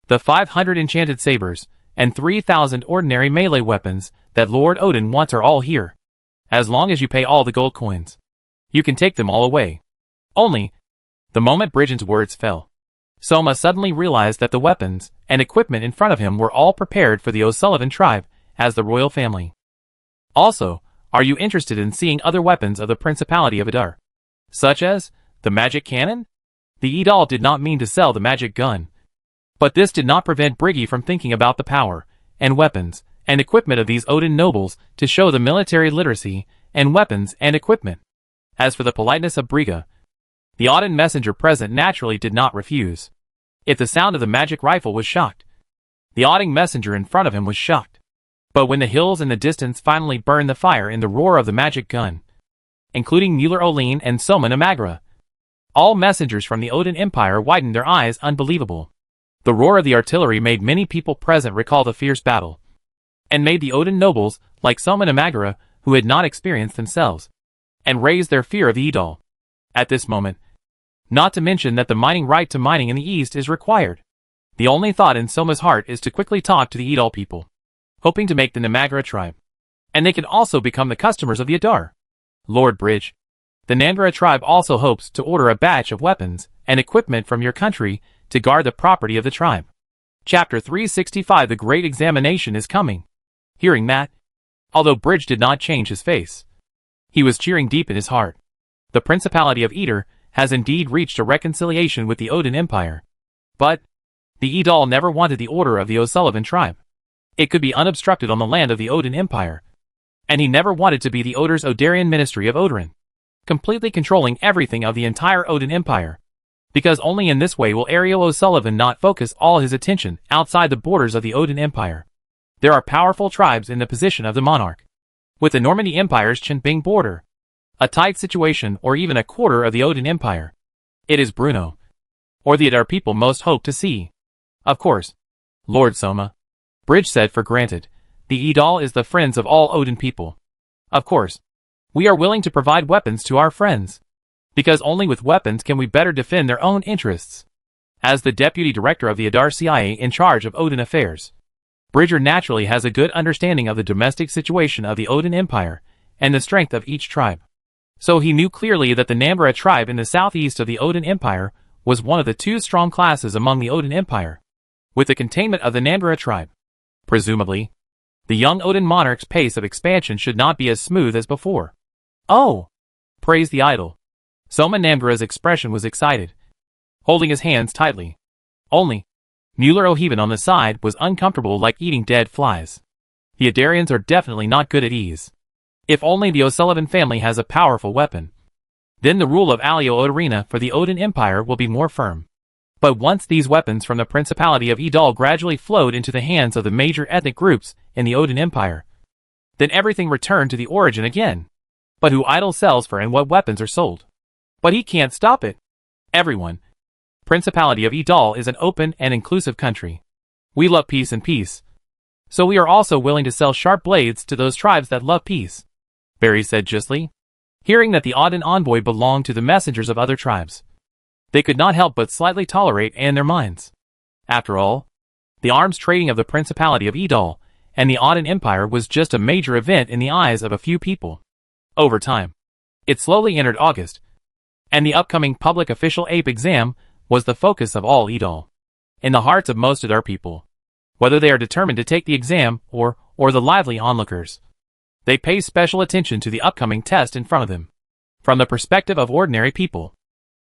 The 500 enchanted sabers and 3,000 ordinary melee weapons that Lord Odin wants are all here. As long as you pay all the gold coins, you can take them all away. Only, the moment Bridgen's words fell, Soma suddenly realized that the weapons and equipment in front of him were all prepared for the O'Sullivan tribe as the royal family. Also, are you interested in seeing other weapons of the Principality of Adar, such as the magic cannon? The Idal did not mean to sell the magic gun, but this did not prevent Briggy from thinking about the power and weapons and equipment of these Odin nobles to show the military literacy and weapons and equipment. As for the politeness of Briga, the Odin messenger present naturally did not refuse. If the sound of the magic rifle was shocked, the Odin messenger in front of him was shocked. But when the hills in the distance finally burned the fire in the roar of the magic gun, including Mueller Olin and Soma Namagra, all messengers from the Odin Empire widened their eyes unbelievable. The roar of the artillery made many people present recall the fierce battle, and made the Odin nobles, like Soma Namagra, who had not experienced themselves, and raised their fear of the Idol. At this moment, not to mention that the mining right to mining in the east is required, the only thought in Soma's heart is to quickly talk to the Idol people, hoping to make the Namagra tribe, and they can also become the customers of the Adar. Lord Bridge, the Namagra tribe also hopes to order a batch of weapons and equipment from your country to guard the property of the tribe. Chapter 365 The Great Examination is coming. Hearing that, although Bridge did not change his face, he was cheering deep in his heart. The Principality of Eder has indeed reached a reconciliation with the Odin Empire. But the Idol never wanted the order of the O'Sullivan tribe. It could be unobstructed on the land of the Odin Empire. And he never wanted to be the Odor's Odarian Ministry of Odorin, completely controlling everything of the entire Odin Empire. Because only in this way will Ariel O'Sullivan not focus all his attention outside the borders of the Odin Empire. There are powerful tribes in the position of the monarch, with the Normandy Empire's Chinbing border, a tight situation or even a quarter of the Odin Empire. It is Bruno, or the Adar people most hope to see. Of course, Lord Soma, Bridge said for granted, the Idol is the friends of all Odin people. Of course, we are willing to provide weapons to our friends, because only with weapons can we better defend their own interests. As the deputy director of the Adar CIA in charge of Odin affairs, Bridger naturally has a good understanding of the domestic situation of the Odin Empire and the strength of each tribe. So he knew clearly that the Nambra tribe in the southeast of the Odin Empire was one of the two strong classes among the Odin Empire, with the containment of the Nambra tribe. Presumably, the young Odin monarch's pace of expansion should not be as smooth as before. Oh! Praise the idol. Soma Namgra's expression was excited, holding his hands tightly. Only, Mueller O'Heaven on the side was uncomfortable like eating dead flies. The Adarians are definitely not good at ease. If only the O'Sullivan family has a powerful weapon, then the rule of Alio Odorina for the Odin Empire will be more firm. But once these weapons from the Principality of Idol gradually flowed into the hands of the major ethnic groups in the Odin Empire, then everything returned to the origin again. But who Idol sells for and what weapons are sold? But he can't stop it. Everyone. Principality of Idol is an open and inclusive country. We love peace and peace. So we are also willing to sell sharp blades to those tribes that love peace, Barry said justly. Hearing that the Odin envoy belonged to the messengers of other tribes, they could not help but slightly tolerate in their minds. After all, the arms trading of the Principality of Idol and the Odin Empire was just a major event in the eyes of a few people. Over time, it slowly entered August, and the upcoming public official ape exam was the focus of all Idol. In the hearts of most of our people, whether they are determined to take the exam or the lively onlookers, they pay special attention to the upcoming test in front of them. From the perspective of ordinary people,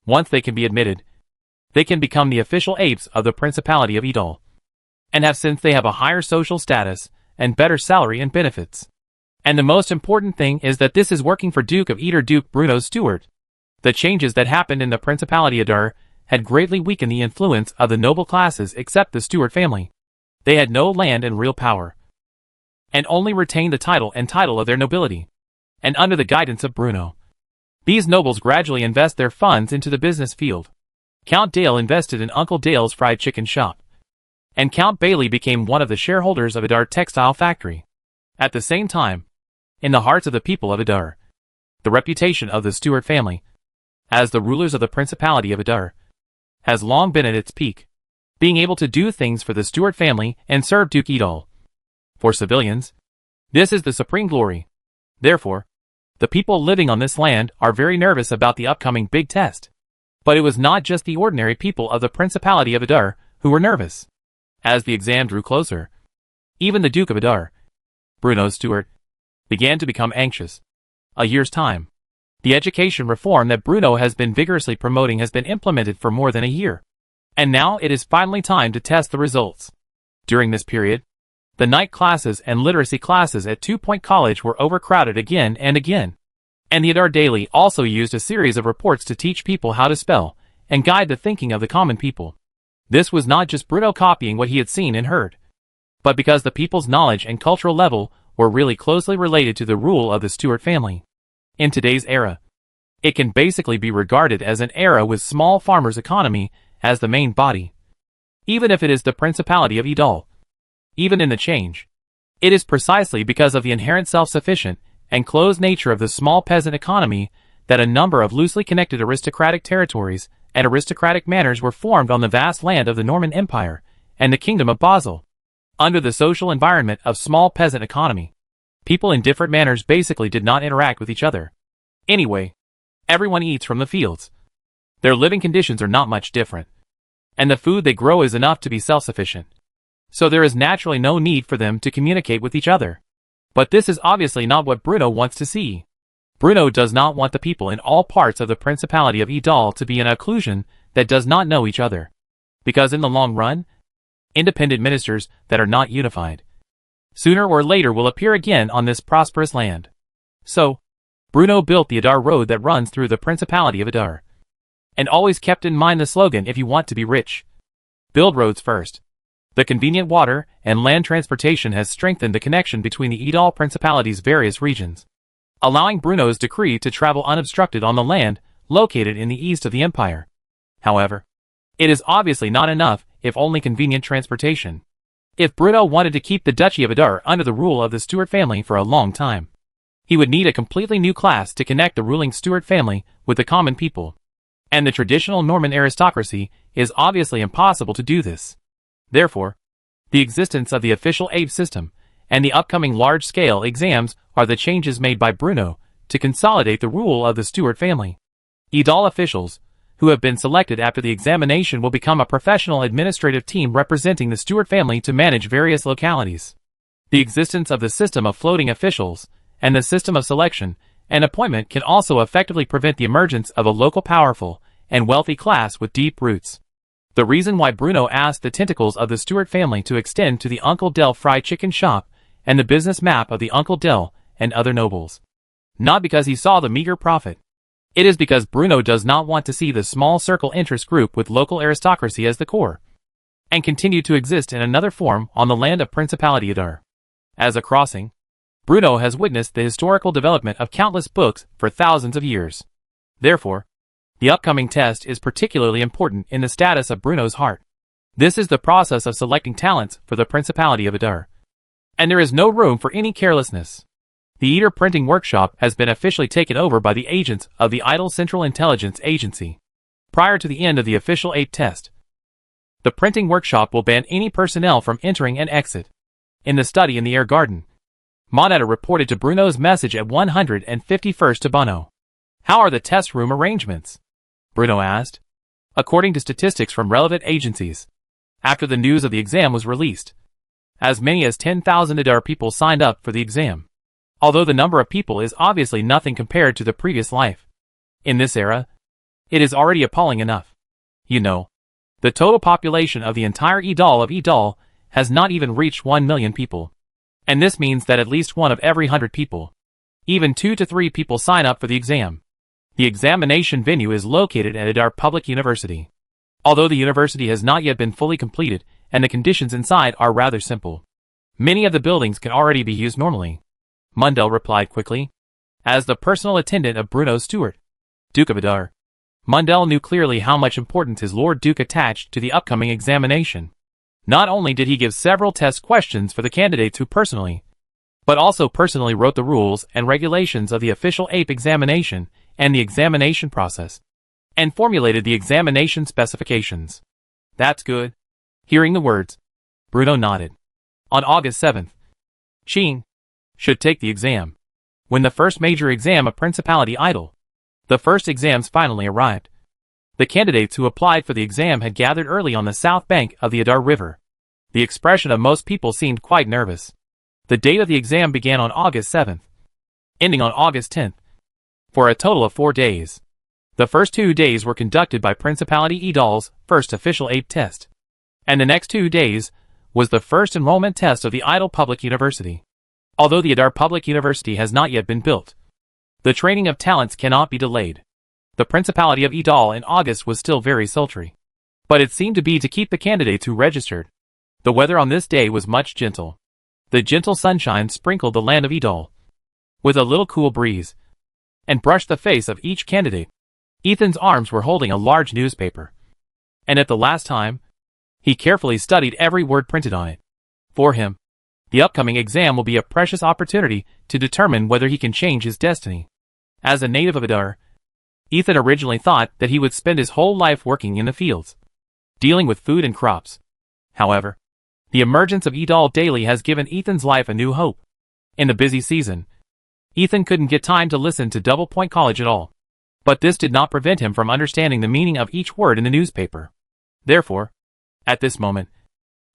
once they can be admitted, they can become the official apes of the Principality of Idol, and since they have a higher social status and better salary and benefits. And the most important thing is that this is working for Duke of Eder Duke Bruno Stewart. The changes that happened in the Principality Adar had greatly weakened the influence of the noble classes except the Stewart family. They had no land and real power, and only retained the title of their nobility. And under the guidance of Bruno, these nobles gradually invest their funds into the business field. Count Dale invested in Uncle Dale's fried chicken shop, and Count Bailey became one of the shareholders of Adar Textile Factory. At the same time, in the hearts of the people of Adar, the reputation of the Stewart family, as the rulers of the Principality of Adar, has long been at its peak, being able to do things for the Stewart family and serve Duke Idol. For civilians, this is the supreme glory. Therefore, the people living on this land are very nervous about the upcoming big test. But it was not just the ordinary people of the Principality of Adar who were nervous. As the exam drew closer, even the Duke of Adar, Bruno Stewart, began to become anxious. A year's time. The education reform that Bruno has been vigorously promoting has been implemented for more than a year. And now it is finally time to test the results. During this period, The night classes and literacy classes at 2 Point College were overcrowded again and again. And the Adar Daily also used a series of reports to teach people how to spell and guide the thinking of the common people. This was not just Bruno copying what he had seen and heard, but because the people's knowledge and cultural level were really closely related to the rule of the Stuart family. In today's era, it can basically be regarded as an era with small farmers' economy as the main body. Even if it is the Principality of Idal. Even in the change, it is precisely because of the inherent self-sufficient and closed nature of the small peasant economy that a number of loosely connected aristocratic territories and aristocratic manors were formed on the vast land of the Norman Empire and the Kingdom of Basel. Under the social environment of small peasant economy, people in different manors basically did not interact with each other. Anyway, everyone eats from the fields. Their living conditions are not much different, and the food they grow is enough to be self-sufficient. So there is naturally no need for them to communicate with each other. But this is obviously not what Bruno wants to see. Bruno does not want the people in all parts of the Principality of Idal to be in a occlusion that does not know each other. Because in the long run, independent ministers that are not unified, sooner or later will appear again on this prosperous land. So, Bruno built the Adar Road that runs through the Principality of Adar. And always kept in mind the slogan, if you want to be rich, build roads first. The convenient water and land transportation has strengthened the connection between the Idal Principality's various regions, allowing Bruno's decree to travel unobstructed on the land located in the east of the empire. However, it is obviously not enough if only convenient transportation. If Bruno wanted to keep the Duchy of Adar under the rule of the Stuart family for a long time, he would need a completely new class to connect the ruling Stuart family with the common people. And the traditional Norman aristocracy is obviously impossible to do this. Therefore, the existence of the official ape system and the upcoming large-scale exams are the changes made by Bruno to consolidate the rule of the Stuart family. Idal officials, who have been selected after the examination, will become a professional administrative team representing the Stuart family to manage various localities. The existence of the system of floating officials and the system of selection and appointment can also effectively prevent the emergence of a local powerful and wealthy class with deep roots. The reason why Bruno asked the tentacles of the Stuart family to extend to the Uncle Del fried chicken shop and the business map of the Uncle Del and other nobles. Not because he saw the meager profit. It is because Bruno does not want to see the small circle interest group with local aristocracy as the core, and continue to exist in another form on the land of Principality Adar. As a crossing, Bruno has witnessed the historical development of countless books for thousands of years. Therefore, the upcoming test is particularly important in the status of Bruno's heart. This is the process of selecting talents for the Principality of Adar. And there is no room for any carelessness. The Eater printing workshop has been officially taken over by the agents of the Idle Central Intelligence Agency. Prior to the end of the official ape test, the printing workshop will ban any personnel from entering and exit. In the study in the air garden, Moneta reported to Bruno's message at 151st to Bono. How are the test room arrangements? Bruno asked. According to statistics from relevant agencies, after the news of the exam was released, as many as 10,000 Adar people signed up for the exam. Although the number of people is obviously nothing compared to the previous life. In this era, it is already appalling enough. You know, the total population of the entire Idal has not even reached 1 million people. And this means that at least one of every 100 people, even 2 to 3 people, sign up for the exam. The examination venue is located at Adar Public University. Although the university has not yet been fully completed and the conditions inside are rather simple, many of the buildings can already be used normally. Mundell replied quickly. As the personal attendant of Bruno Stuart, Duke of Adar, Mundell knew clearly how much importance his Lord Duke attached to the upcoming examination. Not only did he give several test questions for the candidates who personally, but also personally wrote the rules and regulations of the official ape examination and the examination process, and formulated the examination specifications. That's good. Hearing the words, Bruno nodded. On August 7th, Sheen should take the exam. When the first major exam of Principality Idle, the first exams finally arrived. The candidates who applied for the exam had gathered early on the south bank of the Adar River. The expression of most people seemed quite nervous. The date of the exam began on August 7th, ending on August 10th, for a total of 4 days. The first 2 days were conducted by Principality Idal's first official ape test, and the next 2 days was the first enrollment test of the Idle Public University. Although the Adar Public University has not yet been built, the training of talents cannot be delayed. The Principality of Idal in August was still very sultry, but it seemed to be to keep the candidates who registered. The weather on this day was much gentle. The gentle sunshine sprinkled the land of Idal with a little cool breeze and brushed the face of each candidate. Ethan's arms were holding a large newspaper, and at the last time, he carefully studied every word printed on it. For him, the upcoming exam will be a precious opportunity to determine whether he can change his destiny. As a native of Adar, Ethan originally thought that he would spend his whole life working in the fields, dealing with food and crops. However, the emergence of Idal daily has given Ethan's life a new hope. In the busy season, Ethan couldn't get time to listen to Double Point College at all. But this did not prevent him from understanding the meaning of each word in the newspaper. Therefore, at this moment,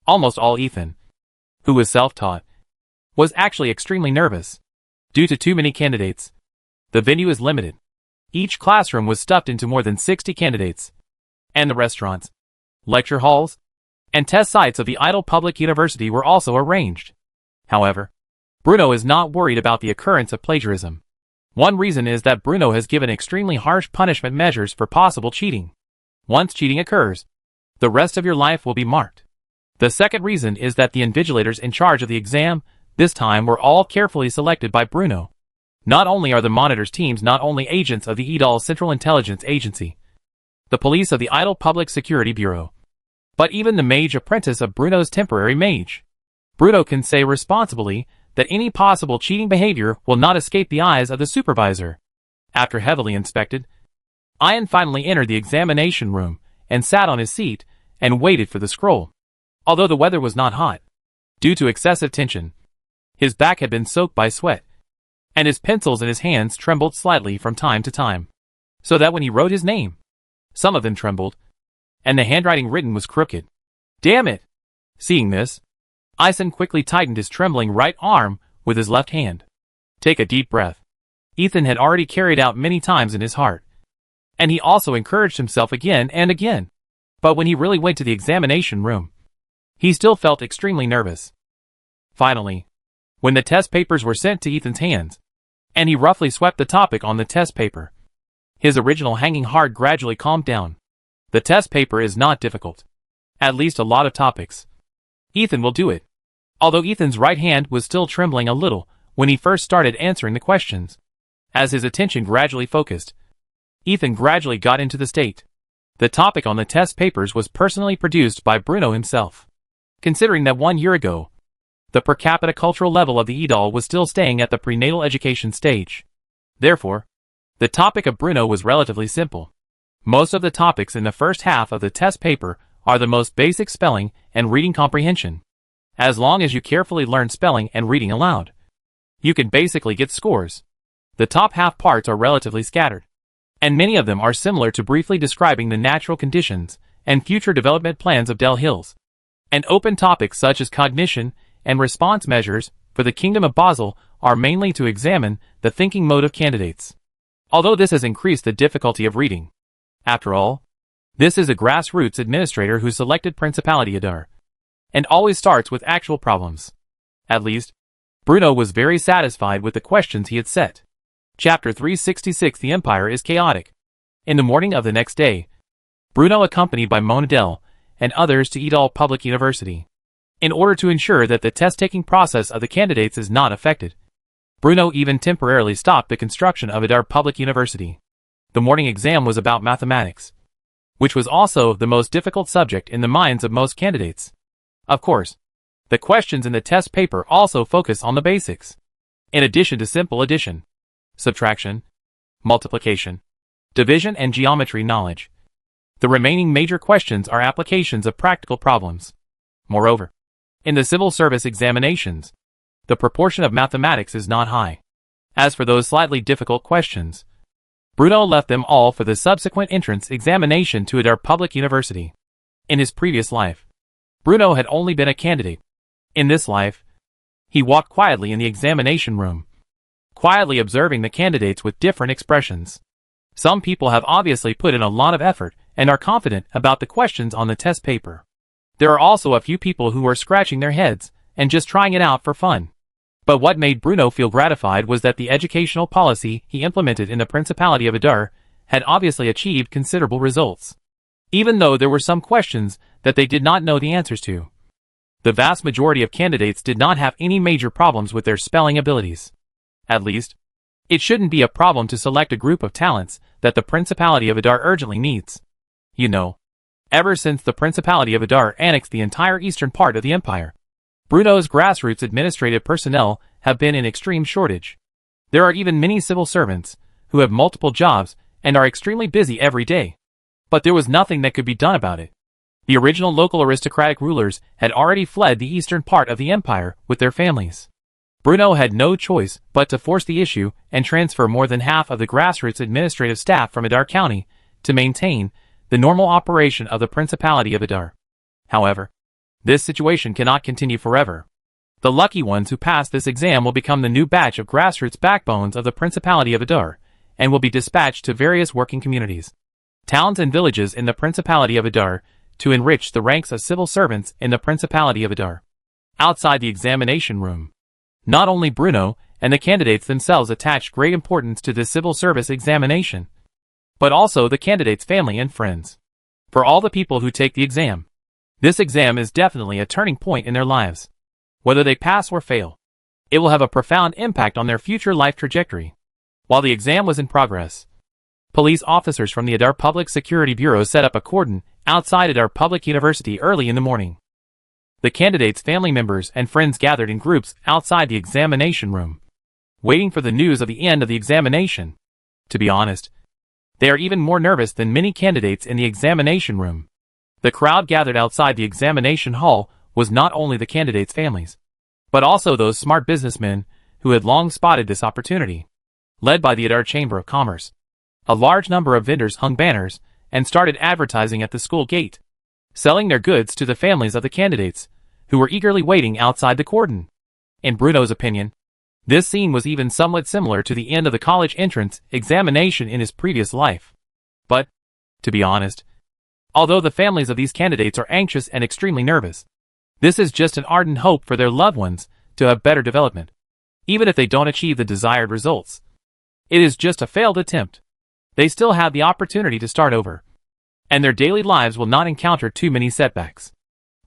almost all Ethan, who was self-taught, was actually extremely nervous. Due to too many candidates, the venue is limited. Each classroom was stuffed into more than 60 candidates, and the restaurants, lecture halls, and test sites of the Idle Public University were also arranged. However, Bruno is not worried about the occurrence of plagiarism. One reason is that Bruno has given extremely harsh punishment measures for possible cheating. Once cheating occurs, the rest of your life will be marked. The second reason is that the invigilators in charge of the exam this time were all carefully selected by Bruno. Not only are the monitors teams not only agents of the Idal Central Intelligence Agency, the police of the Idle Public Security Bureau, but even the mage apprentice of Bruno's temporary mage. Bruno can say responsibly that any possible cheating behavior will not escape the eyes of the supervisor. After heavily inspected, Ian finally entered the examination room and sat on his seat and waited for the scroll. Although the weather was not hot, due to excessive tension, his back had been soaked by sweat, and his pencils in his hands trembled slightly from time to time, so that when he wrote his name, some of them trembled, and the handwriting written was crooked. Damn it! Seeing this, Ison quickly tightened his trembling right arm with his left hand. Take a deep breath. Ethan had already carried out many times in his heart, and he also encouraged himself again and again. But when he really went to the examination room, he still felt extremely nervous. Finally, when the test papers were sent to Ethan's hands, and he roughly swept the topic on the test paper, his original hanging heart gradually calmed down. The test paper is not difficult. At least a lot of topics. Ethan will do it. Although Ethan's right hand was still trembling a little when he first started answering the questions. As his attention gradually focused, Ethan gradually got into the state. The topic on the test papers was personally produced by Bruno himself. Considering that 1 year ago, the per capita cultural level of the Idal was still staying at the prenatal education stage. Therefore, the topic of Bruno was relatively simple. Most of the topics in the first half of the test paper are the most basic spelling and reading comprehension. As long as you carefully learn spelling and reading aloud, you can basically get scores. The top half parts are relatively scattered, and many of them are similar to briefly describing the natural conditions and future development plans of Del Hills. And open topics such as cognition and response measures for the Kingdom of Basel are mainly to examine the thinking mode of candidates. Although this has increased the difficulty of reading. After all, this is a grassroots administrator who selected Principality Adar, and always starts with actual problems. At least, Bruno was very satisfied with the questions he had set. Chapter 366 The Empire is Chaotic. In the morning of the next day, Bruno accompanied by Monadel and others to Idal Public University. In order to ensure that the test-taking process of the candidates is not affected, Bruno even temporarily stopped the construction of Adar Public University. The morning exam was about mathematics, which was also the most difficult subject in the minds of most candidates. Of course, the questions in the test paper also focus on the basics. In addition to simple addition, subtraction, multiplication, division and geometry knowledge, the remaining major questions are applications of practical problems. Moreover, in the civil service examinations, the proportion of mathematics is not high. As for those slightly difficult questions, Bruno left them all for the subsequent entrance examination to Adar Public University. In his previous life, Bruno had only been a candidate. In this life, he walked quietly in the examination room, quietly observing the candidates with different expressions. Some people have obviously put in a lot of effort and are confident about the questions on the test paper. There are also a few people who are scratching their heads and just trying it out for fun. But what made Bruno feel gratified was that the educational policy he implemented in the Principality of Adar had obviously achieved considerable results, even though there were some questions that they did not know the answers to. The vast majority of candidates did not have any major problems with their spelling abilities. At least, it shouldn't be a problem to select a group of talents that the Principality of Adar urgently needs. You know, ever since the Principality of Adar annexed the entire eastern part of the empire, Bruno's grassroots administrative personnel have been in extreme shortage. There are even many civil servants who have multiple jobs and are extremely busy every day. But there was nothing that could be done about it. The original local aristocratic rulers had already fled the eastern part of the empire with their families. Bruno had no choice but to force the issue and transfer more than half of the grassroots administrative staff from Adar County to maintain the normal operation of the Principality of Adar. However, this situation cannot continue forever. The lucky ones who pass this exam will become the new batch of grassroots backbones of the Principality of Adar and will be dispatched to various working communities, towns and villages in the Principality of Adar to enrich the ranks of civil servants in the Principality of Adar. Outside the examination room, not only Bruno and the candidates themselves attached great importance to this civil service examination, but also the candidates' family and friends. For all the people who take the exam, this exam is definitely a turning point in their lives. Whether they pass or fail, it will have a profound impact on their future life trajectory. While the exam was in progress, police officers from the Adar Public Security Bureau set up a cordon outside Adar Public University early in the morning. The candidates' family members and friends gathered in groups outside the examination room, waiting for the news of the end of the examination. To be honest, they are even more nervous than many candidates in the examination room. The crowd gathered outside the examination hall was not only the candidates' families, but also those smart businessmen who had long spotted this opportunity. Led by the Adar Chamber of Commerce, a large number of vendors hung banners and started advertising at the school gate, selling their goods to the families of the candidates, who were eagerly waiting outside the cordon. In Bruno's opinion, this scene was even somewhat similar to the end of the college entrance examination in his previous life. But, to be honest, although the families of these candidates are anxious and extremely nervous, this is just an ardent hope for their loved ones to have better development, even if they don't achieve the desired results. It is just a failed attempt. They still have the opportunity to start over, and their daily lives will not encounter too many setbacks.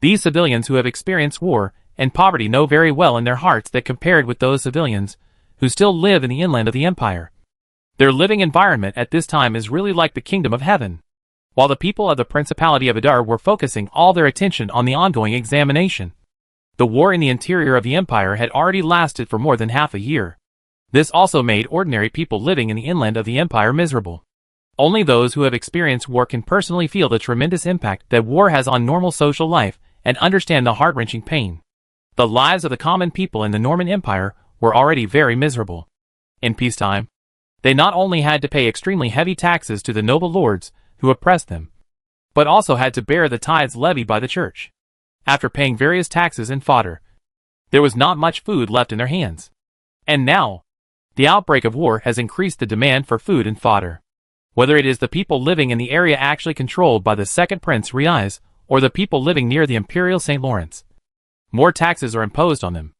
These civilians who have experienced war and poverty know very well in their hearts that compared with those civilians who still live in the inland of the empire, their living environment at this time is really like the kingdom of heaven. While the people of the Principality of Adar were focusing all their attention on the ongoing examination, the war in the interior of the empire had already lasted for more than half a year. This also made ordinary people living in the inland of the empire miserable. Only those who have experienced war can personally feel the tremendous impact that war has on normal social life and understand the heart-wrenching pain. The lives of the common people in the Norman Empire were already very miserable. In peacetime, they not only had to pay extremely heavy taxes to the noble lords who oppressed them, but also had to bear the tithes levied by the church. After paying various taxes and fodder, there was not much food left in their hands. And now, the outbreak of war has increased the demand for food and fodder. Whether it is the people living in the area actually controlled by the second Prince Riaz, or the people living near the Imperial St. Lawrence, more taxes are imposed on them.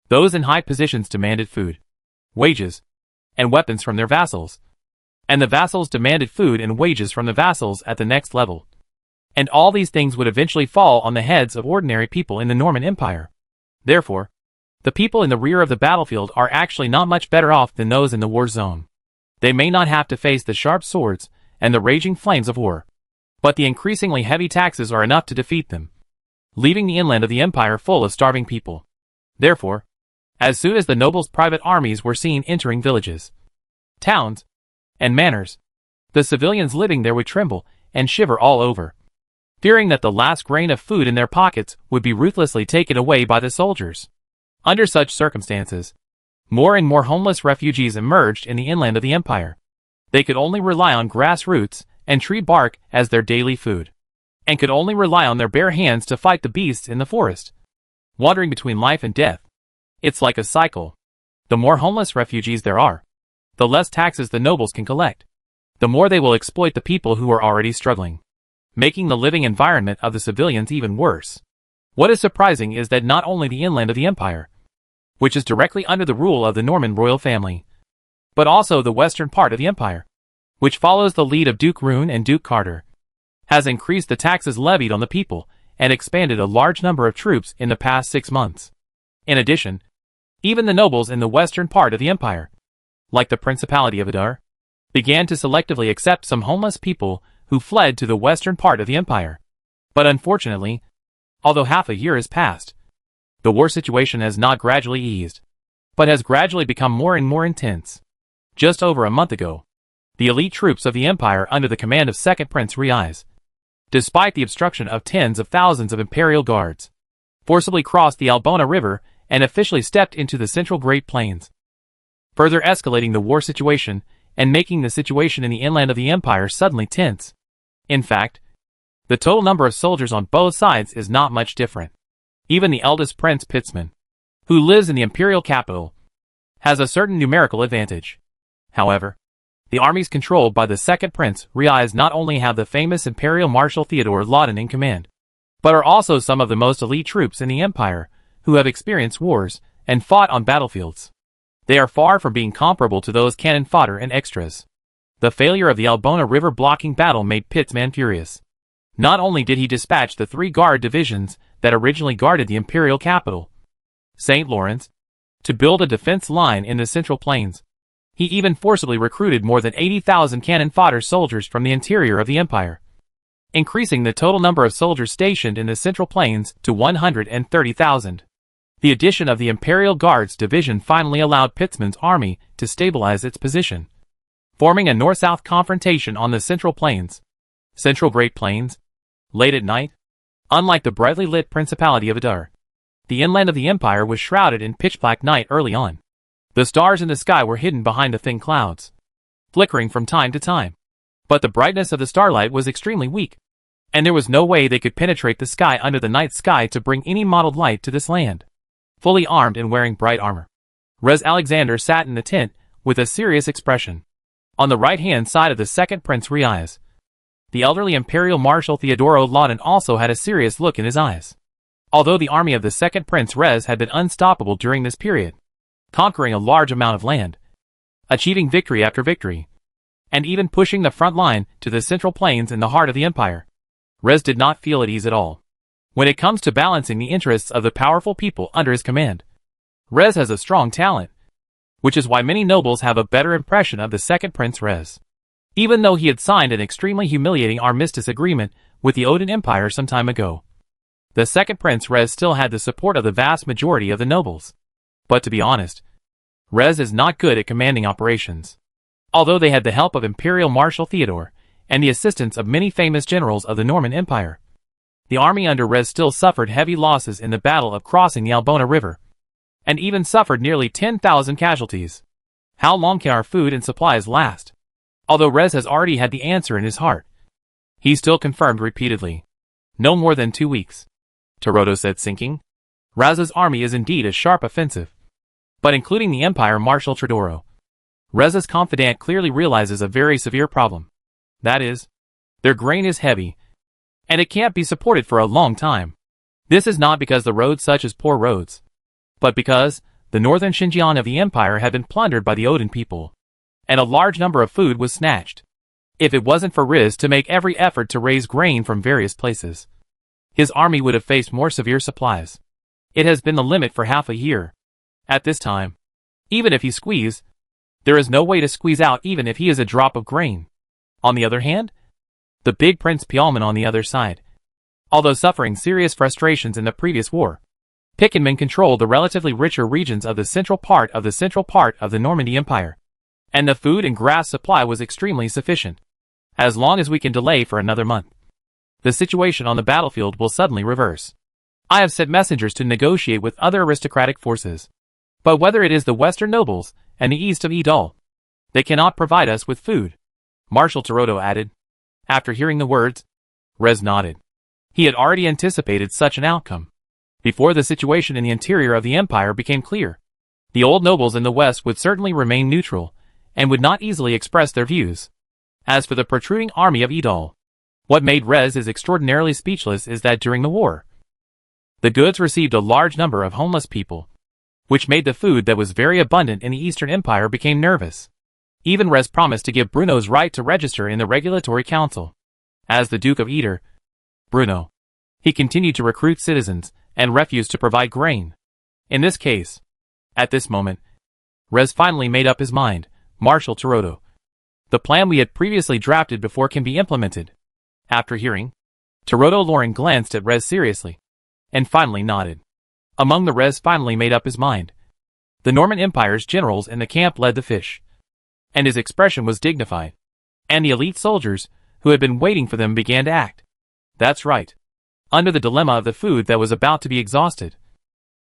Those in high positions demanded food, wages, and weapons from their vassals, and the vassals demanded food and wages from the vassals at the next level. And all these things would eventually fall on the heads of ordinary people in the Norman Empire. Therefore, the people in the rear of the battlefield are actually not much better off than those in the war zone. They may not have to face the sharp swords and the raging flames of war, but the increasingly heavy taxes are enough to defeat them, leaving the inland of the empire full of starving people. Therefore, as soon as the nobles' private armies were seen entering villages, towns, and manors, the civilians living there would tremble and shiver all over, fearing that the last grain of food in their pockets would be ruthlessly taken away by the soldiers. Under such circumstances, more and more homeless refugees emerged in the inland of the empire. They could only rely on grass roots and tree bark as their daily food, and could only rely on their bare hands to fight the beasts in the forest, wandering between life and death. It's like a cycle. The more homeless refugees there are, the less taxes the nobles can collect. The more they will exploit the people who are already struggling. making the living environment of the civilians even worse. What is surprising is that not only the inland of the empire, which is directly under the rule of the Norman royal family, but also the western part of the empire, which follows the lead of Duke Roon and Duke Carter, has increased the taxes levied on the people and expanded a large number of troops in the past 6 months. In addition, even the nobles in the western part of the empire, like the Principality of Adar, began to selectively accept some homeless people who fled to the western part of the empire. But unfortunately, although half a year has passed, the war situation has not gradually eased, but has gradually become more and more intense. Just over a month ago, the elite troops of the empire under the command of Second Prince Riaz, despite the obstruction of tens of thousands of imperial guards, forcibly crossed the Albona River and officially stepped into the central Great Plains, further escalating the war situation and making the situation in the inland of the empire suddenly tense. In fact, the total number of soldiers on both sides is not much different. Even the eldest Prince Pitzman, who lives in the imperial capital, has a certain numerical advantage. However, the armies controlled by the second Prince Riaz not only have the famous Imperial Marshal Theodore Laudon in command, but are also some of the most elite troops in the empire who have experienced wars and fought on battlefields. They are far from being comparable to those cannon fodder and extras. The failure of the Albona River blocking battle made Pitzman furious. Not only did he dispatch the 3 guard divisions that originally guarded the imperial capital, St. Lawrence, to build a defense line in the Central Plains, he even forcibly recruited more than 80,000 cannon fodder soldiers from the interior of the empire, increasing the total number of soldiers stationed in the Central Plains to 130,000. The addition of the Imperial Guards Division finally allowed Pitzman's army to stabilize its position, forming a north-south confrontation on the Central Plains, Central Great Plains, late at night. Unlike the brightly lit Principality of Adar, the inland of the empire was shrouded in pitch-black night early on. The stars in the sky were hidden behind the thin clouds, flickering from time to time. But the brightness of the starlight was extremely weak, and there was no way they could penetrate the sky under the night sky to bring any mottled light to this land. Fully armed and wearing bright armor, Rez Alexander sat in the tent with a serious expression. On the right-hand side of the second Prince Riaz, the elderly Imperial Marshal Theodoro Laudon also had a serious look in his eyes. Although the army of the second Prince Rez had been unstoppable during this period, conquering a large amount of land, achieving victory after victory, and even pushing the front line to the Central Plains in the heart of the empire, Rez did not feel at ease at all. When it comes to balancing the interests of the powerful people under his command, Rez has a strong talent, which is why many nobles have a better impression of the second Prince Rez. Even though he had signed an extremely humiliating armistice agreement with the Odin Empire some time ago, the second Prince Rez still had the support of the vast majority of the nobles. But to be honest, Rez is not good at commanding operations. Although they had the help of Imperial Marshal Theodore and the assistance of many famous generals of the Norman Empire, the army under Rez still suffered heavy losses in the battle of crossing the Albona River, and even suffered nearly 10,000 casualties. How long can our food and supplies last? Although Rez has already had the answer in his heart, he still confirmed repeatedly. No more than 2 weeks. Terodo said, sinking. Raz's army is indeed a sharp offensive, but including the Empire Marshal Teodoro, Rez's confidant clearly realizes a very severe problem. That is, their grain is heavy, and it can't be supported for a long time. This is not because the roads such as poor roads, but because the northern Xinjiang of the empire had been plundered by the Odin people, and a large number of food was snatched. If it wasn't for Riz to make every effort to raise grain from various places, his army would have faced more severe supplies. It has been the limit for half a year. At this time, even if he squeezes, there is no way to squeeze out even if he is a drop of grain. On the other hand, the big Prince Pialman on the other side, although suffering serious frustrations in the previous war, Pickenman controlled the relatively richer regions of the central part of the Normandy Empire, and the food and grass supply was extremely sufficient. As long as we can delay for another month, the situation on the battlefield will suddenly reverse. I have sent messengers to negotiate with other aristocratic forces, but whether it is the western nobles and the east of Idal, they cannot provide us with food, Marshal Terodo added. After hearing the words, Rez nodded. He had already anticipated such an outcome. Before the situation in the interior of the empire became clear, the old nobles in the west would certainly remain neutral and would not easily express their views. As for the protruding army of Idal, What made Rez is extraordinarily speechless is that during the war, the goods received a large number of homeless people, which made the food that was very abundant in the Eastern Empire became nervous. Even Rez promised to give Bruno's right to register in the Regulatory Council. As the Duke of Eder, Bruno, he continued to recruit citizens and refused to provide grain. In this case, at this moment, Rez finally made up his mind. Marshal Taroto, the plan we had previously drafted before can be implemented. After hearing, Taroto Loren glanced at Rez seriously, and finally nodded. Among the Rez finally made up his mind. The Norman Empire's generals in the camp led the fish, and his expression was dignified. And the elite soldiers, who had been waiting for them, began to act. That's right. Under the dilemma of the food that was about to be exhausted,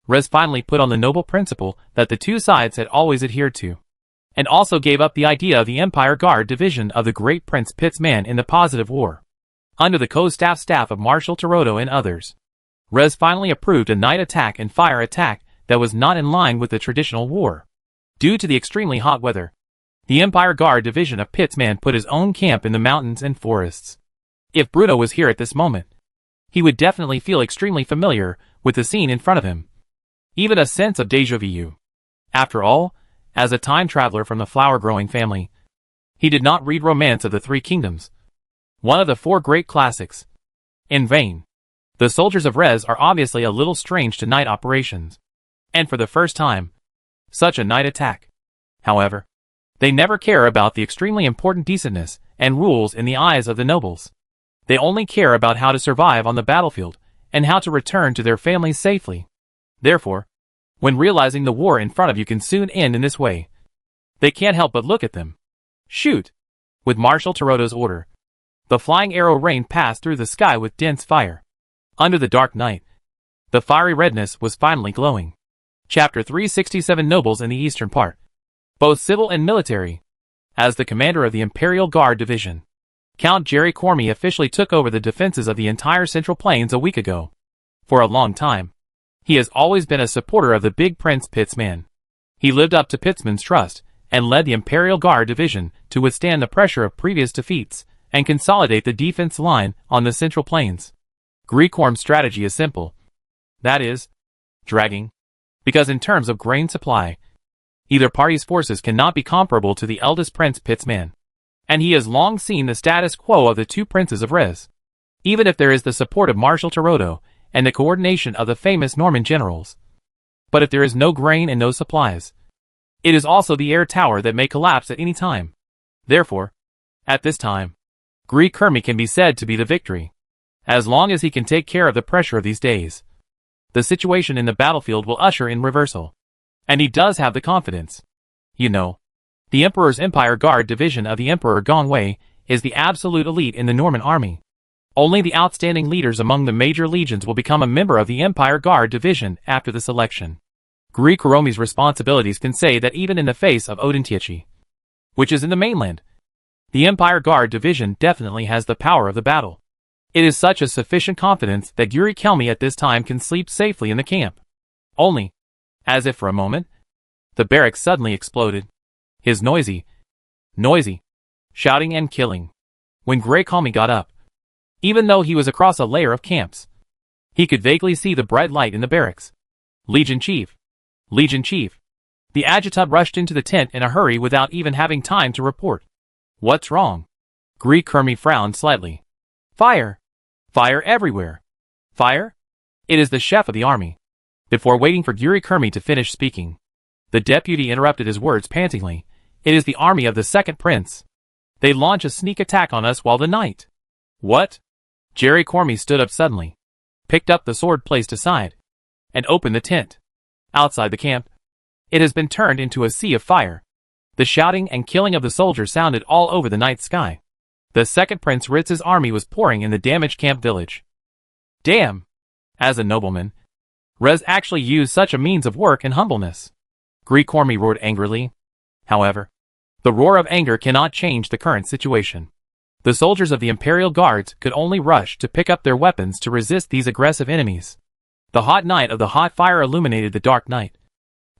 Rez finally put on the noble principle that the two sides had always adhered to, and also gave up the idea of the Empire Guard division of the great Prince Pitt's men in the positive war. Under the co-staff of Marshal Taroto and others, Rez finally approved a night attack and fire attack that was not in line with the traditional war. Due to the extremely hot weather, the Empire Guard division of Pitt's men put his own camp in the mountains and forests. If Bruno was here at this moment, he would definitely feel extremely familiar with the scene in front of him. Even a sense of déjà vu. After all, as a time traveler from the flower-growing family, he did not read Romance of the Three Kingdoms, one of the four great classics, in vain. The soldiers of Rez are obviously a little strange to night operations, and for the first time, such a night attack. However, they never care about the extremely important decentness and rules in the eyes of the nobles. They only care about how to survive on the battlefield and how to return to their families safely. Therefore, when realizing the war in front of you can soon end in this way, they can't help but look at them. Shoot! With Marshal Taroto's order, the flying arrow rained past through the sky with dense fire. Under the dark night, the fiery redness was finally glowing. Chapter 367 Nobles in the Eastern Part, both civil and military. As the commander of the Imperial Guard Division, Count Jerry Cormy officially took over the defenses of the entire Central Plains a week ago. For a long time, he has always been a supporter of the big Prince Pitt's men. He lived up to Pittsman's trust and led the Imperial Guard Division to withstand the pressure of previous defeats and consolidate the defense line on the Central Plains. Grecorm's strategy is simple. That is, dragging. Because in terms of grain supply, either party's forces cannot be comparable to the eldest Prince Pitt's men. And he has long seen the status quo of the two princes of Rez. Even if there is the support of Marshal Taroto and the coordination of the famous Norman generals. But if there is no grain and no supplies, it is also the air tower that may collapse at any time. Therefore, at this time, Grecormy can be said to be the victory. As long as he can take care of the pressure of these days, the situation in the battlefield will usher in reversal. And he does have the confidence. You know, the Emperor's Empire Guard division of the Emperor Gongwei is the absolute elite in the Norman army. Only the outstanding leaders among the major legions will become a member of the Empire Guard division after this election. Grecoromy's responsibilities can say that even in the face of Odintiechi, which is in the mainland, the Empire Guard division definitely has the power of the battle. It is such a sufficient confidence that Yuri Kelmy at this time can sleep safely in the camp. Only, as if for a moment, the barracks suddenly exploded. His noisy, shouting and killing. When Grecormy got up, even though he was across a layer of camps, he could vaguely see the bright light in the barracks. Legion Chief. Legion Chief. The adjutant rushed into the tent in a hurry without even having time to report. What's wrong? Grecormy frowned slightly. Fire! Fire everywhere! Fire? It is the chef of the army. Before waiting for Grecormy to finish speaking, the deputy interrupted his words pantingly. It is the army of the second prince. They launch a sneak attack on us while the night. What? Jerry Cormy stood up suddenly, picked up the sword placed aside, and opened the tent. Outside the camp, it has been turned into a sea of fire. The shouting and killing of the soldiers sounded all over the night sky. The second Prince Ritz's army was pouring in the damaged camp village. Damn! As a nobleman, Rez actually used such a means of work and humbleness. Grecormy roared angrily. However, the roar of anger cannot change the current situation. The soldiers of the Imperial Guards could only rush to pick up their weapons to resist these aggressive enemies. The hot night of the hot fire illuminated the dark night.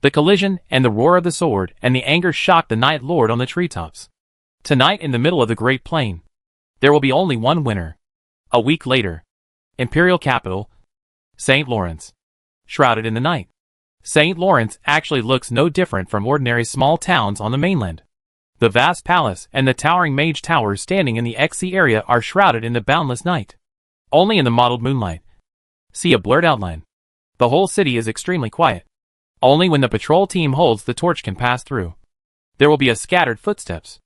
The collision and the roar of the sword and the anger shocked the Night Lord on the treetops. Tonight in the middle of the Great Plain, there will be only one winner. A week later. Imperial capital, St. Lawrence. Shrouded in the night. St. Lawrence actually looks no different from ordinary small towns on the mainland. The vast palace and the towering mage towers standing in the XC area are shrouded in the boundless night. Only in the mottled moonlight. See a blurred outline. The whole city is extremely quiet. Only when the patrol team holds the torch can pass through. There will be a scattered footsteps.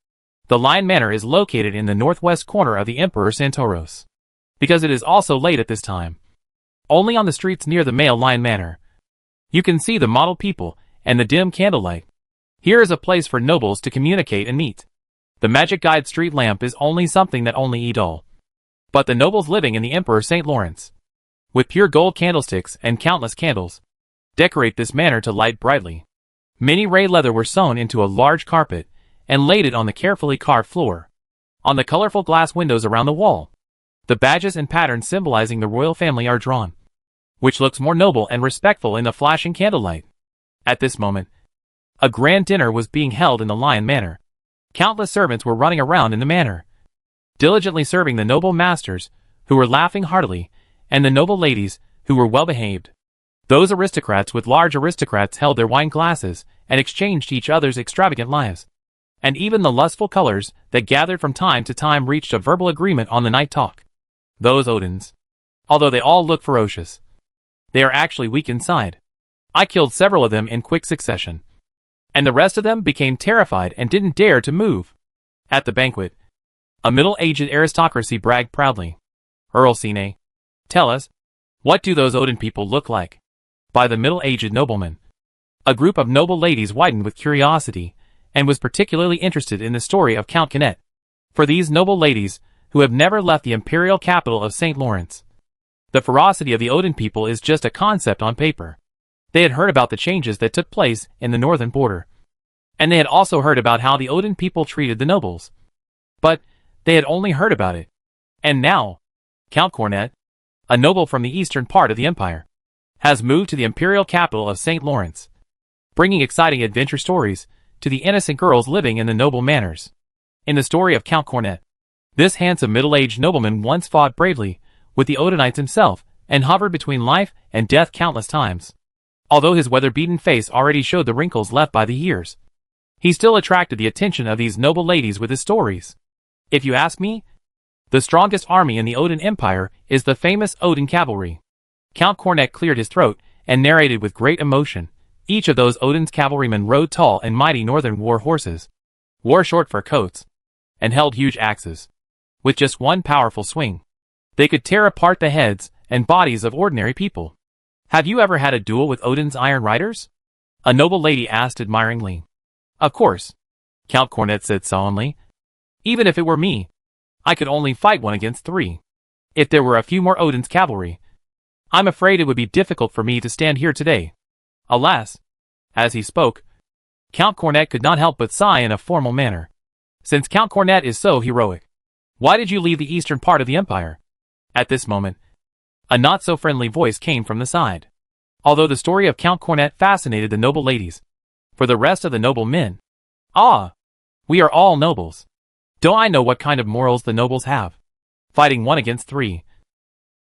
The Lion Manor is located in the northwest corner of the Emperor Santoros. Because it is also late at this time. Only on the streets near the male Lion Manor. You can see the mottled people and the dim candlelight. Here is a place for nobles to communicate and meet. The magic guide street lamp is only something that only Edol. But the nobles living in the Emperor St. Lawrence, with pure gold candlesticks and countless candles, decorate this manor to light brightly. Many ray leather were sewn into a large carpet and laid it on the carefully carved floor. On the colorful glass windows around the wall, the badges and patterns symbolizing the royal family are drawn, which looks more noble and respectful in the flashing candlelight. At this moment, a grand dinner was being held in the Lion Manor. Countless servants were running around in the manor, diligently serving the noble masters, who were laughing heartily, and the noble ladies, who were well behaved. Those aristocrats with large aristocrats held their wine glasses and exchanged each other's extravagant lives. And even the lustful colors that gathered from time to time reached a verbal agreement on the night talk. Those Odins, although they all look ferocious, they are actually weak inside. I killed several of them in quick succession, and the rest of them became terrified and didn't dare to move. At the banquet, a middle-aged aristocracy bragged proudly. Earl Sine, tell us, what do those Odin people look like? By the middle-aged nobleman. A group of noble ladies widened with curiosity, and was particularly interested in the story of Count Cornet. For these noble ladies, who have never left the imperial capital of St. Lawrence, the ferocity of the Odin people is just a concept on paper. They had heard about the changes that took place in the northern border, and they had also heard about how the Odin people treated the nobles. But they had only heard about it. And now, Count Cornet, a noble from the eastern part of the empire, has moved to the imperial capital of St. Lawrence, bringing exciting adventure stories to the innocent girls living in the noble manors. In the story of Count Cornet, this handsome middle-aged nobleman once fought bravely with the Odinites himself and hovered between life and death countless times. Although his weather-beaten face already showed the wrinkles left by the years, he still attracted the attention of these noble ladies with his stories. If you ask me, the strongest army in the Odin Empire is the famous Odin cavalry. Count Cornet cleared his throat and narrated with great emotion. Each of those Odin's cavalrymen rode tall and mighty northern war horses, wore short fur coats, and held huge axes. With just one powerful swing, they could tear apart the heads and bodies of ordinary people. Have you ever had a duel with Odin's Iron Riders? A noble lady asked admiringly. Of course, Count Cornet said solemnly. Even if it were me, I could only fight one against three. If there were a few more Odin's cavalry, I'm afraid it would be difficult for me to stand here today. Alas, as he spoke, Count Cornet could not help but sigh in a formal manner. Since Count Cornet is so heroic, why did you leave the eastern part of the empire? At this moment, a not-so-friendly voice came from the side. Although the story of Count Cornet fascinated the noble ladies, for the rest of the noble men, ah, we are all nobles. Don't I know what kind of morals the nobles have? Fighting one against three,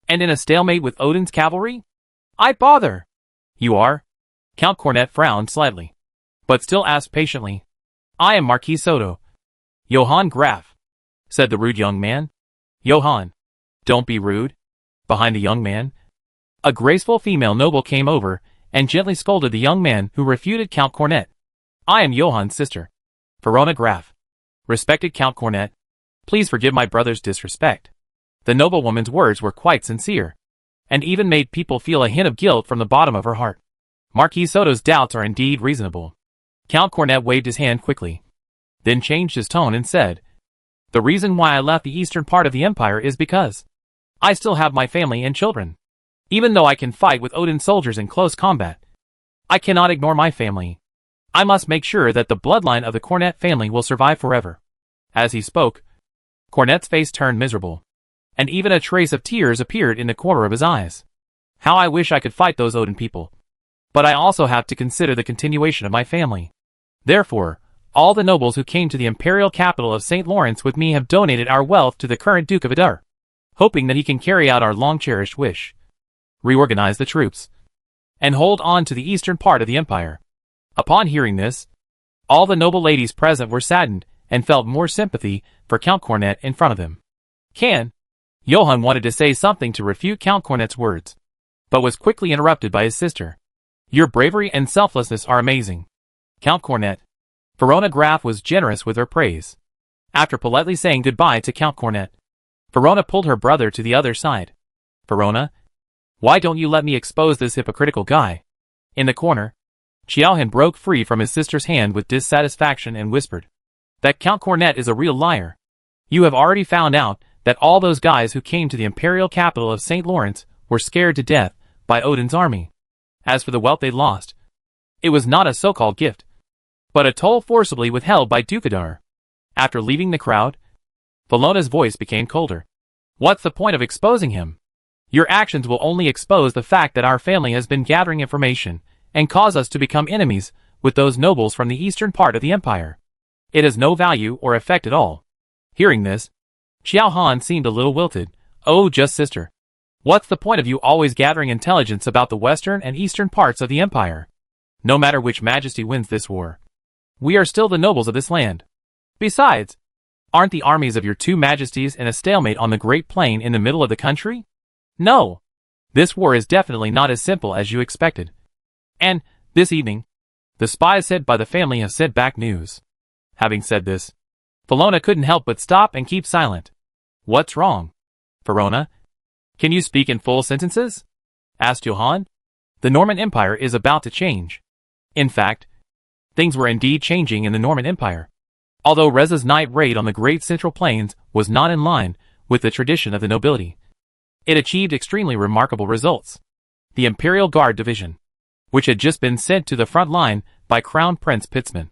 and in a stalemate with Odin's cavalry? I bother! You are? Count Cornet frowned slightly, but still asked patiently. I am Marquis Soto. Johann Graf, said the rude young man. Johann, don't be rude. Behind the young man, a graceful female noble came over and gently scolded the young man who refuted Count Cornet. I am Johann's sister, Verona Graf. Respected Count Cornet, please forgive my brother's disrespect. The noblewoman's words were quite sincere, and even made people feel a hint of guilt from the bottom of her heart. Marquis Soto's doubts are indeed reasonable. Count Cornet waved his hand quickly, then changed his tone and said, the reason why I left the eastern part of the empire is because I still have my family and children. Even though I can fight with Odin's soldiers in close combat, I cannot ignore my family. I must make sure that the bloodline of the Cornet family will survive forever. As he spoke, Cornet's face turned miserable, and even a trace of tears appeared in the corner of his eyes. How I wish I could fight those Odin people. But I also have to consider the continuation of my family. Therefore, all the nobles who came to the imperial capital of St. Lawrence with me have donated our wealth to the current Duke of Adar. hoping that he can carry out our long-cherished wish. Reorganize the troops. And hold on to the eastern part of the empire. Upon hearing this, all the noble ladies present were saddened and felt more sympathy for Count Cornet in front of them. Johann wanted to say something to refute Count Cornet's words, but was quickly interrupted by his sister. Your bravery and selflessness are amazing, Count Cornet. Verona Graf was generous with her praise. After politely saying goodbye to Count Cornet, Verona pulled her brother to the other side. Verona, why don't you let me expose this hypocritical guy? In the corner, Johann broke free from his sister's hand with dissatisfaction and whispered, that Count Cornet is a real liar. You have already found out that all those guys who came to the imperial capital of St. Lawrence were scared to death by Odin's army. As for the wealth they lost, it was not a so-called gift, but a toll forcibly withheld by Dukadar. After leaving the crowd, Velona's voice became colder. What's the point of exposing him? Your actions will only expose the fact that our family has been gathering information and cause us to become enemies with those nobles from the eastern part of the empire. It has no value or effect at all. Hearing this, Xiao Han seemed a little wilted. Oh, just sister. What's the point of you always gathering intelligence about the western and eastern parts of the empire? No matter which majesty wins this war, we are still the nobles of this land. Besides, aren't the armies of your two majesties in a stalemate on the Great Plain in the middle of the country? No. This war is definitely not as simple as you expected. And, this evening, the spies sent by the family have sent back news. Having said this, Verona couldn't help but stop and keep silent. What's wrong? Verona, can you speak in full sentences? Asked Johann. The Norman Empire is about to change. In fact, things were indeed changing in the Norman Empire. Although Reza's night raid on the Great Central Plains was not in line with the tradition of the nobility, it achieved extremely remarkable results. The Imperial Guard Division, which had just been sent to the front line by Crown Prince Pitzman,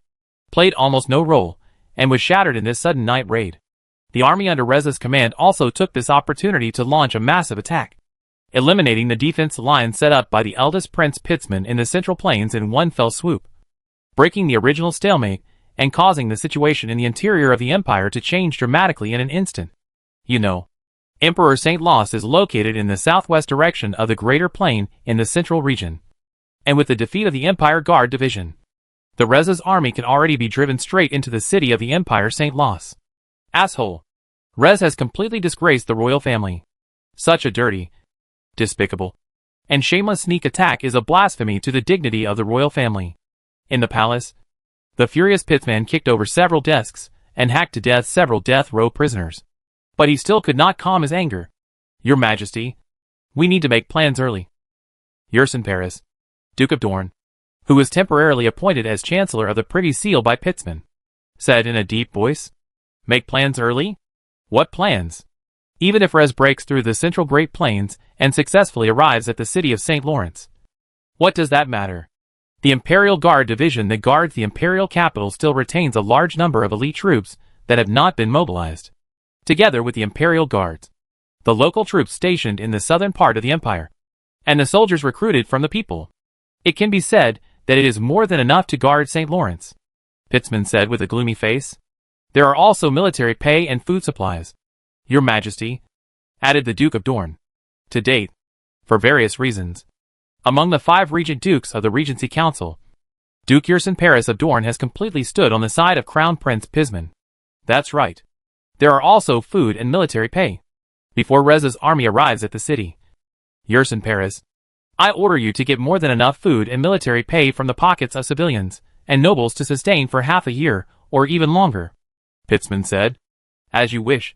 played almost no role and was shattered in this sudden night raid. The army under Reza's command also took this opportunity to launch a massive attack, eliminating the defense line set up by the eldest Prince Pitzman in the Central Plains in one fell swoop, breaking the original stalemate and causing the situation in the interior of the empire to change dramatically in an instant. You know, Emperor St. Los is located in the southwest direction of the Greater Plain in the central region, and with the defeat of the Empire Guard Division, the Reza's army can already be driven straight into the city of the Empire St. Los. Asshole. Rez has completely disgraced the royal family. Such a dirty, despicable, and shameless sneak attack is a blasphemy to the dignity of the royal family. In the palace, the furious Pitzman kicked over several desks and hacked to death several death row prisoners. But he still could not calm his anger. Your Majesty, we need to make plans early. Yersin Paris, Duke of Dorne, who was temporarily appointed as Chancellor of the Privy Seal by Pitzman, said in a deep voice. Make plans early? What plans? Even if Rez breaks through the central Great Plains and successfully arrives at the city of St. Lawrence, what does that matter? The Imperial Guard Division that guards the imperial capital still retains a large number of elite troops that have not been mobilized, together with the Imperial Guards, the local troops stationed in the southern part of the empire, and the soldiers recruited from the people. It can be said that it is more than enough to guard St. Lawrence, Pitzman said with a gloomy face. There are also military pay and food supplies. Your Majesty, added the Duke of Dorne. To date, for various reasons, among the 5 regent dukes of the Regency Council, Duke Yersin Paris of Dorne has completely stood on the side of Crown Prince Pitzman. That's right. There are also food and military pay. Before Reza's army arrives at the city, Yersin Paris, I order you to get more than enough food and military pay from the pockets of civilians and nobles to sustain for half a year or even longer. Pitzman said. As you wish,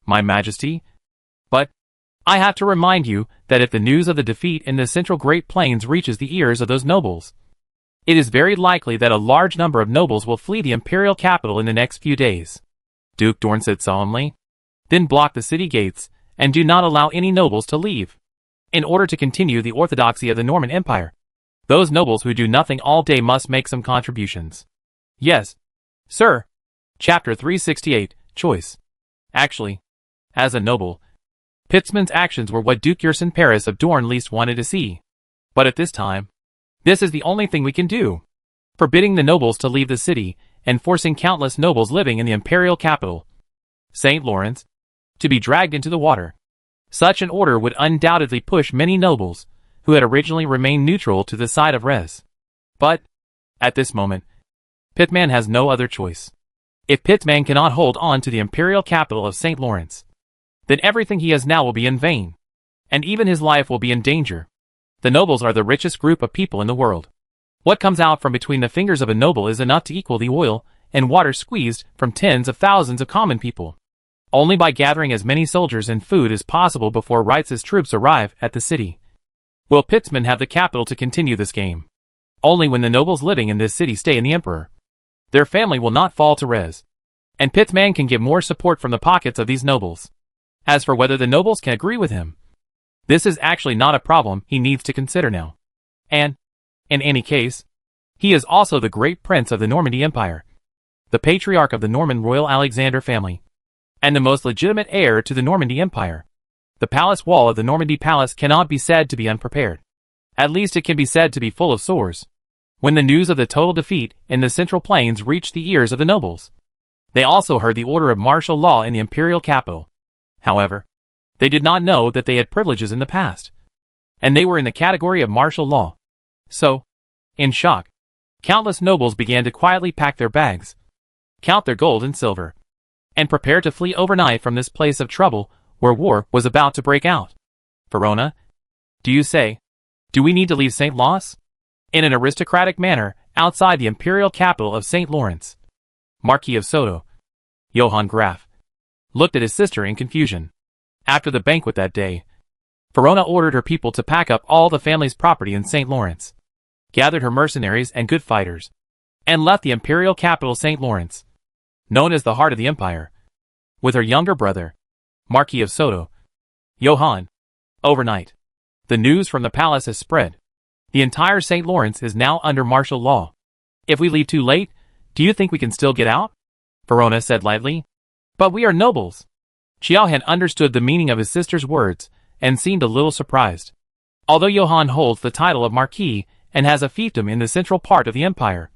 my Majesty. But I have to remind you that if the news of the defeat in the central Great Plains reaches the ears of those nobles, it is very likely that a large number of nobles will flee the imperial capital in the next few days. Duke Dorne said solemnly. Then block the city gates and do not allow any nobles to leave. In order to continue the orthodoxy of the Norman Empire, those nobles who do nothing all day must make some contributions. Yes, sir. Chapter 368, Choice. Actually, as a noble, Pitzman's actions were what Duke Yersin Paris of Dorne least wanted to see. But at this time, this is the only thing we can do. Forbidding the nobles to leave the city and forcing countless nobles living in the imperial capital, St. Lawrence, to be dragged into the water. Such an order would undoubtedly push many nobles, who had originally remained neutral, to the side of Rez. But, at this moment, Pitman has no other choice. If Pitman cannot hold on to the imperial capital of St. Lawrence, then everything he has now will be in vain, and even his life will be in danger. The nobles are the richest group of people in the world. What comes out from between the fingers of a noble is enough to equal the oil and water squeezed from tens of thousands of common people. Only by gathering as many soldiers and food as possible before Wright's troops arrive at the city will Pitman have the capital to continue this game. Only when the nobles living in this city stay in the emperor, their family will not fall to Rez, and Pitman can get more support from the pockets of these nobles. As for whether the nobles can agree with him, this is actually not a problem he needs to consider now. And, in any case, he is also the great prince of the Normandy Empire, the patriarch of the Norman royal Alexander family, and the most legitimate heir to the Normandy Empire. The palace wall of the Normandy Palace cannot be said to be unprepared. At least it can be said to be full of sores. When the news of the total defeat in the Central Plains reached the ears of the nobles, they also heard the order of martial law in the imperial capital. However, they did not know that they had privileges in the past, and they were in the category of martial law. So, in shock, countless nobles began to quietly pack their bags, count their gold and silver, and prepare to flee overnight from this place of trouble where war was about to break out. Verona, do you say? Do we need to leave St. Louis? In an aristocratic manner, outside the imperial capital of St. Lawrence, Marquis of Soto, Johann Graf, looked at his sister in confusion. After the banquet that day, Verona ordered her people to pack up all the family's property in St. Lawrence, gathered her mercenaries and good fighters, and left the imperial capital St. Lawrence, known as the heart of the empire, with her younger brother, Marquis of Soto, Johann. Overnight, the news from the palace has spread. The entire St. Lawrence is now under martial law. If we leave too late, do you think we can still get out? Verona said lightly. But we are nobles. Xiao had understood the meaning of his sister's words and seemed a little surprised. Although Johann holds the title of Marquis and has a fiefdom in the central part of the empire,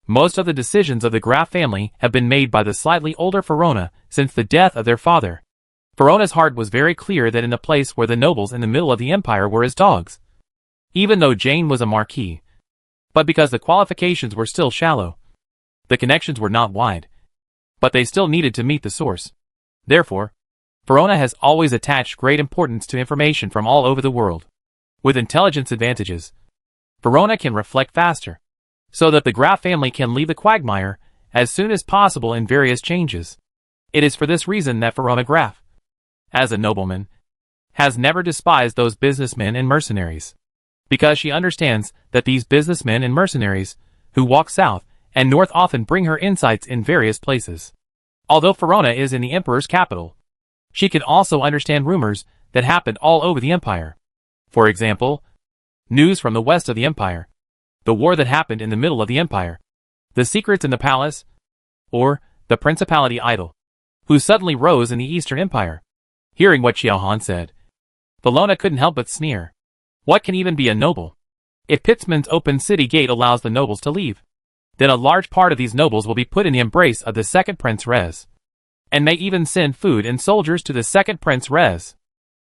most of the decisions of the Graf family have been made by the slightly older Verona since the death of their father. Verona's heart was very clear that in the place where the nobles in the middle of the empire were as dogs, even though Jane was a marquis, but because the qualifications were still shallow, the connections were not wide, but they still needed to meet the source. Therefore, Verona has always attached great importance to information from all over the world. With intelligence advantages, Verona can reflect faster, so that the Graf family can leave the quagmire as soon as possible in various changes. It is for this reason that Verona Graf, as a nobleman, has never despised those businessmen and mercenaries, because she understands that these businessmen and mercenaries who walk south and north often bring her insights in various places. Although Verona is in the emperor's capital, she can also understand rumors that happened all over the empire. For example, news from the west of the empire, the war that happened in the middle of the empire, the secrets in the palace, or the principality idol, who suddenly rose in the eastern empire. Hearing what Xiaohan said, Verona couldn't help but sneer. What can even be a noble? If Pitman's open city gate allows the nobles to leave, then a large part of these nobles will be put in the embrace of the second Prince Rez, and may even send food and soldiers to the second Prince Rez.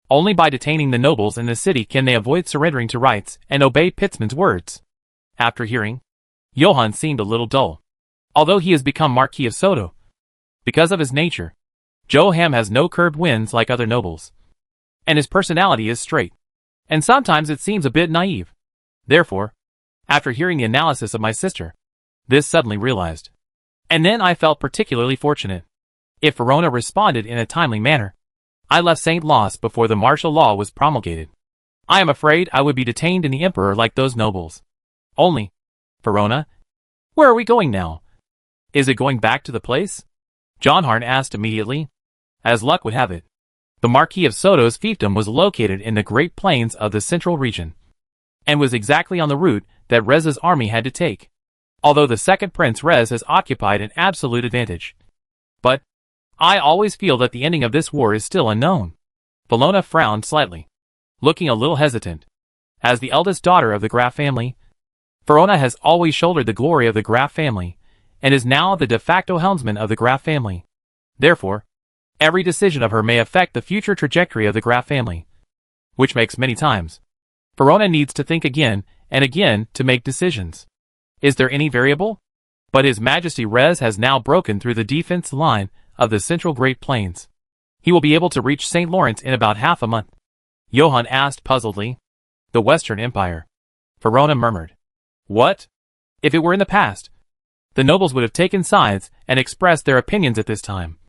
Only by detaining the nobles in the city can they avoid surrendering to rights and obey Pitman's words. After hearing, Johann seemed a little dull. Although he has become Marquis of Soto, because of his nature, Johann has no curved winds like other nobles, and his personality is straight, and sometimes it seems a bit naive. Therefore, after hearing the analysis of my sister, this suddenly realized. And then I felt particularly fortunate. If Verona responded in a timely manner, I left St. Louis before the martial law was promulgated. I am afraid I would be detained in the emperor like those nobles. Only, Verona, where are we going now? Is it going back to the place? John Harn asked immediately. As luck would have it, the Marquis of Soto's fiefdom was located in the Great Plains of the central region, and was exactly on the route that Rez's army had to take, although the second Prince Rez has occupied an absolute advantage. But I always feel that the ending of this war is still unknown. Verona frowned slightly, looking a little hesitant. As the eldest daughter of the Graf family, Verona has always shouldered the glory of the Graf family, and is now the de facto helmsman of the Graf family. Therefore, Every decision of her may affect the future trajectory of the Graf family. Which makes many times. Verona needs to think again and again to make decisions. Is there any variable? But His Majesty Rez has now broken through the defense line of the central Great Plains. He will be able to reach St. Lawrence in about half a month. Johann asked puzzledly. The Western Empire. Verona murmured. What? If it were in the past, the nobles would have taken sides and expressed their opinions at this time.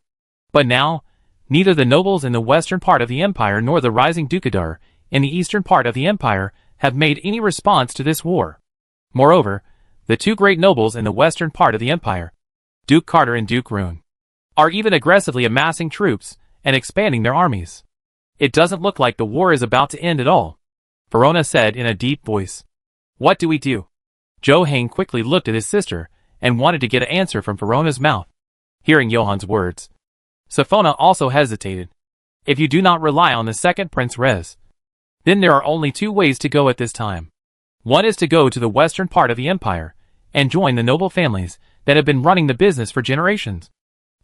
But now, neither the nobles in the western part of the empire nor the rising Dukedar in the eastern part of the empire have made any response to this war. Moreover, the two great nobles in the western part of the empire, Duke Carter and Duke Rune, are even aggressively amassing troops and expanding their armies. It doesn't look like the war is about to end at all, Verona said in a deep voice. What do we do? Johann quickly looked at his sister and wanted to get an answer from Verona's mouth. Hearing Johann's words, Safona also hesitated. If you do not rely on the second Prince Rez, then there are only two ways to go at this time. One is to go to the western part of the empire and join the noble families that have been running the business for generations.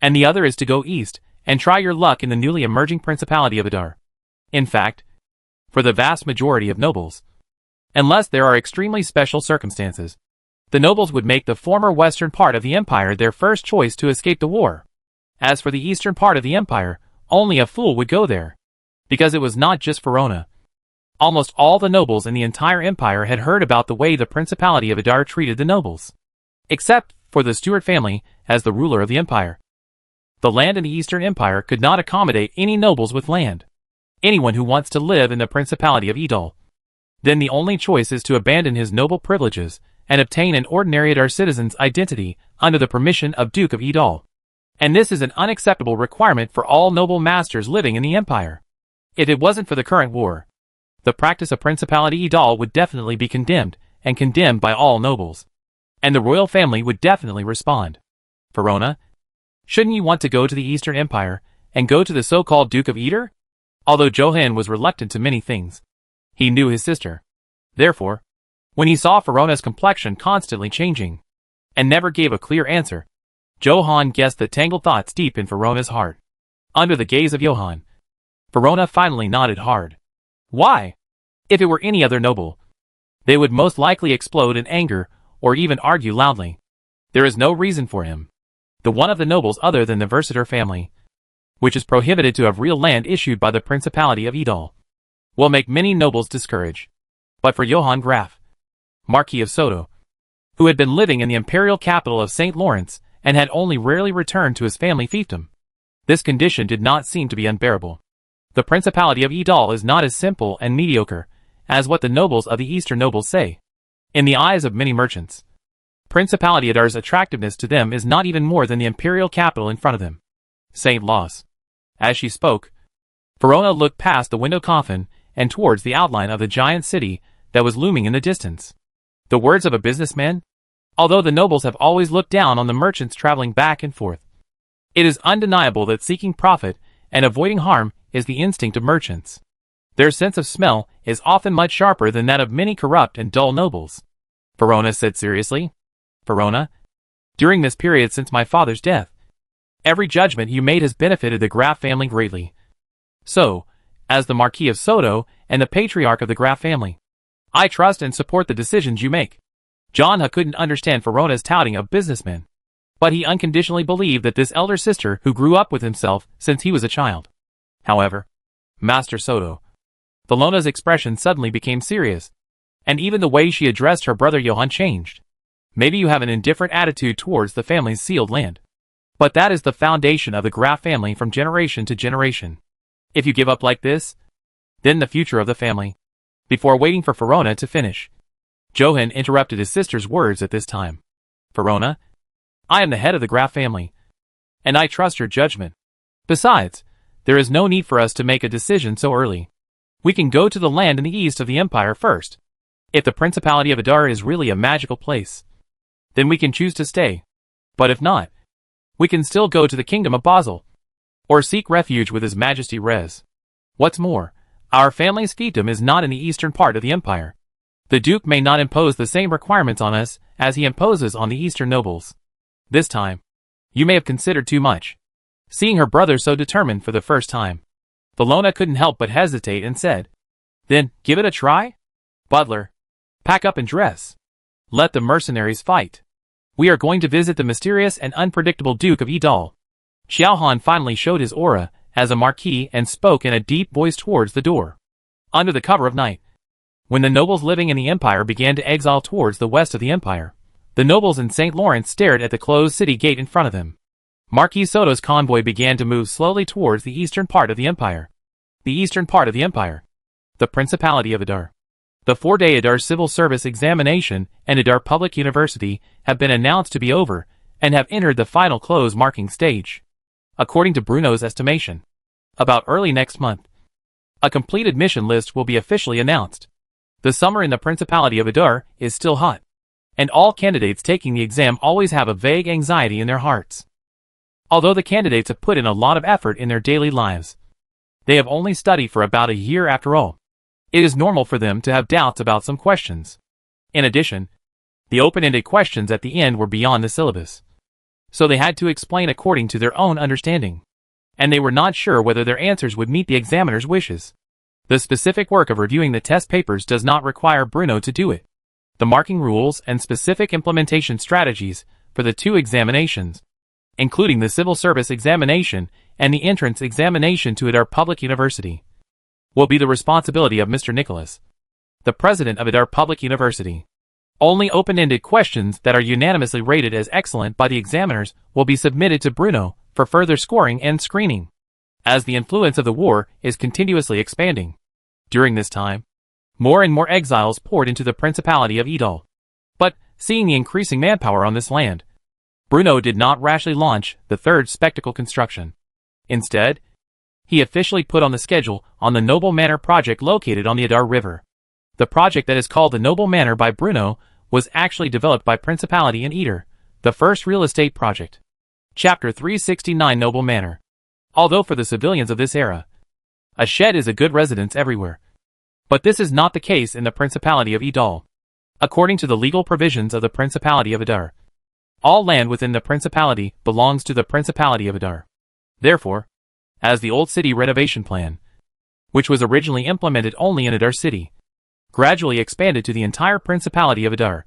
And the other is to go east and try your luck in the newly emerging Principality of Adar. In fact, for the vast majority of nobles, unless there are extremely special circumstances, the nobles would make the former western part of the empire their first choice to escape the war. As for the eastern part of the empire, only a fool would go there. Because it was not just Verona. Almost all the nobles in the entire empire had heard about the way the Principality of Adar treated the nobles. Except for the Stuart family as the ruler of the empire. The land in the Eastern Empire could not accommodate any nobles with land. Anyone who wants to live in the Principality of Edal. Then the only choice is to abandon his noble privileges and obtain an ordinary Adar citizen's identity under the permission of Duke of Edal. And this is an unacceptable requirement for all noble masters living in the empire. If it wasn't for the current war, the practice of Principality Edal would definitely be condemned, and condemned by all nobles. And the royal family would definitely respond. Verona, shouldn't you want to go to the Eastern Empire, and go to the so-called Duke of Eder? Although Johann was reluctant to many things, he knew his sister. Therefore, when he saw Verona's complexion constantly changing, and never gave a clear answer, Johann guessed the tangled thoughts deep in Verona's heart. Under the gaze of Johann, Verona finally nodded hard. Why? If it were any other noble, they would most likely explode in anger, or even argue loudly. There is no reason for him, the one of the nobles other than the Versitor family, which is prohibited to have real land issued by the Principality of Edal, will make many nobles discourage. But for Johann Graf, Marquis of Soto, who had been living in the imperial capital of St. Lawrence and had only rarely returned to his family fiefdom, this condition did not seem to be unbearable. The Principality of Edal is not as simple and mediocre as what the nobles of the Eastern nobles say. In the eyes of many merchants, Principality Adar's attractiveness to them is not even more than the imperial capital in front of them, St. Lawrence. As she spoke, Verona looked past the window coffin and towards the outline of the giant city that was looming in the distance. The words of a businessman? Although the nobles have always looked down on the merchants traveling back and forth, it is undeniable that seeking profit and avoiding harm is the instinct of merchants. Their sense of smell is often much sharper than that of many corrupt and dull nobles. Verona said seriously. Verona, during this period since my father's death, every judgment you made has benefited the Graf family greatly. So, as the Marquis of Soto and the Patriarch of the Graf family, I trust and support the decisions you make. John couldn't understand Verona's touting of businessmen, but he unconditionally believed that this elder sister who grew up with himself since he was a child. However, Master Soto, Velona's expression suddenly became serious, and even the way she addressed her brother Johann changed. Maybe you have an indifferent attitude towards the family's sealed land, but that is the foundation of the Graf family from generation to generation. If you give up like this, then the future of the family. Before waiting for Verona to finish, Johann interrupted his sister's words at this time. Verona, I am the head of the Graf family, and I trust your judgment. Besides, there is no need for us to make a decision so early. We can go to the land in the east of the empire first. If the Principality of Adar is really a magical place, then we can choose to stay. But if not, we can still go to the kingdom of Basel, or seek refuge with His Majesty Rez. What's more, our family's fiefdom is not in the eastern part of the empire. The Duke may not impose the same requirements on us as he imposes on the eastern nobles. This time, you may have considered too much. Seeing her brother so determined for the first time, Bellona couldn't help but hesitate and said, "Then, give it a try? Butler, pack up and dress. Let the mercenaries fight. We are going to visit the mysterious and unpredictable Duke of Idal." Xiaohan finally showed his aura as a marquis and spoke in a deep voice towards the door. Under the cover of night, when the nobles living in the empire began to exile towards the west of the empire, the nobles in St. Lawrence stared at the closed city gate in front of them. Marquis Soto's convoy began to move slowly towards the eastern part of the empire. The eastern part of the empire. The Principality of Adar. The 4-day Adar Civil Service Examination and Adar Public University have been announced to be over and have entered the final close marking stage. According to Bruno's estimation, about early next month, a complete admission list will be officially announced. The summer in the Principality of Adar is still hot, and all candidates taking the exam always have a vague anxiety in their hearts. Although the candidates have put in a lot of effort in their daily lives, they have only studied for about a year after all. It is normal for them to have doubts about some questions. In addition, the open-ended questions at the end were beyond the syllabus, so they had to explain according to their own understanding, and they were not sure whether their answers would meet the examiner's wishes. The specific work of reviewing the test papers does not require Bruno to do it. The marking rules and specific implementation strategies for the 2 examinations, including the Civil Service Examination and the Entrance Examination to Adar Public University, will be the responsibility of Mr. Nicholas, the president of Adar Public University. Only open-ended questions that are unanimously rated as excellent by the examiners will be submitted to Bruno for further scoring and screening, as the influence of the war is continuously expanding. During this time, more and more exiles poured into the Principality of Idal. But, seeing the increasing manpower on this land, Bruno did not rashly launch the 3rd spectacle construction. Instead, he officially put on the schedule on the Noble Manor project located on the Adar River. The project that is called the Noble Manor by Bruno was actually developed by Principality in Eder, the first real estate project. Chapter 369 Noble Manor. Although for the civilians of this era, a shed is a good residence everywhere. But this is not the case in the Principality of Idal. According to the legal provisions of the Principality of Adar, all land within the Principality belongs to the Principality of Adar. Therefore, as the old city renovation plan, which was originally implemented only in Adar City, gradually expanded to the entire Principality of Adar,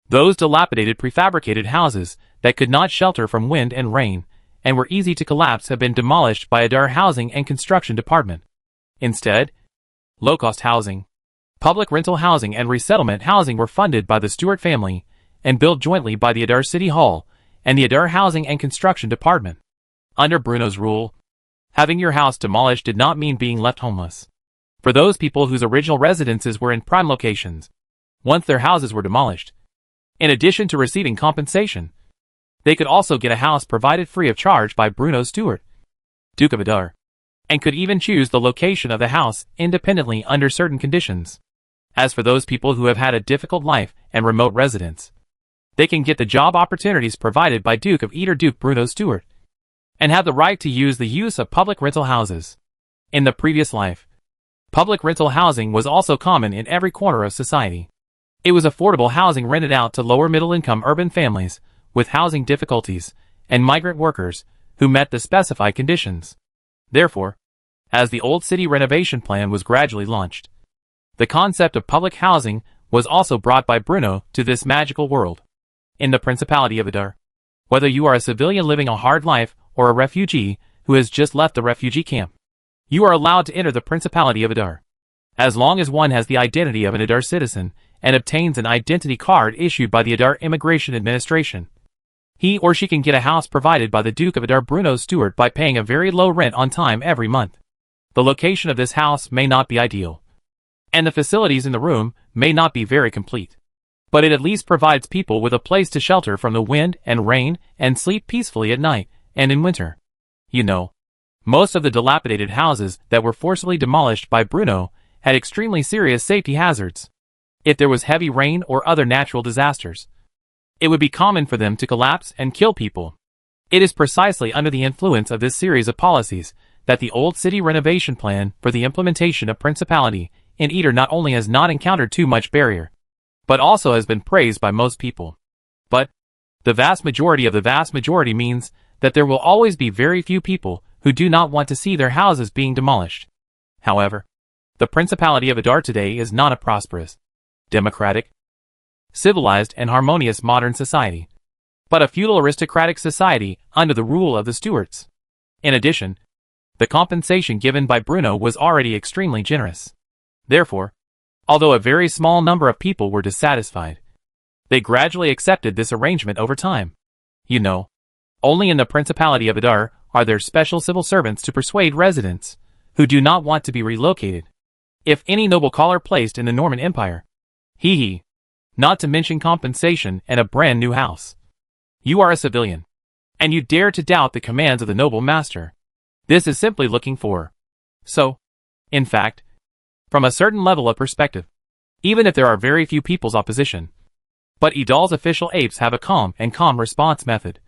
those dilapidated prefabricated houses that could not shelter from wind and rain and were easy to collapse have been demolished by Adar Housing and Construction Department. Instead, low-cost housing, public rental housing and resettlement housing were funded by the Stewart family and built jointly by the Adar City Hall and the Adar Housing and Construction Department. Under Bruno's rule, having your house demolished did not mean being left homeless. For those people whose original residences were in prime locations, once their houses were demolished, in addition to receiving compensation, they could also get a house provided free of charge by Bruno Stewart, Duke of Adar, and could even choose the location of the house independently under certain conditions. As for those people who have had a difficult life and remote residence, they can get the job opportunities provided by Duke of Eder Duke Bruno Stewart, and have the right to use the use of public rental houses. In the previous life, public rental housing was also common in every corner of society. It was affordable housing rented out to lower middle-income urban families with housing difficulties and migrant workers who met the specified conditions. Therefore, as the old city renovation plan was gradually launched, the concept of public housing was also brought by Bruno to this magical world. In the Principality of Adar, whether you are a civilian living a hard life or a refugee who has just left the refugee camp, you are allowed to enter the Principality of Adar, as long as one has the identity of an Adar citizen and obtains an identity card issued by the Adar Immigration Administration. He or she can get a house provided by the Duke of Adar Bruno Stewart by paying a very low rent on time every month. The location of this house may not be ideal, and the facilities in the room may not be very complete, but it at least provides people with a place to shelter from the wind and rain and sleep peacefully at night and in winter. You know, most of the dilapidated houses that were forcibly demolished by Bruno had extremely serious safety hazards. If there was heavy rain or other natural disasters, it would be common for them to collapse and kill people. It is precisely under the influence of this series of policies that the old city renovation plan for the implementation of Principality in Eder not only has not encountered too much barrier, but also has been praised by most people. But the vast majority of the vast majority means that there will always be very few people who do not want to see their houses being demolished. However, the Principality of Adar today is not a prosperous, democratic, civilized and harmonious modern society, but a feudal aristocratic society under the rule of the Stuarts. In addition, the compensation given by Bruno was already extremely generous. Therefore, although a very small number of people were dissatisfied, they gradually accepted this arrangement over time. You know, only in the Principality of Adar are there special civil servants to persuade residents who do not want to be relocated. If any noble collar placed in the Norman Empire, not to mention compensation and a brand new house. You are a civilian, and you dare to doubt the commands of the noble master. This is simply looking for. So, in fact, from a certain level of perspective, even if there are very few people's opposition, but Idal's official apes have a calm response method,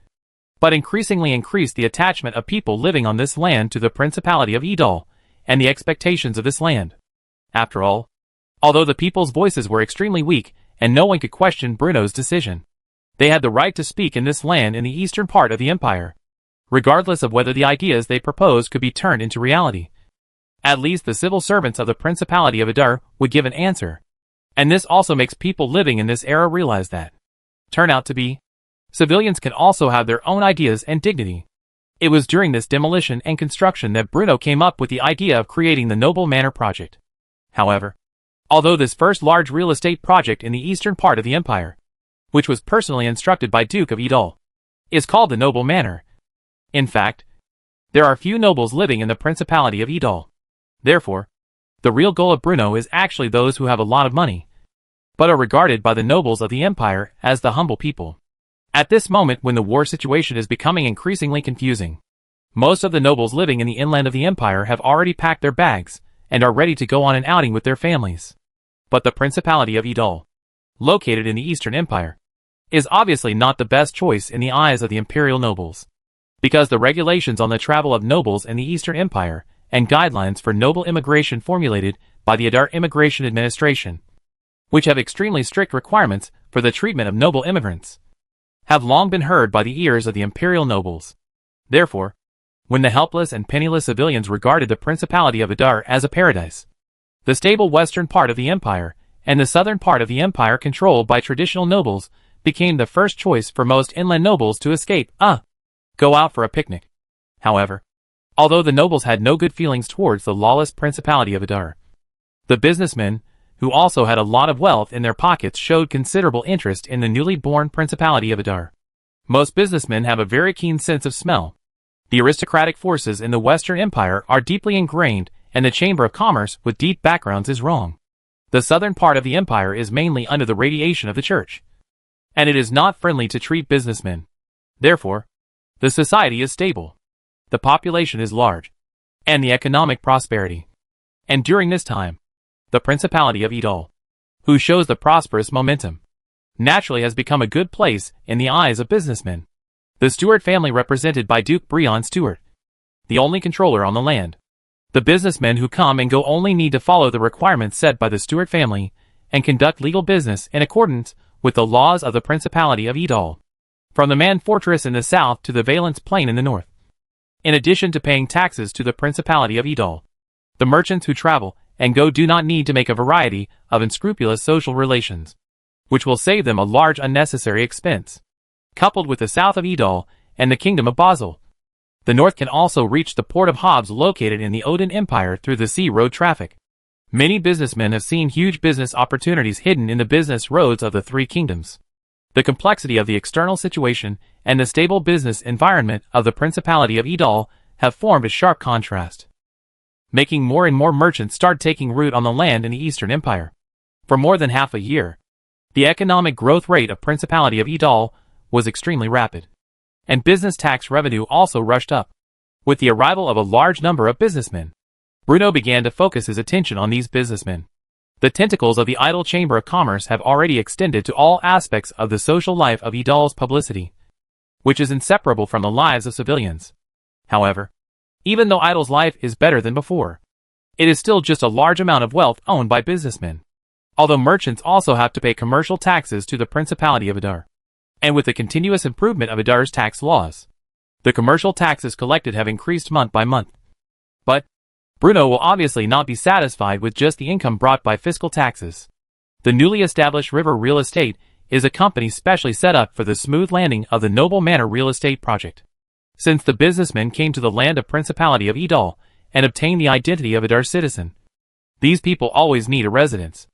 but increasingly increase the attachment of people living on this land to the Principality of Idal and the expectations of this land. After all, although the people's voices were extremely weak and no one could question Bruno's decision, they had the right to speak in this land in the eastern part of the empire, regardless of whether the ideas they proposed could be turned into reality. At least the civil servants of the Principality of Adar would give an answer, and this also makes people living in this era realize that, turn out to be, civilians can also have their own ideas and dignity. It was during this demolition and construction that Bruno came up with the idea of creating the Noble Manor project. However, although this first large real estate project in the eastern part of the empire, which was personally instructed by Duke of Idal, is called the Noble Manor, in fact, there are few nobles living in the Principality of Idal. Therefore, the real goal of Bruno is actually those who have a lot of money, but are regarded by the nobles of the empire as the humble people. At this moment when the war situation is becoming increasingly confusing, most of the nobles living in the inland of the empire have already packed their bags and are ready to go on an outing with their families. But the Principality of Idal, located in the Eastern Empire, is obviously not the best choice in the eyes of the imperial nobles, because the regulations on the travel of nobles in the Eastern Empire and guidelines for noble immigration formulated by the Adar Immigration Administration, which have extremely strict requirements for the treatment of noble immigrants, have long been heard by the ears of the imperial nobles. Therefore, when the helpless and penniless civilians regarded the Principality of Adar as a paradise, the stable western part of the empire and the southern part of the empire controlled by traditional nobles became the first choice for most inland nobles to escape, go out for a picnic. However, although the nobles had no good feelings towards the lawless Principality of Adar, the businessmen, who also had a lot of wealth in their pockets, showed considerable interest in the newly born Principality of Adar. Most businessmen have a very keen sense of smell. The aristocratic forces in the Western Empire are deeply ingrained, and the Chamber of Commerce with deep backgrounds is wrong. The southern part of the empire is mainly under the radiation of the church, and it is not friendly to treat businessmen. Therefore, the society is stable, the population is large, and the economic prosperity. And during this time, the Principality of Idal, who shows the prosperous momentum, naturally has become a good place in the eyes of businessmen. The Stuart family represented by Duke Brion Stuart, the only controller on the land. The businessmen who come and go only need to follow the requirements set by the Stuart family and conduct legal business in accordance with the laws of the Principality of Idal, from the Man Fortress in the south to the Valence Plain in the north. In addition to paying taxes to the Principality of Idal, the merchants who travel and go do not need to make a variety of unscrupulous social relations, which will save them a large unnecessary expense. Coupled with the south of Idal and the Kingdom of Basel, the north can also reach the port of Hobbs located in the Odin Empire through the sea road traffic. Many businessmen have seen huge business opportunities hidden in the business roads of the three kingdoms. The complexity of the external situation and the stable business environment of the Principality of Idal have formed a sharp contrast, making more and more merchants start taking root on the land in the Eastern Empire. For more than half a year, the economic growth rate of Principality of Idal was extremely rapid, and business tax revenue also rushed up. With the arrival of a large number of businessmen, Bruno began to focus his attention on these businessmen. The tentacles of the Idal Chamber of Commerce have already extended to all aspects of the social life of Idal's publicity, which is inseparable from the lives of civilians. However, even though Idal's life is better than before, it is still just a large amount of wealth owned by businessmen, although merchants also have to pay commercial taxes to the Principality of Adar. And with the continuous improvement of Adar's tax laws, The commercial taxes collected have increased month by month. But Bruno will obviously not be satisfied with just the income brought by fiscal taxes. The newly established River Real Estate is a company specially set up for the smooth landing of the Noble Manor real estate project. Since the businessmen came to the land of Principality of Idal and obtained the identity of a Dar citizen, these people always need a residence.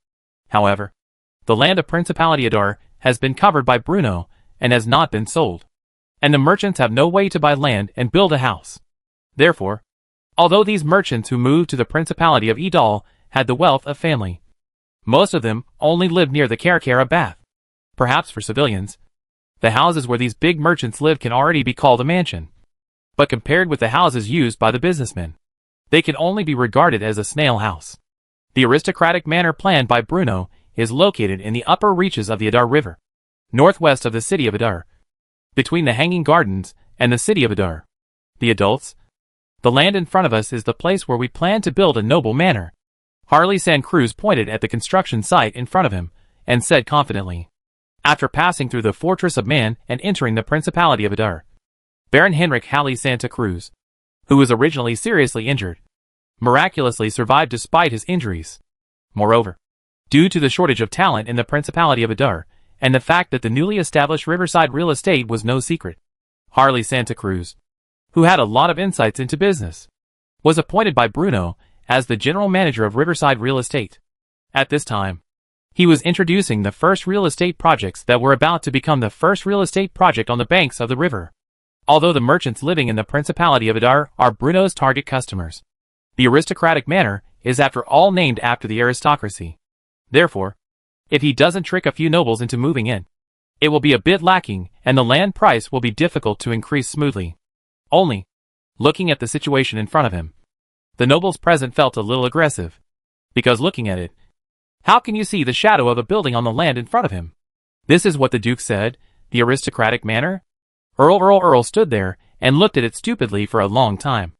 However, the land of Principality Adar has been covered by Bruno and has not been sold, and the merchants have no way to buy land and build a house. Therefore, although these merchants who moved to the Principality of Idal had the wealth of family, most of them only lived near the Karakara bath. Perhaps for civilians, the houses where these big merchants live can already be called a mansion. But compared with the houses used by the businessmen, they can only be regarded as a snail house. The aristocratic manor planned by Bruno is located in the upper reaches of the Adar River, northwest of the city of Adar, between the Hanging Gardens and the city of Adar. The adults, the land in front of us is the place where we plan to build a noble manor. Harley San Cruz pointed at the construction site in front of him and said confidently, after passing through the Fortress of Man and entering the Principality of Adar. Baron Henrik Halley Santa Cruz, who was originally seriously injured, miraculously survived despite his injuries. Moreover, due to the shortage of talent in the Principality of Adar, and the fact that the newly established Riverside Real Estate was no secret, Harley Santa Cruz, who had a lot of insights into business, was appointed by Bruno as the general manager of Riverside Real Estate. At this time, he was introducing the first real estate projects that were about to become the first real estate project on the banks of the river. Although the merchants living in the Principality of Adar are Bruno's target customers, the aristocratic manor is after all named after the aristocracy. Therefore, if he doesn't trick a few nobles into moving in, it will be a bit lacking and the land price will be difficult to increase smoothly. Only, looking at the situation in front of him, the nobles present felt a little aggressive. Because looking at it, how can you see the shadow of a building on the land in front of him? This is what the Duke said, the aristocratic manor? Earl stood there and looked at it stupidly for a long time,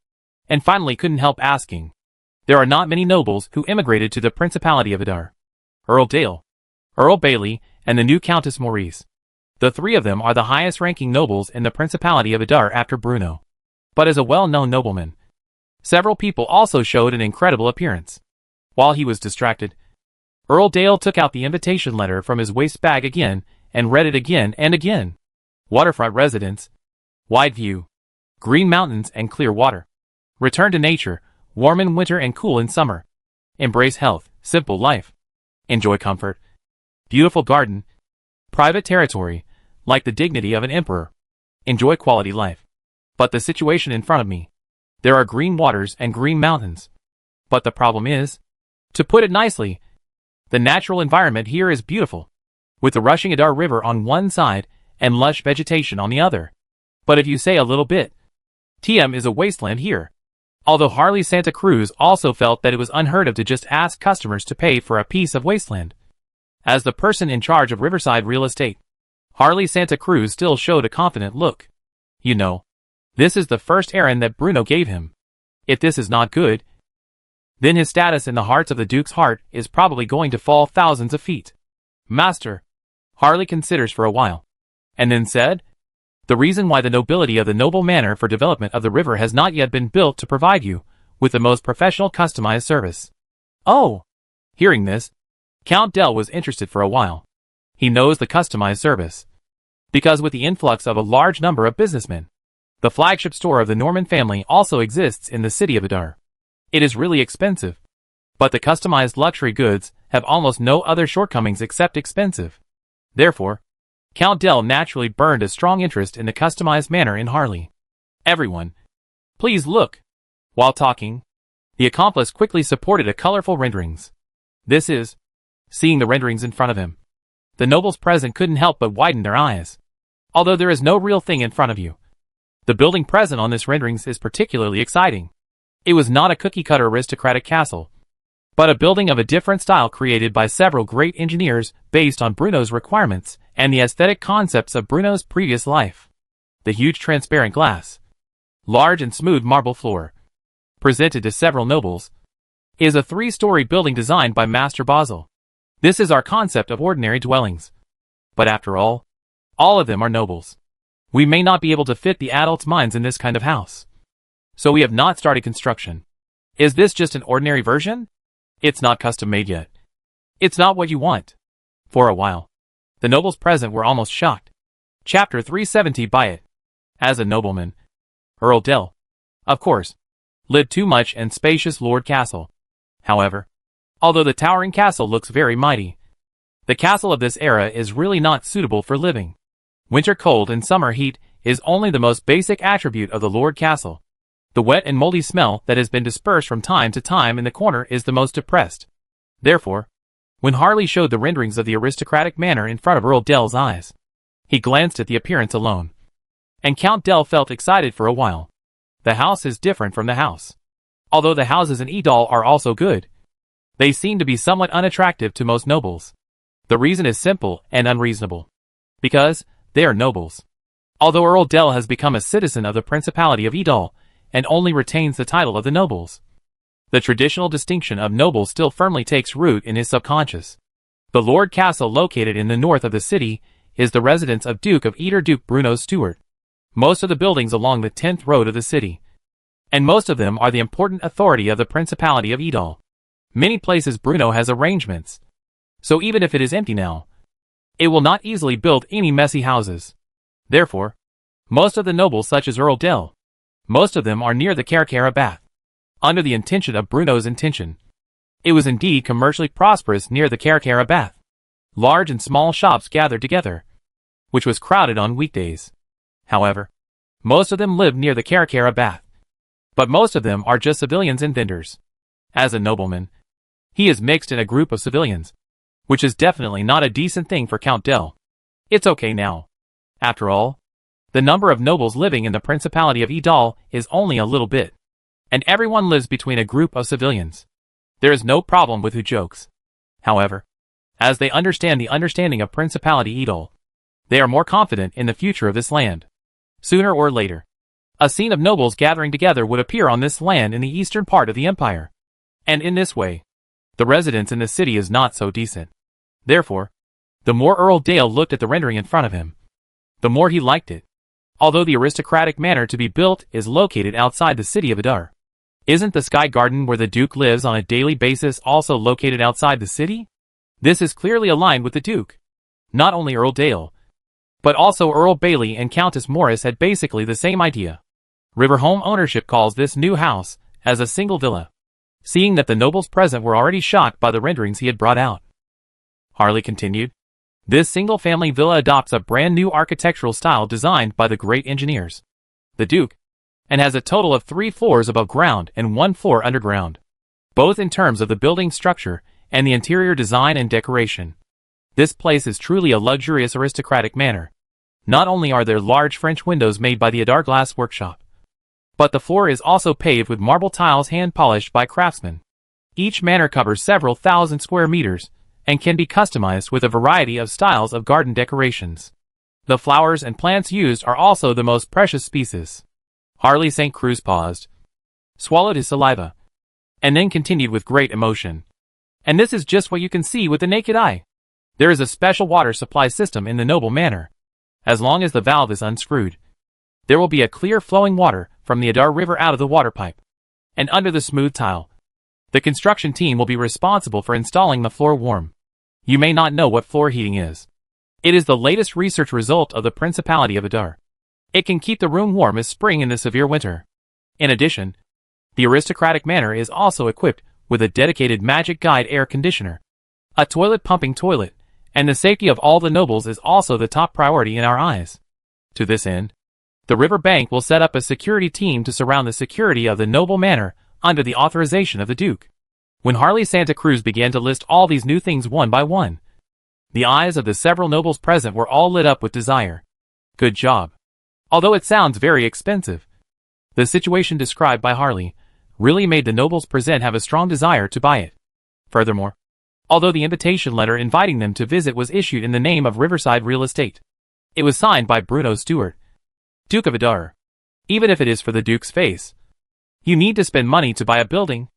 and finally couldn't help asking. There are not many nobles who immigrated to the Principality of Adar. Earl Dale, Earl Bailey, and the new Countess Maurice. The three of them are the highest-ranking nobles in the Principality of Adar after Bruno. But as a well-known nobleman, several people also showed an incredible appearance. While he was distracted, Earl Dale took out the invitation letter from his waist bag again and read it again and again. Waterfront residence, wide view, green mountains and clear water. Return to nature, warm in winter and cool in summer. Embrace health, simple life. Enjoy comfort. Beautiful garden. Private territory, like the dignity of an emperor. Enjoy quality life. But the situation in front of me. There are green waters and green mountains. But the problem is, to put it nicely, the natural environment here is beautiful, with the rushing Adar River on one side and lush vegetation on the other. But if you say a little bit, TM is a wasteland here. Although Harley Santa Cruz also felt that it was unheard of to just ask customers to pay for a piece of wasteland. As the person in charge of Riverside Real Estate, Harley Santa Cruz still showed a confident look. You know, this is the first errand that Bruno gave him. If this is not good, then his status in the hearts of the Duke's heart is probably going to fall thousands of feet. Master, Harley considers for a while, and then said, the reason why the nobility of the noble manor for development of the river has not yet been built to provide you with the most professional customized service. Oh! Hearing this, Count Del was interested for a while. He knows the customized service, because with the influx of a large number of businessmen, the flagship store of the Norman family also exists in the city of Adar. It is really expensive, but the customized luxury goods have almost no other shortcomings except expensive. Therefore, Count Del naturally burned a strong interest in the customized manner in Harley. Everyone, please look. While talking, the accomplice quickly supported a colorful renderings. This is, seeing the renderings in front of him, the nobles present couldn't help but widen their eyes. Although there is no real thing in front of you, the building present on this renderings is particularly exciting. It was not a cookie-cutter aristocratic castle, but a building of a different style created by several great engineers based on Bruno's requirements and the aesthetic concepts of Bruno's previous life. The huge transparent glass, large and smooth marble floor, presented to several nobles, is a 3-story building designed by Master Basil. This is our concept of ordinary dwellings. But after all of them are nobles. We may not be able to fit the adults' minds in this kind of house. So we have not started construction. Is this just an ordinary version? It's not custom made yet. It's not what you want. For a while, the nobles present were almost shocked. Chapter 370. Buy it. As a nobleman, Earl Dell, of course, lived too much and spacious Lord Castle. However, although the towering castle looks very mighty, the castle of this era is really not suitable for living. Winter cold and summer heat is only the most basic attribute of the Lord Castle. The wet and moldy smell that has been dispersed from time to time in the corner is the most depressed. Therefore, when Harley showed the renderings of the aristocratic manor in front of Earl Dell's eyes, he glanced at the appearance alone. And Count Dell felt excited for a while. The house is different from the house. Although the houses in Edal are also good, they seem to be somewhat unattractive to most nobles. The reason is simple and unreasonable. Because they are nobles. Although Earl Dell has become a citizen of the Principality of Edal, and only retains the title of the nobles, the traditional distinction of nobles still firmly takes root in his subconscious. The Lord Castle, located in the north of the city, is the residence of Duke of Eder Duke Bruno Stewart. Most of the buildings along the 10th road of the city, and most of them are the important authority of the Principality of Edal. Many places Bruno has arrangements, so even if it is empty now, it will not easily build any messy houses. Therefore, most of the nobles such as Earl Dell, most of them are near the Carcara Bath. Under the intention of Bruno's intention, it was indeed commercially prosperous near the Carcara Bath. Large and small shops gathered together, which was crowded on weekdays. However, most of them lived near the Carcara Bath. But most of them are just civilians and vendors. As a nobleman, he is mixed in a group of civilians, which is definitely not a decent thing for Count Dell. It's okay now. After all, the number of nobles living in the Principality of Edal is only a little bit, and everyone lives between a group of civilians. There is no problem with who jokes. However, as they understand the understanding of Principality Edal, they are more confident in the future of this land. Sooner or later, a scene of nobles gathering together would appear on this land in the eastern part of the empire. And in this way, the residence in the city is not so decent. Therefore, the more Earl Dale looked at the rendering in front of him, the more he liked it. Although the aristocratic manor to be built is located outside the city of Adar, isn't the Sky Garden where the Duke lives on a daily basis also located outside the city? This is clearly aligned with the Duke. Not only Earl Dale, but also Earl Bailey and Countess Morris had basically the same idea. River Home ownership calls this new house as a single villa. Seeing that the nobles present were already shocked by the renderings he had brought out, Harley continued, this single-family villa adopts a brand new architectural style designed by the great engineers, the Duke, and has a total of 3 floors above ground and 1 floor underground, both in terms of the building structure and the interior design and decoration. This place is truly a luxurious aristocratic manor. Not only are there large French windows made by the Adar Glass Workshop, but the floor is also paved with marble tiles hand-polished by craftsmen. Each manor covers several thousand square meters and can be customized with a variety of styles of garden decorations. The flowers and plants used are also the most precious species. Harley St. Cruz paused, swallowed his saliva, and then continued with great emotion. And this is just what you can see with the naked eye. There is a special water supply system in the noble manor. As long as the valve is unscrewed, there will be a clear flowing water from the Adar River out of the water pipe, and under the smooth tile. The construction team will be responsible for installing the floor warm. You may not know what floor heating is. It is the latest research result of the Principality of Adar. It can keep the room warm as spring in the severe winter. In addition, the aristocratic manor is also equipped with a dedicated magic guide air conditioner, a toilet pumping toilet, and the safety of all the nobles is also the top priority in our eyes. To this end, the river bank will set up a security team to surround the security of the noble manor under the authorization of the Duke. When Harley Santa Cruz began to list all these new things one by one, the eyes of the several nobles present were all lit up with desire. Good job. Although it sounds very expensive, the situation described by Harley really made the nobles present have a strong desire to buy it. Furthermore, although the invitation letter inviting them to visit was issued in the name of Riverside Real Estate, it was signed by Bruno Stewart, Duke of Adar. Even if it is for the Duke's face, you need to spend money to buy a building.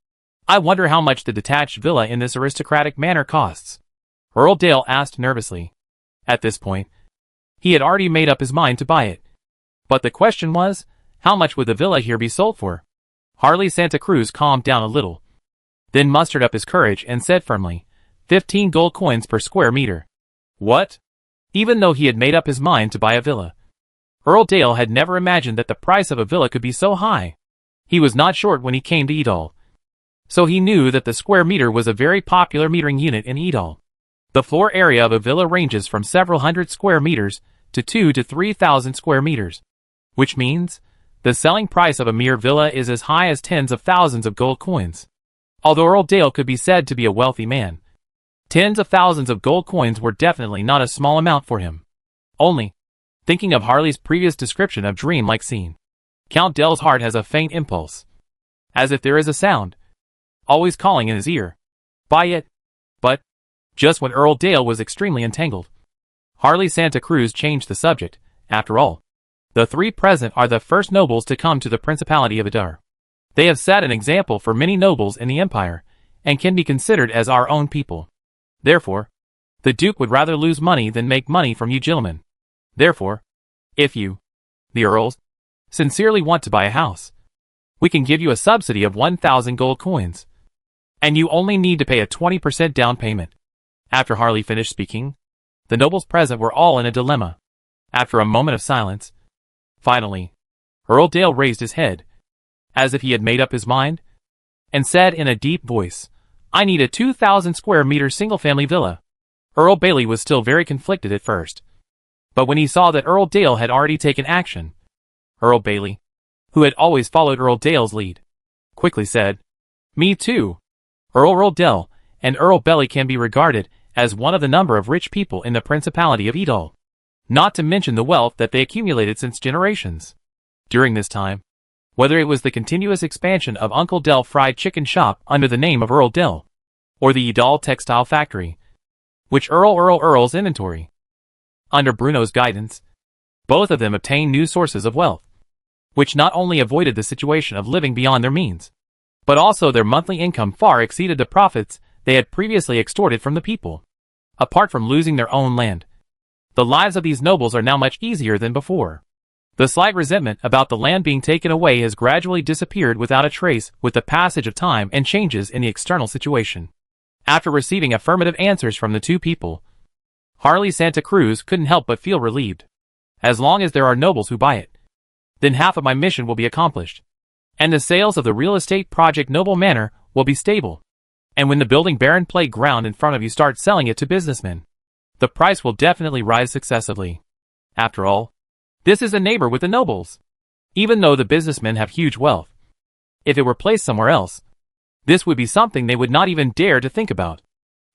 I wonder how much the detached villa in this aristocratic manor costs. Earl Dale asked nervously. At this point, he had already made up his mind to buy it. But the question was, how much would the villa here be sold for? Harley Santa Cruz calmed down a little, then mustered up his courage and said firmly, 15 gold coins per square meter. What? Even though he had made up his mind to buy a villa, Earl Dale had never imagined that the price of a villa could be so high. He was not short when he came to Edal, so he knew that the square meter was a very popular metering unit in Edal. The floor area of a villa ranges from several hundred square meters to 2,000 to 3,000 square meters, which means the selling price of a mere villa is as high as tens of thousands of gold coins. Although Earl Dale could be said to be a wealthy man, tens of thousands of gold coins were definitely not a small amount for him. Only, thinking of Harley's previous description of dream-like scene, Count Dell's heart has a faint impulse, as if there is a sound, always calling in his ear, buy it. But, just when Earl Dale was extremely entangled, Harley Santa Cruz changed the subject. After all, the three present are the first nobles to come to the Principality of Adar. They have set an example for many nobles in the empire, and can be considered as our own people. Therefore, the Duke would rather lose money than make money from you gentlemen. Therefore, if you, the Earls, sincerely want to buy a house, we can give you a subsidy of 1,000 gold coins, and you only need to pay a 20% down payment. After Harley finished speaking, the nobles present were all in a dilemma. After a moment of silence, finally, Earl Dale raised his head, as if he had made up his mind, and said in a deep voice, I need a 2,000 square meter single-family villa. Earl Bailey was still very conflicted at first, but when he saw that Earl Dale had already taken action, Earl Bailey, who had always followed Earl Dale's lead, quickly said, Me too. Earl Dale and Earl Bailey can be regarded as one of the number of rich people in the Principality of Edal, not to mention the wealth that they accumulated since generations. During this time, whether it was the continuous expansion of Uncle Dell fried chicken shop under the name of Earl Dell, or the Edal textile factory, which Earl's inventory. Under Bruno's guidance, both of them obtained new sources of wealth, which not only avoided the situation of living beyond their means, but also their monthly income far exceeded the profits they had previously extorted from the people. Apart from losing their own land, the lives of these nobles are now much easier than before. The slight resentment about the land being taken away has gradually disappeared without a trace with the passage of time and changes in the external situation. After receiving affirmative answers from the two people, Harley Santa Cruz couldn't help but feel relieved. As long as there are nobles who buy it, then half of my mission will be accomplished, and the sales of the real estate project Noble Manor will be stable. And when the building barren playground in front of you starts selling it to businessmen, the price will definitely rise successively. After all, this is a neighbor with the nobles. Even though the businessmen have huge wealth, if it were placed somewhere else, this would be something they would not even dare to think about.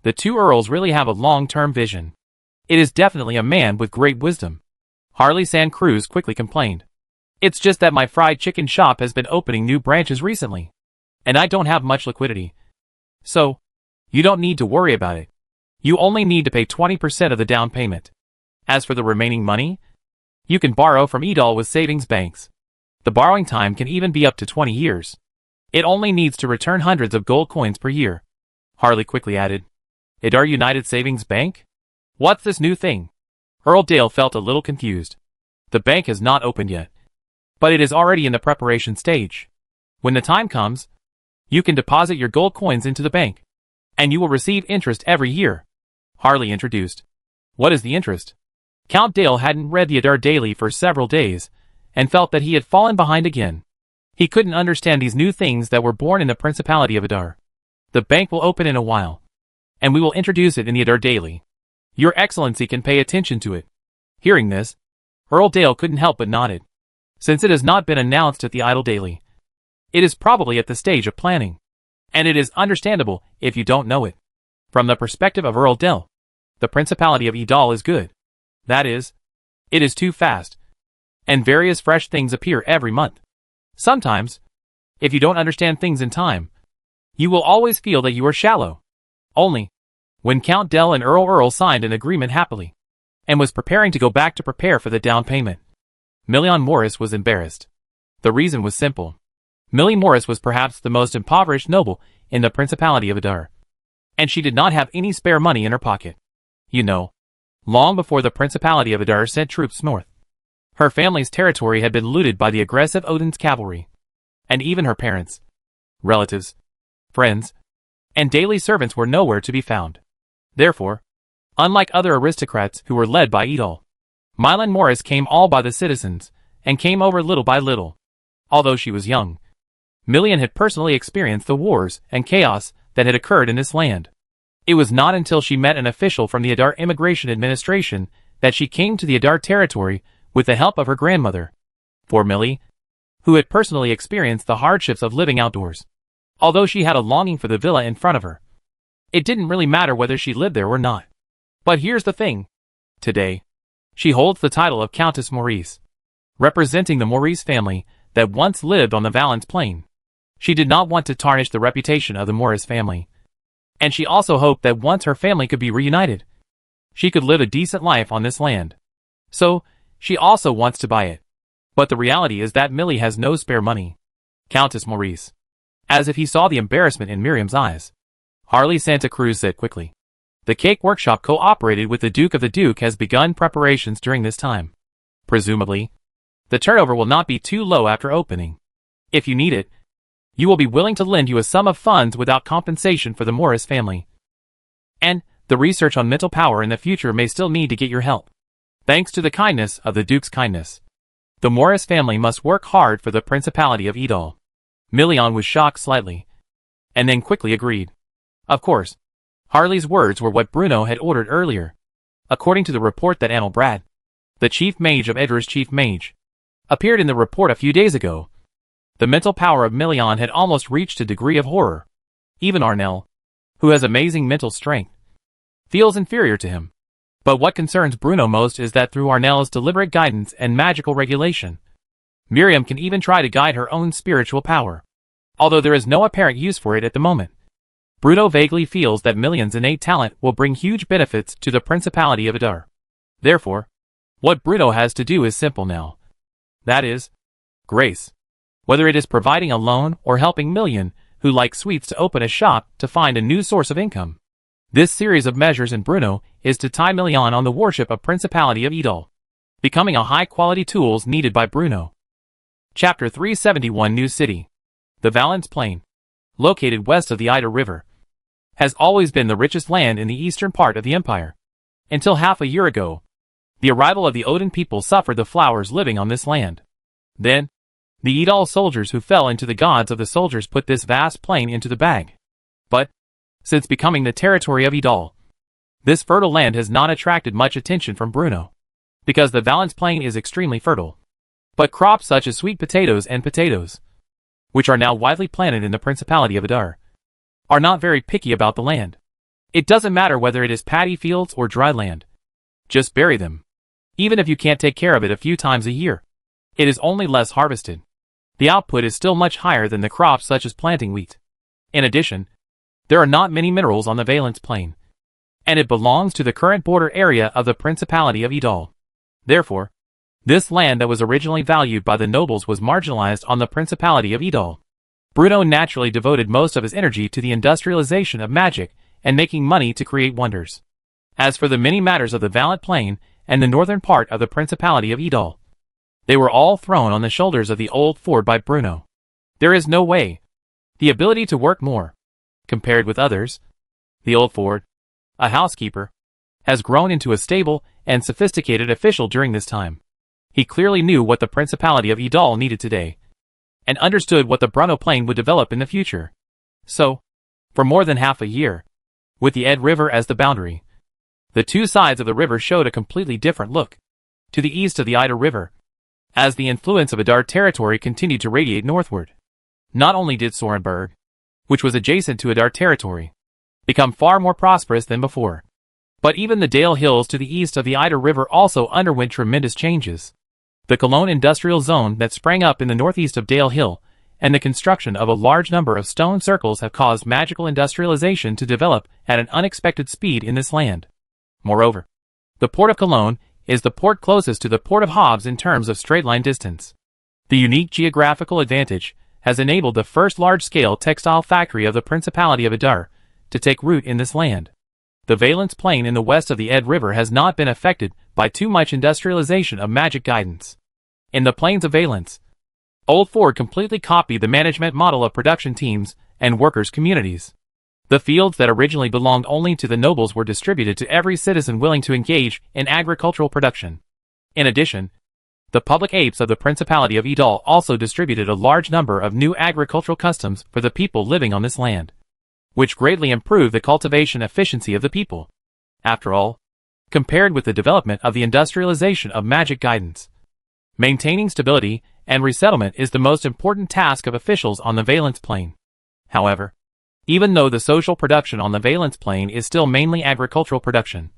The two earls really have a long-term vision. It is definitely a man with great wisdom. Harley Santa Cruz quickly complained. It's just that my fried chicken shop has been opening new branches recently, and I don't have much liquidity. So, you don't need to worry about it. You only need to pay 20% of the down payment. As for the remaining money, you can borrow from Edal with savings banks. The borrowing time can even be up to 20 years. It only needs to return hundreds of gold coins per year. Harley quickly added, Edar United Savings Bank? What's this new thing? Earl Dale felt a little confused. The bank has not opened yet, but it is already in the preparation stage. When the time comes, you can deposit your gold coins into the bank, and you will receive interest every year. Harley introduced. What is the interest? Count Dale hadn't read the Adar Daily for several days, and felt that he had fallen behind again. He couldn't understand these new things that were born in the Principality of Adar. The bank will open in a while, and we will introduce it in the Adar Daily. Your Excellency can pay attention to it. Hearing this, Earl Dale couldn't help but nodded. Since it has not been announced at the Idle Daily, it is probably at the stage of planning, and it is understandable if you don't know it. From the perspective of Earl Dale, the Principality of Edal is good. That is, it is too fast, and various fresh things appear every month. Sometimes, if you don't understand things in time, you will always feel that you are shallow. Only, when Count Dell and Earl signed an agreement happily, and was preparing to go back to prepare for the down payment, Million Morris was embarrassed. The reason was simple. Millie Morris was perhaps the most impoverished noble in the Principality of Adar, and she did not have any spare money in her pocket. You know, long before the Principality of Adar sent troops north, Her family's territory had been looted by the aggressive Odin's cavalry. And even her parents, relatives, friends, and daily servants were nowhere to be found. Therefore, unlike other aristocrats who were led by Idol, Mylan Morris came all by the citizens, and came over little by little. Although she was young, Millian had personally experienced the wars and chaos that had occurred in this land. It was not until she met an official from the Adar Immigration Administration that she came to the Adar territory with the help of her grandmother, for Millie, who had personally experienced the hardships of living outdoors. Although she had a longing for the villa in front of her, it didn't really matter whether she lived there or not. But here's the thing. Today, she holds the title of Countess Maurice, representing the Maurice family that once lived on the Valence Plain. She did not want to tarnish the reputation of the Morris family, and she also hoped that once her family could be reunited, she could live a decent life on this land. So, she also wants to buy it. But the reality is that Millie has no spare money. Countess Maurice. As if he saw the embarrassment in Miriam's eyes, Harley Santa Cruz said quickly. The cake workshop cooperated with the Duke of the Duke has begun preparations during this time. Presumably, the turnover will not be too low after opening. If you need it, you will be willing to lend you a sum of funds without compensation for the Morris family. And the research on mental power in the future may still need to get your help. Thanks to the kindness of the Duke's kindness, the Morris family must work hard for the Principality of Idol. Millian was shocked slightly, and then quickly agreed. Of course, Harley's words were what Bruno had ordered earlier. According to the report that Anil Brad, the chief mage of Edra's chief mage, appeared in the report a few days ago, the mental power of Millian had almost reached a degree of horror. Even Arnell, who has amazing mental strength, feels inferior to him. But what concerns Bruno most is that through Arnell's deliberate guidance and magical regulation, Miriam can even try to guide her own spiritual power, although there is no apparent use for it at the moment. Bruno vaguely feels that Millian's innate talent will bring huge benefits to the Principality of Adar. Therefore, what Bruno has to do is simple now. That is, grace. Whether it is providing a loan or helping Millian, who likes sweets, to open a shop to find a new source of income. This series of measures in Bruno is to tie Millian on the worship of Principality of Idol, becoming a high-quality tools needed by Bruno. Chapter 371 New City. The Valence Plain, located west of the Ida River, has always been the richest land in the eastern part of the empire. Until half a year ago, the arrival of the Odin people suffered the flowers living on this land. Then, the Idol soldiers who fell into the gods of the soldiers put this vast plain into the bag. But, since becoming the territory of Idol, this fertile land has not attracted much attention from Bruno, because the Valence Plain is extremely fertile. But crops such as sweet potatoes and potatoes, which are now widely planted in the Principality of Adar, are not very picky about the land. It doesn't matter whether it is paddy fields or dry land. Just bury them. Even if you can't take care of it a few times a year, it is only less harvested. The output is still much higher than the crops such as planting wheat. In addition, there are not many minerals on the Valence Plain, and it belongs to the current border area of the Principality of Idol. Therefore, this land that was originally valued by the nobles was marginalized on the Principality of Idol. Bruno naturally devoted most of his energy to the industrialization of magic and making money to create wonders. As for the many matters of the Valent Plain and the northern part of the Principality of Idol, they were all thrown on the shoulders of the old Ford by Bruno. There is no way. The ability to work more. Compared with others, the old Ford, a housekeeper, has grown into a stable and sophisticated official during this time. He clearly knew what the Principality of Idol needed today, and understood what the Bruno Plain would develop in the future. So, for more than half a year, with the Ed River as the boundary, the two sides of the river showed a completely different look. To the east of the Ida River, as the influence of Adar territory continued to radiate northward, not only did Sorenburg, which was adjacent to Adar territory, become far more prosperous than before, but even the Dale Hills to the east of the Ida River also underwent tremendous changes. The Cologne industrial zone that sprang up in the northeast of Dale Hill, and the construction of a large number of stone circles have caused magical industrialization to develop at an unexpected speed in this land. Moreover, the port of Cologne is the port closest to the port of Hobbs in terms of straight-line distance. The unique geographical advantage has enabled the first large-scale textile factory of the Principality of Adar to take root in this land. The Valence Plain in the west of the Ed River has not been affected by too much industrialization of magic guidance. In the plains of Valence, Old Ford completely copied the management model of production teams and workers' communities. The fields that originally belonged only to the nobles were distributed to every citizen willing to engage in agricultural production. In addition, the public apes of the Principality of Idal also distributed a large number of new agricultural customs for the people living on this land, which greatly improved the cultivation efficiency of the people. After all, compared with the development of the industrialization of magic guidance, maintaining stability and resettlement is the most important task of officials on the Valence Plain. However, even though the social production on the Valence Plain is still mainly agricultural production,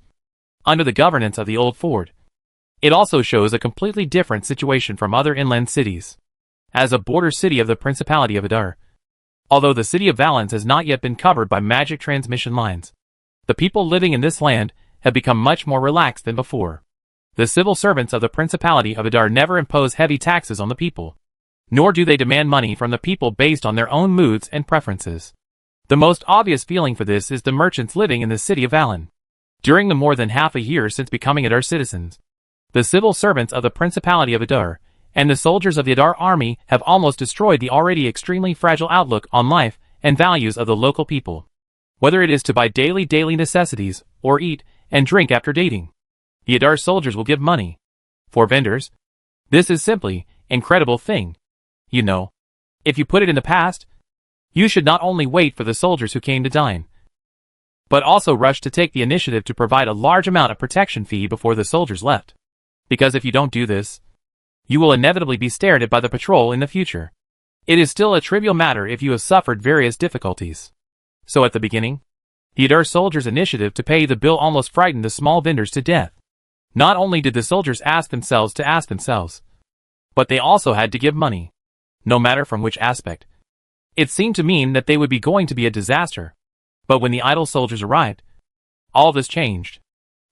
under the governance of the Old Ford, it also shows a completely different situation from other inland cities. As a border city of the Principality of Idar, although the city of Valence has not yet been covered by magic transmission lines, the people living in this land have become much more relaxed than before. The civil servants of the Principality of Idar never impose heavy taxes on the people, nor do they demand money from the people based on their own moods and preferences. The most obvious feeling for this is the merchants living in the city of Valen. During the more than half a year since becoming Idar citizens, the civil servants of the Principality of Idar and the soldiers of the Idar army have almost destroyed the already extremely fragile outlook on life and values of the local people. Whether it is to buy daily necessities or eat and drink after dating, the Idar soldiers will give money. For vendors, this is simply an incredible thing. You know, if you put it in the past, you should not only wait for the soldiers who came to dine, but also rush to take the initiative to provide a large amount of protection fee before the soldiers left. Because if you don't do this, you will inevitably be stared at by the patrol in the future. It is still a trivial matter if you have suffered various difficulties. So at the beginning, the Idar soldiers' initiative to pay the bill almost frightened the small vendors to death. Not only did the soldiers ask themselves, but they also had to give money. No matter from which aspect. It seemed to mean that they would be going to be a disaster. But when the idle soldiers arrived, all this changed.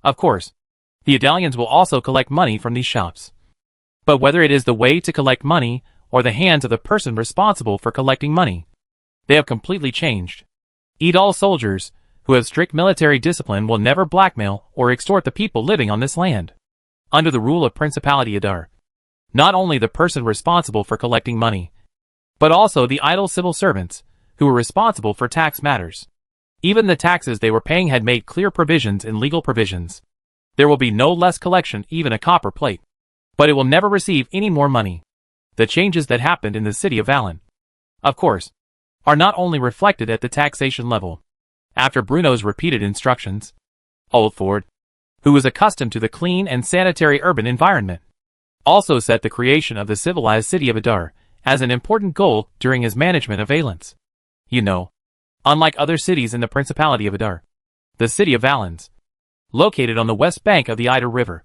Of course, the Idalians will also collect money from these shops. But whether it is the way to collect money or the hands of the person responsible for collecting money, they have completely changed. Idal soldiers, who have strict military discipline, will never blackmail or extort the people living on this land. Under the rule of Principality Idar, not only the person responsible for collecting money, but also the idle civil servants, who were responsible for tax matters. Even the taxes they were paying had made clear provisions in legal provisions. There will be no less collection, even a copper plate. But it will never receive any more money. The changes that happened in the city of Valen, of course, are not only reflected at the taxation level. After Bruno's repeated instructions, Old Ford, who was accustomed to the clean and sanitary urban environment, also set the creation of the civilized city of Idar as an important goal during his management of Valence. You know, unlike other cities in the Principality of Idar, the city of Valence, located on the west bank of the Idar River,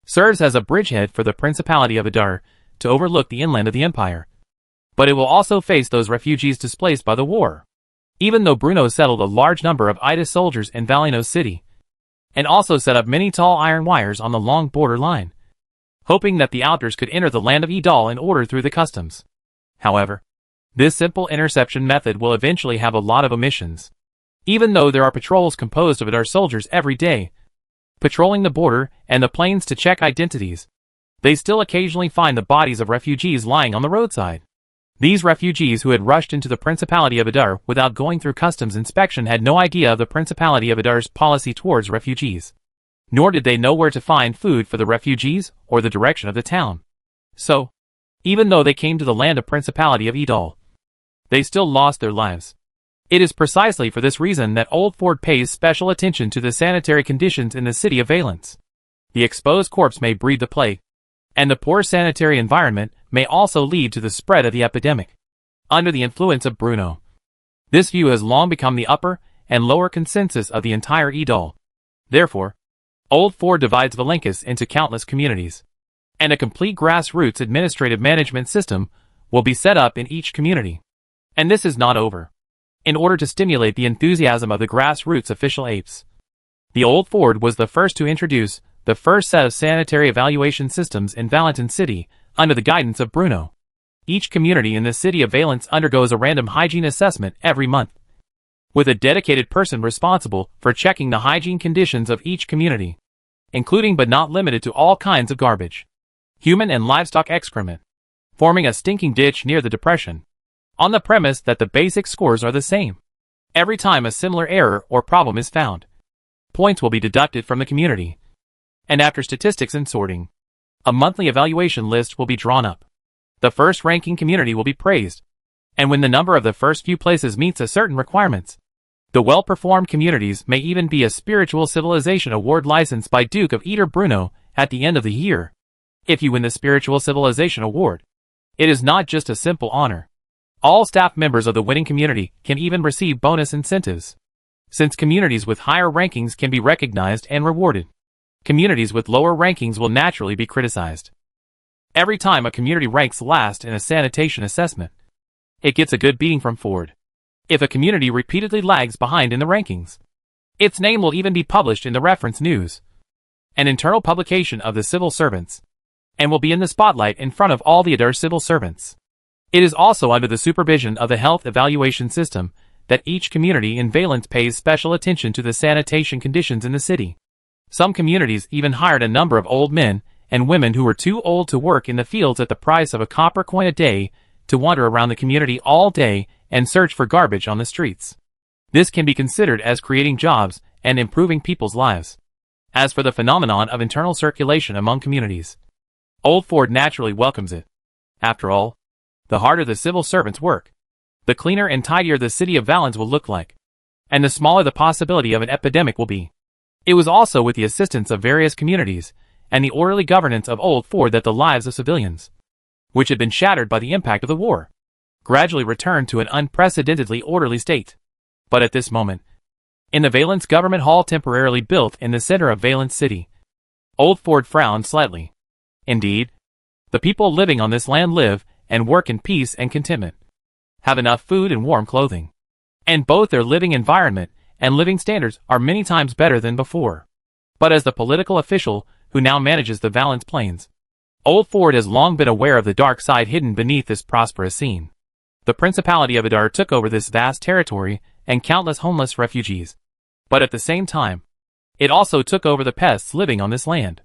serves as a bridgehead for the Principality of Idar to overlook the inland of the empire. But it will also face those refugees displaced by the war. Even though Bruno settled a large number of Ida soldiers in Valeno's city, and also set up many tall iron wires on the long border line, hoping that the outers could enter the land of Idal in order through the customs. However, this simple interception method will eventually have a lot of omissions. Even though there are patrols composed of Idar soldiers every day, patrolling the border and the plains to check identities, they still occasionally find the bodies of refugees lying on the roadside. These refugees who had rushed into the Principality of Idar without going through customs inspection had no idea of the Principality of Idar's policy towards refugees. Nor did they know where to find food for the refugees or the direction of the town. So, even though they came to the land of Principality of Idal, they still lost their lives. It is precisely for this reason that Old Ford pays special attention to the sanitary conditions in the city of Valence. The exposed corpse may breed the plague, and the poor sanitary environment may also lead to the spread of the epidemic. Under the influence of Bruno, this view has long become the upper and lower consensus of the entire Idal. Therefore, Old Ford divides Valencus into countless communities, and a complete grassroots administrative management system will be set up in each community. And this is not over. In order to stimulate the enthusiasm of the grassroots official apes, the Old Ford was the first to introduce the first set of sanitary evaluation systems in Valenton City under the guidance of Bruno. Each community in the city of Valence undergoes a random hygiene assessment every month, with a dedicated person responsible for checking the hygiene conditions of each community, including but not limited to all kinds of garbage. human and livestock excrement, forming a stinking ditch near the depression, on the premise that the basic scores are the same. Every time a similar error or problem is found, points will be deducted from the community. And after statistics and sorting, a monthly evaluation list will be drawn up. The first ranking community will be praised, and when the number of the first few places meets a certain requirements, the well-performed communities may even be a spiritual civilization award licensed by Duke of Eder Bruno at the end of the year. If you win the spiritual civilization award, it is not just a simple honor. All staff members of the winning community can even receive bonus incentives, since communities with higher rankings can be recognized and rewarded. Communities with lower rankings will naturally be criticized. Every time a community ranks last in a sanitation assessment, it gets a good beating from Ford. If a community repeatedly lags behind in the rankings, its name will even be published in the reference news, an internal publication of the civil servants, and will be in the spotlight in front of all the Adar civil servants. It is also under the supervision of the health evaluation system that each community in Valence pays special attention to the sanitation conditions in the city. Some communities even hired a number of old men and women who were too old to work in the fields at the price of a copper coin a day to wander around the community all day and search for garbage on the streets. This can be considered as creating jobs and improving people's lives. As for the phenomenon of internal circulation among communities, Old Ford naturally welcomes it. After all, the harder the civil servants work, the cleaner and tidier the city of Valence will look like, and the smaller the possibility of an epidemic will be. It was also with the assistance of various communities and the orderly governance of Old Ford that the lives of civilians, which had been shattered by the impact of the war, gradually returned to an unprecedentedly orderly state. But at this moment, in the Valence Government Hall temporarily built in the center of Valence City, Old Ford frowned slightly. Indeed, the people living on this land live and work in peace and contentment, have enough food and warm clothing, and both their living environment and living standards are many times better than before. But as the political official who now manages the Valence Plains, Old Ford has long been aware of the dark side hidden beneath this prosperous scene. The Principality of Adar took over this vast territory and countless homeless refugees. But at the same time, it also took over the pests living on this land.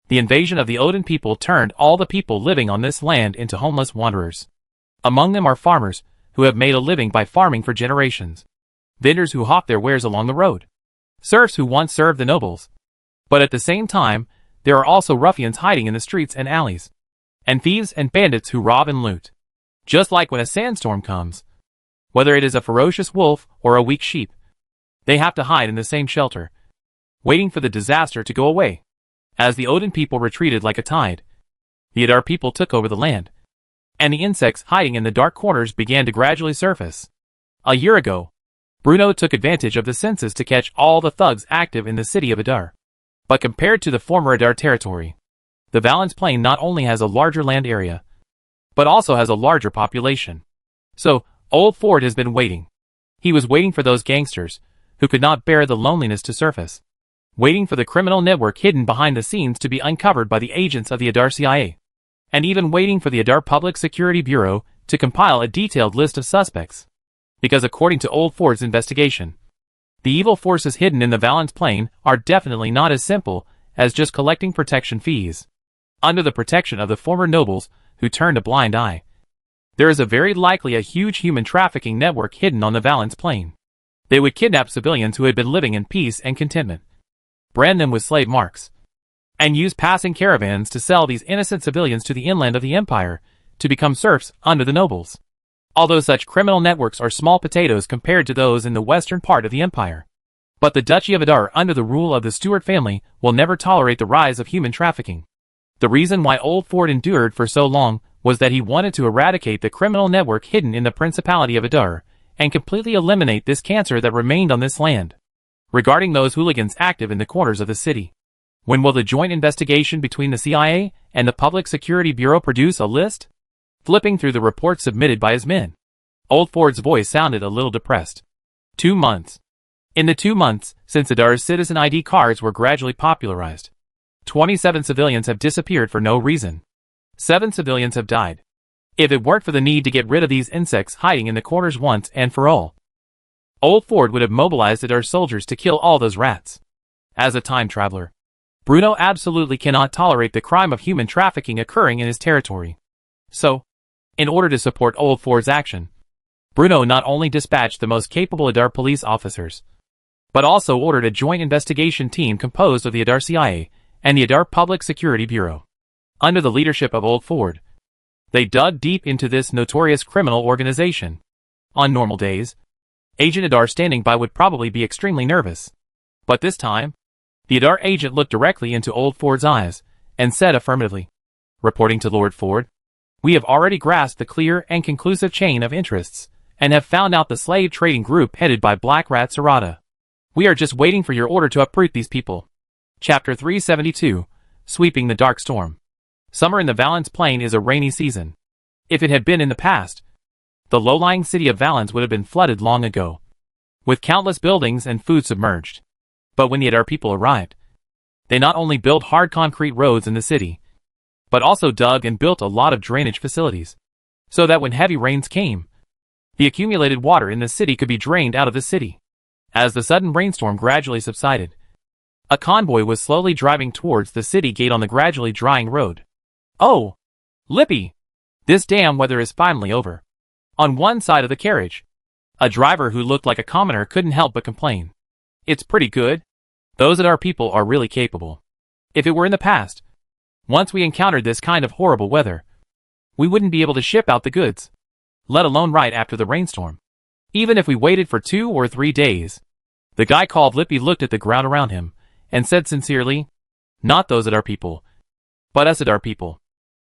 The invasion of the Odin people turned all the people living on this land into homeless wanderers. Among them are farmers who have made a living by farming for generations, vendors who hawk their wares along the road, serfs who once served the nobles. But at the same time, there are also ruffians hiding in the streets and alleys, and thieves and bandits who rob and loot. Just like when a sandstorm comes, whether it is a ferocious wolf or a weak sheep, they have to hide in the same shelter, waiting for the disaster to go away. As the Odin people retreated like a tide, the Adar people took over the land, and the insects hiding in the dark corners began to gradually surface. A year ago, Bruno took advantage of the census to catch all the thugs active in the city of Adar. But compared to the former Adar territory, the Valence Plain not only has a larger land area, but also has a larger population. So, Old Ford has been waiting. He was waiting for those gangsters, who could not bear the loneliness to surface. Waiting for the criminal network hidden behind the scenes to be uncovered by the agents of the Adar CIA. And even waiting for the Adar Public Security Bureau to compile a detailed list of suspects. Because according to Old Ford's investigation, the evil forces hidden in the Valence Plain are definitely not as simple as just collecting protection fees. Under the protection of the former nobles who turned a blind eye, there is very likely a huge human trafficking network hidden on the Valence Plain. They would kidnap civilians who had been living in peace and contentment, brand them with slave marks, and use passing caravans to sell these innocent civilians to the inland of the empire to become serfs under the nobles. Although such criminal networks are small potatoes compared to those in the western part of the empire. But the Duchy of Adar under the rule of the Stuart family will never tolerate the rise of human trafficking. The reason why Old Ford endured for so long was that he wanted to eradicate the criminal network hidden in the Principality of Adar and completely eliminate this cancer that remained on this land. Regarding those hooligans active in the corners of the city, when will the joint investigation between the CIA and the Public Security Bureau produce a list? Flipping through the reports submitted by his men, Old Ford's voice sounded a little depressed. 2 months. In the 2 months since Adar's citizen ID cards were gradually popularized, 27 civilians have disappeared for no reason. 7 civilians have died. If it weren't for the need to get rid of these insects hiding in the corners once and for all, Old Ford would have mobilized Adar's soldiers to kill all those rats. As a time traveler, Bruno absolutely cannot tolerate the crime of human trafficking occurring in his territory. So, in order to support Old Ford's action, Bruno not only dispatched the most capable Adar police officers, but also ordered a joint investigation team composed of the Adar CIA and the Adar Public Security Bureau. Under the leadership of Old Ford, they dug deep into this notorious criminal organization. On normal days, Agent Adar standing by would probably be extremely nervous. But this time, the Adar agent looked directly into Old Ford's eyes and said affirmatively, reporting to Lord Ford, "We have already grasped the clear and conclusive chain of interests and have found out the slave trading group headed by Black Rat Serrata. We are just waiting for your order to uproot these people." Chapter 372, Sweeping the Dark Storm. Summer in the Valence Plain is a rainy season. If it had been in the past, the low-lying city of Valence would have been flooded long ago, with countless buildings and food submerged. But when the Adar people arrived, they not only built hard concrete roads in the city, but also dug and built a lot of drainage facilities, so that when heavy rains came, the accumulated water in the city could be drained out of the city. As the sudden rainstorm gradually subsided, a convoy was slowly driving towards the city gate on the gradually drying road. "Oh, Lippy! This damn weather is finally over." On one side of the carriage, a driver who looked like a commoner couldn't help but complain. "It's pretty good. Those Adar people are really capable. If it were in the past, once we encountered this kind of horrible weather, we wouldn't be able to ship out the goods, let alone right after the rainstorm. Even if we waited for 2 or 3 days." The guy called Lippy looked at the ground around him and said sincerely, "Not those Adar people, but us Adar people."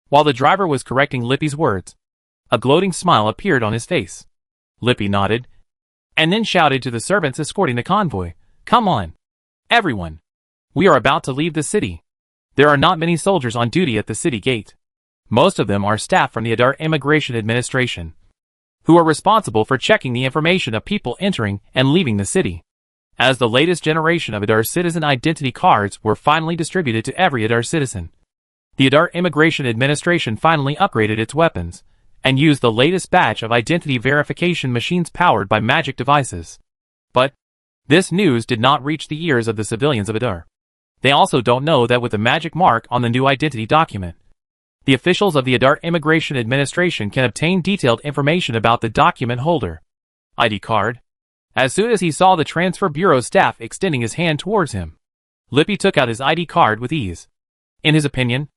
While the driver was correcting Lippy's words, a gloating smile appeared on his face. Lippy nodded, and then shouted to the servants escorting the convoy, "Come on, everyone. We are about to leave the city." There are not many soldiers on duty at the city gate. Most of them are staff from the Adar Immigration Administration, who are responsible for checking the information of people entering and leaving the city. As the latest generation of Adar citizen identity cards were finally distributed to every Adar citizen, the Adar Immigration Administration finally upgraded its weapons and used the latest batch of identity verification machines powered by magic devices. But this news did not reach the ears of the civilians of Adar. They also don't know that with the magic mark on the new identity document, the officials of the Adar Immigration Administration can obtain detailed information about the document holder. ID card. As soon as he saw the Transfer Bureau staff extending his hand towards him, Lippy took out his ID card with ease. In his opinion,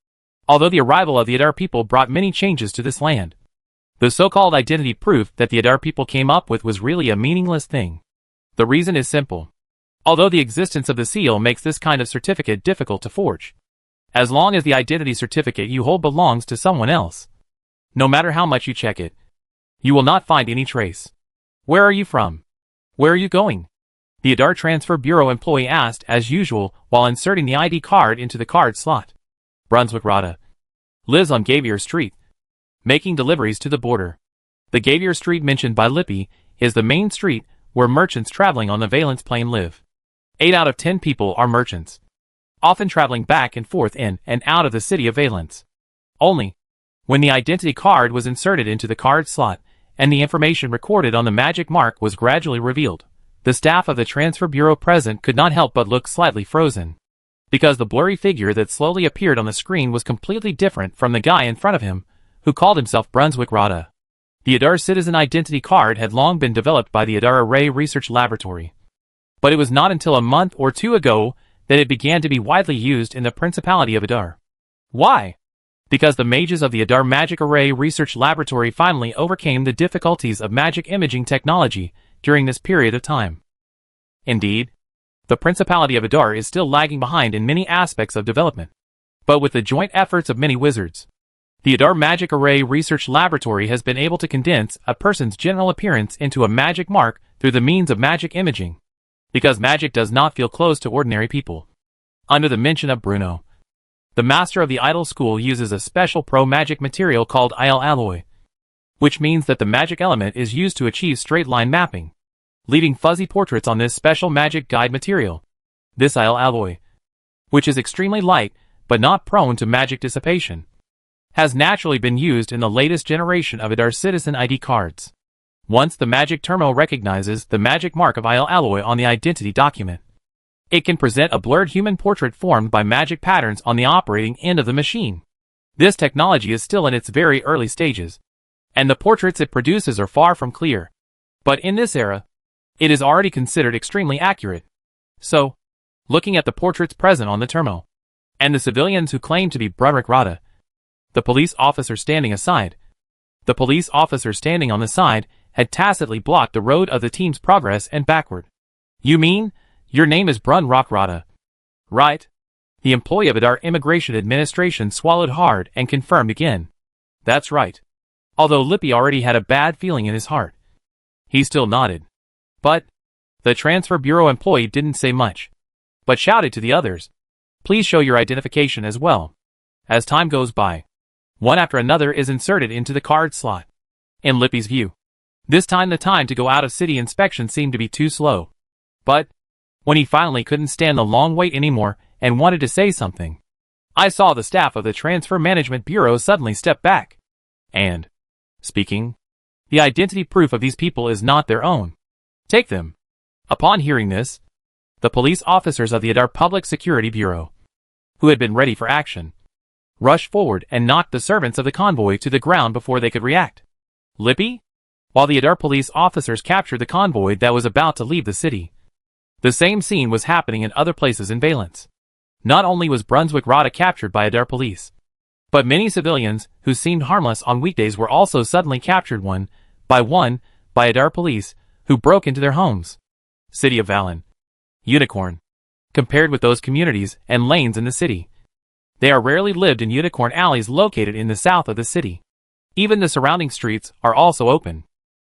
although the arrival of the Adar people brought many changes to this land, the so-called identity proof that the Adar people came up with was really a meaningless thing. The reason is simple. Although the existence of the seal makes this kind of certificate difficult to forge, as long as the identity certificate you hold belongs to someone else, no matter how much you check it, you will not find any trace. "Where are you from? Where are you going?" the Adar Transfer Bureau employee asked as usual while inserting the ID card into the card slot. "Brunswick Rada. Lives on Gavier Street, making deliveries to the border." The Gavier Street mentioned by Lippy is the main street where merchants traveling on the Valence Plain live. 8 out of 10 people are merchants, often traveling back and forth in and out of the city of Valence. Only, when the identity card was inserted into the card slot and the information recorded on the magic mark was gradually revealed, the staff of the Transfer Bureau present could not help but look slightly frozen, because the blurry figure that slowly appeared on the screen was completely different from the guy in front of him, who called himself Brunswick Rada. The Adar Citizen Identity Card had long been developed by the Adar Array Research Laboratory, but it was not until a month or 2 ago that it began to be widely used in the Principality of Adar. Why? Because the mages of the Adar Magic Array Research Laboratory finally overcame the difficulties of magic imaging technology during this period of time. Indeed, the Principality of Adar is still lagging behind in many aspects of development, but with the joint efforts of many wizards, the Adar Magic Array Research Laboratory has been able to condense a person's general appearance into a magic mark through the means of magic imaging, because magic does not feel close to ordinary people. Under the mention of Bruno, the master of the idol school uses a special pro-magic material called IL alloy, which means that the magic element is used to achieve straight line mapping, leaving fuzzy portraits on this special magic guide material. This IL alloy, which is extremely light but not prone to magic dissipation, has naturally been used in the latest generation of Adar Citizen ID cards. Once the magic terminal recognizes the magic mark of IL alloy on the identity document, It can present a blurred human portrait formed by magic patterns on the operating end of the machine. This technology is still in its very early stages, and the portraits it produces are far from clear. But in this era, it is already considered extremely accurate. So, looking at the portraits present on the terminal, and the civilians who claim to be Broderick Rada, the police officer standing on the side had tacitly blocked the road of the team's progress and backward. "You mean, your name is Broderick Rada, right?" The employee of Adar Immigration Administration swallowed hard and confirmed again. "That's right." Although Lippy already had a bad feeling in his heart, he still nodded. But the Transfer Bureau employee didn't say much, but shouted to the others, "Please show your identification as well." As time goes by, one after another is inserted into the card slot. In Lippy's view, this time the time to go out of city inspection seemed to be too slow. But when he finally couldn't stand the long wait anymore and wanted to say something, I saw the staff of the Transfer Management Bureau suddenly step back and, speaking, "The identity proof of these people is not their own. Take them." Upon hearing this, the police officers of the Adar Public Security Bureau, who had been ready for action, rushed forward and knocked the servants of the convoy to the ground before they could react. Lippy? While the Adar police officers captured the convoy that was about to leave the city, the same scene was happening in other places in Valence. Not only was Brunswick Rada captured by Adar police, but many civilians who seemed harmless on weekdays were also suddenly captured one by Adar police, who broke into their homes. City of Valen. Unicorn. Compared with those communities and lanes in the city, they are rarely lived in unicorn alleys located in the south of the city. Even the surrounding streets are also open,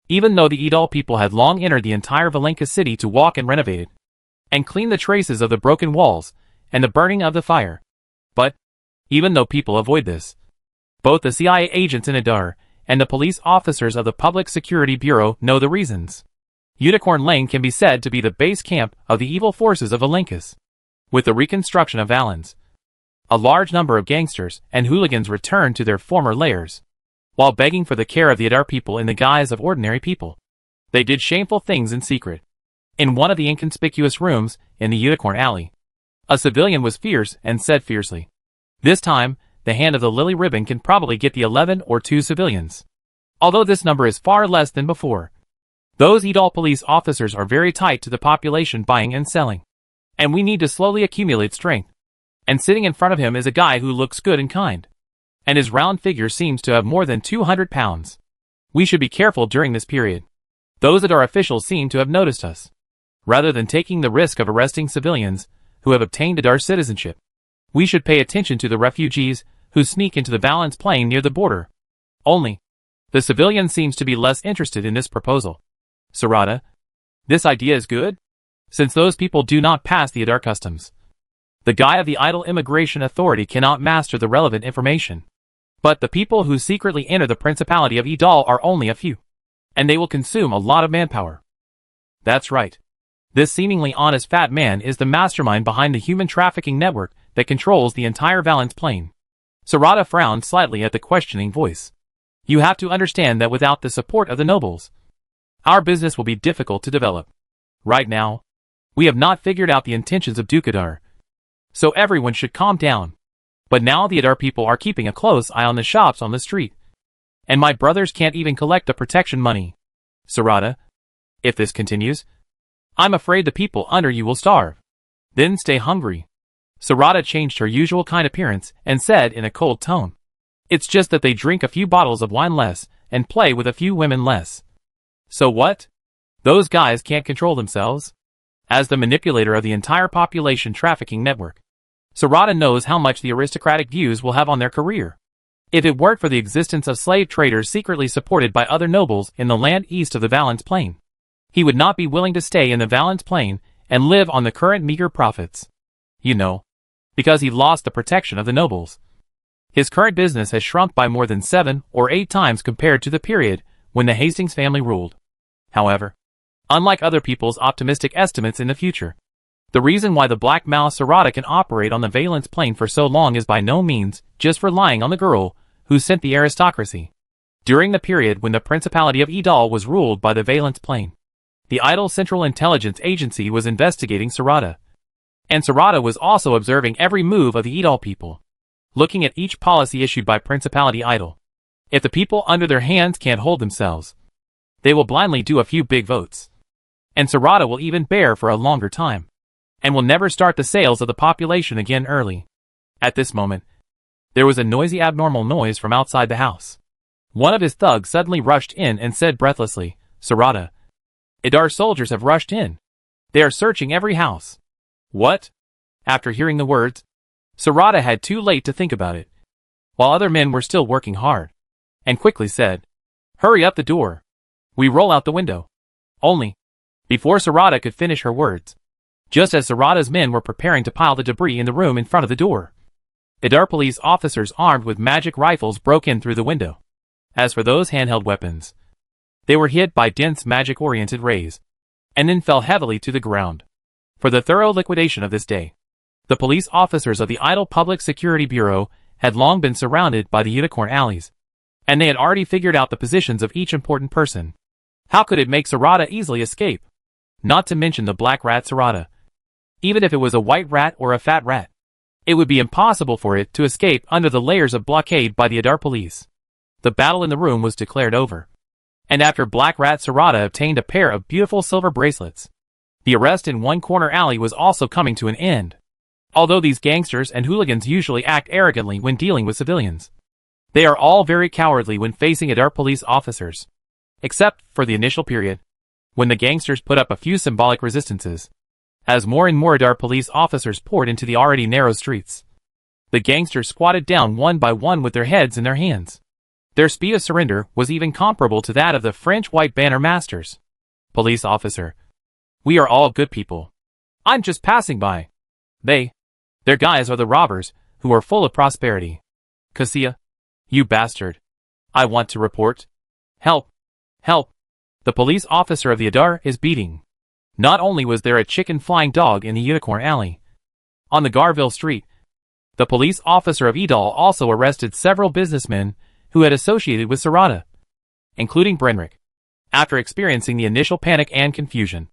even though the Idal people had long entered the entire Valenka city to walk and renovate it, and clean the traces of the broken walls and the burning of the fire. But even though people avoid this, both the CIA agents in Adar and the police officers of the Public Security Bureau know the reasons. Unicorn Lane can be said to be the base camp of the evil forces of Valenkas. With the reconstruction of Valens, a large number of gangsters and hooligans returned to their former lairs. While begging for the care of the Adar people in the guise of ordinary people, they did shameful things in secret. In one of the inconspicuous rooms in the Unicorn Alley, a civilian was fierce and said fiercely, "This time, the hand of the Lily Ribbon can probably get the 11 or 2 civilians. Although this number is far less than before. Those Idal police officers are very tight to the population buying and selling, and we need to slowly accumulate strength." And sitting in front of him is a guy who looks good and kind, and his round figure seems to have more than 200 pounds. We should be careful during this period. Those Adar officials seem to have noticed us. Rather than taking the risk of arresting civilians who have obtained Adar citizenship, we should pay attention to the refugees who sneak into the Valence plain near the border. Only, the civilian seems to be less interested in this proposal. Sarada, this idea is good, since those people do not pass the Adar customs. The guy of the Idle Immigration Authority cannot master the relevant information. But the people who secretly enter the Principality of Idal are only a few, and they will consume a lot of manpower. That's right. This seemingly honest fat man is the mastermind behind the human trafficking network that controls the entire Valence plain. Sarada frowned slightly at the questioning voice. You have to understand that without the support of the nobles, our business will be difficult to develop. Right now, we have not figured out the intentions of Duke Adar, so everyone should calm down. But now the Adar people are keeping a close eye on the shops on the street, and my brothers can't even collect the protection money. Sarada, if this continues, I'm afraid the people under you will starve. Then stay hungry. Sarada changed her usual kind appearance and said in a cold tone, It's just that they drink a few bottles of wine less and play with a few women less. So what? Those guys can't control themselves? As the manipulator of the entire population trafficking network, Sarada knows how much the aristocratic views will have on their career. If it weren't for the existence of slave traders secretly supported by other nobles in the land east of the Valence plain, he would not be willing to stay in the Valence plain and live on the current meager profits. You know, because he lost the protection of the nobles. His current business has shrunk by more than 7 or 8 times compared to the period when the Hastings family ruled. However, unlike other people's optimistic estimates in the future, the reason why the Black Mouse Sarada can operate on the Valence plain for so long is by no means just relying on the girl who sent the aristocracy. During the period when the Principality of Idal was ruled by the Valence plain, the Idle Central Intelligence Agency was investigating Sarada. And Sarada was also observing every move of the Idol people, looking at each policy issued by Principality Idol. If the people under their hands can't hold themselves, they will blindly do a few big votes. And Sarada will even bear for a longer time, and will never start the sales of the population again early. At this moment, there was a noisy abnormal noise from outside the house. One of his thugs suddenly rushed in and said breathlessly, "Sarada, Idar soldiers have rushed in. They are searching every house." What? After hearing the words, Sarada had too late to think about it, while other men were still working hard, and quickly said, "Hurry up the door. We roll out the window." Only, before Sarada could finish her words, just as Sarada's men were preparing to pile the debris in the room in front of the door, Idar police officers armed with magic rifles broke in through the window. As for those handheld weapons, they were hit by dense magic-oriented rays, and then fell heavily to the ground. For the thorough liquidation of this day, the police officers of the Idol Public Security Bureau had long been surrounded by the unicorn alleys, and they had already figured out the positions of each important person. How could it make Sarada easily escape? Not to mention the black rat Sarada. Even if it was a white rat or a fat rat, it would be impossible for it to escape under the layers of blockade by the Idar police. The battle in the room was declared over, and after Black Rat Sarada obtained a pair of beautiful silver bracelets, the arrest in one corner alley was also coming to an end. Although these gangsters and hooligans usually act arrogantly when dealing with civilians, they are all very cowardly when facing Idar police officers, except for the initial period, when the gangsters put up a few symbolic resistances. As more and more Idar police officers poured into the already narrow streets, the gangsters squatted down one by one with their heads in their hands. Their speed of surrender was even comparable to that of the French White Banner Masters. "Police officer, we are all good people. I'm just passing by. Their guys are the robbers, who are full of prosperity. Cassia, you bastard. I want to report. Help, help. The police officer of the Idar is beating." Not only was there a chicken flying dog in the Unicorn Alley, on the Garville Street, the police officer of Idol also arrested several businessmen who had associated with Sarada, including Brenrick. After experiencing the initial panic and confusion,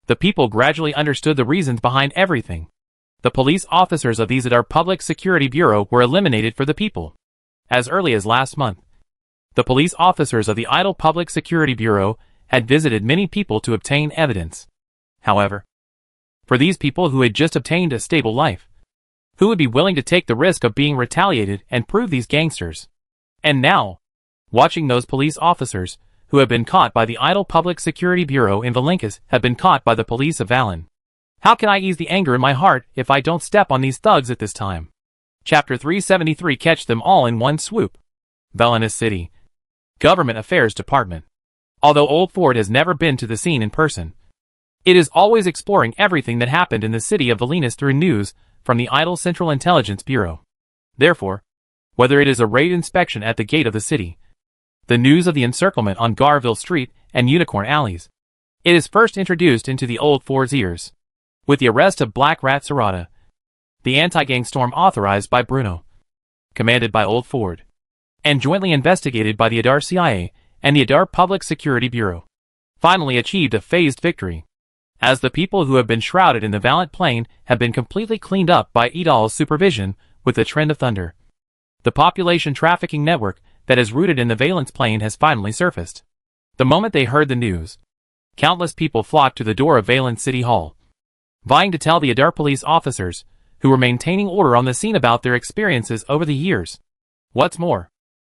the people gradually understood the reasons behind everything. The police officers of these Idar Public Security Bureau were eliminated for the people. As early as last month, the police officers of the Idol Public Security Bureau had visited many people to obtain evidence. However, for these people who had just obtained a stable life, who would be willing to take the risk of being retaliated and prove these gangsters? And now, watching those police officers who have been caught by the Idol Public Security Bureau in Valenkas have been caught by the police of Valen. How can I ease the anger in my heart if I don't step on these thugs at this time? Chapter 373 Catch them all in one swoop. Valenkas City Government Affairs Department. Although Old Ford has never been to the scene in person, it is always exploring everything that happened in the city of Valenkas through news from the Idol Central Intelligence Bureau. Therefore, whether it is a raid inspection at the gate of the city, the news of the encirclement on Garville Street and Unicorn Alleys, it is first introduced into the Old Ford's ears, with the arrest of Black Rat Sarada, the anti-gang storm authorized by Bruno, commanded by Old Ford, and jointly investigated by the Idar CIA and the Idar Public Security Bureau, finally achieved a phased victory, as the people who have been shrouded in the Valiant Plain have been completely cleaned up by Idol's supervision with the Trend of Thunder. The population trafficking network that is rooted in the Valence Plain has finally surfaced. The moment they heard the news, countless people flocked to the door of Valence City Hall, vying to tell the Idar police officers, who were maintaining order on the scene, about their experiences over the years. What's more,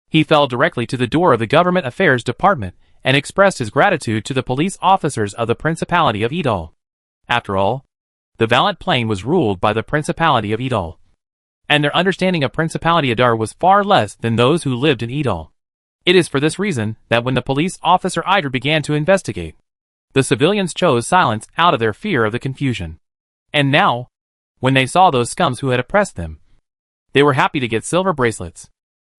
he fell directly to the door of the Government Affairs Department and expressed his gratitude to the police officers of the Principality of Idol. After all, the Valiant Plain was ruled by the Principality of Idol, and their understanding of Principality Idar was far less than those who lived in Idol. It is for this reason that when the police officer Idar began to investigate, the civilians chose silence out of their fear of the confusion. And now, when they saw those scums who had oppressed them, they were happy to get silver bracelets,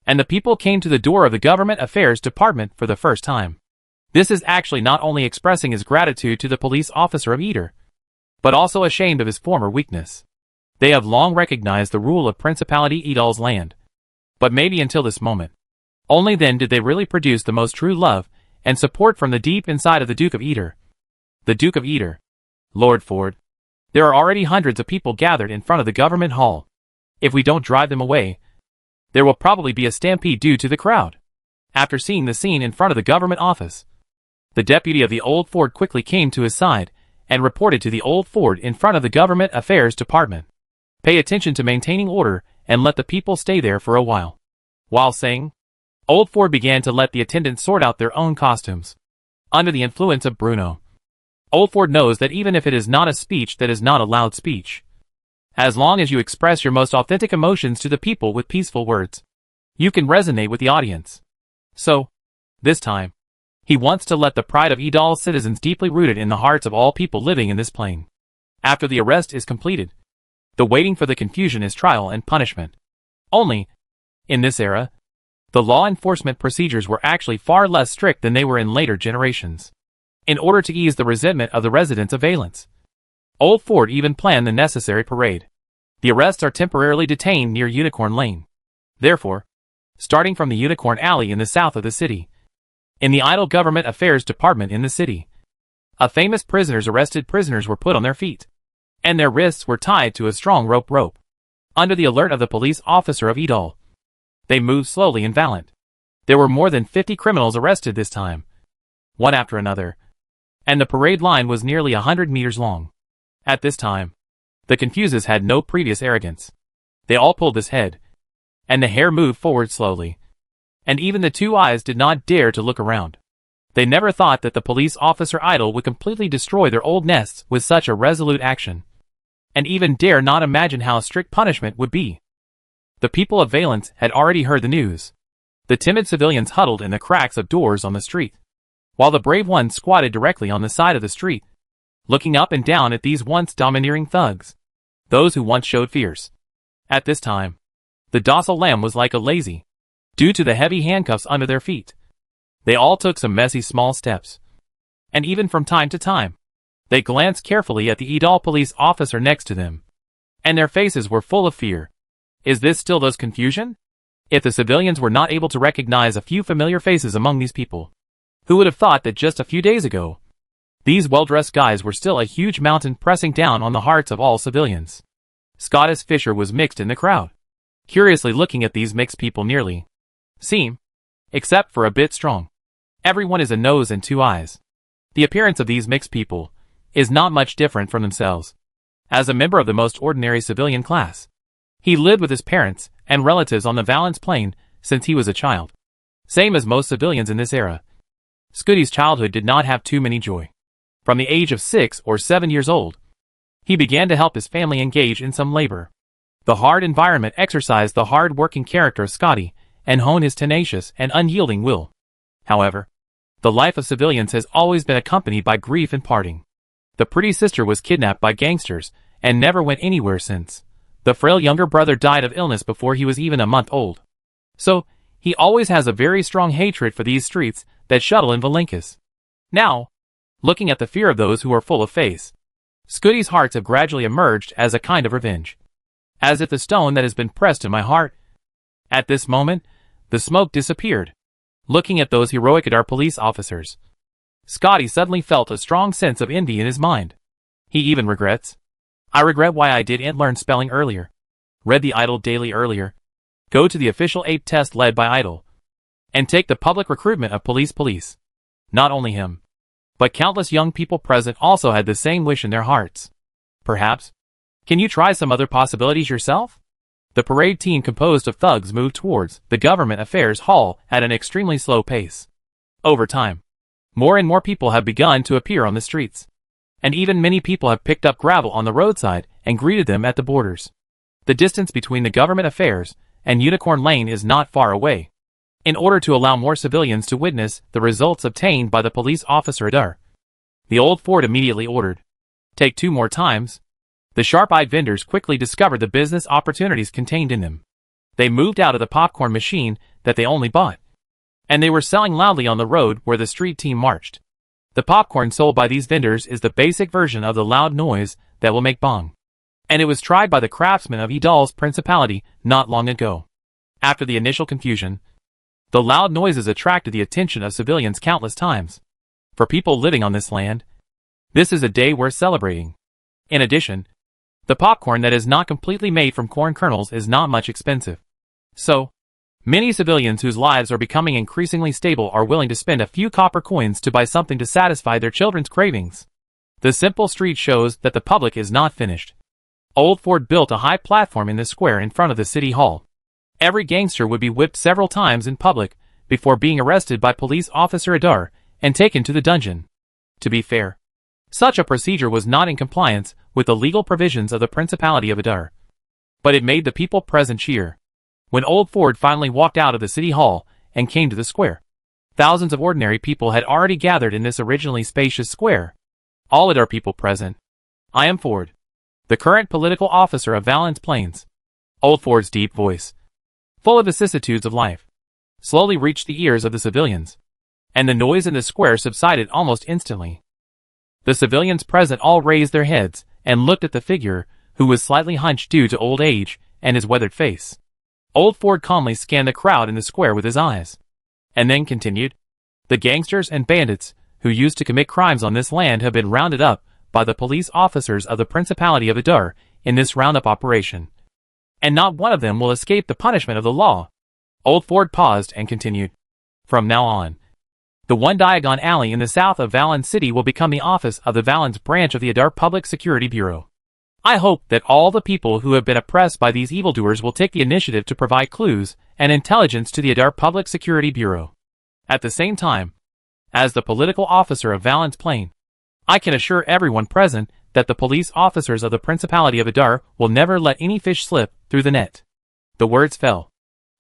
and the people came to the door of the Government Affairs Department for the first time. This is actually not only expressing his gratitude to the police officer of Idar, but also ashamed of his former weakness. They have long recognized the rule of Principality Idol's land, but maybe until this moment, only then did they really produce the most true love and support from the deep inside of the Duke of Idar. The Duke of Idar, Lord Ford, There are already hundreds of people gathered in front of the government hall. If we don't drive them away, there will probably be a stampede due to the crowd. After seeing the scene in front of the government office, the deputy of the Old Ford quickly came to his side and reported to the Old Ford in front of the Government Affairs Department. Pay attention to maintaining order and let the people stay there for a while. While saying, Old Ford began to let the attendants sort out their own costumes. Under the influence of Bruno, Old Ford knows that even if it is not a speech that is not a loud speech, as long as you express your most authentic emotions to the people with peaceful words, you can resonate with the audience. So, this time, he wants to let the pride of Idal's citizens deeply rooted in the hearts of all people living in this plane. After the arrest is completed, the waiting for the confusion is trial and punishment. Only, in this era, the law enforcement procedures were actually far less strict than they were in later generations. In order to ease the resentment of the residents of Valence, Old Ford even planned the necessary parade. The arrests are temporarily detained near Unicorn Lane. Therefore, starting from the Unicorn Alley in the south of the city, in the idle Government Affairs Department in the city, a famous arrested prisoners were put on their feet, and their wrists were tied to a strong rope. Under the alert of the police officer of Idal, they moved slowly and valiant. There were more than 50 criminals arrested this time, one after another, and the parade line was nearly 100 meters long. At this time, the Confuses had no previous arrogance. They all pulled his head, and the hair moved forward slowly, and even the two eyes did not dare to look around. They never thought that the police officer Idle would completely destroy their old nests with such a resolute action, and even dare not imagine how strict punishment would be. The people of Valence had already heard the news. The timid civilians huddled in the cracks of doors on the street, while the brave ones squatted directly on the side of the street, looking up and down at these once domineering thugs, those who once showed fierce. At this time, the docile lamb was like a lazy, due to the heavy handcuffs under their feet. They all took some messy small steps, and even from time to time, they glanced carefully at the Idal police officer next to them, and their faces were full of fear. Is this still those confusion? If the civilians were not able to recognize a few familiar faces among these people, who would have thought that just a few days ago, these well-dressed guys were still a huge mountain pressing down on the hearts of all civilians? Scottish Fisher was mixed in the crowd, curiously looking at these mixed people nearly seem, except for a bit strong. Everyone is a nose and two eyes. The appearance of these mixed people is not much different from themselves. As a member of the most ordinary civilian class, he lived with his parents and relatives on the Valence Plain since he was a child. Same as most civilians in this era, Scooty's childhood did not have too many joy. From the age of 6 or 7 years old, he began to help his family engage in some labor. The hard environment exercised the hard-working character of Scotty and honed his tenacious and unyielding will. However, the life of civilians has always been accompanied by grief and parting. The pretty sister was kidnapped by gangsters and never went anywhere since. The frail younger brother died of illness before he was even a month old. So, he always has a very strong hatred for these streets that shuttle in Valencas. Now, looking at the fear of those who are full of faith, Scooty's hearts have gradually emerged as a kind of revenge. As if the stone that has been pressed in my heart. At this moment, the smoke disappeared. Looking at those heroic Idar police officers, Scotty suddenly felt a strong sense of envy in his mind. He even regrets. I regret why I didn't learn spelling earlier. Read the Idle Daily earlier. Go to the official APE test led by Idle. And take the public recruitment of police. Not only him, but countless young people present also had the same wish in their hearts. Perhaps, can you try some other possibilities yourself? The parade team composed of thugs moved towards the Government Affairs Hall at an extremely slow pace. Over time, more and more people have begun to appear on the streets, and even many people have picked up gravel on the roadside and greeted them at the borders. The distance between the Government Affairs and Unicorn Lane is not far away. In order to allow more civilians to witness the results obtained by the police officer Idar, the Old Ford immediately ordered, "Take 2 more times." The sharp-eyed vendors quickly discovered the business opportunities contained in them. They moved out of the popcorn machine that they only bought, and they were selling loudly on the road where the street team marched. The popcorn sold by these vendors is the basic version of the loud noise that will make bong, and it was tried by the craftsmen of Idal's principality not long ago. After the initial confusion, the loud noises attracted the attention of civilians countless times. For people living on this land, this is a day worth celebrating. In addition, the popcorn that is not completely made from corn kernels is not much expensive. So, many civilians whose lives are becoming increasingly stable are willing to spend a few copper coins to buy something to satisfy their children's cravings. The simple street shows that the public is not finished. Old Ford built a high platform in the square in front of the city hall. Every gangster would be whipped several times in public before being arrested by police officer Adar and taken to the dungeon. To be fair, such a procedure was not in compliance with the legal provisions of the Principality of Adar. But it made the people present cheer. When Old Ford finally walked out of the city hall and came to the square, thousands of ordinary people had already gathered in this originally spacious square. All Adar people present. I am Ford, the current political officer of Valence Plains. Old Ford's deep voice, full of vicissitudes of life, slowly reached the ears of the civilians, and the noise in the square subsided almost instantly. The civilians present all raised their heads and looked at the figure, who was slightly hunched due to old age and his weathered face. Old Ford calmly scanned the crowd in the square with his eyes, and then continued, "The gangsters and bandits who used to commit crimes on this land have been rounded up by the police officers of the Principality of Adar in this roundup operation, and not one of them will escape the punishment of the law." Old Ford paused and continued, "From now on, the one Diagon Alley in the south of Valence City will become the office of the Valence branch of the Adar Public Security Bureau. I hope that all the people who have been oppressed by these evildoers will take the initiative to provide clues and intelligence to the Adar Public Security Bureau. At the same time, as the political officer of Valence Plain, I can assure everyone present that the police officers of the Principality of Adar will never let any fish slip through the net." The words fell.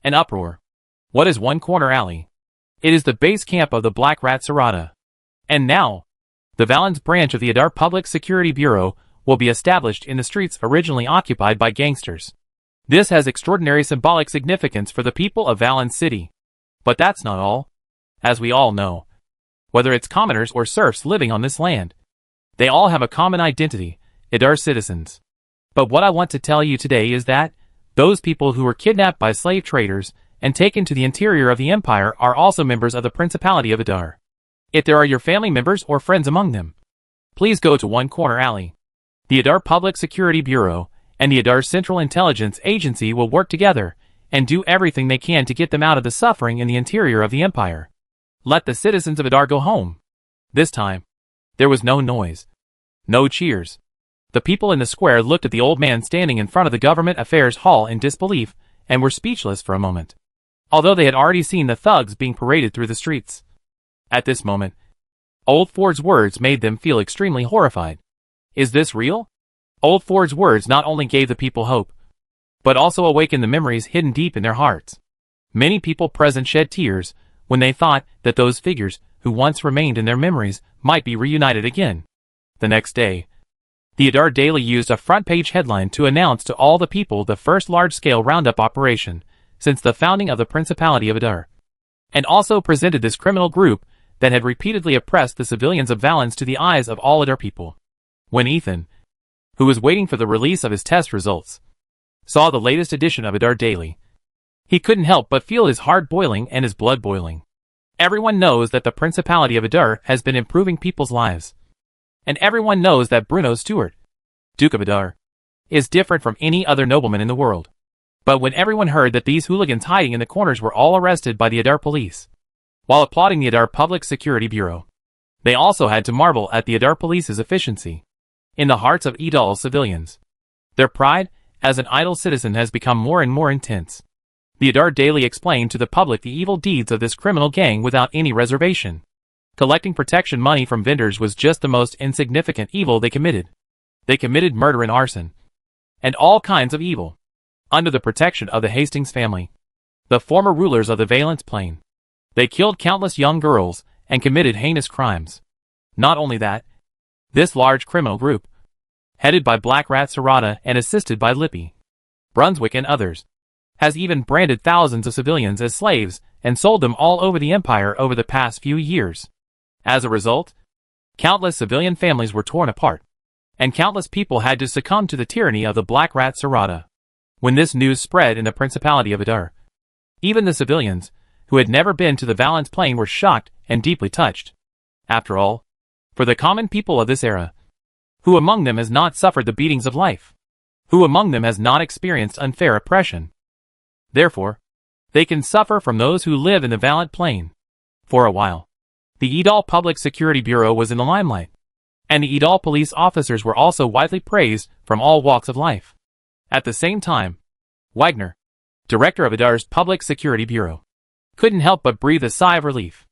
An uproar. What is One Corner Alley? It is the base camp of the Black Rat Serrata. And now, the Valence branch of the Adar Public Security Bureau will be established in the streets originally occupied by gangsters. This has extraordinary symbolic significance for the people of Valence City. But that's not all. As we all know, whether it's commoners or serfs living on this land, they all have a common identity, Adar citizens. But what I want to tell you today is that those people who were kidnapped by slave traders and taken to the interior of the empire are also members of the Principality of Adar. If there are your family members or friends among them, please go to One Corner Alley. The Adar Public Security Bureau and the Adar Central Intelligence Agency will work together and do everything they can to get them out of the suffering in the interior of the empire. Let the citizens of Adar go home." This time, there was no noise, no cheers. The people in the square looked at the old man standing in front of the Government Affairs Hall in disbelief and were speechless for a moment, although they had already seen the thugs being paraded through the streets. At this moment, Old Ford's words made them feel extremely horrified. Is this real? Old Ford's words not only gave the people hope, but also awakened the memories hidden deep in their hearts. Many people present shed tears when they thought that those figures who once remained in their memories might be reunited again. The next day, the Adar Daily used a front-page headline to announce to all the people the first large-scale roundup operation since the founding of the Principality of Adar, and also presented this criminal group that had repeatedly oppressed the civilians of Valence to the eyes of all Adar people. When Ethan, who was waiting for the release of his test results, saw the latest edition of Adar Daily, he couldn't help but feel his heart boiling and his blood boiling. Everyone knows that the Principality of Adar has been improving people's lives. And everyone knows that Bruno Stewart, Duke of Adar, is different from any other nobleman in the world. But when everyone heard that these hooligans hiding in the corners were all arrested by the Adar police, while applauding the Adar Public Security Bureau, they also had to marvel at the Adar police's efficiency. In the hearts of Idal civilians, their pride as an idle citizen has become more and more intense. The Adar Daily explained to the public the evil deeds of this criminal gang without any reservation. Collecting protection money from vendors was just the most insignificant evil they committed. They committed murder and arson, and all kinds of evil, under the protection of the Hastings family, the former rulers of the Valence Plain. They killed countless young girls and committed heinous crimes. Not only that, this large criminal group, headed by Black Rat Serrata and assisted by Lippy, Brunswick and others, has even branded thousands of civilians as slaves and sold them all over the empire over the past few years. As a result, countless civilian families were torn apart, and countless people had to succumb to the tyranny of the Black Rat Serrata. When this news spread in the Principality of Adar, even the civilians, who had never been to the Valence Plain, were shocked and deeply touched. After all, for the common people of this era, Who among them has not suffered the beatings of life? Who among them has not experienced unfair oppression? Therefore, they can suffer from those who live in the Valiant Plain. For a while, the Idal Public Security Bureau was in the limelight, and the Idal police officers were also widely praised from all walks of life. At the same time, Wagner, director of Idar's Public Security Bureau, couldn't help but breathe a sigh of relief.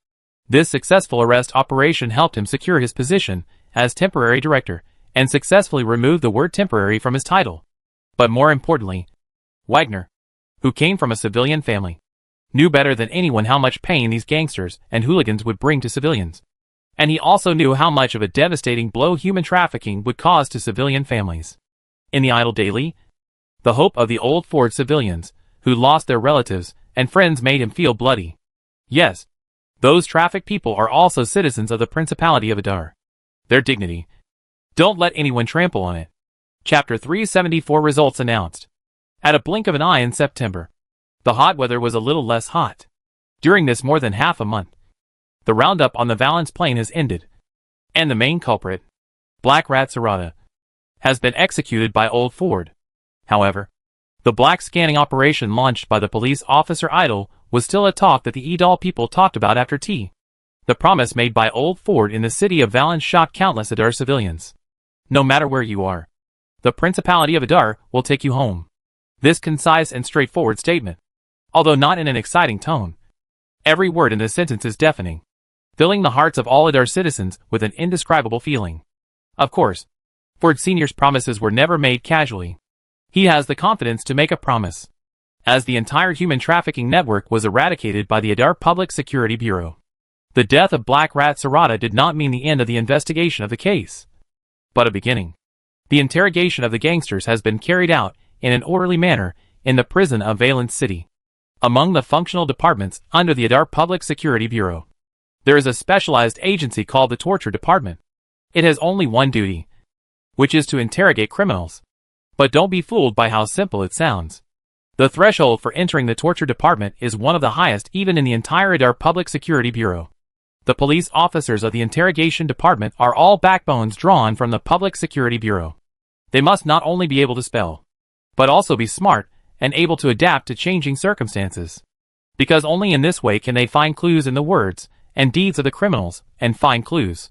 This successful arrest operation helped him secure his position as temporary director and successfully remove the word temporary from his title. But more importantly, Wagner, who came from a civilian family, knew better than anyone how much pain these gangsters and hooligans would bring to civilians. And he also knew how much of a devastating blow human trafficking would cause to civilian families. In the Idal Daily, the hope of the Old Ford civilians, who lost their relatives and friends, made him feel bloody. Yes, those trafficked people are also citizens of the Principality of Idar. Their dignity, don't let anyone trample on it. Chapter 374 results announced. At a blink of an eye in September, the hot weather was a little less hot. During this more than half a month, the roundup on the Valiant Plain has ended, and the main culprit, Black Rat Serrata, has been executed by Old Ford. However, the black scanning operation launched by the police officer Idal was still a talk that the Idal people talked about after tea. The promise made by Old Ford in the city of Valiant shocked countless Idar civilians. No matter where you are, the Principality of Idar will take you home. This concise and straightforward statement, although not in an exciting tone, every word in this sentence is deafening, filling the hearts of all Idar citizens with an indescribable feeling. Of course, Ford Sr.'s promises were never made casually. He has the confidence to make a promise, as the entire human trafficking network was eradicated by the Idar Public Security Bureau. The death of Black Rat Serrata did not mean the end of the investigation of the case, but a beginning. The interrogation of the gangsters has been carried out in an orderly manner in the prison of Valence City. Among the functional departments under the Idar Public Security Bureau, there is a specialized agency called the Torture Department. It has only one duty, which is to interrogate criminals. But don't be fooled by how simple it sounds. The threshold for entering the Torture Department is one of the highest even in the entire Idar Public Security Bureau. The police officers of the Interrogation Department are all backbones drawn from the Public Security Bureau. They must not only be able to spell, but also be smart and able to adapt to changing circumstances. Because only in this way can they find clues in the words and deeds of the criminals and find clues.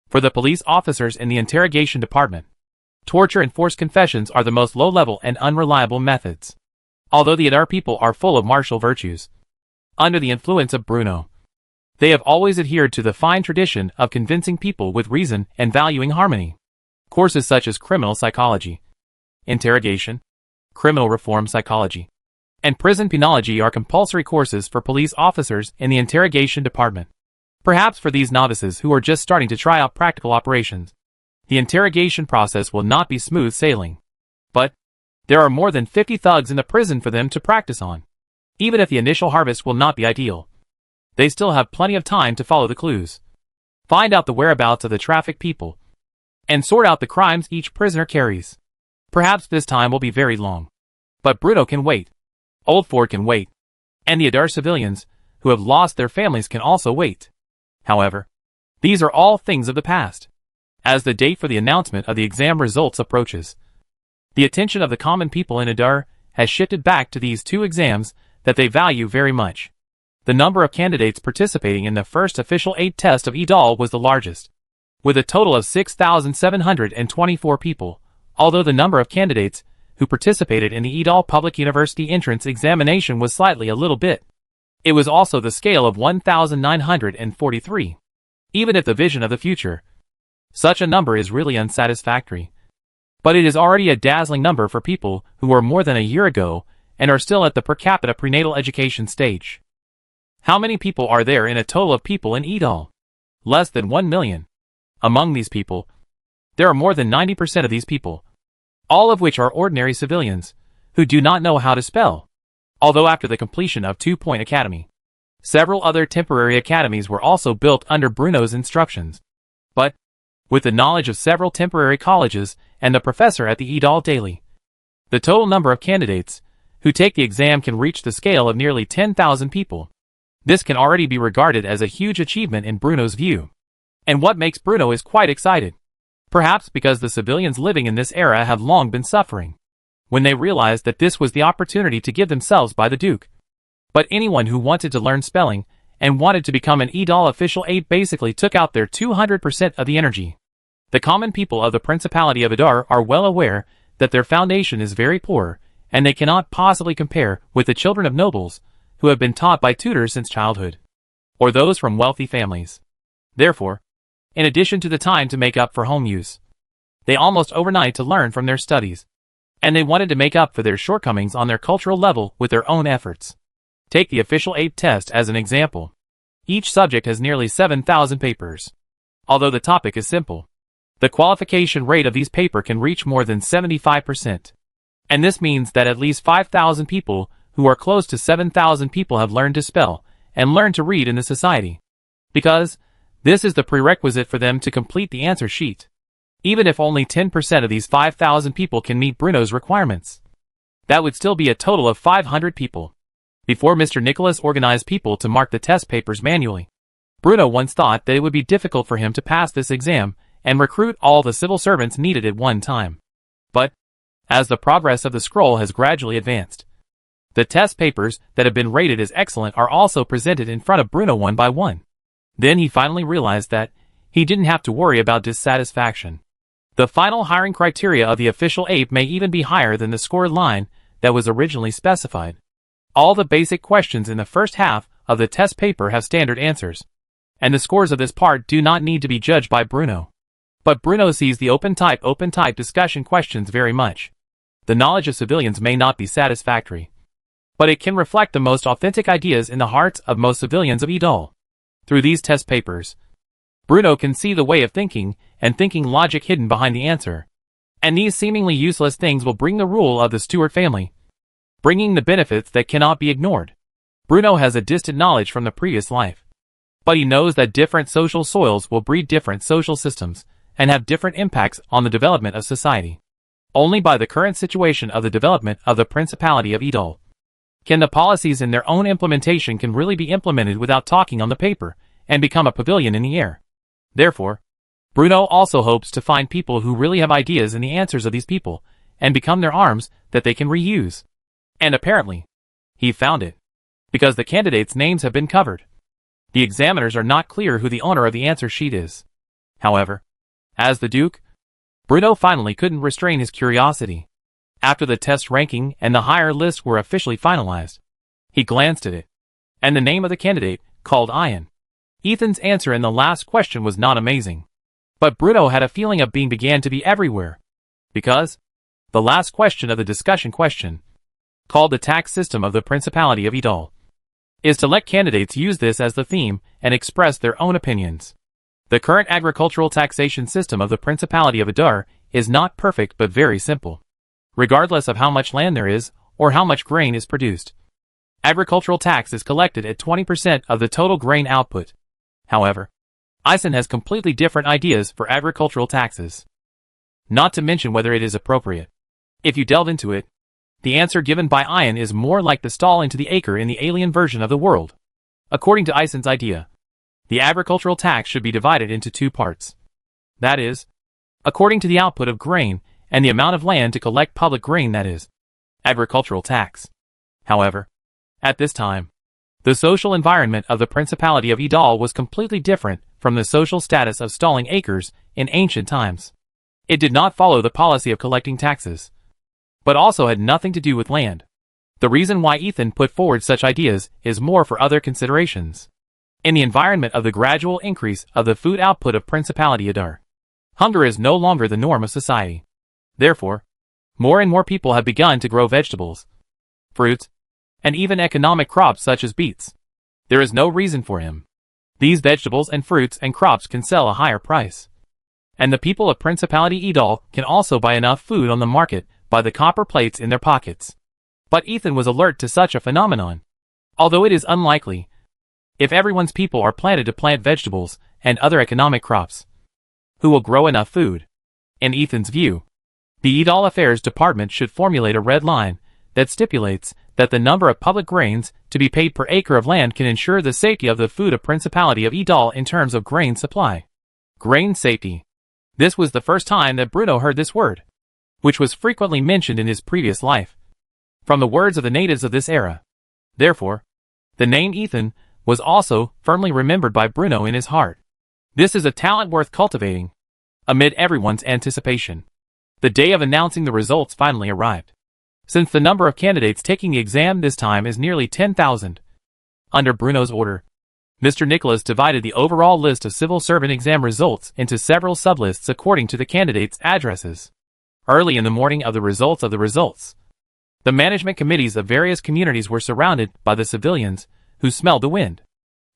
For the police officers in the Interrogation Department, torture and forced confessions are the most low-level and unreliable methods. Although the Idar people are full of martial virtues, under the influence of Bruno, they have always adhered to the fine tradition of convincing people with reason and valuing harmony. Courses such as criminal psychology, interrogation, criminal reform psychology, and prison penology are compulsory courses for police officers in the Interrogation Department. Perhaps for these novices who are just starting to try out practical operations, the interrogation process will not be smooth sailing. But there are more than 50 thugs in the prison for them to practice on. Even if the initial harvest will not be ideal, they still have plenty of time to follow the clues, find out the whereabouts of the trafficked people, and sort out the crimes each prisoner carries. Perhaps this time will be very long. But Bruno can wait. Old Ford can wait. And the Idar civilians, who have lost their families, can also wait. However, these are all things of the past. As the date for the announcement of the exam results approaches, the attention of the common people in Idar has shifted back to these two exams that they value very much. The number of candidates participating in the first official 8 test of Idal was the largest, with a total of 6,724 people, although the number of candidates who participated in the Idal Public University entrance examination was slightly a little bit. It was also the scale of 1,943. Even if the vision of the future, such a number is really unsatisfactory. But it is already a dazzling number for people who were more than a year ago and are still at the per capita prenatal education stage. How many people are there in a total of people in Idal? Less than 1 million. Among these people, there are more than 90% of these people, all of which are ordinary civilians, who do not know how to spell. Although after the completion of 2 Point Academy, several other temporary academies were also built under Bruno's instructions. But, with the knowledge of several temporary colleges and the professor at the Idal Daily, the total number of candidates who take the exam can reach the scale of nearly 10,000 people. This can already be regarded as a huge achievement in Bruno's view. And what makes Bruno is quite excited. Perhaps because the civilians living in this era have long been suffering, when they realized that this was the opportunity to give themselves by the Duke. But anyone who wanted to learn spelling and wanted to become an EDOL official aide basically took out their 200% of the energy. The common people of the Principality of Adar are well aware that their foundation is very poor, and they cannot possibly compare with the children of nobles, who have been taught by tutors since childhood, or those from wealthy families. Therefore, in addition to the time to make up for home use, they almost overnight to learn from their studies, and they wanted to make up for their shortcomings on their cultural level with their own efforts. Take the official aide test as an example. Each subject has nearly 7,000 papers. Although the topic is simple, the qualification rate of these papers can reach more than 75%. And this means that at least 5,000 people who are close to 7,000 people have learned to spell and learned to read in the society. Because this is the prerequisite for them to complete the answer sheet. Even if only 10% of these 5,000 people can meet Bruno's requirements, that would still be a total of 500 people. Before Mr. Nicholas organized people to mark the test papers manually, Bruno once thought that it would be difficult for him to pass this exam and recruit all the civil servants needed at one time. But, as the progress of the scroll has gradually advanced, the test papers that have been rated as excellent are also presented in front of Bruno one by one. Then he finally realized that he didn't have to worry about dissatisfaction. The final hiring criteria of the official ape may even be higher than the scored line that was originally specified. All the basic questions in the first half of the test paper have standard answers, and the scores of this part do not need to be judged by Bruno. But Bruno sees the open type discussion questions very much. The knowledge of civilians may not be satisfactory, but it can reflect the most authentic ideas in the hearts of most civilians of EDOL. Through these test papers, Bruno can see the way of thinking and thinking logic hidden behind the answer. And these seemingly useless things will bring the rule of the Stewart family, bringing the benefits that cannot be ignored. Bruno has a distant knowledge from the previous life, but he knows that different social soils will breed different social systems and have different impacts on the development of society. Only by the current situation of the development of the Principality of EDOL can the policies in their own implementation can really be implemented without talking on the paper and become a pavilion in the air. Therefore, Bruno also hopes to find people who really have ideas in the answers of these people and become their arms that they can reuse. And apparently, he found it, because the candidates' names have been covered. The examiners are not clear who the owner of the answer sheet is. However, as the Duke, Bruno finally couldn't restrain his curiosity. After the test ranking and the higher lists were officially finalized, he glanced at it, and the name of the candidate, called Ian. Ethan's answer in the last question was not amazing, but Bruno had a feeling of being began to be everywhere, because the last question of the discussion question, called the tax system of the Principality of EDOL, is to let candidates use this as the theme and express their own opinions. The current agricultural taxation system of the Principality of Adar is not perfect but very simple. Regardless of how much land there is or how much grain is produced, agricultural tax is collected at 20% of the total grain output. However, Ison has completely different ideas for agricultural taxes, not to mention whether it is appropriate. If you delve into it, the answer given by Ian is more like the stall into the acre in the alien version of the world. According to Ison's idea, the agricultural tax should be divided into two parts. That is, according to the output of grain and the amount of land to collect public grain, that is, agricultural tax. However, at this time, the social environment of the Principality of EDOL was completely different from the social status of stalling acres in ancient times. It did not follow the policy of collecting taxes, but also had nothing to do with land. The reason why Ethan put forward such ideas is more for other considerations. In the environment of the gradual increase of the food output of Principality Adar, hunger is no longer the norm of society. Therefore, more and more people have begun to grow vegetables, fruits, and even economic crops such as beets. There is no reason for him. These vegetables and fruits and crops can sell a higher price, and the people of Principality Edol can also buy enough food on the market by the copper plates in their pockets. But Ethan was alert to such a phenomenon. Although it is unlikely, if everyone's people are planted to plant vegetables and other economic crops, who will grow enough food? In Ethan's view, the Edol Affairs Department should formulate a red line that stipulates that the number of public grains to be paid per acre of land can ensure the safety of the food of Principality of Edol in terms of grain supply. Grain safety. This was the first time that Bruno heard this word, which was frequently mentioned in his previous life, from the words of the natives of this era. Therefore, the name Ethan was also firmly remembered by Bruno in his heart. This is a talent worth cultivating. Amid everyone's anticipation, the day of announcing the results finally arrived. Since the number of candidates taking the exam this time is nearly 10,000, under Bruno's order, Mr. Nicholas divided the overall list of civil servant exam results into several sublists according to the candidates' addresses. Early in the morning of the results, the management committees of various communities were surrounded by the civilians who smelled the wind.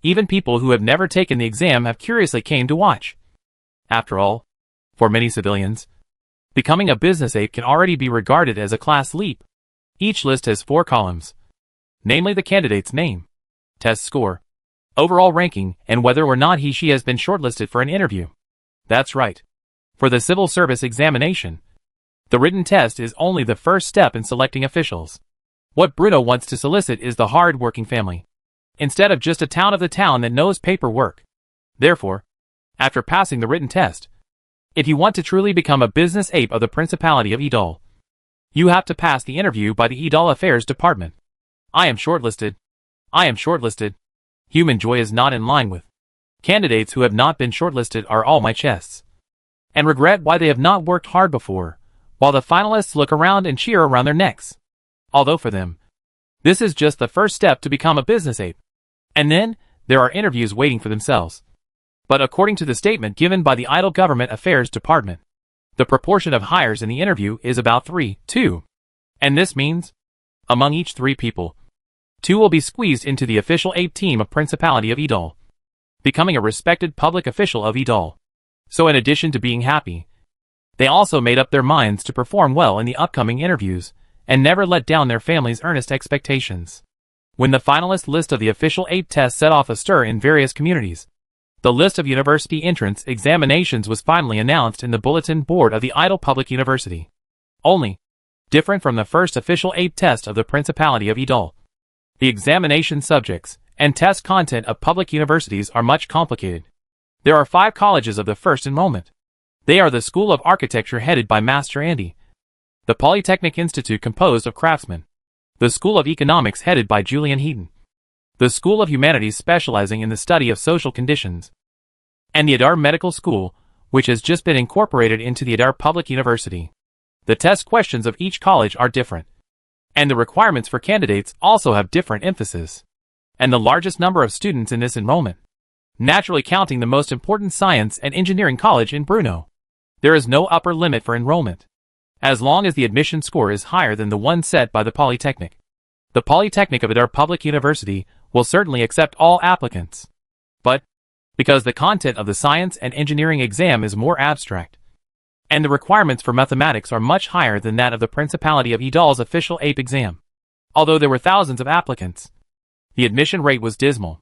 Even people who have never taken the exam have curiously came to watch. After all, for many civilians, becoming a business ape can already be regarded as a class leap. Each list has 4 columns, namely the candidate's name, test score, overall ranking, and whether or not he/she has been shortlisted for an interview. That's right. For the civil service examination, the written test is only the first step in selecting officials. What Bruno wants to solicit is the hard-working family, instead of just a town of the town that knows paperwork. Therefore, after passing the written test, if you want to truly become a business ape of the Principality of Idol, you have to pass the interview by the Idol Affairs Department. I am shortlisted. Human joy is not in line with candidates who have not been shortlisted are all my chests, and regret why they have not worked hard before, while the finalists look around and cheer around their necks. Although for them, this is just the first step to become a business ape. And then, there are interviews waiting for themselves. But according to the statement given by the Idol Government Affairs Department, the proportion of hires in the interview is about 3-2. And this means, among each 3 people, 2 will be squeezed into the official ape team of Principality of Idol, becoming a respected public official of Idol. So in addition to being happy, they also made up their minds to perform well in the upcoming interviews, and never let down their family's earnest expectations. When the finalist list of the official ape test set off a stir in various communities, the list of university entrance examinations was finally announced in the bulletin board of the Idol Public University. Only, different from the first official ape test of the Principality of Idol, the examination subjects and test content of public universities are much complicated. There are 5 colleges of the first enrollment. They are the School of Architecture headed by Master Andy, the Polytechnic Institute composed of craftsmen, the School of Economics headed by Julian Heaton, the School of Humanities specializing in the study of social conditions, and the Adar Medical School, which has just been incorporated into the Adar Public University. The test questions of each college are different, and the requirements for candidates also have different emphasis, and the largest number of students in this enrollment, naturally counting the most important science and engineering college in Bruno. There is no upper limit for enrollment, as long as the admission score is higher than the one set by the Polytechnic. The Polytechnic of Adar Public University will certainly accept all applicants. But, because the content of the science and engineering exam is more abstract, and the requirements for mathematics are much higher than that of the Principality of Idol's official ape exam, although there were thousands of applicants, the admission rate was dismal.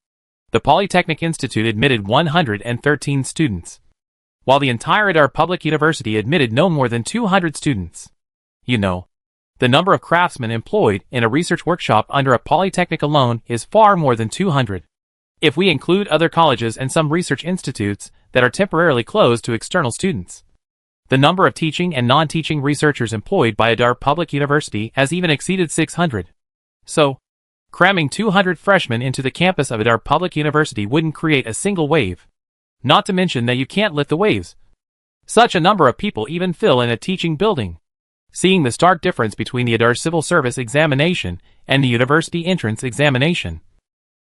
The Polytechnic Institute admitted 113 students, while the entire Adar Public University admitted no more than 200 students. You know, the number of craftsmen employed in a research workshop under a polytechnic alone is far more than 200. If we include other colleges and some research institutes that are temporarily closed to external students, the number of teaching and non-teaching researchers employed by Adar Public University has even exceeded 600. So, cramming 200 freshmen into the campus of Adar Public University wouldn't create a single wave. Not to mention that you can't lift the waves. Such a number of people even fill in a teaching building. Seeing the stark difference between the Adar Civil Service examination and the university entrance examination,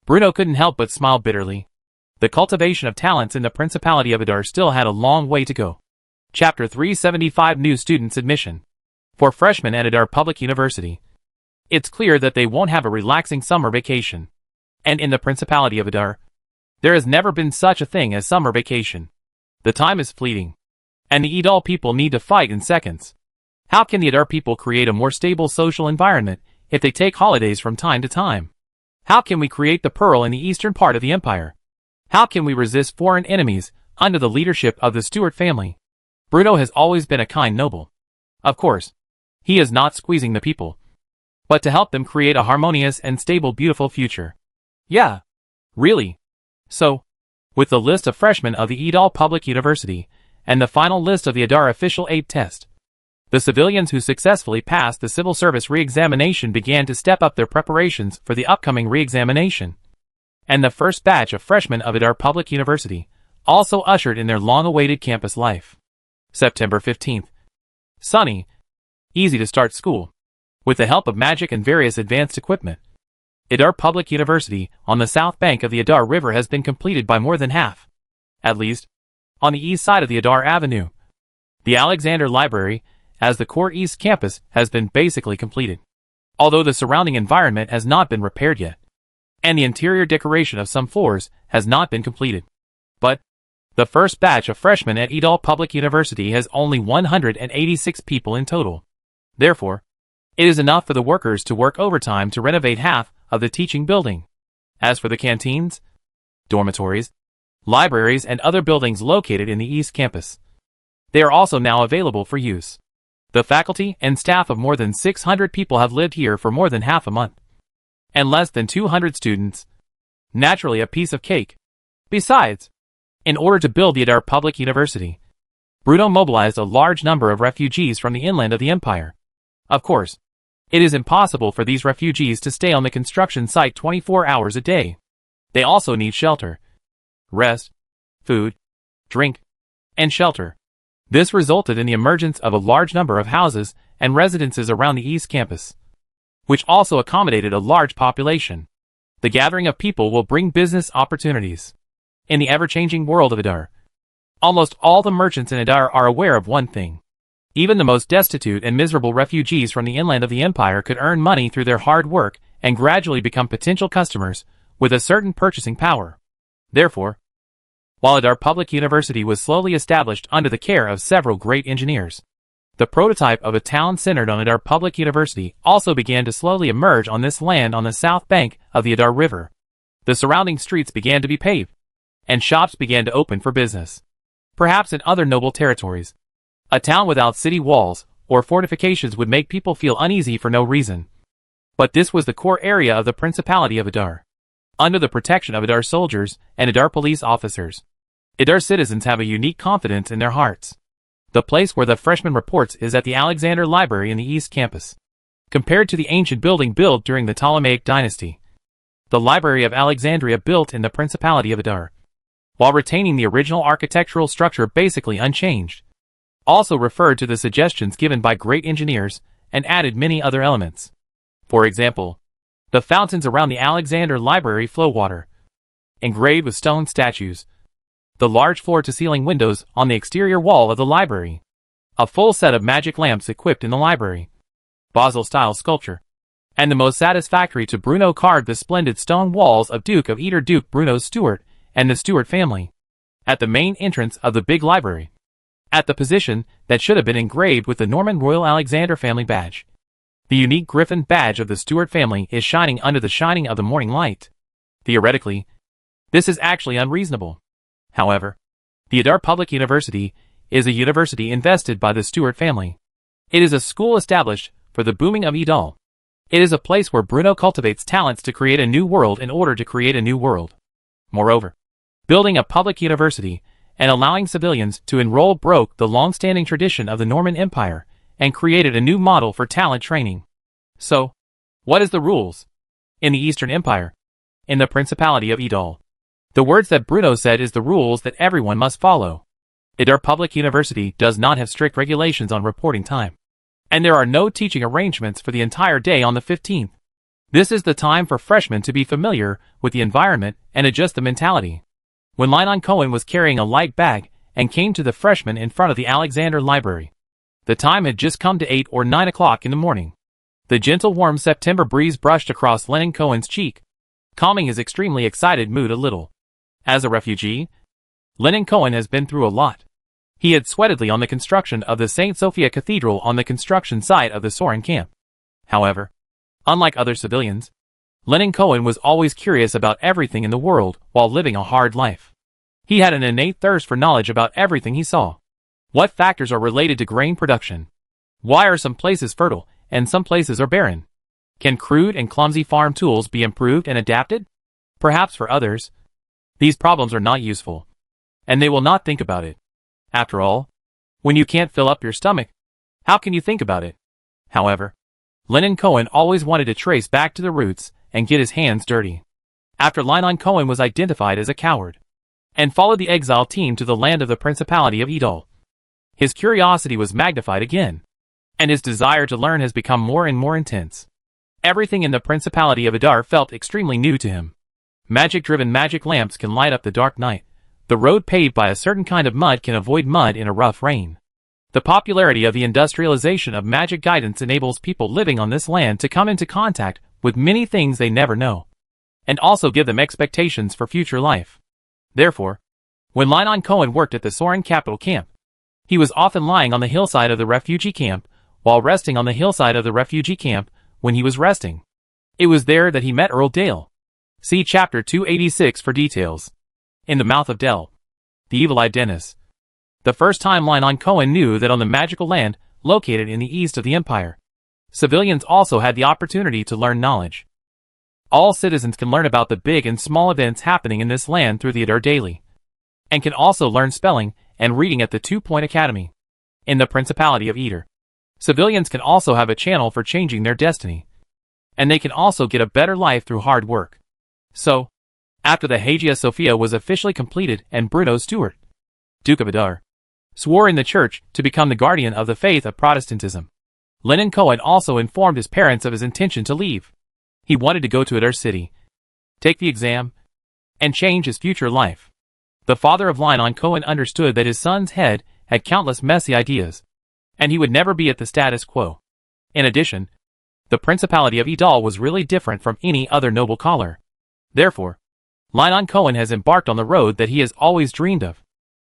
Bruno couldn't help but smile bitterly. The cultivation of talents in the Principality of Adar still had a long way to go. Chapter 375 New Students Admission. For freshmen at Adar Public University, it's clear that they won't have a relaxing summer vacation. And in the Principality of Adar, there has never been such a thing as summer vacation. The time is fleeting, and the Idol people need to fight in seconds. How can the Adar people create a more stable social environment if they take holidays from time to time? How can we create the pearl in the eastern part of the empire? How can we resist foreign enemies under the leadership of the Stewart family? Bruno has always been a kind noble. Of course, he is not squeezing the people, but to help them create a harmonious and stable beautiful future. Yeah, really. So, with the list of freshmen of the Idol Public University, and the final list of the Adar official aid test. The civilians who successfully passed the civil service re-examination began to step up their preparations for the upcoming re-examination. And the first batch of freshmen of Adar Public University also ushered in their long-awaited campus life. September 15th. Sunny. Easy to start school. With the help of magic and various advanced equipment. Adar Public University on the south bank of the Adar River has been completed by more than half. At least, on the east side of the Adar Avenue. The Alexander Library, as the core east campus, has been basically completed. Although the surrounding environment has not been repaired yet. And the interior decoration of some floors has not been completed. But, the first batch of freshmen at Adar Public University has only 186 people in total. Therefore, it is enough for the workers to work overtime to renovate half of the teaching building. As for the canteens, dormitories, libraries and other buildings located in the East Campus, they are also now available for use. The faculty and staff of more than 600 people have lived here for more than half a month. And less than 200 students. Naturally a piece of cake. Besides, in order to build the Adar Public University, Bruno mobilized a large number of refugees from the inland of the empire. Of course, it is impossible for these refugees to stay on the construction site 24 hours a day. They also need shelter, rest, food, drink, and shelter. This resulted in the emergence of a large number of houses and residences around the East Campus, which also accommodated a large population. The gathering of people will bring business opportunities. In the ever-changing world of Adar, almost all the merchants in Adar are aware of one thing. Even the most destitute and miserable refugees from the inland of the empire could earn money through their hard work and gradually become potential customers with a certain purchasing power. Therefore, while Adar Public University was slowly established under the care of several great engineers, the prototype of a town centered on Adar Public University also began to slowly emerge on this land on the south bank of the Adar River. The surrounding streets began to be paved, and shops began to open for business. Perhaps in other noble territories, a town without city walls or fortifications would make people feel uneasy for no reason. But this was the core area of the Principality of Adar, under the protection of Adar soldiers and Adar police officers. Adar citizens have a unique confidence in their hearts. The place where the freshman reports is at the Alexander Library in the East Campus. Compared to the ancient building built during the Ptolemaic dynasty, the Library of Alexandria built in the Principality of Adar, while retaining the original architectural structure basically unchanged, also referred to the suggestions given by great engineers and added many other elements. For example, the fountains around the Alexander Library flow water, engraved with stone statues, the large floor-to-ceiling windows on the exterior wall of the library, a full set of magic lamps equipped in the library, Basel-style sculpture, and the most satisfactory to Bruno carved the splendid stone walls of Duke of Eder Duke Bruno Stuart and the Stuart family, at the main entrance of the big library, at the position that should have been engraved with the Norman Royal Alexander family badge. The unique griffin badge of the Stuart family is shining under the shining of the morning light. Theoretically, this is actually unreasonable. However, the Adar Public University is a university invested by the Stuart family. It is a school established for the booming of Adar. It is a place where Bruno cultivates talents to create a new world in order to create a new world. Moreover, building a public university and allowing civilians to enroll broke the long-standing tradition of the Norman Empire and created a new model for talent training. So, what is the rules? In the Eastern Empire, in the Principality of Adar, the words that Bruno said is the rules that everyone must follow. Adar Public University does not have strict regulations on reporting time, and there are no teaching arrangements for the entire day on the 15th. This is the time for freshmen to be familiar with the environment and adjust the mentality. When Lynon Cohen was carrying a light bag and came to the freshmen in front of the Alexander Library, the time had just come to 8 or 9 o'clock in the morning. The gentle warm September breeze brushed across Lynon Cohen's cheek, calming his extremely excited mood a little. As a refugee, Lynon Cohen has been through a lot. He had sweatedly on the construction of the St. Sophia Cathedral on the construction site of the Sorin camp. However, unlike other civilians, Lynon Cohen was always curious about everything in the world while living a hard life. He had an innate thirst for knowledge about everything he saw. What factors are related to grain production? Why are some places fertile and some places are barren? Can crude and clumsy farm tools be improved and adapted? Perhaps for others, these problems are not useful, and they will not think about it. After all, when you can't fill up your stomach, how can you think about it? However, Lennon Cohen always wanted to trace back to the roots and get his hands dirty. After Lennon Cohen was identified as a coward and followed the exile team to the land of the Principality of Idol, his curiosity was magnified again, and his desire to learn has become more and more intense. Everything in the Principality of Idar felt extremely new to him. Magic-driven magic lamps can light up the dark night. The road paved by a certain kind of mud can avoid mud in a rough rain. The popularity of the industrialization of magic guidance enables people living on this land to come into contact with many things they never know, and also give them expectations for future life. Therefore, when Lennon Cohen worked at the Soren capital camp, he was often lying on the hillside of the refugee camp, while resting on the hillside of the refugee camp when he was resting. It was there that he met Earl Dale. See chapter 286 for details. In the mouth of Del, the evil-eyed Dennis. The first time Lennon Cohen knew that on the magical land, located in the east of the empire, civilians also had the opportunity to learn knowledge. All citizens can learn about the big and small events happening in this land through the Idar daily, and can also learn spelling and reading at the 2-Point Academy. In the Principality of Idar, civilians can also have a channel for changing their destiny, and they can also get a better life through hard work. So, after the Hagia Sophia was officially completed and Bruno Stewart, Duke of Idar, swore in the church to become the guardian of the faith of Protestantism, Lennon Cohen also informed his parents of his intention to leave. He wanted to go to Idar city, take the exam, and change his future life. The father of Lennon Cohen understood that his son's head had countless messy ideas, and he would never be at the status quo. In addition, the Principality of Idal was really different from any other noble collar. Therefore, Lennon Cohen has embarked on the road that he has always dreamed of.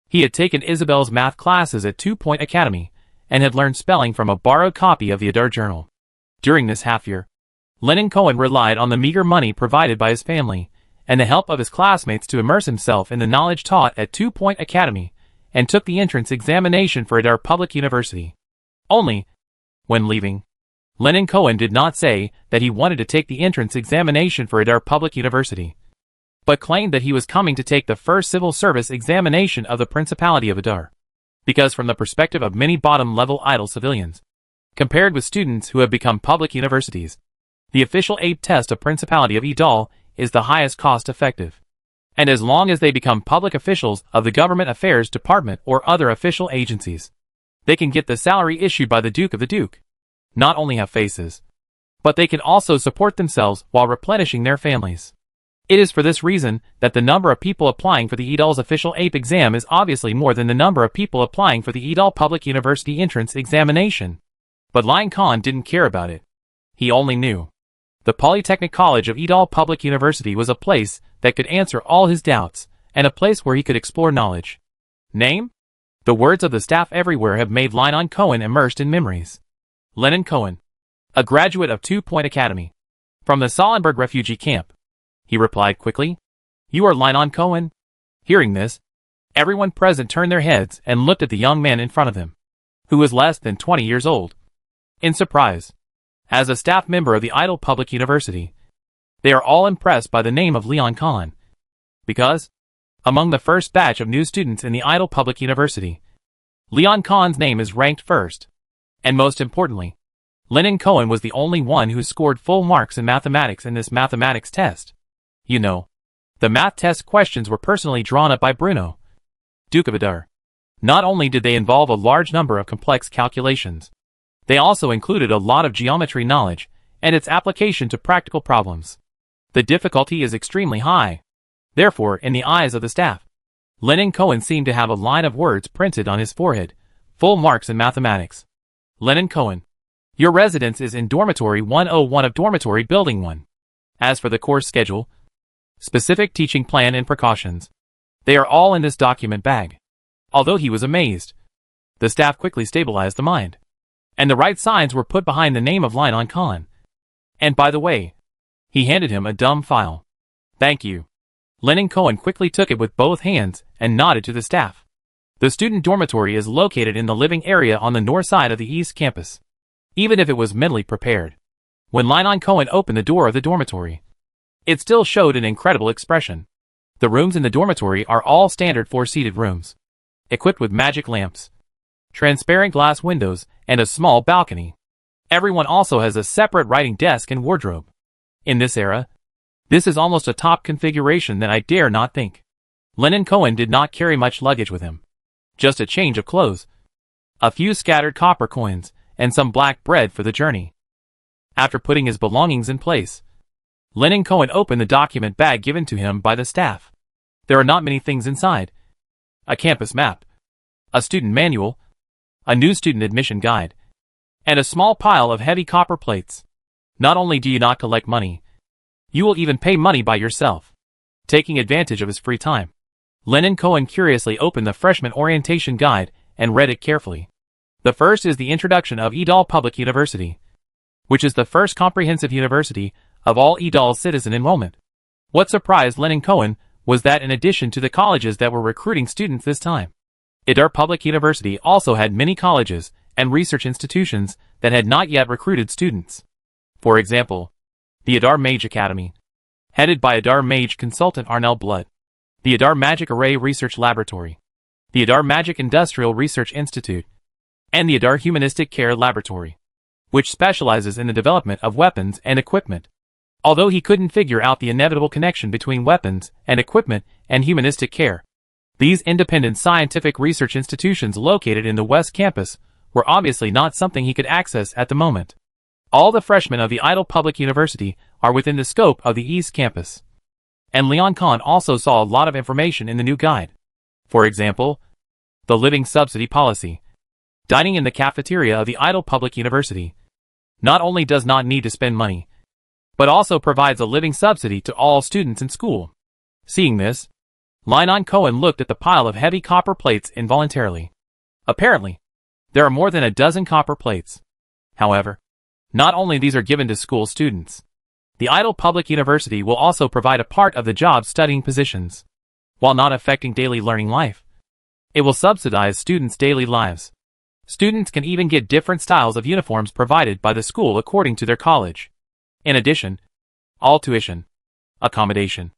He had taken Isabel's math classes at 2-Point Academy, and had learned spelling from a borrowed copy of the Idar Journal. During this half-year, Lennon Cohen relied on the meager money provided by his family, and the help of his classmates to immerse himself in the knowledge taught at 2-Point Academy, and took the entrance examination for Idar Public University. Only, when leaving, Lennon Cohen did not say that he wanted to take the entrance examination for Idar Public University, but claimed that he was coming to take the first civil service examination of the Principality of Idar. Because from the perspective of many bottom-level idle civilians, compared with students who have become public universities, the official AP test of Principality of Idal is the highest cost-effective. And as long as they become public officials of the Government Affairs Department or other official agencies, they can get the salary issued by the Duke of the Duke. Not only have faces, but they can also support themselves while replenishing their families. It is for this reason that the number of people applying for the Idal's official AP exam is obviously more than the number of people applying for the Idal Public University entrance examination. But Lennon Cohen didn't care about it. He only knew the Polytechnic College of Idal Public University was a place that could answer all his doubts, and a place where he could explore knowledge. Name? The words of the staff everywhere have made Lennon Cohen immersed in memories. Lennon Cohen, a graduate of 2-Point Academy, from the Salenberg refugee camp. He replied quickly. You are Lennon Cohen? Hearing this, everyone present turned their heads and looked at the young man in front of them, who was less than 20 years old, in surprise. As a staff member of the Idal Public University, they are all impressed by the name of Lennon Cohen, because, among the first batch of new students in the Idal Public University, Lennon Cohen's name is ranked first. And most importantly, Lennon Cohen was the only one who scored full marks in mathematics in this mathematics test. You know, the math test questions were personally drawn up by Bruno, Duke of Idar. Not only did they involve a large number of complex calculations, they also included a lot of geometry knowledge and its application to practical problems. The difficulty is extremely high. Therefore, in the eyes of the staff, Lennon Cohen seemed to have a line of words printed on his forehead, full marks in mathematics. Lennon Cohen, your residence is in Dormitory 101 of Dormitory Building 1. As for the course schedule, specific teaching plan and precautions, they are all in this document bag. Although he was amazed, the staff quickly stabilized the mind, and the right signs were put behind the name of Lennon Cohen. And by the way, he handed him a dumb file. Thank you. Lennon Cohen quickly took it with both hands and nodded to the staff. The student dormitory is located in the living area on the north side of the East Campus. Even if it was mentally prepared, when Lennon Cohen opened the door of the dormitory, it still showed an incredible expression. The rooms in the dormitory are all standard 4-seated rooms. equipped with magic lamps, transparent glass windows, and a small balcony. Everyone also has a separate writing desk and wardrobe. In this era, this is almost a top configuration that I dare not think. Leonard Cohen did not carry much luggage with him. Just a change of clothes, a few scattered copper coins, and some black bread for the journey. After putting his belongings in place, Leonard Cohen opened the document bag given to him by the staff. There are not many things inside. A campus map, a student manual, a new student admission guide, and a small pile of heavy copper plates. Not only do you not collect money, you will even pay money by yourself. Taking advantage of his free time, Leonard Cohen curiously opened the freshman orientation guide and read it carefully. The first is the introduction of Edal Public University, which is the first comprehensive university of all Edal's citizen enrollment. What surprised Leonard Cohen was that in addition to the colleges that were recruiting students this time, Edal Public University also had many colleges and research institutions that had not yet recruited students. For example, the Edal Mage Academy, headed by Edal Mage consultant Arnell Blood, the Edal Magic Array Research Laboratory, the Edal Magic Industrial Research Institute, and the Edal Humanistic Care Laboratory, which specializes in the development of weapons and equipment. Although he couldn't figure out the inevitable connection between weapons and equipment and humanistic care, these independent scientific research institutions located in the West Campus were obviously not something he could access at the moment. All the freshmen of the Edal Public University are within the scope of the East Campus. And Leon Cohen also saw a lot of information in the new guide. For example, the living subsidy policy. Dining in the cafeteria of the Edal Public University not only does not need to spend money, but also provides a living subsidy to all students in school. Seeing this, Leon Cohen looked at the pile of heavy copper plates involuntarily. Apparently, there are more than a dozen copper plates. However, not only these are given to school students, the Edal Public University will also provide a part of the job studying positions. While not affecting daily learning life, it will subsidize students' daily lives. Students can even get different styles of uniforms provided by the school according to their college. In addition, all tuition, accommodation,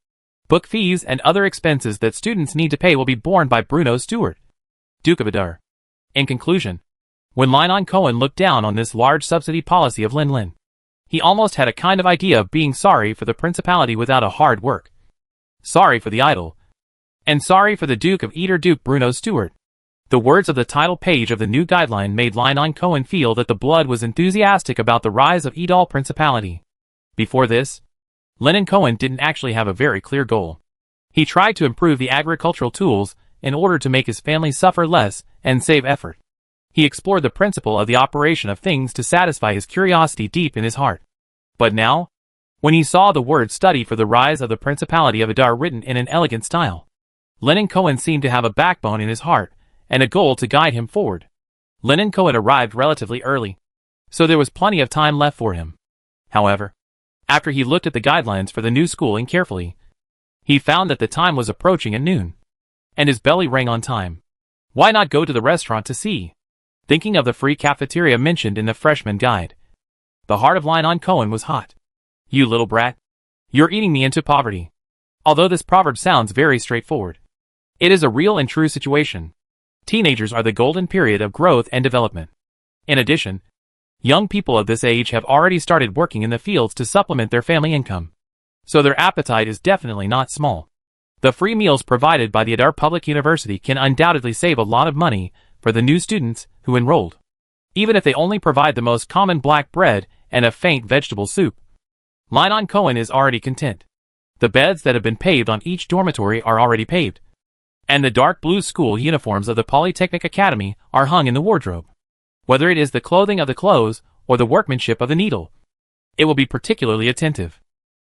book fees and other expenses that students need to pay will be borne by Bruno Stewart, Duke of Edar. In conclusion, when Leon Cohen looked down on this large subsidy policy of Lin, he almost had a kind of idea of being sorry for the principality without a hard work. Sorry for the Edal. And sorry for the Duke of Edar, Duke Bruno Stewart. The words of the title page of the new guideline made Leon Cohen feel that the blood was enthusiastic about the rise of Edal Principality. Before this, Leonard Cohen didn't actually have a very clear goal. He tried to improve the agricultural tools in order to make his family suffer less and save effort. He explored the principle of the operation of things to satisfy his curiosity deep in his heart. But now, when he saw the word study for the rise of the Principality of Edar written in an elegant style, Leonard Cohen seemed to have a backbone in his heart and a goal to guide him forward. Leonard Cohen arrived relatively early, so there was plenty of time left for him. However, after he looked at the guidelines for the new schooling carefully, he found that the time was approaching at noon, and his belly rang on time. Why not go to the restaurant to see? Thinking of the free cafeteria mentioned in the freshman guide, the heart of Leon Cohen was hot. You little brat. You're eating me into poverty. Although this proverb sounds very straightforward, it is a real and true situation. Teenagers are the golden period of growth and development. In addition, young people of this age have already started working in the fields to supplement their family income, so their appetite is definitely not small. The free meals provided by the Edar Public University can undoubtedly save a lot of money for the new students who enrolled, even if they only provide the most common black bread and a faint vegetable soup. Leon Cohen is already content. The beds that have been paved on each dormitory are already paved, and the dark blue school uniforms of the Polytechnic Academy are hung in the wardrobe. Whether it is the clothing of the clothes or the workmanship of the needle, it will be particularly attentive.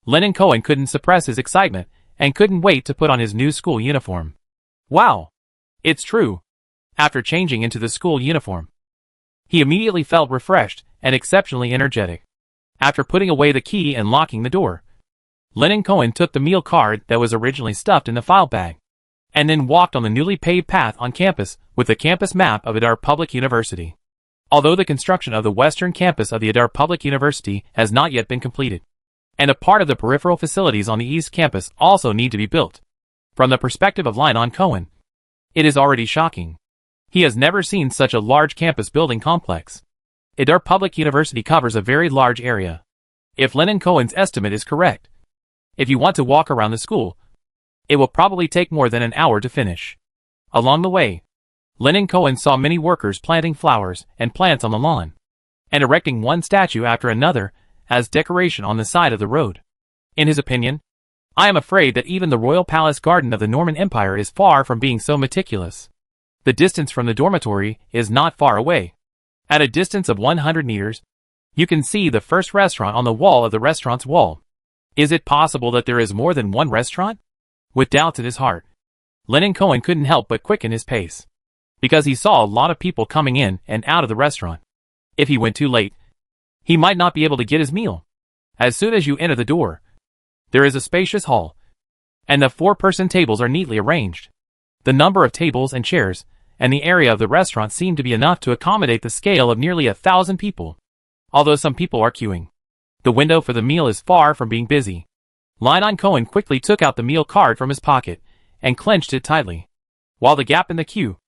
Leonard Cohen couldn't suppress his excitement and couldn't wait to put on his new school uniform. Wow! It's true. After changing into the school uniform, he immediately felt refreshed and exceptionally energetic. After putting away the key and locking the door, Leonard Cohen took the meal card that was originally stuffed in the file bag, and then walked on the newly paved path on campus with the campus map of Edar Public University. Although the construction of the western campus of the Edar Public University has not yet been completed, and a part of the peripheral facilities on the east campus also need to be built, from the perspective of Leon Cohen, It is already shocking. He has never seen such a large campus building complex. Idar Public University covers a very large area. If Lennon Cohen's estimate is correct, if you want to walk around the school, it will probably take more than an hour to finish. Along the way, Lennon Cohen saw many workers planting flowers and plants on the lawn, and erecting one statue after another as decoration on the side of the road. In his opinion, I am afraid that even the royal palace garden of the Norman Empire is far from being so meticulous. The distance from the dormitory is not far away. At a distance of 100 meters, you can see the first restaurant on the wall of the restaurant's wall. Is it possible that there is more than one restaurant? With doubts in his heart, Lennon Cohen couldn't help but quicken his pace, because he saw a lot of people coming in and out of the restaurant. If he went too late, he might not be able to get his meal. As soon as you enter the door, there is a spacious hall, and the 4-person tables are neatly arranged. The number of tables and chairs, and the area of the restaurant seem to be enough to accommodate the scale of nearly 1,000 people, although some people are queuing. The window for the meal is far from being busy. Lennon Cohen quickly took out the meal card from his pocket, and clenched it tightly. While the gap in the queue,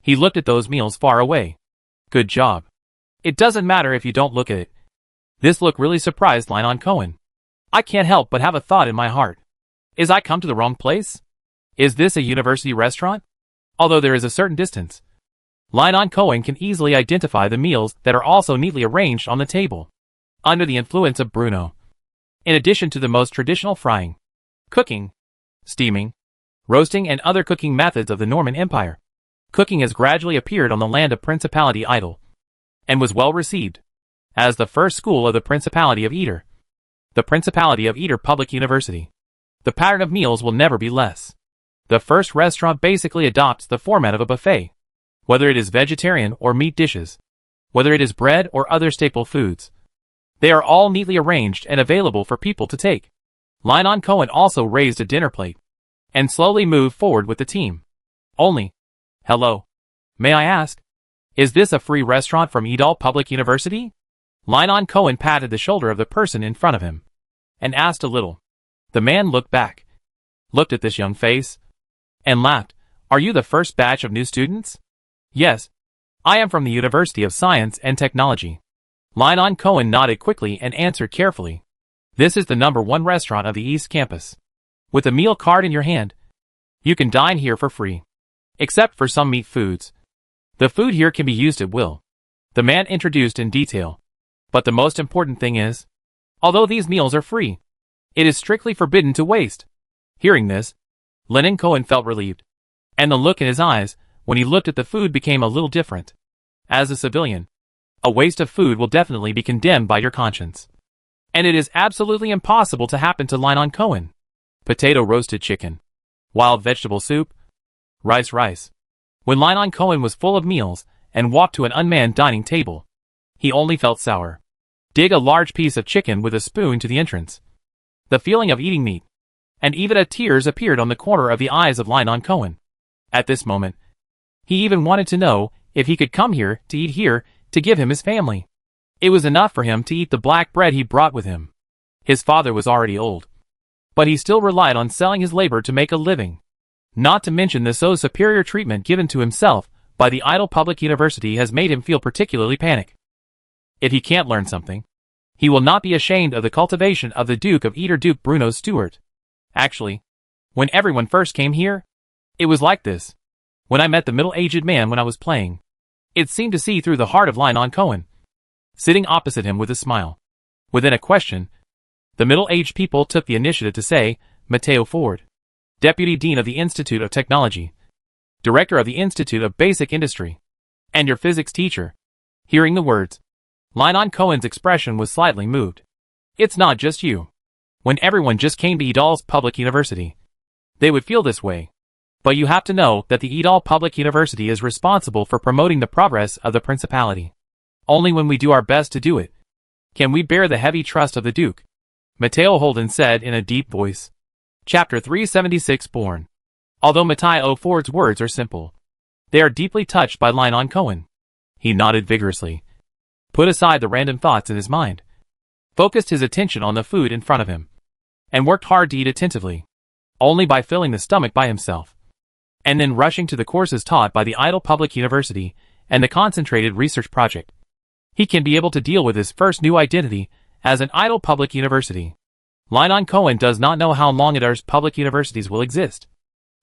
he looked at those meals far away. Good job. It doesn't matter if you don't look at it. This look really surprised Lennon Cohen. I can't help but have a thought in my heart. Is I come to the wrong place? Is this a university restaurant? Although there is a certain distance, Lennon Cohen can easily identify the meals that are also neatly arranged on the table. Under the influence of Bruno, in addition to the most traditional frying, cooking, steaming, roasting and other cooking methods of the Norman Empire, cooking has gradually appeared on the land of Principality Idle, and was well received as the first school of the Principality of Idar. The Principality of Idar Public University. The pattern of meals will never be less. The first restaurant basically adopts the format of a buffet, whether it is vegetarian or meat dishes, whether it is bread or other staple foods. They are all neatly arranged and available for people to take. Lennon Cohen also raised a dinner plate, and slowly moved forward with the team. Hello. May I ask, is this a free restaurant from Idar Public University? Lennon Cohen patted the shoulder of the person in front of him, and asked a little. The man looked back, looked at this young face, and laughed. Are you the first batch of new students? Yes. I am from the University of Science and Technology. Lennon Cohen nodded quickly and answered carefully. This is the #1 restaurant of the East Campus. With a meal card in your hand, you can dine here for free, except for some meat foods. The food here can be used at will. The man introduced in detail. But the most important thing is, although these meals are free, it is strictly forbidden to waste. Hearing this, Lennon Cohen felt relieved, and the look in his eyes when he looked at the food became a little different. As a civilian, a waste of food will definitely be condemned by your conscience. And it is absolutely impossible to happen to Lennon Cohen. Potato roasted chicken, wild vegetable soup, rice. When Lennon Cohen was full of meals and walked to an unmanned dining table, he only felt sour. Dig a large piece of chicken with a spoon to the entrance. The feeling of eating meat, and even tears appeared on the corner of the eyes of Lennon Cohen. At this moment, he even wanted to know if he could come here to eat here to give him his family. It was enough for him to eat the black bread he brought with him. His father was already old, but he still relied on selling his labor to make a living. Not to mention the so superior treatment given to himself by the Idar Public University has made him feel particularly panicked. If he can't learn something, he will not be ashamed of the cultivation of the Duke of Idar, Duke Bruno Stuart. Actually, when everyone first came here, it was like this. When I met the middle-aged man when I was playing, it seemed to see through the heart of Lennon Cohen. Sitting opposite him with a smile, within a question, the middle-aged people took the initiative to say, Matteo Ford, Deputy Dean of the Institute of Technology, Director of the Institute of Basic Industry, and your physics teacher. Hearing the words, Lennon Cohen's expression was slightly moved. It's not just you. When everyone just came to Idar Public University, they would feel this way. But you have to know that the Idar Public University is responsible for promoting the progress of the Principality. Only when we do our best to do it, can we bear the heavy trust of the Duke. Matteo Holden said in a deep voice. Chapter 376 Born. Although Matteo Ford's words are simple, they are deeply touched by Lennon Cohen. He nodded vigorously, put aside the random thoughts in his mind, focused his attention on the food in front of him, and worked hard to eat attentively, only by filling the stomach by himself. and then rushing to the courses taught by the Idle Public University and the Concentrated Research Project. He can be able to deal with his first new identity as an Idle Public University. Lynon Cohen does not know how long IDAR's public universities will exist.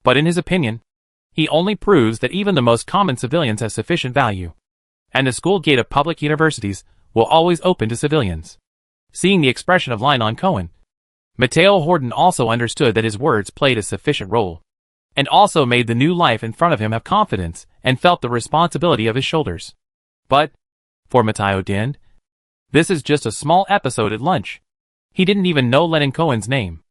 But in his opinion, he only proves that even the most common civilians have sufficient value. And the school gate of public universities will always open to civilians. Seeing the expression of Lynon Cohen, Matteo Horton also understood that his words played a sufficient role, and also made the new life in front of him have confidence and felt the responsibility of his shoulders. But, for Matteo Dend, this is just a small episode at lunch. He didn't even know Lynon Cohen's name.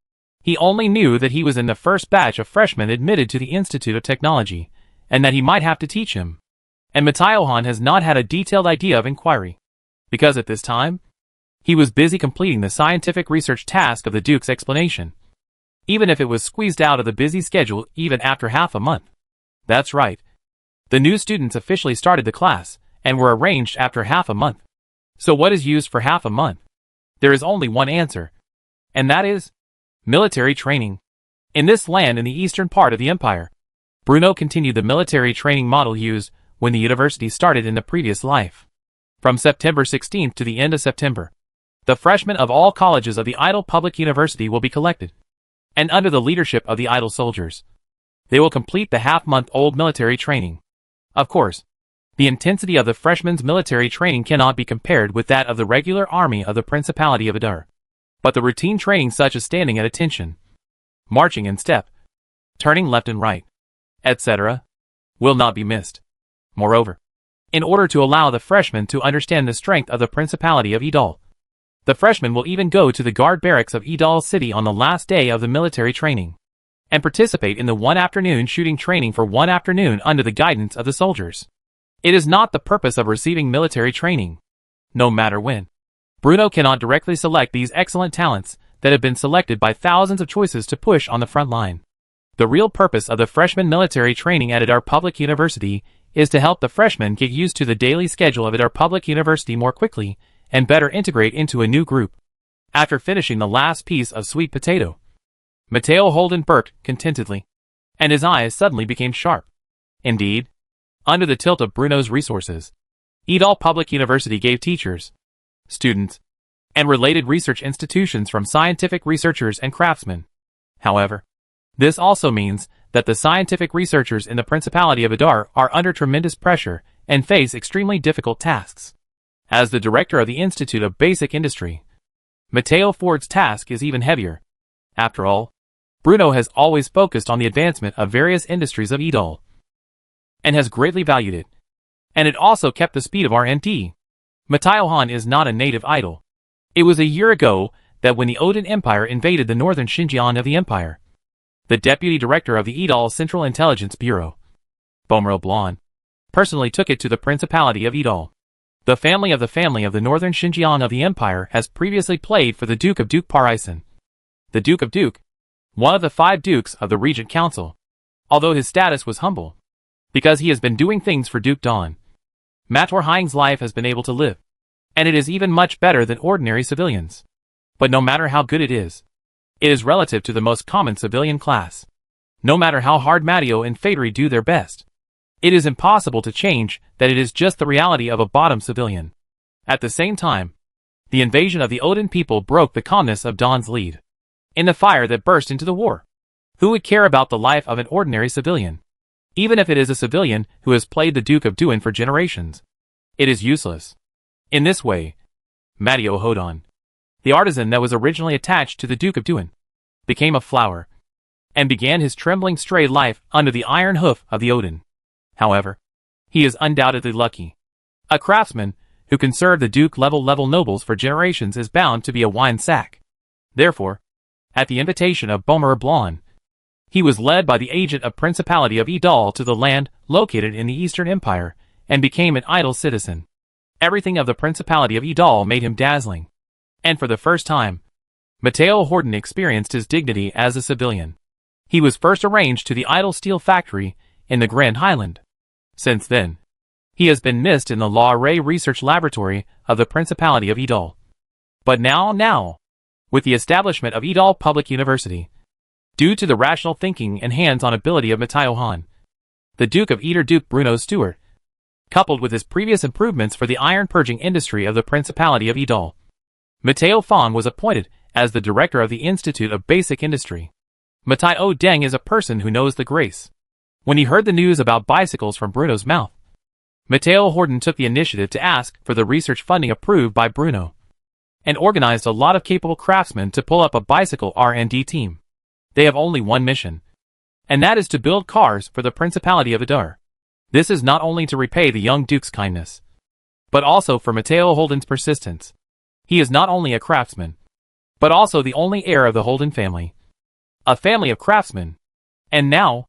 He only knew that he was in the first batch of freshmen admitted to the Institute of Technology, and that he might have to teach him. And Matteo Hahn has not had a detailed idea of inquiry, because at this time, he was busy completing the scientific research task of the Duke's explanation, even if it was squeezed out of the busy schedule even after half a month. That's right. The new students officially started the class, and were arranged after half a month. So what is used for half a month? There is only one answer, and that is military training. In this land in the eastern part of the empire, Bruno continued the military training model used when the university started in the previous life. From September 16th to the end of September, the freshmen of all colleges of the Idle Public University will be collected, and under the leadership of the Idle soldiers, they will complete the half-month-old military training. Of course, the intensity of the freshmen's military training cannot be compared with that of the regular army of the Principality of Idar. But the routine training such as standing at attention, marching in step, turning left and right, etc., will not be missed. Moreover, in order to allow the freshmen to understand the strength of the Principality of Idal, the freshmen will even go to the guard barracks of Idal City on the last day of the military training, and participate in the one-afternoon shooting training for one afternoon under the guidance of the soldiers. It is not the purpose of receiving military training, no matter when. Bruno cannot directly select these excellent talents that have been selected by thousands of choices to push on the front line. The real purpose of the freshman military training at Idar Public University is to help the freshmen get used to the daily schedule of Idar Public University more quickly and better integrate into a new group. After finishing the last piece of sweet potato, Matteo Holden burped contentedly, and his eyes suddenly became sharp. Indeed, under the tilt of Bruno's resources, Idal Public University gave teachers, students, and related research institutions from scientific researchers and craftsmen. However, this also means that the scientific researchers in the Principality of Idar are under tremendous pressure and face extremely difficult tasks. As the director of the Institute of Basic Industry, Matteo Ford's task is even heavier. After all, Bruno has always focused on the advancement of various industries of Idal, and has greatly valued it. And it also kept the speed of R&D. Matteo Hahn is not a native Idal. It was a year ago that when the Odin Empire invaded the northern Xinjiang of the empire, the deputy director of the Idal Central Intelligence Bureau, Bomer Blanc, personally took it to the Principality of Idal. The family of the northern Xinjiang of the empire has previously played for the Duke of Duke Parisen. The Duke of Duke, one of the 5 dukes of the Regent Council, although his status was humble, because he has been doing things for Duke Don. Mator Hing's life has been able to live, and it is even much better than ordinary civilians. But no matter how good it is relative to the most common civilian class. No matter how hard Matteo and Fadri do their best, it is impossible to change that it is just the reality of a bottom civilian. At the same time, the invasion of the Odin people broke the calmness of Don's lead. In the fire that burst into the war, who would care about the life of an ordinary civilian? Even if it is a civilian who has played the Duke of Duin for generations, it is useless. In this way, Matteo Hodon, the artisan that was originally attached to the Duke of Duin, became a flower, and began his trembling stray life under the iron hoof of the Odin. However, he is undoubtedly lucky. A craftsman who can serve the Duke-level nobles for generations is bound to be a wine sack. Therefore, at the invitation of Bomer Blanc, he was led by the agent of Principality of Idal to the land located in the Eastern Empire, and became an Idal citizen. Everything of the Principality of Idal made him dazzling. And for the first time, Matteo Horton experienced his dignity as a civilian. He was first arranged to the Idal Steel Factory in the Grand Highland. Since then, he has been missed in the La Ray Research Laboratory of the Principality of Idal. But now, with the establishment of Idal Public University, due to the rational thinking and hands-on ability of Matteo Hahn, the Duke of Eder Duke Bruno Stuart, coupled with his previous improvements for the iron-purging industry of the Principality of Edal. Matteo Fong was appointed as the director of the Institute of Basic Industry. Matteo Deng is a person who knows the grace. When he heard the news about bicycles from Bruno's mouth, Matteo Horton took the initiative to ask for the research funding approved by Bruno, and organized a lot of capable craftsmen to pull up a bicycle R&D team. They have only one mission, and that is to build cars for the Principality of Adar. This is not only to repay the young Duke's kindness, but also for Matteo Holden's persistence. He is not only a craftsman, but also the only heir of the Holden family. A family of craftsmen. And now,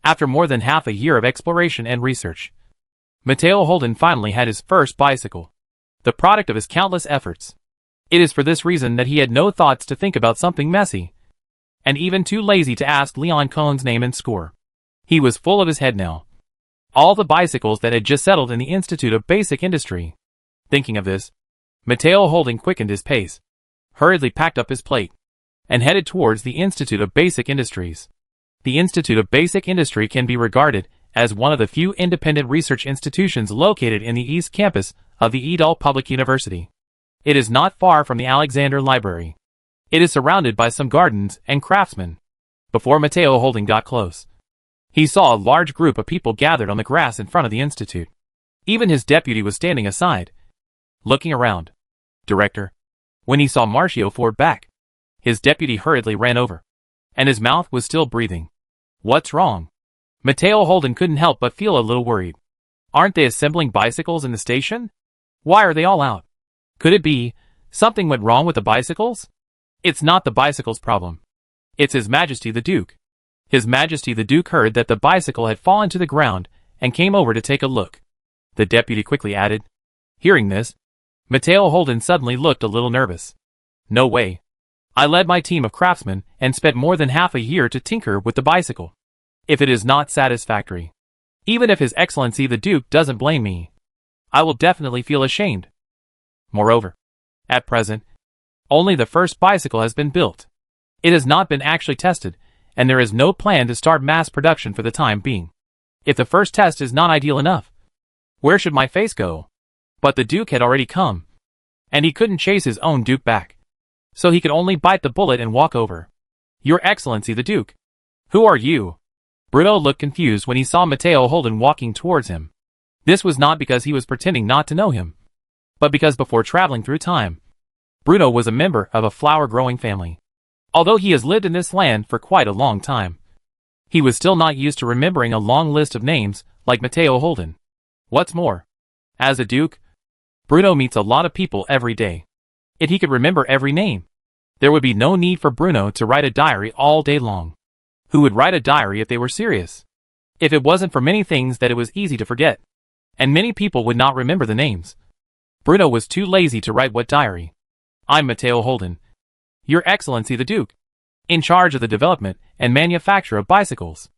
after more than half a year of exploration and research, Matteo Holden finally had his first bicycle, the product of his countless efforts. It is for this reason that he had no thoughts to think about something messy, and even too lazy to ask Leon Cohen's name and score. He was full of his head now. All the bicycles that had just settled in the Institute of Basic Industry. Thinking of this, Matteo Holden quickened his pace, hurriedly packed up his plate, and headed towards the Institute of Basic Industries. The Institute of Basic Industry can be regarded as one of the few independent research institutions located in the East Campus of the Edal Public University. It is not far from the Alexander Library. It is surrounded by some gardens and craftsmen. Before Matteo Holden got close, he saw a large group of people gathered on the grass in front of the institute. Even his deputy was standing aside, looking around. Director. When he saw Marcio Ford back, his deputy hurriedly ran over, and his mouth was still breathing. What's wrong? Matteo Holden couldn't help but feel a little worried. Aren't they assembling bicycles in the station? Why are they all out? Could it be something went wrong with the bicycles? It's not the bicycle's problem. It's His Majesty the Duke. His Majesty the Duke heard that the bicycle had fallen to the ground and came over to take a look. The deputy quickly added. Hearing this, Matteo Holden suddenly looked a little nervous. No way. I led my team of craftsmen and spent more than half a year to tinker with the bicycle. If it is not satisfactory, even if His Excellency the Duke doesn't blame me, I will definitely feel ashamed. Moreover, at present, only the first bicycle has been built. It has not been actually tested, and there is no plan to start mass production for the time being. If the first test is not ideal enough, where should my face go? But the Duke had already come, and he couldn't chase his own Duke back, so he could only bite the bullet and walk over. Your Excellency the Duke. Who are you? Bruno looked confused when he saw Matteo Holden walking towards him. This was not because he was pretending not to know him, but because before traveling through time, Bruno was a member of a flower-growing family. Although he has lived in this land for quite a long time, he was still not used to remembering a long list of names like Matteo Holden. What's more, as a Duke, Bruno meets a lot of people every day. If he could remember every name, there would be no need for Bruno to write a diary all day long. Who would write a diary if they were serious? If it wasn't for many things that it was easy to forget, and many people would not remember the names. Bruno was too lazy to write what diary. I'm Matteo Holden, Your Excellency the Duke, in charge of the development and manufacture of bicycles.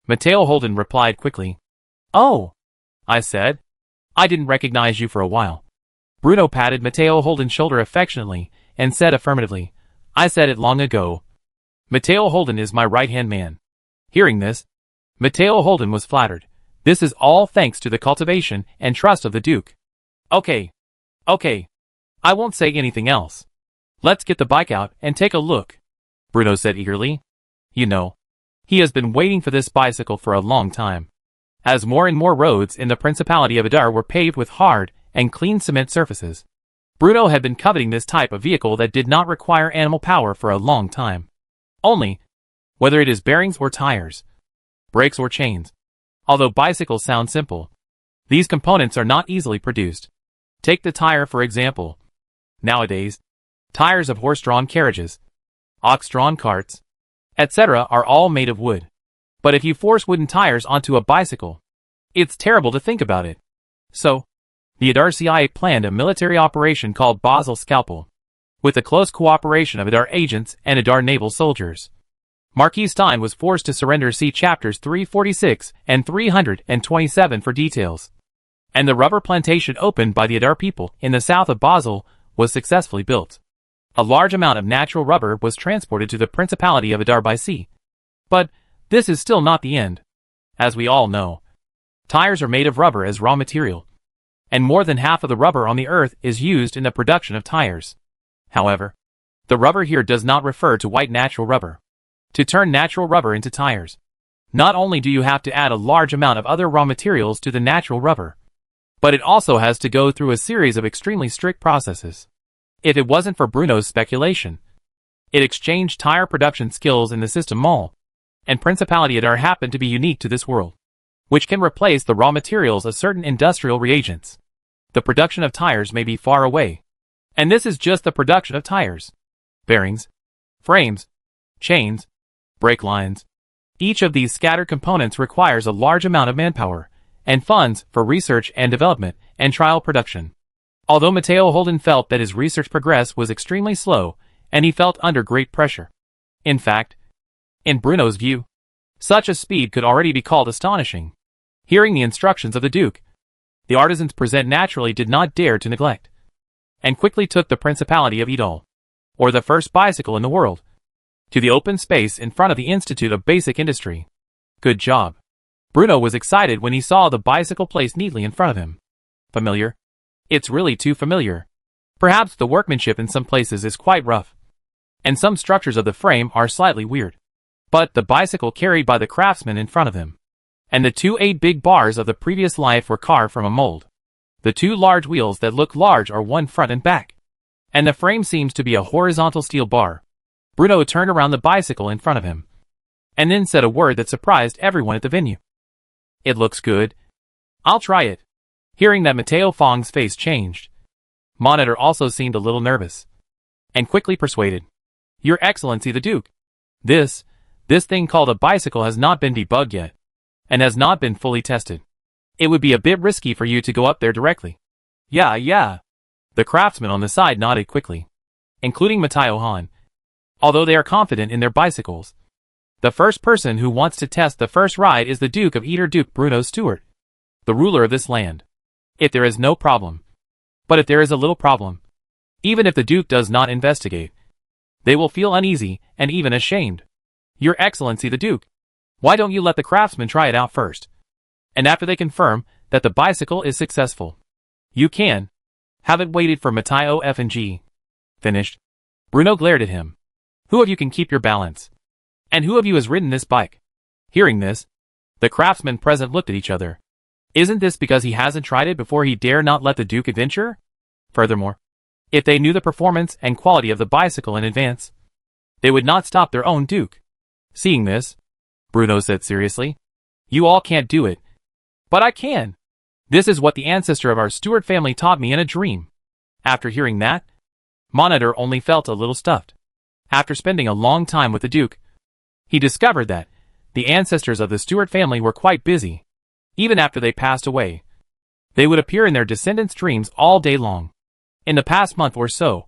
Matteo Holden replied quickly. Oh, I said. I didn't recognize you for a while. Bruno patted Matteo Holden's shoulder affectionately and said affirmatively, I said it long ago. Matteo Holden is my right-hand man. Hearing this, Matteo Holden was flattered. This is all thanks to the cultivation and trust of the Duke. Okay. I won't say anything else. Let's get the bike out and take a look, Bruno said eagerly. You know, he has been waiting for this bicycle for a long time. As more and more roads in the Principality of Adar were paved with hard and clean cement surfaces, Bruno had been coveting this type of vehicle that did not require animal power for a long time. Only, whether it is bearings or tires, brakes or chains. Although bicycles sound simple, these components are not easily produced. Take the tire for example. Nowadays, tires of horse-drawn carriages, ox-drawn carts, etc. are all made of wood. But if you force wooden tires onto a bicycle, it's terrible to think about it. So, the Adar CIA planned a military operation called Basel Scalpel, with the close cooperation of Adar agents and Adar naval soldiers. Marquis Stein was forced to surrender. See chapters 346 and 327 for details. And the rubber plantation opened by the Adar people in the south of Basel was successfully built. A large amount of natural rubber was transported to the Principality of Adar by sea. But this is still not the end. As we all know, Tires are made of rubber as raw material, and more than half of the rubber on the earth is used in the production of tires. However, the rubber here does not refer to white natural rubber. To turn natural rubber into tires, not only do you have to add a large amount of other raw materials to the natural rubber, but it also has to go through a series of extremely strict processes. If it wasn't for Bruno's speculation, it exchanged tire production skills in the system mall, and Principality Adar happened to be unique to this world, which can replace the raw materials of certain industrial reagents. The production of tires may be far away, and this is just the production of tires, bearings, frames, chains, brake lines. Each of these scattered components requires a large amount of manpower and funds for research and development and trial production. Although Matteo Holden felt that his research progress was extremely slow, and he felt under great pressure. In fact, in Bruno's view, such a speed could already be called astonishing. Hearing the instructions of the Duke, the artisans present naturally did not dare to neglect, and quickly took the Principality of Idol, or the first bicycle in the world, to the open space in front of the Institute of Basic Industry. Good job. Bruno was excited when he saw the bicycle placed neatly in front of him. Familiar? It's really too familiar. Perhaps the workmanship in some places is quite rough, and some structures of the frame are slightly weird. But the bicycle carried by the craftsman in front of him, and the 8 big bars of the previous life were carved from a mold. The 2 large wheels that look large are one front and back, and the frame seems to be a horizontal steel bar. Bruno turned around the bicycle in front of him, and then said a word that surprised everyone at the venue. "It looks good. I'll try it." Hearing that, Matteo Fong's face changed. Monitor also seemed a little nervous, and quickly persuaded, "Your Excellency the Duke, this thing called a bicycle has not been debugged yet, and has not been fully tested. It would be a bit risky for you to go up there directly." Yeah. The craftsmen on the side nodded quickly, including Matteo Han. Although they are confident in their bicycles, the first person who wants to test the first ride is the Duke of Eder, Duke Bruno Stewart, the ruler of this land. If there is no problem, but if there is a little problem, even if the Duke does not investigate, they will feel uneasy and even ashamed. "Your Excellency the Duke, why don't you let the craftsmen try it out first? And after they confirm that the bicycle is successful, you can have it waited for Matteo F&G. Finished? Bruno glared at him. "Who of you can keep your balance? And who of you has ridden this bike?" Hearing this, the craftsmen present looked at each other. Isn't this because he hasn't tried it before he dare not let the Duke adventure? Furthermore, if they knew the performance and quality of the bicycle in advance, they would not stop their own Duke. Seeing this, Bruno said seriously, "You all can't do it, but I can. This is what the ancestor of our Stewart family taught me in a dream." After hearing that, Monitor only felt a little stuffed. After spending a long time with the Duke, he discovered that the ancestors of the Stewart family were quite busy. Even after they passed away, they would appear in their descendants' dreams all day long. In the past month or so,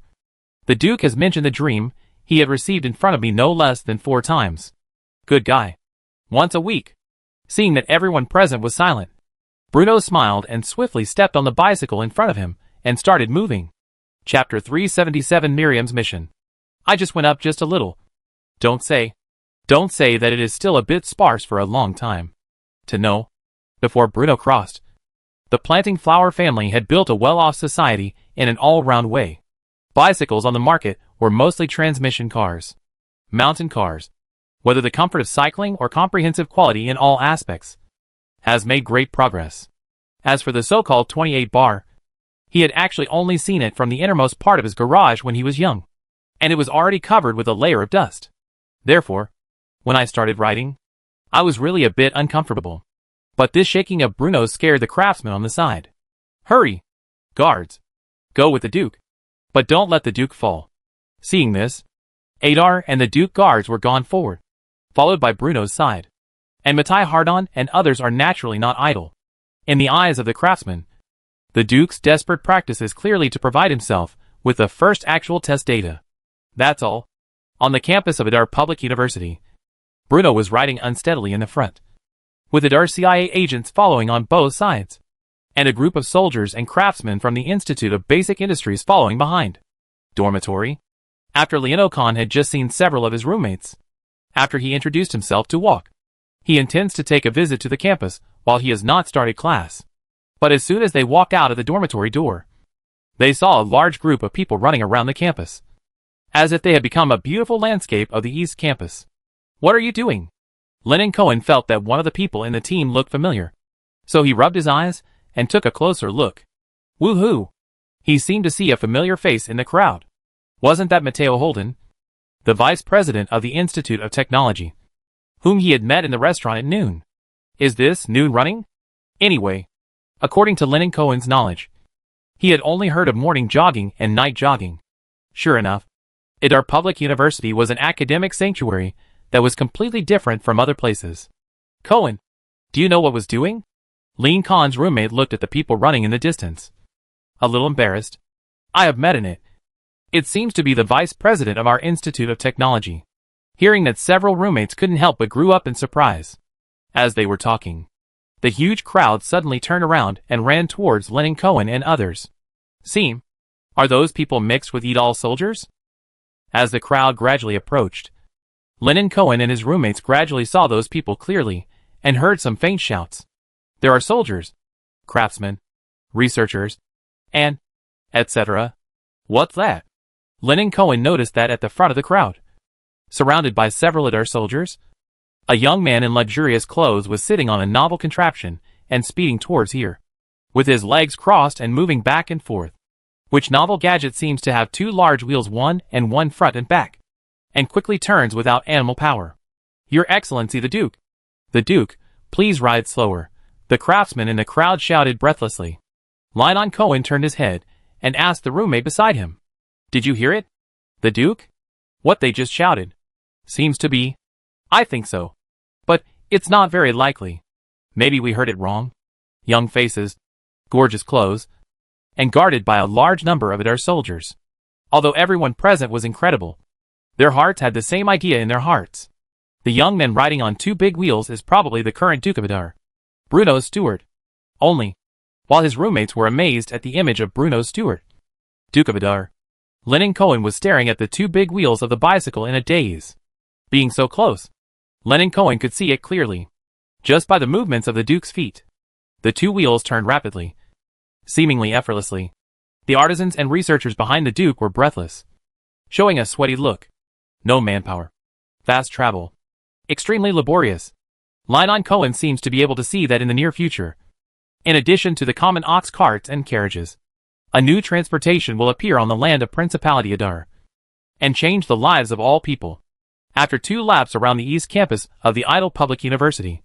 the Duke has mentioned the dream he had received in front of me no less than 4 times. Good guy. Once a week. Seeing that everyone present was silent, Bruno smiled and swiftly stepped on the bicycle in front of him and started moving. Chapter 377, Miriam's Mission. I just went up just a little. Don't say that it is still a bit sparse for a long time. To know, before Bruno crossed, the planting flower family had built a well-off society in an all-round way. Bicycles on the market were mostly transmission cars, mountain cars. Whether the comfort of cycling or comprehensive quality in all aspects, has made great progress. As for the so-called 28 bar, he had actually only seen it from the innermost part of his garage when he was young, and it was already covered with a layer of dust. Therefore, when I started riding, I was really a bit uncomfortable. But this shaking of Bruno's scared the craftsman on the side. "Hurry! Guards! Go with the Duke. But don't let the Duke fall." Seeing this, Adar and the Duke guards were gone forward, followed by Bruno's side. And Mattei Hardon and others are naturally not idle. In the eyes of the craftsman, the Duke's desperate practice is clearly to provide himself with the first actual test data. That's all. On the campus of Adar Public University, Bruno was riding unsteadily in the front, with Adar CIA agents following on both sides, and a group of soldiers and craftsmen from the Institute of Basic Industries following behind. Dormitory. After Leono Khan had just seen several of his roommates, after he introduced himself to walk, He intends to take a visit to the campus while he has not started class. But as soon as they walked out of the dormitory door, they saw a large group of people running around the campus, as if they had become a beautiful landscape of the East Campus. "What are you doing?" Lennon Cohen felt that one of the people in the team looked familiar, so he rubbed his eyes and took a closer look. Woohoo! He seemed to see a familiar face in the crowd. Wasn't that Matteo Holden, the vice president of the Institute of Technology, whom he had met in the restaurant at noon? Is this noon running? Anyway, according to Lennon Cohen's knowledge, he had only heard of morning jogging and night jogging. Sure enough, Idar Public University was an academic sanctuary that was completely different from other places. "Cohen, do you know what was doing?" Lean Khan's roommate looked at the people running in the distance, a little embarrassed. "I have met in it. It seems to be the vice president of our Institute of Technology." Hearing that, several roommates couldn't help but grew up in surprise. As they were talking, the huge crowd suddenly turned around and ran towards Lennon Cohen and others. "Seem, are those people mixed with Idal soldiers?" As the crowd gradually approached, Lennon Cohen and his roommates gradually saw those people clearly and heard some faint shouts. "There are soldiers, craftsmen, researchers, and etc." "What's that?" Lennon Cohen noticed that at the front of the crowd, surrounded by several Idar soldiers, a young man in luxurious clothes was sitting on a novel contraption and speeding towards here, with his legs crossed and moving back and forth. Which novel gadget seems to have two large wheels, one front and back, and quickly turns without animal power. "Your Excellency the Duke." "The Duke, please ride slower," the craftsman in the crowd shouted breathlessly. Lennon Cohen turned his head and asked the roommate beside him, "Did you hear it? The Duke? What they just shouted? Seems to be." "I think so. But it's not very likely. Maybe we heard it wrong." Young faces, gorgeous clothes, and guarded by a large number of Idar soldiers. Although everyone present was incredible, their hearts had the same idea in their hearts. The young man riding on two big wheels is probably the current Duke of Idar, Bruno's steward. Only, while his roommates were amazed at the image of Bruno's steward, Duke of Idar, Lennon Cohen was staring at the two big wheels of the bicycle in a daze. Being so close, Lennon Cohen could see it clearly, just by the movements of the Duke's feet. The two wheels turned rapidly, seemingly effortlessly. The artisans and researchers behind the Duke were breathless, showing a sweaty look. No manpower. Fast travel. Extremely laborious. Lennon Cohen seems to be able to see that in the near future, in addition to the common ox carts and carriages, a new transportation will appear on the land of Principality Idar, and change the lives of all people. After 2 laps around the East Campus of the Idal Public University,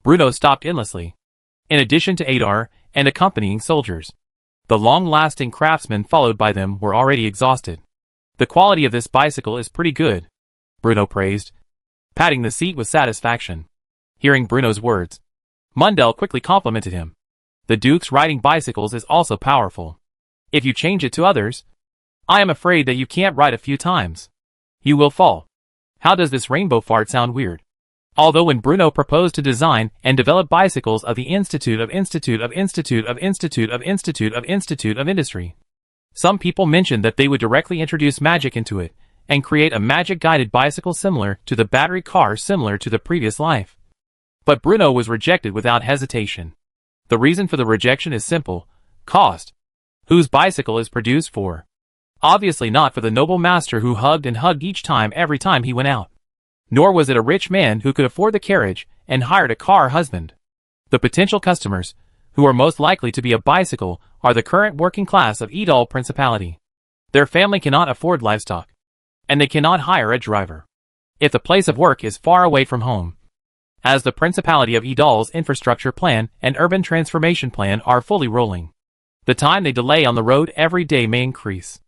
Bruno stopped endlessly. In addition to Idar and accompanying soldiers, the long-lasting craftsmen followed by them were already exhausted. "The quality of this bicycle is pretty good," Bruno praised, patting the seat with satisfaction. Hearing Bruno's words, Mundell quickly complimented him. "The Duke's riding bicycles is also powerful. If you change it to others, I am afraid that you can't ride a few times. You will fall." How does this rainbow fart sound weird? Although when Bruno proposed to design and develop bicycles of the Institute of Industry, some people mentioned that they would directly introduce magic into it and create a magic-guided bicycle similar to the battery car similar to the previous life. But Bruno was rejected without hesitation. The reason for the rejection is simple: cost. Whose bicycle is produced for? Obviously not for the noble master who hugged and hugged each time every time he went out. Nor was it a rich man who could afford the carriage and hired a car husband. The potential customers, who are most likely to be a bicycle, are the current working class of Idal Principality. Their family cannot afford livestock, and they cannot hire a driver if the place of work is far away from home. As the Principality of Idal's infrastructure plan and urban transformation plan are fully rolling, the time they delay on the road every day may increase.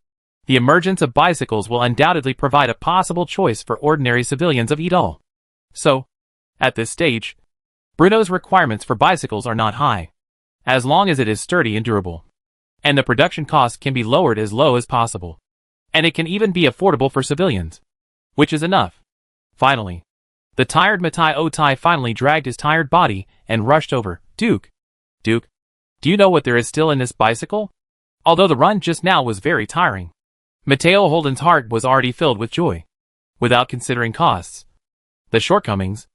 The emergence of bicycles will undoubtedly provide a possible choice for ordinary civilians of Idal. So, at this stage, Bruno's requirements for bicycles are not high, as long as it is sturdy and durable, and the production cost can be lowered as low as possible, and it can even be affordable for civilians, which is enough. Finally, the tired Matai Otai finally dragged his tired body and rushed over. Duke, do you know what there is still in this bicycle? Although the run just now was very tiring, Matteo Holden's heart was already filled with joy, without considering costs, the shortcomings,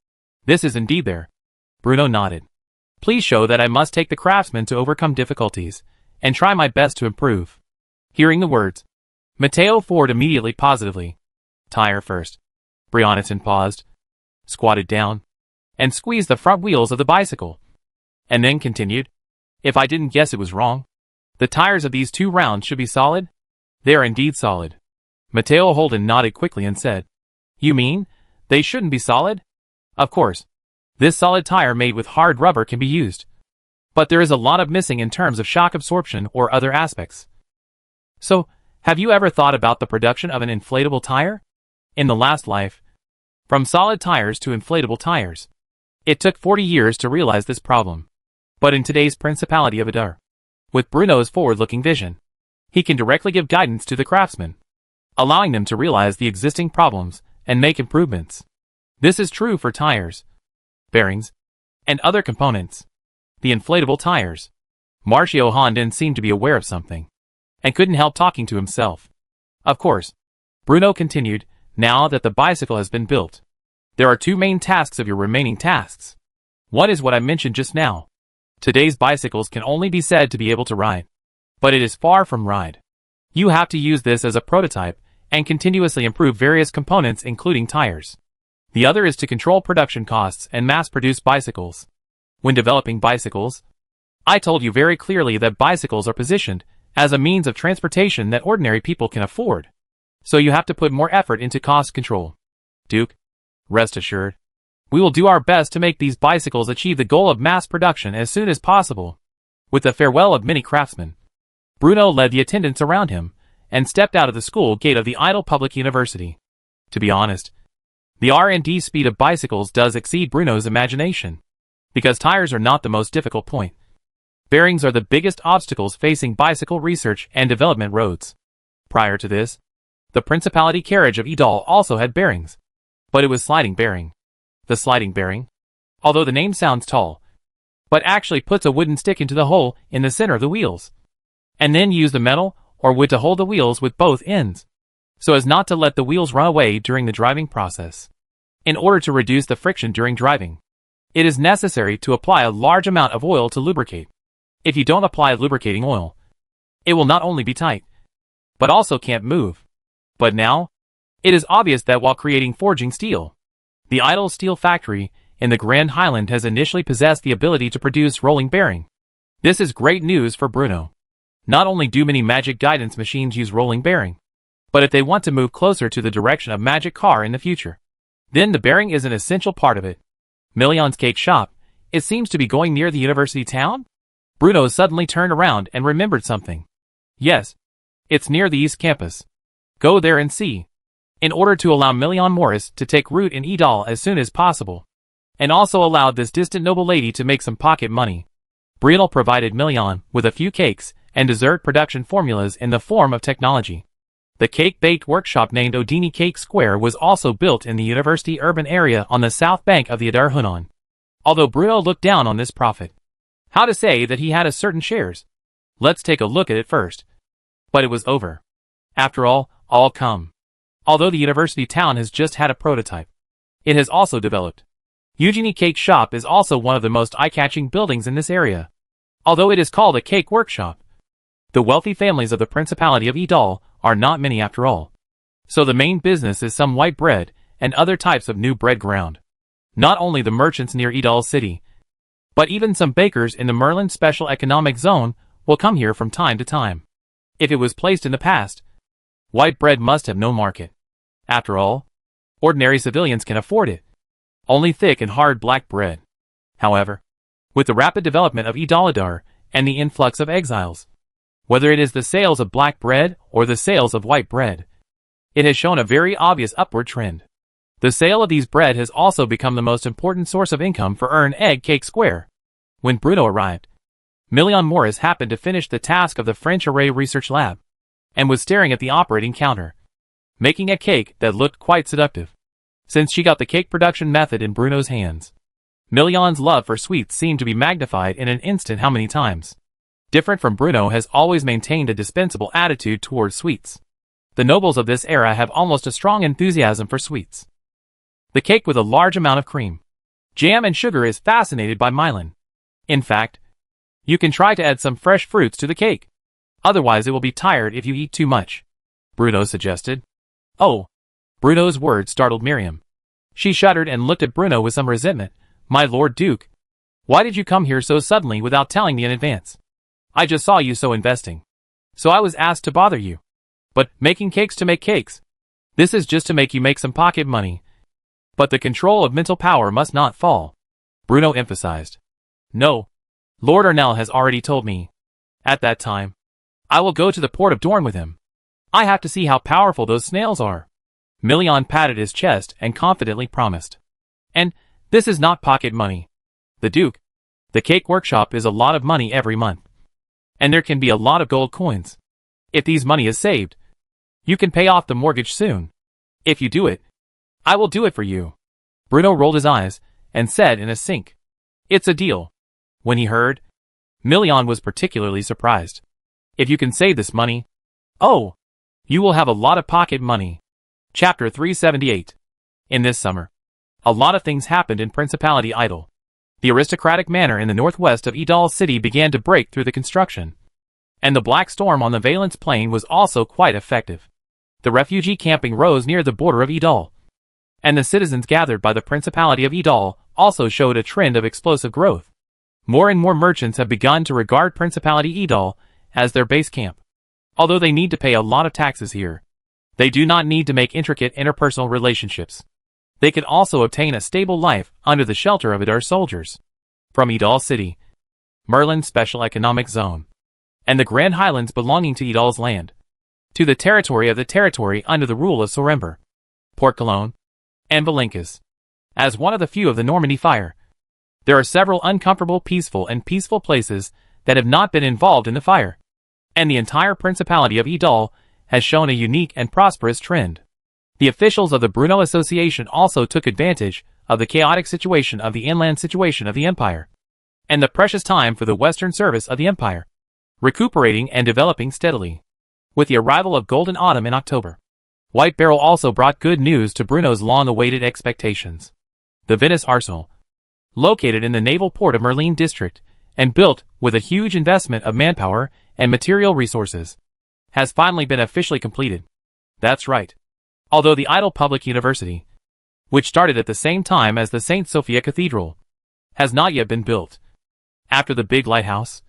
This is indeed there. Bruno nodded. Please show that I must take the craftsman to overcome difficulties, and try my best to improve. Hearing the words, Matteo Ford immediately positively. Tire first. Brianneton paused, squatted down, and squeezed the front wheels of the bicycle. And then continued, if I didn't guess it was wrong. The tires of these 2 rounds should be solid? They are indeed solid. Matteo Holden nodded quickly and said, You mean, they shouldn't be solid? Of course. This solid tire made with hard rubber can be used. But there is a lot of missing in terms of shock absorption or other aspects. So, have you ever thought about the production of an inflatable tire? In the last life, from solid tires to inflatable tires, it took 40 years to realize this problem. But in today's Principality of Idar, with Bruno's forward-looking vision, he can directly give guidance to the craftsmen, allowing them to realize the existing problems and make improvements. This is true for tires, bearings, and other components. The inflatable tires. Marcio Honden seemed to be aware of something, and couldn't help talking to himself. Of course, Bruno continued, now that the bicycle has been built, there are 2 main tasks of your remaining tasks. One is what I mentioned just now. Today's bicycles can only be said to be able to ride. But it is far from ride. You have to use this as a prototype and continuously improve various components including tires. The other is to control production costs and mass-produce bicycles. When developing bicycles, I told you very clearly that bicycles are positioned as a means of transportation that ordinary people can afford. So you have to put more effort into cost control. Duke, rest assured, we will do our best to make these bicycles achieve the goal of mass production as soon as possible. With the farewell of many craftsmen, Bruno led the attendants around him and stepped out of the school gate of the Idle Public University. To be honest, the R&D speed of bicycles does exceed Bruno's imagination, because tires are not the most difficult point. Bearings are the biggest obstacles facing bicycle research and development roads. Prior to this, the Principality carriage of Idal also had bearings, but it was sliding bearing. The sliding bearing, although the name sounds tall, but actually puts a wooden stick into the hole in the center of the wheels, and then use the metal or wood to hold the wheels with both ends, so as not to let the wheels run away during the driving process. In order to reduce the friction during driving, it is necessary to apply a large amount of oil to lubricate. If you don't apply lubricating oil, it will not only be tight, but also can't move. But now, it is obvious that while creating forging steel, the Idle Steel Factory in the Grand Highland has initially possessed the ability to produce rolling bearing. This is great news for Bruno. Not only do many magic guidance machines use rolling bearing, but if they want to move closer to the direction of magic car in the future, then the bearing is an essential part of it. Million's cake shop, it seems to be going near the university town? Bruno suddenly turned around and remembered something. Yes, it's near the East Campus. Go there and see. In order to allow Million Morris to take root in Idal as soon as possible, and also allowed this distant noble lady to make some pocket money, Bruno provided Million with a few cakes and dessert production formulas in the form of technology. The cake-baked workshop named Odini Cake Square was also built in the university urban area on the south bank of the Idar Hunan. Although Bruno looked down on this profit, how to say that he had a certain shares? Let's take a look at it first. But it was over. After all come. Although the university town has just had a prototype, it has also developed. Eugenie Cake Shop is also one of the most eye-catching buildings in this area. Although it is called a cake workshop, the wealthy families of the Principality of Idal are not many after all. So the main business is some white bread and other types of new bread ground. Not only the merchants near Idal city, but even some bakers in the Merlin Special Economic Zone will come here from time to time. If it was placed in the past, white bread must have no market. After all, ordinary civilians can afford it. Only thick and hard black bread. However, with the rapid development of Idaladar and the influx of exiles, whether it is the sales of black bread or the sales of white bread, it has shown a very obvious upward trend. The sale of these bread has also become the most important source of income for Earn Egg Cake Square. When Bruno arrived, Million Morris happened to finish the task of the French Array Research Lab, and was staring at the operating counter, making a cake that looked quite seductive. Since she got the cake production method in Bruno's hands, Million's love for sweets seemed to be magnified in an instant. How many times? Different from Bruno has always maintained a dispensable attitude towards sweets. The nobles of this era have almost a strong enthusiasm for sweets. The cake with a large amount of cream, Jam and Sugar is fascinated by Mylan. In fact, you can try to add some fresh fruits to the cake. Otherwise it will be tired if you eat too much, Bruno suggested. Oh. Bruno's words startled Miriam. She shuddered and looked at Bruno with some resentment. My Lord Duke, why did you come here so suddenly without telling me in advance? I just saw you so investing. So I was asked to bother you. But making cakes to make cakes. This is just to make you make some pocket money. But the control of mental power must not fall, Bruno emphasized. No. Lord Ernell has already told me. At that time, I will go to the port of Dorne with him. I have to see how powerful those snails are. Milion patted his chest and confidently promised. And this is not pocket money. The Duke. The cake workshop is a lot of money every month. And there can be a lot of gold coins. If these money is saved, you can pay off the mortgage soon. If you do it, I will do it for you. Bruno rolled his eyes and said in a sync, it's a deal. When he heard, Milion was particularly surprised. If you can save this money, oh, you will have a lot of pocket money. Chapter 378. In this summer, a lot of things happened in Principality Idle. The aristocratic manor in the northwest of Idal City began to break through the construction. And the black storm on the Valence Plain was also quite effective. The refugee camping rose near the border of Idal. And the citizens gathered by the Principality of Idal also showed a trend of explosive growth. More and more merchants have begun to regard Principality Idal as their base camp. Although they need to pay a lot of taxes here, they do not need to make intricate interpersonal relationships. They can also obtain a stable life under the shelter of Idar soldiers. From Idal City, Merlin's Special Economic Zone, and the Grand Highlands belonging to Idal's land, to the territory of the territory under the rule of Sorember, Port Cologne, and Valencas. As one of the few of the Normandy fire, there are several uncomfortable peaceful places that have not been involved in the fire. And the entire Principality of Idal has shown a unique and prosperous trend. The officials of the Bruno Association also took advantage of the chaotic situation of the inland situation of the Empire, and the precious time for the western service of the Empire, recuperating and developing steadily. With the arrival of Golden Autumn in October, White Barrel also brought good news to Bruno's long-awaited expectations. The Venice Arsenal, located in the naval port of Merlin district, and built with a huge investment of manpower and material resources, has finally been officially completed. That's right. Although the Idle Public University, which started at the same time as the St. Sophia Cathedral, has not yet been built. After the big lighthouse,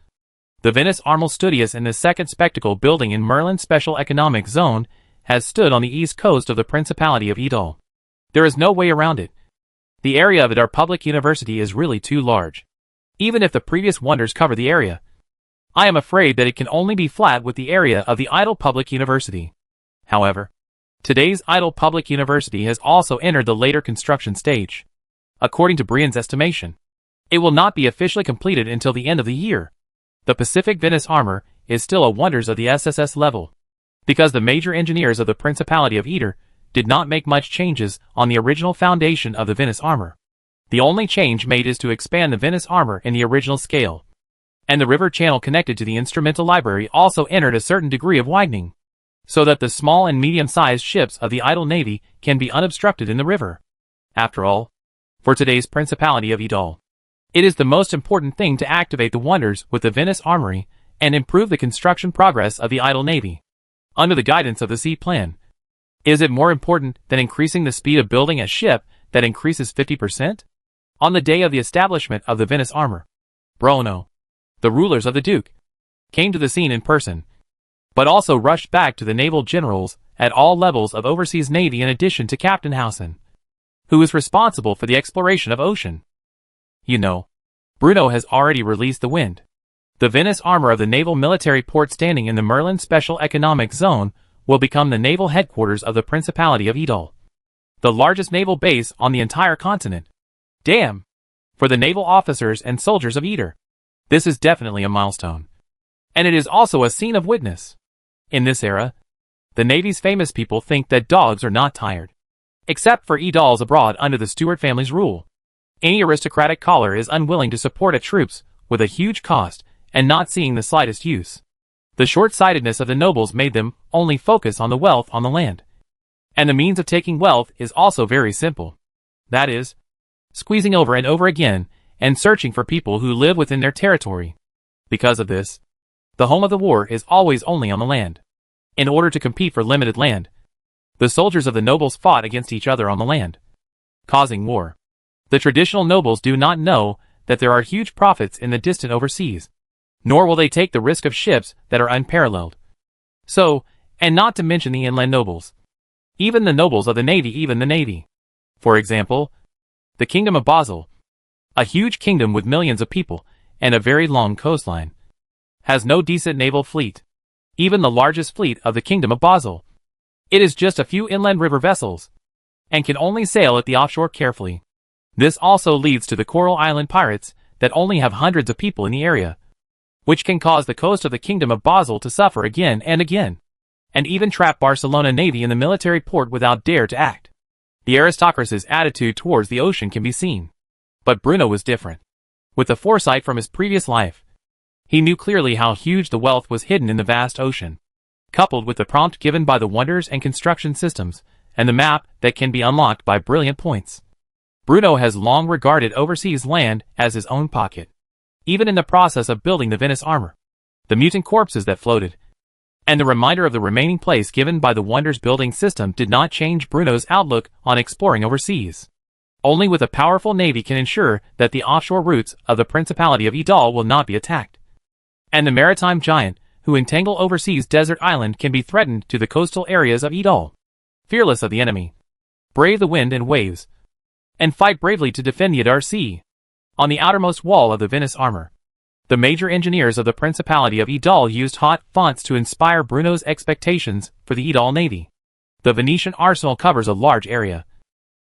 the Venice Arsenal Studios in the second spectacle building in Merlin's Special Economic Zone has stood on the east coast of the Principality of Idal. There is no way around it. The area of Idar Public University is really too large. Even if the previous wonders cover the area, I am afraid that it can only be flat with the area of the Idle Public University. However, today's Idle Public University has also entered the later construction stage. According to Brian's estimation, it will not be officially completed until the end of the year. The Pacific Venice Armor is still a wonders of the SSS level, because the major engineers of the Principality of Idar did not make much changes on the original foundation of the Venice Armor. The only change made is to expand the Venice Armor in the original scale. And the river channel connected to the instrumental library also entered a certain degree of widening, so that the small and medium-sized ships of the Idle Navy can be unobstructed in the river. After all, for today's Principality of Idal, it is the most important thing to activate the wonders with the Venice Armory and improve the construction progress of the Idle Navy. Under the guidance of the sea plan, is it more important than increasing the speed of building a ship that increases 50%? On the day of the establishment of the Venice Armor, Bruno, the rulers of the Duke, came to the scene in person, but also rushed back to the naval generals at all levels of overseas navy in addition to Captain Howson, who is responsible for the exploration of ocean. You know, Bruno has already released the wind. The Venice Armor of the naval military port standing in the Merlin Special Economic Zone will become the naval headquarters of the Principality of Idal, the largest naval base on the entire continent. Damn! For the naval officers and soldiers of Idar, this is definitely a milestone. And it is also a scene of witness. In this era, the Navy's famous people think that dogs are not tired. Except for Idals abroad under the Stuart family's rule. Any aristocratic caller is unwilling to support a troops with a huge cost and not seeing the slightest use. The short-sightedness of the nobles made them only focus on the wealth on the land. And the means of taking wealth is also very simple. That is, squeezing over and over again, and searching for people who live within their territory. Because of this, the home of the war is always only on the land. In order to compete for limited land, the soldiers of the nobles fought against each other on the land, causing war. The traditional nobles do not know that there are huge profits in the distant overseas, nor will they take the risk of ships that are unparalleled. So, and not to mention the inland nobles. Even the nobles of the navy. For example, the Kingdom of Basel, a huge kingdom with millions of people and a very long coastline, has no decent naval fleet. Even the largest fleet of the Kingdom of Basel, it is just a few inland river vessels, and can only sail at the offshore carefully. This also leads to the Coral Island pirates that only have hundreds of people in the area, which can cause the coast of the Kingdom of Basel to suffer again and again, and even trap Barcelona Navy in the military port without dare to act. The aristocracy's attitude towards the ocean can be seen. But Bruno was different. With the foresight from his previous life, he knew clearly how huge the wealth was hidden in the vast ocean. Coupled with the prompt given by the wonders and construction systems, and the map that can be unlocked by brilliant points, Bruno has long regarded overseas land as his own pocket. Even in the process of building the Venice armor, the mutant corpses that floated, and the reminder of the remaining place given by the wonders building system did not change Bruno's outlook on exploring overseas. Only with a powerful navy can ensure that the offshore routes of the Principality of Idal will not be attacked, and the maritime giant who entangle overseas desert island can be threatened to the coastal areas of Idal. Fearless of the enemy, brave the wind and waves, and fight bravely to defend the Adar Sea. On the outermost wall of the Venice armor, the major engineers of the Principality of Idal used hot fonts to inspire Bruno's expectations for the Idal navy. The Venetian arsenal covers a large area,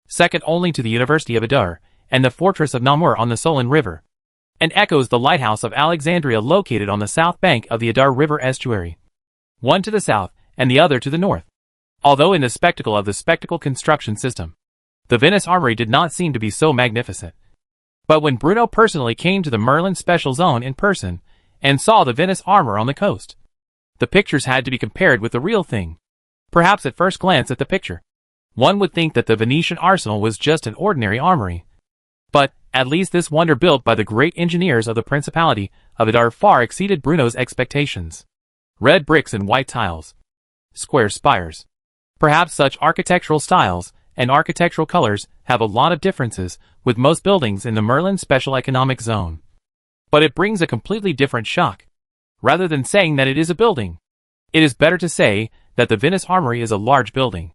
second only to the University of Adar and the fortress of Namur on the Solin River, and echoes the lighthouse of Alexandria located on the south bank of the Adar River estuary, one to the south and the other to the north. Although in the spectacle of the spectacle construction system, the Venice armory did not seem to be so magnificent. But when Bruno personally came to the Merlin Special Zone in person and saw the Venice armor on the coast, the pictures had to be compared with the real thing. Perhaps at first glance at the picture, one would think that the Venetian arsenal was just an ordinary armory. But, at least this wonder built by the great engineers of the Principality of Adar far exceeded Bruno's expectations. Red bricks and white tiles, square spires. Perhaps such architectural styles and architectural colors have a lot of differences with most buildings in the Merlin Special Economic Zone. But it brings a completely different shock. Rather than saying that it is a building, it is better to say that the Venice Armory is a large building.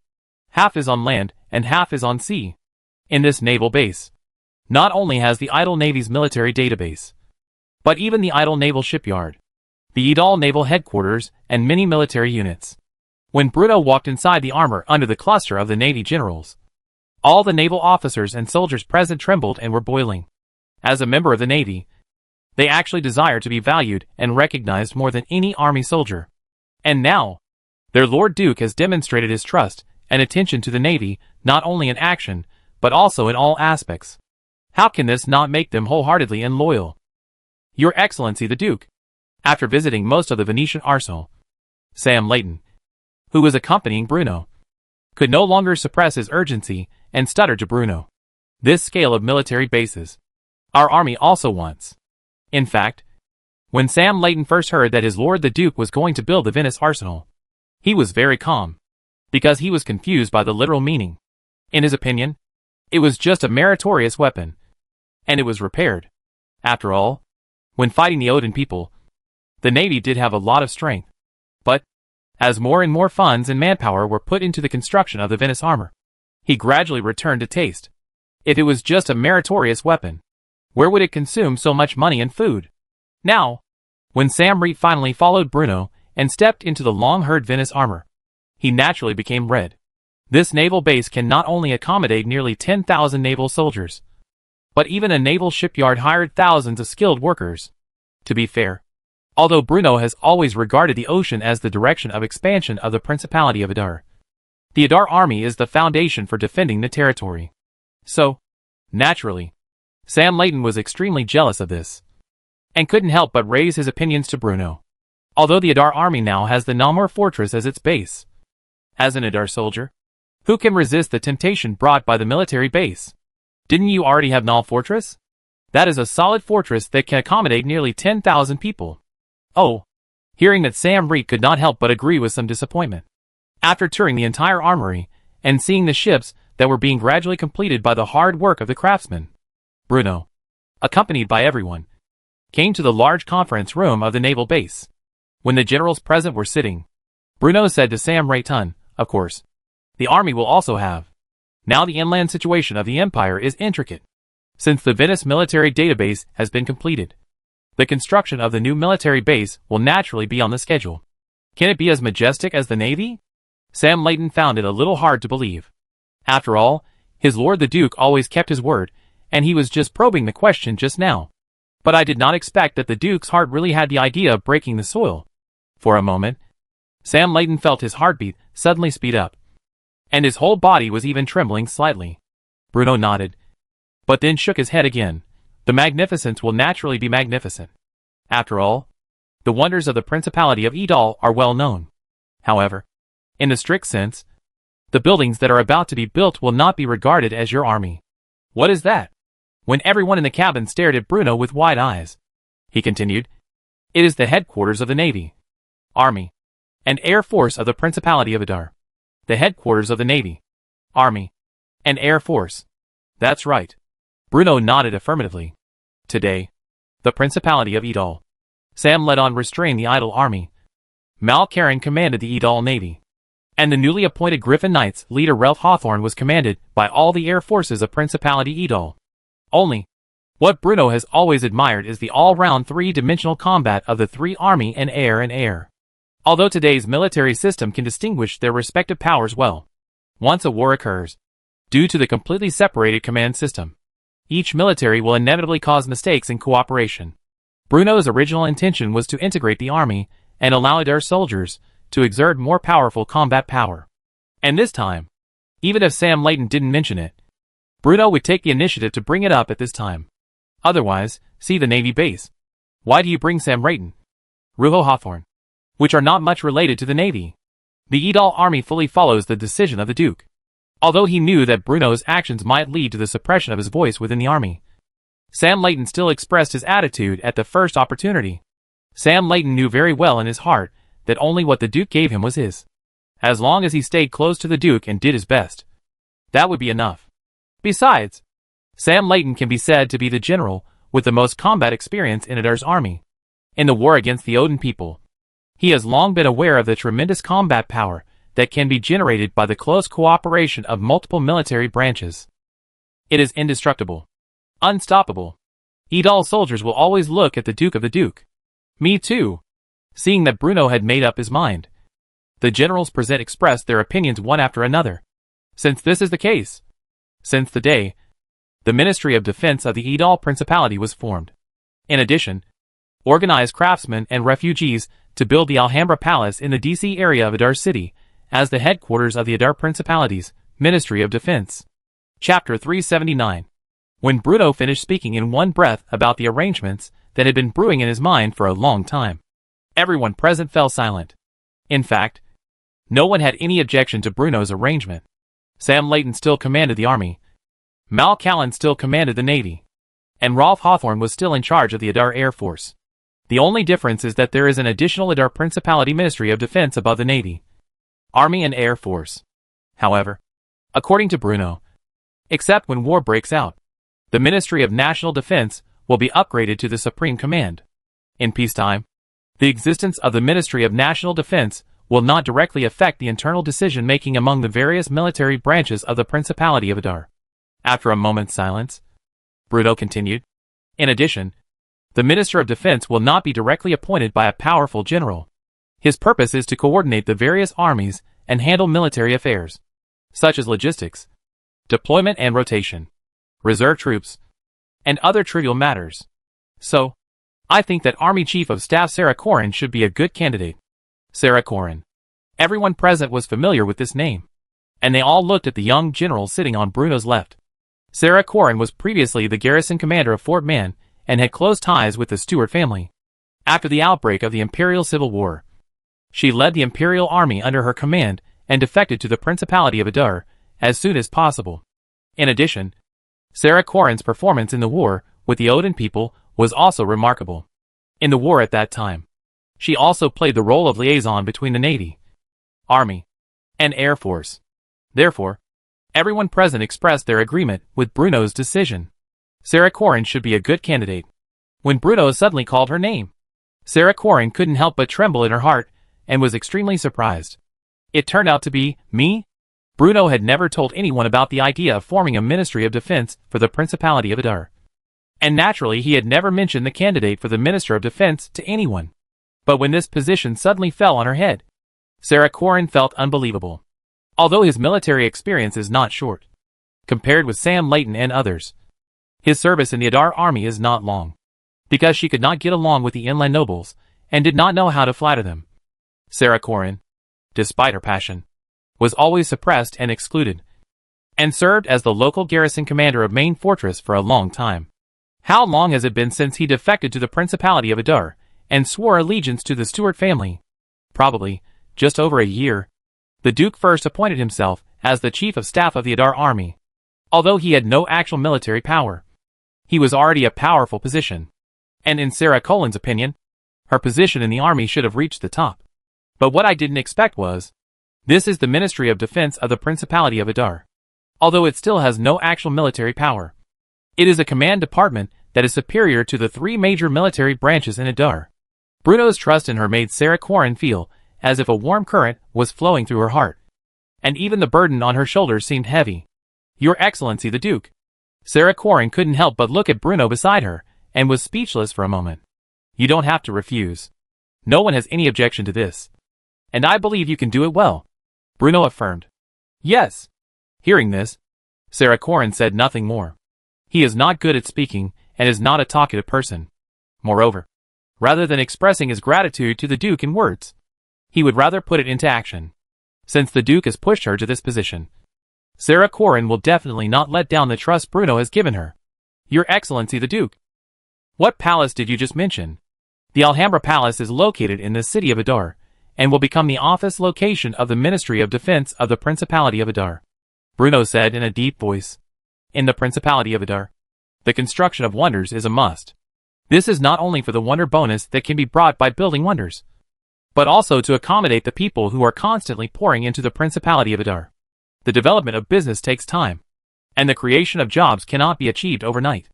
Half is on land and half is on sea. In this naval base, not only has the Idle Navy's military database, but even the Idle Naval Shipyard, the Idal Naval Headquarters, and many military units. When Bruno walked inside the armor under the cluster of the Navy generals, all the naval officers and soldiers present trembled and were boiling. As a member of the Navy, they actually desire to be valued and recognized more than any army soldier. And now, their Lord Duke has demonstrated his trust and attention to the Navy, not only in action, but also in all aspects. How can this not make them wholeheartedly and loyal? Your Excellency the Duke, after visiting most of the Venetian arsenal, Sam Layton, who was accompanying Bruno, could no longer suppress his urgency and stuttered to Bruno. This scale of military bases, our army also wants. In fact, when Sam Layton first heard that his Lord the Duke was going to build the Venice arsenal, he was very calm, because he was confused by the literal meaning. In his opinion, it was just a meritorious weapon, and it was repaired. After all, when fighting the Odin people, the Navy did have a lot of strength. But, as more and more funds and manpower were put into the construction of the Venice armor, he gradually returned to taste. If it was just a meritorious weapon, where would it consume so much money and food? Now, when Sam Reed finally followed Bruno and stepped into the long-haired Venice armor, he naturally became red. This naval base can not only accommodate nearly 10,000 naval soldiers, but even a naval shipyard hired thousands of skilled workers. To be fair, although Bruno has always regarded the ocean as the direction of expansion of the Principality of Adar, the Adar army is the foundation for defending the territory. So, naturally, Sam Layton was extremely jealous of this, and couldn't help but raise his opinions to Bruno. Although the Adar army now has the Namur fortress as its base, as an Adar soldier, who can resist the temptation brought by the military base? Didn't you already have Null Fortress? That is a solid fortress that can accommodate nearly 10,000 people. Oh. Hearing that, Sam Reed could not help but agree with some disappointment. After touring the entire armory, and seeing the ships that were being gradually completed by the hard work of the craftsmen, Bruno, accompanied by everyone, came to the large conference room of the naval base. When the generals present were sitting, Bruno said to Sam Rayton, "Of course, the army will also have. Now the inland situation of the empire is intricate. Since the Venice military database has been completed, the construction of the new military base will naturally be on the schedule. Can it be as majestic as the navy?" Sam Layton found it a little hard to believe. After all, his lord the Duke always kept his word, and he was just probing the question just now. But I did not expect that the Duke's heart really had the idea of breaking the soil. For a moment, Sam Layton felt his heartbeat suddenly speed up, and his whole body was even trembling slightly. Bruno nodded, but then shook his head again. The magnificence will naturally be magnificent. After all, the wonders of the Principality of Edal are well known. However, in the strict sense, the buildings that are about to be built will not be regarded as your army. What is that? When everyone in the cabin stared at Bruno with wide eyes, he continued, "It is the headquarters of the Navy, Army, and Air Force of the Principality of Adar. The headquarters of the Navy, Army, and Air Force." That's right. Bruno nodded affirmatively. Today, the Principality of Edal. Sam led on restrain the idle army. Mal Karen commanded the Edal Navy, and the newly appointed Griffin Knights leader Ralph Hawthorne was commanded by all the air forces of Principality Edal. Only, what Bruno has always admired is the all-round three-dimensional combat of the three army and air. Although today's military system can distinguish their respective powers well, once a war occurs, due to the completely separated command system, each military will inevitably cause mistakes in cooperation. Bruno's original intention was to integrate the army and allow Adar soldiers to exert more powerful combat power. And this time, even if Sam Layton didn't mention it, Bruno would take the initiative to bring it up at this time. Otherwise, see the Navy base. Why do you bring Sam Layton, Ruho Hawthorne, which are not much related to the Navy? The Edal army fully follows the decision of the Duke. Although he knew that Bruno's actions might lead to the suppression of his voice within the army, Sam Layton still expressed his attitude at the first opportunity. Sam Layton knew very well in his heart that only what the Duke gave him was his. As long as he stayed close to the Duke and did his best, that would be enough. Besides, Sam Layton can be said to be the general with the most combat experience in Adar's army. In the war against the Odin people, he has long been aware of the tremendous combat power that can be generated by the close cooperation of multiple military branches. It is indestructible, unstoppable. Edal soldiers will always look at the Duke of the Duke. Me too. Seeing that Bruno had made up his mind, the generals present expressed their opinions one after another. Since this is the case, since the day the Ministry of Defense of the Edal Principality was formed. In addition, organized craftsmen and refugees to build the Alhambra Palace in the DC area of Adar City as the headquarters of the Adar Principality's Ministry of Defense. Chapter 379. When Bruno finished speaking in one breath about the arrangements that had been brewing in his mind for a long time, everyone present fell silent. In fact, no one had any objection to Bruno's arrangement. Sam Layton still commanded the army, Mal Callan still commanded the navy, and Rolf Hawthorne was still in charge of the Adar Air Force. The only difference is that there is an additional Adar Principality Ministry of Defense above the Navy, Army and Air Force. However, according to Bruno, except when war breaks out, the Ministry of National Defense will be upgraded to the Supreme Command. In peacetime, the existence of the Ministry of National Defense will not directly affect the internal decision-making among the various military branches of the Principality of Adar. After a moment's silence, Bruno continued, in addition, the Minister of Defense will not be directly appointed by a powerful general. His purpose is to coordinate the various armies and handle military affairs, such as logistics, deployment and rotation, reserve troops, and other trivial matters. So, I think that Army Chief of Staff Sarah Corrin should be a good candidate. Sarah Corrin. Everyone present was familiar with this name, and they all looked at the young general sitting on Bruno's left. Sarah Corrin was previously the garrison commander of Fort Mann and had close ties with the Stuart family. After the outbreak of the Imperial Civil War, she led the Imperial Army under her command and defected to the Principality of Adar as soon as possible. In addition, Sarah Corrin's performance in the war with the Odin people was also remarkable. In the war at that time, she also played the role of liaison between the Navy, Army, and Air Force. Therefore, everyone present expressed their agreement with Bruno's decision. Sarah Corrin should be a good candidate. When Bruno suddenly called her name, Sarah Corrin couldn't help but tremble in her heart and was extremely surprised. It turned out to be me. Bruno had never told anyone about the idea of forming a Ministry of Defense for the Principality of Adar. And naturally he had never mentioned the candidate for the Minister of Defense to anyone. But when this position suddenly fell on her head, Sarah Corrin felt unbelievable. Although his military experience is not short, compared with Sam Layton and others, his service in the Adar army is not long. Because she could not get along with the inland nobles, and did not know how to flatter them. Sarah Corrin, despite her passion, was always suppressed and excluded, and served as the local garrison commander of Main Fortress for a long time. How long has it been since he defected to the Principality of Adar, and swore allegiance to the Stuart family? Probably, just over a year. The Duke first appointed himself as the Chief of Staff of the Adar army. Although he had no actual military power, he was already a powerful position. And in Sarah Corrin's opinion, her position in the army should have reached the top. But what I didn't expect was, this is the Ministry of Defense of the Principality of Adar. Although it still has no actual military power, it is a command department that is superior to the three major military branches in Adar. Bruno's trust in her made Sarah Corrin feel as if a warm current was flowing through her heart. And even the burden on her shoulders seemed heavy. Your Excellency the Duke. Sarah Corrin couldn't help but look at Bruno beside her, and was speechless for a moment. You don't have to refuse. No one has any objection to this. And I believe you can do it well, Bruno affirmed. Yes. Hearing this, Sarah Corrin said nothing more. He is not good at speaking, and is not a talkative person. Moreover, rather than expressing his gratitude to the Duke in words, he would rather put it into action. Since the Duke has pushed her to this position, Sarah Corrin will definitely not let down the trust Bruno has given her. Your Excellency the Duke. What palace did you just mention? The Alhambra Palace is located in the city of Adar, and will become the office location of the Ministry of Defense of the Principality of Adar, Bruno said in a deep voice. In the Principality of Adar, the construction of wonders is a must. This is not only for the wonder bonus that can be brought by building wonders, but also to accommodate the people who are constantly pouring into the Principality of Adar. The development of business takes time, and the creation of jobs cannot be achieved overnight.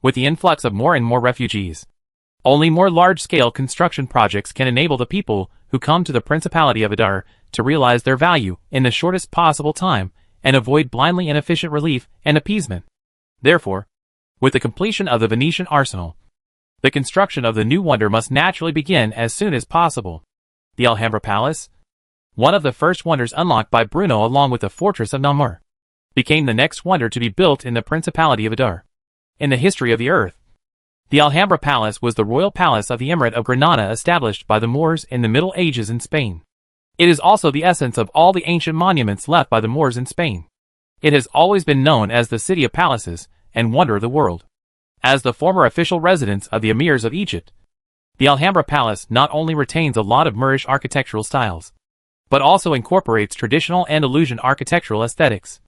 With the influx of more and more refugees, only more large-scale construction projects can enable the people who come to the Principality of Adar to realize their value in the shortest possible time and avoid blindly inefficient relief and appeasement. Therefore, with the completion of the Venetian arsenal, the construction of the new wonder must naturally begin as soon as possible. The Alhambra Palace, one of the first wonders unlocked by Bruno along with the fortress of Namur, became the next wonder to be built in the Principality of Adar. In the history of the earth, the Alhambra Palace was the royal palace of the Emirate of Granada established by the Moors in the Middle Ages in Spain. It is also the essence of all the ancient monuments left by the Moors in Spain. It has always been known as the City of Palaces and Wonder of the World. As the former official residence of the Emirs of Egypt, the Alhambra Palace not only retains a lot of Moorish architectural styles, but also incorporates traditional Andalusian architectural aesthetics,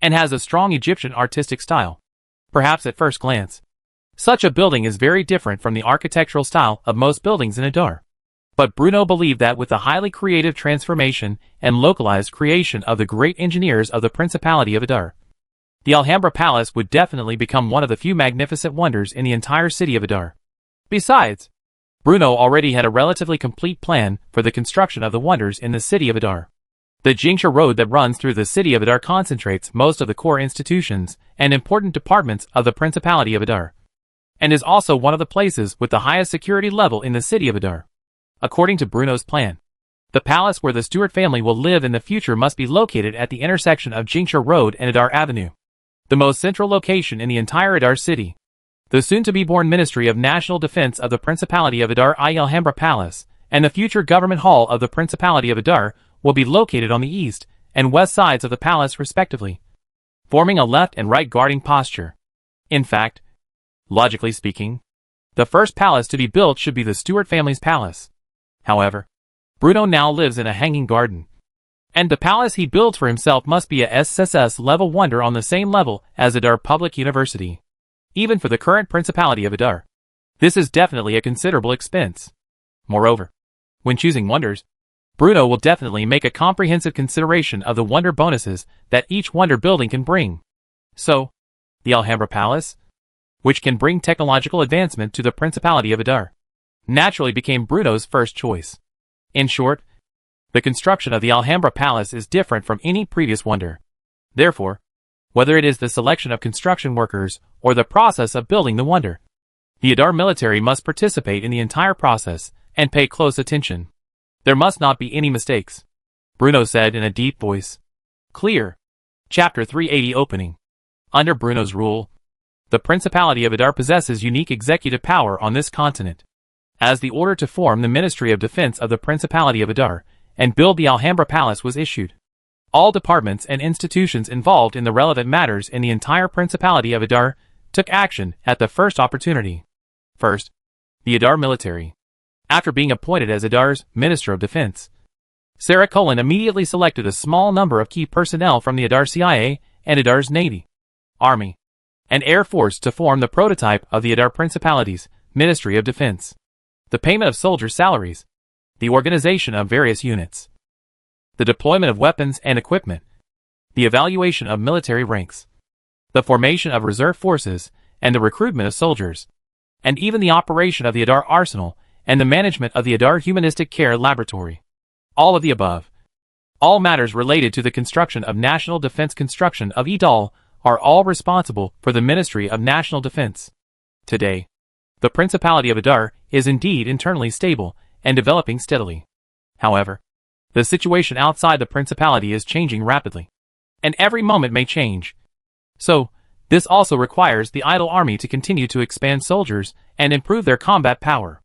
and has a strong Egyptian artistic style. Perhaps at first glance, such a building is very different from the architectural style of most buildings in Adar. But Bruno believed that with the highly creative transformation and localized creation of the great engineers of the Principality of Adar, the Alhambra Palace would definitely become one of the few magnificent wonders in the entire city of Adar. Besides, Bruno already had a relatively complete plan for the construction of the wonders in the city of Adar. The Jingsha Road that runs through the city of Adar concentrates most of the core institutions and important departments of the Principality of Adar, and is also one of the places with the highest security level in the city of Adar. According to Bruno's plan, the palace where the Stuart family will live in the future must be located at the intersection of Jingsha Road and Adar Avenue, the most central location in the entire Adar city. The soon-to-be-born Ministry of National Defense of the Principality of Adar Alhambra Palace and the future Government Hall of the Principality of Adar will be located on the east and west sides of the palace respectively, forming a left and right guarding posture. In fact, logically speaking, the first palace to be built should be the Stuart family's palace. However, Bruno now lives in a hanging garden, And the palace he builds for himself must be a SSS level wonder on the same level as Adar Public University. Even for the current Principality of Adar, this is definitely a considerable expense. Moreover, when choosing wonders, Bruno will definitely make a comprehensive consideration of the wonder bonuses that each wonder building can bring. So, the Alhambra Palace, which can bring technological advancement to the Principality of Adar, naturally became Bruno's first choice. In short, the construction of the Alhambra Palace is different from any previous wonder. Therefore, whether it is the selection of construction workers or the process of building the wonder, the Adar military must participate in the entire process and pay close attention. There must not be any mistakes, Bruno said in a deep voice. Clear. Chapter 380 Opening. Under Bruno's rule, the Principality of Adar possesses unique executive power on this continent. As the order to form the Ministry of Defense of the Principality of Adar and build the Alhambra Palace was issued, all departments and institutions involved in the relevant matters in the entire Principality of Adar took action at the first opportunity. First, the Adar military. After being appointed as Adar's Minister of Defense, Sarah Cullen immediately selected a small number of key personnel from the Adar CIA and Adar's Navy, Army, and Air Force to form the prototype of the Adar Principality's Ministry of Defense. The payment of soldier salaries, the organization of various units, the deployment of weapons and equipment, the evaluation of military ranks, the formation of reserve forces and the recruitment of soldiers, and even the operation of the Adar Arsenal and the management of the Adar Humanistic Care Laboratory. All of the above, all matters related to the construction of national defense construction of EDAL are all responsible for the Ministry of National Defense. Today, the Principality of Adar is indeed internally stable and developing steadily. However, the situation outside the Principality is changing rapidly, and every moment may change. So, this also requires the idle army to continue to expand soldiers and improve their combat power.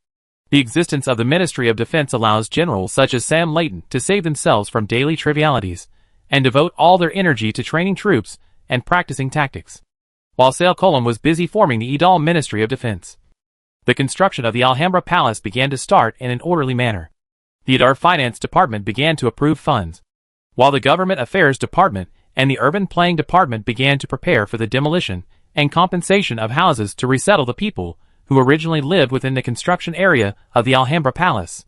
The existence of the Ministry of Defense allows generals such as Sam Layton to save themselves from daily trivialities and devote all their energy to training troops and practicing tactics, while Sarah Cullen was busy forming the EDAL Ministry of Defense. The construction of the Alhambra Palace began to start in an orderly manner. The Adar Finance Department began to approve funds, while the Government Affairs Department and the Urban Planning Department began to prepare for the demolition and compensation of houses to resettle the people who originally lived within the construction area of the Alhambra Palace.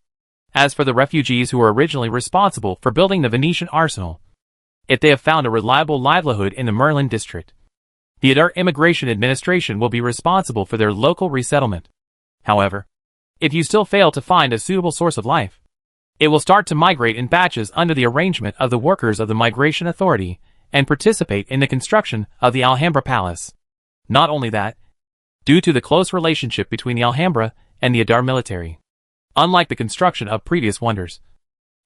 As for the refugees who were originally responsible for building the Venetian arsenal, if they have found a reliable livelihood in the Merlin district, the Adar Immigration Administration will be responsible for their local resettlement. However, if you still fail to find a suitable source of life, it will start to migrate in batches under the arrangement of the workers of the Migration Authority and participate in the construction of the Alhambra Palace. Not only that, due to the close relationship between the Alhambra and the Adar military, unlike the construction of previous wonders,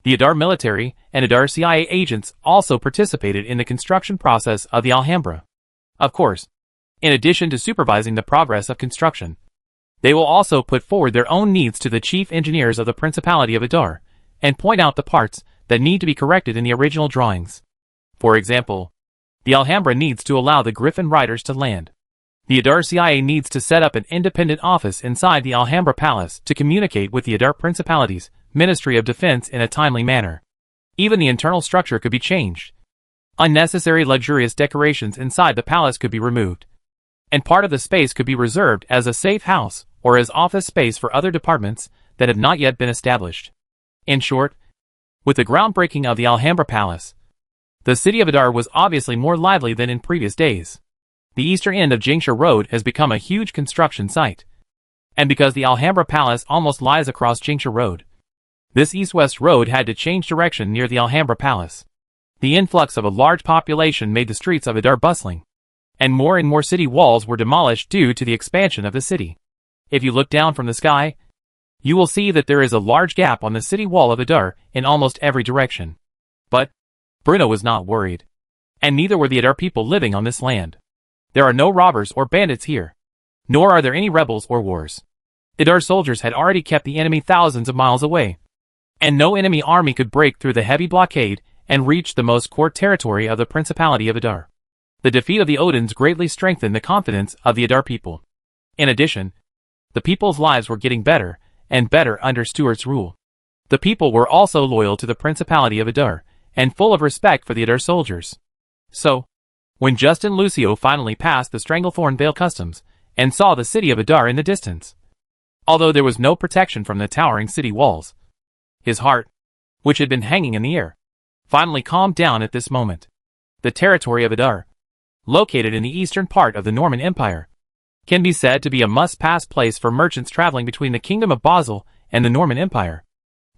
the Adar military and Adar CIA agents also participated in the construction process of the Alhambra. Of course, in addition to supervising the progress of construction, they will also put forward their own needs to the chief engineers of the Principality of Adar and point out the parts that need to be corrected in the original drawings. For example, the Alhambra needs to allow the Griffin riders to land. The Adar CIA needs to set up an independent office inside the Alhambra Palace to communicate with the Adar Principality's Ministry of Defense in a timely manner. Even the internal structure could be changed. Unnecessary luxurious decorations inside the palace could be removed, and part of the space could be reserved as a safe house or as office space for other departments that have not yet been established. In short, with the groundbreaking of the Alhambra Palace, the city of Adar was obviously more lively than in previous days. The eastern end of Jingsha Road has become a huge construction site, and because the Alhambra Palace almost lies across Jingsha Road, this east-west road had to change direction near the Alhambra Palace. The influx of a large population made the streets of Adar bustling, and more city walls were demolished due to the expansion of the city. If you look down from the sky, you will see that there is a large gap on the city wall of Adar in almost every direction. But Bruno was not worried, and neither were the Adar people living on this land. There are no robbers or bandits here, nor are there any rebels or wars. Adar soldiers had already kept the enemy thousands of miles away, and no enemy army could break through the heavy blockade and reach the most core territory of the Principality of Adar. The defeat of the Odins greatly strengthened the confidence of the Adar people. In addition, the people's lives were getting better and better under Stuart's rule. The people were also loyal to the Principality of Adar and full of respect for the Adar soldiers. So, when Justin Lucio finally passed the Stranglethorn Vale customs, and saw the city of Adar in the distance, although there was no protection from the towering city walls, his heart, which had been hanging in the air, finally calmed down at this moment. The territory of Adar, located in the eastern part of the Norman Empire, can be said to be a must-pass place for merchants traveling between the Kingdom of Basel and the Norman Empire.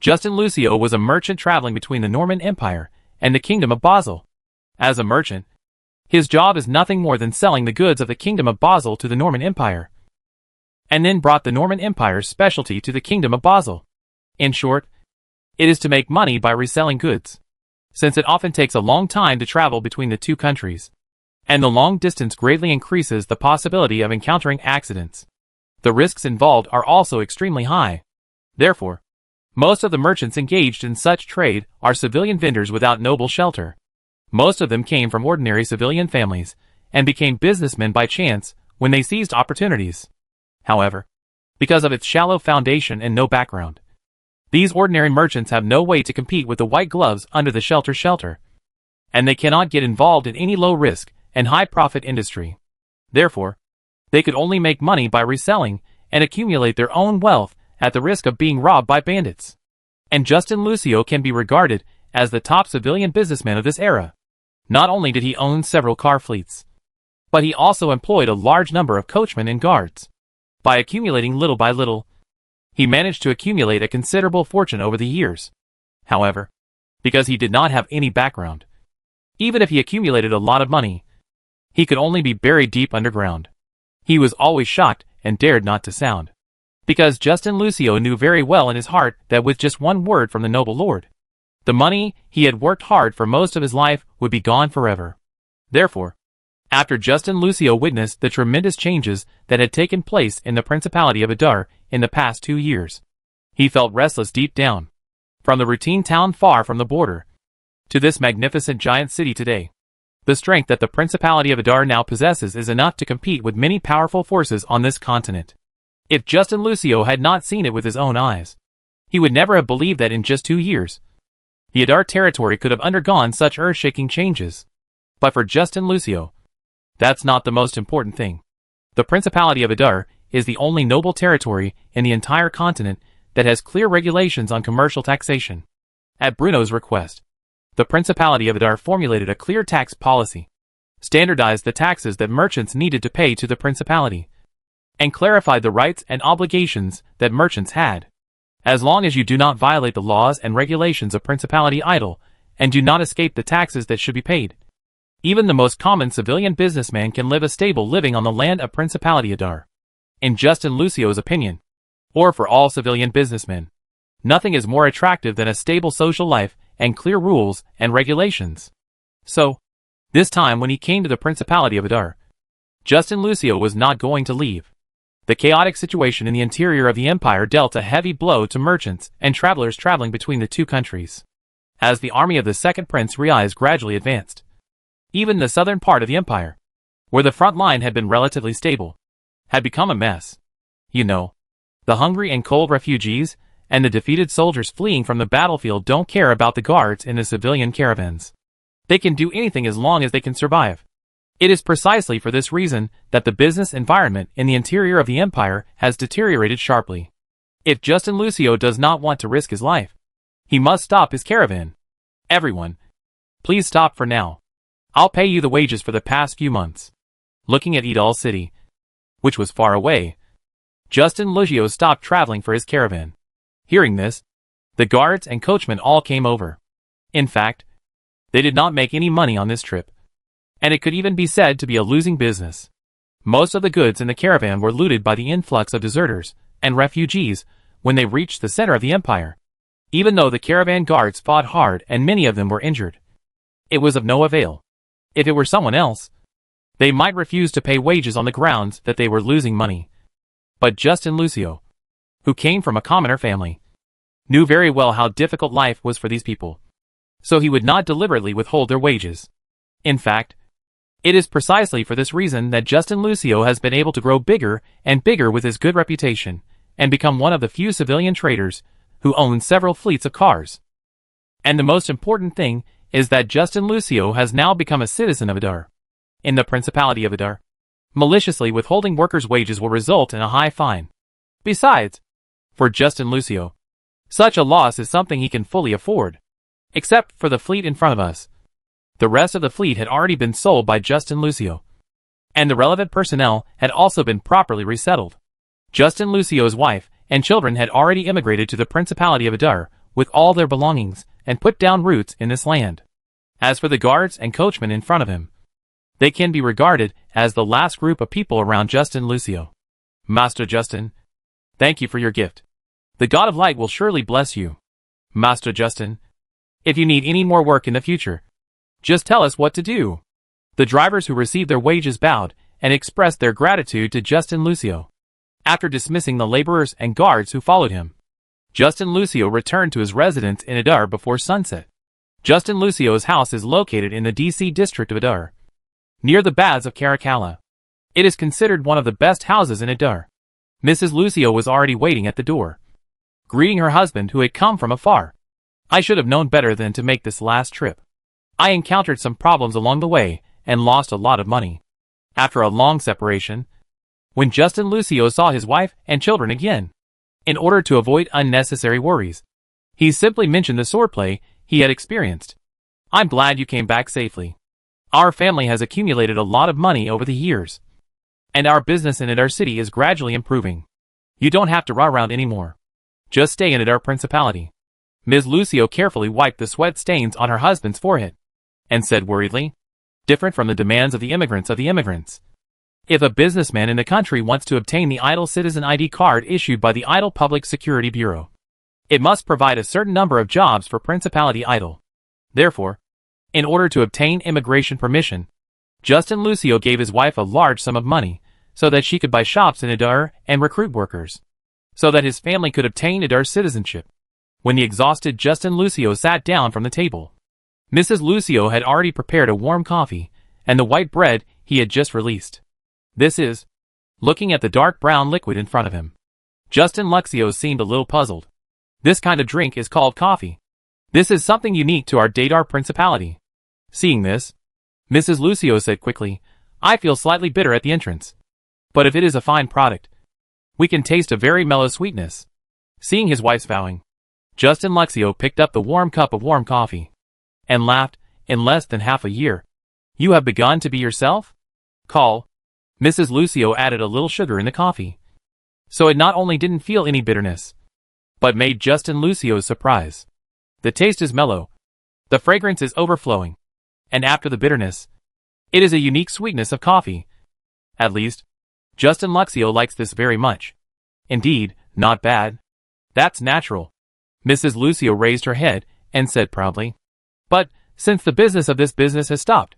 Justin Lucio was a merchant traveling between the Norman Empire and the Kingdom of Basel. As a merchant, his job is nothing more than selling the goods of the Kingdom of Basel to the Norman Empire, and then brought the Norman Empire's specialty to the Kingdom of Basel. In short, it is to make money by reselling goods, since it often takes a long time to travel between the two countries, and the long distance greatly increases the possibility of encountering accidents. The risks involved are also extremely high. Therefore, most of the merchants engaged in such trade are civilian vendors without noble shelter. Most of them came from ordinary civilian families and became businessmen by chance when they seized opportunities. However, because of its shallow foundation and no background, these ordinary merchants have no way to compete with the white gloves under the shelter, and they cannot get involved in any low-risk and high-profit industry. Therefore, they could only make money by reselling and accumulate their own wealth at the risk of being robbed by bandits. And Justin Lucio can be regarded as the top civilian businessman of this era. Not only did he own several car fleets, but he also employed a large number of coachmen and guards. By accumulating little by little, he managed to accumulate a considerable fortune over the years. However, because he did not have any background, even if he accumulated a lot of money, he could only be buried deep underground. He was always shocked and dared not to sound, because Justin Lucio knew very well in his heart that with just one word from the noble lord, the money he had worked hard for most of his life would be gone forever. Therefore, after Justin Lucio witnessed the tremendous changes that had taken place in the Principality of Adar in the past 2 years, he felt restless deep down. From the routine town far from the border, to this magnificent giant city today, the strength that the Principality of Adar now possesses is enough to compete with many powerful forces on this continent. If Justin Lucio had not seen it with his own eyes, he would never have believed that in just 2 years, the Adar territory could have undergone such earth-shaking changes. But for Justin Lucio, that's not the most important thing. The Principality of Adar is the only noble territory in the entire continent that has clear regulations on commercial taxation. At Bruno's request, the Principality of Adar formulated a clear tax policy, standardized the taxes that merchants needed to pay to the Principality, and clarified the rights and obligations that merchants had. As long as you do not violate the laws and regulations of Principality Idle, and do not escape the taxes that should be paid, even the most common civilian businessman can live a stable living on the land of Principality Adar. In Justin Lucio's opinion, or for all civilian businessmen, nothing is more attractive than a stable social life and clear rules and regulations. So, this time when he came to the Principality of Adar, Justin Lucio was not going to leave. The chaotic situation in the interior of the empire dealt a heavy blow to merchants and travelers traveling between the two countries. As the army of the second Prince Riaz gradually advanced, even the southern part of the empire, where the front line had been relatively stable, had become a mess. You know, the hungry and cold refugees and the defeated soldiers fleeing from the battlefield don't care about the guards in the civilian caravans. They can do anything as long as they can survive. It is precisely for this reason that the business environment in the interior of the empire has deteriorated sharply. If Justin Lucio does not want to risk his life, he must stop his caravan. Everyone, please stop for now. I'll pay you the wages for the past few months. Looking at Idal City, which was far away, Justin Lucio stopped traveling for his caravan. Hearing this, the guards and coachmen all came over. In fact, they did not make any money on this trip, and it could even be said to be a losing business. Most of the goods in the caravan were looted by the influx of deserters and refugees when they reached the center of the empire. Even though the caravan guards fought hard and many of them were injured, it was of no avail. If it were someone else, they might refuse to pay wages on the grounds that they were losing money. But Justin Lucio, who came from a commoner family, knew very well how difficult life was for these people, so he would not deliberately withhold their wages. In fact, it is precisely for this reason that Justin Lucio has been able to grow bigger and bigger with his good reputation, and become one of the few civilian traders who own several fleets of cars. And the most important thing is that Justin Lucio has now become a citizen of Adar. In the Principality of Adar, maliciously withholding workers' wages will result in a high fine. Besides, for Justin Lucio, such a loss is something he can fully afford. Except for the fleet in front of us. The rest of the fleet had already been sold by Justin Lucio. And the relevant personnel had also been properly resettled. Justin Lucio's wife and children had already immigrated to the Principality of Adar with all their belongings and put down roots in this land. As for the guards and coachmen in front of him, they can be regarded as the last group of people around Justin Lucio. Master Justin, thank you for your gift. The God of Light will surely bless you. Master Justin, if you need any more work in the future, just tell us what to do. The drivers who received their wages bowed and expressed their gratitude to Justin Lucio. After dismissing the laborers and guards who followed him, Justin Lucio returned to his residence in Adar before sunset. Justin Lucio's house is located in the DC district of Adar, near the baths of Caracalla. It is considered one of the best houses in Adar. Mrs. Lucio was already waiting at the door, greeting her husband who had come from afar. I should have known better than to make this last trip. I encountered some problems along the way and lost a lot of money. After a long separation, when Justin Lucio saw his wife and children again, in order to avoid unnecessary worries, he simply mentioned the swordplay he had experienced. I'm glad you came back safely. Our family has accumulated a lot of money over the years, and our business in Adar City is gradually improving. You don't have to run around anymore. Just stay in Adar Principality. Ms. Lucio carefully wiped the sweat stains on her husband's forehead, and said worriedly, different from the demands of the immigrants. If a businessman in the country wants to obtain the Idle Citizen ID card issued by the Idle Public Security Bureau, it must provide a certain number of jobs for Principality Idle. Therefore, in order to obtain immigration permission, Justin Lucio gave his wife a large sum of money so that she could buy shops in Adar and recruit workers, so that his family could obtain Adar citizenship. When the exhausted Justin Lucio sat down from the table, Mrs. Lucio had already prepared a warm coffee and the white bread he had just released. This is, looking at the dark brown liquid in front of him. Justin Lucio seemed a little puzzled. This kind of drink is called coffee. This is something unique to our Dadar Principality. Seeing this, Mrs. Lucio said quickly, I feel slightly bitter at the entrance. But if it is a fine product, we can taste a very mellow sweetness. Seeing his wife's bowing, Justin Lucio picked up the warm cup of warm coffee and laughed. In less than half a year, you have begun to be yourself? Call. Mrs. Lucio added a little sugar in the coffee, so it not only didn't feel any bitterness, but made Justin Lucio's surprise. The taste is mellow, the fragrance is overflowing, and after the bitterness, it is a unique sweetness of coffee. At least, Justin Lucio likes this very much. Indeed, not bad. That's natural. Mrs. Lucio raised her head and said proudly, but, since the business of this business has stopped,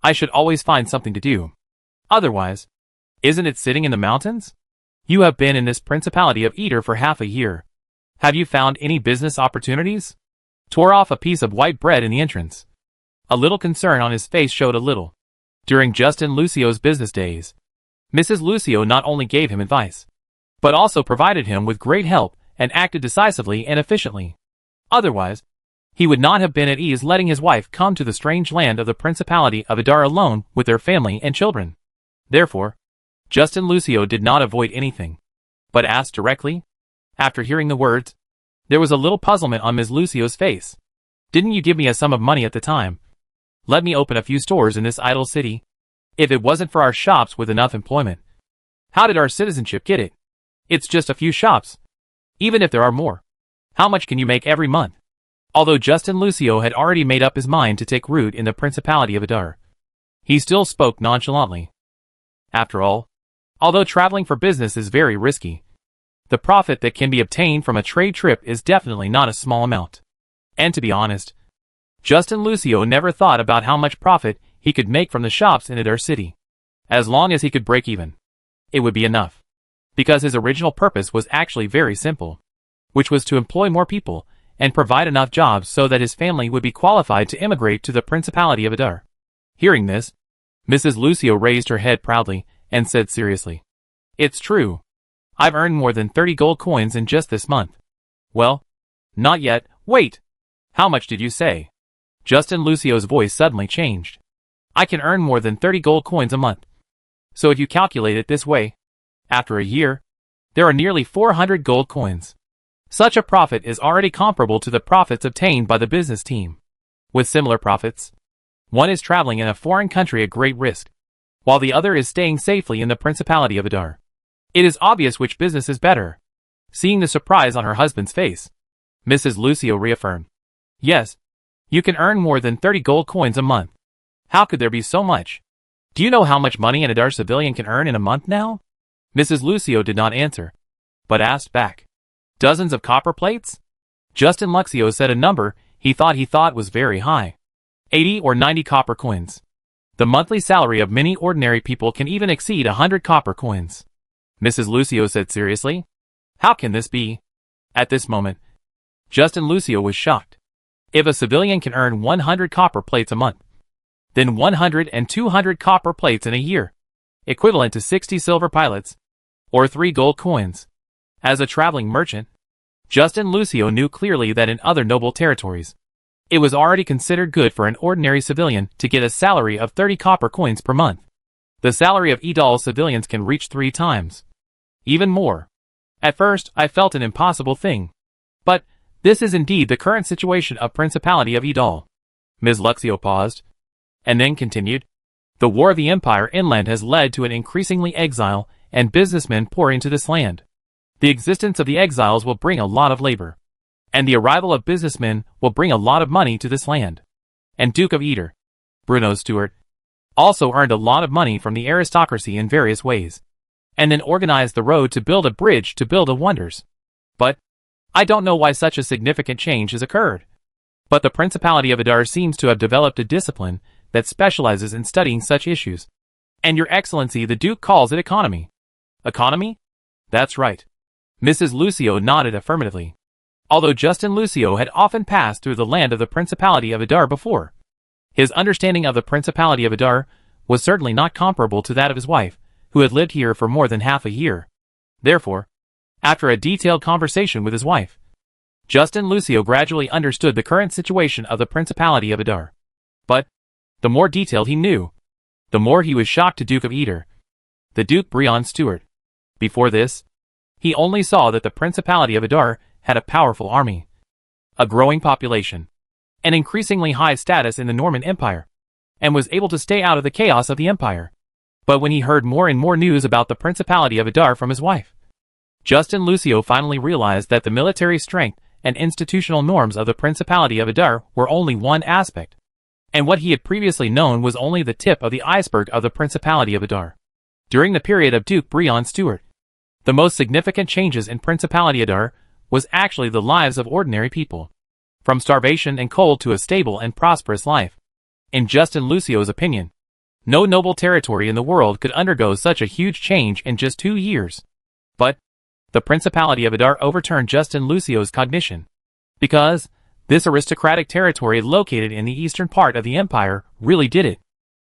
I should always find something to do. Otherwise, isn't it sitting in the mountains? You have been in this Principality of Adar for half a year. Have you found any business opportunities? Tore off a piece of white bread in the entrance. A little concern on his face showed a little. During Justin Lucio's business days, Mrs. Lucio not only gave him advice, but also provided him with great help and acted decisively and efficiently. Otherwise, he would not have been at ease letting his wife come to the strange land of the Principality of Adar alone with their family and children. Therefore, Justin Lucio did not avoid anything, but asked directly. After hearing the words, there was a little puzzlement on Ms. Lucio's face. Didn't you give me a sum of money at the time? Let me open a few stores in this idle city. If it wasn't for our shops with enough employment, how did our citizenship get it? It's just a few shops. Even if there are more, how much can you make every month? Although Justin Lucio had already made up his mind to take root in the Principality of Adar, he still spoke nonchalantly. After all, although traveling for business is very risky, the profit that can be obtained from a trade trip is definitely not a small amount. And to be honest, Justin Lucio never thought about how much profit he could make from the shops in Adar City. As long as he could break even, it would be enough. Because his original purpose was actually very simple, which was to employ more people and provide enough jobs so that his family would be qualified to immigrate to the Principality of Adar. Hearing this, Mrs. Lucio raised her head proudly and said seriously, It's true. I've earned more than 30 gold coins in just this month. Well, not yet. Wait. How much did you say? Justin Lucio's voice suddenly changed. I can earn more than 30 gold coins a month. So if you calculate it this way, after a year, there are nearly 400 gold coins. Such a profit is already comparable to the profits obtained by the business team. With similar profits, one is traveling in a foreign country at great risk, while the other is staying safely in the Principality of Adar. It is obvious which business is better. Seeing the surprise on her husband's face, Mrs. Lucio reaffirmed. Yes, you can earn more than 30 gold coins a month. How could there be so much? Do you know how much money an Adar civilian can earn in a month now? Mrs. Lucio did not answer, but asked back. Dozens of copper plates? Justin Lucio said a number he thought was very high. 80 or 90 copper coins. The monthly salary of many ordinary people can even exceed 100 copper coins. Mrs. Lucio said seriously. How can this be? At this moment, Justin Lucio was shocked. If a civilian can earn 100 copper plates a month, then 100 and 200 copper plates in a year, equivalent to 60 silver pilots, or 3 gold coins. As a traveling merchant, Justin Lucio knew clearly that in other noble territories, it was already considered good for an ordinary civilian to get a salary of 30 copper coins per month. The salary of Idal civilians can reach 3 times. Even more. At first, I felt an impossible thing. But this is indeed the current situation of Principality of Idal. Ms. Luxio paused, and then continued. The war of the Empire inland has led to an increasingly exile, and businessmen pour into this land. The existence of the exiles will bring a lot of labor, and the arrival of businessmen will bring a lot of money to this land. And Duke of Eder, Bruno Stewart, also earned a lot of money from the aristocracy in various ways, and then organized the road to build a bridge to build a wonders. But I don't know why such a significant change has occurred. But the Principality of Adar seems to have developed a discipline that specializes in studying such issues. And Your Excellency the Duke calls it economy. Economy? That's right. Mrs. Lucio nodded affirmatively. Although Justin Lucio had often passed through the land of the Principality of Adar before, his understanding of the Principality of Adar was certainly not comparable to that of his wife, who had lived here for more than half a year. Therefore, after a detailed conversation with his wife, Justin Lucio gradually understood the current situation of the Principality of Adar. But the more detailed he knew, the more he was shocked to Duke of Eder, the Duke Brion Stewart. Before this, he only saw that the Principality of Adar had a powerful army, a growing population, an increasingly high status in the Norman Empire, and was able to stay out of the chaos of the empire. But when he heard more and more news about the Principality of Adar from his wife, Justin Lucio finally realized that the military strength and institutional norms of the Principality of Adar were only one aspect, and what he had previously known was only the tip of the iceberg of the Principality of Adar. During the period of Duke Brion Stewart, the most significant changes in Principality Adar was actually the lives of ordinary people, from starvation and cold to a stable and prosperous life. In Justin Lucio's opinion, no noble territory in the world could undergo such a huge change in just 2 years. But the Principality of Adar overturned Justin Lucio's cognition, because this aristocratic territory located in the eastern part of the empire really did it.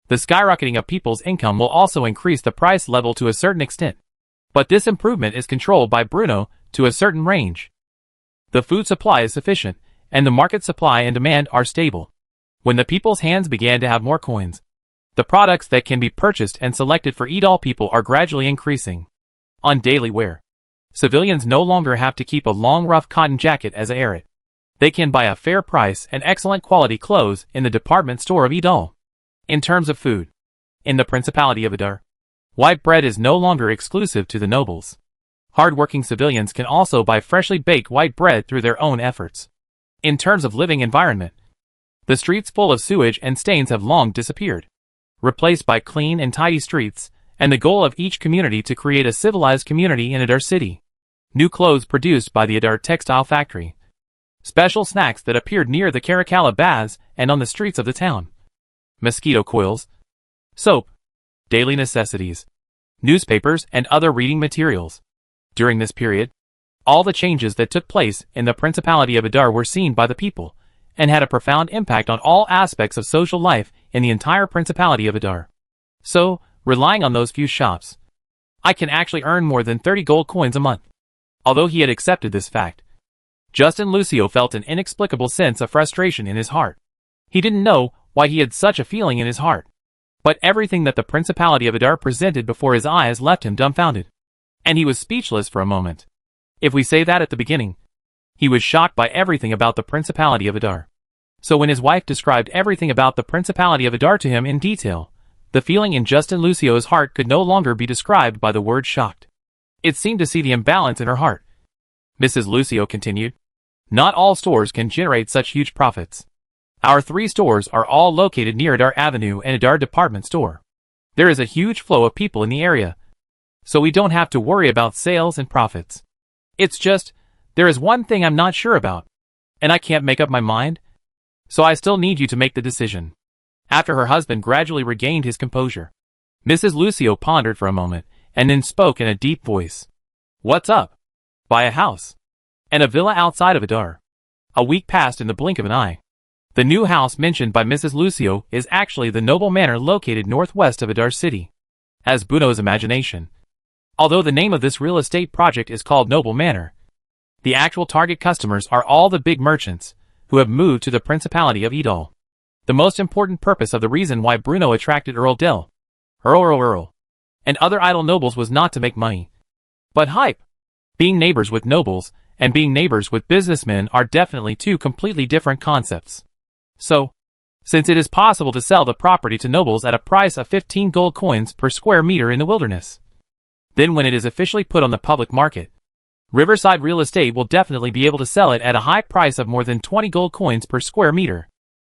The skyrocketing of people's income will also increase the price level to a certain extent, but this improvement is controlled by Bruno to a certain range. The food supply is sufficient, and the market supply and demand are stable. When the people's hands began to have more coins, the products that can be purchased and selected for Idal people are gradually increasing. On daily wear, civilians no longer have to keep a long rough cotton jacket as a herit. They can buy a fair price and excellent quality clothes in the department store of Idal. In terms of food, in the Principality of Adar, white bread is no longer exclusive to the nobles. Hard-working civilians can also buy freshly baked white bread through their own efforts. In terms of living environment, the streets full of sewage and stains have long disappeared, replaced by clean and tidy streets, and the goal of each community to create a civilized community in Adar City. New clothes produced by the Adar Textile Factory. Special snacks that appeared near the Caracalla baths and on the streets of the town. Mosquito coils, soap, daily necessities, newspapers, and other reading materials. During this period, all the changes that took place in the Principality of Adar were seen by the people, and had a profound impact on all aspects of social life in the entire Principality of Adar. So, relying on those few shops, I can actually earn more than 30 gold coins a month. Although he had accepted this fact, Justin Lucio felt an inexplicable sense of frustration in his heart. He didn't know why he had such a feeling in his heart. But everything that the Principality of Adar presented before his eyes left him dumbfounded. And he was speechless for a moment. If we say that at the beginning, he was shocked by everything about the Principality of Adar. So when his wife described everything about the Principality of Adar to him in detail, the feeling in Justin Lucio's heart could no longer be described by the word shocked. It seemed to see the imbalance in her heart. Mrs. Lucio continued, "Not all stores can generate such huge profits. Our 3 stores are all located near Adar Avenue and Adar Department Store. There is a huge flow of people in the area, so we don't have to worry about sales and profits. It's just, there is one thing I'm not sure about, and I can't make up my mind, so I still need you to make the decision." After her husband gradually regained his composure, Mrs. Lucio pondered for a moment, and then spoke in a deep voice. "What's up? Buy a house and a villa outside of Adar." A week passed in the blink of an eye. The new house mentioned by Mrs. Lucio is actually the Noble Manor located northwest of Adar City, as Bruno's imagination. Although the name of this real estate project is called Noble Manor, the actual target customers are all the big merchants who have moved to the Principality of Edal. The most important purpose of the reason why Bruno attracted Earl, and other idle nobles was not to make money, but hype. Being neighbors with nobles and being neighbors with businessmen are definitely 2 completely different concepts. So, since it is possible to sell the property to nobles at a price of 15 gold coins per square meter in the wilderness, then when it is officially put on the public market, Riverside Real Estate will definitely be able to sell it at a high price of more than 20 gold coins per square meter.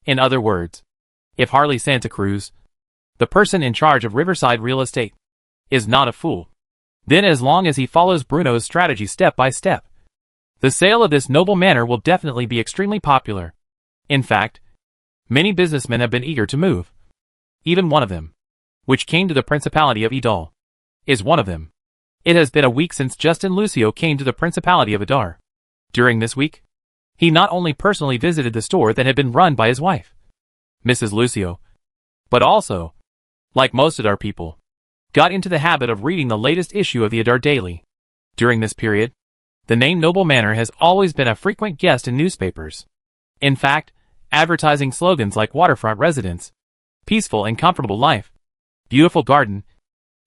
In other words, if Harley Santa Cruz, the person in charge of Riverside Real Estate, is not a fool, then as long as he follows Bruno's strategy step by step, the sale of this noble manor will definitely be extremely popular. In fact, many businessmen have been eager to move. Even one of them, which came to the Principality of Edal, is one of them. It has been a week since Justin Lucio came to the Principality of Adar. During this week, he not only personally visited the store that had been run by his wife, Mrs. Lucio, but also, like most Adar people, got into the habit of reading the latest issue of the Adar Daily. During this period, the name Noble Manor has always been a frequent guest in newspapers. In fact, advertising slogans like waterfront residence, peaceful and comfortable life, beautiful garden,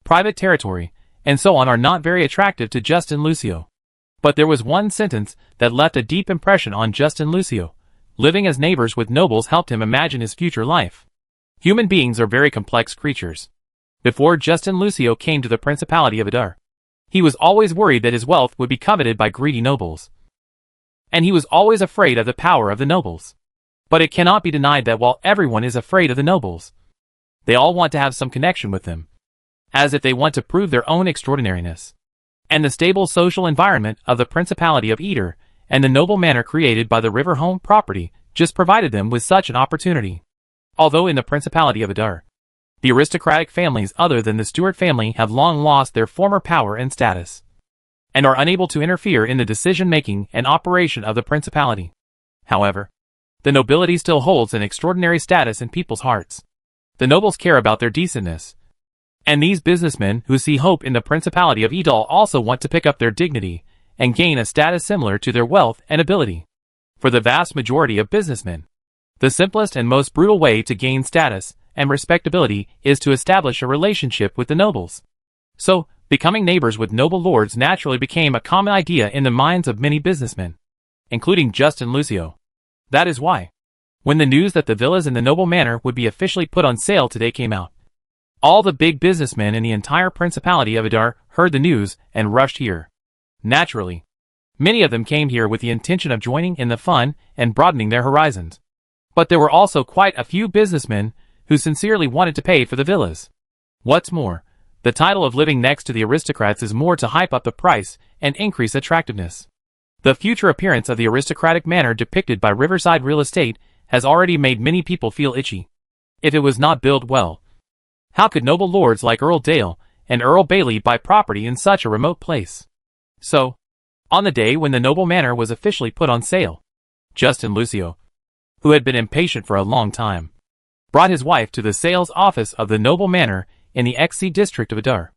private territory, and so on are not very attractive to Justin Lucio. But there was one sentence that left a deep impression on Justin Lucio. Living as neighbors with nobles helped him imagine his future life. Human beings are very complex creatures. Before Justin Lucio came to the Principality of Adar, he was always worried that his wealth would be coveted by greedy nobles. And he was always afraid of the power of the nobles. But it cannot be denied that while everyone is afraid of the nobles, they all want to have some connection with them, as if they want to prove their own extraordinariness. And the stable social environment of the Principality of Edar and the noble manor created by the river home property just provided them with such an opportunity. Although in the Principality of Adar, the aristocratic families other than the Stuart family have long lost their former power and status, and are unable to interfere in the decision-making and operation of the principality. However, the nobility still holds an extraordinary status in people's hearts. The nobles care about their decentness, and these businessmen who see hope in the Principality of Edal also want to pick up their dignity and gain a status similar to their wealth and ability. For the vast majority of businessmen, the simplest and most brutal way to gain status and respectability is to establish a relationship with the nobles. So, becoming neighbors with noble lords naturally became a common idea in the minds of many businessmen, including Justin Lucio. That is why, when the news that the villas in the noble manor would be officially put on sale today came out, all the big businessmen in the entire Principality of Adar heard the news and rushed here. Naturally, many of them came here with the intention of joining in the fun and broadening their horizons. But there were also quite a few businessmen who sincerely wanted to pay for the villas. What's more, the title of living next to the aristocrats is more to hype up the price and increase attractiveness. The future appearance of the aristocratic manor depicted by Riverside Real Estate has already made many people feel itchy. If it was not built well, how could noble lords like Earl Dale and Earl Bailey buy property in such a remote place? So, on the day when the noble manor was officially put on sale, Justin Lucio, who had been impatient for a long time, brought his wife to the sales office of the noble manor in the XC district of Adar.